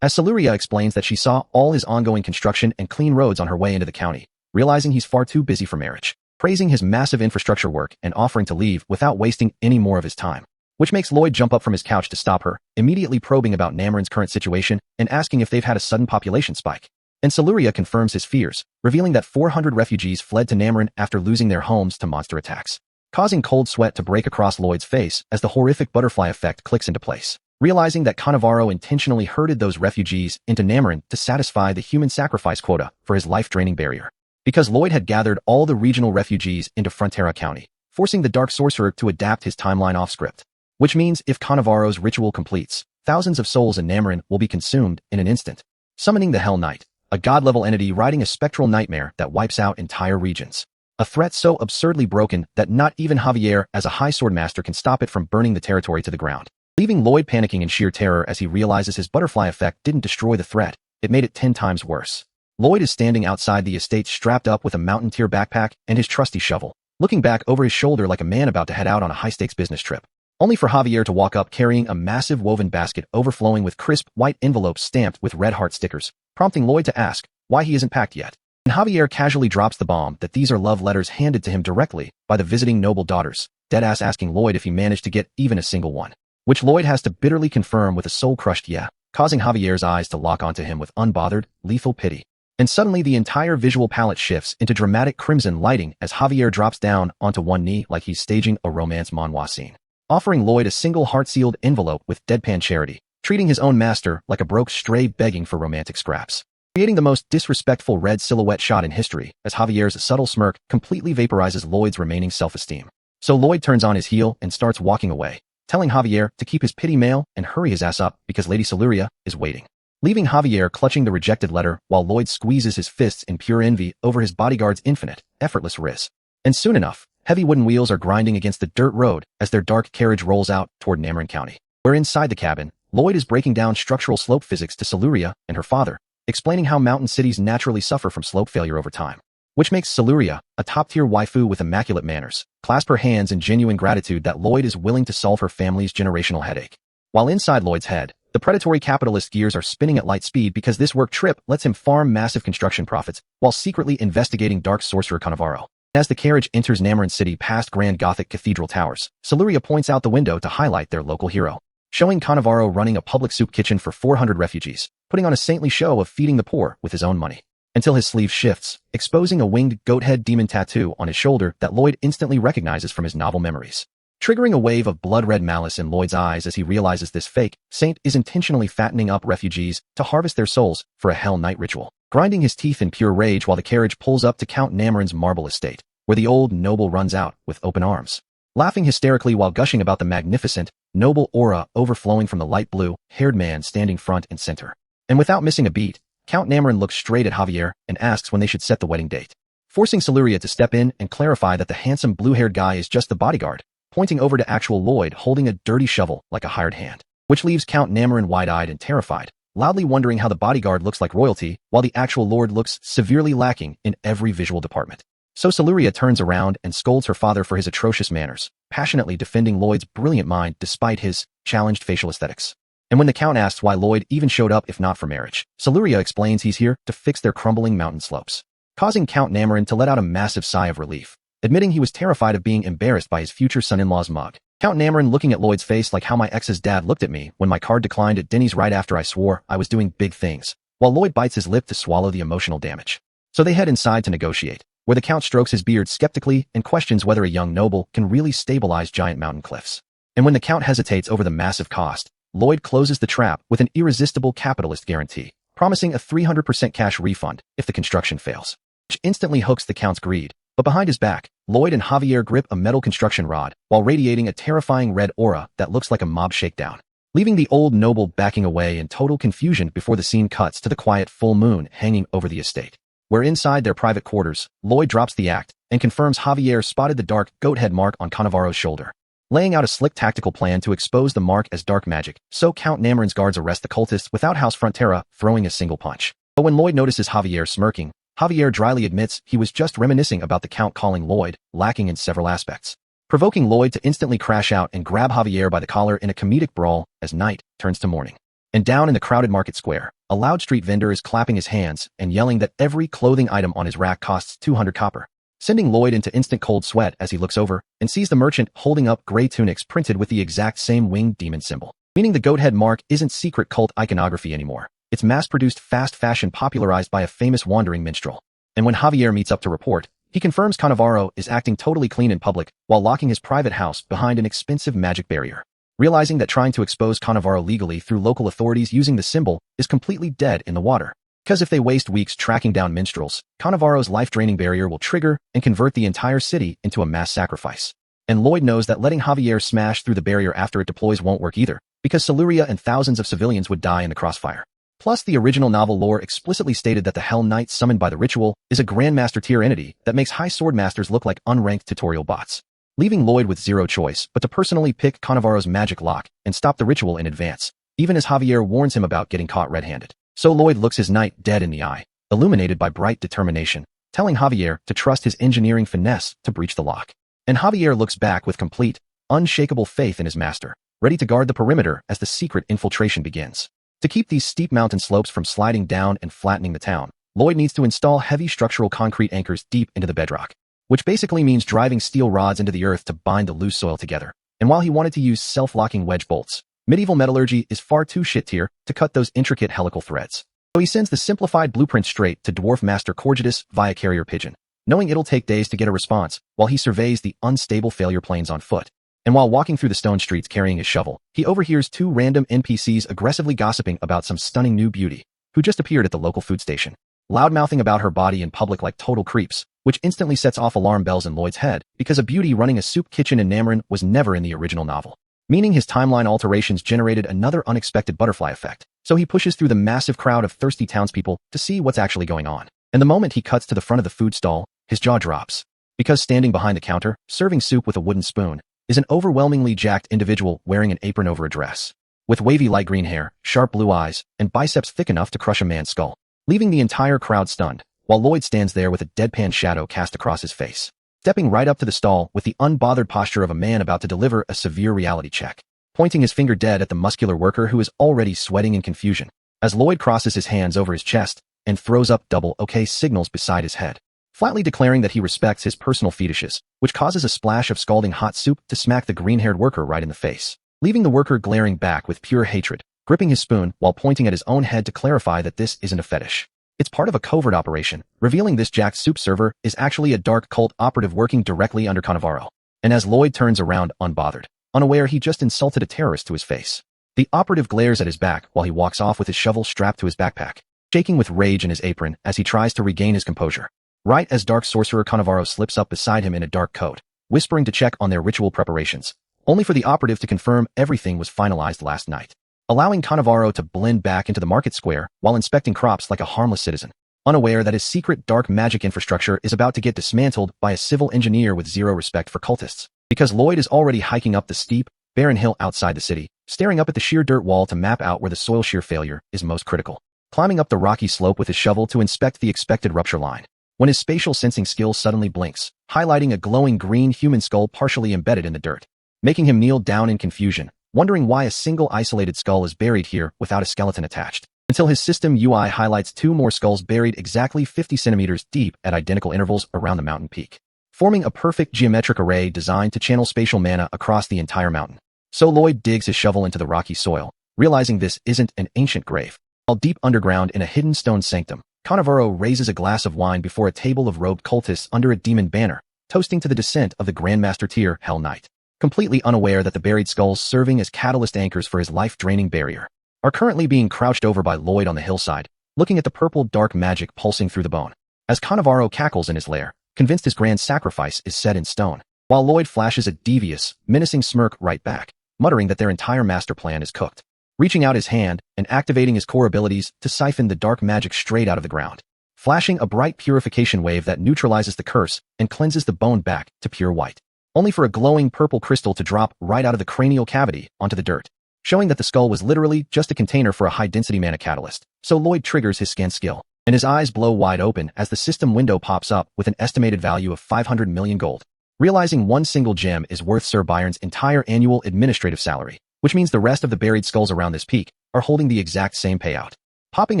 S1: As Siluria explains that she saw all his ongoing construction and clean roads on her way into the county, realizing he's far too busy for marriage, praising his massive infrastructure work and offering to leave without wasting any more of his time, which makes Lloyd jump up from his couch to stop her, immediately probing about Namarin's current situation and asking if they've had a sudden population spike. And Siluria confirms his fears, revealing that 400 refugees fled to Namarin after losing their homes to monster attacks, causing cold sweat to break across Lloyd's face as the horrific butterfly effect clicks into place, realizing that Cannavaro intentionally herded those refugees into Namarin to satisfy the human sacrifice quota for his life-draining barrier, because Lloyd had gathered all the regional refugees into Frontera County, forcing the Dark Sorcerer to adapt his timeline off-script. Which means if Cannavaro's ritual completes, thousands of souls in Namarin will be consumed in an instant, summoning the Hell Knight, a god-level entity riding a spectral nightmare that wipes out entire regions. A threat so absurdly broken that not even Javier as a high sword master can stop it from burning the territory to the ground, leaving Lloyd panicking in sheer terror as he realizes his butterfly effect didn't destroy the threat, it made it 10 times worse. Lloyd is standing outside the estate strapped up with a mountain tier backpack and his trusty shovel, looking back over his shoulder like a man about to head out on a high-stakes business trip, only for Javier to walk up carrying a massive woven basket overflowing with crisp, white envelopes stamped with red heart stickers, prompting Lloyd to ask why he isn't packed yet. And Javier casually drops the bomb that these are love letters handed to him directly by the visiting noble daughters, deadass asking Lloyd if he managed to get even a single one, which Lloyd has to bitterly confirm with a soul-crushed yeah, causing Javier's eyes to lock onto him with unbothered, lethal pity. And suddenly the entire visual palette shifts into dramatic crimson lighting as Javier drops down onto one knee like he's staging a romance manhwa scene, offering Lloyd a single heart-sealed envelope with deadpan charity, treating his own master like a broke stray begging for romantic scraps, creating the most disrespectful red silhouette shot in history as Javier's subtle smirk completely vaporizes Lloyd's remaining self-esteem. So Lloyd turns on his heel and starts walking away, telling Javier to keep his pity mail and hurry his ass up because Lady Siluria is waiting, leaving Javier clutching the rejected letter while Lloyd squeezes his fists in pure envy over his bodyguard's infinite, effortless riz. And soon enough, heavy wooden wheels are grinding against the dirt road as their dark carriage rolls out toward Nameron County, where inside the cabin, Lloyd is breaking down structural slope physics to Siluria and her father, explaining how mountain cities naturally suffer from slope failure over time. Which makes Siluria, a top-tier waifu with immaculate manners, clasp her hands in genuine gratitude that Lloyd is willing to solve her family's generational headache. While inside Lloyd's head, the predatory capitalist gears are spinning at light speed because this work trip lets him farm massive construction profits while secretly investigating dark sorcerer Cannavaro. As the carriage enters Nameron City past grand Gothic cathedral towers, Siluria points out the window to highlight their local hero, showing Cannavaro running a public soup kitchen for 400 refugees, putting on a saintly show of feeding the poor with his own money. Until his sleeve shifts, exposing a winged goat-head demon tattoo on his shoulder that Lloyd instantly recognizes from his novel memories. Triggering a wave of blood-red malice in Lloyd's eyes as he realizes this fake saint is intentionally fattening up refugees to harvest their souls for a Hell Night ritual. Grinding his teeth in pure rage while the carriage pulls up to Count Nameron's marble estate, where the old noble runs out with open arms, laughing hysterically while gushing about the magnificent, noble aura overflowing from the light blue-haired man standing front and center. And without missing a beat, Count Nameron looks straight at Javier and asks when they should set the wedding date, forcing Siluria to step in and clarify that the handsome blue-haired guy is just the bodyguard, pointing over to actual Lloyd holding a dirty shovel like a hired hand, which leaves Count Nameron wide-eyed and terrified, loudly wondering how the bodyguard looks like royalty while the actual lord looks severely lacking in every visual department. So Siluria turns around and scolds her father for his atrocious manners, passionately defending Lloyd's brilliant mind despite his challenged facial aesthetics. And when the Count asks why Lloyd even showed up if not for marriage, Siluria explains he's here to fix their crumbling mountain slopes, causing Count Nameron to let out a massive sigh of relief, admitting he was terrified of being embarrassed by his future son-in-law's mug. Count Nameron looking at Lloyd's face like how my ex's dad looked at me when my card declined at Denny's right after I swore I was doing big things, while Lloyd bites his lip to swallow the emotional damage. So they head inside to negotiate, where the Count strokes his beard skeptically and questions whether a young noble can really stabilize giant mountain cliffs. And when the Count hesitates over the massive cost, Lloyd closes the trap with an irresistible capitalist guarantee, promising a 300% cash refund if the construction fails, which instantly hooks the Count's greed. But behind his back, Lloyd and Javier grip a metal construction rod while radiating a terrifying red aura that looks like a mob shakedown, leaving the old noble backing away in total confusion before the scene cuts to the quiet full moon hanging over the estate, where inside their private quarters, Lloyd drops the act and confirms Javier spotted the dark goat-head mark on Cannavaro's shoulder, laying out a slick tactical plan to expose the mark as dark magic, so Count Nameron's guards arrest the cultists without House Frontera throwing a single punch. But when Lloyd notices Javier smirking, Javier dryly admits he was just reminiscing about the Count calling Lloyd lacking in several aspects, provoking Lloyd to instantly crash out and grab Javier by the collar in a comedic brawl as night turns to morning. And down in the crowded market square, a loud street vendor is clapping his hands and yelling that every clothing item on his rack costs 200 copper, sending Lloyd into instant cold sweat as he looks over and sees the merchant holding up gray tunics printed with the exact same winged demon symbol, meaning the goat-head mark isn't secret cult iconography anymore. It's mass-produced fast fashion popularized by a famous wandering minstrel. And when Javier meets up to report, he confirms Cannavaro is acting totally clean in public while locking his private house behind an expensive magic barrier, realizing that trying to expose Cannavaro legally through local authorities using the symbol is completely dead in the water. Because if they waste weeks tracking down minstrels, Cannavaro's life-draining barrier will trigger and convert the entire city into a mass sacrifice. And Lloyd knows that letting Javier smash through the barrier after it deploys won't work either, because Siluria and thousands of civilians would die in the crossfire. Plus, the original novel lore explicitly stated that the Hell Knight summoned by the ritual is a Grandmaster tier entity that makes high sword masters look like unranked tutorial bots, leaving Lloyd with zero choice but to personally pick Cannavaro's magic lock and stop the ritual in advance, even as Javier warns him about getting caught red-handed. So Lloyd looks his knight dead in the eye, illuminated by bright determination, telling Javier to trust his engineering finesse to breach the lock. And Javier looks back with complete, unshakable faith in his master, ready to guard the perimeter as the secret infiltration begins. To keep these steep mountain slopes from sliding down and flattening the town, Lloyd needs to install heavy structural concrete anchors deep into the bedrock, which basically means driving steel rods into the earth to bind the loose soil together. And while he wanted to use self-locking wedge bolts, medieval metallurgy is far too shit-tier to cut those intricate helical threads. So he sends the simplified blueprint straight to Dwarf Master Corgidus via carrier pigeon, knowing it'll take days to get a response while he surveys the unstable failure plains on foot. And while walking through the stone streets carrying his shovel, he overhears two random NPCs aggressively gossiping about some stunning new beauty who just appeared at the local food station, loudmouthing about her body in public like total creeps, which instantly sets off alarm bells in Lloyd's head because a beauty running a soup kitchen in Nameron was never in the original novel, meaning his timeline alterations generated another unexpected butterfly effect. So he pushes through the massive crowd of thirsty townspeople to see what's actually going on. And the moment he cuts to the front of the food stall, his jaw drops, Because standing behind the counter, serving soup with a wooden spoon, is an overwhelmingly jacked individual wearing an apron over a dress. With wavy light green hair, sharp blue eyes, and biceps thick enough to crush a man's skull, leaving the entire crowd stunned, while Lloyd stands there with a deadpan shadow cast across his face, stepping right up to the stall with the unbothered posture of a man about to deliver a severe reality check, pointing his finger dead at the muscular worker who is already sweating in confusion, as Lloyd crosses his hands over his chest and throws up double OK signals beside his head, flatly declaring that he respects his personal fetishes, which causes a splash of scalding hot soup to smack the green-haired worker right in the face, leaving the worker glaring back with pure hatred, gripping his spoon while pointing at his own head to clarify that this isn't a fetish. It's part of a covert operation, revealing this jacked soup server is actually a dark cult operative working directly under Cannavaro. And as Lloyd turns around unbothered, unaware he just insulted a terrorist to his face, the operative glares at his back while he walks off with his shovel strapped to his backpack, shaking with rage in his apron as he tries to regain his composure. Right as Dark Sorcerer Cannavaro slips up beside him in a dark coat, whispering to check on their ritual preparations, only for the operative to confirm everything was finalized last night, allowing Cannavaro to blend back into the market square while inspecting crops like a harmless citizen, unaware that his secret dark magic infrastructure is about to get dismantled by a civil engineer with zero respect for cultists, because Lloyd is already hiking up the steep, barren hill outside the city, staring up at the sheer dirt wall to map out where the soil shear failure is most critical, climbing up the rocky slope with his shovel to inspect the expected rupture line, when his spatial sensing skill suddenly blinks, highlighting a glowing green human skull partially embedded in the dirt, making him kneel down in confusion, wondering why a single isolated skull is buried here without a skeleton attached, until his system UI highlights 2 more skulls buried exactly 50 centimeters deep at identical intervals around the mountain peak, forming a perfect geometric array designed to channel spatial mana across the entire mountain. So Lloyd digs his shovel into the rocky soil, realizing this isn't an ancient grave. While deep underground in a hidden stone sanctum, Cannavaro raises a glass of wine before a table of robed cultists under a demon banner, toasting to the descent of the Grandmaster tier Hell Knight, completely unaware that the buried skulls serving as catalyst anchors for his life-draining barrier are currently being crouched over by Lloyd on the hillside, looking at the purple dark magic pulsing through the bone, as Cannavaro cackles in his lair, convinced his grand sacrifice is set in stone, while Lloyd flashes a devious, menacing smirk right back, muttering that their entire master plan is cooked, reaching out his hand and activating his core abilities to siphon the dark magic straight out of the ground, flashing a bright purification wave that neutralizes the curse and cleanses the bone back to pure white, only for a glowing purple crystal to drop right out of the cranial cavity onto the dirt, showing that the skull was literally just a container for a high-density mana catalyst. So Lloyd triggers his scan skill, and his eyes blow wide open as the system window pops up with an estimated value of 500 million gold, realizing one single gem is worth Sir Byron's entire annual administrative salary, which means the rest of the buried skulls around this peak are holding the exact same payout, popping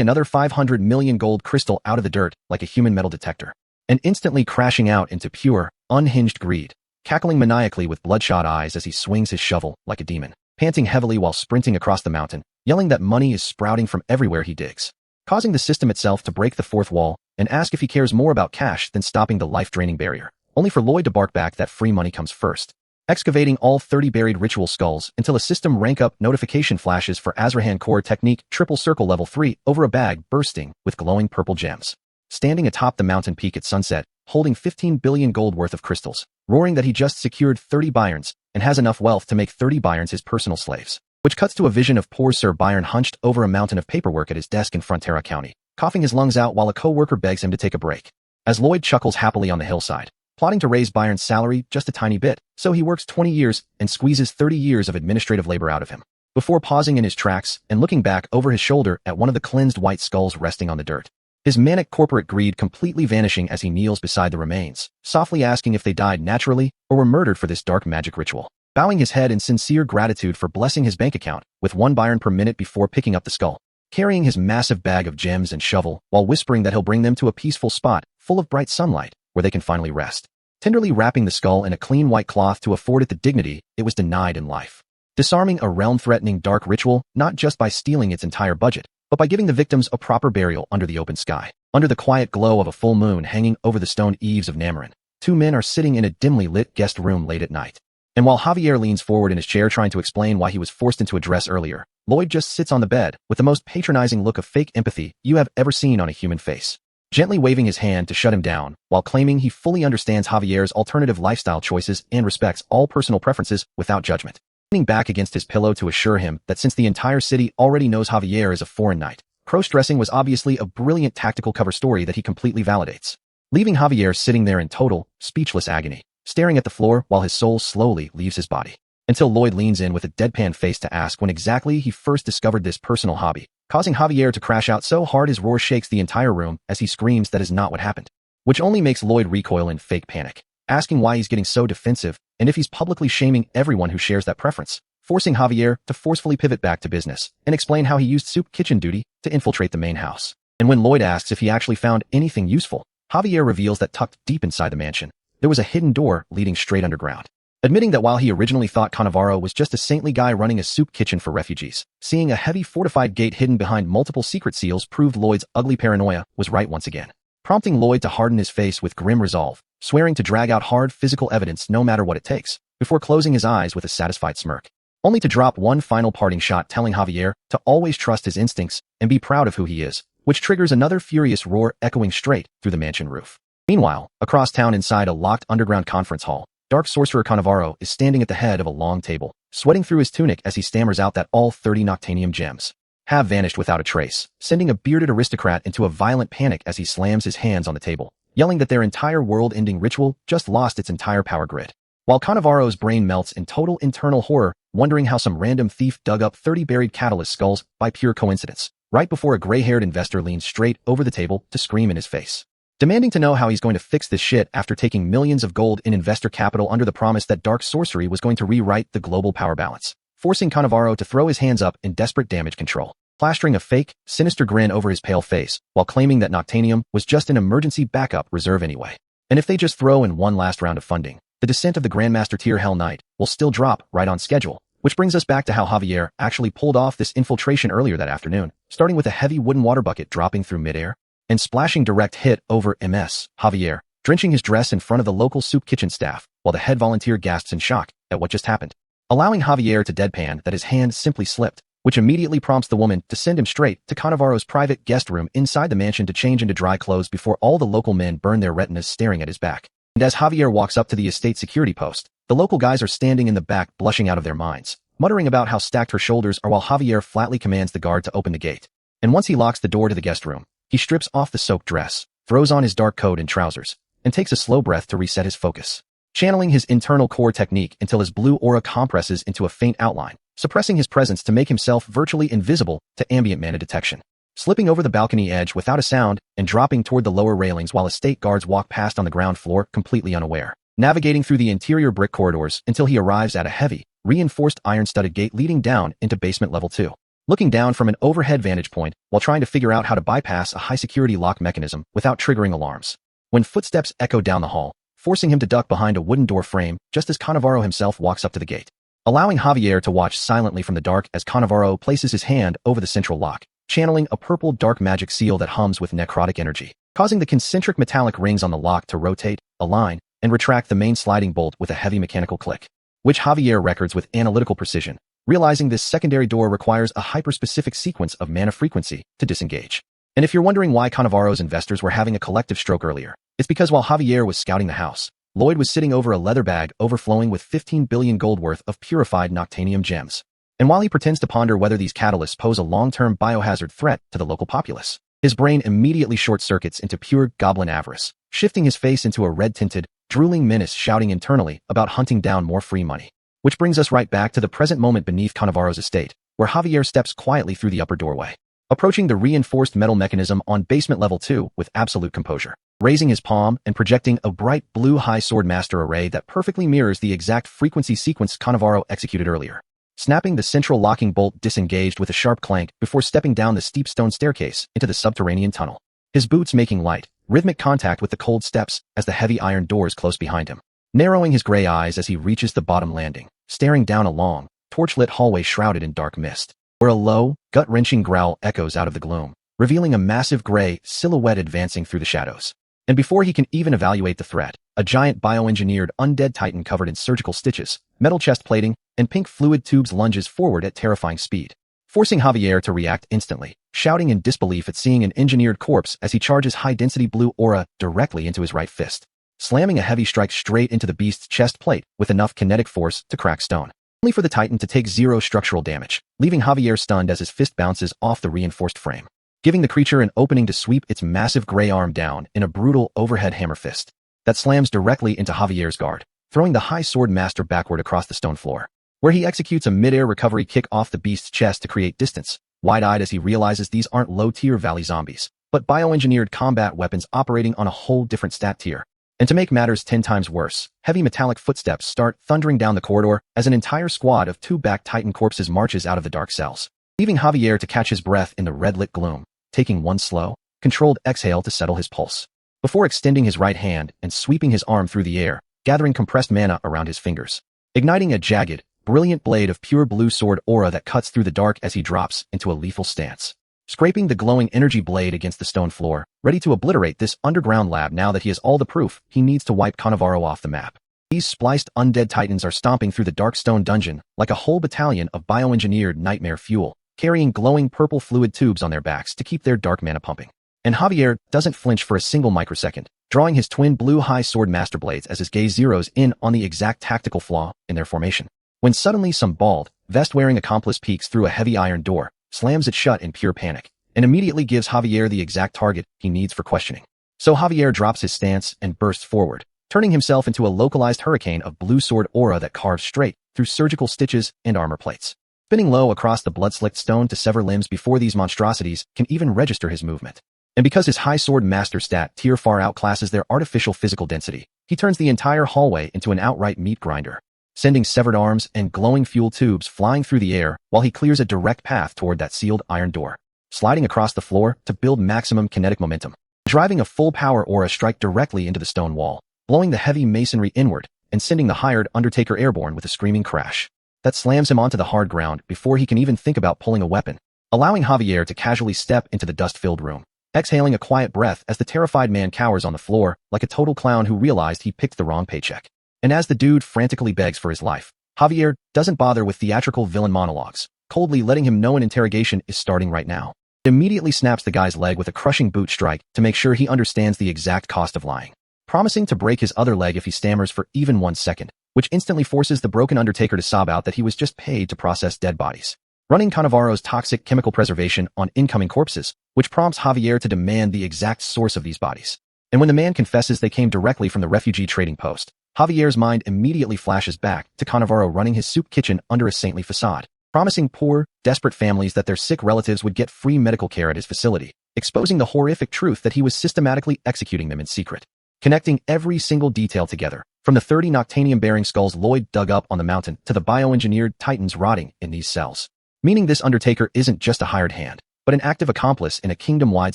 S1: another 500 million gold crystal out of the dirt like a human metal detector, and instantly crashing out into pure, unhinged greed, cackling maniacally with bloodshot eyes as he swings his shovel like a demon, panting heavily while sprinting across the mountain, yelling that money is sprouting from everywhere he digs, causing the system itself to break the fourth wall and ask if he cares more about cash than stopping the life-draining barrier, only for Lloyd to bark back that free money comes first, excavating all 30 buried ritual skulls until a system rank-up notification flashes for Azrahan Core Technique Triple Circle Level 3 over a bag bursting with glowing purple gems, standing atop the mountain peak at sunset, holding 15 billion gold worth of crystals, roaring that he just secured 30 Byrons and has enough wealth to make 30 Byrons his personal slaves, which cuts to a vision of poor Sir Byron hunched over a mountain of paperwork at his desk in Frontera County, coughing his lungs out while a co-worker begs him to take a break, as Lloyd chuckles happily on the hillside, plotting to raise Byron's salary just a tiny bit, so he works 20 years and squeezes 30 years of administrative labor out of him, before pausing in his tracks and looking back over his shoulder at one of the cleansed white skulls resting on the dirt, his manic corporate greed completely vanishing as he kneels beside the remains, softly asking if they died naturally or were murdered for this dark magic ritual, bowing his head in sincere gratitude for blessing his bank account with 1 Byron per minute before picking up the skull, carrying his massive bag of gems and shovel while whispering that he'll bring them to a peaceful spot full of bright sunlight where they can finally rest, tenderly wrapping the skull in a clean white cloth to afford it the dignity it was denied in life, disarming a realm-threatening dark ritual not just by stealing its entire budget, but by giving the victims a proper burial under the open sky, under the quiet glow of a full moon hanging over the stone eaves of Namarin. 2 men are sitting in a dimly lit guest room late at night, and while Javier leans forward in his chair trying to explain why he was forced into a dress earlier, Lloyd just sits on the bed with the most patronizing look of fake empathy you have ever seen on a human face, gently waving his hand to shut him down while claiming he fully understands Javier's alternative lifestyle choices and respects all personal preferences without judgment, leaning back against his pillow to assure him that since the entire city already knows Javier is a foreign knight, cross-dressing was obviously a brilliant tactical cover story that he completely validates. leaving Javier sitting there in total, speechless agony, staring at the floor while his soul slowly leaves his body. Until Lloyd leans in with a deadpan face to ask when exactly he first discovered this personal hobby, causing Javier to crash out so hard his roar shakes the entire room as he screams that is not what happened, which only makes Lloyd recoil in fake panic, asking why he's getting so defensive and if he's publicly shaming everyone who shares that preference, forcing Javier to forcefully pivot back to business and explain how he used soup kitchen duty to infiltrate the main house. And when Lloyd asks if he actually found anything useful, Javier reveals that tucked deep inside the mansion, there was a hidden door leading straight underground. Admitting that while he originally thought Cannavaro was just a saintly guy running a soup kitchen for refugees, seeing a heavy fortified gate hidden behind multiple secret seals proved Lloyd's ugly paranoia was right once again, prompting Lloyd to harden his face with grim resolve, swearing to drag out hard physical evidence no matter what it takes, before closing his eyes with a satisfied smirk, only to drop one final parting shot telling Javier to always trust his instincts and be proud of who he is, which triggers another furious roar echoing straight through the mansion roof. Meanwhile, across town inside a locked underground conference hall, Dark Sorcerer Cannavaro is standing at the head of a long table, sweating through his tunic as he stammers out that all 30 Noctanium gems have vanished without a trace, sending a bearded aristocrat into a violent panic as he slams his hands on the table, yelling that their entire world-ending ritual just lost its entire power grid. While Cannavaro's brain melts in total internal horror, wondering how some random thief dug up 30 buried catalyst skulls by pure coincidence, right before a gray-haired investor leans straight over the table to scream in his face, demanding to know how he's going to fix this shit after taking millions of gold in investor capital under the promise that dark sorcery was going to rewrite the global power balance, forcing Cannavaro to throw his hands up in desperate damage control, plastering a fake, sinister grin over his pale face while claiming that Noctanium was just an emergency backup reserve anyway. And if they just throw in one last round of funding, the descent of the Grandmaster Tier Hell Knight will still drop right on schedule, which brings us back to how Javier actually pulled off this infiltration earlier that afternoon, starting with a heavy wooden water bucket dropping through midair and splashing direct hit over MS Javier, drenching his dress in front of the local soup kitchen staff, while the head volunteer gasps in shock at what just happened, allowing Javier to deadpan that his hand simply slipped, which immediately prompts the woman to send him straight to Cannavaro's private guest room inside the mansion to change into dry clothes before all the local men burn their retinas staring at his back. And as Javier walks up to the estate security post, the local guys are standing in the back blushing out of their minds, muttering about how stacked her shoulders are while Javier flatly commands the guard to open the gate. And once he locks the door to the guest room, he strips off the soaked dress, throws on his dark coat and trousers, and takes a slow breath to reset his focus, channeling his internal core technique until his blue aura compresses into a faint outline, suppressing his presence to make himself virtually invisible to ambient mana detection. Slipping over the balcony edge without a sound and dropping toward the lower railings while estate guards walk past on the ground floor completely unaware, navigating through the interior brick corridors until he arrives at a heavy, reinforced iron-studded gate leading down into basement level 2. Looking down from an overhead vantage point while trying to figure out how to bypass a high-security lock mechanism without triggering alarms, when footsteps echo down the hall, forcing him to duck behind a wooden door frame just as Cannavaro himself walks up to the gate, allowing Javier to watch silently from the dark as Cannavaro places his hand over the central lock, channeling a purple dark magic seal that hums with necrotic energy, causing the concentric metallic rings on the lock to rotate, align, and retract the main sliding bolt with a heavy mechanical click, which Javier records with analytical precision, realizing this secondary door requires a hyper-specific sequence of mana frequency to disengage. And if you're wondering why Cannavaro's investors were having a collective stroke earlier, it's because while Javier was scouting the house, Lloyd was sitting over a leather bag overflowing with 15 billion gold worth of purified Noctanium gems. And while he pretends to ponder whether these catalysts pose a long-term biohazard threat to the local populace, his brain immediately short-circuits into pure goblin avarice, shifting his face into a red-tinted, drooling menace shouting internally about hunting down more free money. Which brings us right back to the present moment beneath Cannavaro's estate, where Javier steps quietly through the upper doorway, approaching the reinforced metal mechanism on basement level 2 with absolute composure, raising his palm and projecting a bright blue high sword master array that perfectly mirrors the exact frequency sequence Cannavaro executed earlier. Snapping the central locking bolt disengaged with a sharp clank before stepping down the steep stone staircase into the subterranean tunnel, his boots making light, rhythmic contact with the cold steps as the heavy iron doors close behind him, narrowing his gray eyes as he reaches the bottom landing, staring down a long, torchlit hallway shrouded in dark mist, where a low, gut-wrenching growl echoes out of the gloom, revealing a massive gray silhouette advancing through the shadows. And before he can even evaluate the threat, a giant bioengineered undead titan covered in surgical stitches, metal chest plating, and pink fluid tubes lunges forward at terrifying speed, forcing Javier to react instantly, shouting in disbelief at seeing an engineered corpse as he charges high-density blue aura directly into his right fist, slamming a heavy strike straight into the beast's chest plate with enough kinetic force to crack stone, only for the titan to take 0 structural damage, leaving Javier stunned as his fist bounces off the reinforced frame. giving the creature an opening to sweep its massive gray arm down in a brutal overhead hammer fist that slams directly into Javier's guard, throwing the high sword master backward across the stone floor, where he executes a mid-air recovery kick off the beast's chest to create distance, wide-eyed as he realizes these aren't low-tier valley zombies, but bioengineered combat weapons operating on a whole different stat tier. And to make matters 10 times worse, heavy metallic footsteps start thundering down the corridor as an entire squad of 2 Back Titan corpses marches out of the dark cells, leaving Javier to catch his breath in the red-lit gloom, taking one slow, controlled exhale to settle his pulse, before extending his right hand and sweeping his arm through the air, gathering compressed mana around his fingers, igniting a jagged, brilliant blade of pure blue sword aura that cuts through the dark as he drops into a lethal stance, scraping the glowing energy blade against the stone floor, ready to obliterate this underground lab now that he has all the proof he needs to wipe Cannavaro off the map. These spliced undead titans are stomping through the dark stone dungeon like a whole battalion of bioengineered nightmare fuel, carrying glowing purple fluid tubes on their backs to keep their dark mana pumping. And Javier doesn't flinch for a single microsecond, drawing his twin blue high sword master blades as his gaze zeroes in on the exact tactical flaw in their formation. When suddenly some bald, vest-wearing accomplice peeks through a heavy iron door, slams it shut in pure panic, and immediately gives Javier the exact target he needs for questioning. So Javier drops his stance and bursts forward, turning himself into a localized hurricane of blue sword aura that carves straight through surgical stitches and armor plates, spinning low across the blood-slicked stone to sever limbs before these monstrosities can even register his movement. And because his high sword master stat tier far outclasses their artificial physical density, he turns the entire hallway into an outright meat grinder, sending severed arms and glowing fuel tubes flying through the air while he clears a direct path toward that sealed iron door, sliding across the floor to build maximum kinetic momentum, driving a full-power aura strike directly into the stone wall, blowing the heavy masonry inward and sending the hired Undertaker airborne with a screaming crash that slams him onto the hard ground before he can even think about pulling a weapon, allowing Javier to casually step into the dust-filled room, exhaling a quiet breath as the terrified man cowers on the floor like a total clown who realized he picked the wrong paycheck. And as the dude frantically begs for his life, Javier doesn't bother with theatrical villain monologues, coldly letting him know an interrogation is starting right now. He immediately snaps the guy's leg with a crushing boot strike to make sure he understands the exact cost of lying, promising to break his other leg if he stammers for even 1 second, which instantly forces the broken Undertaker to sob out that he was just paid to process dead bodies, running Cannavaro's toxic chemical preservation on incoming corpses, which prompts Javier to demand the exact source of these bodies. And when the man confesses they came directly from the refugee trading post, Javier's mind immediately flashes back to Cannavaro running his soup kitchen under a saintly facade, promising poor, desperate families that their sick relatives would get free medical care at his facility, exposing the horrific truth that he was systematically executing them in secret, connecting every single detail together, from the 30 Noctanium-bearing skulls Lloyd dug up on the mountain to the bioengineered titans rotting in these cells, meaning this Undertaker isn't just a hired hand, but an active accomplice in a kingdom-wide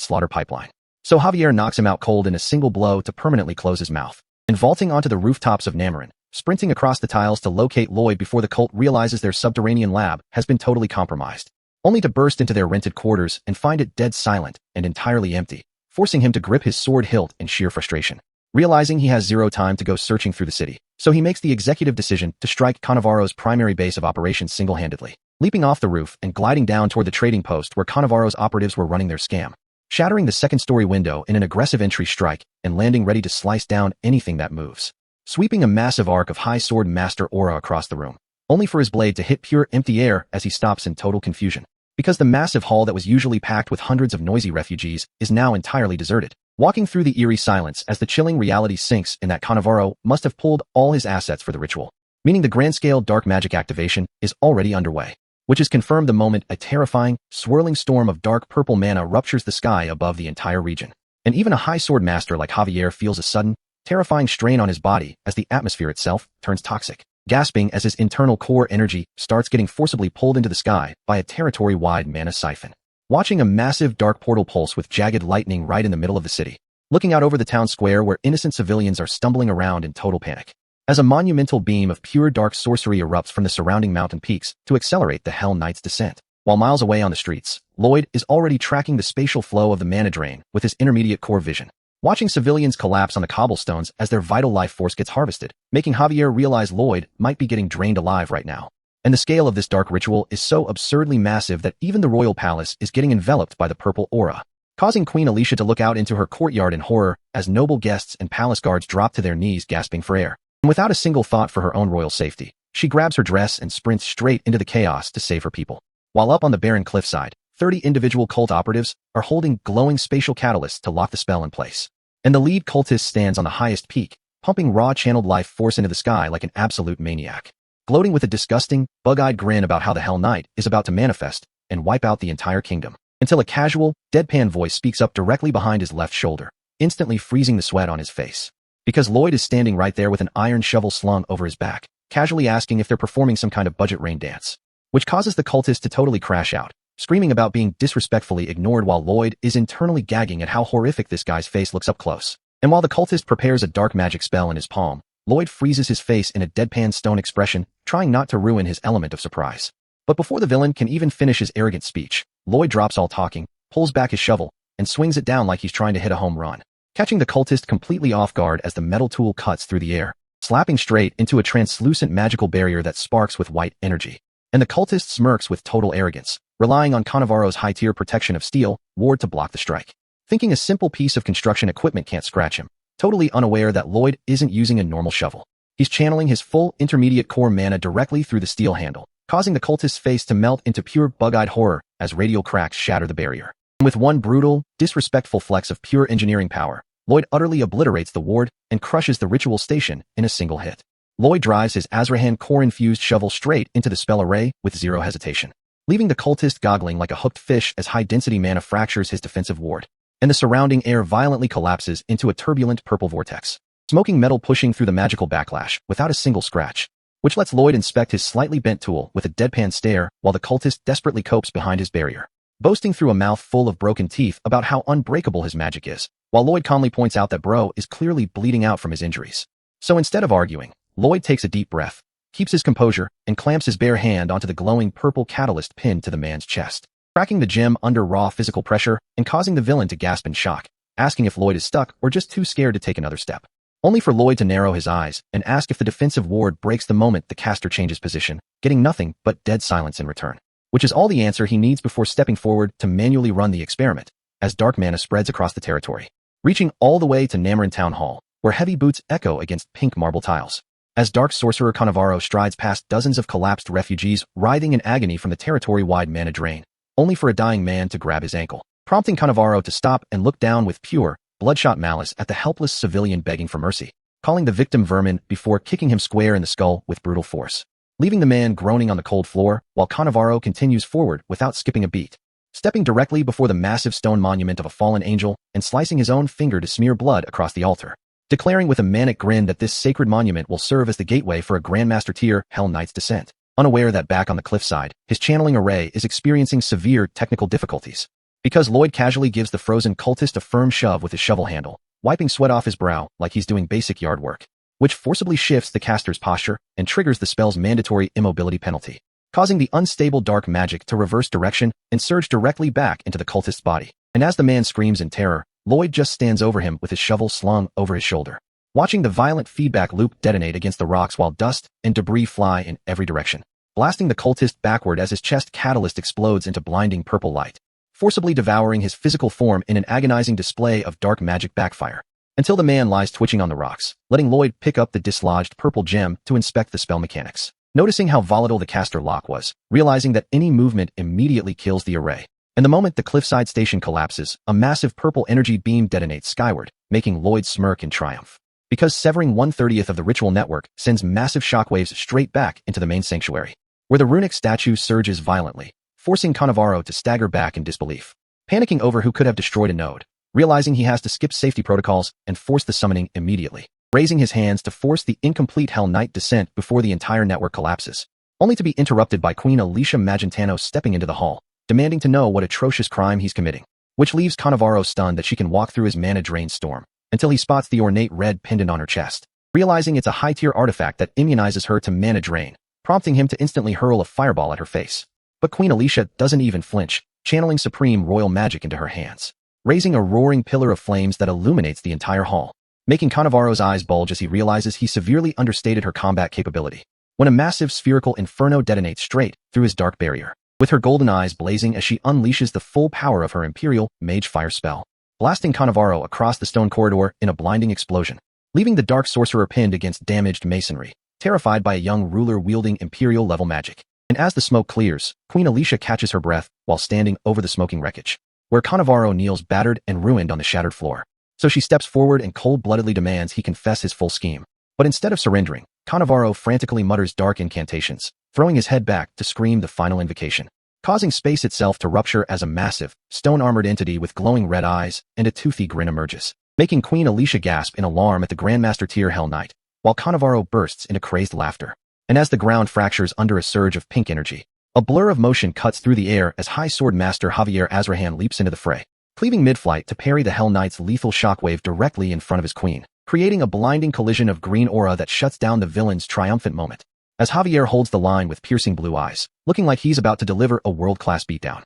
S1: slaughter pipeline. So Javier knocks him out cold in a single blow to permanently close his mouth, and vaulting onto the rooftops of Namarin, sprinting across the tiles to locate Lloyd before the cult realizes their subterranean lab has been totally compromised, only to burst into their rented quarters and find it dead silent and entirely empty, forcing him to grip his sword hilt in sheer frustration. Realizing he has zero time to go searching through the city, so he makes the executive decision to strike Cannavaro's primary base of operations single-handedly, leaping off the roof and gliding down toward the trading post where Cannavaro's operatives were running their scam, shattering the second-story window in an aggressive entry strike and landing ready to slice down anything that moves, sweeping a massive arc of high sword master aura across the room, only for his blade to hit pure empty air as he stops in total confusion, because the massive hall that was usually packed with hundreds of noisy refugees is now entirely deserted, walking through the eerie silence as the chilling reality sinks in that Cannavaro must have pulled all his assets for the ritual, meaning the grand-scale dark magic activation is already underway, which is confirmed the moment a terrifying, swirling storm of dark purple mana ruptures the sky above the entire region. And even a high sword master like Javier feels a sudden, terrifying strain on his body as the atmosphere itself turns toxic, gasping as his internal core energy starts getting forcibly pulled into the sky by a territory-wide mana siphon. Watching a massive dark portal pulse with jagged lightning right in the middle of the city, looking out over the town square where innocent civilians are stumbling around in total panic, as a monumental beam of pure dark sorcery erupts from the surrounding mountain peaks to accelerate the Hell Knight's descent. While miles away on the streets, Lloyd is already tracking the spatial flow of the mana drain with his intermediate core vision, watching civilians collapse on the cobblestones as their vital life force gets harvested, making Javier realize Lloyd might be getting drained alive right now. And the scale of this dark ritual is so absurdly massive that even the royal palace is getting enveloped by the purple aura, causing Queen Alicia to look out into her courtyard in horror as noble guests and palace guards drop to their knees gasping for air. And without a single thought for her own royal safety, she grabs her dress and sprints straight into the chaos to save her people. While up on the barren cliffside, 30 individual cult operatives are holding glowing spatial catalysts to lock the spell in place. And the lead cultist stands on the highest peak, pumping raw channeled life force into the sky like an absolute maniac, gloating with a disgusting, bug-eyed grin about how the Hell Knight is about to manifest and wipe out the entire kingdom, until a casual, deadpan voice speaks up directly behind his left shoulder, instantly freezing the sweat on his face. Because Lloyd is standing right there with an iron shovel slung over his back, casually asking if they're performing some kind of budget rain dance, which causes the cultist to totally crash out, screaming about being disrespectfully ignored while Lloyd is internally gagging at how horrific this guy's face looks up close. And while the cultist prepares a dark magic spell in his palm, Lloyd freezes his face in a deadpan stone expression, trying not to ruin his element of surprise. But before the villain can even finish his arrogant speech, Lloyd drops all talking, pulls back his shovel, and swings it down like he's trying to hit a home run, catching the cultist completely off guard as the metal tool cuts through the air, slapping straight into a translucent magical barrier that sparks with white energy. And the cultist smirks with total arrogance, relying on Cannavaro's high-tier protection of steel ward to block the strike, thinking a simple piece of construction equipment can't scratch him, totally unaware that Lloyd isn't using a normal shovel. He's channeling his full intermediate core mana directly through the steel handle, causing the cultist's face to melt into pure bug-eyed horror as radial cracks shatter the barrier. And with one brutal, disrespectful flex of pure engineering power, Lloyd utterly obliterates the ward and crushes the ritual station in a single hit. Lloyd drives his Azrahan core-infused shovel straight into the spell array with zero hesitation, leaving the cultist goggling like a hooked fish as high-density mana fractures his defensive ward, and the surrounding air violently collapses into a turbulent purple vortex, smoking metal pushing through the magical backlash without a single scratch, which lets Lloyd inspect his slightly bent tool with a deadpan stare while the cultist desperately copes behind his barrier, boasting through a mouth full of broken teeth about how unbreakable his magic is, while Lloyd calmly points out that bro is clearly bleeding out from his injuries. So instead of arguing, Lloyd takes a deep breath, keeps his composure, and clamps his bare hand onto the glowing purple catalyst pinned to the man's chest, cracking the gem under raw physical pressure and causing the villain to gasp in shock, asking if Lloyd is stuck or just too scared to take another step. Only for Lloyd to narrow his eyes and ask if the defensive ward breaks the moment the caster changes position, getting nothing but dead silence in return, which is all the answer he needs before stepping forward to manually run the experiment, as dark mana spreads across the territory, reaching all the way to Namarin Town Hall, where heavy boots echo against pink marble tiles. As Dark Sorcerer Cannavaro strides past dozens of collapsed refugees writhing in agony from the territory-wide mana drain, only for a dying man to grab his ankle, prompting Cannavaro to stop and look down with pure, bloodshot malice at the helpless civilian begging for mercy, calling the victim vermin before kicking him square in the skull with brutal force, leaving the man groaning on the cold floor while Cannavaro continues forward without skipping a beat, stepping directly before the massive stone monument of a fallen angel and slicing his own finger to smear blood across the altar, declaring with a manic grin that this sacred monument will serve as the gateway for a Grandmaster tier Hell Knight's descent, unaware that back on the cliffside, his channeling array is experiencing severe technical difficulties, because Lloyd casually gives the frozen cultist a firm shove with his shovel handle, wiping sweat off his brow like he's doing basic yard work, which forcibly shifts the caster's posture and triggers the spell's mandatory immobility penalty, causing the unstable dark magic to reverse direction and surge directly back into the cultist's body. And as the man screams in terror, Lloyd just stands over him with his shovel slung over his shoulder, watching the violent feedback loop detonate against the rocks while dust and debris fly in every direction, blasting the cultist backward as his chest catalyst explodes into blinding purple light, forcibly devouring his physical form in an agonizing display of dark magic backfire, until the man lies twitching on the rocks, letting Lloyd pick up the dislodged purple gem to inspect the spell mechanics, noticing how volatile the caster lock was, realizing that any movement immediately kills the array. And the moment the cliffside station collapses, a massive purple energy beam detonates skyward, making Lloyd smirk in triumph, because severing 1/30th of the ritual network sends massive shockwaves straight back into the main sanctuary, where the runic statue surges violently, forcing Cannavaro to stagger back in disbelief, panicking over who could have destroyed a node, realizing he has to skip safety protocols and force the summoning immediately, raising his hands to force the incomplete Hell Knight descent before the entire network collapses, only to be interrupted by Queen Alicia Magentano stepping into the hall, demanding to know what atrocious crime he's committing, which leaves Cannavaro stunned that she can walk through his mana drain storm, until he spots the ornate red pendant on her chest, realizing it's a high-tier artifact that immunizes her to mana drain, prompting him to instantly hurl a fireball at her face. But Queen Alicia doesn't even flinch, channeling supreme royal magic into her hands, raising a roaring pillar of flames that illuminates the entire hall, making Cannavaro's eyes bulge as he realizes he severely understated her combat capability, when a massive spherical inferno detonates straight through his dark barrier, with her golden eyes blazing as she unleashes the full power of her Imperial Mage Fire spell, blasting Cannavaro across the stone corridor in a blinding explosion, leaving the Dark Sorcerer pinned against damaged masonry, terrified by a young ruler wielding Imperial-level magic. And as the smoke clears, Queen Alicia catches her breath while standing over the smoking wreckage, where Cannavaro kneels battered and ruined on the shattered floor. So she steps forward and cold-bloodedly demands he confess his full scheme. But instead of surrendering, Cannavaro frantically mutters dark incantations, throwing his head back to scream the final invocation, causing space itself to rupture as a massive, stone-armored entity with glowing red eyes and a toothy grin emerges, making Queen Alicia gasp in alarm at the Grandmaster Tier Hell Knight, while Cannavaro bursts into crazed laughter. And as the ground fractures under a surge of pink energy, a blur of motion cuts through the air as High Sword Master Javier Azrahan leaps into the fray, cleaving mid-flight to parry the Hell Knight's lethal shockwave directly in front of his queen, creating a blinding collision of green aura that shuts down the villain's triumphant moment, as Javier holds the line with piercing blue eyes, looking like he's about to deliver a world-class beatdown.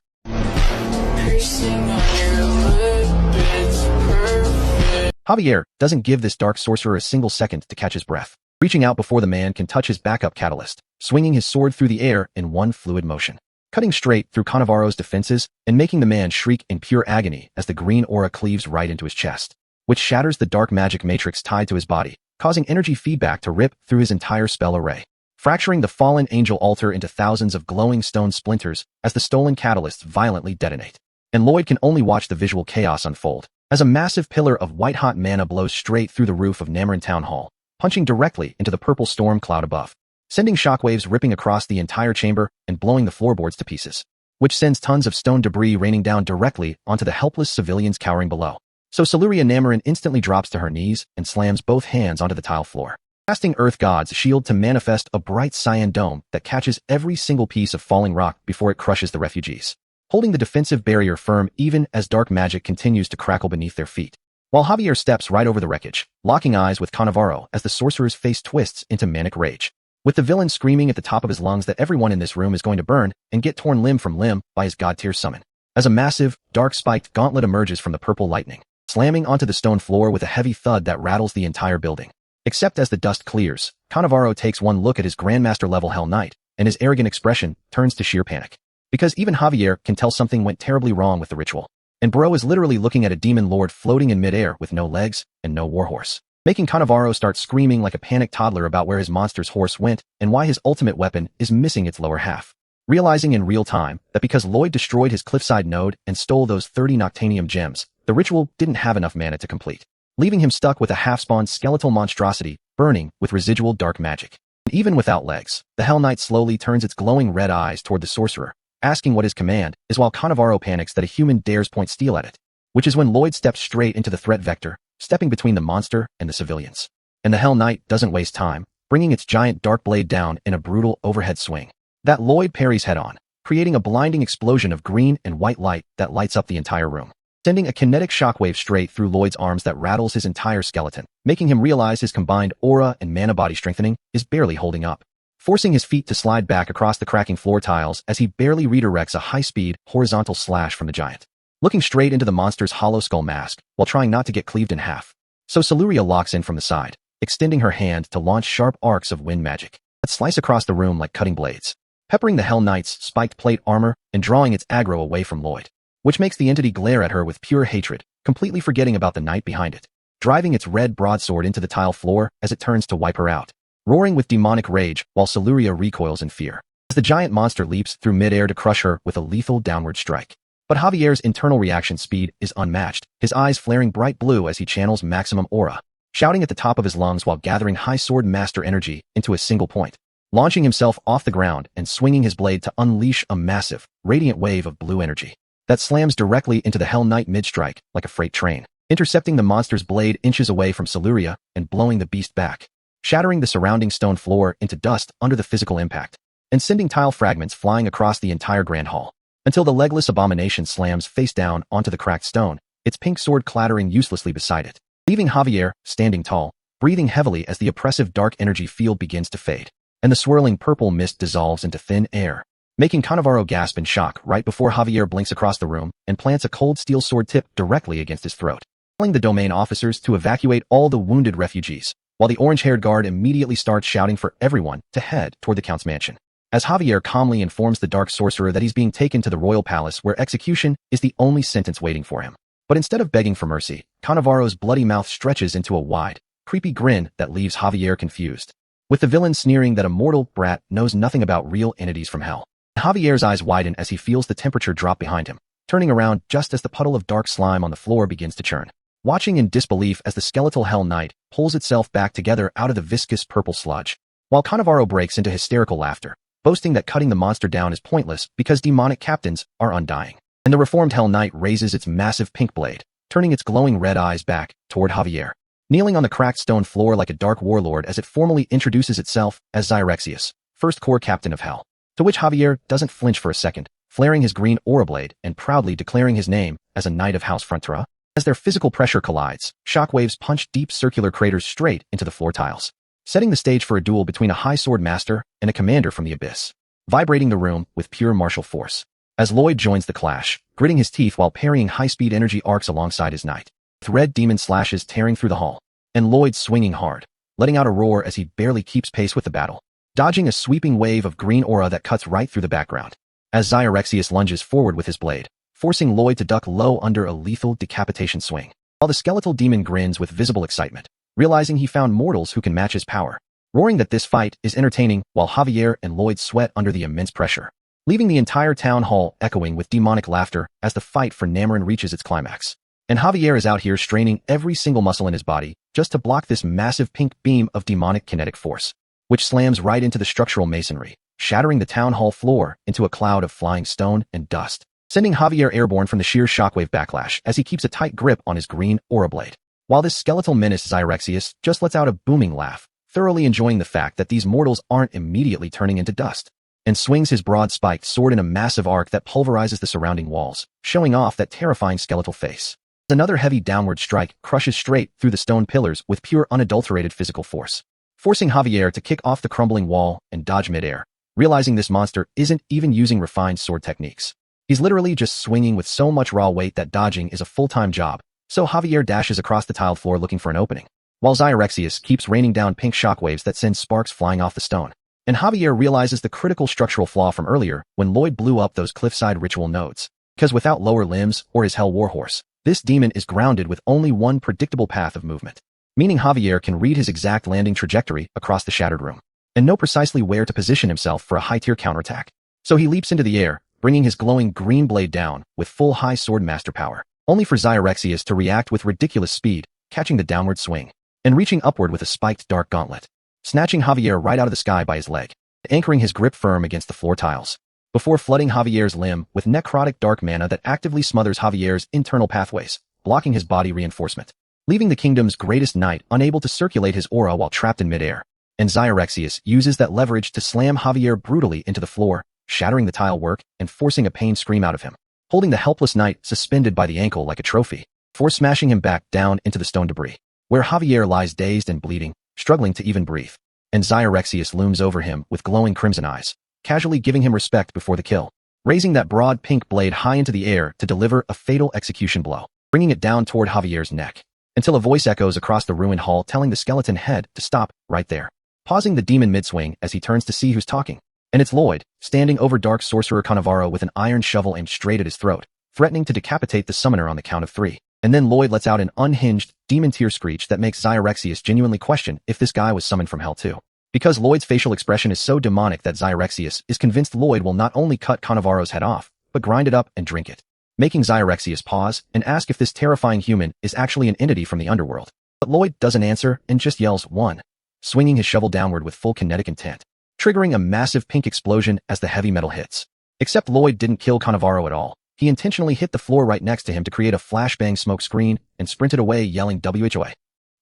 S1: Javier doesn't give this dark sorcerer a single second to catch his breath, reaching out before the man can touch his backup catalyst, swinging his sword through the air in one fluid motion, cutting straight through Cannavaro's defenses and making the man shriek in pure agony as the green aura cleaves right into his chest, which shatters the dark magic matrix tied to his body, causing energy feedback to rip through his entire spell array, fracturing the fallen angel altar into thousands of glowing stone splinters as the stolen catalysts violently detonate. And Lloyd can only watch the visual chaos unfold, as a massive pillar of white-hot mana blows straight through the roof of Namarin Town Hall, punching directly into the purple storm cloud above, sending shockwaves ripping across the entire chamber and blowing the floorboards to pieces, which sends tons of stone debris raining down directly onto the helpless civilians cowering below. So Siluria Namarin instantly drops to her knees and slams both hands onto the tile floor, casting Earth God's shield to manifest a bright cyan dome that catches every single piece of falling rock before it crushes the refugees, holding the defensive barrier firm even as dark magic continues to crackle beneath their feet. While Javier steps right over the wreckage, locking eyes with Cannavaro as the sorcerer's face twists into manic rage, with the villain screaming at the top of his lungs that everyone in this room is going to burn and get torn limb from limb by his god-tier summon, as a massive, dark-spiked gauntlet emerges from the purple lightning, slamming onto the stone floor with a heavy thud that rattles the entire building. Except as the dust clears, Cannavaro takes one look at his Grandmaster-level Hell Knight, and his arrogant expression turns to sheer panic. Because even Javier can tell something went terribly wrong with the ritual. And Bro is literally looking at a demon lord floating in midair with no legs and no warhorse, making Cannavaro start screaming like a panicked toddler about where his monster's horse went and why his ultimate weapon is missing its lower half. Realizing in real time that because Lloyd destroyed his cliffside node and stole those 30 Noctanium gems, the ritual didn't have enough mana to complete, leaving him stuck with a half-spawned skeletal monstrosity burning with residual dark magic. And even without legs, the Hell Knight slowly turns its glowing red eyes toward the sorcerer, asking what his command is while Cannavaro panics that a human dares point steel at it, which is when Lloyd steps straight into the threat vector, stepping between the monster and the civilians. And the Hell Knight doesn't waste time, bringing its giant dark blade down in a brutal overhead swing that Lloyd parries head-on, creating a blinding explosion of green and white light that lights up the entire room, sending a kinetic shockwave straight through Lloyd's arms that rattles his entire skeleton, making him realize his combined aura and mana body strengthening is barely holding up, forcing his feet to slide back across the cracking floor tiles as he barely redirects a high-speed, horizontal slash from the giant, looking straight into the monster's hollow skull mask while trying not to get cleaved in half. So Siluria locks in from the side, extending her hand to launch sharp arcs of wind magic that slice across the room like cutting blades, peppering the Hell Knight's spiked plate armor and drawing its aggro away from Lloyd, which makes the entity glare at her with pure hatred, completely forgetting about the knight behind it, driving its red broadsword into the tile floor as it turns to wipe her out, roaring with demonic rage while Siluria recoils in fear, as the giant monster leaps through midair to crush her with a lethal downward strike. But Javier's internal reaction speed is unmatched, his eyes flaring bright blue as he channels maximum aura, shouting at the top of his lungs while gathering High Sword Master energy into a single point, launching himself off the ground and swinging his blade to unleash a massive, radiant wave of blue energy that slams directly into the Hell Knight mid-strike like a freight train, intercepting the monster's blade inches away from Siluria and blowing the beast back, shattering the surrounding stone floor into dust under the physical impact, and sending tile fragments flying across the entire grand hall, until the legless abomination slams face down onto the cracked stone, its pink sword clattering uselessly beside it, leaving Javier standing tall, breathing heavily as the oppressive dark energy field begins to fade, and the swirling purple mist dissolves into thin air, making Cannavaro gasp in shock right before Javier blinks across the room and plants a cold steel sword tip directly against his throat, telling the domain officers to evacuate all the wounded refugees, while the orange-haired guard immediately starts shouting for everyone to head toward the Count's mansion, as Javier calmly informs the dark sorcerer that he's being taken to the royal palace where execution is the only sentence waiting for him. But instead of begging for mercy, Cannavaro's bloody mouth stretches into a wide, creepy grin that leaves Javier confused, with the villain sneering that a mortal brat knows nothing about real entities from hell. Javier's eyes widen as he feels the temperature drop behind him, turning around just as the puddle of dark slime on the floor begins to churn. Watching in disbelief as the skeletal Hell Knight pulls itself back together out of the viscous purple sludge, while Cannavaro breaks into hysterical laughter, boasting that cutting the monster down is pointless because demonic captains are undying. And the reformed Hell Knight raises its massive pink blade, turning its glowing red eyes back toward Javier, kneeling on the cracked stone floor like a dark warlord as it formally introduces itself as Xirexius, first corps captain of Hell. To which Javier doesn't flinch for a second, flaring his green aura blade and proudly declaring his name as a knight of House Frontura. As their physical pressure collides, shockwaves punch deep circular craters straight into the floor tiles, setting the stage for a duel between a high sword master and a commander from the abyss, vibrating the room with pure martial force. As Lloyd joins the clash, gritting his teeth while parrying high-speed energy arcs alongside his knight, with red demon slashes tearing through the hall, and Lloyd swinging hard, letting out a roar as he barely keeps pace with the battle, dodging a sweeping wave of green aura that cuts right through the background. As Xirexius lunges forward with his blade, forcing Lloyd to duck low under a lethal decapitation swing, while the skeletal demon grins with visible excitement, realizing he found mortals who can match his power, roaring that this fight is entertaining while Javier and Lloyd sweat under the immense pressure, leaving the entire town hall echoing with demonic laughter as the fight for Namarin reaches its climax. And Javier is out here straining every single muscle in his body just to block this massive pink beam of demonic kinetic force, which slams right into the structural masonry, shattering the town hall floor into a cloud of flying stone and dust, sending Javier airborne from the sheer shockwave backlash as he keeps a tight grip on his green aura blade. While this skeletal menace Xirexius just lets out a booming laugh, thoroughly enjoying the fact that these mortals aren't immediately turning into dust, and swings his broad spiked sword in a massive arc that pulverizes the surrounding walls, showing off that terrifying skeletal face. Another heavy downward strike crushes straight through the stone pillars with pure unadulterated physical force, forcing Javier to kick off the crumbling wall and dodge midair, realizing this monster isn't even using refined sword techniques. He's literally just swinging with so much raw weight that dodging is a full-time job, so Javier dashes across the tiled floor looking for an opening, while Xirexius keeps raining down pink shockwaves that send sparks flying off the stone. And Javier realizes the critical structural flaw from earlier when Lloyd blew up those cliffside ritual nodes, because without lower limbs or his Hell Warhorse, this demon is grounded with only one predictable path of movement, meaning Javier can read his exact landing trajectory across the shattered room, and know precisely where to position himself for a high-tier counterattack. So he leaps into the air, bringing his glowing green blade down with full high sword master power, only for Xirexius to react with ridiculous speed, catching the downward swing, and reaching upward with a spiked dark gauntlet, snatching Javier right out of the sky by his leg, anchoring his grip firm against the floor tiles, before flooding Javier's limb with necrotic dark mana that actively smothers Javier's internal pathways, blocking his body reinforcement, leaving the kingdom's greatest knight unable to circulate his aura while trapped in midair. And Xirexius uses that leverage to slam Javier brutally into the floor, shattering the tile work and forcing a pain scream out of him, holding the helpless knight suspended by the ankle like a trophy, before smashing him back down into the stone debris, where Javier lies dazed and bleeding, struggling to even breathe. And Xirexius looms over him with glowing crimson eyes, casually giving him respect before the kill, raising that broad pink blade high into the air to deliver a fatal execution blow, bringing it down toward Javier's neck, until a voice echoes across the ruined hall telling the skeleton head to stop right there, pausing the demon mid-swing as he turns to see who's talking. And it's Lloyd, standing over Dark Sorcerer Cannavaro with an iron shovel aimed straight at his throat, threatening to decapitate the summoner on the count of 3. And then Lloyd lets out an unhinged, demon-tier screech that makes Xirexius genuinely question if this guy was summoned from hell too. Because Lloyd's facial expression is so demonic that Xirexius is convinced Lloyd will not only cut Cannavaro's head off, but grind it up and drink it, making Xirexius pause and ask if this terrifying human is actually an entity from the underworld. But Lloyd doesn't answer and just yells, "One," swinging his shovel downward with full kinetic intent, triggering a massive pink explosion as the heavy metal hits. Except Lloyd didn't kill Cannavaro at all. He intentionally hit the floor right next to him to create a flashbang smoke screen and sprinted away yelling WHOA,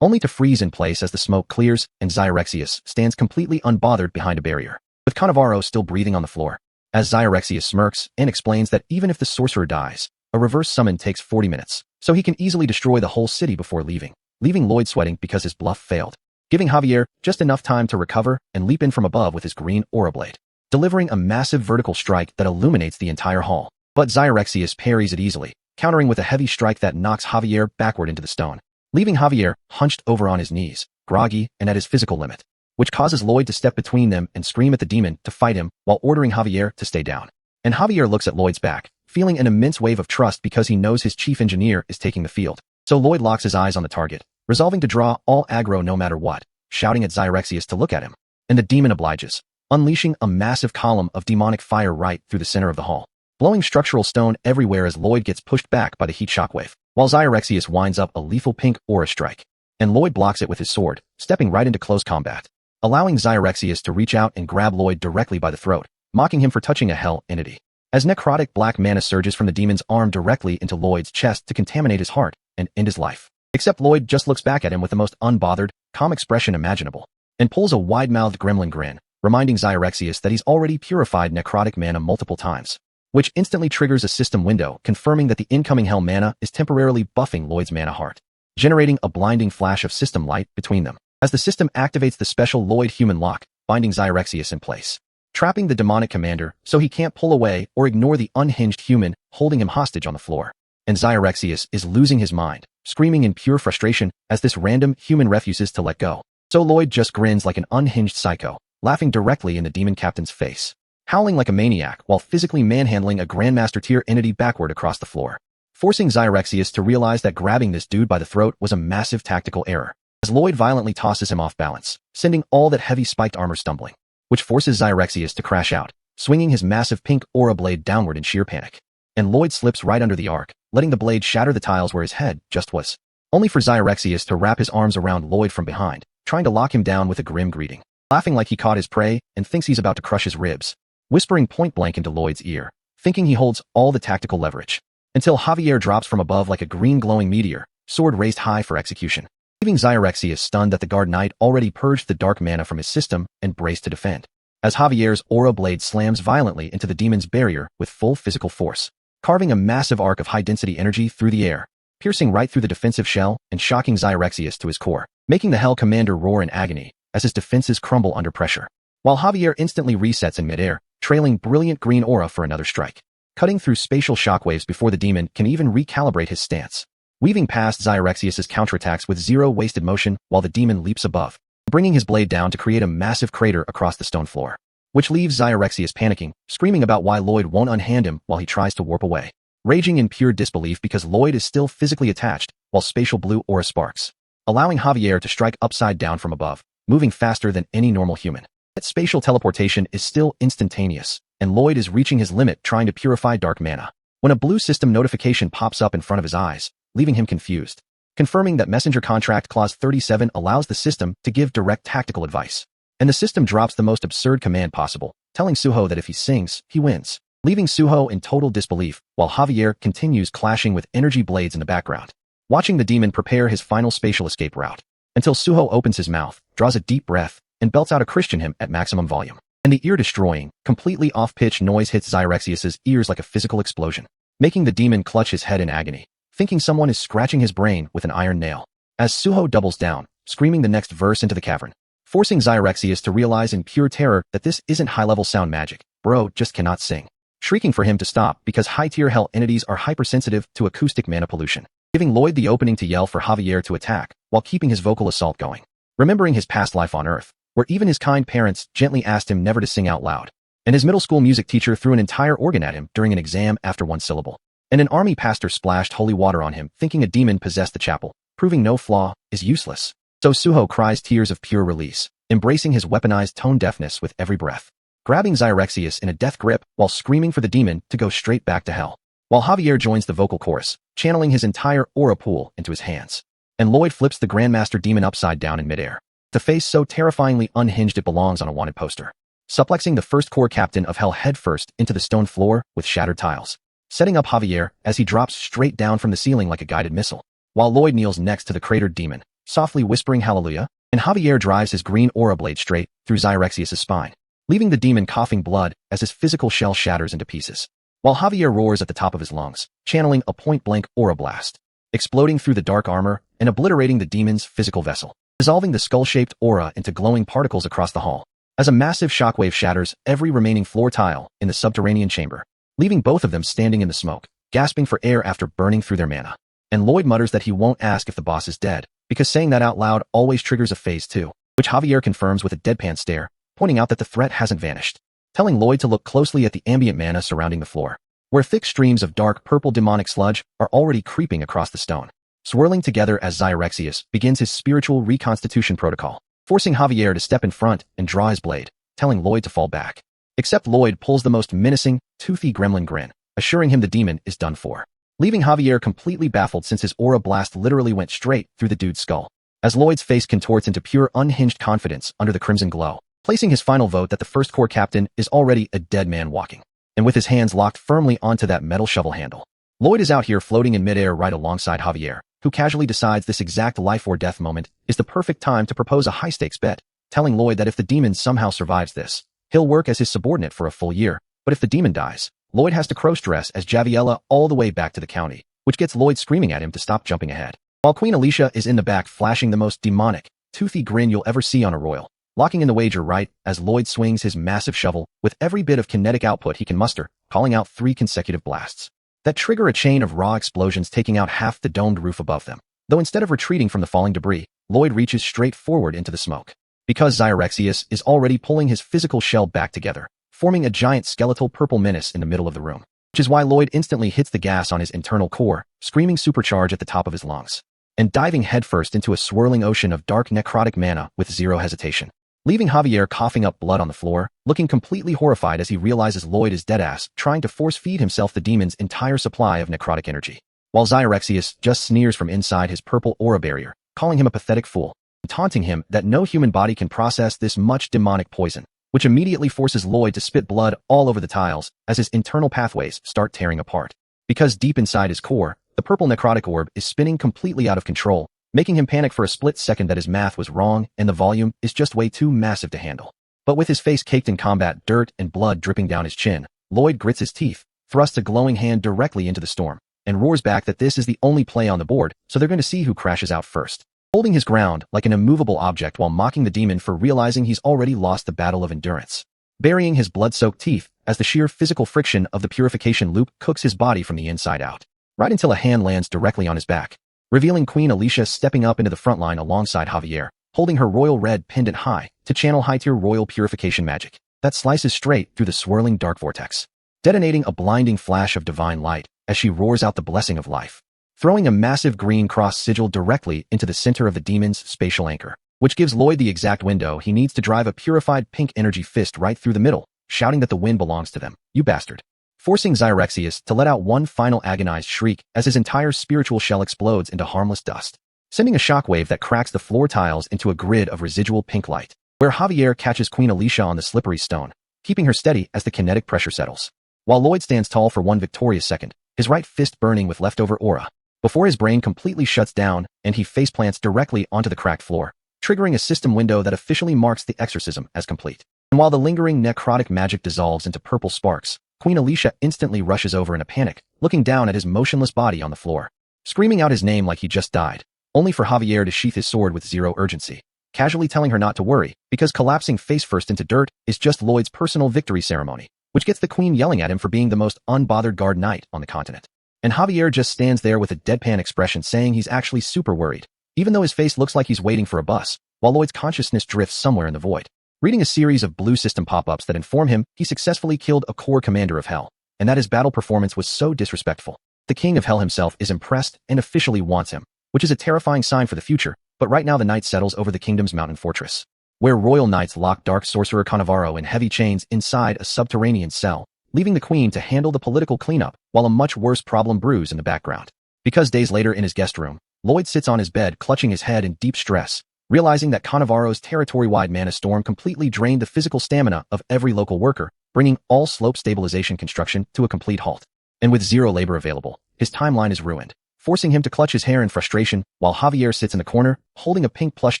S1: only to freeze in place as the smoke clears and Xirexius stands completely unbothered behind a barrier, with Cannavaro still breathing on the floor. As Xirexius smirks and explains that even if the sorcerer dies, a reverse summon takes 40 minutes, so he can easily destroy the whole city before leaving Lloyd sweating because his bluff failed, giving Javier just enough time to recover and leap in from above with his green aura blade, delivering a massive vertical strike that illuminates the entire hall. But Xirexius parries it easily, countering with a heavy strike that knocks Javier backward into the stone, leaving Javier hunched over on his knees, groggy and at his physical limit, which causes Lloyd to step between them and scream at the demon to fight him while ordering Javier to stay down. And Javier looks at Lloyd's back, feeling an immense wave of trust because he knows his chief engineer is taking the field. So Lloyd locks his eyes on the target, resolving to draw all aggro no matter what, shouting at Xirexius to look at him. And the demon obliges, unleashing a massive column of demonic fire right through the center of the hall, blowing structural stone everywhere as Lloyd gets pushed back by the heat shockwave, while Xyrexius winds up a lethal pink aura strike, and Lloyd blocks it with his sword, stepping right into close combat, allowing Xyrexius to reach out and grab Lloyd directly by the throat, mocking him for touching a hell entity. As necrotic black mana surges from the demon's arm directly into Lloyd's chest to contaminate his heart and end his life. Except Lloyd just looks back at him with the most unbothered, calm expression imaginable, and pulls a wide-mouthed gremlin grin, reminding Xyrexius that he's already purified necrotic mana multiple times, which instantly triggers a system window confirming that the incoming hell mana is temporarily buffing Lloyd's mana heart, generating a blinding flash of system light between them, as the system activates the special Lloyd human lock, binding Xyrexius in place, trapping the demonic commander so he can't pull away or ignore the unhinged human holding him hostage on the floor. And Xyrexius is losing his mind, screaming in pure frustration as this random human refuses to let go. So Lloyd just grins like an unhinged psycho, laughing directly in the demon captain's face, howling like a maniac while physically manhandling a Grandmaster tier entity backward across the floor, forcing Xyrexius to realize that grabbing this dude by the throat was a massive tactical error, as Lloyd violently tosses him off balance, sending all that heavy spiked armor stumbling, which forces Xyrexius to crash out, swinging his massive pink aura blade downward in sheer panic. And Lloyd slips right under the arc, letting the blade shatter the tiles where his head just was, only for Xyrexius to wrap his arms around Lloyd from behind, trying to lock him down with a grim greeting, laughing like he caught his prey and thinks he's about to crush his ribs, whispering point blank into Lloyd's ear, thinking he holds all the tactical leverage, until Javier drops from above like a green glowing meteor, sword raised high for execution, leaving Xyrexius stunned that the guard knight already purged the dark mana from his system and braced to defend, as Javier's aura blade slams violently into the demon's barrier with full physical force, carving a massive arc of high-density energy through the air, piercing right through the defensive shell and shocking Xyrexius to his core, making the Hell Commander roar in agony as his defenses crumble under pressure, while Javier instantly resets in midair, trailing brilliant green aura for another strike, cutting through spatial shockwaves before the demon can even recalibrate his stance, weaving past Xyrexius's counterattacks with zero wasted motion while the demon leaps above, bringing his blade down to create a massive crater across the stone floor, which leaves Xyrexius panicking, screaming about why Lloyd won't unhand him while he tries to warp away, raging in pure disbelief because Lloyd is still physically attached while spatial blue aura sparks, allowing Javier to strike upside down from above, moving faster than any normal human. That spatial teleportation is still instantaneous, and Lloyd is reaching his limit trying to purify dark mana, when a blue system notification pops up in front of his eyes, leaving him confused, confirming that Messenger Contract Clause 37 allows the system to give direct tactical advice. And the system drops the most absurd command possible, telling Suho that if he sings, he wins, leaving Suho in total disbelief, while Javier continues clashing with energy blades in the background, watching the demon prepare his final spatial escape route, until Suho opens his mouth, draws a deep breath, and belts out a Christian hymn at maximum volume. And the ear-destroying, completely off-pitch noise hits Xyrexius's ears like a physical explosion, making the demon clutch his head in agony, thinking someone is scratching his brain with an iron nail, as Suho doubles down, screaming the next verse into the cavern, forcing Xyrexius to realize in pure terror that this isn't high-level sound magic, bro just cannot sing, shrieking for him to stop because high-tier hell entities are hypersensitive to acoustic mana pollution, giving Lloyd the opening to yell for Javier to attack while keeping his vocal assault going, remembering his past life on Earth, where even his kind parents gently asked him never to sing out loud, and his middle school music teacher threw an entire organ at him during an exam after one syllable, and an army pastor splashed holy water on him thinking a demon possessed the chapel, proving no flaw is useless. So Suho cries tears of pure release, embracing his weaponized tone deafness with every breath, grabbing Xyrexius in a death grip while screaming for the demon to go straight back to hell, while Javier joins the vocal chorus, channeling his entire aura pool into his hands, and Lloyd flips the Grandmaster demon upside down in midair, to face so terrifyingly unhinged it belongs on a wanted poster, suplexing the first core captain of hell headfirst into the stone floor with shattered tiles, setting up Javier as he drops straight down from the ceiling like a guided missile, while Lloyd kneels next to the cratered demon, softly whispering hallelujah, and Javier drives his green aura blade straight through Xyrexius' spine, leaving the demon coughing blood as his physical shell shatters into pieces, while Javier roars at the top of his lungs, channeling a point-blank aura blast, exploding through the dark armor and obliterating the demon's physical vessel, dissolving the skull-shaped aura into glowing particles across the hall, as a massive shockwave shatters every remaining floor tile in the subterranean chamber, leaving both of them standing in the smoke, gasping for air after burning through their mana. And Lloyd mutters that he won't ask if the boss is dead, because saying that out loud always triggers a phase 2, which Javier confirms with a deadpan stare, pointing out that the threat hasn't vanished, telling Lloyd to look closely at the ambient mana surrounding the floor, where thick streams of dark purple demonic sludge are already creeping across the stone, swirling together as Xyrexius begins his spiritual reconstitution protocol, forcing Javier to step in front and draw his blade, telling Lloyd to fall back. Except Lloyd pulls the most menacing, toothy gremlin grin, assuring him the demon is done for, leaving Javier completely baffled since his aura blast literally went straight through the dude's skull. As Lloyd's face contorts into pure unhinged confidence under the crimson glow, placing his final vote that the first corps captain is already a dead man walking, and with his hands locked firmly onto that metal shovel handle. Lloyd is out here floating in midair right alongside Javier, who casually decides this exact life or death moment is the perfect time to propose a high-stakes bet, telling Lloyd that if the demon somehow survives this, he'll work as his subordinate for a full year, but if the demon dies, Lloyd has to cross-dress as Javiella all the way back to the county, which gets Lloyd screaming at him to stop jumping ahead. While Queen Alicia is in the back flashing the most demonic, toothy grin you'll ever see on a royal, locking in the wager right as Lloyd swings his massive shovel with every bit of kinetic output he can muster, calling out 3 consecutive blasts that trigger a chain of raw explosions taking out half the domed roof above them. Though instead of retreating from the falling debris, Lloyd reaches straight forward into the smoke, because Xyrexius is already pulling his physical shell back together, forming a giant skeletal purple menace in the middle of the room, which is why Lloyd instantly hits the gas on his internal core, screaming supercharge at the top of his lungs, and diving headfirst into a swirling ocean of dark necrotic mana with zero hesitation, leaving Javier coughing up blood on the floor, looking completely horrified as he realizes Lloyd is deadass trying to force-feed himself the demon's entire supply of necrotic energy, while Xyrexius just sneers from inside his purple aura barrier, calling him a pathetic fool, and taunting him that no human body can process this much demonic poison, which immediately forces Lloyd to spit blood all over the tiles as his internal pathways start tearing apart. Because deep inside his core, the purple necrotic orb is spinning completely out of control, making him panic for a split second that his math was wrong and the volume is just way too massive to handle. But with his face caked in combat dirt and blood dripping down his chin, Lloyd grits his teeth, thrusts a glowing hand directly into the storm, and roars back that this is the only play on the board, so they're going to see who crashes out first. Holding his ground like an immovable object while mocking the demon for realizing he's already lost the battle of endurance, burying his blood-soaked teeth as the sheer physical friction of the purification loop cooks his body from the inside out, right until a hand lands directly on his back, revealing Queen Alicia stepping up into the front line alongside Javier, holding her royal red pendant high to channel high-tier royal purification magic that slices straight through the swirling dark vortex, detonating a blinding flash of divine light as she roars out the blessing of life, throwing a massive green cross sigil directly into the center of the demon's spatial anchor, which gives Lloyd the exact window he needs to drive a purified pink energy fist right through the middle, shouting that the win belongs to them, you bastard, forcing Xyrexius to let out one final agonized shriek as his entire spiritual shell explodes into harmless dust, sending a shockwave that cracks the floor tiles into a grid of residual pink light, where Javier catches Queen Alicia on the slippery stone, keeping her steady as the kinetic pressure settles, while Lloyd stands tall for one victorious second, his right fist burning with leftover aura, before his brain completely shuts down and he faceplants directly onto the cracked floor, triggering a system window that officially marks the exorcism as complete. And while the lingering necrotic magic dissolves into purple sparks, Queen Alicia instantly rushes over in a panic, looking down at his motionless body on the floor, screaming out his name like he just died, only for Javier to sheath his sword with zero urgency, casually telling her not to worry, because collapsing face first into dirt is just Lloyd's personal victory ceremony, which gets the Queen yelling at him for being the most unbothered guard knight on the continent. And Javier just stands there with a deadpan expression saying he's actually super worried, even though his face looks like he's waiting for a bus, while Lloyd's consciousness drifts somewhere in the void, reading a series of blue system pop-ups that inform him he successfully killed a core commander of Hell, and that his battle performance was so disrespectful. The King of Hell himself is impressed and officially wants him, which is a terrifying sign for the future, but right now the night settles over the kingdom's mountain fortress, where royal knights lock dark sorcerer Cannavaro in heavy chains inside a subterranean cell, leaving the Queen to handle the political cleanup while a much worse problem brews in the background. Because days later in his guest room, Lloyd sits on his bed clutching his head in deep stress, realizing that Cannavaro's territory-wide mana storm completely drained the physical stamina of every local worker, bringing all slope stabilization construction to a complete halt. And with zero labor available, his timeline is ruined, forcing him to clutch his hair in frustration while Javier sits in the corner, holding a pink plush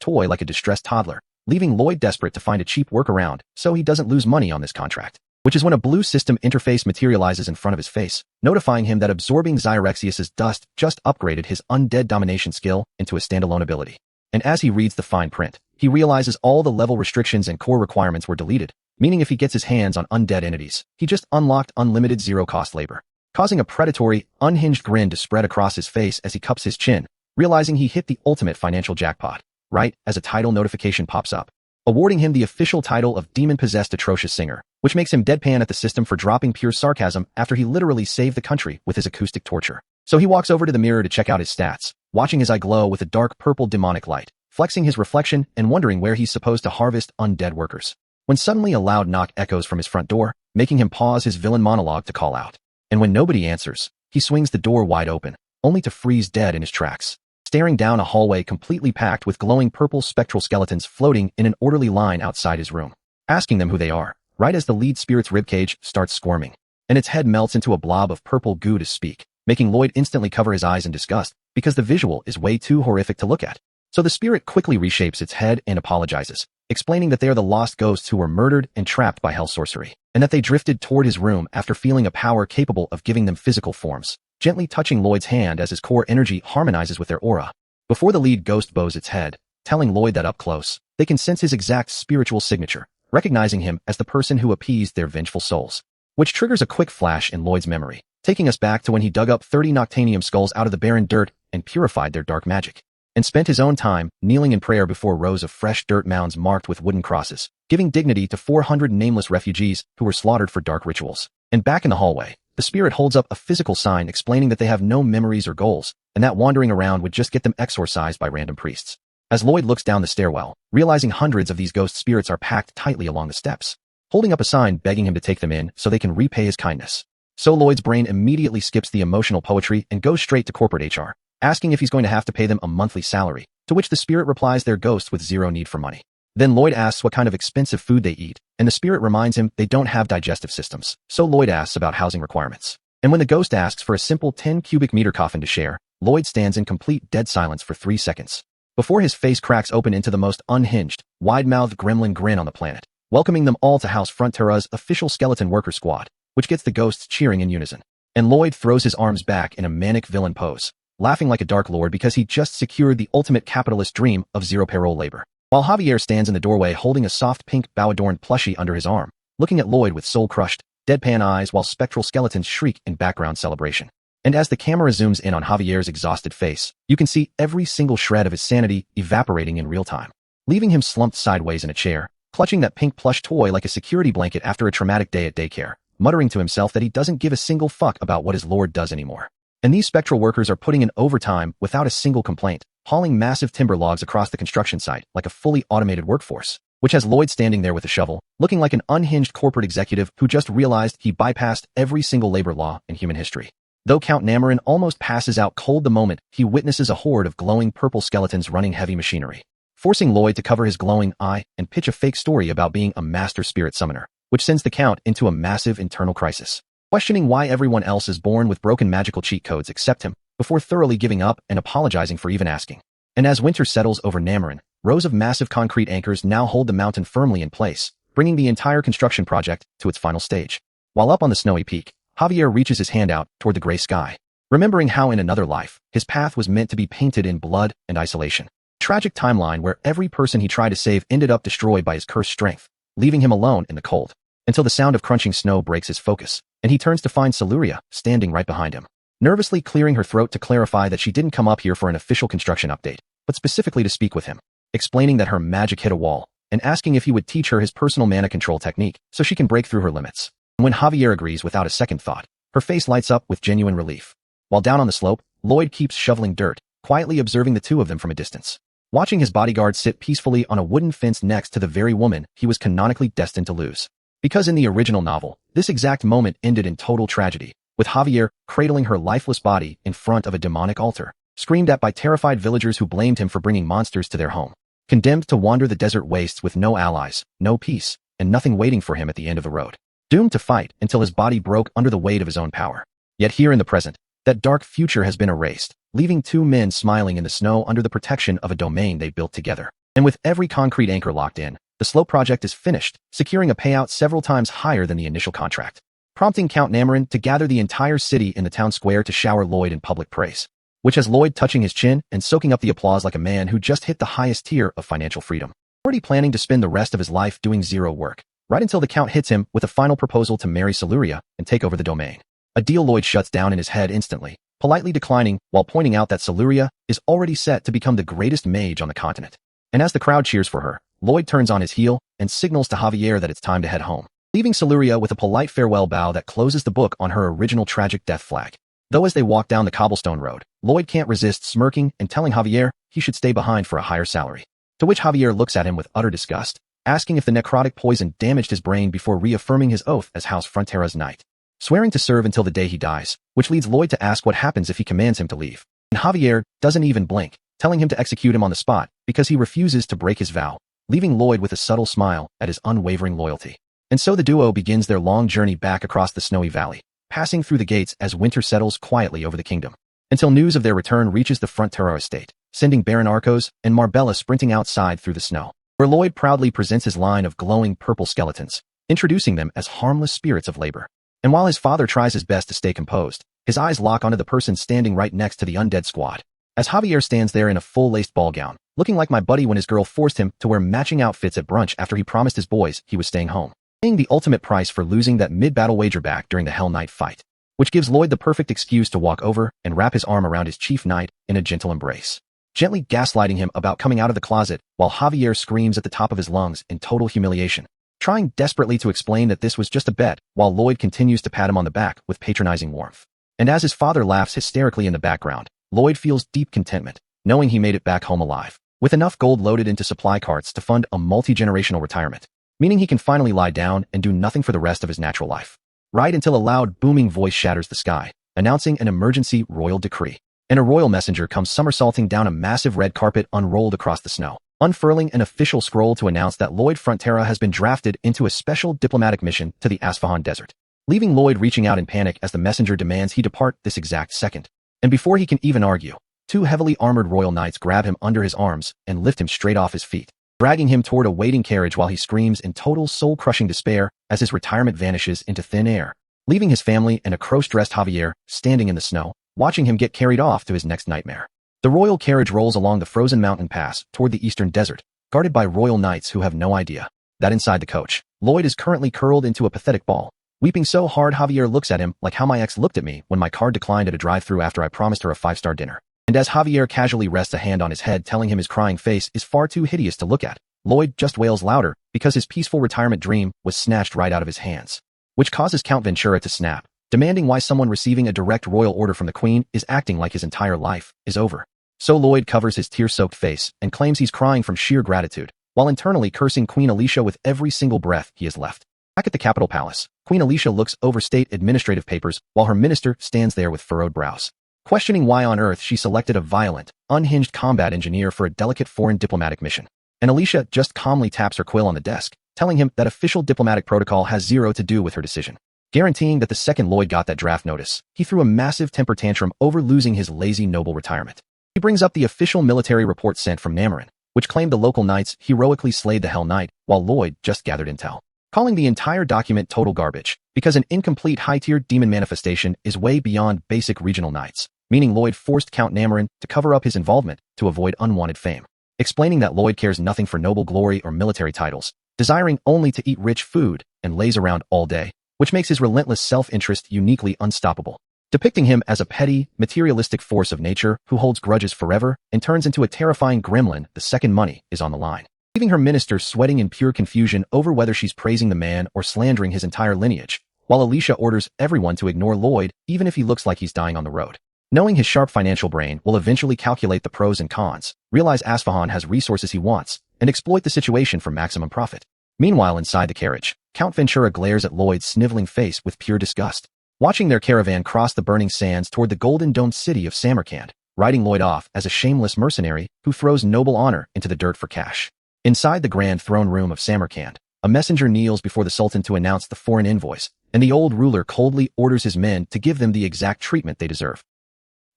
S1: toy like a distressed toddler, leaving Lloyd desperate to find a cheap workaround so he doesn't lose money on this contract, which is when a blue system interface materializes in front of his face, notifying him that absorbing Xyrexius's dust just upgraded his undead domination skill into a standalone ability. And as he reads the fine print, he realizes all the level restrictions and core requirements were deleted, meaning if he gets his hands on undead entities, he just unlocked unlimited zero-cost labor, causing a predatory, unhinged grin to spread across his face as he cups his chin, realizing he hit the ultimate financial jackpot, right as a title notification pops up, awarding him the official title of demon-possessed atrocious singer, which makes him deadpan at the system for dropping pure sarcasm after he literally saved the country with his acoustic torture. So he walks over to the mirror to check out his stats, watching his eye glow with a dark purple demonic light, flexing his reflection and wondering where he's supposed to harvest undead workers. when suddenly a loud knock echoes from his front door, making him pause his villain monologue to call out. And when nobody answers, he swings the door wide open, only to freeze dead in his tracks, staring down a hallway completely packed with glowing purple spectral skeletons floating in an orderly line outside his room, asking them who they are, right as the lead spirit's ribcage starts squirming, and its head melts into a blob of purple goo to speak, making Lloyd instantly cover his eyes in disgust, because the visual is way too horrific to look at. So the spirit quickly reshapes its head and apologizes, explaining that they are the lost ghosts who were murdered and trapped by hell sorcery, and that they drifted toward his room after feeling a power capable of giving them physical forms, gently touching Lloyd's hand as his core energy harmonizes with their aura. Before the lead ghost bows its head, telling Lloyd that up close, they can sense his exact spiritual signature, recognizing him as the person who appeased their vengeful souls, which triggers a quick flash in Lloyd's memory, taking us back to when he dug up 30 Noctanium skulls out of the barren dirt and purified their dark magic, and spent his own time kneeling in prayer before rows of fresh dirt mounds marked with wooden crosses, giving dignity to 400 nameless refugees who were slaughtered for dark rituals. And back in the hallway, the spirit holds up a physical sign explaining that they have no memories or goals, and that wandering around would just get them exorcised by random priests. As Lloyd looks down the stairwell, realizing hundreds of these ghost spirits are packed tightly along the steps, holding up a sign begging him to take them in so they can repay his kindness. So Lloyd's brain immediately skips the emotional poetry and goes straight to corporate HR, asking if he's going to have to pay them a monthly salary, to which the spirit replies they're ghosts with zero need for money. Then Lloyd asks what kind of expensive food they eat, and the spirit reminds him they don't have digestive systems, so Lloyd asks about housing requirements. And when the ghost asks for a simple 10 cubic meter coffin to share, Lloyd stands in complete dead silence for 3 seconds, before his face cracks open into the most unhinged, wide-mouthed gremlin grin on the planet, welcoming them all to House Frontera's official skeleton worker squad, which gets the ghosts cheering in unison. And Lloyd throws his arms back in a manic villain pose, laughing like a dark lord because he just secured the ultimate capitalist dream of zero payroll labor. While Javier stands in the doorway holding a soft pink bow-adorned plushie under his arm, looking at Lloyd with soul-crushed, deadpan eyes while spectral skeletons shriek in background celebration. And as the camera zooms in on Javier's exhausted face, you can see every single shred of his sanity evaporating in real time, leaving him slumped sideways in a chair, clutching that pink plush toy like a security blanket after a traumatic day at daycare, muttering to himself that he doesn't give a single fuck about what his lord does anymore. And these spectral workers are putting in overtime without a single complaint, hauling massive timber logs across the construction site like a fully automated workforce, which has Lloyd standing there with a shovel, looking like an unhinged corporate executive who just realized he bypassed every single labor law in human history. Though Count Namarin almost passes out cold the moment he witnesses a horde of glowing purple skeletons running heavy machinery, forcing Lloyd to cover his glowing eye and pitch a fake story about being a master spirit summoner, which sends the Count into a massive internal crisis, questioning why everyone else is born with broken magical cheat codes except him, before thoroughly giving up and apologizing for even asking. And as winter settles over Namarin, rows of massive concrete anchors now hold the mountain firmly in place, bringing the entire construction project to its final stage. While up on the snowy peak, Javier reaches his hand out toward the gray sky, remembering how in another life, his path was meant to be painted in blood and isolation. Tragic timeline where every person he tried to save ended up destroyed by his cursed strength, leaving him alone in the cold, until the sound of crunching snow breaks his focus, and he turns to find Siluria standing right behind him, nervously clearing her throat to clarify that she didn't come up here for an official construction update, but specifically to speak with him, explaining that her magic hit a wall, and asking if he would teach her his personal mana control technique so she can break through her limits. And when Javier agrees without a second thought, her face lights up with genuine relief. While down on the slope, Lloyd keeps shoveling dirt, quietly observing the two of them from a distance, watching his bodyguard sit peacefully on a wooden fence next to the very woman he was canonically destined to lose. Because in the original novel, this exact moment ended in total tragedy, with Javier cradling her lifeless body in front of a demonic altar, screamed at by terrified villagers who blamed him for bringing monsters to their home, condemned to wander the desert wastes with no allies, no peace, and nothing waiting for him at the end of the road, doomed to fight until his body broke under the weight of his own power. Yet here in the present, that dark future has been erased, leaving two men smiling in the snow under the protection of a domain they built together. And with every concrete anchor locked in, the slope project is finished, securing a payout several times higher than the initial contract, prompting Count Namarin to gather the entire city in the town square to shower Lloyd in public praise, which has Lloyd touching his chin and soaking up the applause like a man who just hit the highest tier of financial freedom, already planning to spend the rest of his life doing zero work, right until the Count hits him with a final proposal to marry Siluria and take over the domain. A deal Lloyd shuts down in his head instantly, politely declining while pointing out that Siluria is already set to become the greatest mage on the continent. And as the crowd cheers for her, Lloyd turns on his heel and signals to Javier that it's time to head home, leaving Siluria with a polite farewell bow that closes the book on her original tragic death flag. Though as they walk down the cobblestone road, Lloyd can't resist smirking and telling Javier he should stay behind for a higher salary, to which Javier looks at him with utter disgust, asking if the necrotic poison damaged his brain before reaffirming his oath as House Frontera's knight, swearing to serve until the day he dies, which leads Lloyd to ask what happens if he commands him to leave. And Javier doesn't even blink, telling him to execute him on the spot because he refuses to break his vow, leaving Lloyd with a subtle smile at his unwavering loyalty. And so the duo begins their long journey back across the snowy valley, passing through the gates as winter settles quietly over the kingdom, until news of their return reaches the Frontera estate, sending Baron Arcos and Marbella sprinting outside through the snow, where Lloyd proudly presents his line of glowing purple skeletons, introducing them as harmless spirits of labor. And while his father tries his best to stay composed, his eyes lock onto the person standing right next to the undead squad, as Javier stands there in a full-laced ball gown, looking like my buddy when his girl forced him to wear matching outfits at brunch after he promised his boys he was staying home, paying the ultimate price for losing that mid-battle wager back during the Hell Knight fight, which gives Lloyd the perfect excuse to walk over and wrap his arm around his chief knight in a gentle embrace, gently gaslighting him about coming out of the closet while Javier screams at the top of his lungs in total humiliation, trying desperately to explain that this was just a bet while Lloyd continues to pat him on the back with patronizing warmth. And as his father laughs hysterically in the background, Lloyd feels deep contentment, knowing he made it back home alive, with enough gold loaded into supply carts to fund a multi-generational retirement, meaning he can finally lie down and do nothing for the rest of his natural life. Right until a loud booming voice shatters the sky, announcing an emergency royal decree. And a royal messenger comes somersaulting down a massive red carpet unrolled across the snow, unfurling an official scroll to announce that Lloyd Frontera has been drafted into a special diplomatic mission to the Asfahan Desert, leaving Lloyd reaching out in panic as the messenger demands he depart this exact second. And before he can even argue, two heavily armored royal knights grab him under his arms and lift him straight off his feet, dragging him toward a waiting carriage while he screams in total soul-crushing despair as his retirement vanishes into thin air, leaving his family and a cross-dressed Javier standing in the snow, watching him get carried off to his next nightmare. The royal carriage rolls along the frozen mountain pass toward the eastern desert, guarded by royal knights who have no idea that inside the coach, Lloyd is currently curled into a pathetic ball, weeping so hard Javier looks at him like how my ex looked at me when my card declined at a drive-thru after I promised her a 5-star dinner. And as Javier casually rests a hand on his head telling him his crying face is far too hideous to look at, Lloyd just wails louder because his peaceful retirement dream was snatched right out of his hands, which causes Count Ventura to snap, demanding why someone receiving a direct royal order from the Queen is acting like his entire life is over. So Lloyd covers his tear-soaked face and claims he's crying from sheer gratitude, while internally cursing Queen Alicia with every single breath he has left. Back at the Capitol Palace, Queen Alicia looks over state administrative papers while her minister stands there with furrowed brows, questioning why on earth she selected a violent, unhinged combat engineer for a delicate foreign diplomatic mission. And Alicia just calmly taps her quill on the desk, telling him that official diplomatic protocol has zero to do with her decision, guaranteeing that the second Lloyd got that draft notice, he threw a massive temper tantrum over losing his lazy noble retirement. He brings up the official military report sent from Namarin, which claimed the local knights heroically slayed the Hell Knight, while Lloyd just gathered intel, calling the entire document total garbage, because an incomplete high-tier demon manifestation is way beyond basic regional knights, meaning Lloyd forced Count Namarin to cover up his involvement to avoid unwanted fame, explaining that Lloyd cares nothing for noble glory or military titles, desiring only to eat rich food and laze around all day, which makes his relentless self-interest uniquely unstoppable, depicting him as a petty, materialistic force of nature who holds grudges forever and turns into a terrifying gremlin the second money is on the line, leaving her minister sweating in pure confusion over whether she's praising the man or slandering his entire lineage, while Alicia orders everyone to ignore Lloyd even if he looks like he's dying on the road. Knowing his sharp financial brain will eventually calculate the pros and cons, realize Asfahan has resources he wants, and exploit the situation for maximum profit. Meanwhile, inside the carriage, Count Ventura glares at Lloyd's sniveling face with pure disgust, watching their caravan cross the burning sands toward the golden domed city of Samarkand, writing Lloyd off as a shameless mercenary who throws noble honor into the dirt for cash. Inside the grand throne room of Samarkand, a messenger kneels before the Sultan to announce the foreign invoice, and the old ruler coldly orders his men to give them the exact treatment they deserve.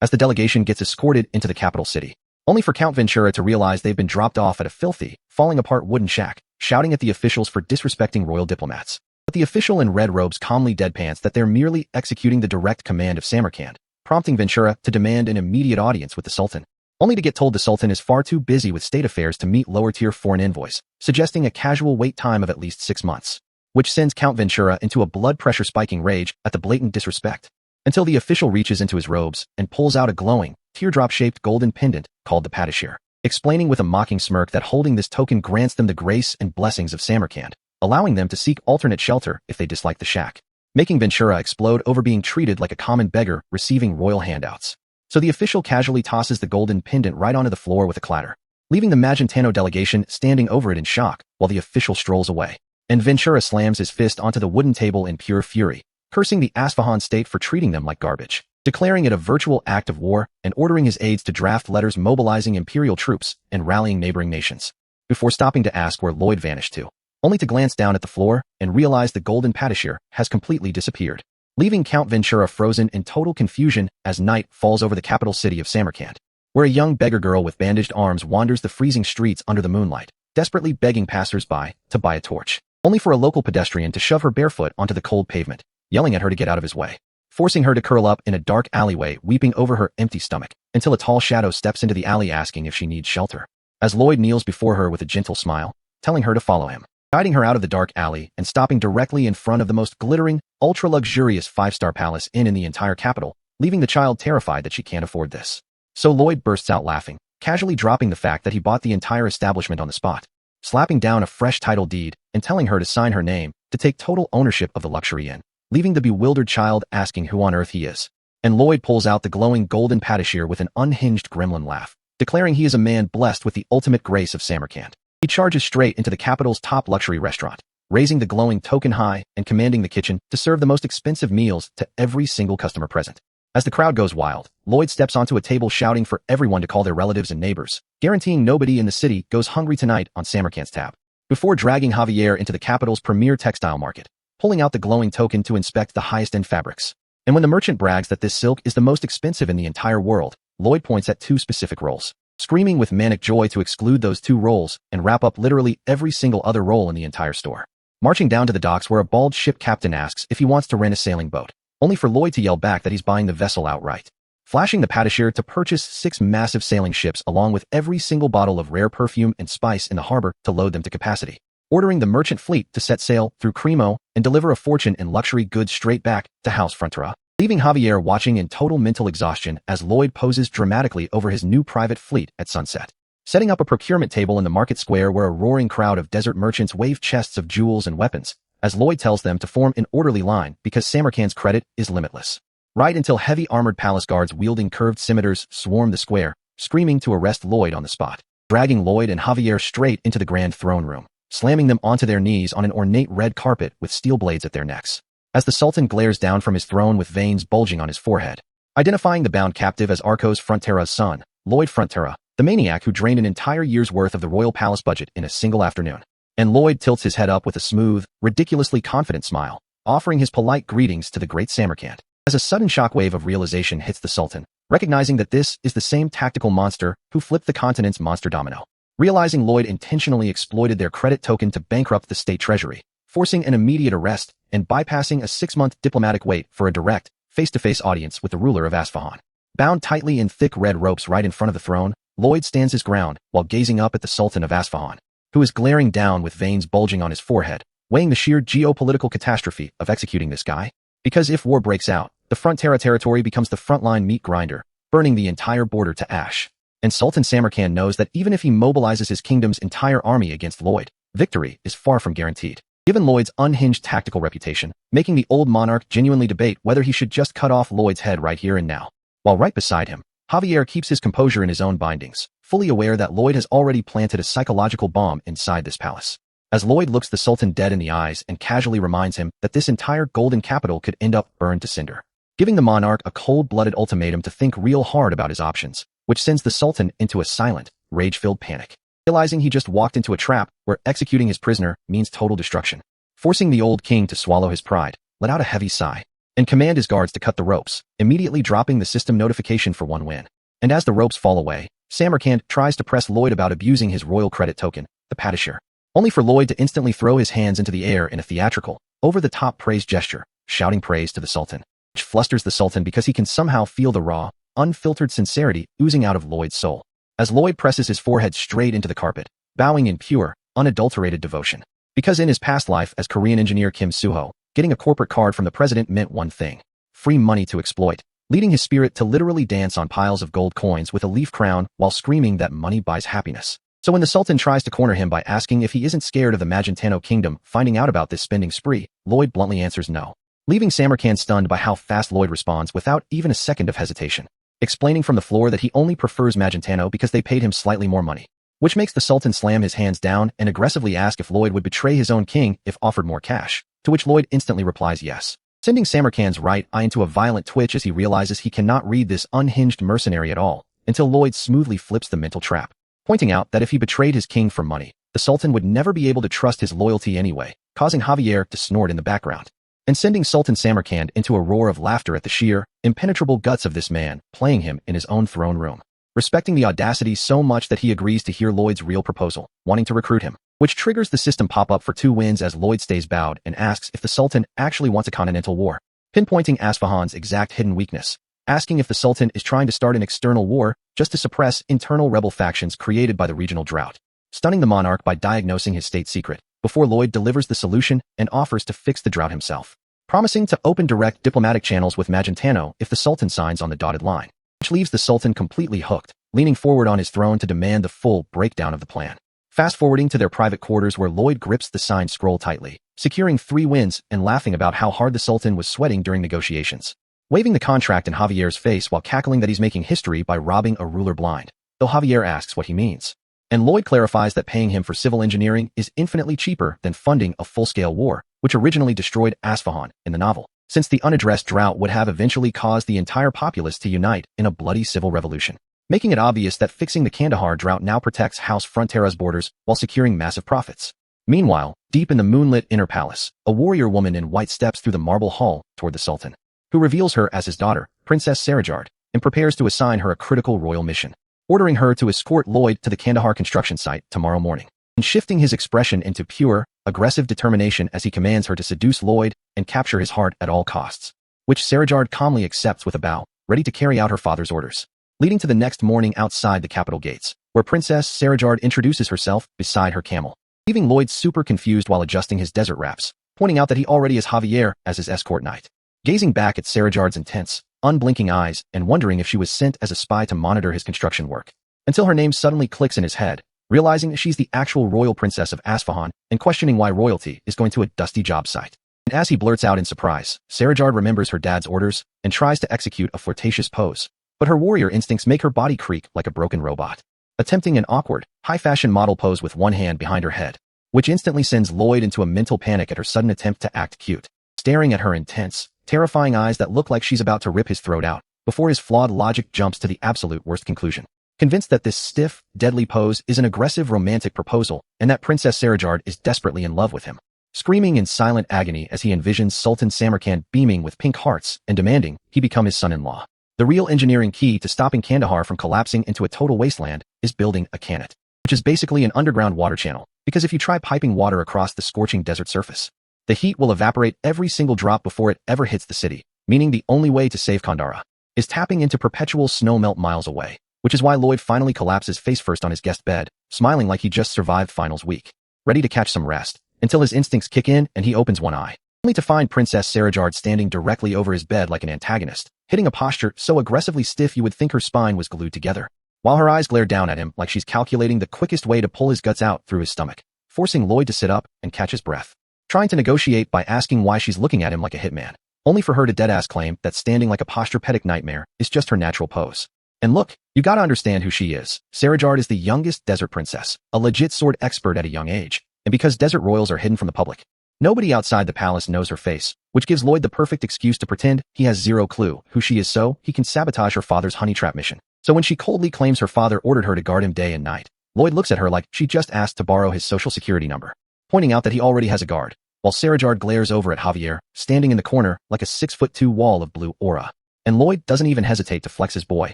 S1: As the delegation gets escorted into the capital city, only for Count Ventura to realize they've been dropped off at a filthy, falling apart wooden shack, shouting at the officials for disrespecting royal diplomats. But the official in red robes calmly deadpans that they're merely executing the direct command of Samarkand, prompting Ventura to demand an immediate audience with the Sultan, only to get told the Sultan is far too busy with state affairs to meet lower-tier foreign envoys, suggesting a casual wait time of at least 6 months, which sends Count Ventura into a blood pressure spiking rage at the blatant disrespect, until the official reaches into his robes and pulls out a glowing, teardrop-shaped golden pendant called the Patashir, explaining with a mocking smirk that holding this token grants them the grace and blessings of Samarkand, allowing them to seek alternate shelter if they dislike the shack, making Ventura explode over being treated like a common beggar receiving royal handouts. So the official casually tosses the golden pendant right onto the floor with a clatter, leaving the Magentano delegation standing over it in shock while the official strolls away. And Ventura slams his fist onto the wooden table in pure fury, cursing the Asfahan state for treating them like garbage, declaring it a virtual act of war and ordering his aides to draft letters mobilizing imperial troops and rallying neighboring nations, before stopping to ask where Lloyd vanished to, only to glance down at the floor and realize the golden patashir has completely disappeared, leaving Count Ventura frozen in total confusion as night falls over the capital city of Samarkand, where a young beggar girl with bandaged arms wanders the freezing streets under the moonlight, desperately begging passers-by to buy a torch, only for a local pedestrian to shove her barefoot onto the cold pavement, yelling at her to get out of his way, forcing her to curl up in a dark alleyway weeping over her empty stomach, until a tall shadow steps into the alley asking if she needs shelter, as Lloyd kneels before her with a gentle smile, telling her to follow him, guiding her out of the dark alley and stopping directly in front of the most glittering, ultra-luxurious 5-star palace inn in the entire capital, leaving the child terrified that she can't afford this. So Lloyd bursts out laughing, casually dropping the fact that he bought the entire establishment on the spot, slapping down a fresh title deed and telling her to sign her name to take total ownership of the luxury inn, leaving the bewildered child asking who on earth he is. And Lloyd pulls out the glowing golden patashir with an unhinged gremlin laugh, declaring he is a man blessed with the ultimate grace of Samarkand. He charges straight into the capital's top luxury restaurant, raising the glowing token high and commanding the kitchen to serve the most expensive meals to every single customer present. As the crowd goes wild, Lloyd steps onto a table shouting for everyone to call their relatives and neighbors, guaranteeing nobody in the city goes hungry tonight on Samarkand's tab, before dragging Javier into the capital's premier textile market, pulling out the glowing token to inspect the highest-end fabrics. And when the merchant brags that this silk is the most expensive in the entire world, Lloyd points at 2 specific rolls, screaming with manic joy to exclude those 2 rolls and wrap up literally every single other roll in the entire store. Marching down to the docks where a bald ship captain asks if he wants to rent a sailing boat, only for Lloyd to yell back that he's buying the vessel outright, flashing the patashir to purchase 6 massive sailing ships along with every single bottle of rare perfume and spice in the harbor to load them to capacity, ordering the merchant fleet to set sail through Cremo and deliver a fortune in luxury goods straight back to House Frontera, leaving Javier watching in total mental exhaustion as Lloyd poses dramatically over his new private fleet at sunset, setting up a procurement table in the market square where a roaring crowd of desert merchants wave chests of jewels and weapons, as Lloyd tells them to form an orderly line because Samarkand's credit is limitless. Right until heavy armored palace guards wielding curved scimitars swarm the square, screaming to arrest Lloyd on the spot, dragging Lloyd and Javier straight into the grand throne room, slamming them onto their knees on an ornate red carpet with steel blades at their necks, as the Sultan glares down from his throne with veins bulging on his forehead. Identifying the bound captive as Arcos Frontera's son, Lloyd Frontera, the maniac who drained an entire year's worth of the royal palace budget in a single afternoon. And Lloyd tilts his head up with a smooth, ridiculously confident smile, offering his polite greetings to the great Samarkand, as a sudden shockwave of realization hits the Sultan, recognizing that this is the same tactical monster who flipped the continent's monster domino. Realizing Lloyd intentionally exploited their credit token to bankrupt the state treasury, forcing an immediate arrest and bypassing a 6-month diplomatic wait for a direct, face-to-face audience with the ruler of Asfahan. Bound tightly in thick red ropes right in front of the throne, Lloyd stands his ground while gazing up at the Sultan of Asfahan, who is glaring down with veins bulging on his forehead, weighing the sheer geopolitical catastrophe of executing this guy. Because if war breaks out, the Frontera territory becomes the frontline meat grinder, burning the entire border to ash. And Sultan Samarkand knows that even if he mobilizes his kingdom's entire army against Lloyd, victory is far from guaranteed. Given Lloyd's unhinged tactical reputation, making the old monarch genuinely debate whether he should just cut off Lloyd's head right here and now. While right beside him, Javier keeps his composure in his own bindings, fully aware that Lloyd has already planted a psychological bomb inside this palace. As Lloyd looks the Sultan dead in the eyes and casually reminds him that this entire golden capital could end up burned to cinder, giving the monarch a cold-blooded ultimatum to think real hard about his options, which sends the Sultan into a silent, rage-filled panic, realizing he just walked into a trap where executing his prisoner means total destruction. Forcing the old king to swallow his pride, let out a heavy sigh, and command his guards to cut the ropes, immediately dropping the system notification for one win. And as the ropes fall away, Samarkand tries to press Lloyd about abusing his royal credit token, the patashir, only for Lloyd to instantly throw his hands into the air in a theatrical, over-the-top praise gesture, shouting praise to the Sultan, which flusters the Sultan because he can somehow feel the raw, unfiltered sincerity oozing out of Lloyd's soul, as Lloyd presses his forehead straight into the carpet, bowing in pure, unadulterated devotion. Because in his past life as Korean engineer Kim Suho, getting a corporate card from the president meant one thing: free money to exploit, leading his spirit to literally dance on piles of gold coins with a leaf crown while screaming that money buys happiness. So when the Sultan tries to corner him by asking if he isn't scared of the Magentano kingdom finding out about this spending spree, Lloyd bluntly answers no, leaving Samarkand stunned by how fast Lloyd responds without even a second of hesitation, explaining from the floor that he only prefers Magentano because they paid him slightly more money, which makes the Sultan slam his hands down and aggressively ask if Lloyd would betray his own king if offered more cash, to which Lloyd instantly replies yes, sending Samarkand's right eye into a violent twitch as he realizes he cannot read this unhinged mercenary at all, until Lloyd smoothly flips the mental trap, pointing out that if he betrayed his king for money, the Sultan would never be able to trust his loyalty anyway, causing Javier to snort in the background, and sending Sultan Samarkand into a roar of laughter at the sheer, impenetrable guts of this man playing him in his own throne room, respecting the audacity so much that he agrees to hear Lloyd's real proposal, wanting to recruit him, which triggers the system pop-up for 2 wins as Lloyd stays bowed and asks if the Sultan actually wants a continental war, pinpointing Asfahan's exact hidden weakness, asking if the Sultan is trying to start an external war just to suppress internal rebel factions created by the regional drought, stunning the monarch by diagnosing his state secret, before Lloyd delivers the solution and offers to fix the drought himself, promising to open direct diplomatic channels with Magentano if the Sultan signs on the dotted line, which leaves the Sultan completely hooked, leaning forward on his throne to demand the full breakdown of the plan. Fast-forwarding to their private quarters where Lloyd grips the signed scroll tightly, securing 3 wins and laughing about how hard the Sultan was sweating during negotiations, waving the contract in Javier's face while cackling that he's making history by robbing a ruler blind, though Javier asks what he means. And Lloyd clarifies that paying him for civil engineering is infinitely cheaper than funding a full-scale war, which originally destroyed Asfahan in the novel, since the unaddressed drought would have eventually caused the entire populace to unite in a bloody civil revolution, making it obvious that fixing the Kandahar drought now protects House Frontera's borders while securing massive profits. Meanwhile, deep in the moonlit inner palace, a warrior woman in white steps through the marble hall toward the Sultan, who reveals her as his daughter, Princess Sarajard, and prepares to assign her a critical royal mission, ordering her to escort Lloyd to the Kandahar construction site tomorrow morning, and shifting his expression into pure, aggressive determination as he commands her to seduce Lloyd and capture his heart at all costs, which Sarajard calmly accepts with a bow, ready to carry out her father's orders, leading to the next morning outside the capital gates, where Princess Sarajard introduces herself beside her camel, leaving Lloyd super confused while adjusting his desert wraps, pointing out that he already has Javier as his escort knight, gazing back at Sarajard's intense, unblinking eyes and wondering if she was sent as a spy to monitor his construction work, until her name suddenly clicks in his head, realizing that she's the actual royal princess of Asfahan and questioning why royalty is going to a dusty job site. And as he blurts out in surprise, Sarajard remembers her dad's orders and tries to execute a flirtatious pose, but her warrior instincts make her body creak like a broken robot, attempting an awkward, high-fashion model pose with one hand behind her head, which instantly sends Lloyd into a mental panic at her sudden attempt to act cute, staring at her intense, terrifying eyes that look like she's about to rip his throat out, before his flawed logic jumps to the absolute worst conclusion. Convinced that this stiff, deadly pose is an aggressive romantic proposal and that Princess Sarajard is desperately in love with him, screaming in silent agony as he envisions Sultan Samarkand beaming with pink hearts and demanding he become his son-in-law. The real engineering key to stopping Kandahar from collapsing into a total wasteland is building a Kanat, which is basically an underground water channel, because if you try piping water across the scorching desert surface, the heat will evaporate every single drop before it ever hits the city, meaning the only way to save Kandahar is tapping into perpetual snow melt miles away, which is why Lloyd finally collapses face first on his guest bed, smiling like he just survived finals week, ready to catch some rest, until his instincts kick in and he opens one eye, only to find Princess Sarajard standing directly over his bed like an antagonist, hitting a posture so aggressively stiff you would think her spine was glued together, while her eyes glare down at him like she's calculating the quickest way to pull his guts out through his stomach, forcing Lloyd to sit up and catch his breath, trying to negotiate by asking why she's looking at him like a hitman, only for her to deadass claim that standing like a posturepedic nightmare is just her natural pose. And look, you gotta understand who she is. Sarajard is the youngest desert princess, a legit sword expert at a young age, and because desert royals are hidden from the public, nobody outside the palace knows her face, which gives Lloyd the perfect excuse to pretend he has zero clue who she is so he can sabotage her father's honey trap mission. So when she coldly claims her father ordered her to guard him day and night, Lloyd looks at her like she just asked to borrow his social security number, pointing out that he already has a guard, while Sarajard glares over at Javier, standing in the corner like a 6'2" wall of blue aura. And Lloyd doesn't even hesitate to flex his boy,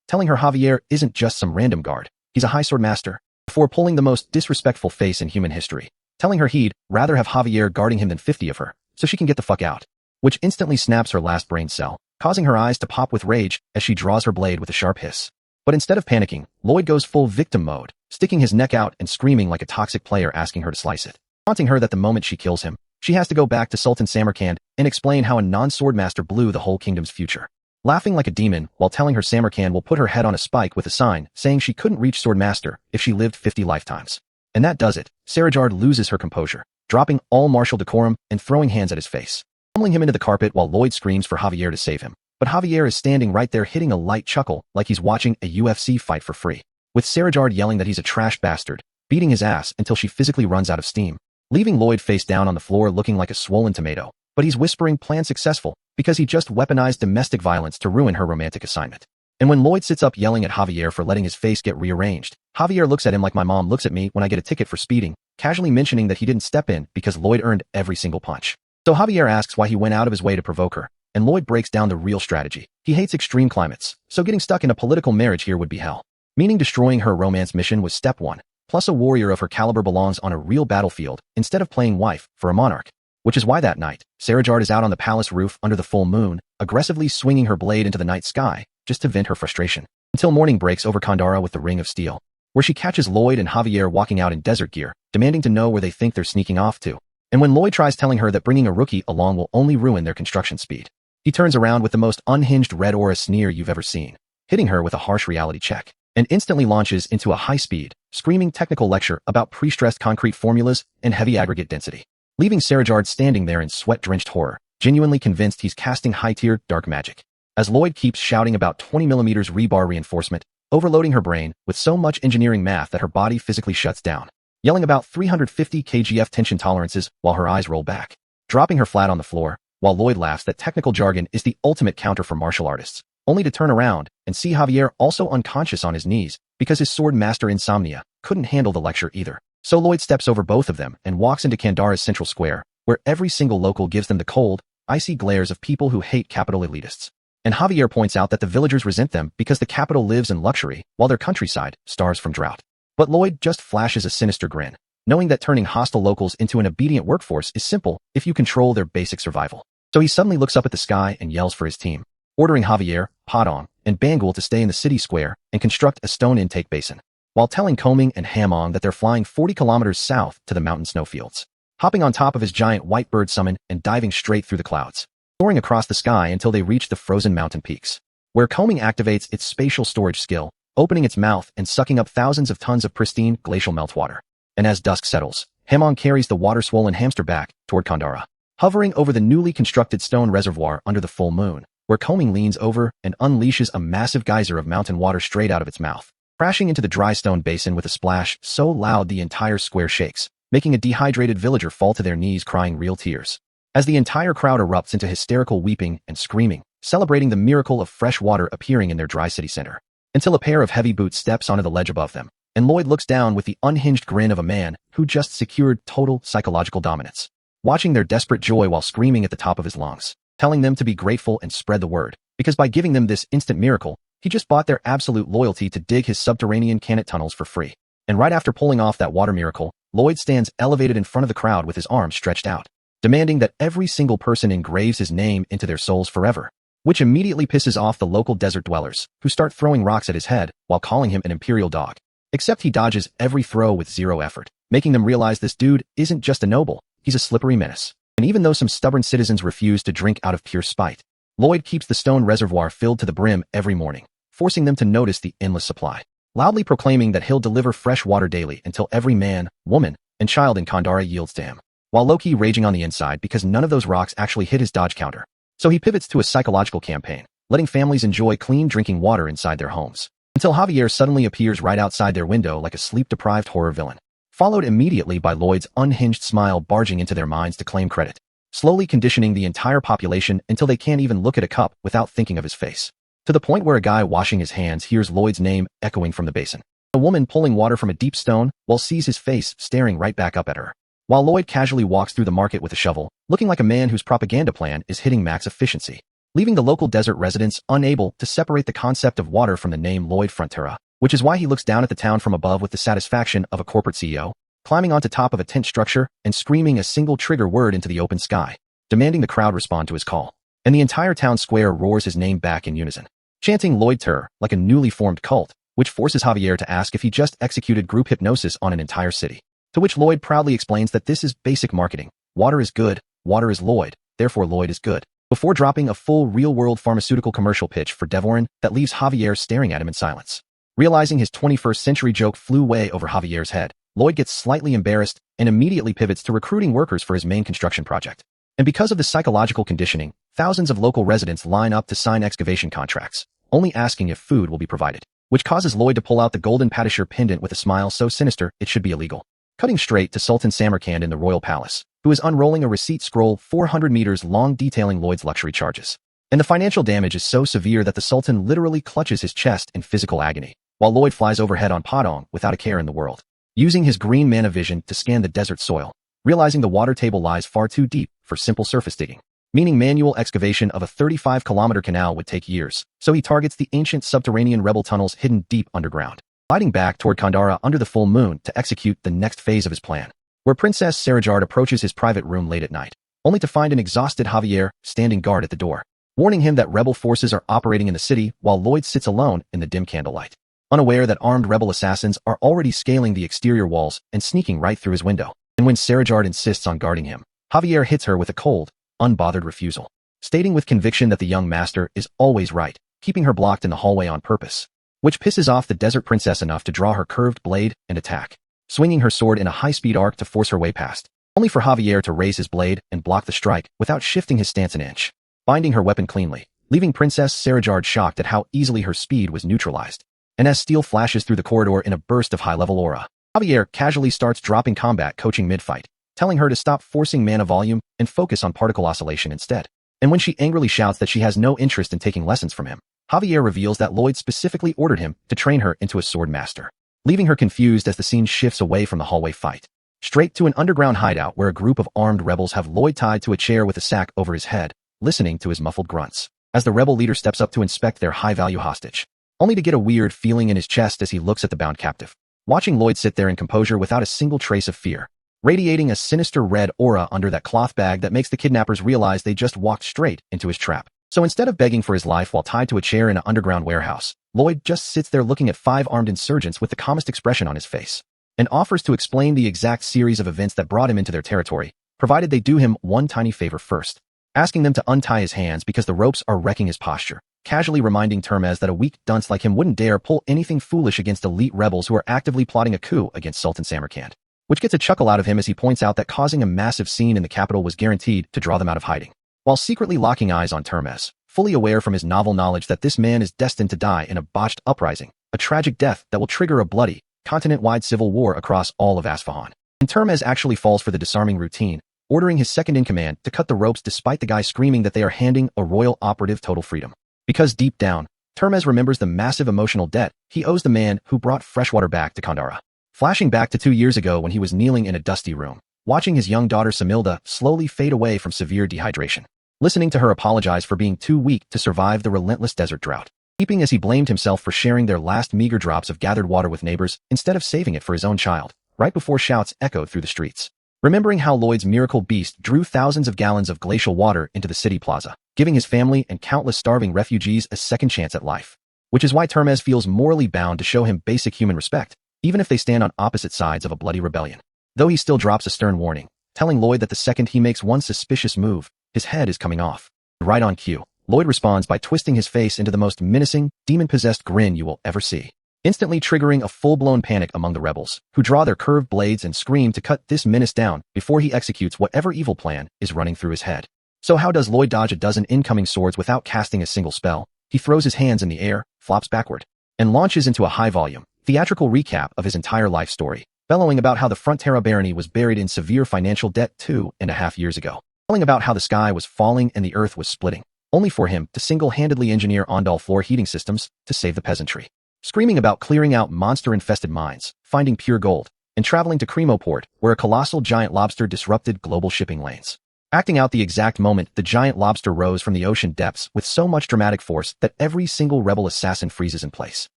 S1: telling her Javier isn't just some random guard, he's a high sword master, before pulling the most disrespectful face in human history, telling her he'd rather have Javier guarding him than 50 of her, so she can get the fuck out, which instantly snaps her last brain cell, causing her eyes to pop with rage as she draws her blade with a sharp hiss. But instead of panicking, Lloyd goes full victim mode, sticking his neck out and screaming like a toxic player asking her to slice it, taunting her that the moment she kills him, she has to go back to Sultan Samarkand and explain how a non-sword master blew the whole kingdom's future, laughing like a demon while telling her Samarkand will put her head on a spike with a sign saying she couldn't reach sword master if she lived 50 lifetimes. And that does it. Sarajard loses her composure, dropping all martial decorum and throwing hands at his face, pummeling him into the carpet while Lloyd screams for Javier to save him. But Javier is standing right there hitting a light chuckle like he's watching a UFC fight for free, with Sarajard yelling that he's a trash bastard, beating his ass until she physically runs out of steam, leaving Lloyd face down on the floor looking like a swollen tomato. But he's whispering plan successful because he just weaponized domestic violence to ruin her romantic assignment. And when Lloyd sits up yelling at Javier for letting his face get rearranged, Javier looks at him like my mom looks at me when I get a ticket for speeding, casually mentioning that he didn't step in because Lloyd earned every single punch. So Javier asks why he went out of his way to provoke her, and Lloyd breaks down the real strategy. He hates extreme climates, so getting stuck in a political marriage here would be hell. Meaning destroying her romance mission was step one, plus a warrior of her caliber belongs on a real battlefield instead of playing wife for a monarch. Which is why that night, Sarajard is out on the palace roof under the full moon, aggressively swinging her blade into the night sky, just to vent her frustration. Until morning breaks over Kandara with the Ring of Steel, where she catches Lloyd and Javier walking out in desert gear, demanding to know where they think they're sneaking off to. And when Lloyd tries telling her that bringing a rookie along will only ruin their construction speed, he turns around with the most unhinged red aura sneer you've ever seen, hitting her with a harsh reality check, and instantly launches into a high-speed, screaming technical lecture about pre-stressed concrete formulas and heavy aggregate density, leaving Sarajard standing there in sweat-drenched horror, genuinely convinced he's casting high-tier dark magic. As Lloyd keeps shouting about 20mm rebar reinforcement, overloading her brain with so much engineering math that her body physically shuts down, yelling about 350 kgf tension tolerances while her eyes roll back, dropping her flat on the floor, while Lloyd laughs that technical jargon is the ultimate counter for martial artists, only to turn around and see Javier also unconscious on his knees because his sword master Insomnia couldn't handle the lecture either. So Lloyd steps over both of them and walks into Kandara's central square, where every single local gives them the cold, icy glares of people who hate capital elitists. And Javier points out that the villagers resent them because the capital lives in luxury while their countryside starves from drought. But Lloyd just flashes a sinister grin, knowing that turning hostile locals into an obedient workforce is simple if you control their basic survival. So he suddenly looks up at the sky and yells for his team, ordering Javier, Padong, and Bangul to stay in the city square and construct a stone intake basin, while telling Coming and Hamong that they're flying 40 kilometers south to the mountain snowfields, hopping on top of his giant white bird summon and diving straight through the clouds, soaring across the sky until they reach the frozen mountain peaks, where Coming activates its spatial storage skill, opening its mouth and sucking up thousands of tons of pristine glacial meltwater. And as dusk settles, Hamong carries the water-swollen hamster back toward Kandara, hovering over the newly constructed stone reservoir under the full moon, where Coming leans over and unleashes a massive geyser of mountain water straight out of its mouth, crashing into the dry stone basin with a splash so loud the entire square shakes, making a dehydrated villager fall to their knees crying real tears. As the entire crowd erupts into hysterical weeping and screaming, celebrating the miracle of fresh water appearing in their dry city center, until a pair of heavy boots steps onto the ledge above them, and Lloyd looks down with the unhinged grin of a man who just secured total psychological dominance, watching their desperate joy while screaming at the top of his lungs, telling them to be grateful and spread the word, because by giving them this instant miracle, he just bought their absolute loyalty to dig his subterranean cannet tunnels for free. And right after pulling off that water miracle, Lloyd stands elevated in front of the crowd with his arms stretched out, demanding that every single person engraves his name into their souls forever, which immediately pisses off the local desert dwellers, who start throwing rocks at his head while calling him an imperial dog. Except he dodges every throw with zero effort, making them realize this dude isn't just a noble, he's a slippery menace. And even though some stubborn citizens refuse to drink out of pure spite, Lloyd keeps the stone reservoir filled to the brim every morning, forcing them to notice the endless supply, loudly proclaiming that he'll deliver fresh water daily until every man, woman, and child in Kandara yields to him, while low-key raging on the inside because none of those rocks actually hit his dodge counter. So he pivots to a psychological campaign, letting families enjoy clean drinking water inside their homes, until Javier suddenly appears right outside their window like a sleep-deprived horror villain, followed immediately by Lloyd's unhinged smile barging into their minds to claim credit, slowly conditioning the entire population until they can't even look at a cup without thinking of his face, to the point where a guy washing his hands hears Lloyd's name echoing from the basin. A woman pulling water from a deep stone well sees his face staring right back up at her, while Lloyd casually walks through the market with a shovel, looking like a man whose propaganda plan is hitting max efficiency, leaving the local desert residents unable to separate the concept of water from the name Lloyd Frontera, which is why he looks down at the town from above with the satisfaction of a corporate CEO, climbing onto top of a tent structure and screaming a single trigger word into the open sky, demanding the crowd respond to his call. And the entire town square roars his name back in unison, chanting Lloyd Ter like a newly formed cult, which forces Javier to ask if he just executed group hypnosis on an entire city. To which Lloyd proudly explains that this is basic marketing. Water is good, water is Lloyd, therefore Lloyd is good, before dropping a full real-world pharmaceutical commercial pitch for Devorin that leaves Javier staring at him in silence. Realizing his 21st century joke flew way over Javier's head, Lloyd gets slightly embarrassed and immediately pivots to recruiting workers for his main construction project. And because of the psychological conditioning, thousands of local residents line up to sign excavation contracts, only asking if food will be provided. which causes Lloyd to pull out the golden patisserie pendant with a smile so sinister it should be illegal. Cutting straight to Sultan Samarkand in the royal palace, who is unrolling a receipt scroll 400 meters long detailing Lloyd's luxury charges. And the financial damage is so severe that the Sultan literally clutches his chest in physical agony, while Lloyd flies overhead on Padang without a care in the world. Using his green mana vision to scan the desert soil, realizing the water table lies far too deep for simple surface digging, meaning manual excavation of a 35-kilometer canal would take years, so he targets the ancient subterranean rebel tunnels hidden deep underground, gliding back toward Kandara under the full moon to execute the next phase of his plan, where Princess Sarajard approaches his private room late at night, only to find an exhausted Javier standing guard at the door, warning him that rebel forces are operating in the city while Lloyd sits alone in the dim candlelight, unaware that armed rebel assassins are already scaling the exterior walls and sneaking right through his window. And when Sarajard insists on guarding him, Javier hits her with a cold, unbothered refusal, stating with conviction that the young master is always right, keeping her blocked in the hallway on purpose, which pisses off the desert princess enough to draw her curved blade and attack, swinging her sword in a high-speed arc to force her way past, only for Javier to raise his blade and block the strike without shifting his stance an inch, binding her weapon cleanly, leaving Princess Sarajard shocked at how easily her speed was neutralized. And as steel flashes through the corridor in a burst of high-level aura, Javier casually starts dropping combat coaching mid-fight, telling her to stop forcing mana volume and focus on particle oscillation instead. And when she angrily shouts that she has no interest in taking lessons from him, Javier reveals that Lloyd specifically ordered him to train her into a sword master, leaving her confused as the scene shifts away from the hallway fight, straight to an underground hideout where a group of armed rebels have Lloyd tied to a chair with a sack over his head, listening to his muffled grunts, as the rebel leader steps up to inspect their high-value hostage, only to get a weird feeling in his chest as he looks at the bound captive, watching Lloyd sit there in composure without a single trace of fear, radiating a sinister red aura under that cloth bag that makes the kidnappers realize they just walked straight into his trap. So instead of begging for his life while tied to a chair in an underground warehouse, Lloyd just sits there looking at 5 armed insurgents with the calmest expression on his face, and offers to explain the exact series of events that brought him into their territory, provided they do him one tiny favor first, asking them to untie his hands because the ropes are wrecking his posture, casually reminding Termez that a weak dunce like him wouldn't dare pull anything foolish against elite rebels who are actively plotting a coup against Sultan Samarkand, which gets a chuckle out of him as he points out that causing a massive scene in the capital was guaranteed to draw them out of hiding, while secretly locking eyes on Termez, fully aware from his novel knowledge that this man is destined to die in a botched uprising, a tragic death that will trigger a bloody, continent-wide civil war across all of Asfahan. And Termez actually falls for the disarming routine, ordering his second-in-command to cut the ropes despite the guy screaming that they are handing a royal operative total freedom. Because deep down, Termez remembers the massive emotional debt he owes the man who brought freshwater back to Kandara. Flashing back to 2 years ago when he was kneeling in a dusty room, watching his young daughter Samilda slowly fade away from severe dehydration, listening to her apologize for being too weak to survive the relentless desert drought, weeping as he blamed himself for sharing their last meager drops of gathered water with neighbors instead of saving it for his own child, right before shouts echoed through the streets. Remembering how Lloyd's miracle beast drew thousands of gallons of glacial water into the city plaza, giving his family and countless starving refugees a second chance at life. Which is why Termez feels morally bound to show him basic human respect, even if they stand on opposite sides of a bloody rebellion. Though he still drops a stern warning, telling Lloyd that the second he makes one suspicious move, his head is coming off. Right on cue, Lloyd responds by twisting his face into the most menacing, demon-possessed grin you will ever see, instantly triggering a full-blown panic among the rebels, who draw their curved blades and scream to cut this menace down before he executes whatever evil plan is running through his head. So how does Lloyd dodge a dozen incoming swords without casting a single spell? He throws his hands in the air, flops backward, and launches into a high-volume, theatrical recap of his entire life story, bellowing about how the Frontera barony was buried in severe financial debt 2.5 years ago, telling about how the sky was falling and the earth was splitting, only for him to single-handedly engineer Ondal floor heating systems to save the peasantry, screaming about clearing out monster-infested mines, finding pure gold, and traveling to Cremoport, where a colossal giant lobster disrupted global shipping lanes, acting out the exact moment the giant lobster rose from the ocean depths with so much dramatic force that every single rebel assassin freezes in place.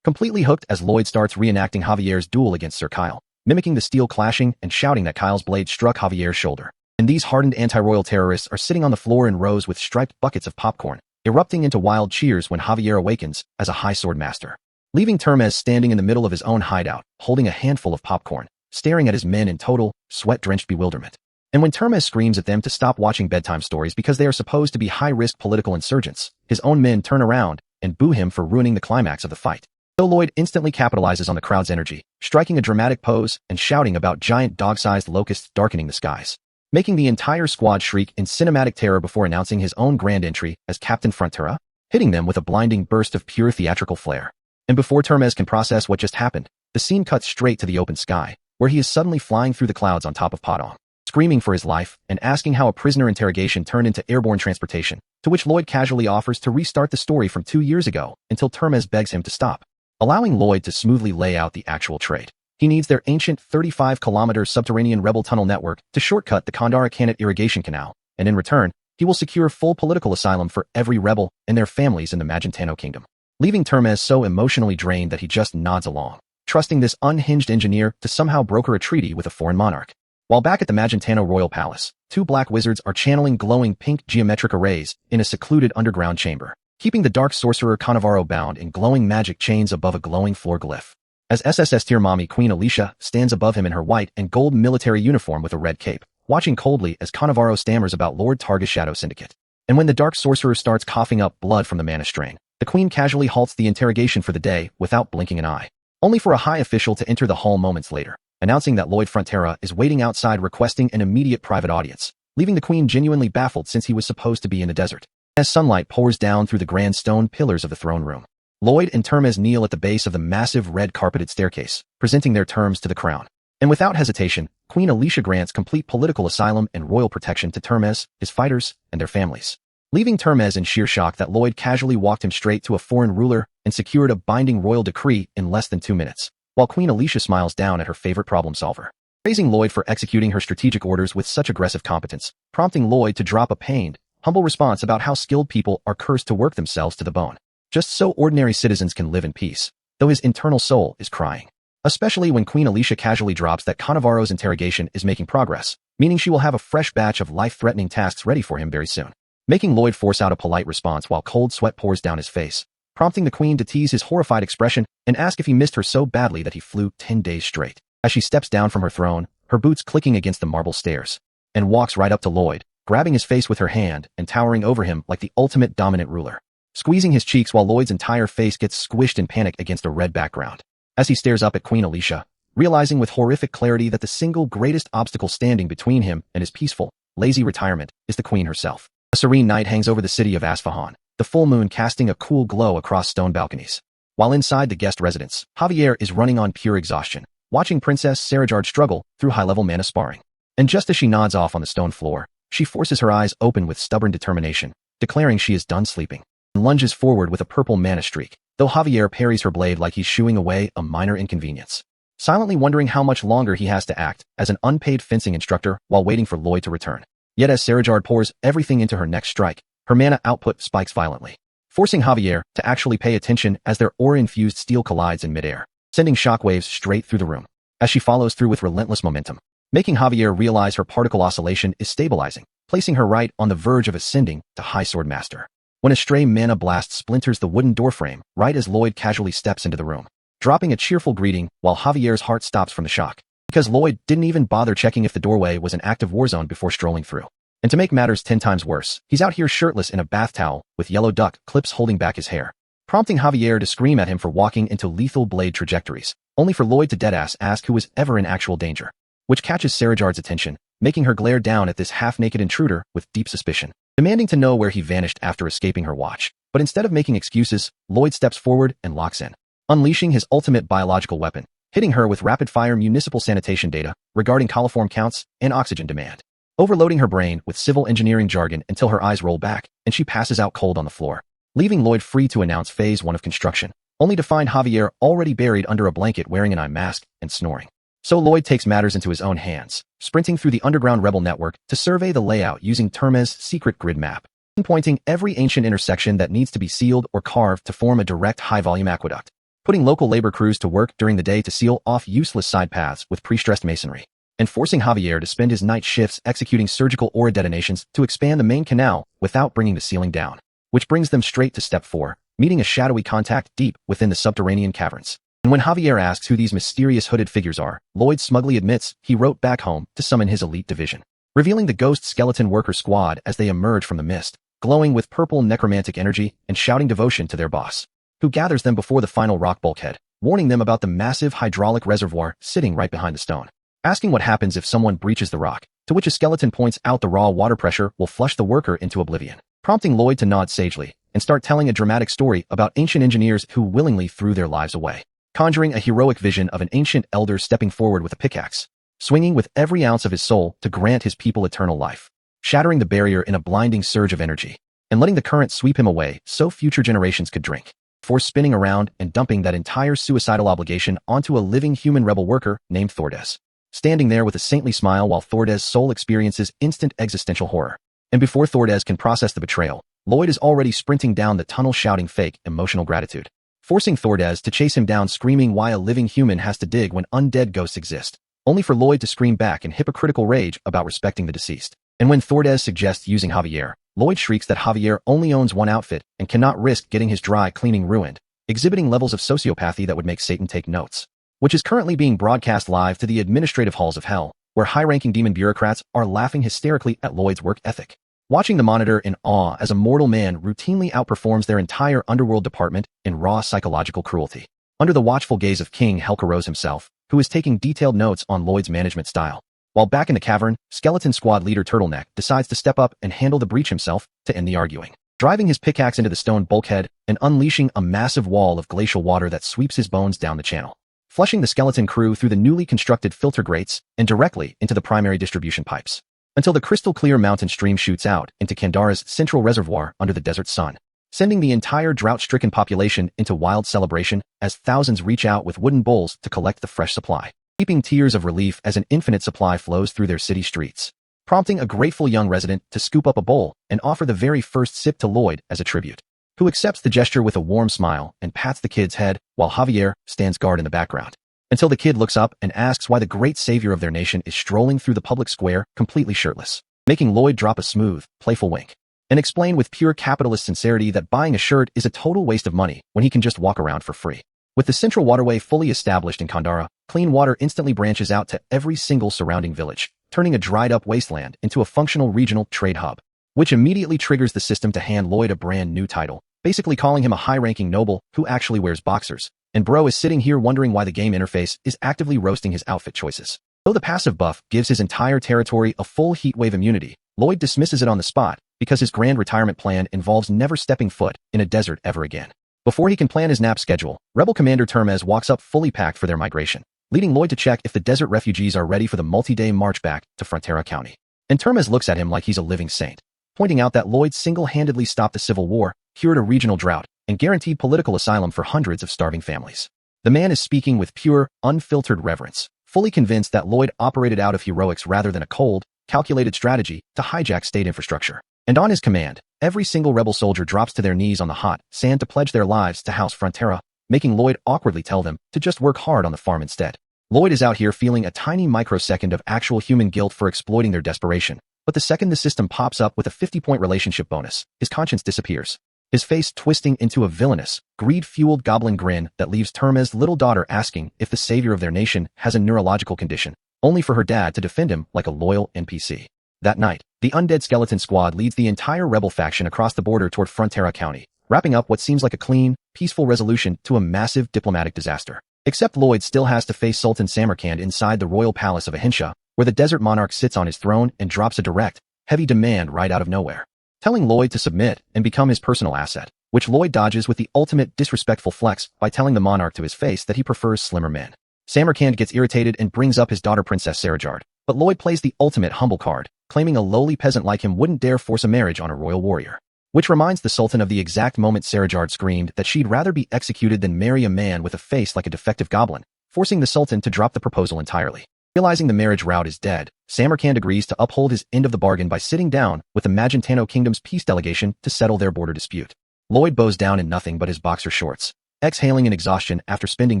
S1: Completely hooked as Lloyd starts reenacting Javier's duel against Sir Kyle, mimicking the steel clashing and shouting that Kyle's blade struck Javier's shoulder. And these hardened anti-royal terrorists are sitting on the floor in rows with striped buckets of popcorn, erupting into wild cheers when Javier awakens as a high sword master, leaving Termez standing in the middle of his own hideout, holding a handful of popcorn, staring at his men in total, sweat-drenched bewilderment. And when Termez screams at them to stop watching bedtime stories because they are supposed to be high-risk political insurgents, his own men turn around and boo him for ruining the climax of the fight. So Lloyd instantly capitalizes on the crowd's energy, striking a dramatic pose and shouting about giant dog-sized locusts darkening the skies, making the entire squad shriek in cinematic terror before announcing his own grand entry as Captain Frontera, hitting them with a blinding burst of pure theatrical flair. And before Termez can process what just happened, the scene cuts straight to the open sky, where he is suddenly flying through the clouds on top of Padong, screaming for his life and asking how a prisoner interrogation turned into airborne transportation, to which Lloyd casually offers to restart the story from 2 years ago until Termez begs him to stop, allowing Lloyd to smoothly lay out the actual trade. He needs their ancient 35-kilometer subterranean rebel tunnel network to shortcut the Kandara Khanate irrigation canal, and in return, he will secure full political asylum for every rebel and their families in the Magentano kingdom, leaving Termez so emotionally drained that he just nods along, trusting this unhinged engineer to somehow broker a treaty with a foreign monarch. While back at the Magentano royal palace, 2 black wizards are channeling glowing pink geometric arrays in a secluded underground chamber, keeping the dark sorcerer Cannavaro bound in glowing magic chains above a glowing floor glyph. As SSS tier mommy Queen Alicia stands above him in her white and gold military uniform with a red cape, watching coldly as Cannavaro stammers about Lord Targa's Shadow Syndicate. And when the dark sorcerer starts coughing up blood from the mana strain, the queen casually halts the interrogation for the day without blinking an eye, only for a high official to enter the hall moments later, announcing that Lloyd Frontera is waiting outside requesting an immediate private audience, leaving the queen genuinely baffled since he was supposed to be in the desert. As sunlight pours down through the grand stone pillars of the throne room, Lloyd and Termez kneel at the base of the massive red carpeted staircase, presenting their terms to the crown. And without hesitation, Queen Alicia grants complete political asylum and royal protection to Termez, his fighters, and their families, leaving Termez in sheer shock that Lloyd casually walked him straight to a foreign ruler and secured a binding royal decree in less than 2 minutes, while Queen Alicia smiles down at her favorite problem solver, praising Lloyd for executing her strategic orders with such aggressive competence, prompting Lloyd to drop a pained, humble response about how skilled people are cursed to work themselves to the bone, just so ordinary citizens can live in peace, though his internal soul is crying. Especially when Queen Alicia casually drops that Cannavaro's interrogation is making progress, meaning she will have a fresh batch of life-threatening tasks ready for him very soon, making Lloyd force out a polite response while cold sweat pours down his face, prompting the queen to tease his horrified expression and ask if he missed her so badly that he flew 10 days straight. As she steps down from her throne, her boots clicking against the marble stairs, and walks right up to Lloyd, grabbing his face with her hand and towering over him like the ultimate dominant ruler, squeezing his cheeks while Lloyd's entire face gets squished in panic against a red background. As he stares up at Queen Alicia, realizing with horrific clarity that the single greatest obstacle standing between him and his peaceful, lazy retirement is the queen herself. A serene night hangs over the city of Asfahan, the full moon casting a cool glow across stone balconies. While inside the guest residence, Javier is running on pure exhaustion, watching Princess Sarajard struggle through high-level mana sparring. And just as she nods off on the stone floor, she forces her eyes open with stubborn determination, declaring she is done sleeping, and lunges forward with a purple mana streak, though Javier parries her blade like he's shooing away a minor inconvenience, silently wondering how much longer he has to act as an unpaid fencing instructor while waiting for Lloyd to return. Yet as Sarajard pours everything into her next strike, her mana output spikes violently, forcing Javier to actually pay attention as their aura-infused steel collides in midair, sending shockwaves straight through the room, as she follows through with relentless momentum, making Javier realize her particle oscillation is stabilizing, placing her right on the verge of ascending to High Sword Master. When a stray mana blast splinters the wooden doorframe right as Lloyd casually steps into the room, dropping a cheerful greeting while Javier's heart stops from the shock, because Lloyd didn't even bother checking if the doorway was an active war zone before strolling through. And to make matters 10 times worse, he's out here shirtless in a bath towel with yellow duck clips holding back his hair, prompting Javier to scream at him for walking into lethal blade trajectories, only for Lloyd to deadass ask who was ever in actual danger, which catches Sarajard's attention, making her glare down at this half-naked intruder with deep suspicion, demanding to know where he vanished after escaping her watch. But instead of making excuses, Lloyd steps forward and locks in, unleashing his ultimate biological weapon, hitting her with rapid-fire municipal sanitation data regarding coliform counts and oxygen demand, overloading her brain with civil engineering jargon until her eyes roll back and she passes out cold on the floor, leaving Lloyd free to announce Phase 1 of construction, only to find Javier already buried under a blanket wearing an eye mask and snoring. So Lloyd takes matters into his own hands, sprinting through the underground rebel network to survey the layout using Termez's secret grid map, pinpointing every ancient intersection that needs to be sealed or carved to form a direct high-volume aqueduct, putting local labor crews to work during the day to seal off useless side paths with pre-stressed masonry, and forcing Javier to spend his night shifts executing surgical aura detonations to expand the main canal without bringing the ceiling down, which brings them straight to step 4, meeting a shadowy contact deep within the subterranean caverns. And when Javier asks who these mysterious hooded figures are, Lloyd smugly admits he wrote back home to summon his elite division, revealing the ghost skeleton worker squad as they emerge from the mist, glowing with purple necromantic energy and shouting devotion to their boss, who gathers them before the final rock bulkhead, warning them about the massive hydraulic reservoir sitting right behind the stone, asking what happens if someone breaches the rock, to which a skeleton points out the raw water pressure will flush the worker into oblivion, prompting Lloyd to nod sagely, and start telling a dramatic story about ancient engineers who willingly threw their lives away, conjuring a heroic vision of an ancient elder stepping forward with a pickaxe, swinging with every ounce of his soul to grant his people eternal life, shattering the barrier in a blinding surge of energy, and letting the current sweep him away so future generations could drink, before spinning around and dumping that entire suicidal obligation onto a living human rebel worker named Thordes, standing there with a saintly smile while Thordes' soul experiences instant existential horror. And before Thordes can process the betrayal, Lloyd is already sprinting down the tunnel shouting fake emotional gratitude, forcing Thordes to chase him down screaming why a living human has to dig when undead ghosts exist, only for Lloyd to scream back in hypocritical rage about respecting the deceased. And when Thordes suggests using Javier, Lloyd shrieks that Javier only owns one outfit and cannot risk getting his dry cleaning ruined, exhibiting levels of sociopathy that would make Satan take notes, which is currently being broadcast live to the administrative halls of hell, where high-ranking demon bureaucrats are laughing hysterically at Lloyd's work ethic, watching the monitor in awe as a mortal man routinely outperforms their entire underworld department in raw psychological cruelty, under the watchful gaze of King Helcaros himself, who is taking detailed notes on Lloyd's management style. While back in the cavern, Skeleton Squad leader Turtleneck decides to step up and handle the breach himself to end the arguing, driving his pickaxe into the stone bulkhead and unleashing a massive wall of glacial water that sweeps his bones down the channel, flushing the skeleton crew through the newly constructed filter grates and directly into the primary distribution pipes, until the crystal-clear mountain stream shoots out into Kandara's central reservoir under the desert sun, sending the entire drought-stricken population into wild celebration as thousands reach out with wooden bowls to collect the fresh supply, weeping tears of relief as an infinite supply flows through their city streets, prompting a grateful young resident to scoop up a bowl and offer the very first sip to Lloyd as a tribute, who accepts the gesture with a warm smile and pats the kid's head while Javier stands guard in the background, until the kid looks up and asks why the great savior of their nation is strolling through the public square completely shirtless, making Lloyd drop a smooth, playful wink, and explain with pure capitalist sincerity that buying a shirt is a total waste of money when he can just walk around for free. With the central waterway fully established in Kandara, clean water instantly branches out to every single surrounding village, turning a dried-up wasteland into a functional regional trade hub, which immediately triggers the system to hand Lloyd a brand new title, basically calling him a high-ranking noble who actually wears boxers, and bro is sitting here wondering why the game interface is actively roasting his outfit choices. Though the passive buff gives his entire territory a full heatwave immunity, Lloyd dismisses it on the spot because his grand retirement plan involves never stepping foot in a desert ever again. Before he can plan his nap schedule, Rebel Commander Termez walks up fully packed for their migration, leading Lloyd to check if the desert refugees are ready for the multi-day march back to Frontera County. And Termez looks at him like he's a living saint, pointing out that Lloyd single-handedly stopped the civil war, cured a regional drought, and guaranteed political asylum for hundreds of starving families. The man is speaking with pure, unfiltered reverence, fully convinced that Lloyd operated out of heroics rather than a cold, calculated strategy to hijack state infrastructure. And on his command, every single rebel soldier drops to their knees on the hot sand to pledge their lives to House Frontera, making Lloyd awkwardly tell them to just work hard on the farm instead. Lloyd is out here feeling a tiny microsecond of actual human guilt for exploiting their desperation, but the second the system pops up with a 50-point relationship bonus, his conscience disappears, his face twisting into a villainous, greed-fueled goblin grin that leaves Termez's little daughter asking if the savior of their nation has a neurological condition, only for her dad to defend him like a loyal NPC. That night, the Undead Skeleton Squad leads the entire rebel faction across the border toward Frontera County, wrapping up what seems like a clean, peaceful resolution to a massive diplomatic disaster. Except Lloyd still has to face Sultan Samarkand inside the royal palace of Ahinsha, where the desert monarch sits on his throne and drops a direct, heavy demand right out of nowhere, telling Lloyd to submit and become his personal asset, which Lloyd dodges with the ultimate disrespectful flex by telling the monarch to his face that he prefers slimmer men. Samarkand gets irritated and brings up his daughter Princess Sarajard, but Lloyd plays the ultimate humble card, claiming a lowly peasant like him wouldn't dare force a marriage on a royal warrior, which reminds the Sultan of the exact moment Sarajard screamed that she'd rather be executed than marry a man with a face like a defective goblin, forcing the Sultan to drop the proposal entirely. Realizing the marriage route is dead, Samarkand agrees to uphold his end of the bargain by sitting down with the Magentano Kingdom's peace delegation to settle their border dispute. Lloyd bows down in nothing but his boxer shorts, exhaling in exhaustion after spending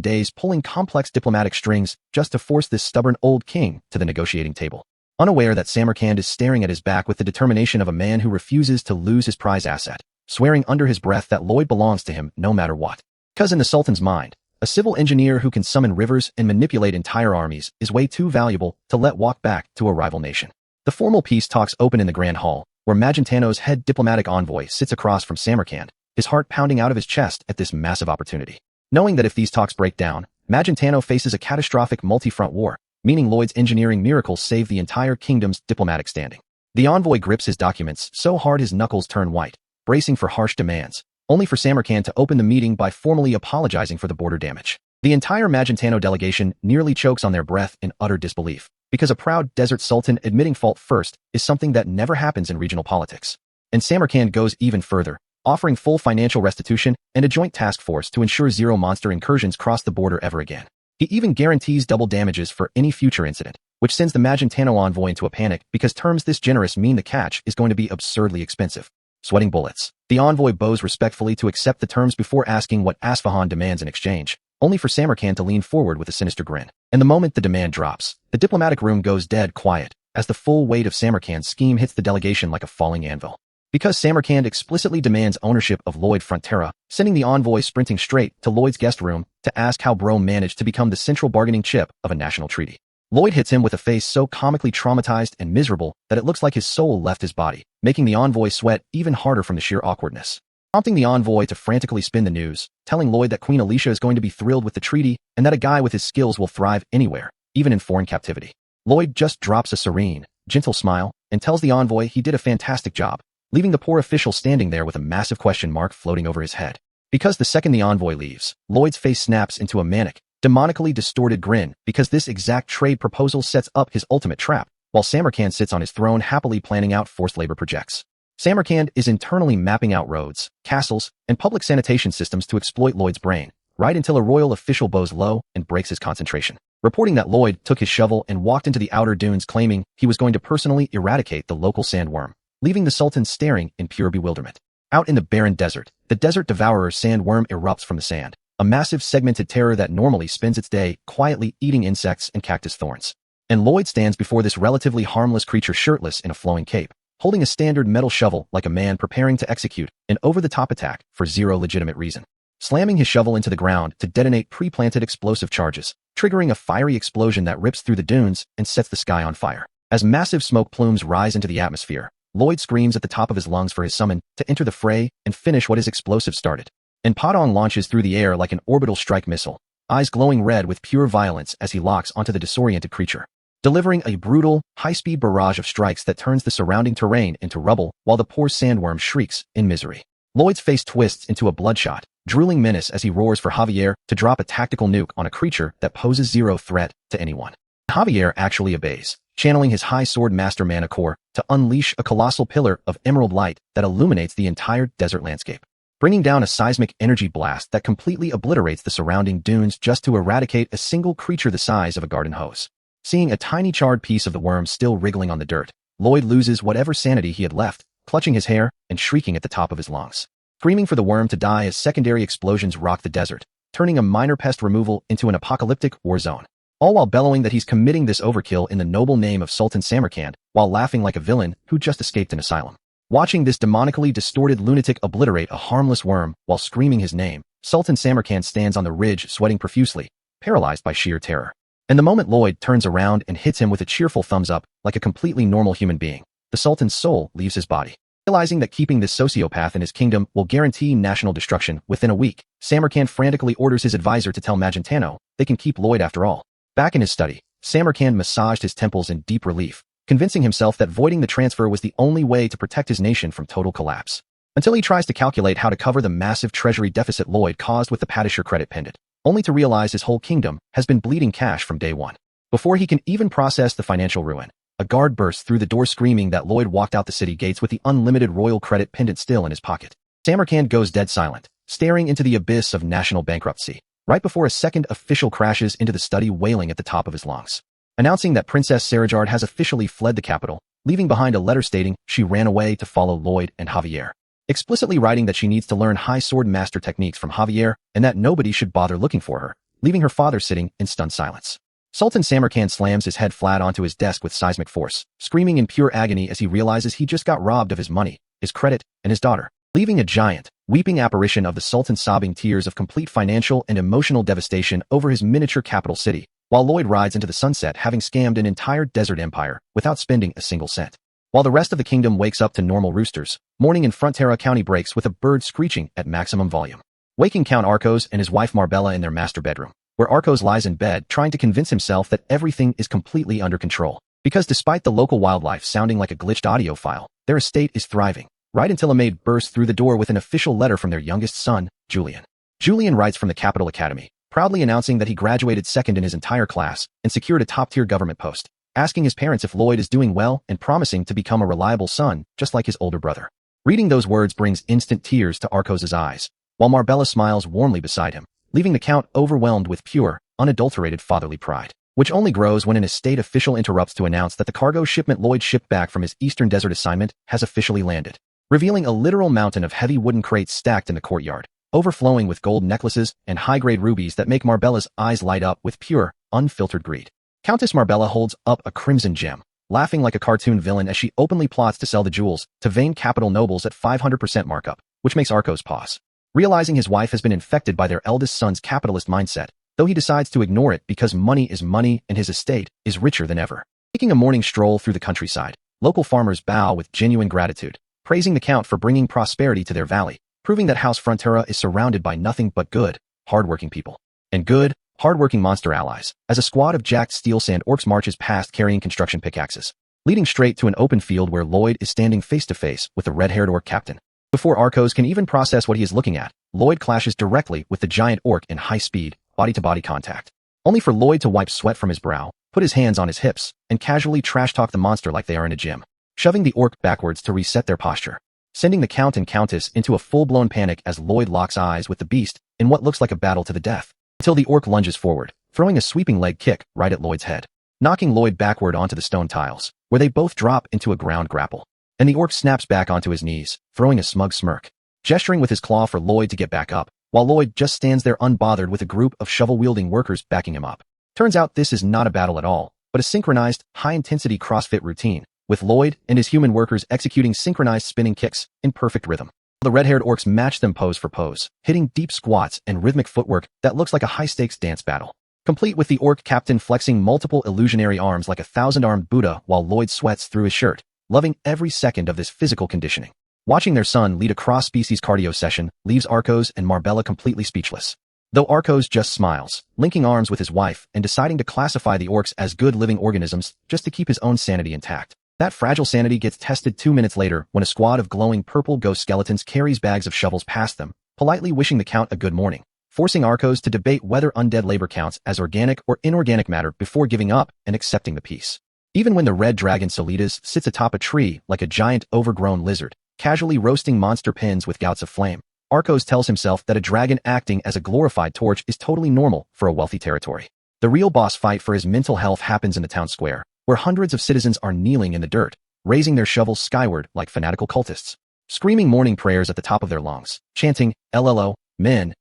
S1: days pulling complex diplomatic strings just to force this stubborn old king to the negotiating table, unaware that Samarkand is staring at his back with the determination of a man who refuses to lose his prize asset, swearing under his breath that Lloyd belongs to him no matter what. Because in the Sultan's mind, a civil engineer who can summon rivers and manipulate entire armies is way too valuable to let walk back to a rival nation. The formal peace talks open in the Grand Hall, where Magentano's head diplomatic envoy sits across from Samarkand, his heart pounding out of his chest at this massive opportunity, knowing that if these talks break down, Magentano faces a catastrophic multi-front war, meaning Lloyd's engineering miracles save the entire kingdom's diplomatic standing. The envoy grips his documents so hard his knuckles turn white, bracing for harsh demands, only for Samarkand to open the meeting by formally apologizing for the border damage. The entire Magentano delegation nearly chokes on their breath in utter disbelief, because a proud desert sultan admitting fault first is something that never happens in regional politics. And Samarkand goes even further, offering full financial restitution and a joint task force to ensure zero monster incursions cross the border ever again. He even guarantees double damages for any future incident, which sends the Magentano envoy into a panic because terms this generous mean the catch is going to be absurdly expensive. Sweating bullets, the envoy bows respectfully to accept the terms before asking what Asfahan demands in exchange, only for Samarkand to lean forward with a sinister grin. And the moment the demand drops, the diplomatic room goes dead quiet, as the full weight of Samarkand's scheme hits the delegation like a falling anvil. Because Samarkand explicitly demands ownership of Lloyd Frontera, sending the envoy sprinting straight to Lloyd's guest room to ask how Bro managed to become the central bargaining chip of a national treaty. Lloyd hits him with a face so comically traumatized and miserable that it looks like his soul left his body, making the envoy sweat even harder from the sheer awkwardness. Prompting the envoy to frantically spin the news, telling Lloyd that Queen Alicia is going to be thrilled with the treaty and that a guy with his skills will thrive anywhere, even in foreign captivity. Lloyd just drops a serene, gentle smile and tells the envoy he did a fantastic job, leaving the poor official standing there with a massive question mark floating over his head. Because the second the envoy leaves, Lloyd's face snaps into a manic, demonically distorted grin because this exact trade proposal sets up his ultimate trap, while Samarkand sits on his throne happily planning out forced labor projects. Samarkand is internally mapping out roads, castles, and public sanitation systems to exploit Lloyd's brain, right until a royal official bows low and breaks his concentration, reporting that Lloyd took his shovel and walked into the outer dunes claiming he was going to personally eradicate the local sandworm, leaving the Sultan staring in pure bewilderment. Out in the barren desert, the desert devourer sandworm erupts from the sand, a massive segmented terror that normally spends its day quietly eating insects and cactus thorns. And Lloyd stands before this relatively harmless creature shirtless in a flowing cape, holding a standard metal shovel like a man preparing to execute an over-the-top attack for zero legitimate reason. Slamming his shovel into the ground to detonate pre-planted explosive charges, triggering a fiery explosion that rips through the dunes and sets the sky on fire. As massive smoke plumes rise into the atmosphere, Lloyd screams at the top of his lungs for his summon to enter the fray and finish what his explosive started. And Padong launches through the air like an orbital strike missile, eyes glowing red with pure violence as he locks onto the disoriented creature, delivering a brutal, high-speed barrage of strikes that turns the surrounding terrain into rubble while the poor sandworm shrieks in misery. Lloyd's face twists into a bloodshot, drooling menace as he roars for Javier to drop a tactical nuke on a creature that poses zero threat to anyone. Javier actually obeys, channeling his high sword master mana core to unleash a colossal pillar of emerald light that illuminates the entire desert landscape, bringing down a seismic energy blast that completely obliterates the surrounding dunes just to eradicate a single creature the size of a garden hose. Seeing a tiny charred piece of the worm still wriggling on the dirt, Lloyd loses whatever sanity he had left, clutching his hair and shrieking at the top of his lungs, screaming for the worm to die as secondary explosions rock the desert, turning a minor pest removal into an apocalyptic war zone, all while bellowing that he's committing this overkill in the noble name of Sultan Samarkand while laughing like a villain who just escaped an asylum. Watching this demonically distorted lunatic obliterate a harmless worm while screaming his name, Sultan Samarkand stands on the ridge sweating profusely, paralyzed by sheer terror. And the moment Lloyd turns around and hits him with a cheerful thumbs up like a completely normal human being, the Sultan's soul leaves his body. Realizing that keeping this sociopath in his kingdom will guarantee national destruction within a week, Samarkand frantically orders his advisor to tell Magentano they can keep Lloyd after all. Back in his study, Samarkand massaged his temples in deep relief, convincing himself that voiding the transfer was the only way to protect his nation from total collapse. Until he tries to calculate how to cover the massive treasury deficit Lloyd caused with the Padishar credit pendant, only to realize his whole kingdom has been bleeding cash from day one. Before he can even process the financial ruin, a guard bursts through the door screaming that Lloyd walked out the city gates with the unlimited royal credit pendant still in his pocket. Samarkand goes dead silent, staring into the abyss of national bankruptcy, right before a second official crashes into the study wailing at the top of his lungs, announcing that Princess Sarajard has officially fled the capital, leaving behind a letter stating she ran away to follow Lloyd and Javier, explicitly writing that she needs to learn high sword master techniques from Javier and that nobody should bother looking for her, leaving her father sitting in stunned silence. Sultan Samarkand slams his head flat onto his desk with seismic force, screaming in pure agony as he realizes he just got robbed of his money, his credit, and his daughter, leaving a giant, weeping apparition of the Sultan sobbing tears of complete financial and emotional devastation over his miniature capital city, while Lloyd rides into the sunset having scammed an entire desert empire without spending a single cent. While the rest of the kingdom wakes up to normal roosters, morning in Frontera County breaks with a bird screeching at maximum volume, waking Count Arcos and his wife Marbella in their master bedroom, where Arcos lies in bed trying to convince himself that everything is completely under control, because despite the local wildlife sounding like a glitched audio file, their estate is thriving, right until a maid bursts through the door with an official letter from their youngest son, Julian. Julian writes from the Capital Academy, proudly announcing that he graduated second in his entire class and secured a top-tier government post, asking his parents if Lloyd is doing well and promising to become a reliable son, just like his older brother. Reading those words brings instant tears to Arcos' eyes, while Marbella smiles warmly beside him, leaving the Count overwhelmed with pure, unadulterated fatherly pride, which only grows when an estate official interrupts to announce that the cargo shipment Lloyd shipped back from his Eastern Desert assignment has officially landed, revealing a literal mountain of heavy wooden crates stacked in the courtyard, overflowing with gold necklaces and high-grade rubies that make Marbella's eyes light up with pure, unfiltered greed. Countess Marbella holds up a crimson gem, laughing like a cartoon villain as she openly plots to sell the jewels to vain capital nobles at 500% markup, which makes Arcos pause. Realizing his wife has been infected by their eldest son's capitalist mindset, though he decides to ignore it because money is money and his estate is richer than ever. Taking a morning stroll through the countryside, local farmers bow with genuine gratitude, praising the Count for bringing prosperity to their valley, proving that House Frontera is surrounded by nothing but good, hard-working people. And good, hard-working monster allies, as a squad of jacked steel sand orcs marches past carrying construction pickaxes, leading straight to an open field where Lloyd is standing face-to-face with the red-haired orc captain. Before Arcos can even process what he is looking at, Lloyd clashes directly with the giant orc in high-speed, body-to-body contact, only for Lloyd to wipe sweat from his brow, put his hands on his hips, and casually trash-talk the monster like they are in a gym, shoving the orc backwards to reset their posture, sending the Count and Countess into a full-blown panic as Lloyd locks eyes with the beast in what looks like a battle to the death, until the orc lunges forward, throwing a sweeping leg kick right at Lloyd's head, knocking Lloyd backward onto the stone tiles, where they both drop into a ground grapple, and the orc snaps back onto his knees, throwing a smug smirk, gesturing with his claw for Lloyd to get back up, while Lloyd just stands there unbothered with a group of shovel-wielding workers backing him up. Turns out this is not a battle at all, but a synchronized, high-intensity CrossFit routine, with Lloyd and his human workers executing synchronized spinning kicks in perfect rhythm. The red-haired orcs match them pose for pose, hitting deep squats and rhythmic footwork that looks like a high-stakes dance battle, complete with the orc captain flexing multiple illusionary arms like a thousand-armed Buddha while Lloyd sweats through his shirt, loving every second of this physical conditioning. Watching their son lead a cross-species cardio session leaves Arcos and Marbella completely speechless. Though Arcos just smiles, linking arms with his wife and deciding to classify the orcs as good living organisms just to keep his own sanity intact. That fragile sanity gets tested 2 minutes later when a squad of glowing purple ghost skeletons carries bags of shovels past them, politely wishing the Count a good morning, forcing Arcos to debate whether undead labor counts as organic or inorganic matter before giving up and accepting the peace. Even when the red dragon Solitas sits atop a tree like a giant overgrown lizard, casually roasting monster pins with gouts of flame, Arcos tells himself that a dragon acting as a glorified torch is totally normal for a wealthy territory. The real boss fight for his mental health happens in the town square, where hundreds of citizens are kneeling in the dirt, raising their shovels skyward like fanatical cultists, screaming morning prayers at the top of their lungs, chanting, LLO, men,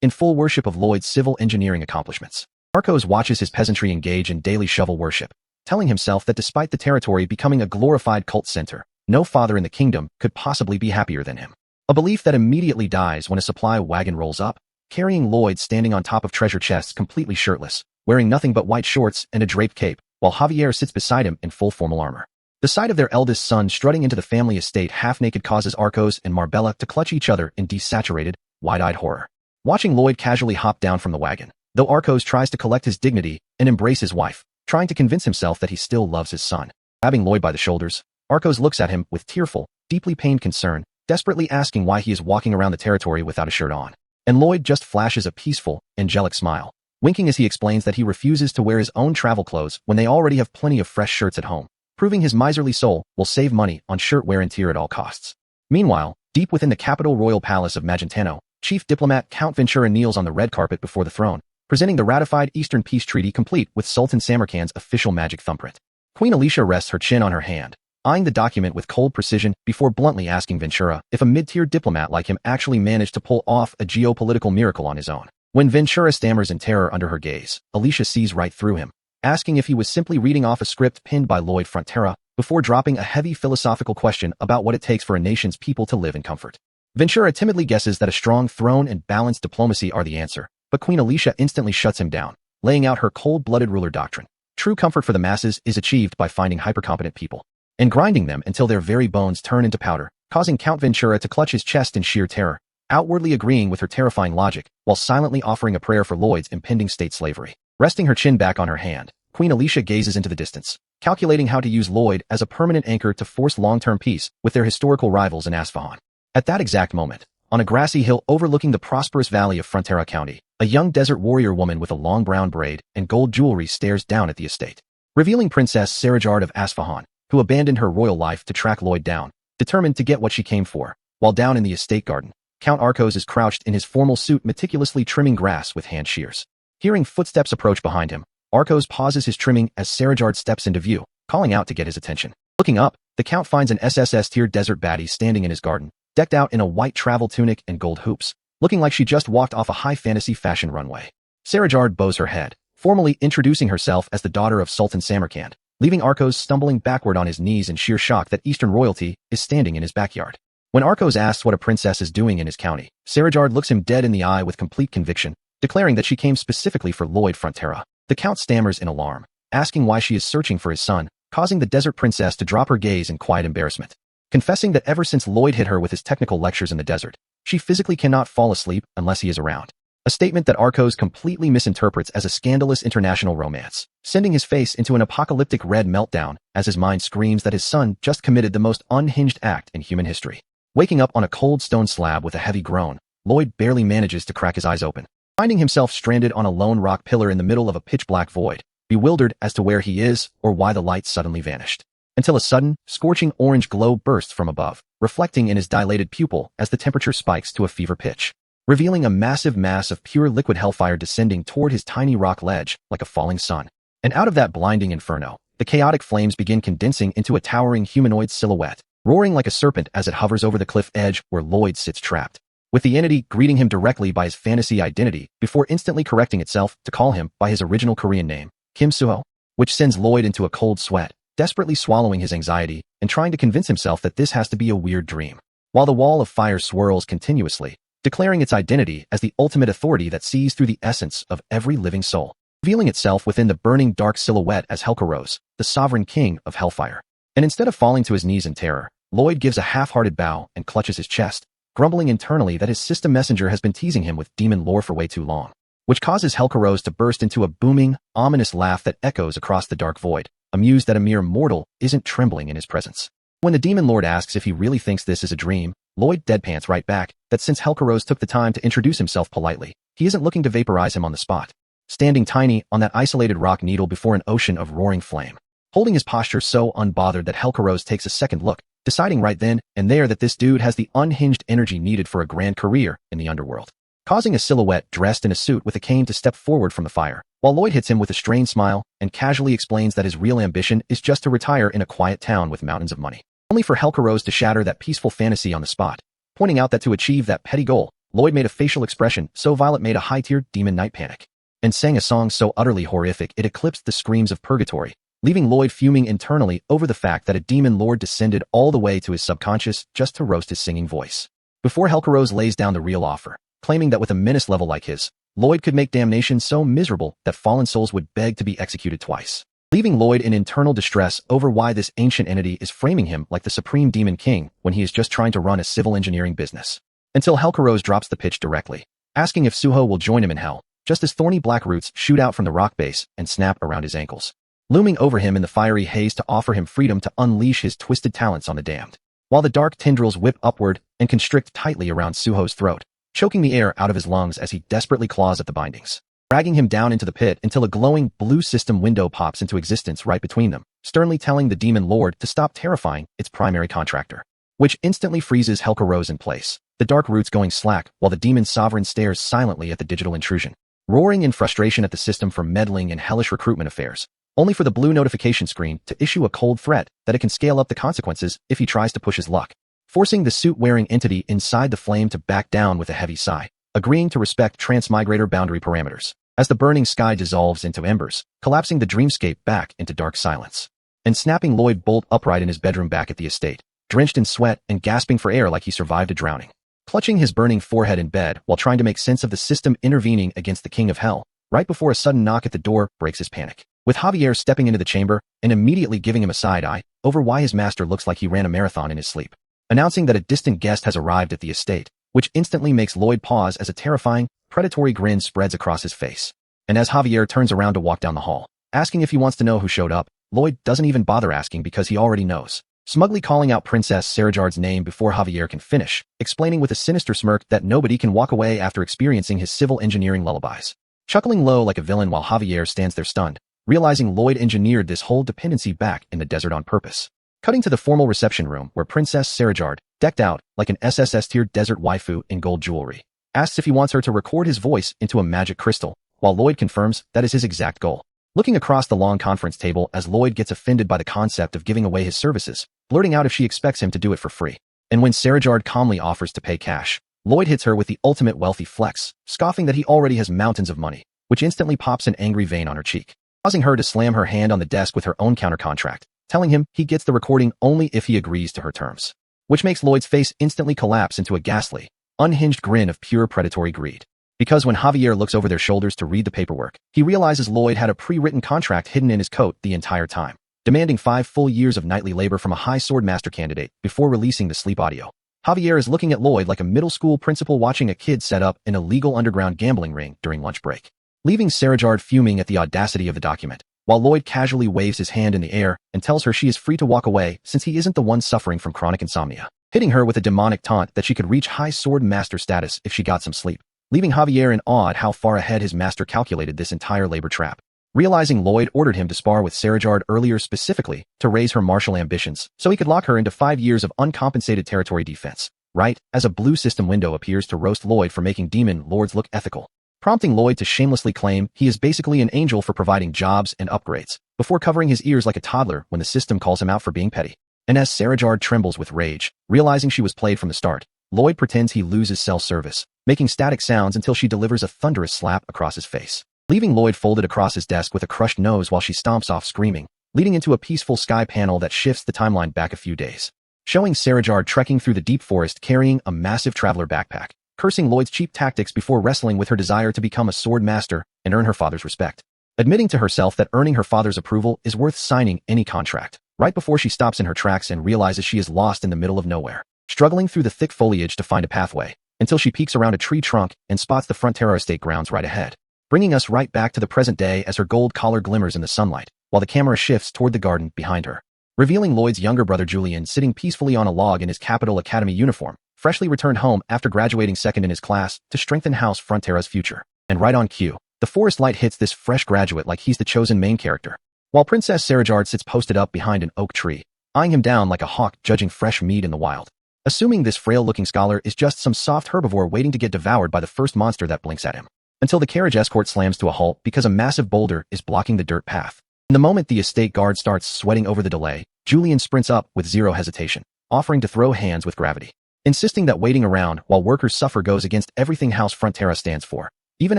S1: in full worship of Lloyd's civil engineering accomplishments. Arcos watches his peasantry engage in daily shovel worship, telling himself that despite the territory becoming a glorified cult center, no father in the kingdom could possibly be happier than him. A belief that immediately dies when a supply wagon rolls up, carrying Lloyd standing on top of treasure chests completely shirtless, wearing nothing but white shorts and a draped cape, while Javier sits beside him in full formal armor. The sight of their eldest son strutting into the family estate half-naked causes Arcos and Marbella to clutch each other in desaturated, wide-eyed horror. Watching Lloyd casually hop down from the wagon, though Arcos tries to collect his dignity and embrace his wife, trying to convince himself that he still loves his son. Grabbing Lloyd by the shoulders, Arcos looks at him with tearful, deeply pained concern, desperately asking why he is walking around the territory without a shirt on. And Lloyd just flashes a peaceful, angelic smile, winking as he explains that he refuses to wear his own travel clothes when they already have plenty of fresh shirts at home, proving his miserly soul will save money on shirt wear and tear at all costs. Meanwhile, deep within the capital royal palace of Magentano, Chief Diplomat Count Ventura kneels on the red carpet before the throne, presenting the ratified Eastern Peace Treaty complete with Sultan Samarkand's official magic thumbprint. Queen Alicia rests her chin on her hand, eyeing the document with cold precision before bluntly asking Ventura if a mid-tier diplomat like him actually managed to pull off a geopolitical miracle on his own. When Ventura stammers in terror under her gaze, Alicia sees right through him, asking if he was simply reading off a script pinned by Lloyd Frontera, before dropping a heavy philosophical question about what it takes for a nation's people to live in comfort. Ventura timidly guesses that a strong throne and balanced diplomacy are the answer, but Queen Alicia instantly shuts him down, laying out her cold-blooded ruler doctrine. True comfort for the masses is achieved by finding hypercompetent people and grinding them until their very bones turn into powder, causing Count Ventura to clutch his chest in sheer terror, outwardly agreeing with her terrifying logic, while silently offering a prayer for Lloyd's impending state slavery. Resting her chin back on her hand, Queen Alicia gazes into the distance, calculating how to use Lloyd as a permanent anchor to force long-term peace with their historical rivals in Asfahan. At that exact moment, on a grassy hill overlooking the prosperous valley of Frontera County, a young desert warrior woman with a long brown braid and gold jewelry stares down at the estate, revealing Princess Sarajard of Asfahan, who abandoned her royal life to track Lloyd down, determined to get what she came for. While down in the estate garden, Count Arcos is crouched in his formal suit meticulously trimming grass with hand shears. Hearing footsteps approach behind him, Arcos pauses his trimming as Sarajard steps into view, calling out to get his attention. Looking up, the Count finds an SSS-tier desert baddie standing in his garden, decked out in a white travel tunic and gold hoops, looking like she just walked off a high fantasy fashion runway. Sarajard bows her head, formally introducing herself as the daughter of Sultan Samarkand, leaving Arcos stumbling backward on his knees in sheer shock that Eastern royalty is standing in his backyard. When Arcos asks what a princess is doing in his county, Sarajard looks him dead in the eye with complete conviction, declaring that she came specifically for Lloyd Frontera. The Count stammers in alarm, asking why she is searching for his son, causing the desert princess to drop her gaze in quiet embarrassment. Confessing that ever since Lloyd hit her with his technical lectures in the desert, she physically cannot fall asleep unless he is around. A statement that Arcos completely misinterprets as a scandalous international romance, sending his face into an apocalyptic red meltdown as his mind screams that his son just committed the most unhinged act in human history. Waking up on a cold stone slab with a heavy groan, Lloyd barely manages to crack his eyes open, finding himself stranded on a lone rock pillar in the middle of a pitch-black void, bewildered as to where he is or why the light suddenly vanished. Until a sudden, scorching orange glow bursts from above, reflecting in his dilated pupil as the temperature spikes to a fever pitch, revealing a massive mass of pure liquid hellfire descending toward his tiny rock ledge like a falling sun. And out of that blinding inferno, the chaotic flames begin condensing into a towering humanoid silhouette, roaring like a serpent as it hovers over the cliff edge where Lloyd sits trapped, with the entity greeting him directly by his fantasy identity before instantly correcting itself to call him by his original Korean name, Kim Suho, which sends Lloyd into a cold sweat, desperately swallowing his anxiety and trying to convince himself that this has to be a weird dream. While the wall of fire swirls continuously, declaring its identity as the ultimate authority that sees through the essence of every living soul, revealing itself within the burning dark silhouette as Helcaros, the sovereign king of hellfire. And instead of falling to his knees in terror, Lloyd gives a half-hearted bow and clutches his chest, grumbling internally that his system messenger has been teasing him with demon lore for way too long, which causes Helcaros to burst into a booming, ominous laugh that echoes across the dark void, amused that a mere mortal isn't trembling in his presence. When the demon lord asks if he really thinks this is a dream, Lloyd deadpants right back that since Helcaros took the time to introduce himself politely, he isn't looking to vaporize him on the spot, standing tiny on that isolated rock needle before an ocean of roaring flame, holding his posture so unbothered that Helcaros takes a second look, deciding right then and there that this dude has the unhinged energy needed for a grand career in the underworld, causing a silhouette dressed in a suit with a cane to step forward from the fire, while Lloyd hits him with a strained smile and casually explains that his real ambition is just to retire in a quiet town with mountains of money, only for Helcaros to shatter that peaceful fantasy on the spot, pointing out that to achieve that petty goal, Lloyd made a facial expression so violent made a high-tier demon night panic, and sang a song so utterly horrific it eclipsed the screams of purgatory, leaving Lloyd fuming internally over the fact that a demon lord descended all the way to his subconscious just to roast his singing voice. Before Helcaros lays down the real offer, claiming that with a menace level like his, Lloyd could make damnation so miserable that fallen souls would beg to be executed twice, leaving Lloyd in internal distress over why this ancient entity is framing him like the supreme demon king when he is just trying to run a civil engineering business. Until Helcaros drops the pitch directly, asking if Suho will join him in hell, just as thorny black roots shoot out from the rock base and snap around his ankles, looming over him in the fiery haze to offer him freedom to unleash his twisted talents on the damned, while the dark tendrils whip upward and constrict tightly around Suho's throat, choking the air out of his lungs as he desperately claws at the bindings, dragging him down into the pit until a glowing blue system window pops into existence right between them, sternly telling the demon lord to stop terrifying its primary contractor, which instantly freezes Helcaros in place, the dark roots going slack while the demon sovereign stares silently at the digital intrusion, roaring in frustration at the system for meddling in hellish recruitment affairs, only for the blue notification screen to issue a cold threat that it can scale up the consequences if he tries to push his luck, forcing the suit-wearing entity inside the flame to back down with a heavy sigh, agreeing to respect transmigrator boundary parameters, as the burning sky dissolves into embers, collapsing the dreamscape back into dark silence, and snapping Lloyd bolt upright in his bedroom back at the estate, drenched in sweat and gasping for air like he survived a drowning, clutching his burning forehead in bed while trying to make sense of the system intervening against the king of hell, right before a sudden knock at the door breaks his panic, with Javier stepping into the chamber and immediately giving him a side-eye over why his master looks like he ran a marathon in his sleep, announcing that a distant guest has arrived at the estate, which instantly makes Lloyd pause as a terrifying, predatory grin spreads across his face. And as Javier turns around to walk down the hall, asking if he wants to know who showed up, Lloyd doesn't even bother asking because he already knows, smugly calling out Princess Sarajard's name before Javier can finish, explaining with a sinister smirk that nobody can walk away after experiencing his civil engineering lullabies. Chuckling low like a villain while Javier stands there stunned, realizing Lloyd engineered this whole dependency back in the desert on purpose. Cutting to the formal reception room where Princess Sarajard, decked out like an SSS-tier desert waifu in gold jewelry, asks if he wants her to record his voice into a magic crystal, while Lloyd confirms that is his exact goal. Looking across the long conference table as Lloyd gets offended by the concept of giving away his services, blurting out if she expects him to do it for free. And when Sarajard calmly offers to pay cash, Lloyd hits her with the ultimate wealthy flex, scoffing that he already has mountains of money, which instantly pops an angry vein on her cheek, causing her to slam her hand on the desk with her own counter-contract, telling him he gets the recording only if he agrees to her terms, which makes Lloyd's face instantly collapse into a ghastly, unhinged grin of pure predatory greed. Because when Javier looks over their shoulders to read the paperwork, he realizes Lloyd had a pre-written contract hidden in his coat the entire time, demanding 5 full years of nightly labor from a high sword master candidate before releasing the sleep audio. Javier is looking at Lloyd like a middle school principal watching a kid set up an illegal underground gambling ring during lunch break, leaving Sarajard fuming at the audacity of the document, while Lloyd casually waves his hand in the air and tells her she is free to walk away since he isn't the one suffering from chronic insomnia, hitting her with a demonic taunt that she could reach high sword master status if she got some sleep, leaving Javier in awe at how far ahead his master calculated this entire labor trap. Realizing Lloyd ordered him to spar with Sarajard earlier specifically to raise her martial ambitions so he could lock her into 5 years of uncompensated territory defense, right as a blue system window appears to roast Lloyd for making demon lords look ethical, prompting Lloyd to shamelessly claim he is basically an angel for providing jobs and upgrades, before covering his ears like a toddler when the system calls him out for being petty. And as Sarajard trembles with rage, realizing she was played from the start, Lloyd pretends he loses cell service, making static sounds until she delivers a thunderous slap across his face, leaving Lloyd folded across his desk with a crushed nose while she stomps off screaming, leading into a peaceful sky panel that shifts the timeline back a few days, showing Sarajard trekking through the deep forest carrying a massive traveler backpack, cursing Lloyd's cheap tactics before wrestling with her desire to become a sword master and earn her father's respect, admitting to herself that earning her father's approval is worth signing any contract, right before she stops in her tracks and realizes she is lost in the middle of nowhere, struggling through the thick foliage to find a pathway, until she peeks around a tree trunk and spots the Frontera estate grounds right ahead, bringing us right back to the present day as her gold collar glimmers in the sunlight, while the camera shifts toward the garden behind her, revealing Lloyd's younger brother Julian sitting peacefully on a log in his Capital Academy uniform, freshly returned home after graduating second in his class to strengthen House Frontera's future. And right on cue, the forest light hits this fresh graduate like he's the chosen main character, while Princess Sarajard sits posted up behind an oak tree, eyeing him down like a hawk judging fresh meat in the wild, assuming this frail-looking scholar is just some soft herbivore waiting to get devoured by the first monster that blinks at him, until the carriage escort slams to a halt because a massive boulder is blocking the dirt path. In the moment the estate guard starts sweating over the delay, Julian sprints up with zero hesitation, offering to throw hands with gravity, insisting that waiting around while workers suffer goes against everything House Frontera stands for, even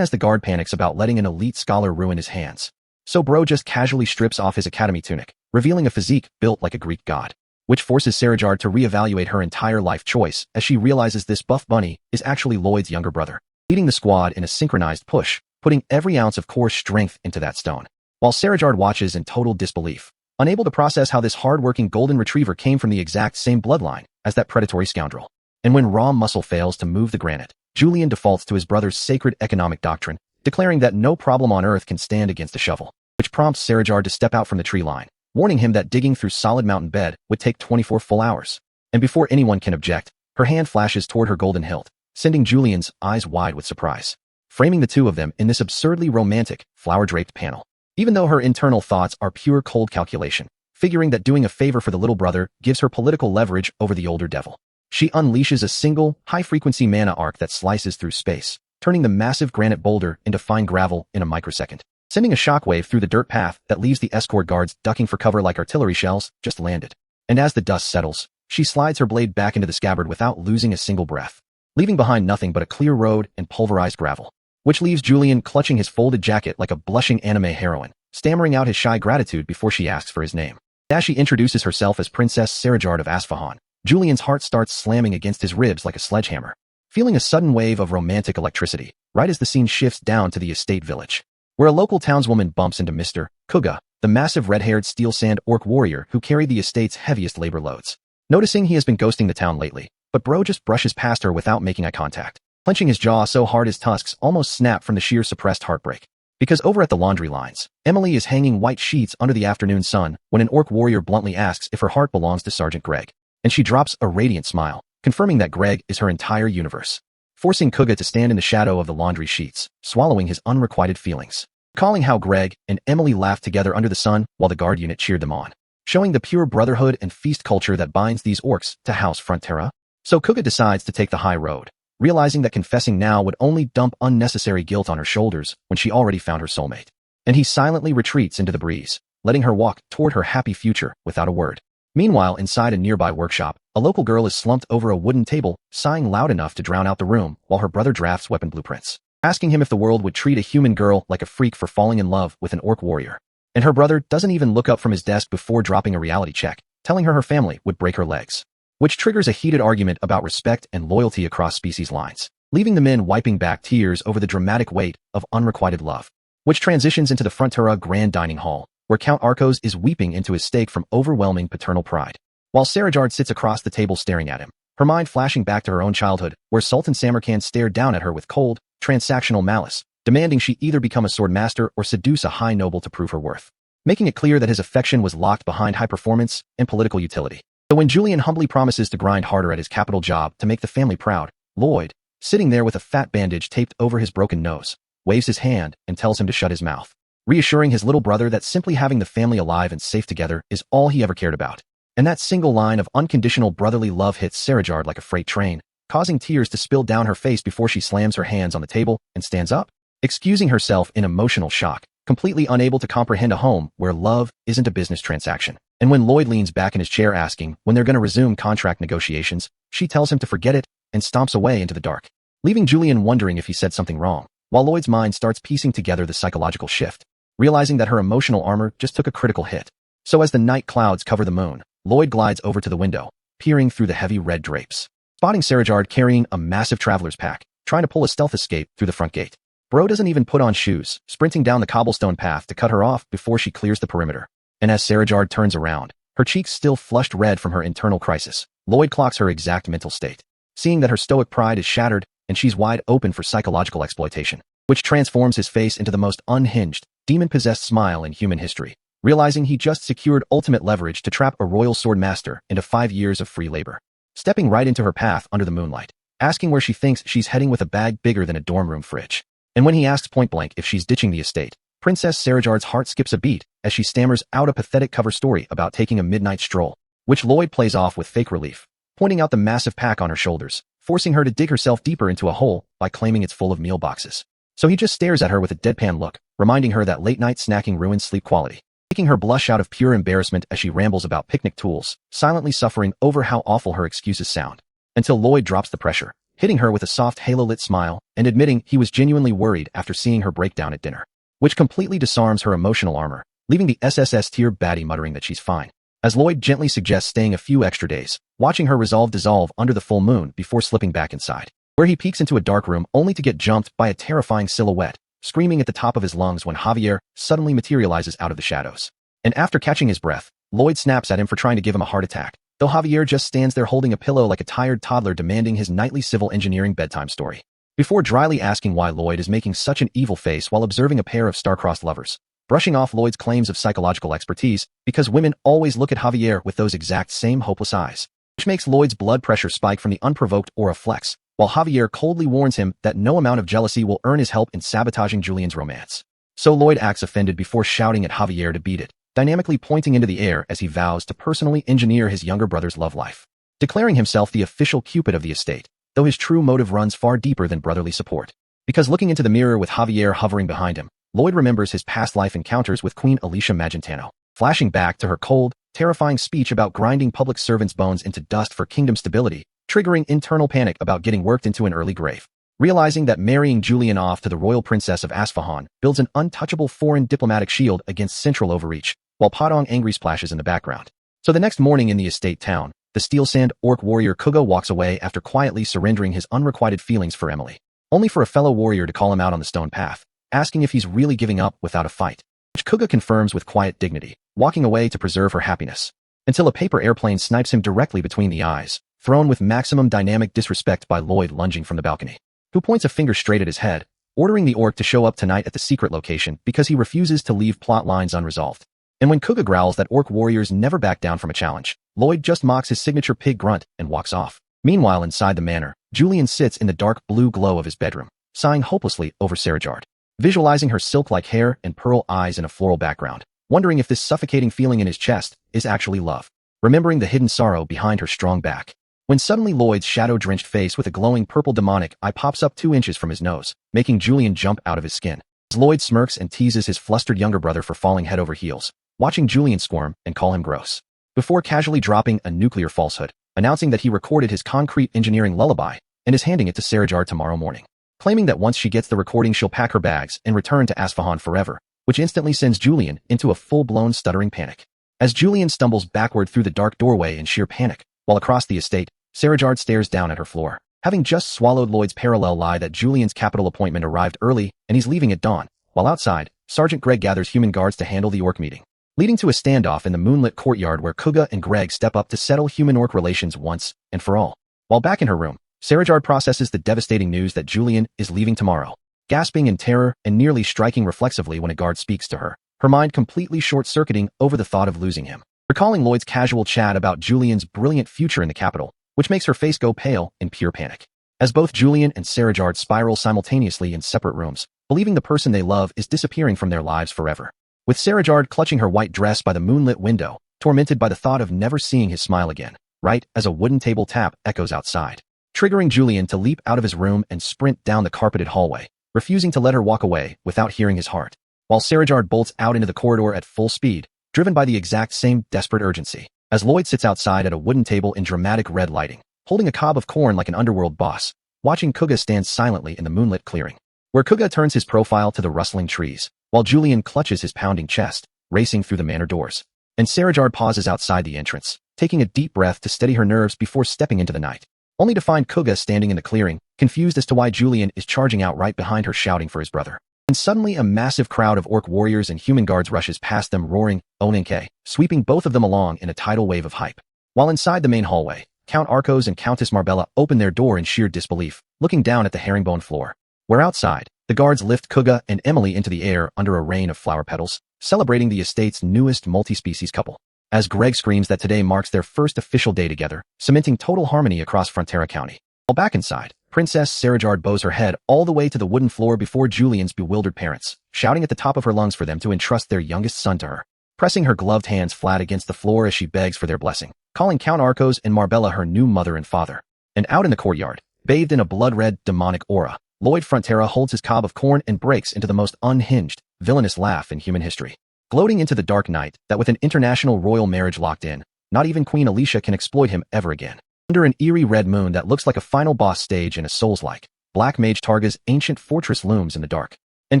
S1: as the guard panics about letting an elite scholar ruin his hands. So bro just casually strips off his academy tunic, revealing a physique built like a Greek god, which forces Sarajard to reevaluate her entire life choice as she realizes this buff bunny is actually Lloyd's younger brother, leading the squad in a synchronized push, putting every ounce of core strength into that stone, while Sarajard watches in total disbelief, unable to process how this hard-working golden retriever came from the exact same bloodline as that predatory scoundrel. And when raw muscle fails to move the granite, Julian defaults to his brother's sacred economic doctrine, declaring that no problem on earth can stand against a shovel, which prompts Sarajard to step out from the tree line, warning him that digging through solid mountain bed would take 24 full hours. And before anyone can object, her hand flashes toward her golden hilt, sending Julian's eyes wide with surprise, framing the two of them in this absurdly romantic, flower-draped panel. Even though her internal thoughts are pure cold calculation, figuring that doing a favor for the little brother gives her political leverage over the older devil, she unleashes a single, high-frequency mana arc that slices through space, turning the massive granite boulder into fine gravel in a microsecond, sending a shockwave through the dirt path that leaves the escort guards ducking for cover like artillery shells just landed. And as the dust settles, she slides her blade back into the scabbard without losing a single breath, leaving behind nothing but a clear road and pulverized gravel, which leaves Julian clutching his folded jacket like a blushing anime heroine, stammering out his shy gratitude before she asks for his name. As she introduces herself as Princess Sarajard of Asfahan, Julian's heart starts slamming against his ribs like a sledgehammer, feeling a sudden wave of romantic electricity, right as the scene shifts down to the estate village, where a local townswoman bumps into Mr. Kuga, the massive red-haired steel sand orc warrior who carried the estate's heaviest labor loads. Noticing he has been ghosting the town lately, but bro just brushes past her without making eye contact, clenching his jaw so hard his tusks almost snap from the sheer suppressed heartbreak. Because over at the laundry lines, Emily is hanging white sheets under the afternoon sun when an orc warrior bluntly asks if her heart belongs to Sergeant Greg. And she drops a radiant smile, confirming that Greg is her entire universe, forcing Kuga to stand in the shadow of the laundry sheets, swallowing his unrequited feelings. Recalling how Greg and Emily laughed together under the sun while the guard unit cheered them on, showing the pure brotherhood and feast culture that binds these orcs to House Frontera. So Kuga decides to take the high road, realizing that confessing now would only dump unnecessary guilt on her shoulders when she already found her soulmate. And he silently retreats into the breeze, letting her walk toward her happy future without a word. Meanwhile, inside a nearby workshop, a local girl is slumped over a wooden table, sighing loud enough to drown out the room while her brother drafts weapon blueprints, asking him if the world would treat a human girl like a freak for falling in love with an orc warrior. And her brother doesn't even look up from his desk before dropping a reality check, telling her family would break her legs, which triggers a heated argument about respect and loyalty across species lines, leaving the men wiping back tears over the dramatic weight of unrequited love, which transitions into the Frontera Grand Dining Hall, where Count Arcos is weeping into his steak from overwhelming paternal pride, while Sarajard sits across the table staring at him, her mind flashing back to her own childhood, where Sultan Samarkand stared down at her with cold, transactional malice, demanding she either become a sword master or seduce a high noble to prove her worth, making it clear that his affection was locked behind high performance and political utility. So when Julian humbly promises to grind harder at his capital job to make the family proud, Lloyd, sitting there with a fat bandage taped over his broken nose, waves his hand and tells him to shut his mouth, reassuring his little brother that simply having the family alive and safe together is all he ever cared about. And that single line of unconditional brotherly love hits Sarajard like a freight train, causing tears to spill down her face before she slams her hands on the table and stands up, excusing herself in emotional shock, completely unable to comprehend a home where love isn't a business transaction. And when Lloyd leans back in his chair asking when they're going to resume contract negotiations, she tells him to forget it and stomps away into the dark, leaving Julian wondering if he said something wrong, while Lloyd's mind starts piecing together the psychological shift, realizing that her emotional armor just took a critical hit. So as the night clouds cover the moon, Lloyd glides over to the window, peering through the heavy red drapes, spotting Sarajard carrying a massive traveler's pack, trying to pull a stealth escape through the front gate. Bro doesn't even put on shoes, sprinting down the cobblestone path to cut her off before she clears the perimeter. And as Sarajard turns around, her cheeks still flushed red from her internal crisis, Lloyd clocks her exact mental state, seeing that her stoic pride is shattered and she's wide open for psychological exploitation, which transforms his face into the most unhinged, demon-possessed smile in human history, realizing he just secured ultimate leverage to trap a royal sword master into 5 years of free labor, stepping right into her path under the moonlight, asking where she thinks she's heading with a bag bigger than a dorm room fridge. And when he asks point-blank if she's ditching the estate, Princess Sarajard's heart skips a beat as she stammers out a pathetic cover story about taking a midnight stroll, which Lloyd plays off with fake relief, pointing out the massive pack on her shoulders, forcing her to dig herself deeper into a hole by claiming it's full of meal boxes. So he just stares at her with a deadpan look, reminding her that late-night snacking ruins sleep quality, making her blush out of pure embarrassment as she rambles about picnic tools, silently suffering over how awful her excuses sound, until Lloyd drops the pressure, hitting her with a soft halo-lit smile and admitting he was genuinely worried after seeing her breakdown at dinner, which completely disarms her emotional armor, leaving the SSS-tier baddie muttering that she's fine, as Lloyd gently suggests staying a few extra days, watching her resolve dissolve under the full moon before slipping back inside, where he peeks into a dark room only to get jumped by a terrifying silhouette, screaming at the top of his lungs when Javier suddenly materializes out of the shadows. And after catching his breath, Lloyd snaps at him for trying to give him a heart attack, though Javier just stands there holding a pillow like a tired toddler demanding his nightly civil engineering bedtime story, before dryly asking why Lloyd is making such an evil face while observing a pair of star-crossed lovers, brushing off Lloyd's claims of psychological expertise because women always look at Javier with those exact same hopeless eyes, which makes Lloyd's blood pressure spike from the unprovoked aura flex, while Javier coldly warns him that no amount of jealousy will earn his help in sabotaging Julian's romance. So Lloyd acts offended before shouting at Javier to beat it, dynamically pointing into the air as he vows to personally engineer his younger brother's love life, declaring himself the official Cupid of the estate, though his true motive runs far deeper than brotherly support. Because looking into the mirror with Javier hovering behind him, Lloyd remembers his past life encounters with Queen Alicia Magentano, flashing back to her cold, terrifying speech about grinding public servants' bones into dust for kingdom stability, triggering internal panic about getting worked into an early grave. Realizing that marrying Julian off to the royal princess of Asfahan builds an untouchable foreign diplomatic shield against central overreach, while Padong angry splashes in the background. So the next morning in the estate town, the Steel Sand orc warrior Kuga walks away after quietly surrendering his unrequited feelings for Emily, only for a fellow warrior to call him out on the stone path, asking if he's really giving up without a fight, which Kuga confirms with quiet dignity, walking away to preserve her happiness, until a paper airplane snipes him directly between the eyes, thrown with maximum dynamic disrespect by Lloyd lunging from the balcony, who points a finger straight at his head, ordering the orc to show up tonight at the secret location because he refuses to leave plot lines unresolved. And when Kuga growls that orc warriors never back down from a challenge, Lloyd just mocks his signature pig grunt and walks off. Meanwhile, inside the manor, Julian sits in the dark blue glow of his bedroom, sighing hopelessly over Sarajard, visualizing her silk-like hair and pearl eyes in a floral background, wondering if this suffocating feeling in his chest is actually love, remembering the hidden sorrow behind her strong back. When suddenly Lloyd's shadow-drenched face with a glowing purple demonic eye pops up 2 inches from his nose, making Julian jump out of his skin. As Lloyd smirks and teases his flustered younger brother for falling head over heels, watching Julian squirm and call him gross, before casually dropping a nuclear falsehood, announcing that he recorded his concrete engineering lullaby and is handing it to Sarajard tomorrow morning, claiming that once she gets the recording she'll pack her bags and return to Asfahan forever, which instantly sends Julian into a full-blown stuttering panic. As Julian stumbles backward through the dark doorway in sheer panic, while across the estate, Sarajard stares down at her floor, having just swallowed Lloyd's parallel lie that Julian's capital appointment arrived early and he's leaving at dawn, while outside, Sergeant Greg gathers human guards to handle the orc meeting, leading to a standoff in the moonlit courtyard where Kuga and Greg step up to settle human-orc relations once and for all. While back in her room, Sarajard processes the devastating news that Julian is leaving tomorrow, gasping in terror and nearly striking reflexively when a guard speaks to her, her mind completely short-circuiting over the thought of losing him. Recalling Lloyd's casual chat about Julian's brilliant future in the capital, which makes her face go pale in pure panic. As both Julian and Sarajard spiral simultaneously in separate rooms, believing the person they love is disappearing from their lives forever. With Sarajard clutching her white dress by the moonlit window, tormented by the thought of never seeing his smile again, right as a wooden table tap echoes outside, triggering Julian to leap out of his room and sprint down the carpeted hallway, refusing to let her walk away without hearing his heart, while Sarajard bolts out into the corridor at full speed, driven by the exact same desperate urgency. As Lloyd sits outside at a wooden table in dramatic red lighting, holding a cob of corn like an underworld boss, watching Kuga stand silently in the moonlit clearing, where Kuga turns his profile to the rustling trees, while Julian clutches his pounding chest, racing through the manor doors. And Sarajard pauses outside the entrance, taking a deep breath to steady her nerves before stepping into the night, only to find Kuga standing in the clearing, confused as to why Julian is charging out right behind her shouting for his brother. And suddenly a massive crowd of orc warriors and human guards rushes past them roaring, Oninke, sweeping both of them along in a tidal wave of hype. While inside the main hallway, Count Arcos and Countess Marbella open their door in sheer disbelief, looking down at the herringbone floor, where outside, the guards lift Kuga and Emily into the air under a rain of flower petals, celebrating the estate's newest multi-species couple. As Greg screams that today marks their first official day together, cementing total harmony across Frontera County. While back inside, Princess Sarajard bows her head all the way to the wooden floor before Julian's bewildered parents, shouting at the top of her lungs for them to entrust their youngest son to her, pressing her gloved hands flat against the floor as she begs for their blessing, calling Count Arcos and Marbella her new mother and father. And out in the courtyard, bathed in a blood-red demonic aura, Lloyd Frontera holds his cob of corn and breaks into the most unhinged, villainous laugh in human history, gloating into the dark night that with an international royal marriage locked in, not even Queen Alicia can exploit him ever again. Under an eerie red moon that looks like a final boss stage in a Souls-like, Black Mage Targa's ancient fortress looms in the dark, and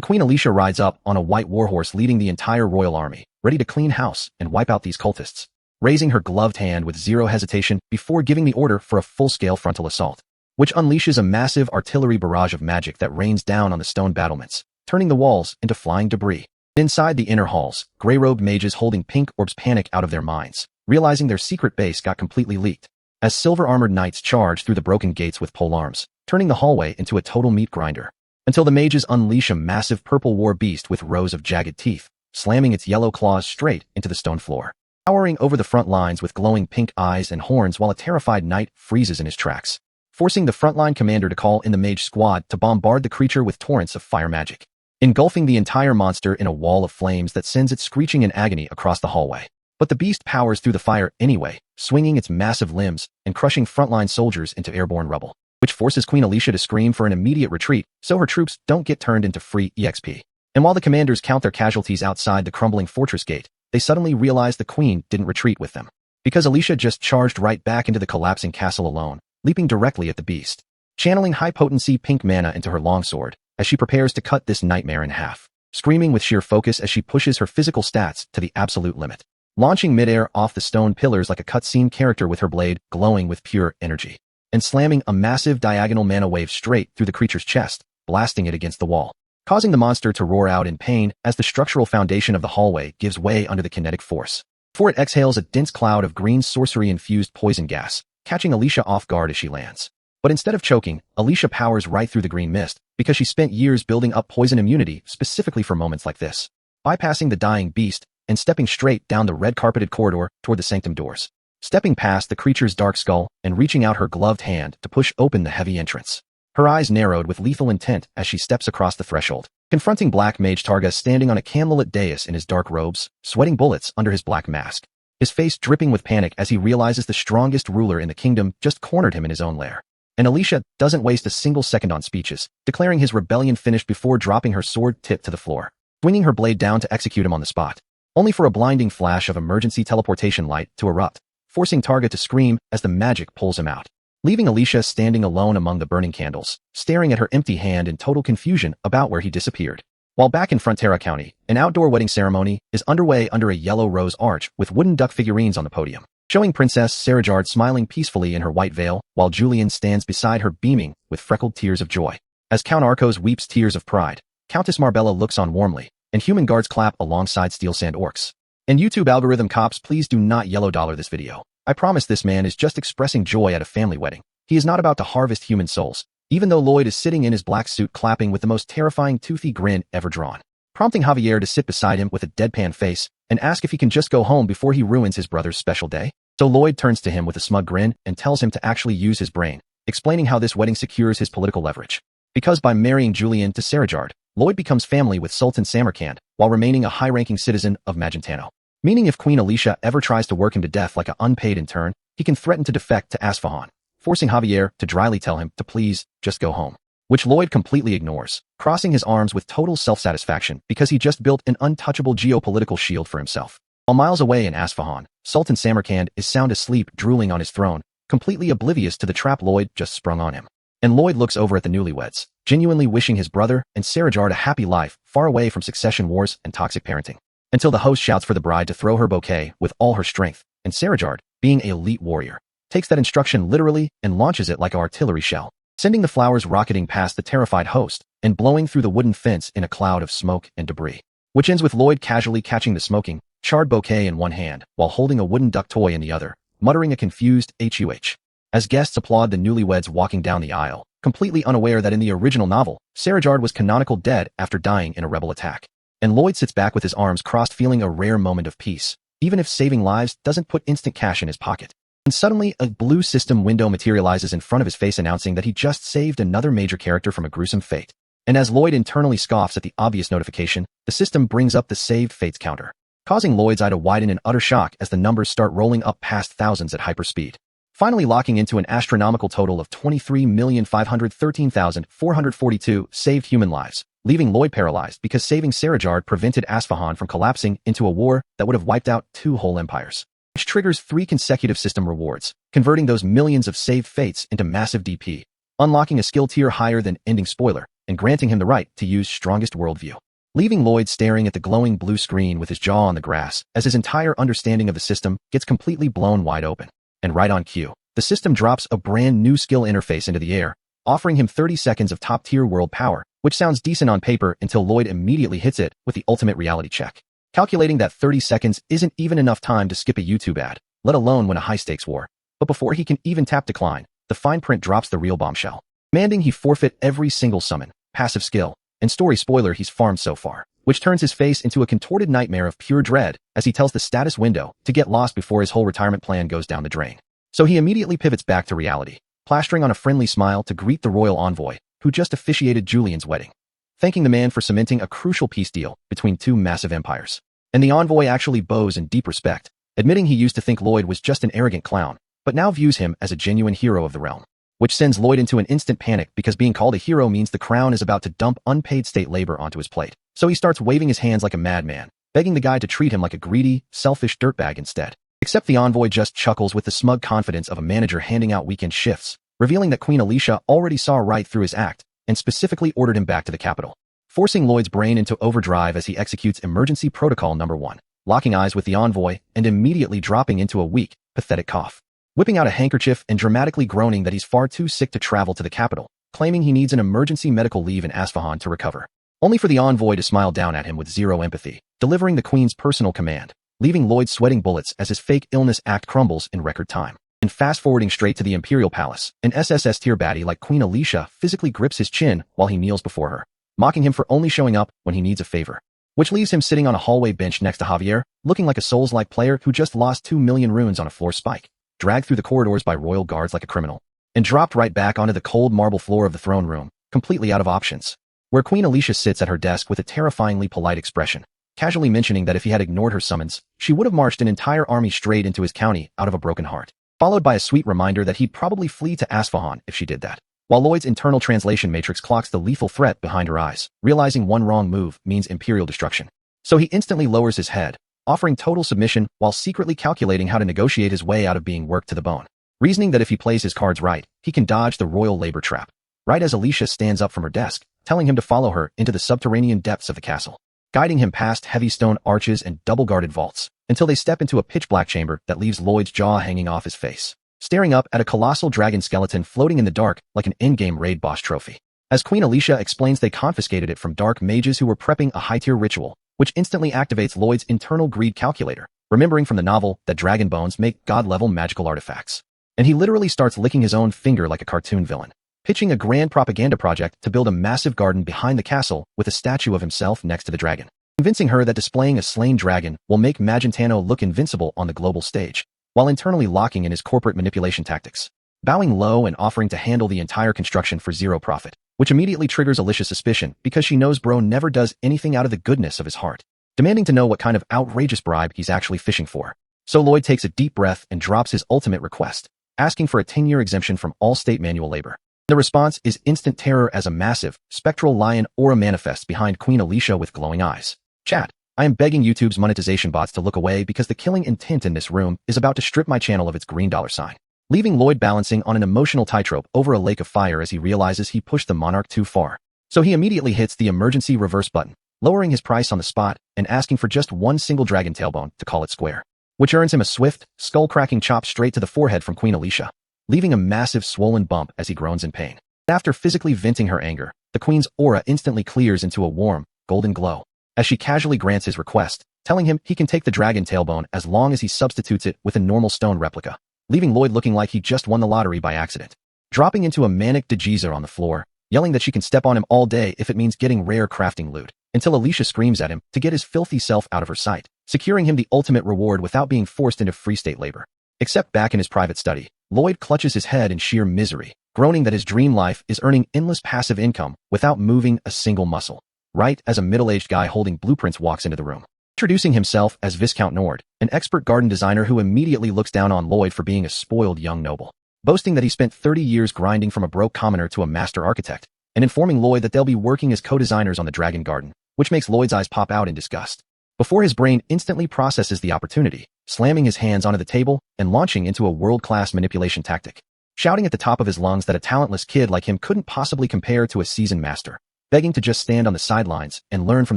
S1: Queen Alicia rides up on a white warhorse leading the entire royal army, ready to clean house and wipe out these cultists, raising her gloved hand with zero hesitation before giving the order for a full-scale frontal assault, which unleashes a massive artillery barrage of magic that rains down on the stone battlements, turning the walls into flying debris. Inside the inner halls, gray-robed mages holding pink orbs panic out of their minds, realizing their secret base got completely leaked, as silver-armored knights charge through the broken gates with polearms, turning the hallway into a total meat grinder, until the mages unleash a massive purple war beast with rows of jagged teeth, slamming its yellow claws straight into the stone floor, towering over the front lines with glowing pink eyes and horns while a terrified knight freezes in his tracks, forcing the frontline commander to call in the mage squad to bombard the creature with torrents of fire magic, engulfing the entire monster in a wall of flames that sends it screeching in agony across the hallway. But the beast powers through the fire anyway, swinging its massive limbs and crushing frontline soldiers into airborne rubble, which forces Queen Alicia to scream for an immediate retreat so her troops don't get turned into free EXP. And while the commanders count their casualties outside the crumbling fortress gate, they suddenly realize the queen didn't retreat with them, because Alicia just charged right back into the collapsing castle alone, leaping directly at the beast, channeling high-potency pink mana into her longsword as she prepares to cut this nightmare in half, screaming with sheer focus as she pushes her physical stats to the absolute limit, launching midair off the stone pillars like a cutscene character with her blade glowing with pure energy, and slamming a massive diagonal mana wave straight through the creature's chest, blasting it against the wall, causing the monster to roar out in pain as the structural foundation of the hallway gives way under the kinetic force, before it exhales a dense cloud of green sorcery-infused poison gas, catching Alicia off guard as she lands. But instead of choking, Alicia powers right through the green mist because she spent years building up poison immunity specifically for moments like this, bypassing the dying beast and stepping straight down the red-carpeted corridor toward the sanctum doors, stepping past the creature's dark skull and reaching out her gloved hand to push open the heavy entrance. Her eyes narrowed with lethal intent as she steps across the threshold, confronting Black Mage Targa standing on a candlelit dais in his dark robes, sweating bullets under his black mask, his face dripping with panic as he realizes the strongest ruler in the kingdom just cornered him in his own lair. And Alicia doesn't waste a single second on speeches, declaring his rebellion finished before dropping her sword tip to the floor, swinging her blade down to execute him on the spot, only for a blinding flash of emergency teleportation light to erupt, forcing Targa to scream as the magic pulls him out, leaving Alicia standing alone among the burning candles, staring at her empty hand in total confusion about where he disappeared. While back in Frontera County, an outdoor wedding ceremony is underway under a yellow rose arch with wooden duck figurines on the podium, showing Princess Sarajard smiling peacefully in her white veil while Julian stands beside her beaming with freckled tears of joy. As Count Arcos weeps tears of pride, Countess Marbella looks on warmly, and human guards clap alongside Steel Sand Orcs. And YouTube algorithm cops, please do not yellow dollar this video. I promise this man is just expressing joy at a family wedding. He is not about to harvest human souls, even though Lloyd is sitting in his black suit clapping with the most terrifying toothy grin ever drawn, prompting Javier to sit beside him with a deadpan face and ask if he can just go home before he ruins his brother's special day. So Lloyd turns to him with a smug grin and tells him to actually use his brain, explaining how this wedding secures his political leverage. Because by marrying Julian to Sarajard, Lloyd becomes family with Sultan Samarkand while remaining a high-ranking citizen of Magentano. Meaning if Queen Alicia ever tries to work him to death like an unpaid intern, he can threaten to defect to Asfahan, forcing Javier to dryly tell him to please just go home, which Lloyd completely ignores, crossing his arms with total self-satisfaction because he just built an untouchable geopolitical shield for himself. While miles away in Asfahan, Sultan Samarkand is sound asleep drooling on his throne, completely oblivious to the trap Lloyd just sprung on him. And Lloyd looks over at the newlyweds, genuinely wishing his brother and Sarajard a happy life far away from succession wars and toxic parenting. Until the host shouts for the bride to throw her bouquet with all her strength, and Sarajard, being an elite warrior, takes that instruction literally and launches it like an artillery shell, sending the flowers rocketing past the terrified host and blowing through the wooden fence in a cloud of smoke and debris, which ends with Lloyd casually catching the smoking, charred bouquet in one hand while holding a wooden duck toy in the other, muttering a confused HUH. As guests applaud the newlyweds walking down the aisle, completely unaware that in the original novel, Sarajard was canonical dead after dying in a rebel attack. And Lloyd sits back with his arms crossed feeling a rare moment of peace, even if saving lives doesn't put instant cash in his pocket. And suddenly, a blue system window materializes in front of his face announcing that he just saved another major character from a gruesome fate. And as Lloyd internally scoffs at the obvious notification, the system brings up the saved fates counter, causing Lloyd's eye to widen in utter shock as the numbers start rolling up past thousands at hyperspeed, finally locking into an astronomical total of 23,513,442 saved human lives, leaving Lloyd paralyzed because saving Sarajard prevented Asfahan from collapsing into a war that would have wiped out 2 whole empires, which triggers 3 consecutive system rewards, converting those millions of saved fates into massive DP, unlocking a skill tier higher than ending spoiler, and granting him the right to use strongest worldview, leaving Lloyd staring at the glowing blue screen with his jaw on the grass as his entire understanding of the system gets completely blown wide open. And right on cue, the system drops a brand new skill interface into the air, offering him 30 seconds of top-tier world power, which sounds decent on paper until Lloyd immediately hits it with the ultimate reality check, calculating that 30 seconds isn't even enough time to skip a YouTube ad, let alone win a high-stakes war. But before he can even tap decline, the fine print drops the real bombshell, demanding he forfeit every single summon, passive skill, and story spoiler he's farmed so far, which turns his face into a contorted nightmare of pure dread as he tells the status window to get lost before his whole retirement plan goes down the drain. So he immediately pivots back to reality, plastering on a friendly smile to greet the royal envoy, who just officiated Julian's wedding, thanking the man for cementing a crucial peace deal between 2 massive empires. And the envoy actually bows in deep respect, admitting he used to think Lloyd was just an arrogant clown, but now views him as a genuine hero of the realm, which sends Lloyd into an instant panic because being called a hero means the crown is about to dump unpaid state labor onto his plate. So he starts waving his hands like a madman, begging the guy to treat him like a greedy, selfish dirtbag instead. Except the envoy just chuckles with the smug confidence of a manager handing out weekend shifts, revealing that Queen Alicia already saw right through his act and specifically ordered him back to the capital, forcing Lloyd's brain into overdrive as he executes emergency protocol number 1, locking eyes with the envoy and immediately dropping into a weak, pathetic cough, whipping out a handkerchief and dramatically groaning that he's far too sick to travel to the capital, claiming he needs an emergency medical leave in Asfahan to recover, only for the envoy to smile down at him with zero empathy, delivering the Queen's personal command, leaving Lloyd sweating bullets as his fake illness act crumbles in record time. And fast-forwarding straight to the Imperial Palace, an SSS tier baddie like Queen Alicia physically grips his chin while he kneels before her, mocking him for only showing up when he needs a favor. Which leaves him sitting on a hallway bench next to Javier, looking like a Souls-like player who just lost 2 million runes on a floor spike, dragged through the corridors by royal guards like a criminal, and dropped right back onto the cold marble floor of the throne room, completely out of options, where Queen Alicia sits at her desk with a terrifyingly polite expression, casually mentioning that if he had ignored her summons, she would have marched an entire army straight into his county out of a broken heart, followed by a sweet reminder that he'd probably flee to Asfahan if she did that. While Lloyd's internal translation matrix clocks the lethal threat behind her eyes, realizing one wrong move means imperial destruction. So he instantly lowers his head, offering total submission while secretly calculating how to negotiate his way out of being worked to the bone, reasoning that if he plays his cards right, he can dodge the royal labor trap. Right as Alicia stands up from her desk, telling him to follow her into the subterranean depths of the castle, guiding him past heavy stone arches and double-guarded vaults, until they step into a pitch-black chamber that leaves Lloyd's jaw hanging off his face, staring up at a colossal dragon skeleton floating in the dark like an endgame raid boss trophy. As Queen Alicia explains, they confiscated it from dark mages who were prepping a high-tier ritual, which instantly activates Lloyd's internal greed calculator, remembering from the novel that dragon bones make god-level magical artifacts. And he literally starts licking his own finger like a cartoon villain, pitching a grand propaganda project to build a massive garden behind the castle with a statue of himself next to the dragon, convincing her that displaying a slain dragon will make Magentano look invincible on the global stage, while internally locking in his corporate manipulation tactics, bowing low and offering to handle the entire construction for zero profit, which immediately triggers Alicia's suspicion because she knows bro never does anything out of the goodness of his heart, demanding to know what kind of outrageous bribe he's actually fishing for. So Lloyd takes a deep breath and drops his ultimate request, asking for a 10-year exemption from all state manual labor. The response is instant terror as a massive, spectral lion aura manifests behind Queen Alicia with glowing eyes. Chat, I am begging YouTube's monetization bots to look away because the killing intent in this room is about to strip my channel of its green dollar sign, leaving Lloyd balancing on an emotional tightrope over a lake of fire as he realizes he pushed the monarch too far. So he immediately hits the emergency reverse button, lowering his price on the spot and asking for just one single dragon tailbone to call it square, which earns him a swift, skull-cracking chop straight to the forehead from Queen Alicia, leaving a massive swollen bump as he groans in pain. After physically venting her anger, the queen's aura instantly clears into a warm, golden glow, as she casually grants his request, telling him he can take the dragon tailbone as long as he substitutes it with a normal stone replica, leaving Lloyd looking like he just won the lottery by accident, dropping into a manic dejezer on the floor, yelling that she can step on him all day if it means getting rare crafting loot, until Alicia screams at him to get his filthy self out of her sight, securing him the ultimate reward without being forced into free state labor. Except back in his private study, Lloyd clutches his head in sheer misery, groaning that his dream life is earning endless passive income without moving a single muscle. Right as a middle-aged guy holding blueprints walks into the room, introducing himself as Viscount Nord, an expert garden designer who immediately looks down on Lloyd for being a spoiled young noble, boasting that he spent 30 years grinding from a broke commoner to a master architect, and informing Lloyd that they'll be working as co-designers on the Dragon Garden, which makes Lloyd's eyes pop out in disgust, before his brain instantly processes the opportunity, slamming his hands onto the table and launching into a world-class manipulation tactic, shouting at the top of his lungs that a talentless kid like him couldn't possibly compare to a seasoned master, begging to just stand on the sidelines and learn from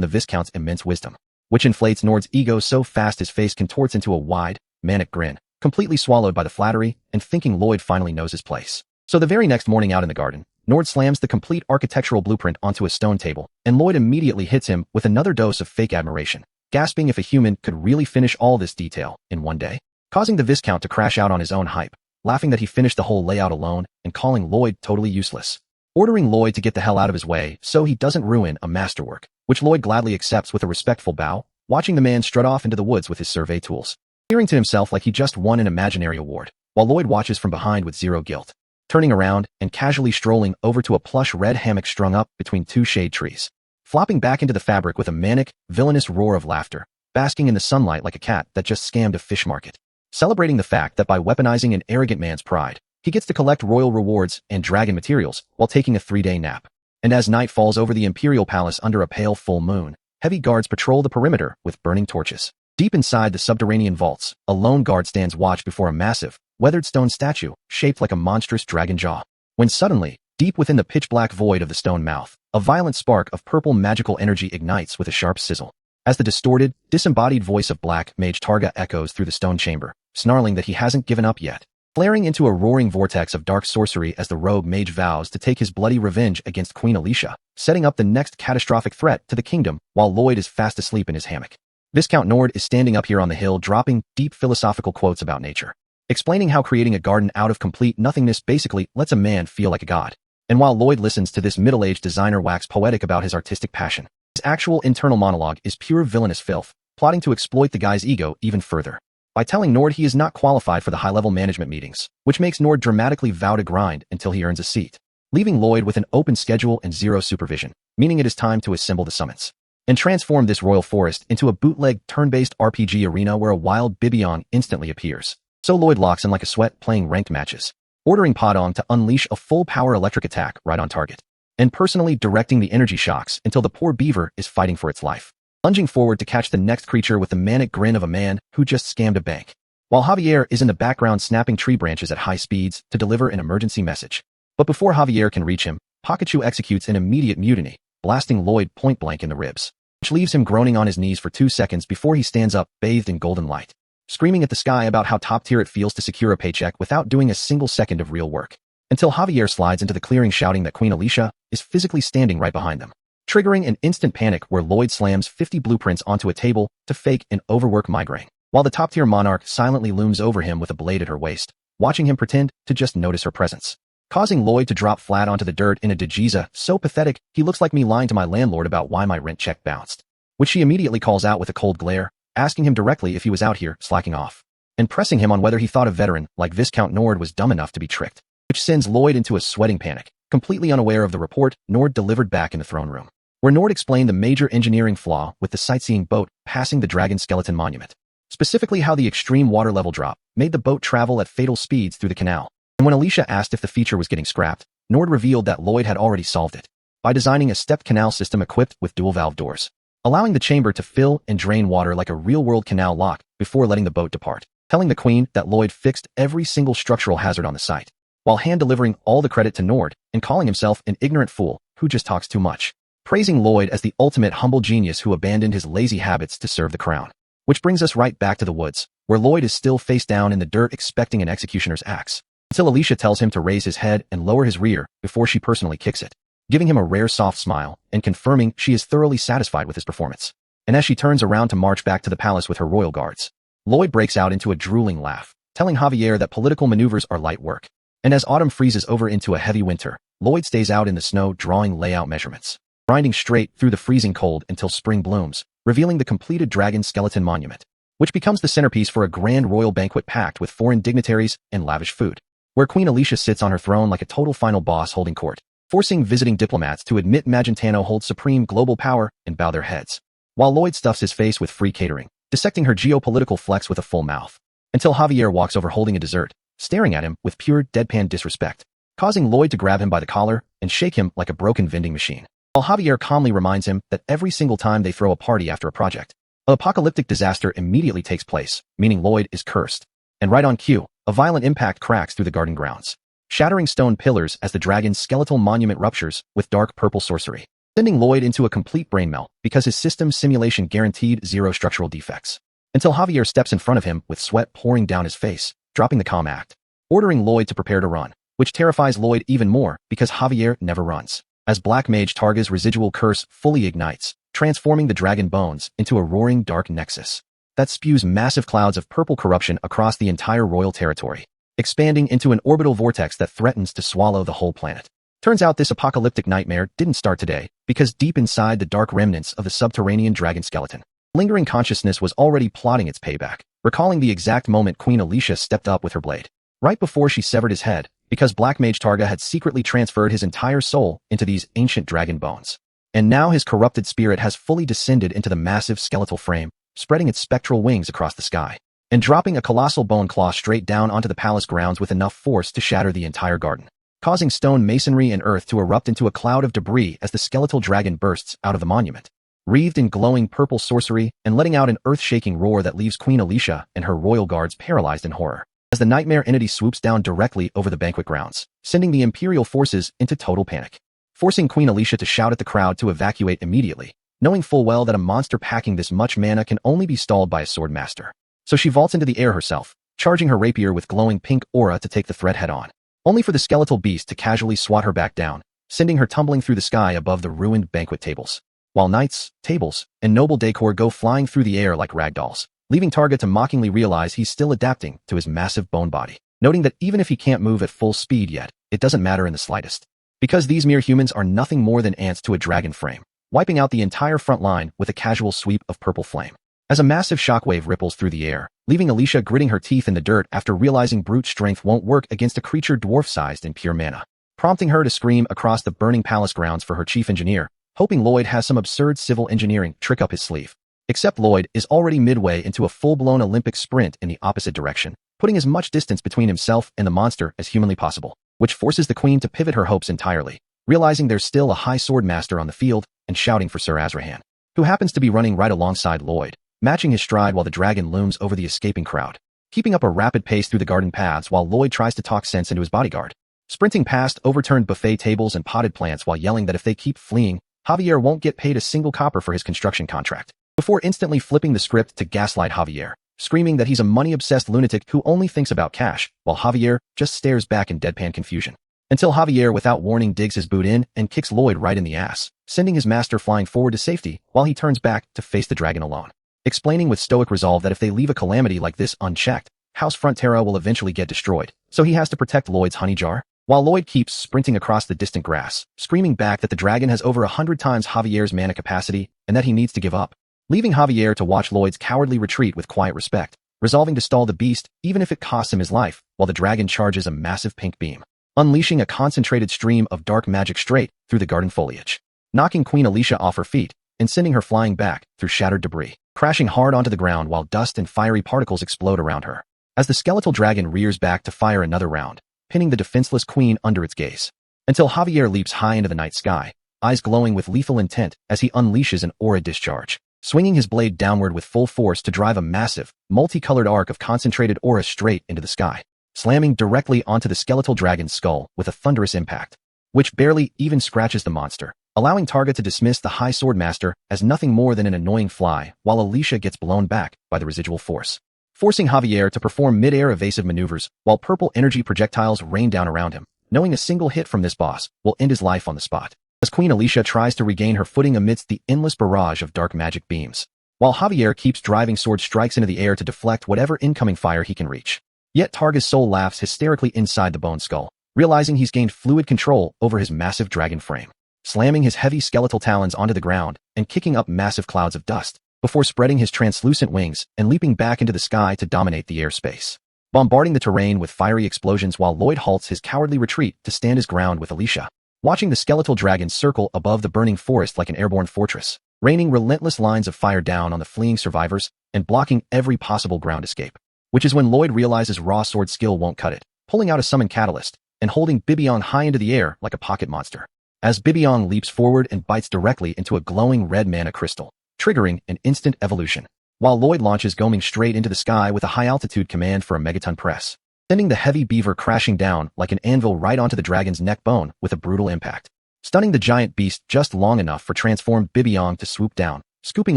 S1: the Viscount's immense wisdom, which inflates Nord's ego so fast his face contorts into a wide, manic grin, completely swallowed by the flattery and thinking Lloyd finally knows his place. So the very next morning out in the garden, Nord slams the complete architectural blueprint onto a stone table, and Lloyd immediately hits him with another dose of fake admiration, gasping if a human could really finish all this detail in one day, causing the Viscount to crash out on his own hype, laughing that he finished the whole layout alone and calling Lloyd totally useless, ordering Lloyd to get the hell out of his way so he doesn't ruin a masterwork, which Lloyd gladly accepts with a respectful bow, watching the man strut off into the woods with his survey tools, hearing to himself like he just won an imaginary award, while Lloyd watches from behind with zero guilt, turning around and casually strolling over to a plush red hammock strung up between two shade trees, flopping back into the fabric with a manic, villainous roar of laughter, basking in the sunlight like a cat that just scammed a fish market, celebrating the fact that by weaponizing an arrogant man's pride, he gets to collect royal rewards and dragon materials while taking a 3-day nap. And as night falls over the Imperial Palace under a pale full moon, heavy guards patrol the perimeter with burning torches. Deep inside the subterranean vaults, a lone guard stands watch before a massive, weathered stone statue shaped like a monstrous dragon jaw. When suddenly, deep within the pitch-black void of the stone mouth, a violent spark of purple magical energy ignites with a sharp sizzle, as the distorted, disembodied voice of Black Mage Targa echoes through the stone chamber, snarling that he hasn't given up yet, flaring into a roaring vortex of dark sorcery as the rogue mage vows to take his bloody revenge against Queen Alicia, setting up the next catastrophic threat to the kingdom while Lloyd is fast asleep in his hammock. Viscount Nord is standing up here on the hill dropping deep philosophical quotes about nature, explaining how creating a garden out of complete nothingness basically lets a man feel like a god. And while Lloyd listens to this middle-aged designer wax poetic about his artistic passion, his actual internal monologue is pure villainous filth, plotting to exploit the guy's ego even further by telling Nord he is not qualified for the high-level management meetings, which makes Nord dramatically vow to grind until he earns a seat, leaving Lloyd with an open schedule and zero supervision, meaning it is time to assemble the summons and transform this royal forest into a bootleg turn-based RPG arena where a wild Bibion instantly appears. So Lloyd locks in like a sweat playing ranked matches, ordering Podong to unleash a full-power electric attack right on target, and personally directing the energy shocks until the poor beaver is fighting for its life, lunging forward to catch the next creature with the manic grin of a man who just scammed a bank, while Javier is in the background snapping tree branches at high speeds to deliver an emergency message. But before Javier can reach him, Pikachu executes an immediate mutiny, blasting Lloyd point-blank in the ribs, which leaves him groaning on his knees for 2 seconds before he stands up, bathed in golden light, screaming at the sky about how top-tier it feels to secure a paycheck without doing a single second of real work, until Javier slides into the clearing shouting that Queen Alicia is physically standing right behind them, triggering an instant panic where Lloyd slams 50 blueprints onto a table to fake an overwork migraine, while the top-tier monarch silently looms over him with a blade at her waist, watching him pretend to just notice her presence, causing Lloyd to drop flat onto the dirt in a dejiza so pathetic he looks like me lying to my landlord about why my rent check bounced, which she immediately calls out with a cold glare, asking him directly if he was out here slacking off, and pressing him on whether he thought a veteran like Viscount Nord was dumb enough to be tricked, which sends Lloyd into a sweating panic, completely unaware of the report Nord delivered back in the throne room, where Nord explained the major engineering flaw with the sightseeing boat passing the dragon skeleton monument, specifically how the extreme water level drop made the boat travel at fatal speeds through the canal. And when Alicia asked if the feature was getting scrapped, Nord revealed that Lloyd had already solved it by designing a stepped canal system equipped with dual-valve doors, allowing the chamber to fill and drain water like a real-world canal lock before letting the boat depart, telling the Queen that Lloyd fixed every single structural hazard on the site, while hand-delivering all the credit to Nord and calling himself an ignorant fool who just talks too much, praising Lloyd as the ultimate humble genius who abandoned his lazy habits to serve the crown. Which brings us right back to the woods, where Lloyd is still face down in the dirt expecting an executioner's axe, until Alicia tells him to raise his head and lower his rear before she personally kicks it, giving him a rare soft smile and confirming she is thoroughly satisfied with his performance. And as she turns around to march back to the palace with her royal guards, Lloyd breaks out into a drooling laugh, telling Javier that political maneuvers are light work. And as autumn freezes over into a heavy winter, Lloyd stays out in the snow drawing layout measurements, grinding straight through the freezing cold until spring blooms, revealing the completed dragon skeleton monument, which becomes the centerpiece for a grand royal banquet packed with foreign dignitaries and lavish food, where Queen Alicia sits on her throne like a total final boss holding court, forcing visiting diplomats to admit Magentano holds supreme global power and bow their heads, while Lloyd stuffs his face with free catering, dissecting her geopolitical flex with a full mouth, until Javier walks over holding a dessert, staring at him with pure deadpan disrespect, causing Lloyd to grab him by the collar and shake him like a broken vending machine, while Javier calmly reminds him that every single time they throw a party after a project, an apocalyptic disaster immediately takes place, meaning Lloyd is cursed. And right on cue, a violent impact cracks through the garden grounds, shattering stone pillars as the dragon's skeletal monument ruptures with dark purple sorcery, sending Lloyd into a complete brain melt because his system's simulation guaranteed 0 structural defects, until Javier steps in front of him with sweat pouring down his face, dropping the comm act, ordering Lloyd to prepare to run, which terrifies Lloyd even more because Javier never runs, as Black Mage Targa's residual curse fully ignites, transforming the dragon bones into a roaring dark nexus that spews massive clouds of purple corruption across the entire royal territory, expanding into an orbital vortex that threatens to swallow the whole planet. Turns out this apocalyptic nightmare didn't start today, because deep inside the dark remnants of the subterranean dragon skeleton, lingering consciousness was already plotting its payback, recalling the exact moment Queen Alicia stepped up with her blade, right before she severed his head, because Black Mage Targa had secretly transferred his entire soul into these ancient dragon bones. And now his corrupted spirit has fully descended into the massive skeletal frame, spreading its spectral wings across the sky, and dropping a colossal bone claw straight down onto the palace grounds with enough force to shatter the entire garden, causing stone masonry and earth to erupt into a cloud of debris as the skeletal dragon bursts out of the monument, wreathed in glowing purple sorcery and letting out an earth-shaking roar that leaves Queen Alicia and her royal guards paralyzed in horror, as the nightmare entity swoops down directly over the banquet grounds, sending the imperial forces into total panic, forcing Queen Alicia to shout at the crowd to evacuate immediately, knowing full well that a monster packing this much mana can only be stalled by a sword master. So she vaults into the air herself, charging her rapier with glowing pink aura to take the threat head-on, only for the skeletal beast to casually swat her back down, sending her tumbling through the sky above the ruined banquet tables, while knights, tables, and noble decor go flying through the air like ragdolls, leaving Targa to mockingly realize he's still adapting to his massive bone body, noting that even if he can't move at full speed yet, it doesn't matter in the slightest. Because these mere humans are nothing more than ants to a dragon frame, wiping out the entire front line with a casual sweep of purple flame. As a massive shockwave ripples through the air, leaving Alicia gritting her teeth in the dirt after realizing brute strength won't work against a creature dwarf-sized in pure mana, prompting her to scream across the burning palace grounds for her chief engineer, hoping Lloyd has some absurd civil engineering trick up his sleeve. Except Lloyd is already midway into a full-blown Olympic sprint in the opposite direction, putting as much distance between himself and the monster as humanly possible, which forces the queen to pivot her hopes entirely, realizing there's still a high sword master on the field and shouting for Sir Azrahan, who happens to be running right alongside Lloyd, matching his stride while the dragon looms over the escaping crowd, keeping up a rapid pace through the garden paths while Lloyd tries to talk sense into his bodyguard, sprinting past overturned buffet tables and potted plants while yelling that if they keep fleeing, Javier won't get paid a single copper for his construction contract, before instantly flipping the script to gaslight Javier, screaming that he's a money-obsessed lunatic who only thinks about cash, while Javier just stares back in deadpan confusion. Until Javier without warning digs his boot in and kicks Lloyd right in the ass, sending his master flying forward to safety while he turns back to face the dragon alone, explaining with stoic resolve that if they leave a calamity like this unchecked, House Frontera will eventually get destroyed, so he has to protect Lloyd's honey jar, while Lloyd keeps sprinting across the distant grass, screaming back that the dragon has over 100 times Javier's mana capacity and that he needs to give up, leaving Javier to watch Lloyd's cowardly retreat with quiet respect, resolving to stall the beast even if it costs him his life, while the dragon charges a massive pink beam, unleashing a concentrated stream of dark magic straight through the garden foliage, knocking Queen Alicia off her feet and sending her flying back through shattered debris, crashing hard onto the ground while dust and fiery particles explode around her, as the skeletal dragon rears back to fire another round, pinning the defenseless queen under its gaze, until Javier leaps high into the night sky, eyes glowing with lethal intent as he unleashes an aura discharge, swinging his blade downward with full force to drive a massive, multicolored arc of concentrated aura straight into the sky, slamming directly onto the skeletal dragon's skull with a thunderous impact, which barely even scratches the monster, allowing Targa to dismiss the High Sword Master as nothing more than an annoying fly, while Alicia gets blown back by the residual force, forcing Javier to perform mid-air evasive maneuvers while purple energy projectiles rain down around him, knowing a single hit from this boss will end his life on the spot, as Queen Alicia tries to regain her footing amidst the endless barrage of dark magic beams, while Javier keeps driving sword strikes into the air to deflect whatever incoming fire he can reach. Yet Targa's soul laughs hysterically inside the bone skull, realizing he's gained fluid control over his massive dragon frame, slamming his heavy skeletal talons onto the ground and kicking up massive clouds of dust, before spreading his translucent wings and leaping back into the sky to dominate the airspace, bombarding the terrain with fiery explosions while Lloyd halts his cowardly retreat to stand his ground with Alicia, watching the skeletal dragon circle above the burning forest like an airborne fortress, raining relentless lines of fire down on the fleeing survivors and blocking every possible ground escape, which is when Lloyd realizes raw sword skill won't cut it, pulling out a summon catalyst and holding Bibiong high into the air like a pocket monster, as Bibiong leaps forward and bites directly into a glowing red mana crystal, triggering an instant evolution, while Lloyd launches Goming straight into the sky with a high-altitude command for a megaton press, sending the heavy beaver crashing down like an anvil right onto the dragon's neck bone with a brutal impact, stunning the giant beast just long enough for transformed Bibiong to swoop down, scooping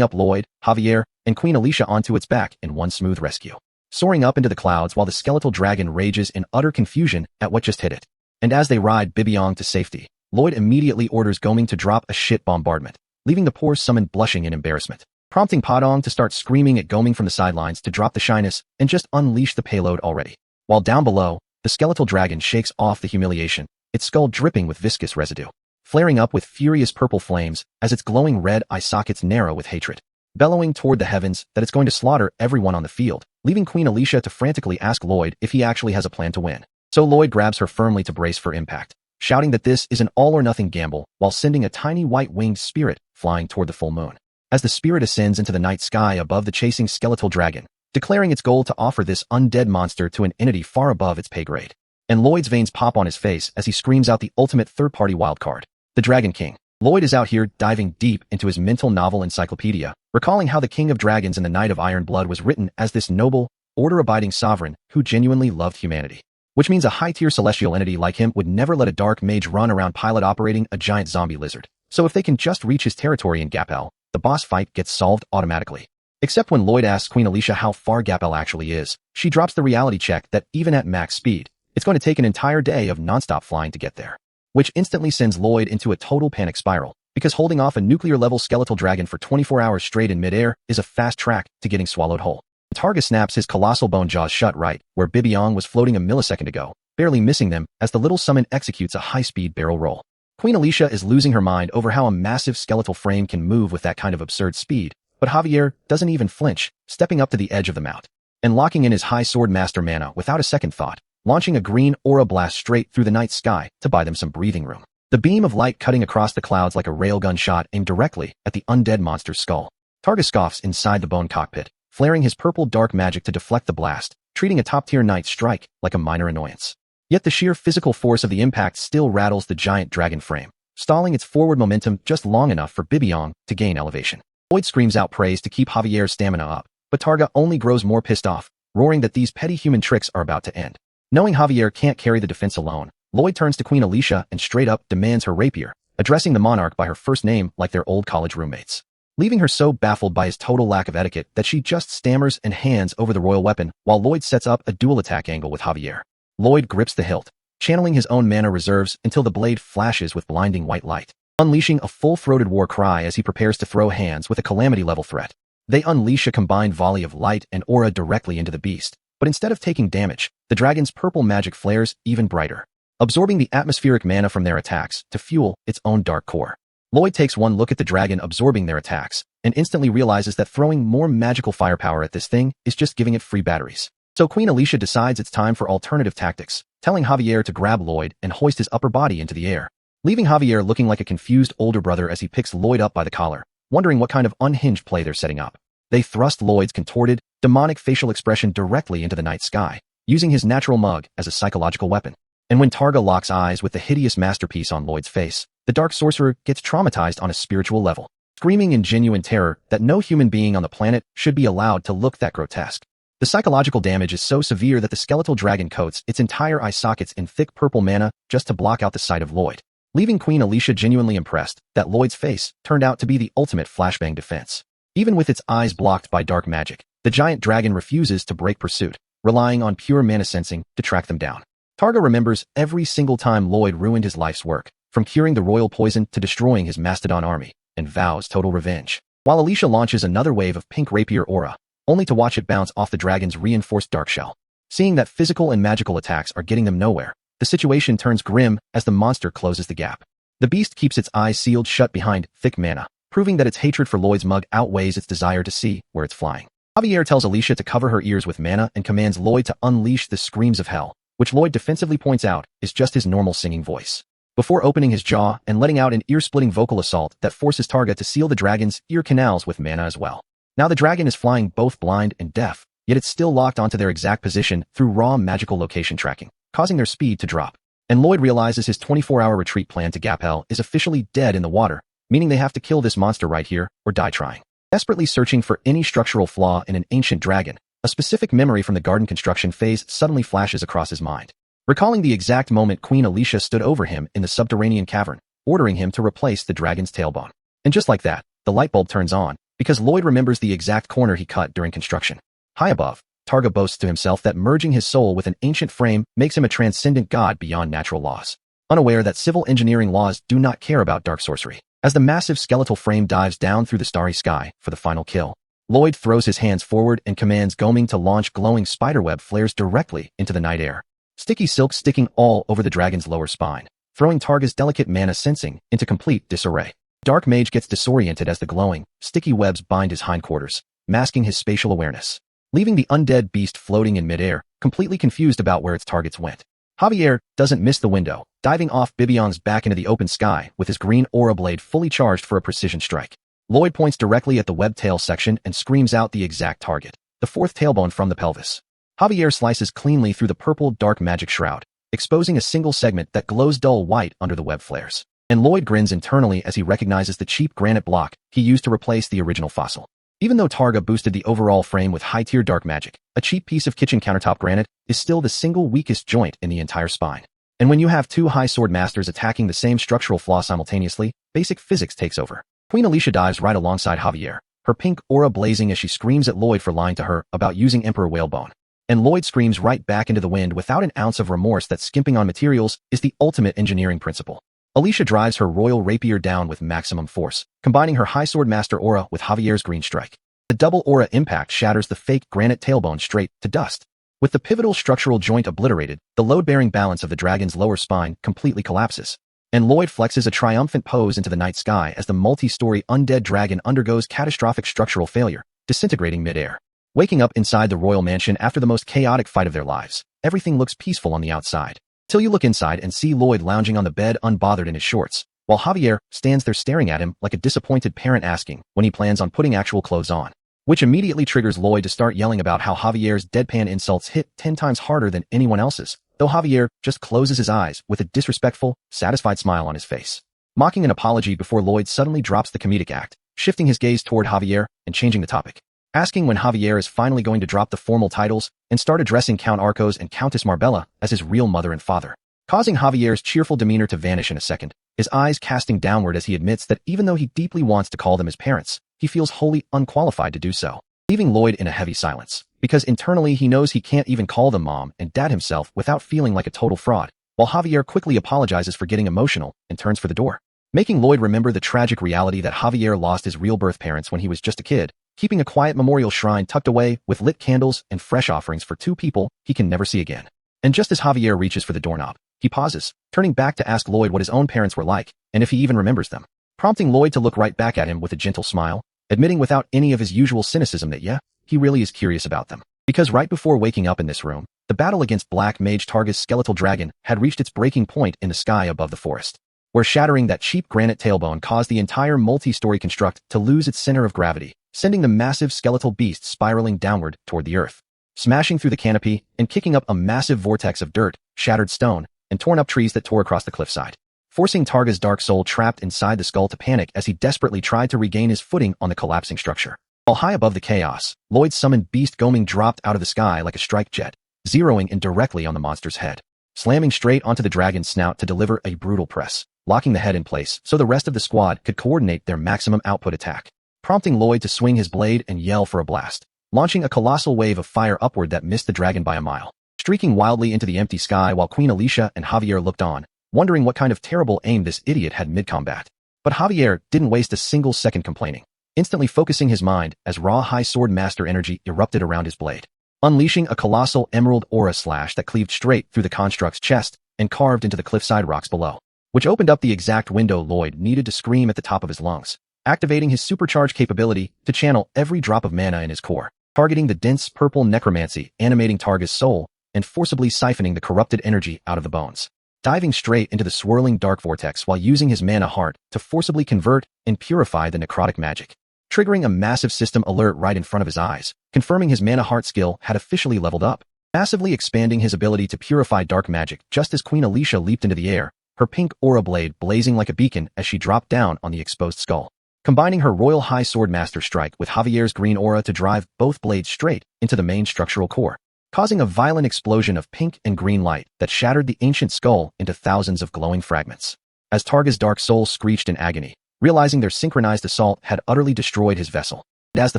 S1: up Lloyd, Javier, and Queen Alicia onto its back in one smooth rescue, soaring up into the clouds while the skeletal dragon rages in utter confusion at what just hit it. And as they ride Bibiong to safety, Lloyd immediately orders Goming to drop a shit bombardment, leaving the poor summon blushing in embarrassment, prompting Padong to start screaming at Goming from the sidelines to drop the shyness and just unleash the payload already. While down below, the skeletal dragon shakes off the humiliation, its skull dripping with viscous residue, flaring up with furious purple flames as its glowing red eye sockets narrow with hatred, bellowing toward the heavens that it's going to slaughter everyone on the field, leaving Queen Alicia to frantically ask Lloyd if he actually has a plan to win. So Lloyd grabs her firmly to brace for impact, shouting that this is an all-or-nothing gamble while sending a tiny white-winged spirit flying toward the full moon, as the spirit ascends into the night sky above the chasing skeletal dragon, declaring its goal to offer this undead monster to an entity far above its pay grade. And Lloyd's veins pop on his face as he screams out the ultimate third-party wildcard, the Dragon King. Lloyd is out here diving deep into his mental novel encyclopedia, recalling how the King of Dragons and the Knight of Iron Blood was written as this noble, order-abiding sovereign who genuinely loved humanity, which means a high-tier celestial entity like him would never let a dark mage run around pilot-operating a giant zombie lizard. So if they can just reach his territory in Gapel, the boss fight gets solved automatically. Except when Lloyd asks Queen Alicia how far Gapel actually is, she drops the reality check that even at max speed, it's going to take an entire day of nonstop flying to get there, which instantly sends Lloyd into a total panic spiral, because holding off a nuclear-level skeletal dragon for 24 hours straight in midair is a fast track to getting swallowed whole. Targa snaps his colossal bone jaws shut right where Bibiong was floating a millisecond ago, barely missing them as the little summon executes a high-speed barrel roll. Queen Alicia is losing her mind over how a massive skeletal frame can move with that kind of absurd speed, but Javier doesn't even flinch, stepping up to the edge of the mount and locking in his high sword master mana without a second thought, launching a green aura blast straight through the night sky to buy them some breathing room. The beam of light cutting across the clouds like a railgun shot aimed directly at the undead monster's skull. Targa scoffs inside the bone cockpit, flaring his purple dark magic to deflect the blast, treating a top-tier night strike like a minor annoyance. Yet the sheer physical force of the impact still rattles the giant dragon frame, stalling its forward momentum just long enough for Bibiong to gain elevation. Lloyd screams out praise to keep Javier's stamina up, but Targa only grows more pissed off, roaring that these petty human tricks are about to end. Knowing Javier can't carry the defense alone, Lloyd turns to Queen Alicia and straight up demands her rapier, addressing the monarch by her first name like they're old college roommates, leaving her so baffled by his total lack of etiquette that she just stammers and hands over the royal weapon while Lloyd sets up a dual attack angle with Javier. Lloyd grips the hilt, channeling his own mana reserves until the blade flashes with blinding white light, unleashing a full-throated war cry as he prepares to throw hands with a calamity-level threat. They unleash a combined volley of light and aura directly into the beast, but instead of taking damage, the dragon's purple magic flares even brighter, absorbing the atmospheric mana from their attacks to fuel its own dark core. Lloyd takes one look at the dragon absorbing their attacks and instantly realizes that throwing more magical firepower at this thing is just giving it free batteries. So Queen Alicia decides it's time for alternative tactics, telling Javier to grab Lloyd and hoist his upper body into the air, leaving Javier looking like a confused older brother as he picks Lloyd up by the collar, wondering what kind of unhinged play they're setting up. They thrust Lloyd's contorted, demonic facial expression directly into the night sky, using his natural mug as a psychological weapon. And when Targa locks eyes with the hideous masterpiece on Lloyd's face, the dark sorcerer gets traumatized on a spiritual level, screaming in genuine terror that no human being on the planet should be allowed to look that grotesque. The psychological damage is so severe that the skeletal dragon coats its entire eye sockets in thick purple mana just to block out the sight of Lloyd, leaving Queen Alicia genuinely impressed that Lloyd's face turned out to be the ultimate flashbang defense. Even with its eyes blocked by dark magic, the giant dragon refuses to break pursuit, relying on pure mana sensing to track them down. Targa remembers every single time Lloyd ruined his life's work, from curing the royal poison to destroying his mastodon army, and vows total revenge. While Alicia launches another wave of pink rapier aura, only to watch it bounce off the dragon's reinforced dark shell. Seeing that physical and magical attacks are getting them nowhere, the situation turns grim as the monster closes the gap. The beast keeps its eyes sealed shut behind thick mana, proving that its hatred for Lloyd's mug outweighs its desire to see where it's flying. Javier tells Alicia to cover her ears with mana and commands Lloyd to unleash the screams of hell, which Lloyd defensively points out is just his normal singing voice, before opening his jaw and letting out an ear-splitting vocal assault that forces Targa to seal the dragon's ear canals with mana as well. Now the dragon is flying both blind and deaf, yet it's still locked onto their exact position through raw magical location tracking, causing their speed to drop. And Lloyd realizes his 24-hour retreat plan to Gap Hell is officially dead in the water, meaning they have to kill this monster right here or die trying. Desperately searching for any structural flaw in an ancient dragon, a specific memory from the garden construction phase suddenly flashes across his mind, recalling the exact moment Queen Alicia stood over him in the subterranean cavern, ordering him to replace the dragon's tailbone. And just like that, the light bulb turns on, because Lloyd remembers the exact corner he cut during construction. High above, Targa boasts to himself that merging his soul with an ancient frame makes him a transcendent god beyond natural laws, unaware that civil engineering laws do not care about dark sorcery. As the massive skeletal frame dives down through the starry sky for the final kill, Lloyd throws his hands forward and commands Goming to launch glowing spiderweb flares directly into the night air, sticky silk sticking all over the dragon's lower spine, throwing Targa's delicate mana sensing into complete disarray. Dark Mage gets disoriented as the glowing, sticky webs bind his hindquarters, masking his spatial awareness, leaving the undead beast floating in midair, completely confused about where its targets went. Javier doesn't miss the window, diving off Bibiong's back into the open sky with his green aura blade fully charged for a precision strike. Lloyd points directly at the web tail section and screams out the exact target, the fourth tailbone from the pelvis. Javier slices cleanly through the purple dark magic shroud, exposing a single segment that glows dull white under the web flares. And Lloyd grins internally as he recognizes the cheap granite block he used to replace the original fossil. Even though Targa boosted the overall frame with high-tier dark magic, a cheap piece of kitchen countertop granite is still the single weakest joint in the entire spine. And when you have two high sword masters attacking the same structural flaw simultaneously, basic physics takes over. Queen Alicia dives right alongside Javier, her pink aura blazing as she screams at Lloyd for lying to her about using Emperor Whalebone. And Lloyd screams right back into the wind without an ounce of remorse that skimping on materials is the ultimate engineering principle. Alicia drives her royal rapier down with maximum force, combining her high sword master aura with Javier's green strike. The double aura impact shatters the fake granite tailbone straight to dust. With the pivotal structural joint obliterated, the load-bearing balance of the dragon's lower spine completely collapses. And Lloyd flexes a triumphant pose into the night sky as the multi-story undead dragon undergoes catastrophic structural failure, disintegrating mid-air. Waking up inside the royal mansion after the most chaotic fight of their lives, everything looks peaceful on the outside. Till you look inside and see Lloyd lounging on the bed unbothered in his shorts, while Javier stands there staring at him like a disappointed parent asking when he plans on putting actual clothes on. Which immediately triggers Lloyd to start yelling about how Javier's deadpan insults hit 10 times harder than anyone else's, though Javier just closes his eyes with a disrespectful, satisfied smile on his face. Mocking an apology before Lloyd suddenly drops the comedic act, shifting his gaze toward Javier and changing the topic. Asking when Javier is finally going to drop the formal titles and start addressing Count Arcos and Countess Marbella as his real mother and father. Causing Javier's cheerful demeanor to vanish in a second, his eyes casting downward as he admits that even though he deeply wants to call them his parents, he feels wholly unqualified to do so, leaving Lloyd in a heavy silence, because internally he knows he can't even call them mom and dad himself without feeling like a total fraud, while Javier quickly apologizes for getting emotional and turns for the door, making Lloyd remember the tragic reality that Javier lost his real birth parents when he was just a kid, keeping a quiet memorial shrine tucked away with lit candles and fresh offerings for two people he can never see again. And just as Javier reaches for the doorknob, he pauses, turning back to ask Lloyd what his own parents were like, and if he even remembers them, prompting Lloyd to look right back at him with a gentle smile, admitting without any of his usual cynicism that yeah, he really is curious about them. Because right before waking up in this room, the battle against Black Mage Targa's skeletal dragon had reached its breaking point in the sky above the forest, where shattering that cheap granite tailbone caused the entire multi-story construct to lose its center of gravity, sending the massive skeletal beast spiraling downward toward the earth, smashing through the canopy and kicking up a massive vortex of dirt, shattered stone, and torn up trees that tore across the cliffside, forcing Targa's dark soul trapped inside the skull to panic as he desperately tried to regain his footing on the collapsing structure. While high above the chaos, Lloyd's summoned beast Goming dropped out of the sky like a strike jet, zeroing in directly on the monster's head, slamming straight onto the dragon's snout to deliver a brutal press, locking the head in place so the rest of the squad could coordinate their maximum output attack, prompting Lloyd to swing his blade and yell for a blast, launching a colossal wave of fire upward that missed the dragon by a mile, streaking wildly into the empty sky while Queen Alicia and Javier looked on, wondering what kind of terrible aim this idiot had mid-combat. But Javier didn't waste a single second complaining, instantly focusing his mind as raw high sword master energy erupted around his blade, unleashing a colossal emerald aura slash that cleaved straight through the construct's chest and carved into the cliffside rocks below, which opened up the exact window Lloyd needed to scream at the top of his lungs, activating his supercharged capability to channel every drop of mana in his core, targeting the dense purple necromancy animating Targa's soul and forcibly siphoning the corrupted energy out of the bones, diving straight into the swirling dark vortex while using his mana heart to forcibly convert and purify the necrotic magic, triggering a massive system alert right in front of his eyes, confirming his mana heart skill had officially leveled up, massively expanding his ability to purify dark magic just as Queen Alicia leaped into the air, her pink aura blade blazing like a beacon as she dropped down on the exposed skull, combining her royal high sword master strike with Javier's green aura to drive both blades straight into the main structural core, causing a violent explosion of pink and green light that shattered the ancient skull into thousands of glowing fragments. As Targa's dark soul screeched in agony, realizing their synchronized assault had utterly destroyed his vessel. And as the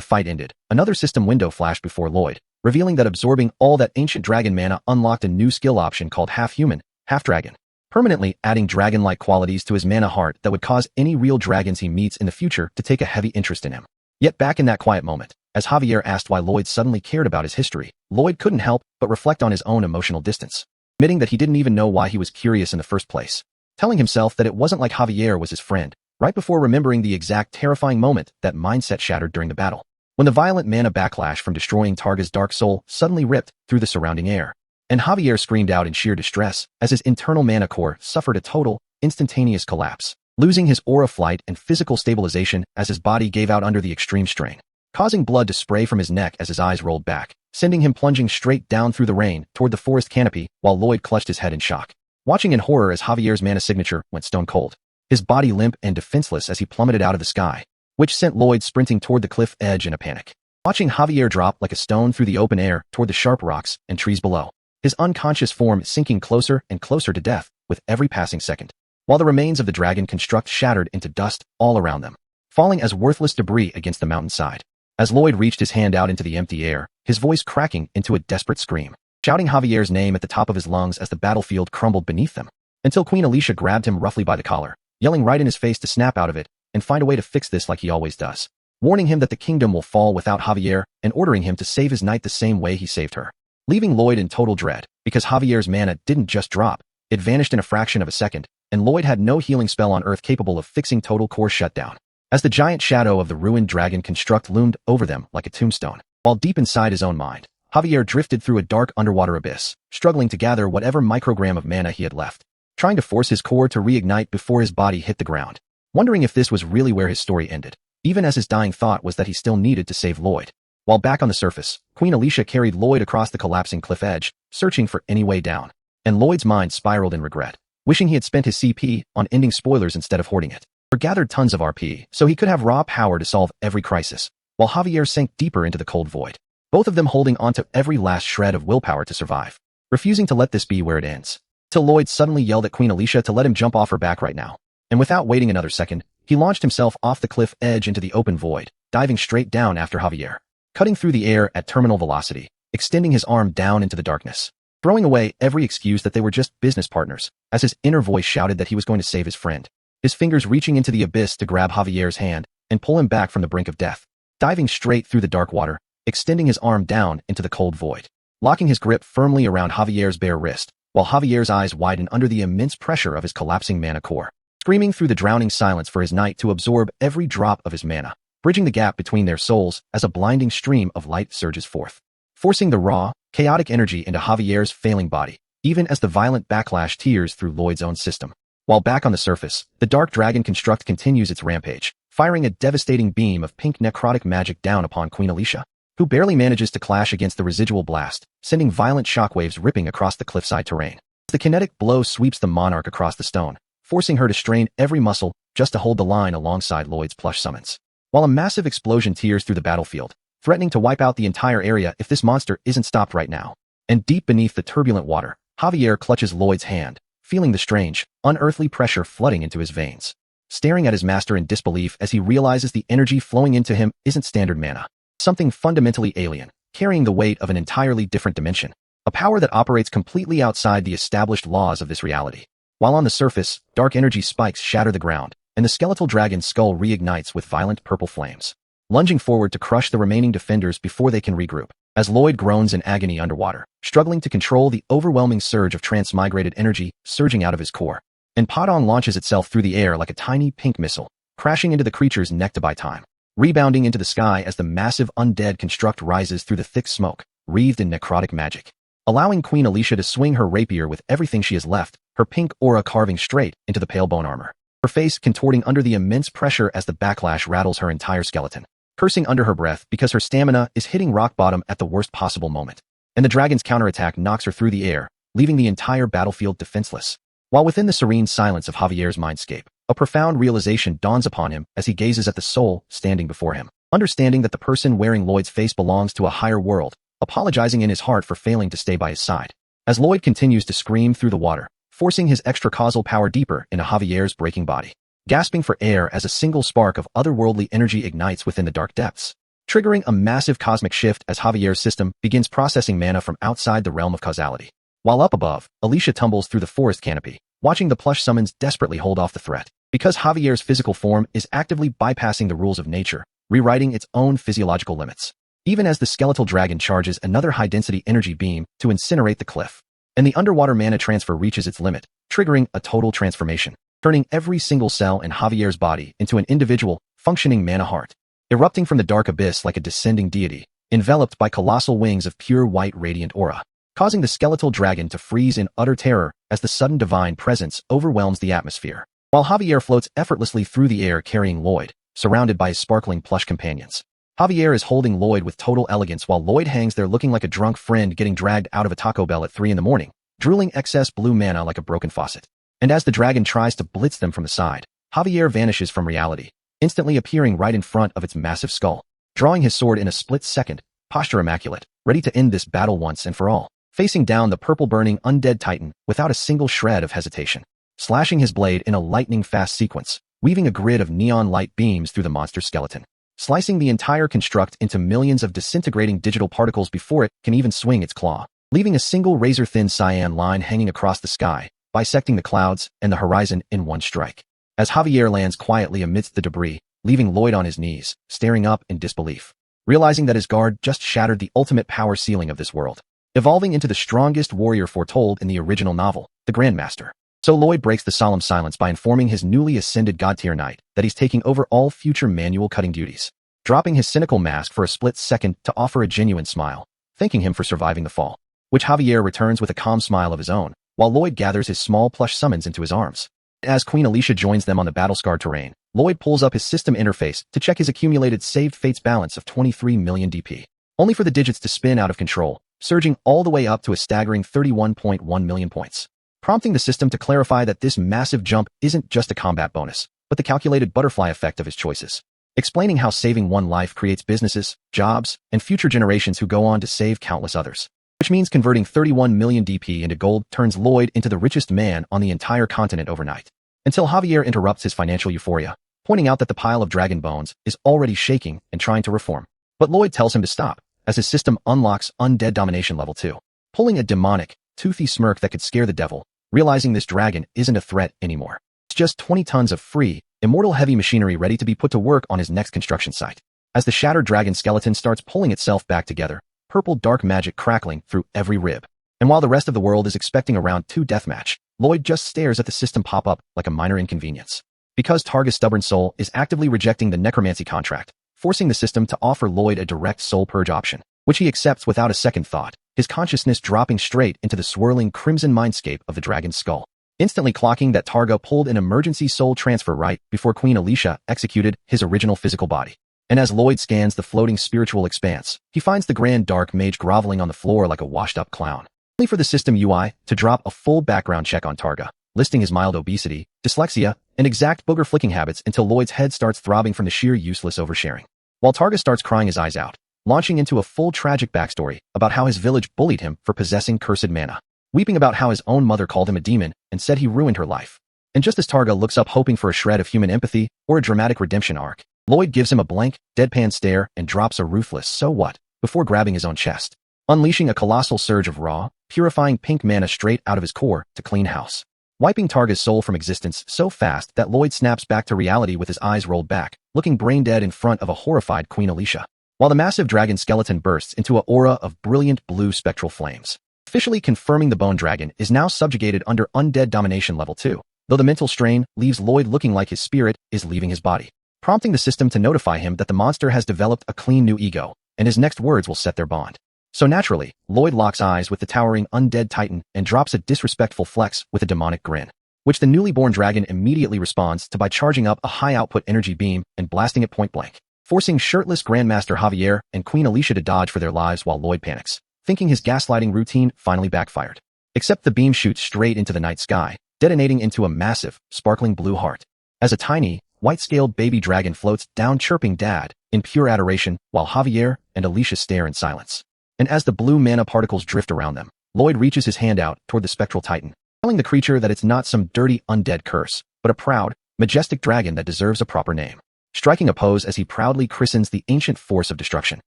S1: fight ended, another system window flashed before Lloyd, revealing that absorbing all that ancient dragon mana unlocked a new skill option called half-human, half-dragon, permanently adding dragon-like qualities to his mana heart that would cause any real dragons he meets in the future to take a heavy interest in him. Yet back in that quiet moment, as Javier asked why Lloyd suddenly cared about his history, Lloyd couldn't help but reflect on his own emotional distance, admitting that he didn't even know why he was curious in the first place, telling himself that it wasn't like Javier was his friend, right before remembering the exact terrifying moment that mindset shattered during the battle, when the violent mana backlash from destroying Targa's dark soul suddenly ripped through the surrounding air, and Javier screamed out in sheer distress as his internal mana core suffered a total, instantaneous collapse, losing his aura flight and physical stabilization as his body gave out under the extreme strain, causing blood to spray from his neck as his eyes rolled back, sending him plunging straight down through the rain toward the forest canopy while Lloyd clutched his head in shock, watching in horror as Javier's mana signature went stone cold, his body limp and defenseless as he plummeted out of the sky, which sent Lloyd sprinting toward the cliff edge in a panic, watching Javier drop like a stone through the open air toward the sharp rocks and trees below, his unconscious form sinking closer and closer to death with every passing second, while the remains of the dragon construct shattered into dust all around them, falling as worthless debris against the mountainside. As Lloyd reached his hand out into the empty air, his voice cracking into a desperate scream, shouting Javier's name at the top of his lungs as the battlefield crumbled beneath them, until Queen Alicia grabbed him roughly by the collar, yelling right in his face to snap out of it and find a way to fix this like he always does, warning him that the kingdom will fall without Javier and ordering him to save his knight the same way he saved her. Leaving Lloyd in total dread, because Javier's mana didn't just drop, it vanished in a fraction of a second, and Lloyd had no healing spell on Earth capable of fixing total core shutdown. As the giant shadow of the ruined dragon construct loomed over them like a tombstone, while deep inside his own mind, Javier drifted through a dark underwater abyss, struggling to gather whatever microgram of mana he had left, trying to force his core to reignite before his body hit the ground, wondering if this was really where his story ended, even as his dying thought was that he still needed to save Lloyd. While back on the surface, Queen Alicia carried Lloyd across the collapsing cliff edge, searching for any way down, and Lloyd's mind spiraled in regret, wishing he had spent his CP on ending spoilers instead of hoarding it, or gathered tons of RP so he could have raw power to solve every crisis, while Javier sank deeper into the cold void, both of them holding onto every last shred of willpower to survive, refusing to let this be where it ends, till Lloyd suddenly yelled at Queen Alicia to let him jump off her back right now, and without waiting another second, he launched himself off the cliff edge into the open void, diving straight down after Javier, cutting through the air at terminal velocity, extending his arm down into the darkness, throwing away every excuse that they were just business partners, as his inner voice shouted that he was going to save his friend, his fingers reaching into the abyss to grab Javier's hand and pull him back from the brink of death, diving straight through the dark water, extending his arm down into the cold void, locking his grip firmly around Javier's bare wrist, while Javier's eyes widened under the immense pressure of his collapsing mana core, screaming through the drowning silence for his knight to absorb every drop of his mana, bridging the gap between their souls as a blinding stream of light surges forth, forcing the raw, chaotic energy into Javier's failing body, even as the violent backlash tears through Lloyd's own system. While back on the surface, the dark dragon construct continues its rampage, firing a devastating beam of pink necrotic magic down upon Queen Alicia, who barely manages to clash against the residual blast, sending violent shockwaves ripping across the cliffside terrain. The kinetic blow sweeps the monarch across the stone, forcing her to strain every muscle just to hold the line alongside Lloyd's plush summons. While a massive explosion tears through the battlefield, threatening to wipe out the entire area if this monster isn't stopped right now. And deep beneath the turbulent water, Javier clutches Lloyd's hand, feeling the strange, unearthly pressure flooding into his veins, staring at his master in disbelief as he realizes the energy flowing into him isn't standard mana, something fundamentally alien, carrying the weight of an entirely different dimension, a power that operates completely outside the established laws of this reality. While on the surface, dark energy spikes shatter the ground, and the skeletal dragon's skull reignites with violent purple flames, lunging forward to crush the remaining defenders before they can regroup, as Lloyd groans in agony underwater, struggling to control the overwhelming surge of transmigrated energy surging out of his core. And Padong launches itself through the air like a tiny pink missile, crashing into the creature's neck to buy time, rebounding into the sky as the massive undead construct rises through the thick smoke, wreathed in necrotic magic, allowing Queen Alicia to swing her rapier with everything she has left, her pink aura carving straight into the pale bone armor, her face contorting under the immense pressure as the backlash rattles her entire skeleton, cursing under her breath because her stamina is hitting rock bottom at the worst possible moment, and the dragon's counterattack knocks her through the air, leaving the entire battlefield defenseless. While within the serene silence of Javier's mindscape, a profound realization dawns upon him as he gazes at the soul standing before him, understanding that the person wearing Lloyd's face belongs to a higher world, apologizing in his heart for failing to stay by his side. As Lloyd continues to scream through the water, forcing his extra-causal power deeper into Javier's breaking body, gasping for air as a single spark of otherworldly energy ignites within the dark depths, triggering a massive cosmic shift as Javier's system begins processing mana from outside the realm of causality. While up above, Alicia tumbles through the forest canopy, watching the plush summons desperately hold off the threat, because Javier's physical form is actively bypassing the rules of nature, rewriting its own physiological limits, even as the skeletal dragon charges another high-density energy beam to incinerate the cliff. And the underwater mana transfer reaches its limit, triggering a total transformation, turning every single cell in Javier's body into an individual, functioning mana heart, erupting from the dark abyss like a descending deity, enveloped by colossal wings of pure white radiant aura, causing the skeletal dragon to freeze in utter terror as the sudden divine presence overwhelms the atmosphere, while Javier floats effortlessly through the air carrying Lloyd, surrounded by his sparkling plush companions. Javier is holding Lloyd with total elegance while Lloyd hangs there looking like a drunk friend getting dragged out of a Taco Bell at 3 a.m, drooling excess blue mana like a broken faucet. And as the dragon tries to blitz them from the side, Javier vanishes from reality, instantly appearing right in front of its massive skull, drawing his sword in a split second, posture immaculate, ready to end this battle once and for all, facing down the purple-burning undead titan without a single shred of hesitation, slashing his blade in a lightning-fast sequence, weaving a grid of neon light beams through the monster's skeleton, slicing the entire construct into millions of disintegrating digital particles before it can even swing its claw, leaving a single razor-thin cyan line hanging across the sky, bisecting the clouds and the horizon in one strike. As Javier lands quietly amidst the debris, leaving Lloyd on his knees, staring up in disbelief, realizing that his guard just shattered the ultimate power ceiling of this world, evolving into the strongest warrior foretold in the original novel, the Grandmaster. So Lloyd breaks the solemn silence by informing his newly ascended god-tier knight that he's taking over all future manual cutting duties, dropping his cynical mask for a split second to offer a genuine smile, thanking him for surviving the fall, which Javier returns with a calm smile of his own, while Lloyd gathers his small plush summons into his arms. As Queen Alicia joins them on the battle-scarred terrain, Lloyd pulls up his system interface to check his accumulated saved fates balance of 23 million DP, only for the digits to spin out of control, surging all the way up to a staggering 31.1 million points, prompting the system to clarify that this massive jump isn't just a combat bonus, but the calculated butterfly effect of his choices, explaining how saving one life creates businesses, jobs, and future generations who go on to save countless others. Which means converting 31 million DP into gold turns Lloyd into the richest man on the entire continent overnight. Until Javier interrupts his financial euphoria, pointing out that the pile of dragon bones is already shaking and trying to reform. But Lloyd tells him to stop, as his system unlocks Undead Domination Level 2, pulling a demonic, toothy smirk that could scare the devil, realizing this dragon isn't a threat anymore. It's just 20 tons of free, immortal heavy machinery ready to be put to work on his next construction site. As the shattered dragon skeleton starts pulling itself back together, purple dark magic crackling through every rib. And while the rest of the world is expecting a round 2 deathmatch, Lloyd just stares at the system pop up like a minor inconvenience. Because Targa's stubborn soul is actively rejecting the necromancy contract, forcing the system to offer Lloyd a direct soul purge option, which he accepts without a second thought, his consciousness dropping straight into the swirling crimson mindscape of the dragon's skull, instantly clocking that Targa pulled an emergency soul transfer right before Queen Alicia executed his original physical body. And as Lloyd scans the floating spiritual expanse, he finds the Grand Dark Mage groveling on the floor like a washed-up clown, only for the system UI to drop a full background check on Targa, listing his mild obesity, dyslexia, and exact booger-flicking habits until Lloyd's head starts throbbing from the sheer useless oversharing. While Targa starts crying his eyes out, launching into a full tragic backstory about how his village bullied him for possessing cursed mana, weeping about how his own mother called him a demon and said he ruined her life. And just as Targa looks up hoping for a shred of human empathy or a dramatic redemption arc, Lloyd gives him a blank, deadpan stare and drops a ruthless "so what?" before grabbing his own chest, unleashing a colossal surge of raw, purifying pink mana straight out of his core to clean house, wiping Targa's soul from existence so fast that Lloyd snaps back to reality with his eyes rolled back, looking brain-dead in front of a horrified Queen Alicia, while the massive dragon skeleton bursts into an aura of brilliant blue spectral flames, officially confirming the Bone Dragon is now subjugated under Undead Domination Level 2, though the mental strain leaves Lloyd looking like his spirit is leaving his body, prompting the system to notify him that the monster has developed a clean new ego, and his next words will set their bond. So naturally, Lloyd locks eyes with the towering undead titan and drops a disrespectful flex with a demonic grin, which the newly born dragon immediately responds to by charging up a high-output energy beam and blasting it point-blank, forcing shirtless Grandmaster Javier and Queen Alicia to dodge for their lives while Lloyd panics, thinking his gaslighting routine finally backfired. Except the beam shoots straight into the night sky, detonating into a massive, sparkling blue heart, as a tiny, white-scaled baby dragon floats down chirping dad in pure adoration while Javier and Alicia stare in silence. And as the blue mana particles drift around them, Lloyd reaches his hand out toward the spectral titan, telling the creature that it's not some dirty undead curse, but a proud, majestic dragon that deserves a proper name, striking a pose as he proudly christens the ancient force of destruction,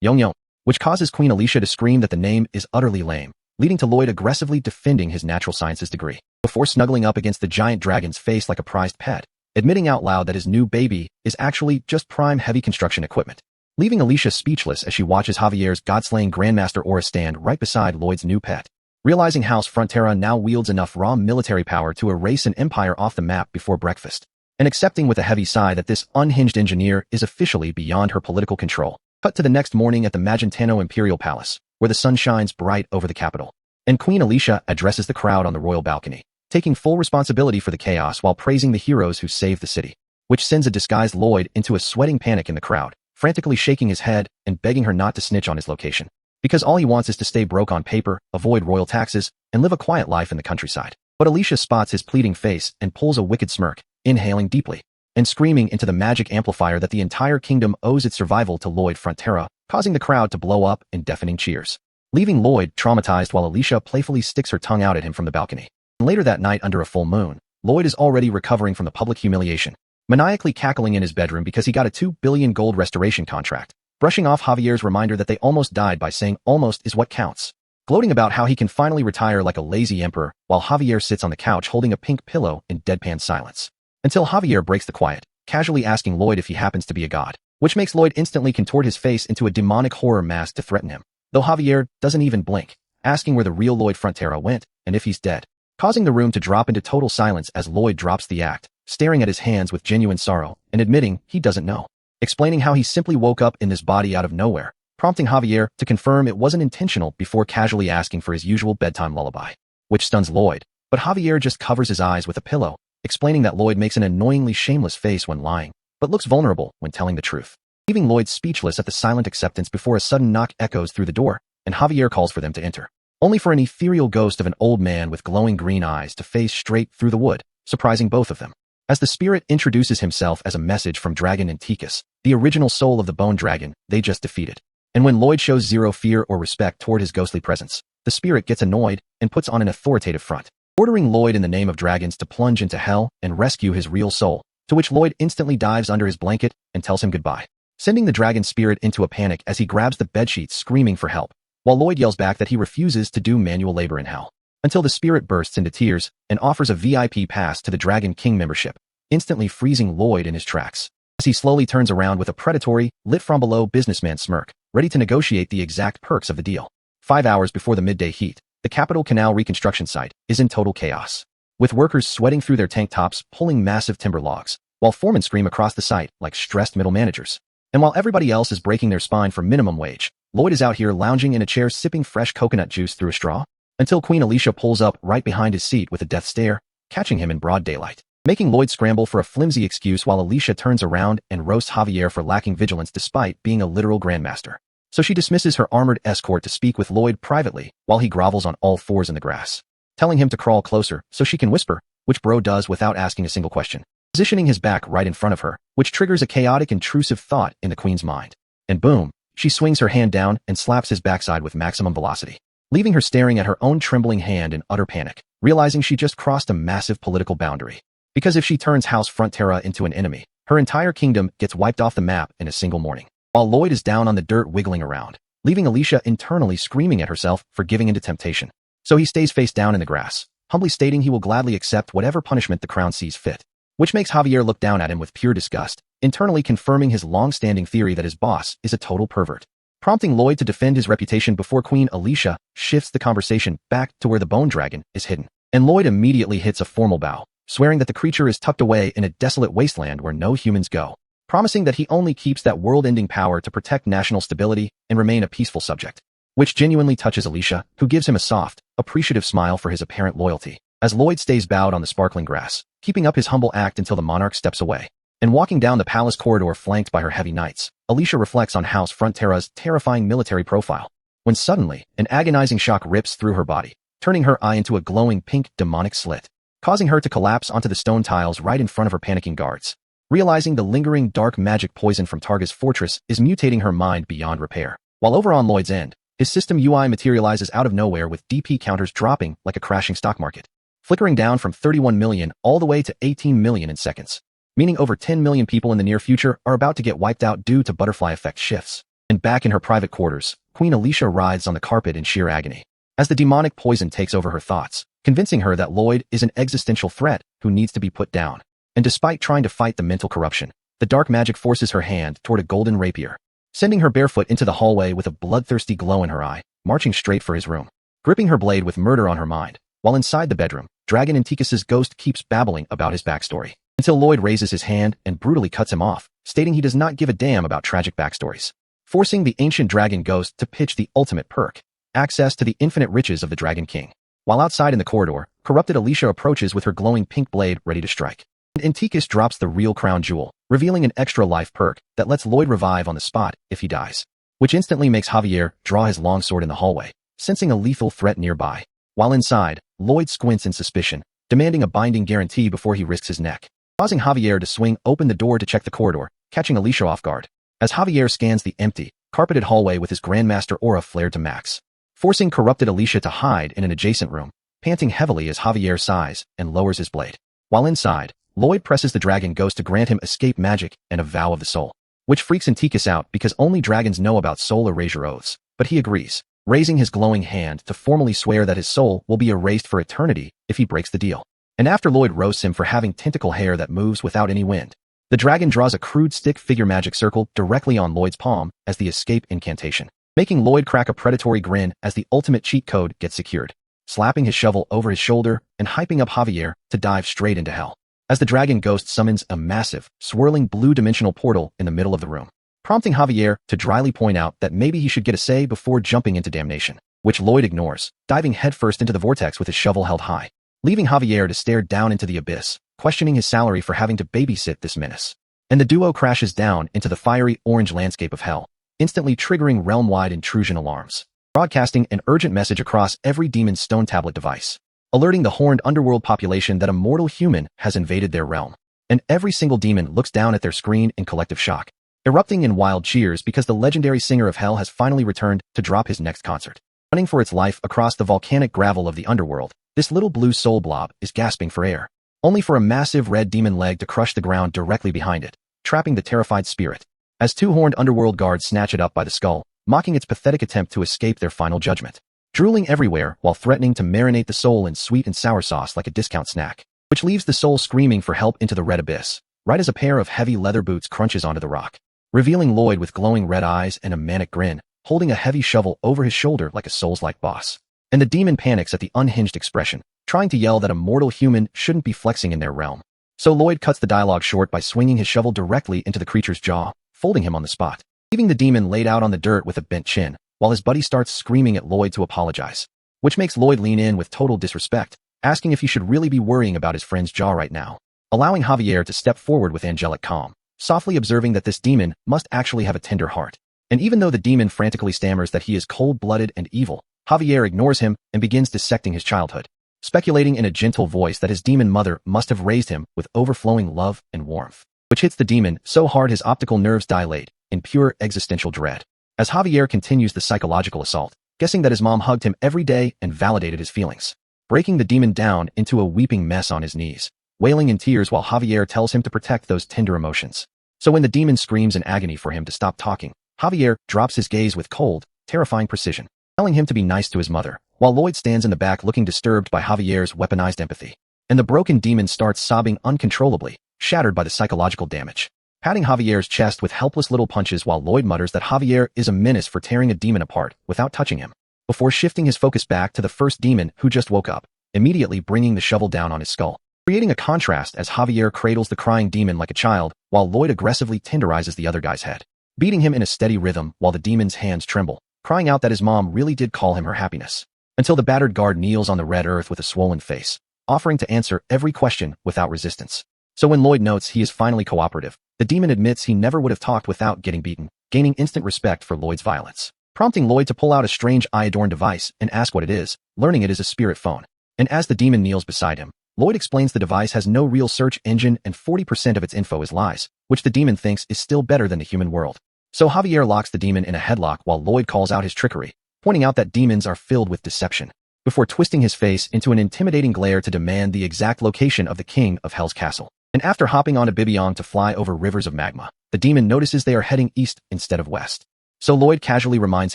S1: Yong, which causes Queen Alicia to scream that the name is utterly lame, leading to Lloyd aggressively defending his natural sciences degree, before snuggling up against the giant dragon's face like a prized pet, admitting out loud that his new baby is actually just prime heavy construction equipment, leaving Alicia speechless as she watches Javier's god-slaying Grandmaster Aura stand right beside Lloyd's new pet, realizing House Frontera now wields enough raw military power to erase an empire off the map before breakfast, and accepting with a heavy sigh that this unhinged engineer is officially beyond her political control. Cut to the next morning at the Magentano Imperial Palace, where the sun shines bright over the capital, and Queen Alicia addresses the crowd on the royal balcony, taking full responsibility for the chaos while praising the heroes who saved the city, which sends a disguised Lloyd into a sweating panic in the crowd, frantically shaking his head and begging her not to snitch on his location, because all he wants is to stay broke on paper, avoid royal taxes, and live a quiet life in the countryside. But Alicia spots his pleading face and pulls a wicked smirk, inhaling deeply, and screaming into the magic amplifier that the entire kingdom owes its survival to Lloyd Frontera, causing the crowd to blow up in deafening cheers, leaving Lloyd traumatized while Alicia playfully sticks her tongue out at him from the balcony. Later that night under a full moon, Lloyd is already recovering from the public humiliation, maniacally cackling in his bedroom because he got a 2 billion gold restoration contract, brushing off Javier's reminder that they almost died by saying almost is what counts, gloating about how he can finally retire like a lazy emperor while Javier sits on the couch holding a pink pillow in deadpan silence. Until Javier breaks the quiet, casually asking Lloyd if he happens to be a god, which makes Lloyd instantly contort his face into a demonic horror mask to threaten him, though Javier doesn't even blink, asking where the real Lloyd Frontera went and if he's dead, causing the room to drop into total silence as Lloyd drops the act, staring at his hands with genuine sorrow and admitting he doesn't know, explaining how he simply woke up in this body out of nowhere, prompting Javier to confirm it wasn't intentional before casually asking for his usual bedtime lullaby, which stuns Lloyd, but Javier just covers his eyes with a pillow, explaining that Lloyd makes an annoyingly shameless face when lying, but looks vulnerable when telling the truth, leaving Lloyd speechless at the silent acceptance before a sudden knock echoes through the door, and Javier calls for them to enter, only for an ethereal ghost of an old man with glowing green eyes to face straight through the wood, surprising both of them. As the spirit introduces himself as a message from Dragon Anticus, the original soul of the bone dragon they just defeated. And when Lloyd shows zero fear or respect toward his ghostly presence, the spirit gets annoyed and puts on an authoritative front, ordering Lloyd in the name of dragons to plunge into hell and rescue his real soul, to which Lloyd instantly dives under his blanket and tells him goodbye, sending the dragon spirit into a panic as he grabs the bedsheets screaming for help, while Lloyd yells back that he refuses to do manual labor in hell, until the spirit bursts into tears and offers a VIP pass to the Dragon King membership, instantly freezing Lloyd in his tracks, as he slowly turns around with a predatory, lit-from-below businessman smirk, ready to negotiate the exact perks of the deal. 5 hours before the midday heat, the Capital Canal reconstruction site is in total chaos, with workers sweating through their tank tops pulling massive timber logs, while foremen scream across the site like stressed middle managers. And while everybody else is breaking their spine for minimum wage, Lloyd is out here lounging in a chair sipping fresh coconut juice through a straw, until Queen Alicia pulls up right behind his seat with a death stare, catching him in broad daylight, making Lloyd scramble for a flimsy excuse while Alicia turns around and roasts Javier for lacking vigilance despite being a literal grandmaster. So she dismisses her armored escort to speak with Lloyd privately while he grovels on all fours in the grass, telling him to crawl closer so she can whisper, which bro does without asking a single question, positioning his back right in front of her, which triggers a chaotic intrusive thought in the queen's mind. And boom, she swings her hand down and slaps his backside with maximum velocity, leaving her staring at her own trembling hand in utter panic, realizing she just crossed a massive political boundary. Because if she turns House Frontera into an enemy, her entire kingdom gets wiped off the map in a single morning, while Lloyd is down on the dirt wiggling around, leaving Alicia internally screaming at herself for giving into temptation. So he stays face down in the grass, humbly stating he will gladly accept whatever punishment the crown sees fit, which makes Javier look down at him with pure disgust, internally confirming his long-standing theory that his boss is a total pervert, prompting Lloyd to defend his reputation before Queen Alicia shifts the conversation back to where the bone dragon is hidden. And Lloyd immediately hits a formal bow, swearing that the creature is tucked away in a desolate wasteland where no humans go, promising that he only keeps that world-ending power to protect national stability and remain a peaceful subject, which genuinely touches Alicia, who gives him a soft, appreciative smile for his apparent loyalty, as Lloyd stays bowed on the sparkling grass, keeping up his humble act until the monarch steps away. And walking down the palace corridor flanked by her heavy knights, Alicia reflects on House Frontera's terrifying military profile, when suddenly, an agonizing shock rips through her body, turning her eye into a glowing pink demonic slit, causing her to collapse onto the stone tiles right in front of her panicking guards. Realizing the lingering dark magic poison from Targa's fortress is mutating her mind beyond repair. While over on Lloyd's end, his system UI materializes out of nowhere with DP counters dropping like a crashing stock market, flickering down from 31 million all the way to 18 million in seconds, meaning over 10 million people in the near future are about to get wiped out due to butterfly effect shifts. And back in her private quarters, Queen Alicia writhes on the carpet in sheer agony, as the demonic poison takes over her thoughts, convincing her that Lloyd is an existential threat who needs to be put down. And despite trying to fight the mental corruption, the dark magic forces her hand toward a golden rapier, sending her barefoot into the hallway with a bloodthirsty glow in her eye, marching straight for his room, gripping her blade with murder on her mind, while inside the bedroom, Dragon Anticus's ghost keeps babbling about his backstory, until Lloyd raises his hand and brutally cuts him off, stating he does not give a damn about tragic backstories, forcing the ancient dragon ghost to pitch the ultimate perk, access to the infinite riches of the Dragon King. While outside in the corridor, corrupted Alicia approaches with her glowing pink blade ready to strike. And Anticus drops the real crown jewel, revealing an extra life perk that lets Lloyd revive on the spot if he dies, which instantly makes Javier draw his longsword in the hallway, sensing a lethal threat nearby. While inside, Lloyd squints in suspicion, demanding a binding guarantee before he risks his neck, causing Javier to swing open the door to check the corridor, catching Alicia off guard, as Javier scans the empty, carpeted hallway with his Grandmaster aura flared to max, forcing corrupted Alicia to hide in an adjacent room, panting heavily as Javier sighs and lowers his blade. While inside, Lloyd presses the dragon ghost to grant him escape magic and a vow of the soul, which freaks Anticus out because only dragons know about soul erasure oaths, but he agrees, raising his glowing hand to formally swear that his soul will be erased for eternity if he breaks the deal. And after Lloyd roasts him for having tentacle hair that moves without any wind, The dragon draws a crude stick figure magic circle directly on Lloyd's palm as the escape incantation, making Lloyd crack a predatory grin as the ultimate cheat code gets secured, slapping his shovel over his shoulder and hyping up Javier to dive straight into hell. As the dragon ghost summons a massive, swirling blue dimensional portal in the middle of the room, prompting Javier to dryly point out that maybe he should get a say before jumping into damnation, which Lloyd ignores, diving headfirst into the vortex with his shovel held high, leaving Javier to stare down into the abyss, questioning his salary for having to babysit this menace. And the duo crashes down into the fiery orange landscape of hell, instantly triggering realm-wide intrusion alarms, broadcasting an urgent message across every demon's stone tablet device, alerting the horned underworld population that a mortal human has invaded their realm. And every single demon looks down at their screen in collective shock, erupting in wild cheers because the legendary singer of hell has finally returned to drop his next concert. Running for its life across the volcanic gravel of the underworld, this little blue soul blob is gasping for air, only for a massive red demon leg to crush the ground directly behind it, trapping the terrified spirit, as two horned underworld guards snatch it up by the skull, mocking its pathetic attempt to escape their final judgment, drooling everywhere while threatening to marinate the soul in sweet and sour sauce like a discount snack, which leaves the soul screaming for help into the red abyss, right as a pair of heavy leather boots crunches onto the rock, revealing Lloyd with glowing red eyes and a manic grin, holding a heavy shovel over his shoulder like a Souls-like boss. And the demon panics at the unhinged expression, trying to yell that a mortal human shouldn't be flexing in their realm. So Lloyd cuts the dialogue short by swinging his shovel directly into the creature's jaw, folding him on the spot, leaving the demon laid out on the dirt with a bent chin, while his buddy starts screaming at Lloyd to apologize, which makes Lloyd lean in with total disrespect, asking if he should really be worrying about his friend's jaw right now, allowing Javier to step forward with angelic calm, softly observing that this demon must actually have a tender heart. And even though the demon frantically stammers that he is cold-blooded and evil, Javier ignores him and begins dissecting his childhood, speculating in a gentle voice that his demon mother must have raised him with overflowing love and warmth, which hits the demon so hard his optical nerves dilate in pure existential dread. As Javier continues the psychological assault, guessing that his mom hugged him every day and validated his feelings, breaking the demon down into a weeping mess on his knees, wailing in tears while Javier tells him to protect those tender emotions. So when the demon screams in agony for him to stop talking, Javier drops his gaze with cold, terrifying precision, telling him to be nice to his mother, while Lloyd stands in the back looking disturbed by Javier's weaponized empathy. And the broken demon starts sobbing uncontrollably, shattered by the psychological damage, patting Javier's chest with helpless little punches while Lloyd mutters that Javier is a menace for tearing a demon apart without touching him, before shifting his focus back to the first demon who just woke up, immediately bringing the shovel down on his skull, creating a contrast as Javier cradles the crying demon like a child while Lloyd aggressively tenderizes the other guy's head, beating him in a steady rhythm while the demon's hands tremble, crying out that his mom really did call him her happiness, until the battered guard kneels on the red earth with a swollen face, offering to answer every question without resistance. So when Lloyd notes he is finally cooperative, the demon admits he never would have talked without getting beaten, gaining instant respect for Lloyd's violence, prompting Lloyd to pull out a strange eye-adorned device and ask what it is, learning it is a spirit phone. And as the demon kneels beside him, Lloyd explains the device has no real search engine and 40% of its info is lies, which the demon thinks is still better than the human world. So Javier locks the demon in a headlock while Lloyd calls out his trickery, pointing out that demons are filled with deception, before twisting his face into an intimidating glare to demand the exact location of the king of Hell's castle. And after hopping onto Bibiong to fly over rivers of magma, the demon notices they are heading east instead of west. So Lloyd casually reminds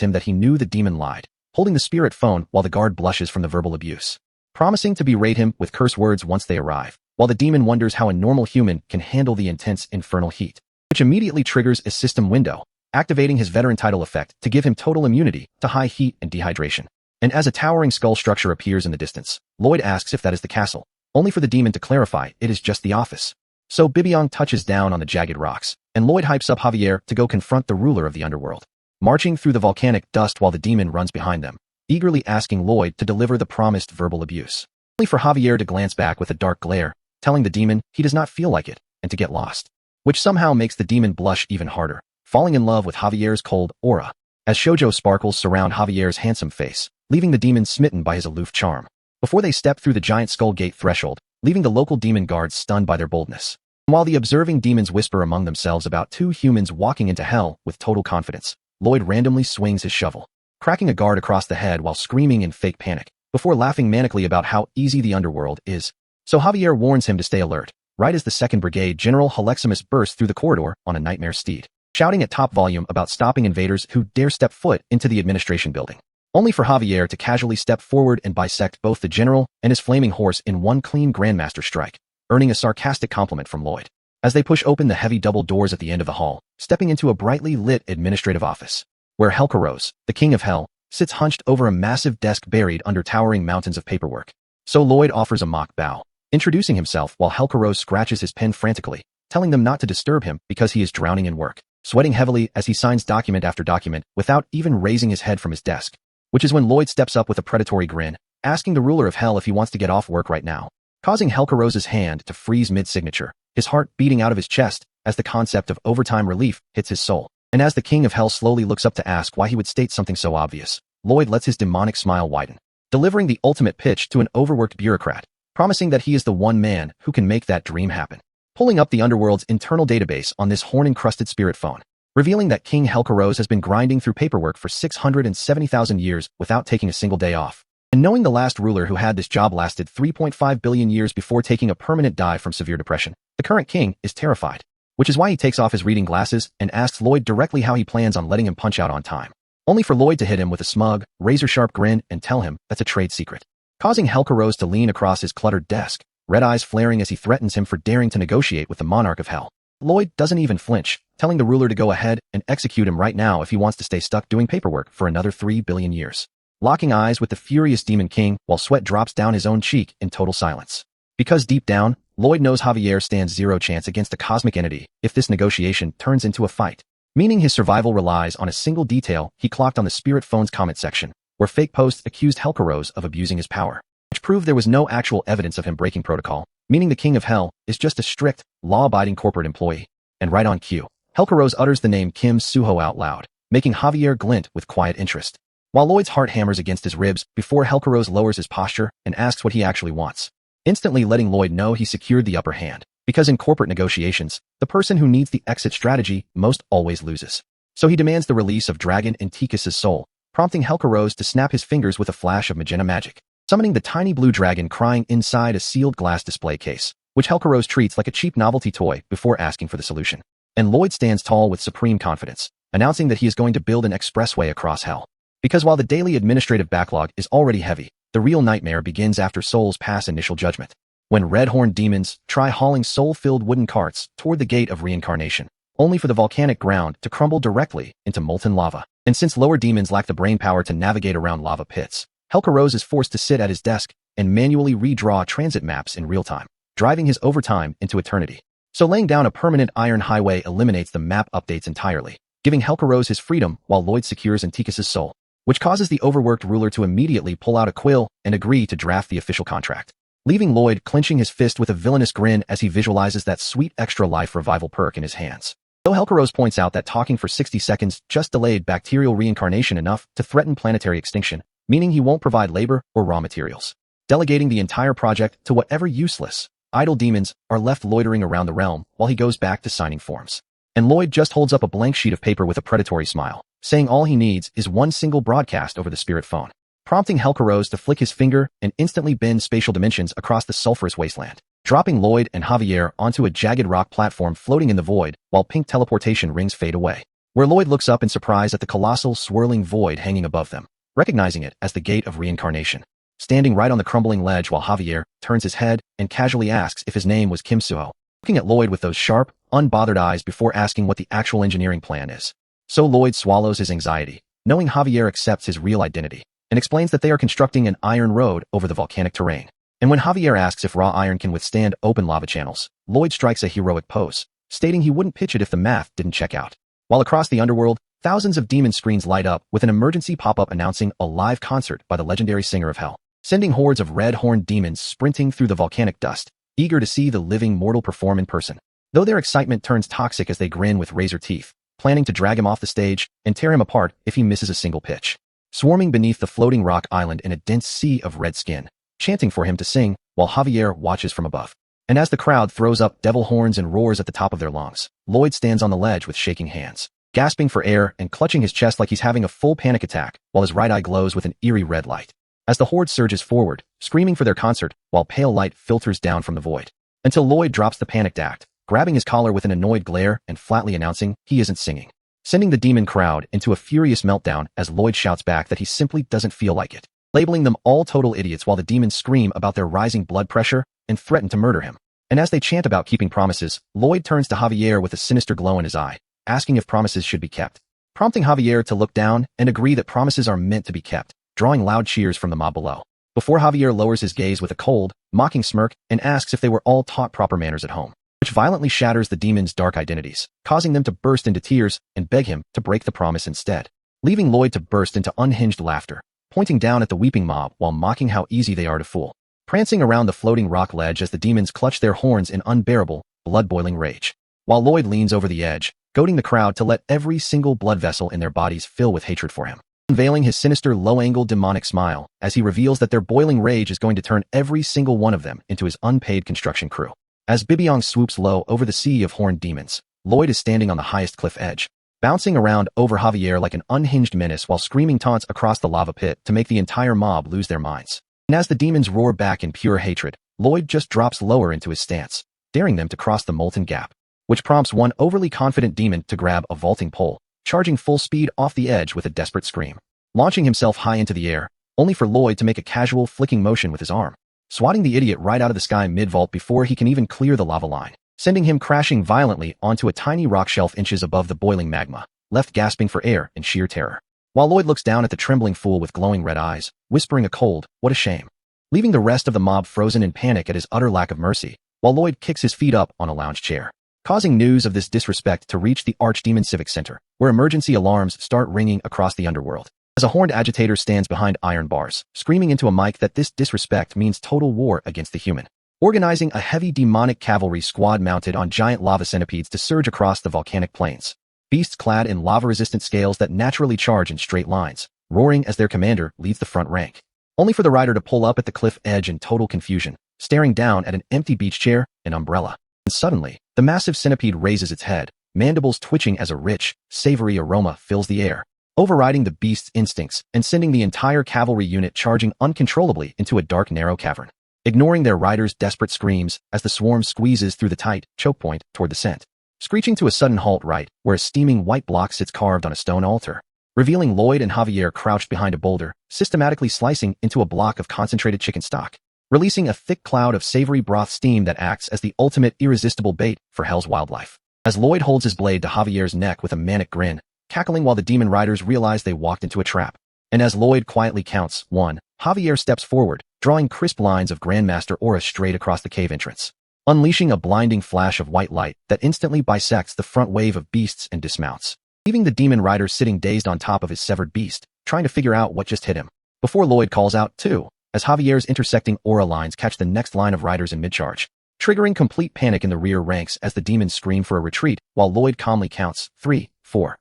S1: him that he knew the demon lied, holding the spirit phone while the guard blushes from the verbal abuse, promising to berate him with curse words once they arrive, while the demon wonders how a normal human can handle the intense infernal heat, which immediately triggers a system window, activating his veteran title effect to give him total immunity to high heat and dehydration. And as a towering skull structure appears in the distance, Lloyd asks if that is the castle, only for the demon to clarify it is just the office. So Bibiong touches down on the jagged rocks, and Lloyd hypes up Javier to go confront the ruler of the underworld, marching through the volcanic dust while the demon runs behind them, eagerly asking Lloyd to deliver the promised verbal abuse, only for Javier to glance back with a dark glare, telling the demon he does not feel like it, and to get lost, which somehow makes the demon blush even harder, falling in love with Javier's cold aura, as shoujo sparkles surround Javier's handsome face, leaving the demon smitten by his aloof charm, before they step through the giant skull gate threshold, leaving the local demon guards stunned by their boldness. While the observing demons whisper among themselves about two humans walking into hell with total confidence, Lloyd randomly swings his shovel, cracking a guard across the head while screaming in fake panic, before laughing manically about how easy the underworld is. So Javier warns him to stay alert, right as the 2nd Brigade General Haleximus bursts through the corridor on a nightmare steed, shouting at top volume about stopping invaders who dare step foot into the administration building, only for Javier to casually step forward and bisect both the general and his flaming horse in one clean Grandmaster strike, earning a sarcastic compliment from Lloyd. as they push open the heavy double doors at the end of the hall, stepping into a brightly lit administrative office, where Helcaros, the king of hell, sits hunched over a massive desk buried under towering mountains of paperwork. So Lloyd offers a mock bow, introducing himself while Helcaros scratches his pen frantically, telling them not to disturb him because he is drowning in work, sweating heavily as he signs document after document without even raising his head from his desk, which is when Lloyd steps up with a predatory grin, asking the ruler of hell if he wants to get off work right now, causing Helcaros's hand to freeze mid-signature, his heart beating out of his chest as the concept of overtime relief hits his soul. And as the king of hell slowly looks up to ask why he would state something so obvious, Lloyd lets his demonic smile widen, delivering the ultimate pitch to an overworked bureaucrat, promising that he is the one man who can make that dream happen. Pulling up the underworld's internal database on this horn-encrusted spirit phone, revealing that King Helcaros has been grinding through paperwork for 670,000 years without taking a single day off. And knowing the last ruler who had this job lasted 3.5 billion years before taking a permanent dive from severe depression, the current king is terrified, which is why he takes off his reading glasses and asks Lloyd directly how he plans on letting him punch out on time, only for Lloyd to hit him with a smug, razor-sharp grin and tell him that's a trade secret, causing Helcaros to lean across his cluttered desk, red eyes flaring as he threatens him for daring to negotiate with the monarch of hell. Lloyd doesn't even flinch, telling the ruler to go ahead and execute him right now if he wants to stay stuck doing paperwork for another 3 billion years. Locking eyes with the furious Demon King while sweat drops down his own cheek in total silence. Because deep down, Lloyd knows Javier stands zero chance against a cosmic entity if this negotiation turns into a fight, meaning his survival relies on a single detail he clocked on the Spirit Phone's comment section, where fake posts accused Helcaros of abusing his power, which proved there was no actual evidence of him breaking protocol, meaning the King of Hell is just a strict, law-abiding corporate employee. And right on cue, Helcaros utters the name Kim Suho out loud, making Javier glint with quiet interest, while Lloyd's heart hammers against his ribs before Helcaros lowers his posture and asks what he actually wants, instantly letting Lloyd know he secured the upper hand, because in corporate negotiations, the person who needs the exit strategy most always loses. So he demands the release of Dragon Anticus's soul, prompting Helcaros to snap his fingers with a flash of magenta magic, summoning the tiny blue dragon crying inside a sealed glass display case, which Helcaros treats like a cheap novelty toy before asking for the solution. And Lloyd stands tall with supreme confidence, announcing that he is going to build an expressway across hell. Because while the daily administrative backlog is already heavy, the real nightmare begins after souls pass initial judgment, when red-horned demons try hauling soul-filled wooden carts toward the gate of reincarnation, only for the volcanic ground to crumble directly into molten lava. And since lower demons lack the brain power to navigate around lava pits, Helcaros is forced to sit at his desk and manually redraw transit maps in real time, driving his overtime into eternity. So laying down a permanent iron highway eliminates the map updates entirely, giving Helcaros his freedom while Lloyd secures Anticus's soul, which causes the overworked ruler to immediately pull out a quill and agree to draft the official contract, leaving Lloyd clenching his fist with a villainous grin as he visualizes that sweet extra life revival perk in his hands. Though Helcaros points out that talking for 60 seconds just delayed bacterial reincarnation enough to threaten planetary extinction, meaning he won't provide labor or raw materials, delegating the entire project to whatever useless, idle demons are left loitering around the realm while he goes back to signing forms. And Lloyd just holds up a blank sheet of paper with a predatory smile, saying all he needs is one single broadcast over the spirit phone, prompting Helcaros to flick his finger and instantly bend spatial dimensions across the sulphurous wasteland, dropping Lloyd and Javier onto a jagged rock platform floating in the void while pink teleportation rings fade away, where Lloyd looks up in surprise at the colossal swirling void hanging above them, recognizing it as the gate of reincarnation, standing right on the crumbling ledge while Javier turns his head and casually asks if his name was Kim Suho, looking at Lloyd with those sharp, unbothered eyes before asking what the actual engineering plan is. So Lloyd swallows his anxiety, knowing Javier accepts his real identity, and explains that they are constructing an iron road over the volcanic terrain. And when Javier asks if raw iron can withstand open lava channels, Lloyd strikes a heroic pose, stating he wouldn't pitch it if the math didn't check out. While across the underworld, thousands of demon screens light up with an emergency pop-up announcing a live concert by the legendary singer of hell, sending hordes of red-horned demons sprinting through the volcanic dust, eager to see the living mortal perform in person. Though their excitement turns toxic as they grin with razor teeth, planning to drag him off the stage and tear him apart if he misses a single pitch, swarming beneath the floating rock island in a dense sea of red skin, chanting for him to sing while Javier watches from above. And as the crowd throws up devil horns and roars at the top of their lungs, Lloyd stands on the ledge with shaking hands, gasping for air and clutching his chest like he's having a full panic attack while his right eye glows with an eerie red light, as the horde surges forward, screaming for their concert while pale light filters down from the void, until Lloyd drops the panicked act, grabbing his collar with an annoyed glare and flatly announcing he isn't singing, sending the demon crowd into a furious meltdown as Lloyd shouts back that he simply doesn't feel like it, labeling them all total idiots while the demons scream about their rising blood pressure and threaten to murder him. And as they chant about keeping promises, Lloyd turns to Javier with a sinister glow in his eye, asking if promises should be kept, prompting Javier to look down and agree that promises are meant to be kept, drawing loud cheers from the mob below. Before Javier lowers his gaze with a cold, mocking smirk and asks if they were all taught proper manners at home, which violently shatters the demon's dark identities, causing them to burst into tears and beg him to break the promise instead, leaving Lloyd to burst into unhinged laughter, pointing down at the weeping mob while mocking how easy they are to fool, prancing around the floating rock ledge as the demons clutch their horns in unbearable, blood-boiling rage, while Lloyd leans over the edge, goading the crowd to let every single blood vessel in their bodies fill with hatred for him, unveiling his sinister low-angle demonic smile as he reveals that their boiling rage is going to turn every single one of them into his unpaid construction crew. As Bibiong swoops low over the sea of horned demons, Lloyd is standing on the highest cliff edge, bouncing around over Javier like an unhinged menace while screaming taunts across the lava pit to make the entire mob lose their minds. And as the demons roar back in pure hatred, Lloyd just drops lower into his stance, daring them to cross the molten gap, which prompts one overly confident demon to grab a vaulting pole, charging full speed off the edge with a desperate scream, launching himself high into the air, only for Lloyd to make a casual flicking motion with his arm, swatting the idiot right out of the sky mid-vault before he can even clear the lava line, sending him crashing violently onto a tiny rock shelf inches above the boiling magma, left gasping for air in sheer terror. While Lloyd looks down at the trembling fool with glowing red eyes, whispering a cold, "What a shame," leaving the rest of the mob frozen in panic at his utter lack of mercy, while Lloyd kicks his feet up on a lounge chair, causing news of this disrespect to reach the Archdemon Civic Center, where emergency alarms start ringing across the underworld, as a horned agitator stands behind iron bars, screaming into a mic that this disrespect means total war against the human, organizing a heavy demonic cavalry squad mounted on giant lava centipedes to surge across the volcanic plains, beasts clad in lava-resistant scales that naturally charge in straight lines, roaring as their commander leads the front rank, only for the rider to pull up at the cliff edge in total confusion, staring down at an empty beach chair and umbrella. And suddenly, the massive centipede raises its head, mandibles twitching as a rich, savory aroma fills the air, overriding the beast's instincts and sending the entire cavalry unit charging uncontrollably into a dark, narrow cavern, ignoring their rider's desperate screams as the swarm squeezes through the tight choke point toward the scent, screeching to a sudden halt right where a steaming white block sits carved on a stone altar, revealing Lloyd and Javier crouched behind a boulder, systematically slicing into a block of concentrated chicken stock, releasing a thick cloud of savory broth steam that acts as the ultimate irresistible bait for hell's wildlife. As Lloyd holds his blade to Javier's neck with a manic grin, cackling while the demon riders realize they walked into a trap. And as Lloyd quietly counts 1, Javier steps forward, drawing crisp lines of Grandmaster aura straight across the cave entrance, unleashing a blinding flash of white light that instantly bisects the front wave of beasts and dismounts, leaving the demon rider sitting dazed on top of his severed beast, trying to figure out what just hit him, before Lloyd calls out 2, as Javier's intersecting aura lines catch the next line of riders in mid-charge, triggering complete panic in the rear ranks as the demons scream for a retreat, while Lloyd calmly counts 3, 4.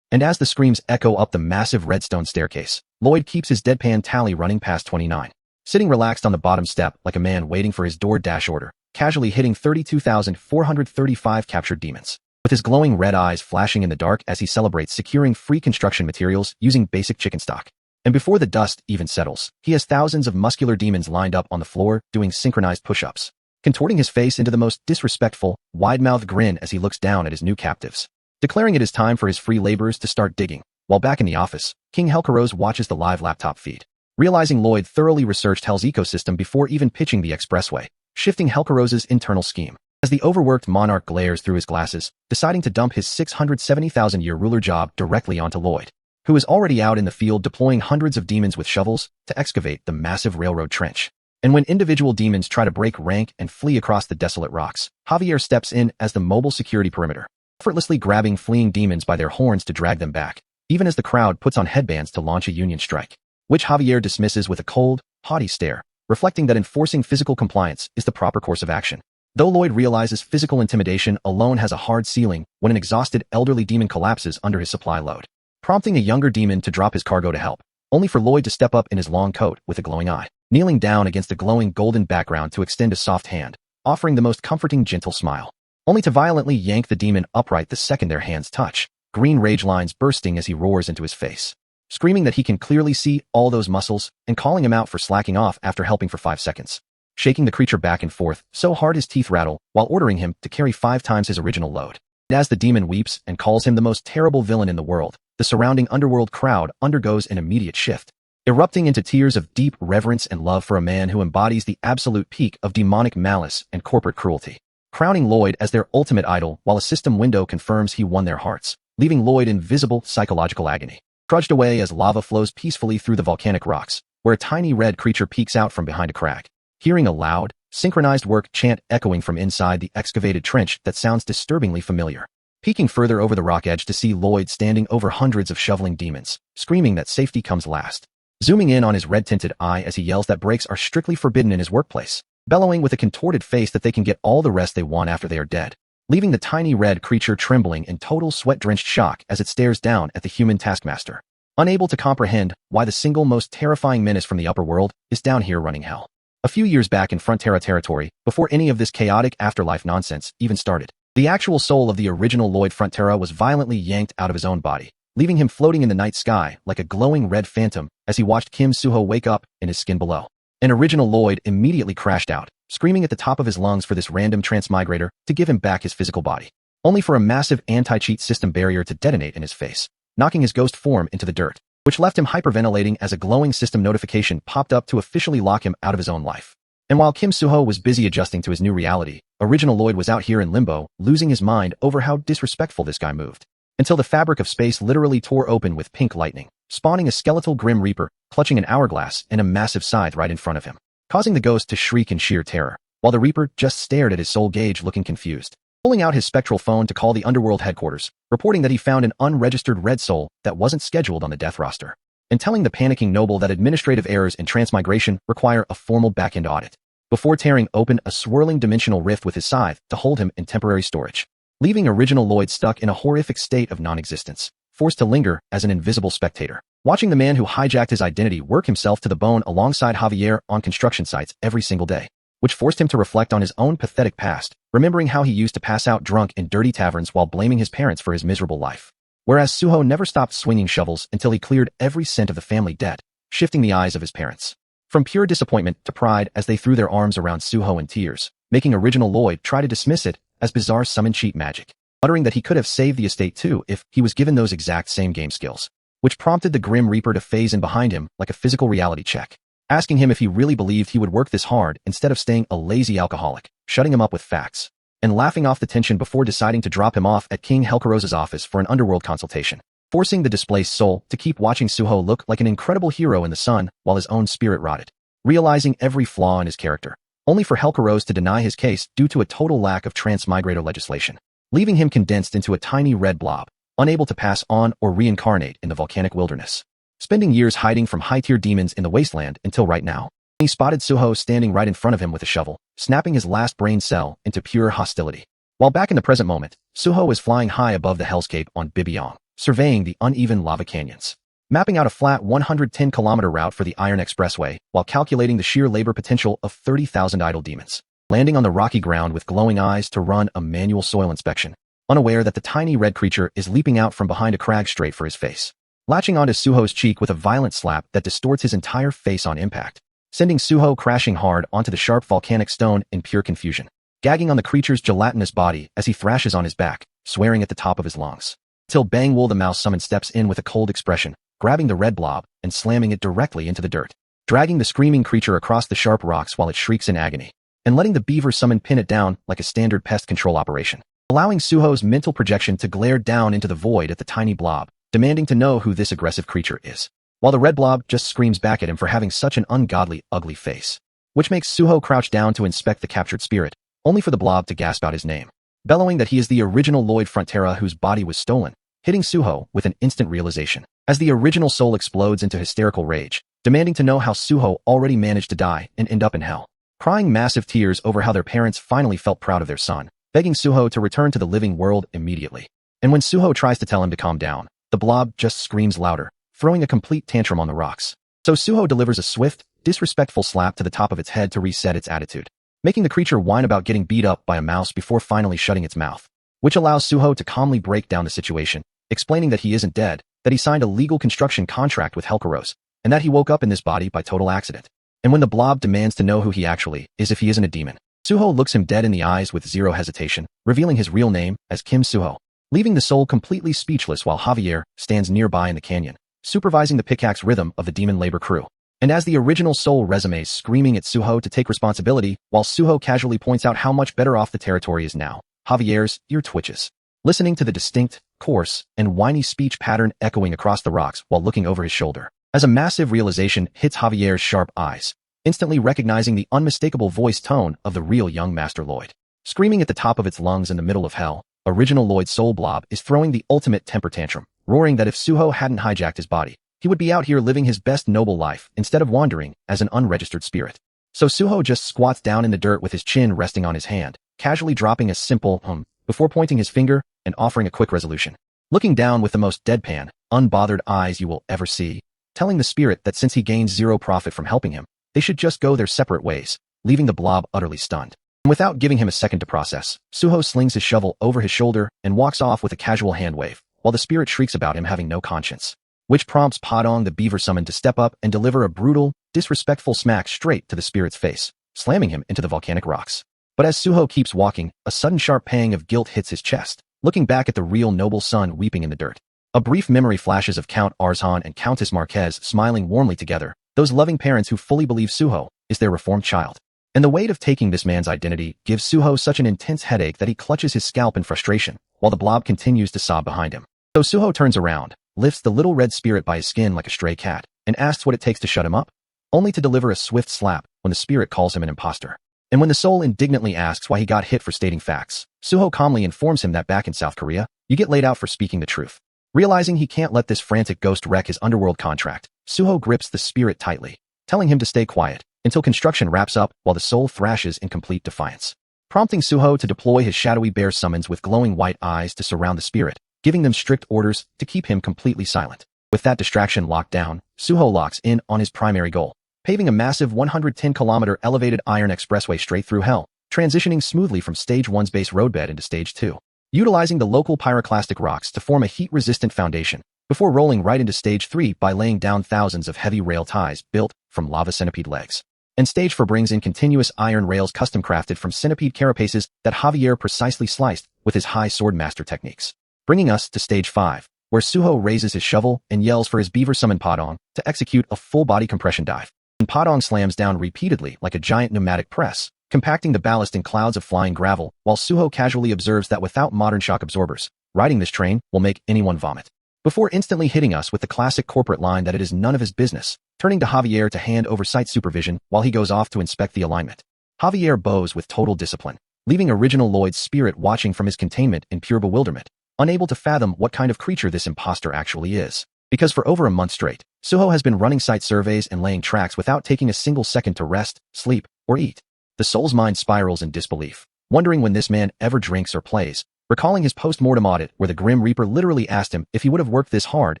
S1: And as the screams echo up the massive redstone staircase, Lloyd keeps his deadpan tally running past 29, sitting relaxed on the bottom step like a man waiting for his DoorDash order, casually hitting 32,435 captured demons, with his glowing red eyes flashing in the dark as he celebrates securing free construction materials using basic chicken stock. And before the dust even settles, he has thousands of muscular demons lined up on the floor doing synchronized push-ups, contorting his face into the most disrespectful, wide-mouthed grin as he looks down at his new captives, declaring it is time for his free laborers to start digging. While back in the office, King Helcaros watches the live laptop feed, realizing Lloyd thoroughly researched Hell's ecosystem before even pitching the expressway, shifting Helcaros's internal scheme. As the overworked monarch glares through his glasses, deciding to dump his 670,000-year ruler job directly onto Lloyd, who is already out in the field deploying hundreds of demons with shovels to excavate the massive railroad trench. And when individual demons try to break rank and flee across the desolate rocks, Javier steps in as the mobile security perimeter, effortlessly grabbing fleeing demons by their horns to drag them back, even as the crowd puts on headbands to launch a union strike, which Javier dismisses with a cold, haughty stare, reflecting that enforcing physical compliance is the proper course of action. Though Lloyd realizes physical intimidation alone has a hard ceiling when an exhausted elderly demon collapses under his supply load, prompting a younger demon to drop his cargo to help, only for Lloyd to step up in his long coat with a glowing eye, kneeling down against the glowing golden background to extend a soft hand, offering the most comforting gentle smile, only to violently yank the demon upright the second their hands touch, green rage lines bursting as he roars into his face, screaming that he can clearly see all those muscles and calling him out for slacking off after helping for 5 seconds, shaking the creature back and forth so hard his teeth rattle while ordering him to carry 5 times his original load. And as the demon weeps and calls him the most terrible villain in the world, the surrounding underworld crowd undergoes an immediate shift, erupting into tears of deep reverence and love for a man who embodies the absolute peak of demonic malice and corporate cruelty, crowning Lloyd as their ultimate idol while a system window confirms he won their hearts, leaving Lloyd in visible psychological agony. Trudged away as lava flows peacefully through the volcanic rocks, where a tiny red creature peeks out from behind a crag, hearing a loud, synchronized work chant echoing from inside the excavated trench that sounds disturbingly familiar. Peeking further over the rock edge to see Lloyd standing over hundreds of shoveling demons, screaming that safety comes last. Zooming in on his red-tinted eye as he yells that breaks are strictly forbidden in his workplace, bellowing with a contorted face that they can get all the rest they want after they are dead, leaving the tiny red creature trembling in total sweat-drenched shock as it stares down at the human taskmaster, unable to comprehend why the single most terrifying menace from the upper world is down here running hell. A few years back in Frontera territory, before any of this chaotic afterlife nonsense even started, the actual soul of the original Lloyd Frontera was violently yanked out of his own body, leaving him floating in the night sky like a glowing red phantom as he watched Kim Suho wake up in his skin below. An original Lloyd immediately crashed out, screaming at the top of his lungs for this random transmigrator to give him back his physical body, only for a massive anti-cheat system barrier to detonate in his face, knocking his ghost form into the dirt, which left him hyperventilating as a glowing system notification popped up to officially lock him out of his own life. And while Kim Suho was busy adjusting to his new reality, original Lloyd was out here in limbo, losing his mind over how disrespectful this guy moved, until the fabric of space literally tore open with pink lightning, spawning a skeletal Grim Reaper, clutching an hourglass and a massive scythe right in front of him, causing the ghost to shriek in sheer terror, while the Reaper just stared at his soul gauge looking confused, pulling out his spectral phone to call the underworld headquarters, reporting that he found an unregistered red soul that wasn't scheduled on the death roster, and telling the panicking noble that administrative errors in transmigration require a formal back-end audit, before tearing open a swirling dimensional rift with his scythe to hold him in temporary storage, leaving original Lloyd stuck in a horrific state of non-existence, forced to linger as an invisible spectator, watching the man who hijacked his identity work himself to the bone alongside Javier on construction sites every single day, which forced him to reflect on his own pathetic past, remembering how he used to pass out drunk in dirty taverns while blaming his parents for his miserable life. Whereas Suho never stopped swinging shovels until he cleared every cent of the family debt, shifting the eyes of his parents from pure disappointment to pride as they threw their arms around Suho in tears, making original Lloyd try to dismiss it as bizarre summon cheat magic, muttering that he could have saved the estate too if he was given those exact same game skills, which prompted the Grim Reaper to phase in behind him like a physical reality check, asking him if he really believed he would work this hard instead of staying a lazy alcoholic, shutting him up with facts, and laughing off the tension before deciding to drop him off at King Helcarose's office for an underworld consultation, forcing the displaced soul to keep watching Suho look like an incredible hero in the sun while his own spirit rotted, realizing every flaw in his character, only for Helcarose to deny his case due to a total lack of transmigrator legislation, leaving him condensed into a tiny red blob, unable to pass on or reincarnate in the volcanic wilderness, spending years hiding from high-tier demons in the wasteland until right now. He spotted Suho standing right in front of him with a shovel, snapping his last brain cell into pure hostility. While back in the present moment, Suho is flying high above the hellscape on Bibiong, surveying the uneven lava canyons, mapping out a flat 110-kilometer route for the Iron Expressway while calculating the sheer labor potential of 30,000 idle demons, landing on the rocky ground with glowing eyes to run a manual soil inspection, unaware that the tiny red creature is leaping out from behind a crag straight for his face, latching onto Suho's cheek with a violent slap that distorts his entire face on impact, sending Suho crashing hard onto the sharp volcanic stone in pure confusion, gagging on the creature's gelatinous body as he thrashes on his back, swearing at the top of his lungs, till Bang Wool the mouse summon steps in with a cold expression, grabbing the red blob and slamming it directly into the dirt, dragging the screaming creature across the sharp rocks while it shrieks in agony, and letting the beaver summon pin it down like a standard pest control operation, allowing Suho's mental projection to glare down into the void at the tiny blob, demanding to know who this aggressive creature is, while the red blob just screams back at him for having such an ungodly, ugly face, which makes Suho crouch down to inspect the captured spirit, only for the blob to gasp out his name, bellowing that he is the original Lloyd Frontera whose body was stolen, hitting Suho with an instant realization, as the original soul explodes into hysterical rage, demanding to know how Suho already managed to die and end up in hell, crying massive tears over how their parents finally felt proud of their son, begging Suho to return to the living world immediately. And when Suho tries to tell him to calm down, the blob just screams louder, throwing a complete tantrum on the rocks. So Suho delivers a swift, disrespectful slap to the top of its head to reset its attitude, making the creature whine about getting beat up by a mouse before finally shutting its mouth, which allows Suho to calmly break down the situation, explaining that he isn't dead, that he signed a legal construction contract with Helcarose, and that he woke up in this body by total accident. And when the blob demands to know who he actually is if he isn't a demon, Suho looks him dead in the eyes with zero hesitation, revealing his real name as Kim Suho, leaving the soul completely speechless while Javier stands nearby in the canyon, supervising the pickaxe rhythm of the demon labor crew. And as the original soul resumes screaming at Suho to take responsibility, while Suho casually points out how much better off the territory is now, Javier's ear twitches, listening to the distinct, coarse, and whiny speech pattern echoing across the rocks while looking over his shoulder. As a massive realization hits Javier's sharp eyes, instantly recognizing the unmistakable voice tone of the real young Master Lloyd. Screaming at the top of its lungs in the middle of hell, original Lloyd's soul blob is throwing the ultimate temper tantrum, roaring that if Suho hadn't hijacked his body, he would be out here living his best noble life instead of wandering as an unregistered spirit. So Suho just squats down in the dirt with his chin resting on his hand, casually dropping a simple before pointing his finger and offering a quick resolution. Looking down with the most deadpan, unbothered eyes you will ever see, telling the spirit that since he gains zero profit from helping him, they should just go their separate ways, leaving the blob utterly stunned. And without giving him a second to process, Suho slings his shovel over his shoulder and walks off with a casual hand wave, while the spirit shrieks about him having no conscience, which prompts Padong the beaver summon to step up and deliver a brutal, disrespectful smack straight to the spirit's face, slamming him into the volcanic rocks. But as Suho keeps walking, a sudden sharp pang of guilt hits his chest, looking back at the real noble son weeping in the dirt. A brief memory flashes of Count Arzhan and Countess Marquez smiling warmly together, those loving parents who fully believe Suho is their reformed child. And the weight of taking this man's identity gives Suho such an intense headache that he clutches his scalp in frustration, while the blob continues to sob behind him. So Suho turns around, lifts the little red spirit by his skin like a stray cat, and asks what it takes to shut him up, only to deliver a swift slap when the spirit calls him an imposter. And when the soul indignantly asks why he got hit for stating facts, Suho calmly informs him that back in South Korea, you get laid out for speaking the truth. Realizing he can't let this frantic ghost wreck his underworld contract, Suho grips the spirit tightly, telling him to stay quiet until construction wraps up while the soul thrashes in complete defiance, prompting Suho to deploy his shadowy bear summons with glowing white eyes to surround the spirit, giving them strict orders to keep him completely silent. With that distraction locked down, Suho locks in on his primary goal, paving a massive 110-kilometer elevated iron expressway straight through hell, transitioning smoothly from Stage 1's base roadbed into Stage 2, utilizing the local pyroclastic rocks to form a heat-resistant foundation, before rolling right into Stage 3 by laying down thousands of heavy rail ties built from lava centipede legs. And Stage 4 brings in continuous iron rails custom-crafted from centipede carapaces that Javier precisely sliced with his high sword master techniques. Bringing us to Stage 5, where Suho raises his shovel and yells for his beaver summon Padong to execute a full-body compression dive. And Padong slams down repeatedly like a giant pneumatic press, compacting the ballast in clouds of flying gravel, while Suho casually observes that without modern shock absorbers, riding this train will make anyone vomit. Before instantly hitting us with the classic corporate line that it is none of his business, turning to Javier to hand over site supervision while he goes off to inspect the alignment. Javier bows with total discipline, leaving original Lloyd's spirit watching from his containment in pure bewilderment, unable to fathom what kind of creature this imposter actually is. Because for over a month straight, Suho has been running site surveys and laying tracks without taking a single second to rest, sleep, or eat. The soul's mind spirals in disbelief, wondering when this man ever drinks or plays, recalling his post-mortem audit where the Grim Reaper literally asked him if he would have worked this hard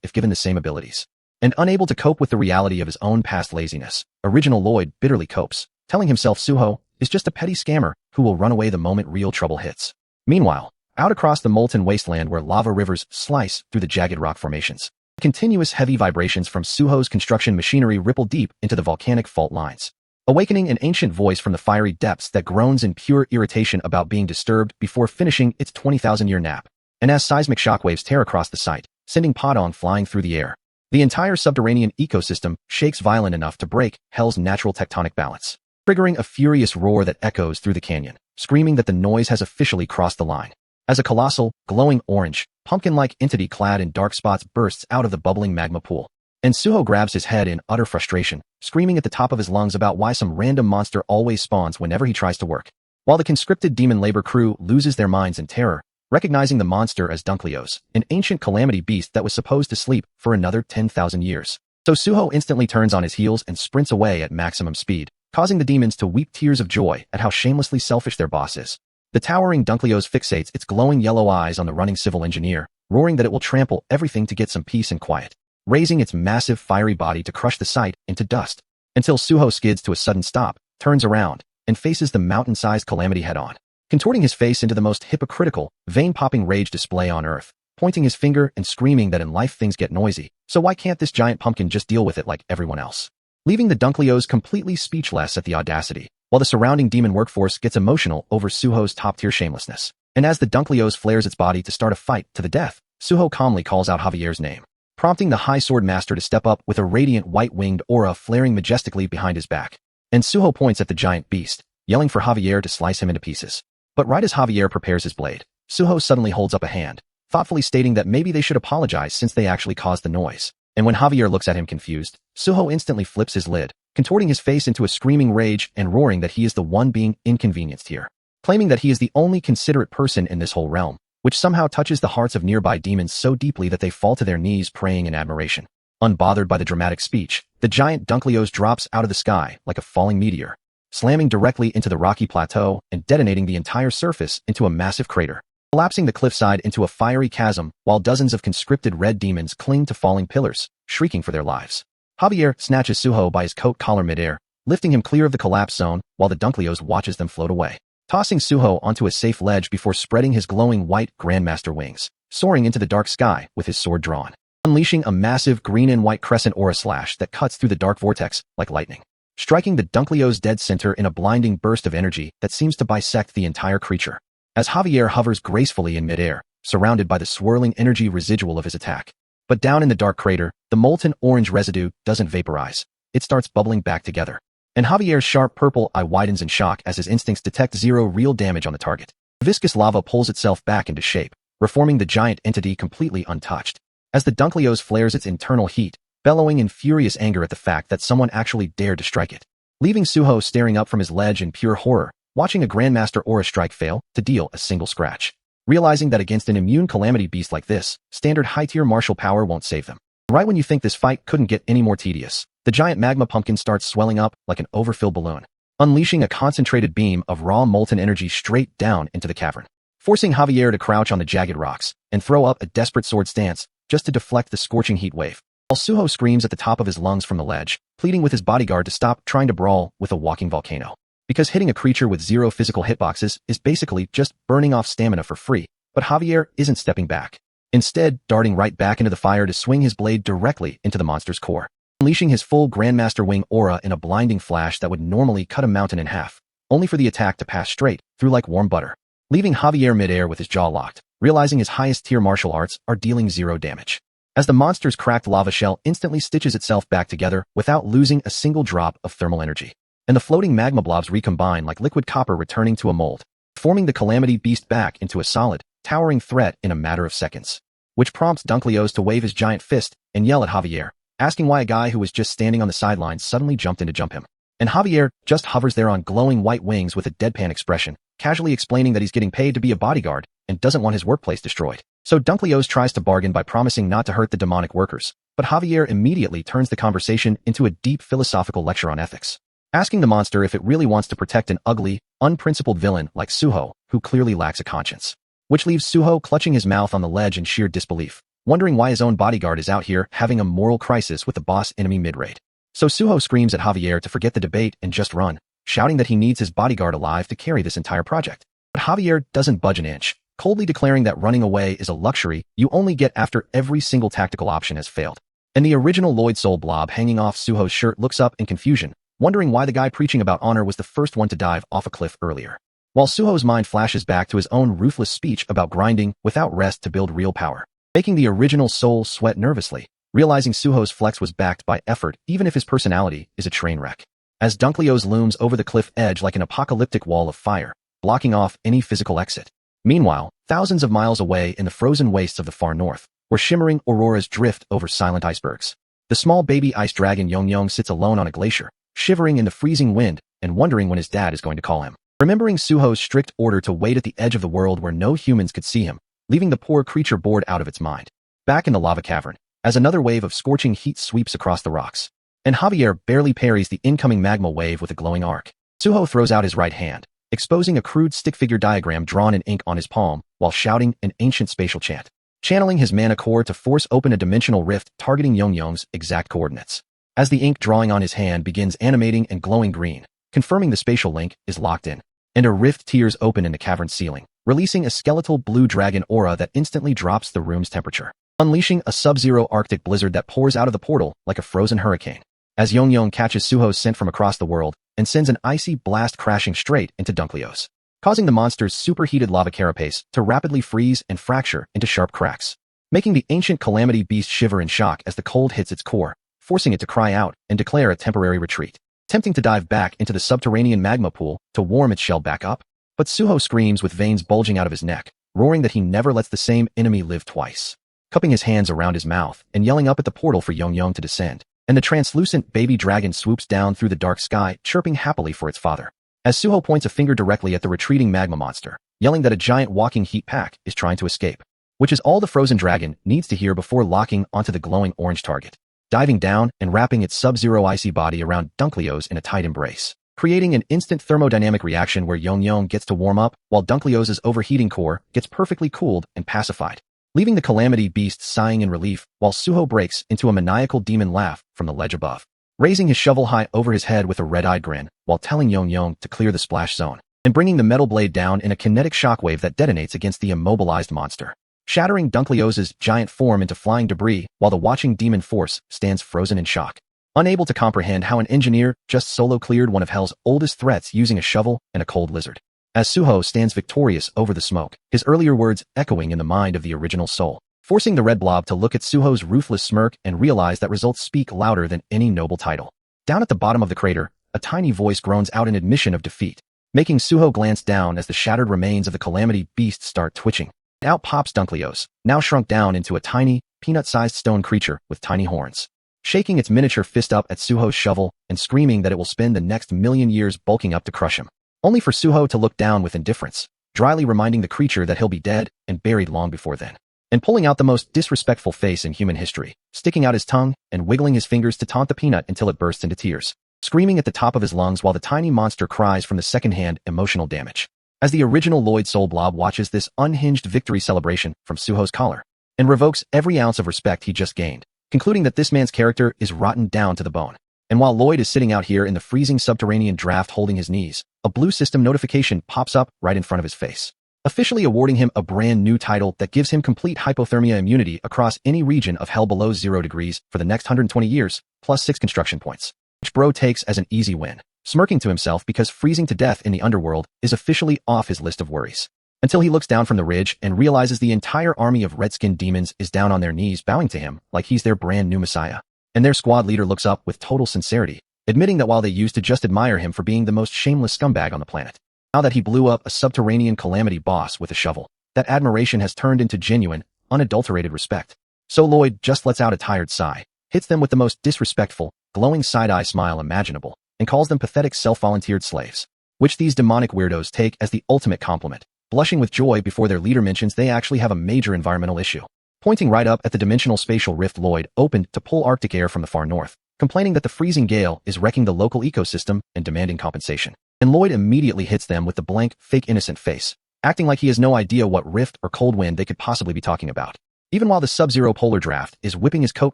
S1: if given the same abilities. And unable to cope with the reality of his own past laziness, original Lloyd bitterly copes, telling himself Suho is just a petty scammer who will run away the moment real trouble hits. Meanwhile, out across the molten wasteland where lava rivers slice through the jagged rock formations, continuous heavy vibrations from Suho's construction machinery ripple deep into the volcanic fault lines, awakening an ancient voice from the fiery depths that groans in pure irritation about being disturbed before finishing its 20,000-year nap. And as seismic shockwaves tear across the site, sending Padong flying through the air, the entire subterranean ecosystem shakes violent enough to break hell's natural tectonic balance, triggering a furious roar that echoes through the canyon, screaming that the noise has officially crossed the line. As a colossal, glowing orange, pumpkin-like entity clad in dark spots bursts out of the bubbling magma pool. And Suho grabs his head in utter frustration, screaming at the top of his lungs about why some random monster always spawns whenever he tries to work. While the conscripted demon labor crew loses their minds in terror, recognizing the monster as Dunkleos, an ancient calamity beast that was supposed to sleep for another 10,000 years. So Suho instantly turns on his heels and sprints away at maximum speed, causing the demons to weep tears of joy at how shamelessly selfish their boss is. The towering Dunkleos fixates its glowing yellow eyes on the running civil engineer, roaring that it will trample everything to get some peace and quiet, raising its massive fiery body to crush the site into dust, until Suho skids to a sudden stop, turns around, and faces the mountain-sized calamity head-on, contorting his face into the most hypocritical, vein-popping rage display on Earth, pointing his finger and screaming that in life things get noisy, so why can't this giant pumpkin just deal with it like everyone else? Leaving the Dunkleos completely speechless at the audacity, while the surrounding demon workforce gets emotional over Suho's top-tier shamelessness. And as the Dunkleos flares its body to start a fight to the death, Suho calmly calls out Javier's name, prompting the High Sword Master to step up with a radiant white-winged aura flaring majestically behind his back. And Suho points at the giant beast, yelling for Javier to slice him into pieces. But right as Javier prepares his blade, Suho suddenly holds up a hand, thoughtfully stating that maybe they should apologize since they actually caused the noise. And when Javier looks at him confused, Suho instantly flips his lid, contorting his face into a screaming rage and roaring that he is the one being inconvenienced here, claiming that he is the only considerate person in this whole realm, which somehow touches the hearts of nearby demons so deeply that they fall to their knees praying in admiration. Unbothered by the dramatic speech, the giant Dunkleo's drops out of the sky like a falling meteor, slamming directly into the rocky plateau and detonating the entire surface into a massive crater, collapsing the cliffside into a fiery chasm while dozens of conscripted red demons cling to falling pillars, shrieking for their lives. Javier snatches Suho by his coat collar midair, lifting him clear of the collapse zone while the Dunkleos watches them float away, tossing Suho onto a safe ledge before spreading his glowing white Grandmaster wings, soaring into the dark sky with his sword drawn, unleashing a massive green and white crescent aura slash that cuts through the dark vortex like lightning, striking the Dunkleo's dead center in a blinding burst of energy that seems to bisect the entire creature. As Javier hovers gracefully in midair, surrounded by the swirling energy residual of his attack. But down in the dark crater, the molten orange residue doesn't vaporize. It starts bubbling back together. And Javier's sharp purple eye widens in shock as his instincts detect zero real damage on the target. Viscous lava pulls itself back into shape, reforming the giant entity completely untouched. As the Dunkleo's flares its internal heat, bellowing in furious anger at the fact that someone actually dared to strike it. Leaving Suho staring up from his ledge in pure horror, watching a Grandmaster aura strike fail to deal a single scratch. Realizing that against an immune calamity beast like this, standard high-tier martial power won't save them. Right when you think this fight couldn't get any more tedious, the giant magma pumpkin starts swelling up like an overfilled balloon, unleashing a concentrated beam of raw molten energy straight down into the cavern, forcing Javier to crouch on the jagged rocks and throw up a desperate sword stance just to deflect the scorching heat wave, while Suho screams at the top of his lungs from the ledge, pleading with his bodyguard to stop trying to brawl with a walking volcano. Because hitting a creature with zero physical hitboxes is basically just burning off stamina for free, but Javier isn't stepping back. Instead, darting right back into the fire to swing his blade directly into the monster's core, unleashing his full Grandmaster Wing aura in a blinding flash that would normally cut a mountain in half, only for the attack to pass straight through like warm butter, leaving Javier midair with his jaw locked, realizing his highest tier martial arts are dealing zero damage. As the monster's cracked lava shell instantly stitches itself back together without losing a single drop of thermal energy, and the floating magma blobs recombine like liquid copper returning to a mold, forming the calamity beast back into a solid, towering threat in a matter of seconds, which prompts Dunkleos to wave his giant fist and yell at Javier, asking why a guy who was just standing on the sidelines suddenly jumped in to jump him. And Javier just hovers there on glowing white wings with a deadpan expression, casually explaining that he's getting paid to be a bodyguard and doesn't want his workplace destroyed. So Dunkleos tries to bargain by promising not to hurt the demonic workers, but Javier immediately turns the conversation into a deep philosophical lecture on ethics, asking the monster if it really wants to protect an ugly, unprincipled villain like Suho, who clearly lacks a conscience. Which leaves Suho clutching his mouth on the ledge in sheer disbelief, wondering why his own bodyguard is out here having a moral crisis with the boss enemy mid-raid. So Suho screams at Javier to forget the debate and just run, shouting that he needs his bodyguard alive to carry this entire project. But Javier doesn't budge an inch, coldly declaring that running away is a luxury you only get after every single tactical option has failed. And the original Lloyd Soul blob hanging off Suho's shirt looks up in confusion, wondering why the guy preaching about honor was the first one to dive off a cliff earlier. While Suho's mind flashes back to his own ruthless speech about grinding without rest to build real power, making the original Soul sweat nervously, realizing Suho's flex was backed by effort even if his personality is a train wreck. As Dunkleos looms over the cliff edge like an apocalyptic wall of fire, blocking off any physical exit. Meanwhile, thousands of miles away in the frozen wastes of the far north, where shimmering auroras drift over silent icebergs, the small baby ice dragon Yong sits alone on a glacier, shivering in the freezing wind and wondering when his dad is going to call him. Remembering Suho's strict order to wait at the edge of the world where no humans could see him, leaving the poor creature bored out of its mind. Back in the lava cavern, as another wave of scorching heat sweeps across the rocks, and Javier barely parries the incoming magma wave with a glowing arc. Suho throws out his right hand, exposing a crude stick figure diagram drawn in ink on his palm while shouting an ancient spatial chant, channeling his mana core to force open a dimensional rift targeting Yong's exact coordinates. As the ink drawing on his hand begins animating and glowing green, confirming the spatial link is locked in, and a rift tears open in the cavern's ceiling, releasing a skeletal blue dragon aura that instantly drops the room's temperature, unleashing a sub-zero arctic blizzard that pours out of the portal like a frozen hurricane. As Yong catches Suho's scent from across the world and sends an icy blast crashing straight into Dunkleos, causing the monster's superheated lava carapace to rapidly freeze and fracture into sharp cracks. making the ancient calamity beast shiver in shock as the cold hits its core, forcing it to cry out and declare a temporary retreat, attempting to dive back into the subterranean magma pool to warm its shell back up. But Suho screams with veins bulging out of his neck, roaring that he never lets the same enemy live twice, cupping his hands around his mouth and yelling up at the portal for Yong to descend. And the translucent baby dragon swoops down through the dark sky, chirping happily for its father. As Suho points a finger directly at the retreating magma monster, yelling that a giant walking heat pack is trying to escape, which is all the frozen dragon needs to hear before locking onto the glowing orange target, diving down and wrapping its sub-zero icy body around Dunkleo's in a tight embrace, creating an instant thermodynamic reaction where Yong gets to warm up while Dunkleo's overheating core gets perfectly cooled and pacified, leaving the calamity beast sighing in relief while Suho breaks into a maniacal demon laugh from the ledge above, raising his shovel high over his head with a red-eyed grin while telling Yong to clear the splash zone, and bringing the metal blade down in a kinetic shockwave that detonates against the immobilized monster, shattering Dunkleo's giant form into flying debris while the watching demon force stands frozen in shock, unable to comprehend how an engineer just solo cleared one of Hell's oldest threats using a shovel and a cold lizard. As Suho stands victorious over the smoke, his earlier words echoing in the mind of the original soul, forcing the red blob to look at Suho's ruthless smirk and realize that results speak louder than any noble title. Down at the bottom of the crater, a tiny voice groans out in admission of defeat, making Suho glance down as the shattered remains of the calamity beast start twitching. Out pops Dunkleo's, now shrunk down into a tiny, peanut-sized stone creature with tiny horns, shaking its miniature fist up at Suho's shovel and screaming that it will spend the next million years bulking up to crush him, only for Suho to look down with indifference, dryly reminding the creature that he'll be dead and buried long before then, and pulling out the most disrespectful face in human history, sticking out his tongue and wiggling his fingers to taunt the peanut until it bursts into tears, screaming at the top of his lungs while the tiny monster cries from the secondhand emotional damage. As the original Lloyd Soul Blob watches this unhinged victory celebration from Suho's collar, and revokes every ounce of respect he just gained, concluding that this man's character is rotten down to the bone. And while Lloyd is sitting out here in the freezing subterranean draft holding his knees, a blue system notification pops up right in front of his face, officially awarding him a brand new title that gives him complete hypothermia immunity across any region of hell below 0 degrees for the next 120 years, plus 6 construction points, which Bro takes as an easy win, smirking to himself because freezing to death in the underworld is officially off his list of worries. Until he looks down from the ridge and realizes the entire army of red-skinned demons is down on their knees bowing to him like he's their brand new messiah. And their squad leader looks up with total sincerity, admitting that while they used to just admire him for being the most shameless scumbag on the planet, now that he blew up a subterranean calamity boss with a shovel, that admiration has turned into genuine, unadulterated respect. So Lloyd just lets out a tired sigh, hits them with the most disrespectful, glowing side-eye smile imaginable, and calls them pathetic self-volunteered slaves, which these demonic weirdos take as the ultimate compliment, blushing with joy before their leader mentions they actually have a major environmental issue. Pointing right up at the dimensional spatial rift Lloyd opened to pull Arctic air from the far north, complaining that the freezing gale is wrecking the local ecosystem and demanding compensation. And Lloyd immediately hits them with the blank, fake innocent face, acting like he has no idea what rift or cold wind they could possibly be talking about. Even while the sub-zero polar draft is whipping his coat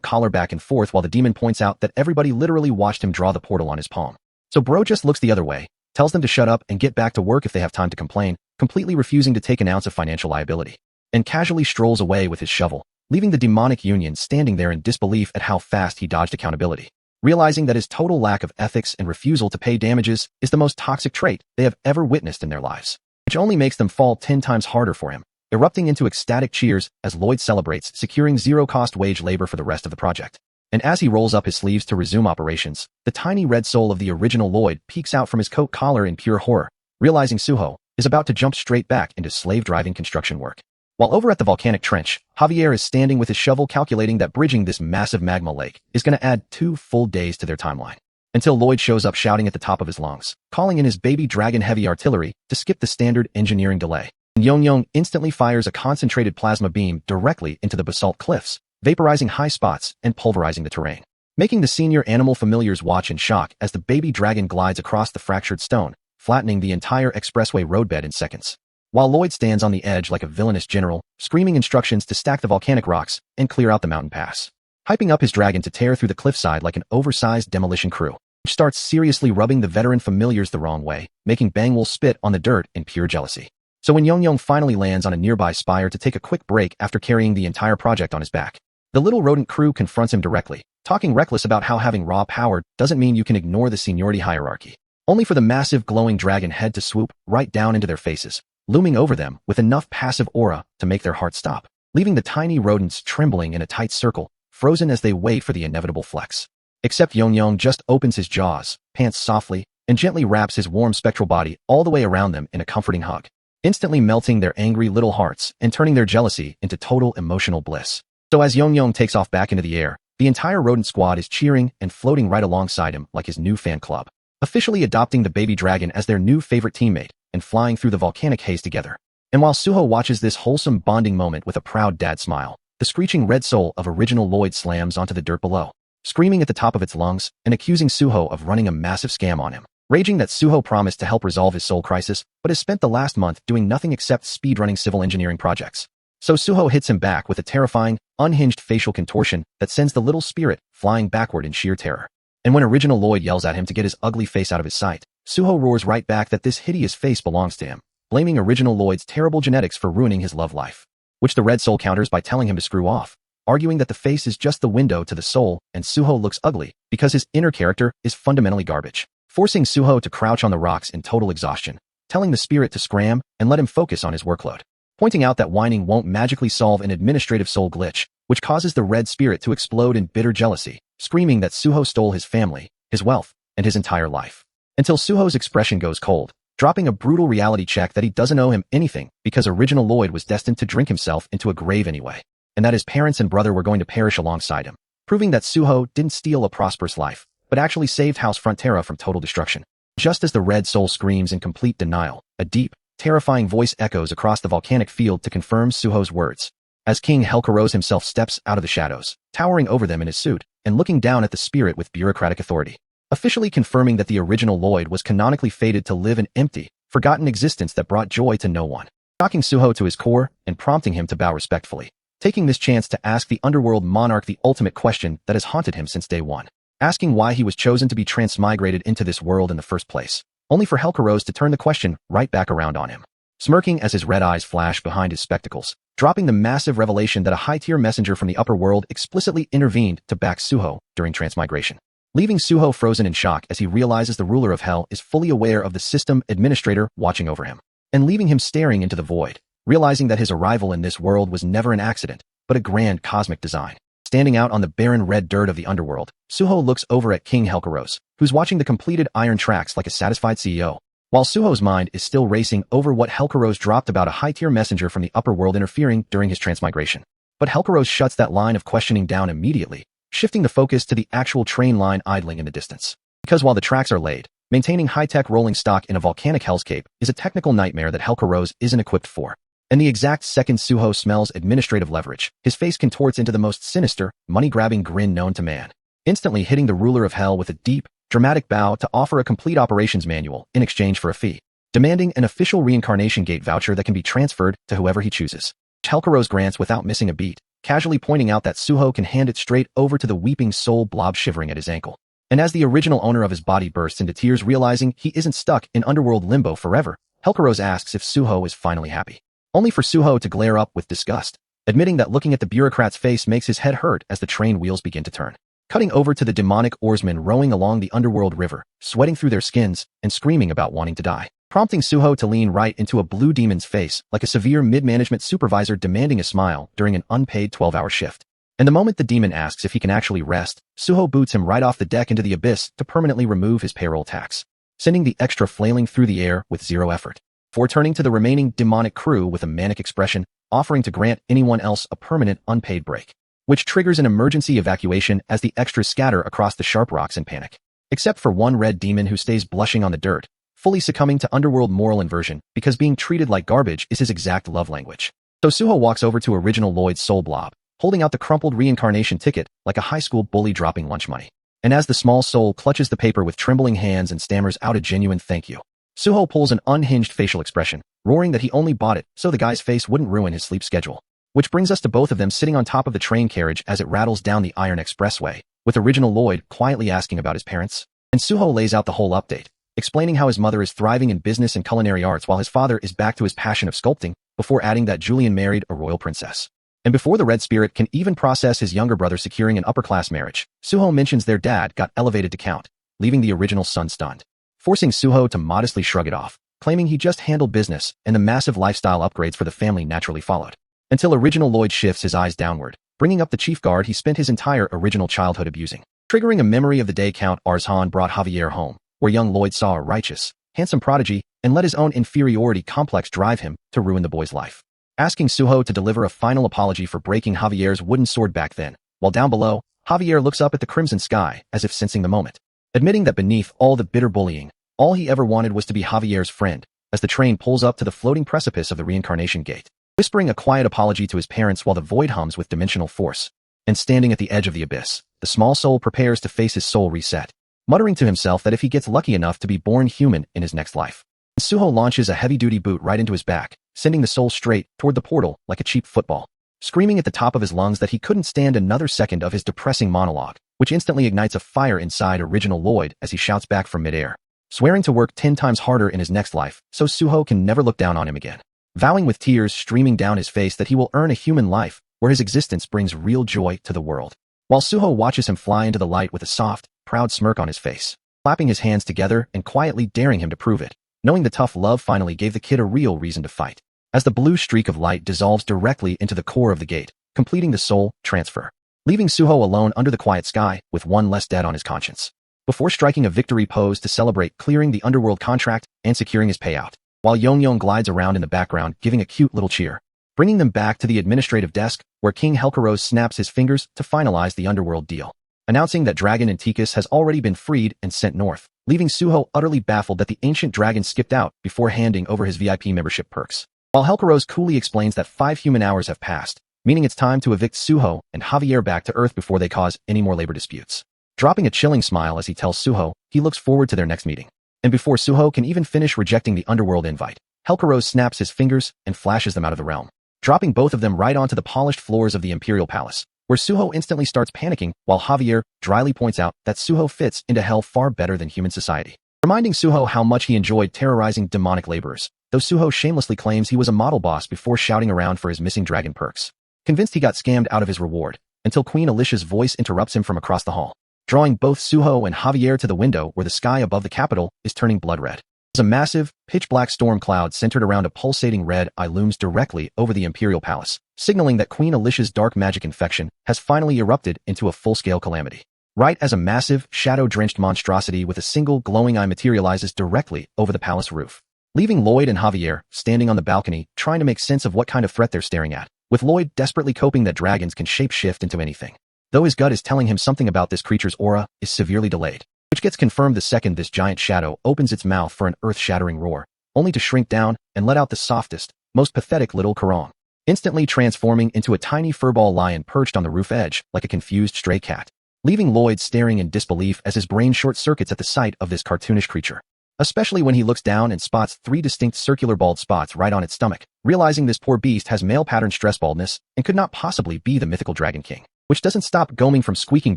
S1: collar back and forth while the demon points out that everybody literally watched him draw the portal on his palm. So Bro just looks the other way, tells them to shut up and get back to work if they have time to complain, completely refusing to take an ounce of financial liability, and casually strolls away with his shovel, leaving the demonic union standing there in disbelief at how fast he dodged accountability, realizing that his total lack of ethics and refusal to pay damages is the most toxic trait they have ever witnessed in their lives, which only makes them fall 10 times harder for him, erupting into ecstatic cheers as Lloyd celebrates securing zero-cost wage labor for the rest of the project. And as he rolls up his sleeves to resume operations, the tiny red soul of the original Lloyd peeks out from his coat collar in pure horror, realizing Suho is about to jump straight back into slave-driving construction work. While over at the volcanic trench, Javier is standing with his shovel calculating that bridging this massive magma lake is going to add 2 full days to their timeline. Until Lloyd shows up shouting at the top of his lungs, calling in his baby dragon heavy artillery to skip the standard engineering delay. And Yong instantly fires a concentrated plasma beam directly into the basalt cliffs, vaporizing high spots and pulverizing the terrain, making the senior animal familiars watch in shock as the baby dragon glides across the fractured stone, flattening the entire expressway roadbed in seconds. While Lloyd stands on the edge like a villainous general, screaming instructions to stack the volcanic rocks and clear out the mountain pass, hyping up his dragon to tear through the cliffside like an oversized demolition crew, which starts seriously rubbing the veteran familiars the wrong way, making Bangwol spit on the dirt in pure jealousy. So when Yong finally lands on a nearby spire to take a quick break after carrying the entire project on his back, the little rodent crew confronts him directly, talking reckless about how having raw power doesn't mean you can ignore the seniority hierarchy, only for the massive glowing dragon head to swoop right down into their faces, looming over them with enough passive aura to make their hearts stop. leaving the tiny rodents trembling in a tight circle, frozen as they wait for the inevitable flex. Except Yongyong just opens his jaws, pants softly, and gently wraps his warm spectral body all the way around them in a comforting hug, instantly melting their angry little hearts and turning their jealousy into total emotional bliss. So as Yongyong takes off back into the air, the entire rodent squad is cheering and floating right alongside him like his new fan club, officially adopting the baby dragon as their new favorite teammate and flying through the volcanic haze together. And while Suho watches this wholesome bonding moment with a proud dad smile, the screeching red soul of original Lloyd slams onto the dirt below, screaming at the top of its lungs and accusing Suho of running a massive scam on him, raging that Suho promised to help resolve his soul crisis but has spent the last month doing nothing except speedrunning civil engineering projects. So Suho hits him back with a terrifying, unhinged facial contortion that sends the little spirit flying backward in sheer terror. And when original Lloyd yells at him to get his ugly face out of his sight, Suho roars right back that this hideous face belongs to him, blaming original Lloyd's terrible genetics for ruining his love life, which the red soul counters by telling him to screw off, arguing that the face is just the window to the soul and Suho looks ugly because his inner character is fundamentally garbage, forcing Suho to crouch on the rocks in total exhaustion, telling the spirit to scram and let him focus on his workload, pointing out that whining won't magically solve an administrative soul glitch, which causes the red spirit to explode in bitter jealousy, screaming that Suho stole his family, his wealth, and his entire life. Until Suho's expression goes cold, dropping a brutal reality check that he doesn't owe him anything because original Lloyd was destined to drink himself into a grave anyway, and that his parents and brother were going to perish alongside him, proving that Suho didn't steal a prosperous life, but actually saved House Frontera from total destruction. Just as the red soul screams in complete denial, a deep, terrifying voice echoes across the volcanic field to confirm Suho's words, as King Helcaros himself steps out of the shadows, towering over them in his suit, and looking down at the spirit with bureaucratic authority, officially confirming that the original Lloyd was canonically fated to live an empty, forgotten existence that brought joy to no one, shocking Suho to his core and prompting him to bow respectfully, taking this chance to ask the underworld monarch the ultimate question that has haunted him since day one, asking why he was chosen to be transmigrated into this world in the first place, only for Helcaros to turn the question right back around on him, smirking as his red eyes flash behind his spectacles, dropping the massive revelation that a high-tier messenger from the upper world explicitly intervened to back Suho during transmigration, leaving Suho frozen in shock as he realizes the ruler of hell is fully aware of the system administrator watching over him, and leaving him staring into the void, realizing that his arrival in this world was never an accident, but a grand cosmic design. Standing out on the barren red dirt of the underworld, Suho looks over at King Helcaros, who's watching the completed iron tracks like a satisfied CEO, while Suho's mind is still racing over what Helcaros dropped about a high-tier messenger from the upper world interfering during his transmigration. But Helcaros shuts that line of questioning down immediately, shifting the focus to the actual train line idling in the distance. Because while the tracks are laid, maintaining high-tech rolling stock in a volcanic hellscape is a technical nightmare that Helcaros isn't equipped for. And the exact second Suho smells administrative leverage, his face contorts into the most sinister, money-grabbing grin known to man, instantly hitting the ruler of hell with a deep, dramatic bow to offer a complete operations manual in exchange for a fee, demanding an official reincarnation gate voucher that can be transferred to whoever he chooses. Helcaros grants without missing a beat, casually pointing out that Suho can hand it straight over to the weeping soul blob shivering at his ankle. And as the original owner of his body bursts into tears realizing he isn't stuck in underworld limbo forever, Helcaros asks if Suho is finally happy, only for Suho to glare up with disgust, admitting that looking at the bureaucrat's face makes his head hurt as the train wheels begin to turn. Cutting over to the demonic oarsmen rowing along the underworld river, sweating through their skins and screaming about wanting to die, prompting Suho to lean right into a blue demon's face like a severe mid-management supervisor demanding a smile during an unpaid 12-hour shift. And the moment the demon asks if he can actually rest, Suho boots him right off the deck into the abyss to permanently remove his payroll tax, sending the extra flailing through the air with zero effort, before turning to the remaining demonic crew with a manic expression, offering to grant anyone else a permanent unpaid break, which triggers an emergency evacuation as the extras scatter across the sharp rocks in panic, except for one red demon who stays blushing on the dirt, fully succumbing to underworld moral inversion because being treated like garbage is his exact love language. So Suho walks over to original Lloyd's soul blob, holding out the crumpled reincarnation ticket like a high school bully dropping lunch money. And as the small soul clutches the paper with trembling hands and stammers out a genuine thank you, Suho pulls an unhinged facial expression, roaring that he only bought it so the guy's face wouldn't ruin his sleep schedule. Which brings us to both of them sitting on top of the train carriage as it rattles down the Iron Expressway, with original Lloyd quietly asking about his parents. And Suho lays out the whole update, explaining how his mother is thriving in business and culinary arts while his father is back to his passion of sculpting, before adding that Julian married a royal princess. And before the Red Spirit can even process his younger brother securing an upper-class marriage, Suho mentions their dad got elevated to count, leaving the original son stunned, forcing Suho to modestly shrug it off, claiming he just handled business and the massive lifestyle upgrades for the family naturally followed. until original Lloyd shifts his eyes downward, bringing up the chief guard he spent his entire original childhood abusing. Triggering a memory of the day Count Arzhan brought Javier home, where young Lloyd saw a righteous, handsome prodigy and let his own inferiority complex drive him to ruin the boy's life. Asking Suho to deliver a final apology for breaking Javier's wooden sword back then, while down below, Javier looks up at the crimson sky as if sensing the moment. Admitting that beneath all the bitter bullying, all he ever wanted was to be Javier's friend, as the train pulls up to the floating precipice of the reincarnation gate, whispering a quiet apology to his parents while the void hums with dimensional force. And standing at the edge of the abyss, the small soul prepares to face his soul reset, muttering to himself that if he gets lucky enough to be born human in his next life. Suho launches a heavy-duty boot right into his back, sending the soul straight toward the portal like a cheap football, screaming at the top of his lungs that he couldn't stand another second of his depressing monologue, which instantly ignites a fire inside original Lloyd as he shouts back from midair, swearing to work 10 times harder in his next life so Suho can never look down on him again, vowing with tears streaming down his face that he will earn a human life where his existence brings real joy to the world. While Suho watches him fly into the light with a soft, proud smirk on his face, clapping his hands together and quietly daring him to prove it, knowing the tough love finally gave the kid a real reason to fight. As the blue streak of light dissolves directly into the core of the gate, completing the soul transfer, leaving Suho alone under the quiet sky with one less debt on his conscience. Before striking a victory pose to celebrate clearing the underworld contract and securing his payout, while Yong glides around in the background giving a cute little cheer, bringing them back to the administrative desk where King Helcaros snaps his fingers to finalize the underworld deal, announcing that Dragon Antiquus has already been freed and sent north, leaving Suho utterly baffled that the ancient dragon skipped out before handing over his VIP membership perks. While Helcaros coolly explains that 5 human hours have passed, meaning it's time to evict Suho and Javier back to Earth before they cause any more labor disputes. Dropping a chilling smile as he tells Suho he looks forward to their next meeting. And before Suho can even finish rejecting the underworld invite, Helcaros snaps his fingers and flashes them out of the realm, dropping both of them right onto the polished floors of the Imperial Palace, where Suho instantly starts panicking while Javier dryly points out that Suho fits into hell far better than human society, reminding Suho how much he enjoyed terrorizing demonic laborers, though Suho shamelessly claims he was a model boss before shouting around for his missing dragon perks, convinced he got scammed out of his reward, until Queen Alicia's voice interrupts him from across the hall, drawing both Suho and Javier to the window where the sky above the capital is turning blood red. As a massive, pitch-black storm cloud centered around a pulsating red eye looms directly over the Imperial Palace, signaling that Queen Alicia's dark magic infection has finally erupted into a full-scale calamity. Right as a massive, shadow-drenched monstrosity with a single glowing eye materializes directly over the palace roof, leaving Lloyd and Javier standing on the balcony trying to make sense of what kind of threat they're staring at, with Lloyd desperately coping that dragons can shape-shift into anything, though his gut is telling him something about this creature's aura is severely delayed, which gets confirmed the second this giant shadow opens its mouth for an earth-shattering roar, only to shrink down and let out the softest, most pathetic little karong, instantly transforming into a tiny furball lion perched on the roof edge like a confused stray cat, leaving Lloyd staring in disbelief as his brain short-circuits at the sight of this cartoonish creature, especially when he looks down and spots 3 distinct circular bald spots right on its stomach, realizing this poor beast has male-pattern stress baldness and could not possibly be the mythical Dragon King, which doesn't stop Goming from squeaking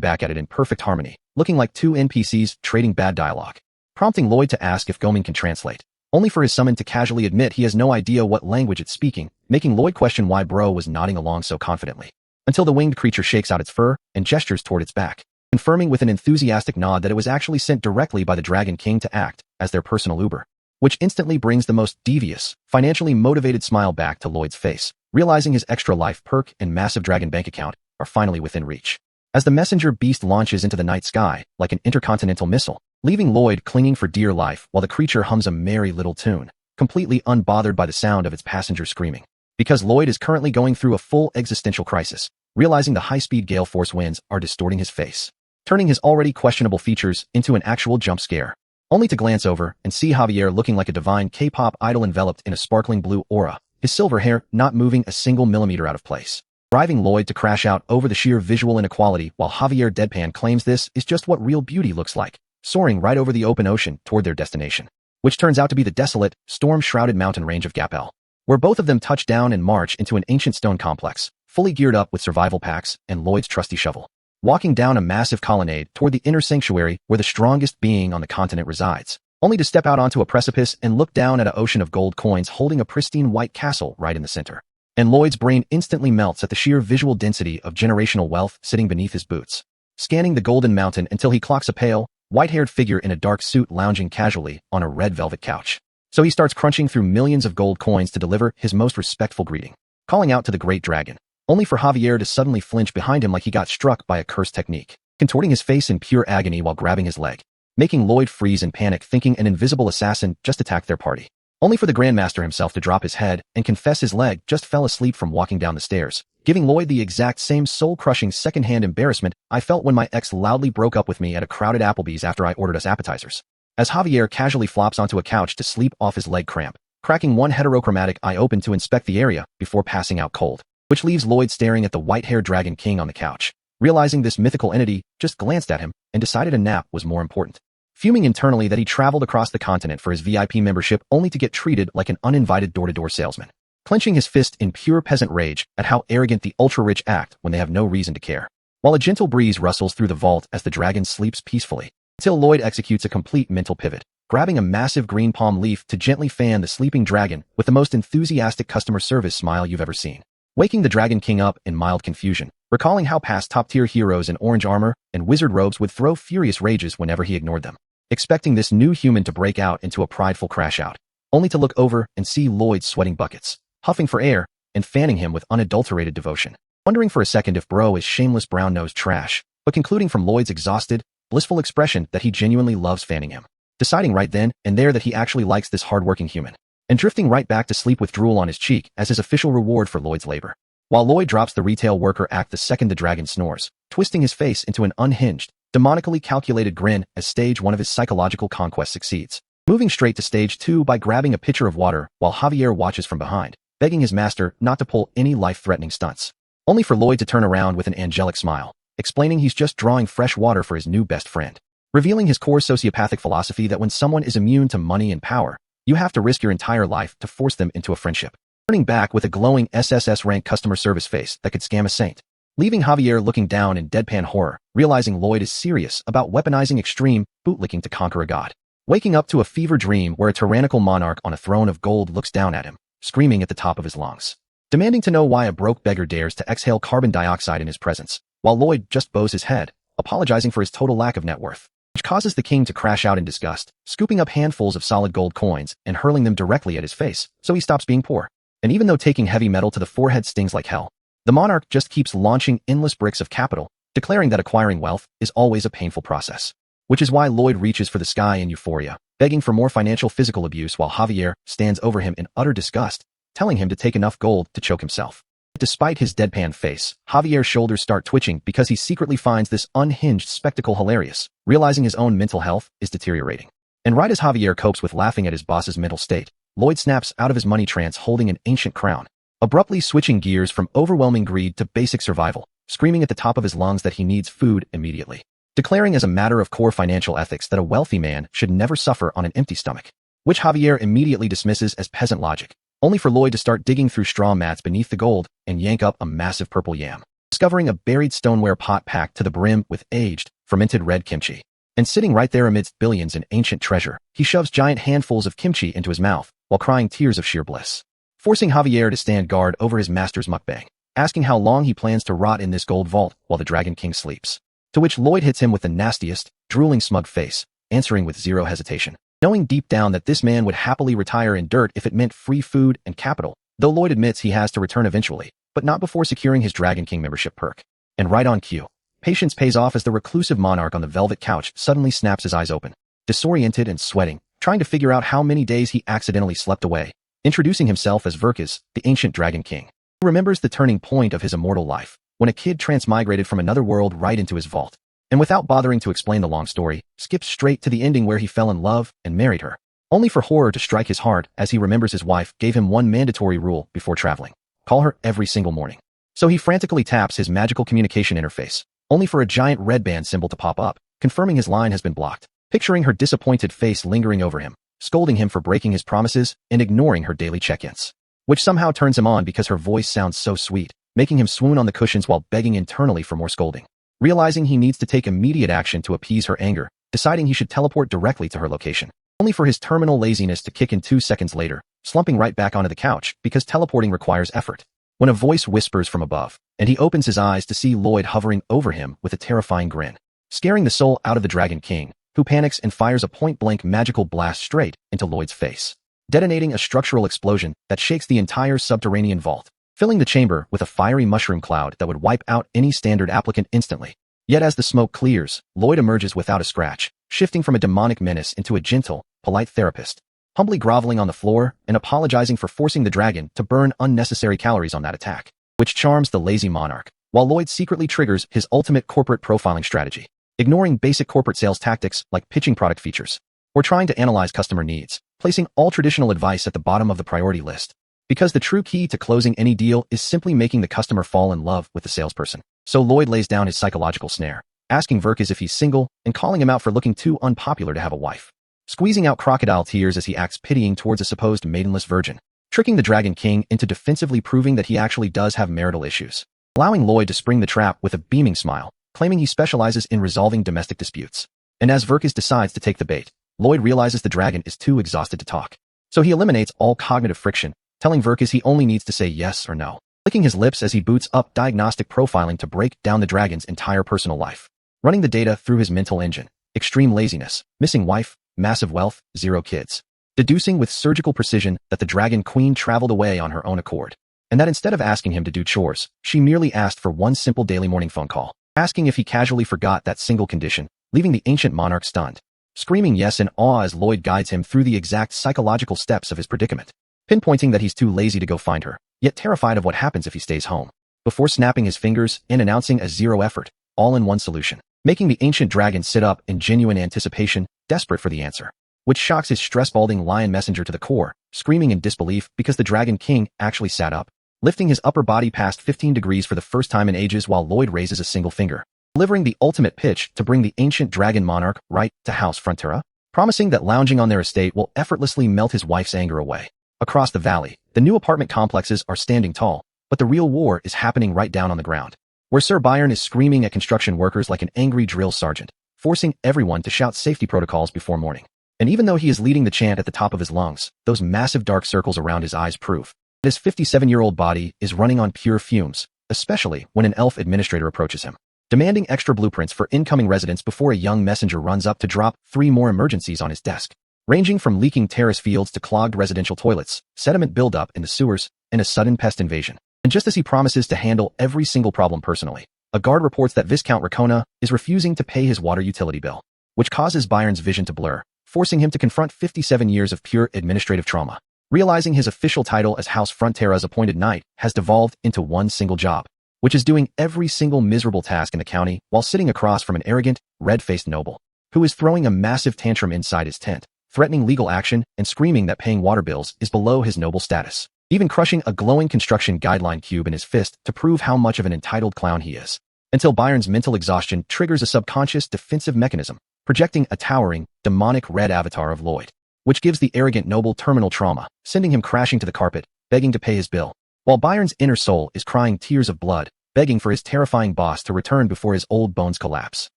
S1: back at it in perfect harmony, looking like 2 NPCs trading bad dialogue, prompting Lloyd to ask if Goming can translate, only for his summon to casually admit he has no idea what language it's speaking, making Lloyd question why Bro was nodding along so confidently, until the winged creature shakes out its fur and gestures toward its back, confirming with an enthusiastic nod that it was actually sent directly by the Dragon King to act as their personal Uber, which instantly brings the most devious, financially motivated smile back to Lloyd's face, realizing his extra life perk and massive dragon bank account are finally within reach. As the messenger beast launches into the night sky like an intercontinental missile, leaving Lloyd clinging for dear life while the creature hums a merry little tune, completely unbothered by the sound of its passengers screaming. Because Lloyd is currently going through a full existential crisis, realizing the high-speed gale force winds are distorting his face, turning his already questionable features into an actual jump scare, only to glance over and see Javier looking like a divine K-pop idol enveloped in a sparkling blue aura, his silver hair not moving a single millimeter out of place, driving Lloyd to crash out over the sheer visual inequality while Javier deadpan claims this is just what real beauty looks like, soaring right over the open ocean toward their destination, which turns out to be the desolate, storm-shrouded mountain range of Gapel, where both of them touch down and march into an ancient stone complex, fully geared up with survival packs and Lloyd's trusty shovel, walking down a massive colonnade toward the inner sanctuary where the strongest being on the continent resides, only to step out onto a precipice and look down at an ocean of gold coins holding a pristine white castle right in the center. And Lloyd's brain instantly melts at the sheer visual density of generational wealth sitting beneath his boots, scanning the golden mountain until he clocks a pale, white-haired figure in a dark suit lounging casually on a red velvet couch. So he starts crunching through millions of gold coins to deliver his most respectful greeting, calling out to the great dragon, only for Javier to suddenly flinch behind him like he got struck by a cursed technique, contorting his face in pure agony while grabbing his leg, making Lloyd freeze in panic thinking an invisible assassin just attacked their party, only for the Grandmaster himself to drop his head and confess his leg just fell asleep from walking down the stairs, giving Lloyd the exact same soul-crushing second-hand embarrassment I felt when my ex loudly broke up with me at a crowded Applebee's after I ordered us appetizers. As Javier casually flops onto a couch to sleep off his leg cramp, cracking one heterochromatic eye open to inspect the area before passing out cold, which leaves Lloyd staring at the white-haired Dragon King on the couch, realizing this mythical entity just glanced at him and decided a nap was more important. Fuming internally that he traveled across the continent for his VIP membership only to get treated like an uninvited door-to-door salesman, clenching his fist in pure peasant rage at how arrogant the ultra-rich act when they have no reason to care, while a gentle breeze rustles through the vault as the dragon sleeps peacefully, until Lloyd executes a complete mental pivot, grabbing a massive green palm leaf to gently fan the sleeping dragon with the most enthusiastic customer service smile you've ever seen, waking the Dragon King up in mild confusion, recalling how past top-tier heroes in orange armor and wizard robes would throw furious rages whenever he ignored them, expecting this new human to break out into a prideful crash-out, only to look over and see Lloyd sweating buckets, huffing for air, and fanning him with unadulterated devotion, wondering for a second if bro is shameless brown-nosed trash, but concluding from Lloyd's exhausted, blissful expression that he genuinely loves fanning him, deciding right then and there that he actually likes this hard-working human, and drifting right back to sleep with drool on his cheek as his official reward for Lloyd's labor, while Lloyd drops the retail worker act the second the dragon snores, twisting his face into an unhinged, demonically calculated grin as stage 1 of his psychological conquest succeeds, moving straight to stage 2 by grabbing a pitcher of water while Javier watches from behind, begging his master not to pull any life-threatening stunts, only for Lloyd to turn around with an angelic smile, explaining he's just drawing fresh water for his new best friend, revealing his core sociopathic philosophy that when someone is immune to money and power, you have to risk your entire life to force them into a friendship, turning back with a glowing SSS-rank customer service face that could scam a saint, leaving Javier looking down in deadpan horror, realizing Lloyd is serious about weaponizing extreme bootlicking to conquer a god, waking up to a fever dream where a tyrannical monarch on a throne of gold looks down at him, screaming at the top of his lungs, demanding to know why a broke beggar dares to exhale carbon dioxide in his presence, while Lloyd just bows his head, apologizing for his total lack of net worth, which causes the king to crash out in disgust, scooping up handfuls of solid gold coins and hurling them directly at his face so he stops being poor. And even though taking heavy metal to the forehead stings like hell, the monarch just keeps launching endless bricks of capital, declaring that acquiring wealth is always a painful process, which is why Lloyd reaches for the sky in euphoria, begging for more financial physical abuse while Javier stands over him in utter disgust, telling him to take enough gold to choke himself. Despite his deadpan face, Javier's shoulders start twitching because he secretly finds this unhinged spectacle hilarious, realizing his own mental health is deteriorating. And right as Javier copes with laughing at his boss's mental state, Lloyd snaps out of his money trance holding an ancient crown, abruptly switching gears from overwhelming greed to basic survival, screaming at the top of his lungs that he needs food immediately, declaring as a matter of core financial ethics that a wealthy man should never suffer on an empty stomach, which Javier immediately dismisses as peasant logic, only for Lloyd to start digging through straw mats beneath the gold and yank up a massive purple yam, discovering a buried stoneware pot packed to the brim with aged, fermented red kimchi. And sitting right there amidst billions in ancient treasure, he shoves giant handfuls of kimchi into his mouth while crying tears of sheer bliss, forcing Javier to stand guard over his master's mukbang, asking how long he plans to rot in this gold vault while the Dragon King sleeps. To which Lloyd hits him with the nastiest, drooling smug face, answering with zero hesitation, knowing deep down that this man would happily retire in dirt if it meant free food and capital, though Lloyd admits he has to return eventually, but not before securing his Dragon King membership perk. And right on cue, patience pays off as the reclusive monarch on the velvet couch suddenly snaps his eyes open, disoriented and sweating, trying to figure out how many days he accidentally slept away, introducing himself as Verkis, the ancient Dragon King, who remembers the turning point of his immortal life, when a kid transmigrated from another world right into his vault, and without bothering to explain the long story, skips straight to the ending where he fell in love and married her, only for horror to strike his heart as he remembers his wife gave him one mandatory rule before traveling: call her every single morning. So he frantically taps his magical communication interface, only for a giant red band symbol to pop up, confirming his line has been blocked, picturing her disappointed face lingering over him, scolding him for breaking his promises and ignoring her daily check-ins, which somehow turns him on because her voice sounds so sweet, making him swoon on the cushions while begging internally for more scolding. Realizing he needs to take immediate action to appease her anger, deciding he should teleport directly to her location, only for his terminal laziness to kick in 2 seconds later, slumping right back onto the couch because teleporting requires effort, when a voice whispers from above, and he opens his eyes to see Lloyd hovering over him with a terrifying grin, scaring the soul out of the Dragon King, who panics and fires a point-blank magical blast straight into Lloyd's face, detonating a structural explosion that shakes the entire subterranean vault, filling the chamber with a fiery mushroom cloud that would wipe out any standard applicant instantly. Yet as the smoke clears, Lloyd emerges without a scratch, shifting from a demonic menace into a gentle, polite therapist, humbly groveling on the floor and apologizing for forcing the dragon to burn unnecessary calories on that attack, which charms the lazy monarch, while Lloyd secretly triggers his ultimate corporate profiling strategy, ignoring basic corporate sales tactics like pitching product features, or trying to analyze customer needs, placing all traditional advice at the bottom of the priority list. Because the true key to closing any deal is simply making the customer fall in love with the salesperson. So Lloyd lays down his psychological snare, asking Verkis if he's single and calling him out for looking too unpopular to have a wife, squeezing out crocodile tears as he acts pitying towards a supposed maidenless virgin, tricking the Dragon King into defensively proving that he actually does have marital issues, allowing Lloyd to spring the trap with a beaming smile, claiming he specializes in resolving domestic disputes. And as Verkis decides to take the bait, Lloyd realizes the dragon is too exhausted to talk. So he eliminates all cognitive friction, telling Verkis he only needs to say yes or no, licking his lips as he boots up diagnostic profiling to break down the dragon's entire personal life, running the data through his mental engine, extreme laziness, missing wife, massive wealth, 0 kids, deducing with surgical precision that the Dragon Queen traveled away on her own accord, and that instead of asking him to do chores, she merely asked for one simple daily morning phone call, asking if he casually forgot that single condition, leaving the ancient monarch stunned, screaming yes in awe as Lloyd guides him through the exact psychological steps of his predicament, pinpointing that he's too lazy to go find her, yet terrified of what happens if he stays home, before snapping his fingers and announcing a 0 effort, all-in-one solution, making the ancient dragon sit up in genuine anticipation, desperate for the answer, which shocks his stress-balding lion messenger to the core, screaming in disbelief because the Dragon King actually sat up, lifting his upper body past 15 degrees for the first time in ages while Lloyd raises a single finger, delivering the ultimate pitch to bring the ancient dragon monarch right to House Frontera, promising that lounging on their estate will effortlessly melt his wife's anger away. Across the valley, the new apartment complexes are standing tall, but the real war is happening right down on the ground, where Sir Byron is screaming at construction workers like an angry drill sergeant, forcing everyone to shout safety protocols before morning. And even though he is leading the chant at the top of his lungs, those massive dark circles around his eyes prove that his 57-year-old body is running on pure fumes, especially when an elf administrator approaches him, demanding extra blueprints for incoming residents before a young messenger runs up to drop 3 more emergencies on his desk, ranging from leaking terrace fields to clogged residential toilets, sediment buildup in the sewers, and a sudden pest invasion. And just as he promises to handle every single problem personally, a guard reports that Viscount Ricona is refusing to pay his water utility bill, which causes Byron's vision to blur, forcing him to confront 57 years of pure administrative trauma, realizing his official title as House Frontera's appointed knight has devolved into one single job, which is doing every single miserable task in the county while sitting across from an arrogant, red-faced noble, who is throwing a massive tantrum inside his tent, threatening legal action and screaming that paying water bills is below his noble status, even crushing a glowing construction guideline cube in his fist to prove how much of an entitled clown he is, until Byron's mental exhaustion triggers a subconscious defensive mechanism, projecting a towering, demonic red avatar of Lloyd, which gives the arrogant noble terminal trauma, sending him crashing to the carpet, begging to pay his bill, while Byron's inner soul is crying tears of blood, begging for his terrifying boss to return before his old bones collapse.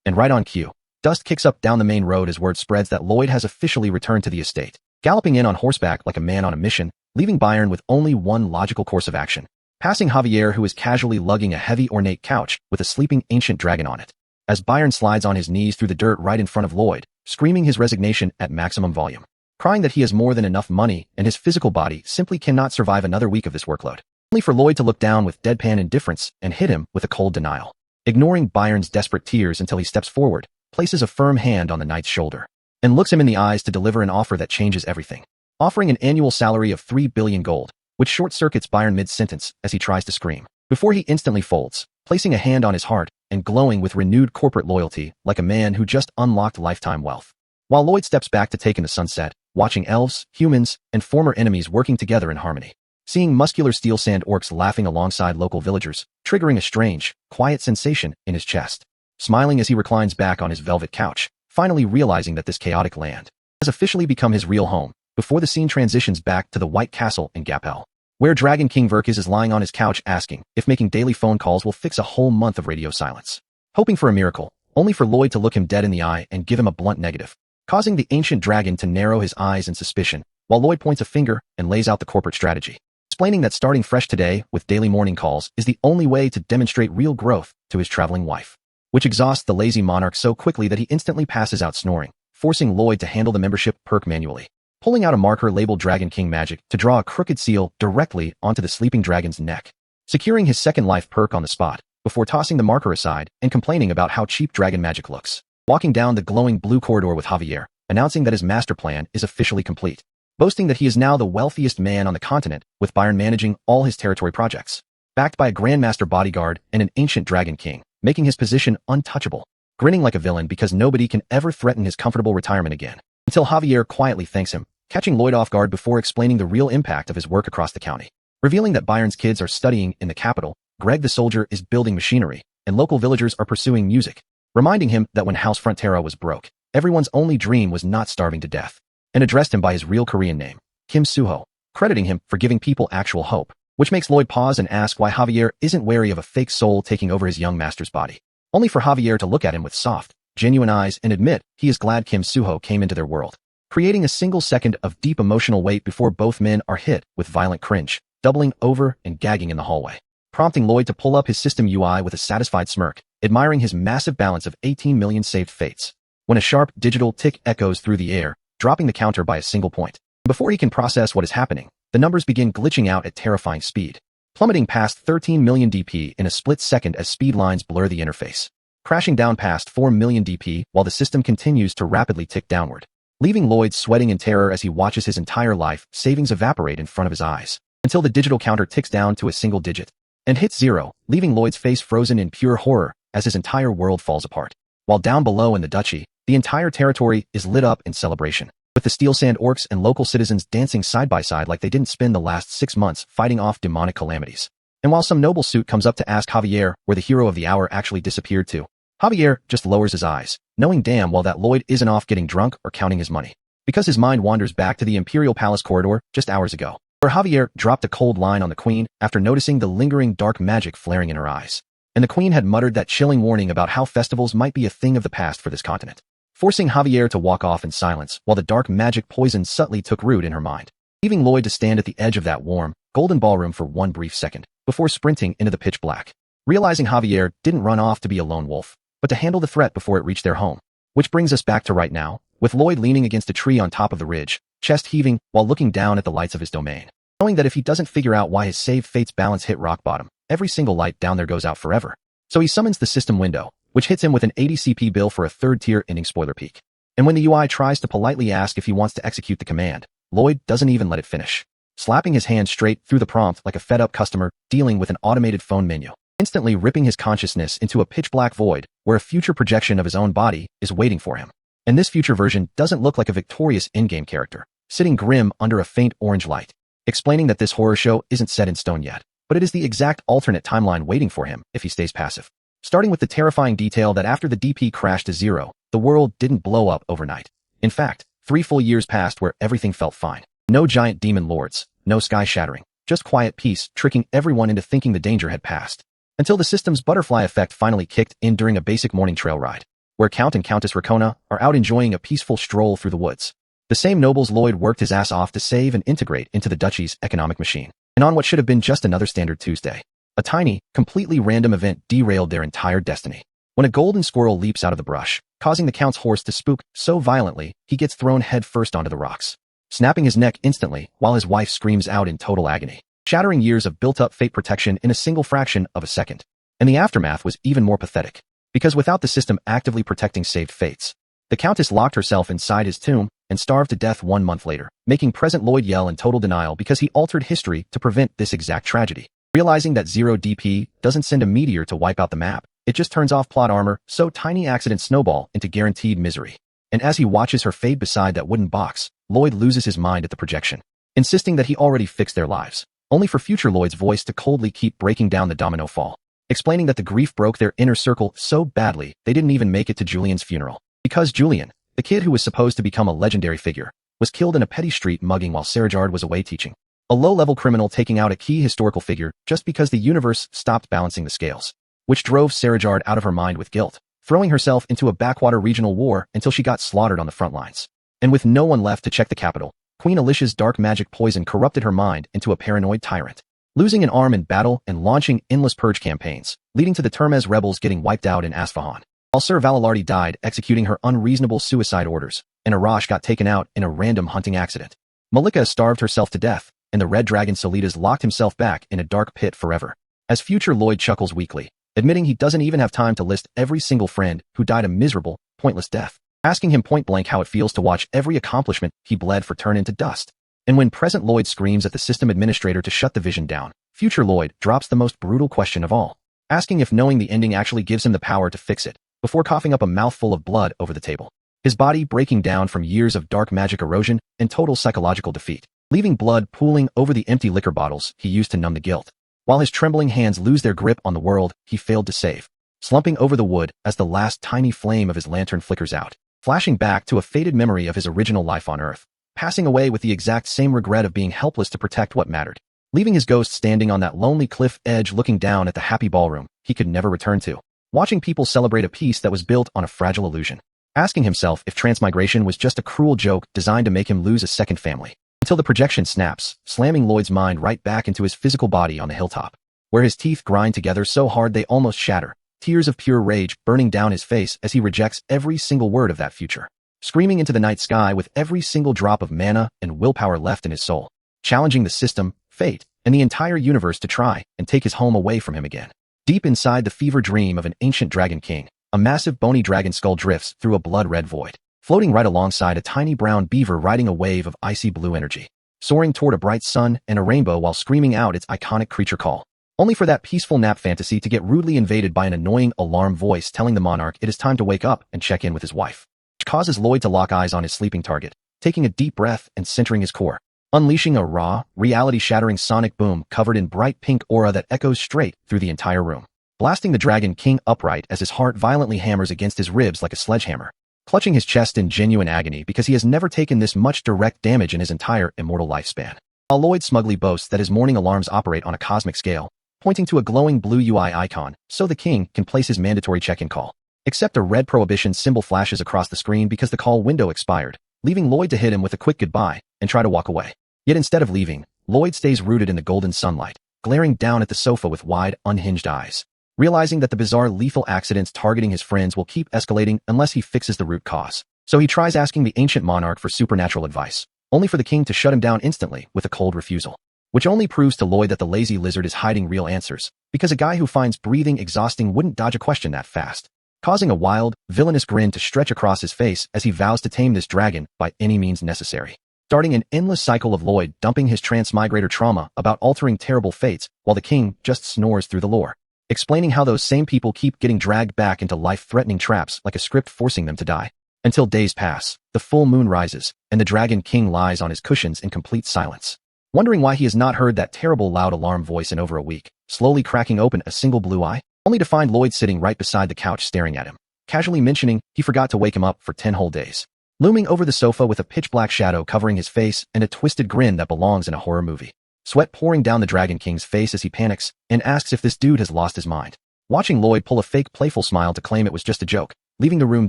S1: And right on cue, dust kicks up down the main road as word spreads that Lloyd has officially returned to the estate, galloping in on horseback like a man on a mission, leaving Byron with only one logical course of action, passing Javier, who is casually lugging a heavy ornate couch with a sleeping ancient dragon on it, as Byron slides on his knees through the dirt right in front of Lloyd, screaming his resignation at maximum volume, crying that he has more than enough money and his physical body simply cannot survive another week of this workload, only for Lloyd to look down with deadpan indifference and hit him with a cold denial, ignoring Byron's desperate tears until he steps forward, places a firm hand on the knight's shoulder, and looks him in the eyes to deliver an offer that changes everything, offering an annual salary of 3 billion gold, which short-circuits Byron mid-sentence as he tries to scream, before he instantly folds, placing a hand on his heart and glowing with renewed corporate loyalty like a man who just unlocked lifetime wealth. While Lloyd steps back to take in the sunset, watching elves, humans, and former enemies working together in harmony, seeing muscular steel sand orcs laughing alongside local villagers, triggering a strange, quiet sensation in his chest, smiling as he reclines back on his velvet couch, finally realizing that this chaotic land has officially become his real home, before the scene transitions back to the White Castle in Gapel, where Dragon King Verkis is lying on his couch asking if making daily phone calls will fix a whole month of radio silence, hoping for a miracle, only for Lloyd to look him dead in the eye and give him a blunt negative, causing the ancient dragon to narrow his eyes in suspicion, while Lloyd points a finger and lays out the corporate strategy, explaining that starting fresh today with daily morning calls is the only way to demonstrate real growth to his traveling wife, which exhausts the lazy monarch so quickly that he instantly passes out snoring, forcing Lloyd to handle the membership perk manually, pulling out a marker labeled Dragon King Magic to draw a crooked seal directly onto the sleeping dragon's neck, securing his second life perk on the spot, before tossing the marker aside and complaining about how cheap dragon magic looks. Walking down the glowing blue corridor with Javier, announcing that his master plan is officially complete, boasting that he is now the wealthiest man on the continent, with Byron managing all his territory projects, backed by a grandmaster bodyguard and an ancient dragon king, making his position untouchable, grinning like a villain because nobody can ever threaten his comfortable retirement again, until Javier quietly thanks him, catching Lloyd off guard before explaining the real impact of his work across the county, revealing that Byron's kids are studying in the capital, Greg the soldier is building machinery, and local villagers are pursuing music, reminding him that when House Frontera was broke, everyone's only dream was not starving to death, and addressed him by his real Korean name, Kim Suho, crediting him for giving people actual hope, which makes Lloyd pause and ask why Javier isn't wary of a fake soul taking over his young master's body, only for Javier to look at him with soft, genuine eyes and admit he is glad Kim Suho came into their world, creating a single second of deep emotional weight before both men are hit with violent cringe, doubling over and gagging in the hallway, prompting Lloyd to pull up his system UI with a satisfied smirk, admiring his massive balance of 18 million saved fates, when a sharp digital tick echoes through the air, dropping the counter by a single point. Before he can process what is happening, the numbers begin glitching out at terrifying speed, plummeting past 13 million DP in a split second as speed lines blur the interface, crashing down past 4 million DP while the system continues to rapidly tick downward, leaving Lloyd sweating in terror as he watches his entire life savings evaporate in front of his eyes, until the digital counter ticks down to a single digit, and hits 0, leaving Lloyd's face frozen in pure horror as his entire world falls apart. While down below in the duchy, the entire territory is lit up in celebration, with the Steel Sand orcs and local citizens dancing side by side like they didn't spend the last 6 months fighting off demonic calamities. And while some noble suit comes up to ask Javier where the hero of the hour actually disappeared to, Javier just lowers his eyes, knowing damn well that Lloyd isn't off getting drunk or counting his money, because his mind wanders back to the Imperial Palace corridor just hours ago, where Javier dropped a cold line on the Queen after noticing the lingering dark magic flaring in her eyes. And the Queen had muttered that chilling warning about how festivals might be a thing of the past for this continent, forcing Javier to walk off in silence while the dark magic poison subtly took root in her mind, leaving Lloyd to stand at the edge of that warm, golden ballroom for one brief second, before sprinting into the pitch black, realizing Javier didn't run off to be a lone wolf, but to handle the threat before it reached their home. Which brings us back to right now, with Lloyd leaning against a tree on top of the ridge, chest heaving while looking down at the lights of his domain, knowing that if he doesn't figure out why his saved fate's balance hit rock bottom, every single light down there goes out forever. So he summons the system window, which hits him with an 80 CP bill for a third-tier ending spoiler peak. And when the UI tries to politely ask if he wants to execute the command, Lloyd doesn't even let it finish, slapping his hand straight through the prompt like a fed-up customer dealing with an automated phone menu, instantly ripping his consciousness into a pitch-black void where a future projection of his own body is waiting for him. And this future version doesn't look like a victorious in-game character, sitting grim under a faint orange light, explaining that this horror show isn't set in stone yet, but it is the exact alternate timeline waiting for him if he stays passive. Starting with the terrifying detail that after the DP crashed to 0, the world didn't blow up overnight. In fact, 3 full years passed where everything felt fine. No giant demon lords, no sky shattering, just quiet peace tricking everyone into thinking the danger had passed. Until the system's butterfly effect finally kicked in during a basic morning trail ride, where Count and Countess Racona are out enjoying a peaceful stroll through the woods. The same nobles Lloyd worked his ass off to save and integrate into the duchy's economic machine. And on what should have been just another standard Tuesday, a tiny, completely random event derailed their entire destiny. When a golden squirrel leaps out of the brush, causing the Count's horse to spook so violently, he gets thrown headfirst onto the rocks, snapping his neck instantly while his wife screams out in total agony, shattering years of built-up fate protection in a single fraction of a second. And the aftermath was even more pathetic, because without the system actively protecting saved fates, the Countess locked herself inside his tomb and starved to death 1 month later, making present Lloyd yell in total denial because he altered history to prevent this exact tragedy. Realizing that 0 DP doesn't send a meteor to wipe out the map, it just turns off plot armor, so tiny accidents snowball into guaranteed misery. And as he watches her fade beside that wooden box, Lloyd loses his mind at the projection, insisting that he already fixed their lives, only for future Lloyd's voice to coldly keep breaking down the domino fall, explaining that the grief broke their inner circle so badly they didn't even make it to Julian's funeral. Because Julian, the kid who was supposed to become a legendary figure, was killed in a petty street mugging while Serajard was away teaching. A low-level criminal taking out a key historical figure just because the universe stopped balancing the scales, which drove Serajard out of her mind with guilt, throwing herself into a backwater regional war until she got slaughtered on the front lines. And with no one left to check the capital, Queen Alicia's dark magic poison corrupted her mind into a paranoid tyrant, losing an arm in battle and launching endless purge campaigns, leading to the Termez rebels getting wiped out in Asfahan, while Sir Valalardi died executing her unreasonable suicide orders, and Arash got taken out in a random hunting accident. Malika starved herself to death, and the red dragon Solitas locked himself back in a dark pit forever. As future Lloyd chuckles weakly, admitting he doesn't even have time to list every single friend who died a miserable, pointless death, asking him point blank how it feels to watch every accomplishment he bled for turn into dust. And when present Lloyd screams at the system administrator to shut the vision down, future Lloyd drops the most brutal question of all, asking if knowing the ending actually gives him the power to fix it, before coughing up a mouthful of blood over the table. His body breaking down from years of dark magic erosion and total psychological defeat, leaving blood pooling over the empty liquor bottles he used to numb the guilt. While his trembling hands lose their grip on the world he failed to save, slumping over the wood as the last tiny flame of his lantern flickers out, flashing back to a faded memory of his original life on Earth, passing away with the exact same regret of being helpless to protect what mattered, leaving his ghost standing on that lonely cliff edge looking down at the happy ballroom he could never return to, watching people celebrate a peace that was built on a fragile illusion, asking himself if transmigration was just a cruel joke designed to make him lose a second family, until the projection snaps, slamming Lloyd's mind right back into his physical body on the hilltop, where his teeth grind together so hard they almost shatter, tears of pure rage burning down his face as he rejects every single word of that future, screaming into the night sky with every single drop of mana and willpower left in his soul, challenging the system, fate, and the entire universe to try and take his home away from him again. Deep inside the fever dream of an ancient dragon king, a massive bony dragon skull drifts through a blood-red void, floating right alongside a tiny brown beaver riding a wave of icy blue energy, soaring toward a bright sun and a rainbow while screaming out its iconic creature call, only for that peaceful nap fantasy to get rudely invaded by an annoying alarm voice telling the monarch it is time to wake up and check in with his wife, which causes Lloyd to lock eyes on his sleeping target, taking a deep breath and centering his core, unleashing a raw, reality-shattering sonic boom covered in bright pink aura that echoes straight through the entire room, blasting the Dragon King upright as his heart violently hammers against his ribs like a sledgehammer, clutching his chest in genuine agony because he has never taken this much direct damage in his entire immortal lifespan. While Lloyd smugly boasts that his morning alarms operate on a cosmic scale, pointing to a glowing blue UI icon so the king can place his mandatory check-in call. Except a red prohibition symbol flashes across the screen because the call window expired, leaving Lloyd to hit him with a quick goodbye and try to walk away. Yet instead of leaving, Lloyd stays rooted in the golden sunlight, glaring down at the sofa with wide, unhinged eyes, realizing that the bizarre lethal accidents targeting his friends will keep escalating unless he fixes the root cause. So he tries asking the ancient monarch for supernatural advice, only for the king to shut him down instantly with a cold refusal, which only proves to Lloyd that the lazy lizard is hiding real answers, because a guy who finds breathing exhausting wouldn't dodge a question that fast, causing a wild, villainous grin to stretch across his face as he vows to tame this dragon by any means necessary, starting an endless cycle of Lloyd dumping his transmigrator trauma about altering terrible fates while the king just snores through the lore, explaining how those same people keep getting dragged back into life-threatening traps like a script forcing them to die. Until days pass, the full moon rises, and the Dragon King lies on his cushions in complete silence, wondering why he has not heard that terrible loud alarm voice in over a week, slowly cracking open a single blue eye, only to find Lloyd sitting right beside the couch staring at him, casually mentioning he forgot to wake him up for 10 whole days, looming over the sofa with a pitch-black shadow covering his face and a twisted grin that belongs in a horror movie. Sweat pouring down the Dragon King's face as he panics and asks if this dude has lost his mind, watching Lloyd pull a fake playful smile to claim it was just a joke, leaving the room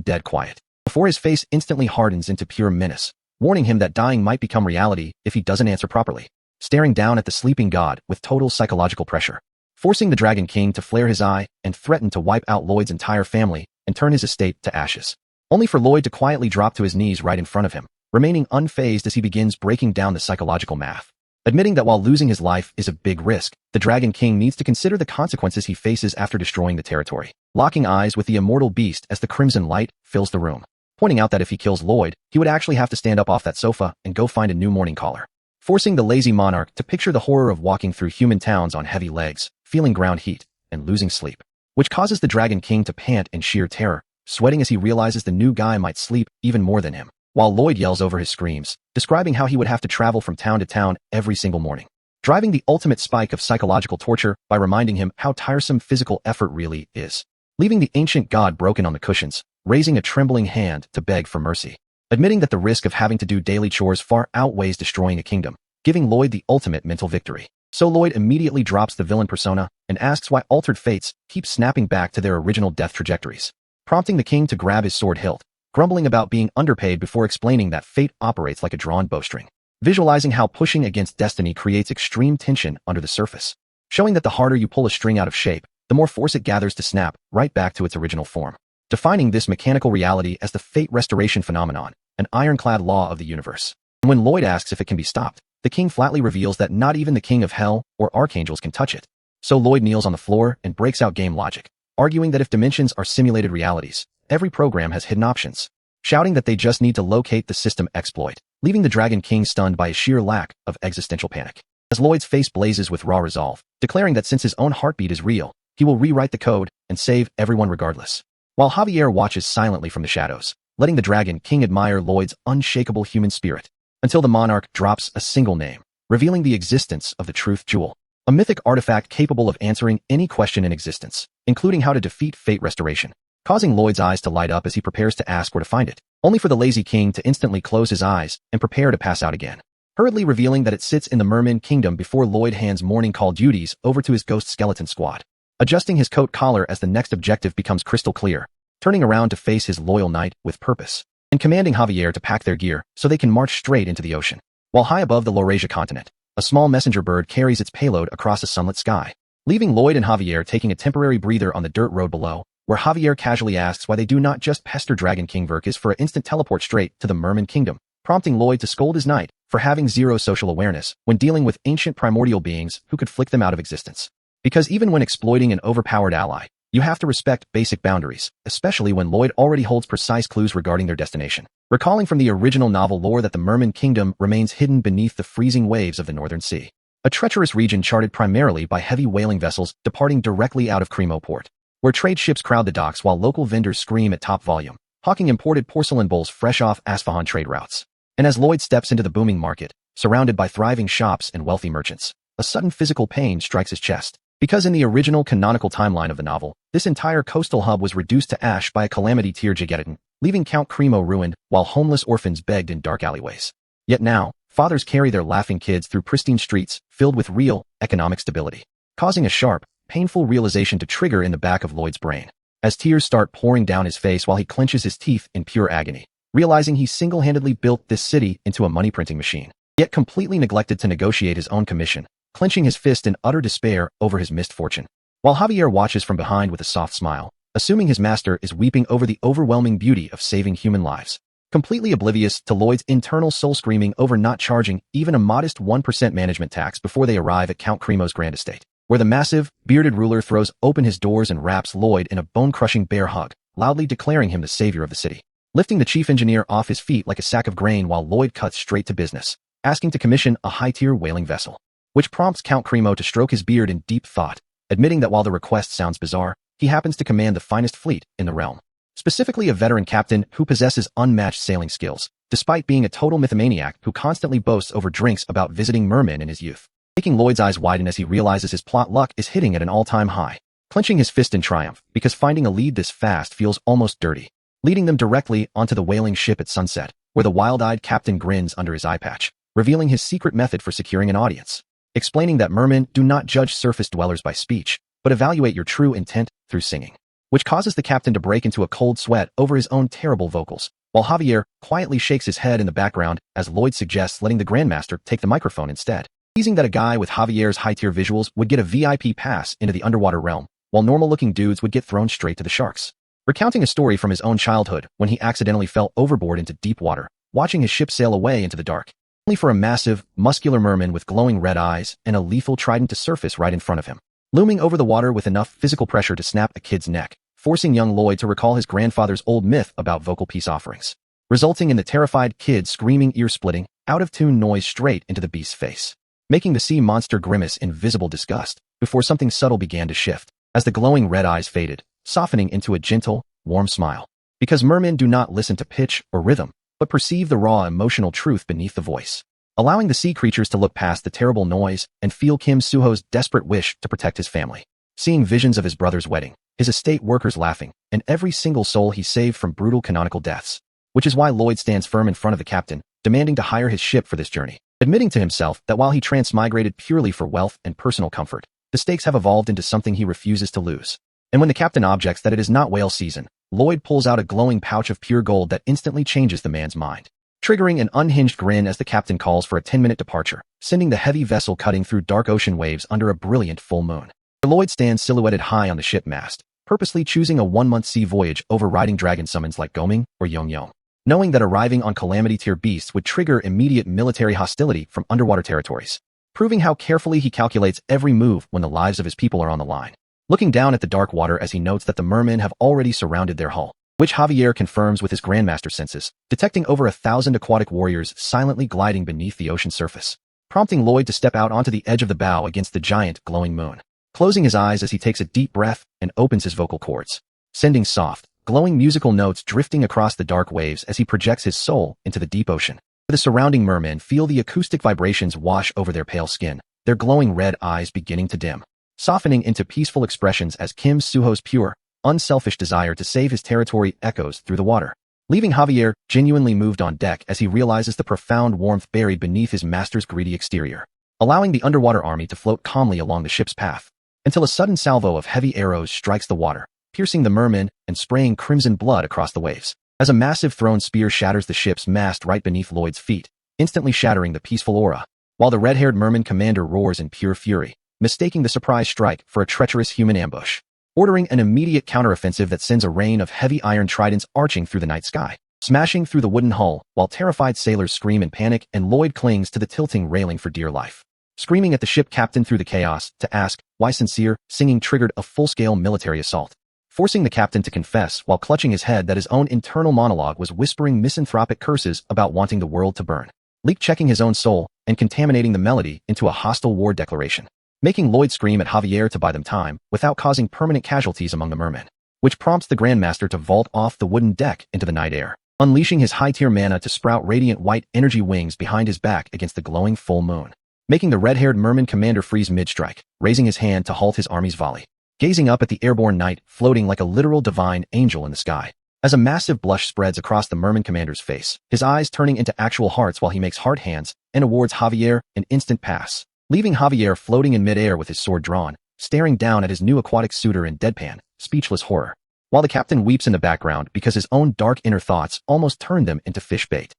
S1: dead quiet, before his face instantly hardens into pure menace, warning him that dying might become reality if he doesn't answer properly, staring down at the sleeping god with total psychological pressure, forcing the Dragon King to flare his eye and threaten to wipe out Lloyd's entire family and turn his estate to ashes, only for Lloyd to quietly drop to his knees right in front of him, remaining unfazed as he begins breaking down the psychological math, admitting that while losing his life is a big risk, the Dragon King needs to consider the consequences he faces after destroying the territory, locking eyes with the immortal beast as the crimson light fills the room, pointing out that if he kills Lloyd, he would actually have to stand up off that sofa and go find a new morning caller, forcing the lazy monarch to picture the horror of walking through human towns on heavy legs, feeling ground heat, and losing sleep, which causes the Dragon King to pant in sheer terror, sweating as he realizes the new guy might sleep even more than him, while Lloyd yells over his screams, describing how he would have to travel from town to town every single morning, driving the ultimate spike of psychological torture by reminding him how tiresome physical effort really is, leaving the ancient god broken on the cushions, raising a trembling hand to beg for mercy, admitting that the risk of having to do daily chores far outweighs destroying a kingdom, giving Lloyd the ultimate mental victory. So Lloyd immediately drops the villain persona and asks why altered fates keep snapping back to their original death trajectories, prompting the king to grab his sword hilt, grumbling about being underpaid before explaining that fate operates like a drawn bowstring, visualizing how pushing against destiny creates extreme tension under the surface, showing that the harder you pull a string out of shape, the more force it gathers to snap right back to its original form, defining this mechanical reality as the fate restoration phenomenon, an ironclad law of the universe. And when Lloyd asks if it can be stopped, the king flatly reveals that not even the king of hell or archangels can touch it. So Lloyd kneels on the floor and breaks out game logic, arguing that if dimensions are simulated realities, every program has hidden options, shouting that they just need to locate the system exploit, leaving the Dragon King stunned by his sheer lack of existential panic. As Lloyd's face blazes with raw resolve, declaring that since his own heartbeat is real, he will rewrite the code and save everyone regardless. While Javier watches silently from the shadows, letting the Dragon King admire Lloyd's unshakable human spirit, until the monarch drops a single name, revealing the existence of the Truth Jewel, a mythic artifact capable of answering any question in existence, including how to defeat Fate Restoration, causing Lloyd's eyes to light up as he prepares to ask where to find it, only for the lazy king to instantly close his eyes and prepare to pass out again, hurriedly revealing that it sits in the Merman Kingdom before Lloyd hands morning call duties over to his ghost skeleton squad, adjusting his coat collar as the next objective becomes crystal clear, turning around to face his loyal knight with purpose, and commanding Javier to pack their gear so they can march straight into the ocean. While high above the Laurasia continent, a small messenger bird carries its payload across a sunlit sky, leaving Lloyd and Javier taking a temporary breather on the dirt road below, where Javier casually asks why they do not just pester Dragon King Verkus for an instant teleport straight to the Merman Kingdom, prompting Lloyd to scold his knight for having zero social awareness when dealing with ancient primordial beings who could flick them out of existence. Because even when exploiting an overpowered ally, you have to respect basic boundaries, especially when Lloyd already holds precise clues regarding their destination, recalling from the original novel lore that the Merman Kingdom remains hidden beneath the freezing waves of the Northern Sea, a treacherous region charted primarily by heavy whaling vessels departing directly out of Cremo Port, where trade ships crowd the docks while local vendors scream at top volume, hawking imported porcelain bowls fresh off Asfahan trade routes. And as Lloyd steps into the booming market, surrounded by thriving shops and wealthy merchants, a sudden physical pain strikes his chest. Because in the original canonical timeline of the novel, this entire coastal hub was reduced to ash by a calamity Tir Jageddon, leaving Count Cremo ruined while homeless orphans begged in dark alleyways. Yet now, fathers carry their laughing kids through pristine streets filled with real, economic stability, causing a sharp, painful realization to trigger in the back of Lloyd's brain, as tears start pouring down his face while he clenches his teeth in pure agony, realizing he single-handedly built this city into a money-printing machine, yet completely neglected to negotiate his own commission, clenching his fist in utter despair over his missed fortune. While Javier watches from behind with a soft smile, assuming his master is weeping over the overwhelming beauty of saving human lives, completely oblivious to Lloyd's internal soul screaming over not charging even a modest 1% management tax before they arrive at Count Cremo's grand estate, where the massive, bearded ruler throws open his doors and wraps Lloyd in a bone-crushing bear hug, loudly declaring him the savior of the city, lifting the chief engineer off his feet like a sack of grain while Lloyd cuts straight to business, asking to commission a high-tier whaling vessel, which prompts Count Cremo to stroke his beard in deep thought, admitting that while the request sounds bizarre, he happens to command the finest fleet in the realm, specifically a veteran captain who possesses unmatched sailing skills, despite being a total mythomaniac who constantly boasts over drinks about visiting mermen in his youth, making Lloyd's eyes widen as he realizes his plot luck is hitting at an all-time high, clenching his fist in triumph because finding a lead this fast feels almost dirty, leading them directly onto the whaling ship at sunset, where the wild-eyed captain grins under his eye patch, revealing his secret method for securing an audience, explaining that mermen do not judge surface dwellers by speech, but evaluate your true intent through singing, which causes the captain to break into a cold sweat over his own terrible vocals, while Javier quietly shakes his head in the background as Lloyd suggests letting the Grandmaster take the microphone instead, teasing that a guy with Javier's high-tier visuals would get a VIP pass into the underwater realm, while normal-looking dudes would get thrown straight to the sharks, recounting a story from his own childhood when he accidentally fell overboard into deep water, watching his ship sail away into the dark, only for a massive, muscular merman with glowing red eyes and a lethal trident to surface right in front of him, looming over the water with enough physical pressure to snap a kid's neck, forcing young Lloyd to recall his grandfather's old myth about vocal peace offerings, resulting in the terrified kid screaming ear-splitting, out-of-tune noise straight into the beast's face, making the sea monster grimace in visible disgust before something subtle began to shift, as the glowing red eyes faded, softening into a gentle, warm smile. Because mermen do not listen to pitch or rhythm, but perceive the raw emotional truth beneath the voice, allowing the sea creatures to look past the terrible noise and feel Kim Suho's desperate wish to protect his family, seeing visions of his brother's wedding, his estate workers laughing, and every single soul he saved from brutal canonical deaths, which is why Lloyd stands firm in front of the captain, demanding to hire his ship for this journey, admitting to himself that while he transmigrated purely for wealth and personal comfort, the stakes have evolved into something he refuses to lose. And when the captain objects that it is not whale season, Lloyd pulls out a glowing pouch of pure gold that instantly changes the man's mind, triggering an unhinged grin as the captain calls for a 10-minute departure, sending the heavy vessel cutting through dark ocean waves under a brilliant full moon. Lloyd stands silhouetted high on the ship mast, purposely choosing a 1-month sea voyage over riding dragon summons like Goming or Yong Yong, knowing that arriving on Calamity-tier beasts would trigger immediate military hostility from underwater territories, proving how carefully he calculates every move when the lives of his people are on the line. Looking down at the dark water as he notes that the mermen have already surrounded their hull, which Javier confirms with his Grandmaster senses, detecting over 1,000 aquatic warriors silently gliding beneath the ocean surface, prompting Lloyd to step out onto the edge of the bow against the giant, glowing moon, closing his eyes as he takes a deep breath and opens his vocal cords, sending soft, glowing musical notes drifting across the dark waves as he projects his soul into the deep ocean. The surrounding mermen feel the acoustic vibrations wash over their pale skin, their glowing red eyes beginning to dim, softening into peaceful expressions as Kim Suho's pure, unselfish desire to save his territory echoes through the water, leaving Javier genuinely moved on deck as he realizes the profound warmth buried beneath his master's greedy exterior, allowing the underwater army to float calmly along the ship's path, until a sudden salvo of heavy arrows strikes the water, piercing the mermen and spraying crimson blood across the waves, as a massive thrown spear shatters the ship's mast right beneath Lloyd's feet, instantly shattering the peaceful aura, while the red-haired merman commander roars in pure fury, mistaking the surprise strike for a treacherous human ambush, ordering an immediate counteroffensive that sends a rain of heavy iron tridents arching through the night sky, smashing through the wooden hull, while terrified sailors scream in panic and Lloyd clings to the tilting railing for dear life, screaming at the ship captain through the chaos to ask why sincere singing triggered a full-scale military assault, forcing the captain to confess while clutching his head that his own internal monologue was whispering misanthropic curses about wanting the world to burn, leak-checking his own soul and contaminating the melody into a hostile war declaration, making Lloyd scream at Javier to buy them time without causing permanent casualties among the mermen, which prompts the Grandmaster to vault off the wooden deck into the night air, unleashing his high-tier mana to sprout radiant white energy wings behind his back against the glowing full moon, making the red-haired merman commander freeze mid-strike, raising his hand to halt his army's volley, gazing up at the airborne knight floating like a literal divine angel in the sky, as a massive blush spreads across the merman commander's face, his eyes turning into actual hearts while he makes heart hands and awards Javier an instant pass, leaving Javier floating in midair with his sword drawn, staring down at his new aquatic suitor in deadpan, speechless horror, while the captain weeps in the background because his own dark inner thoughts almost turned them into fish bait.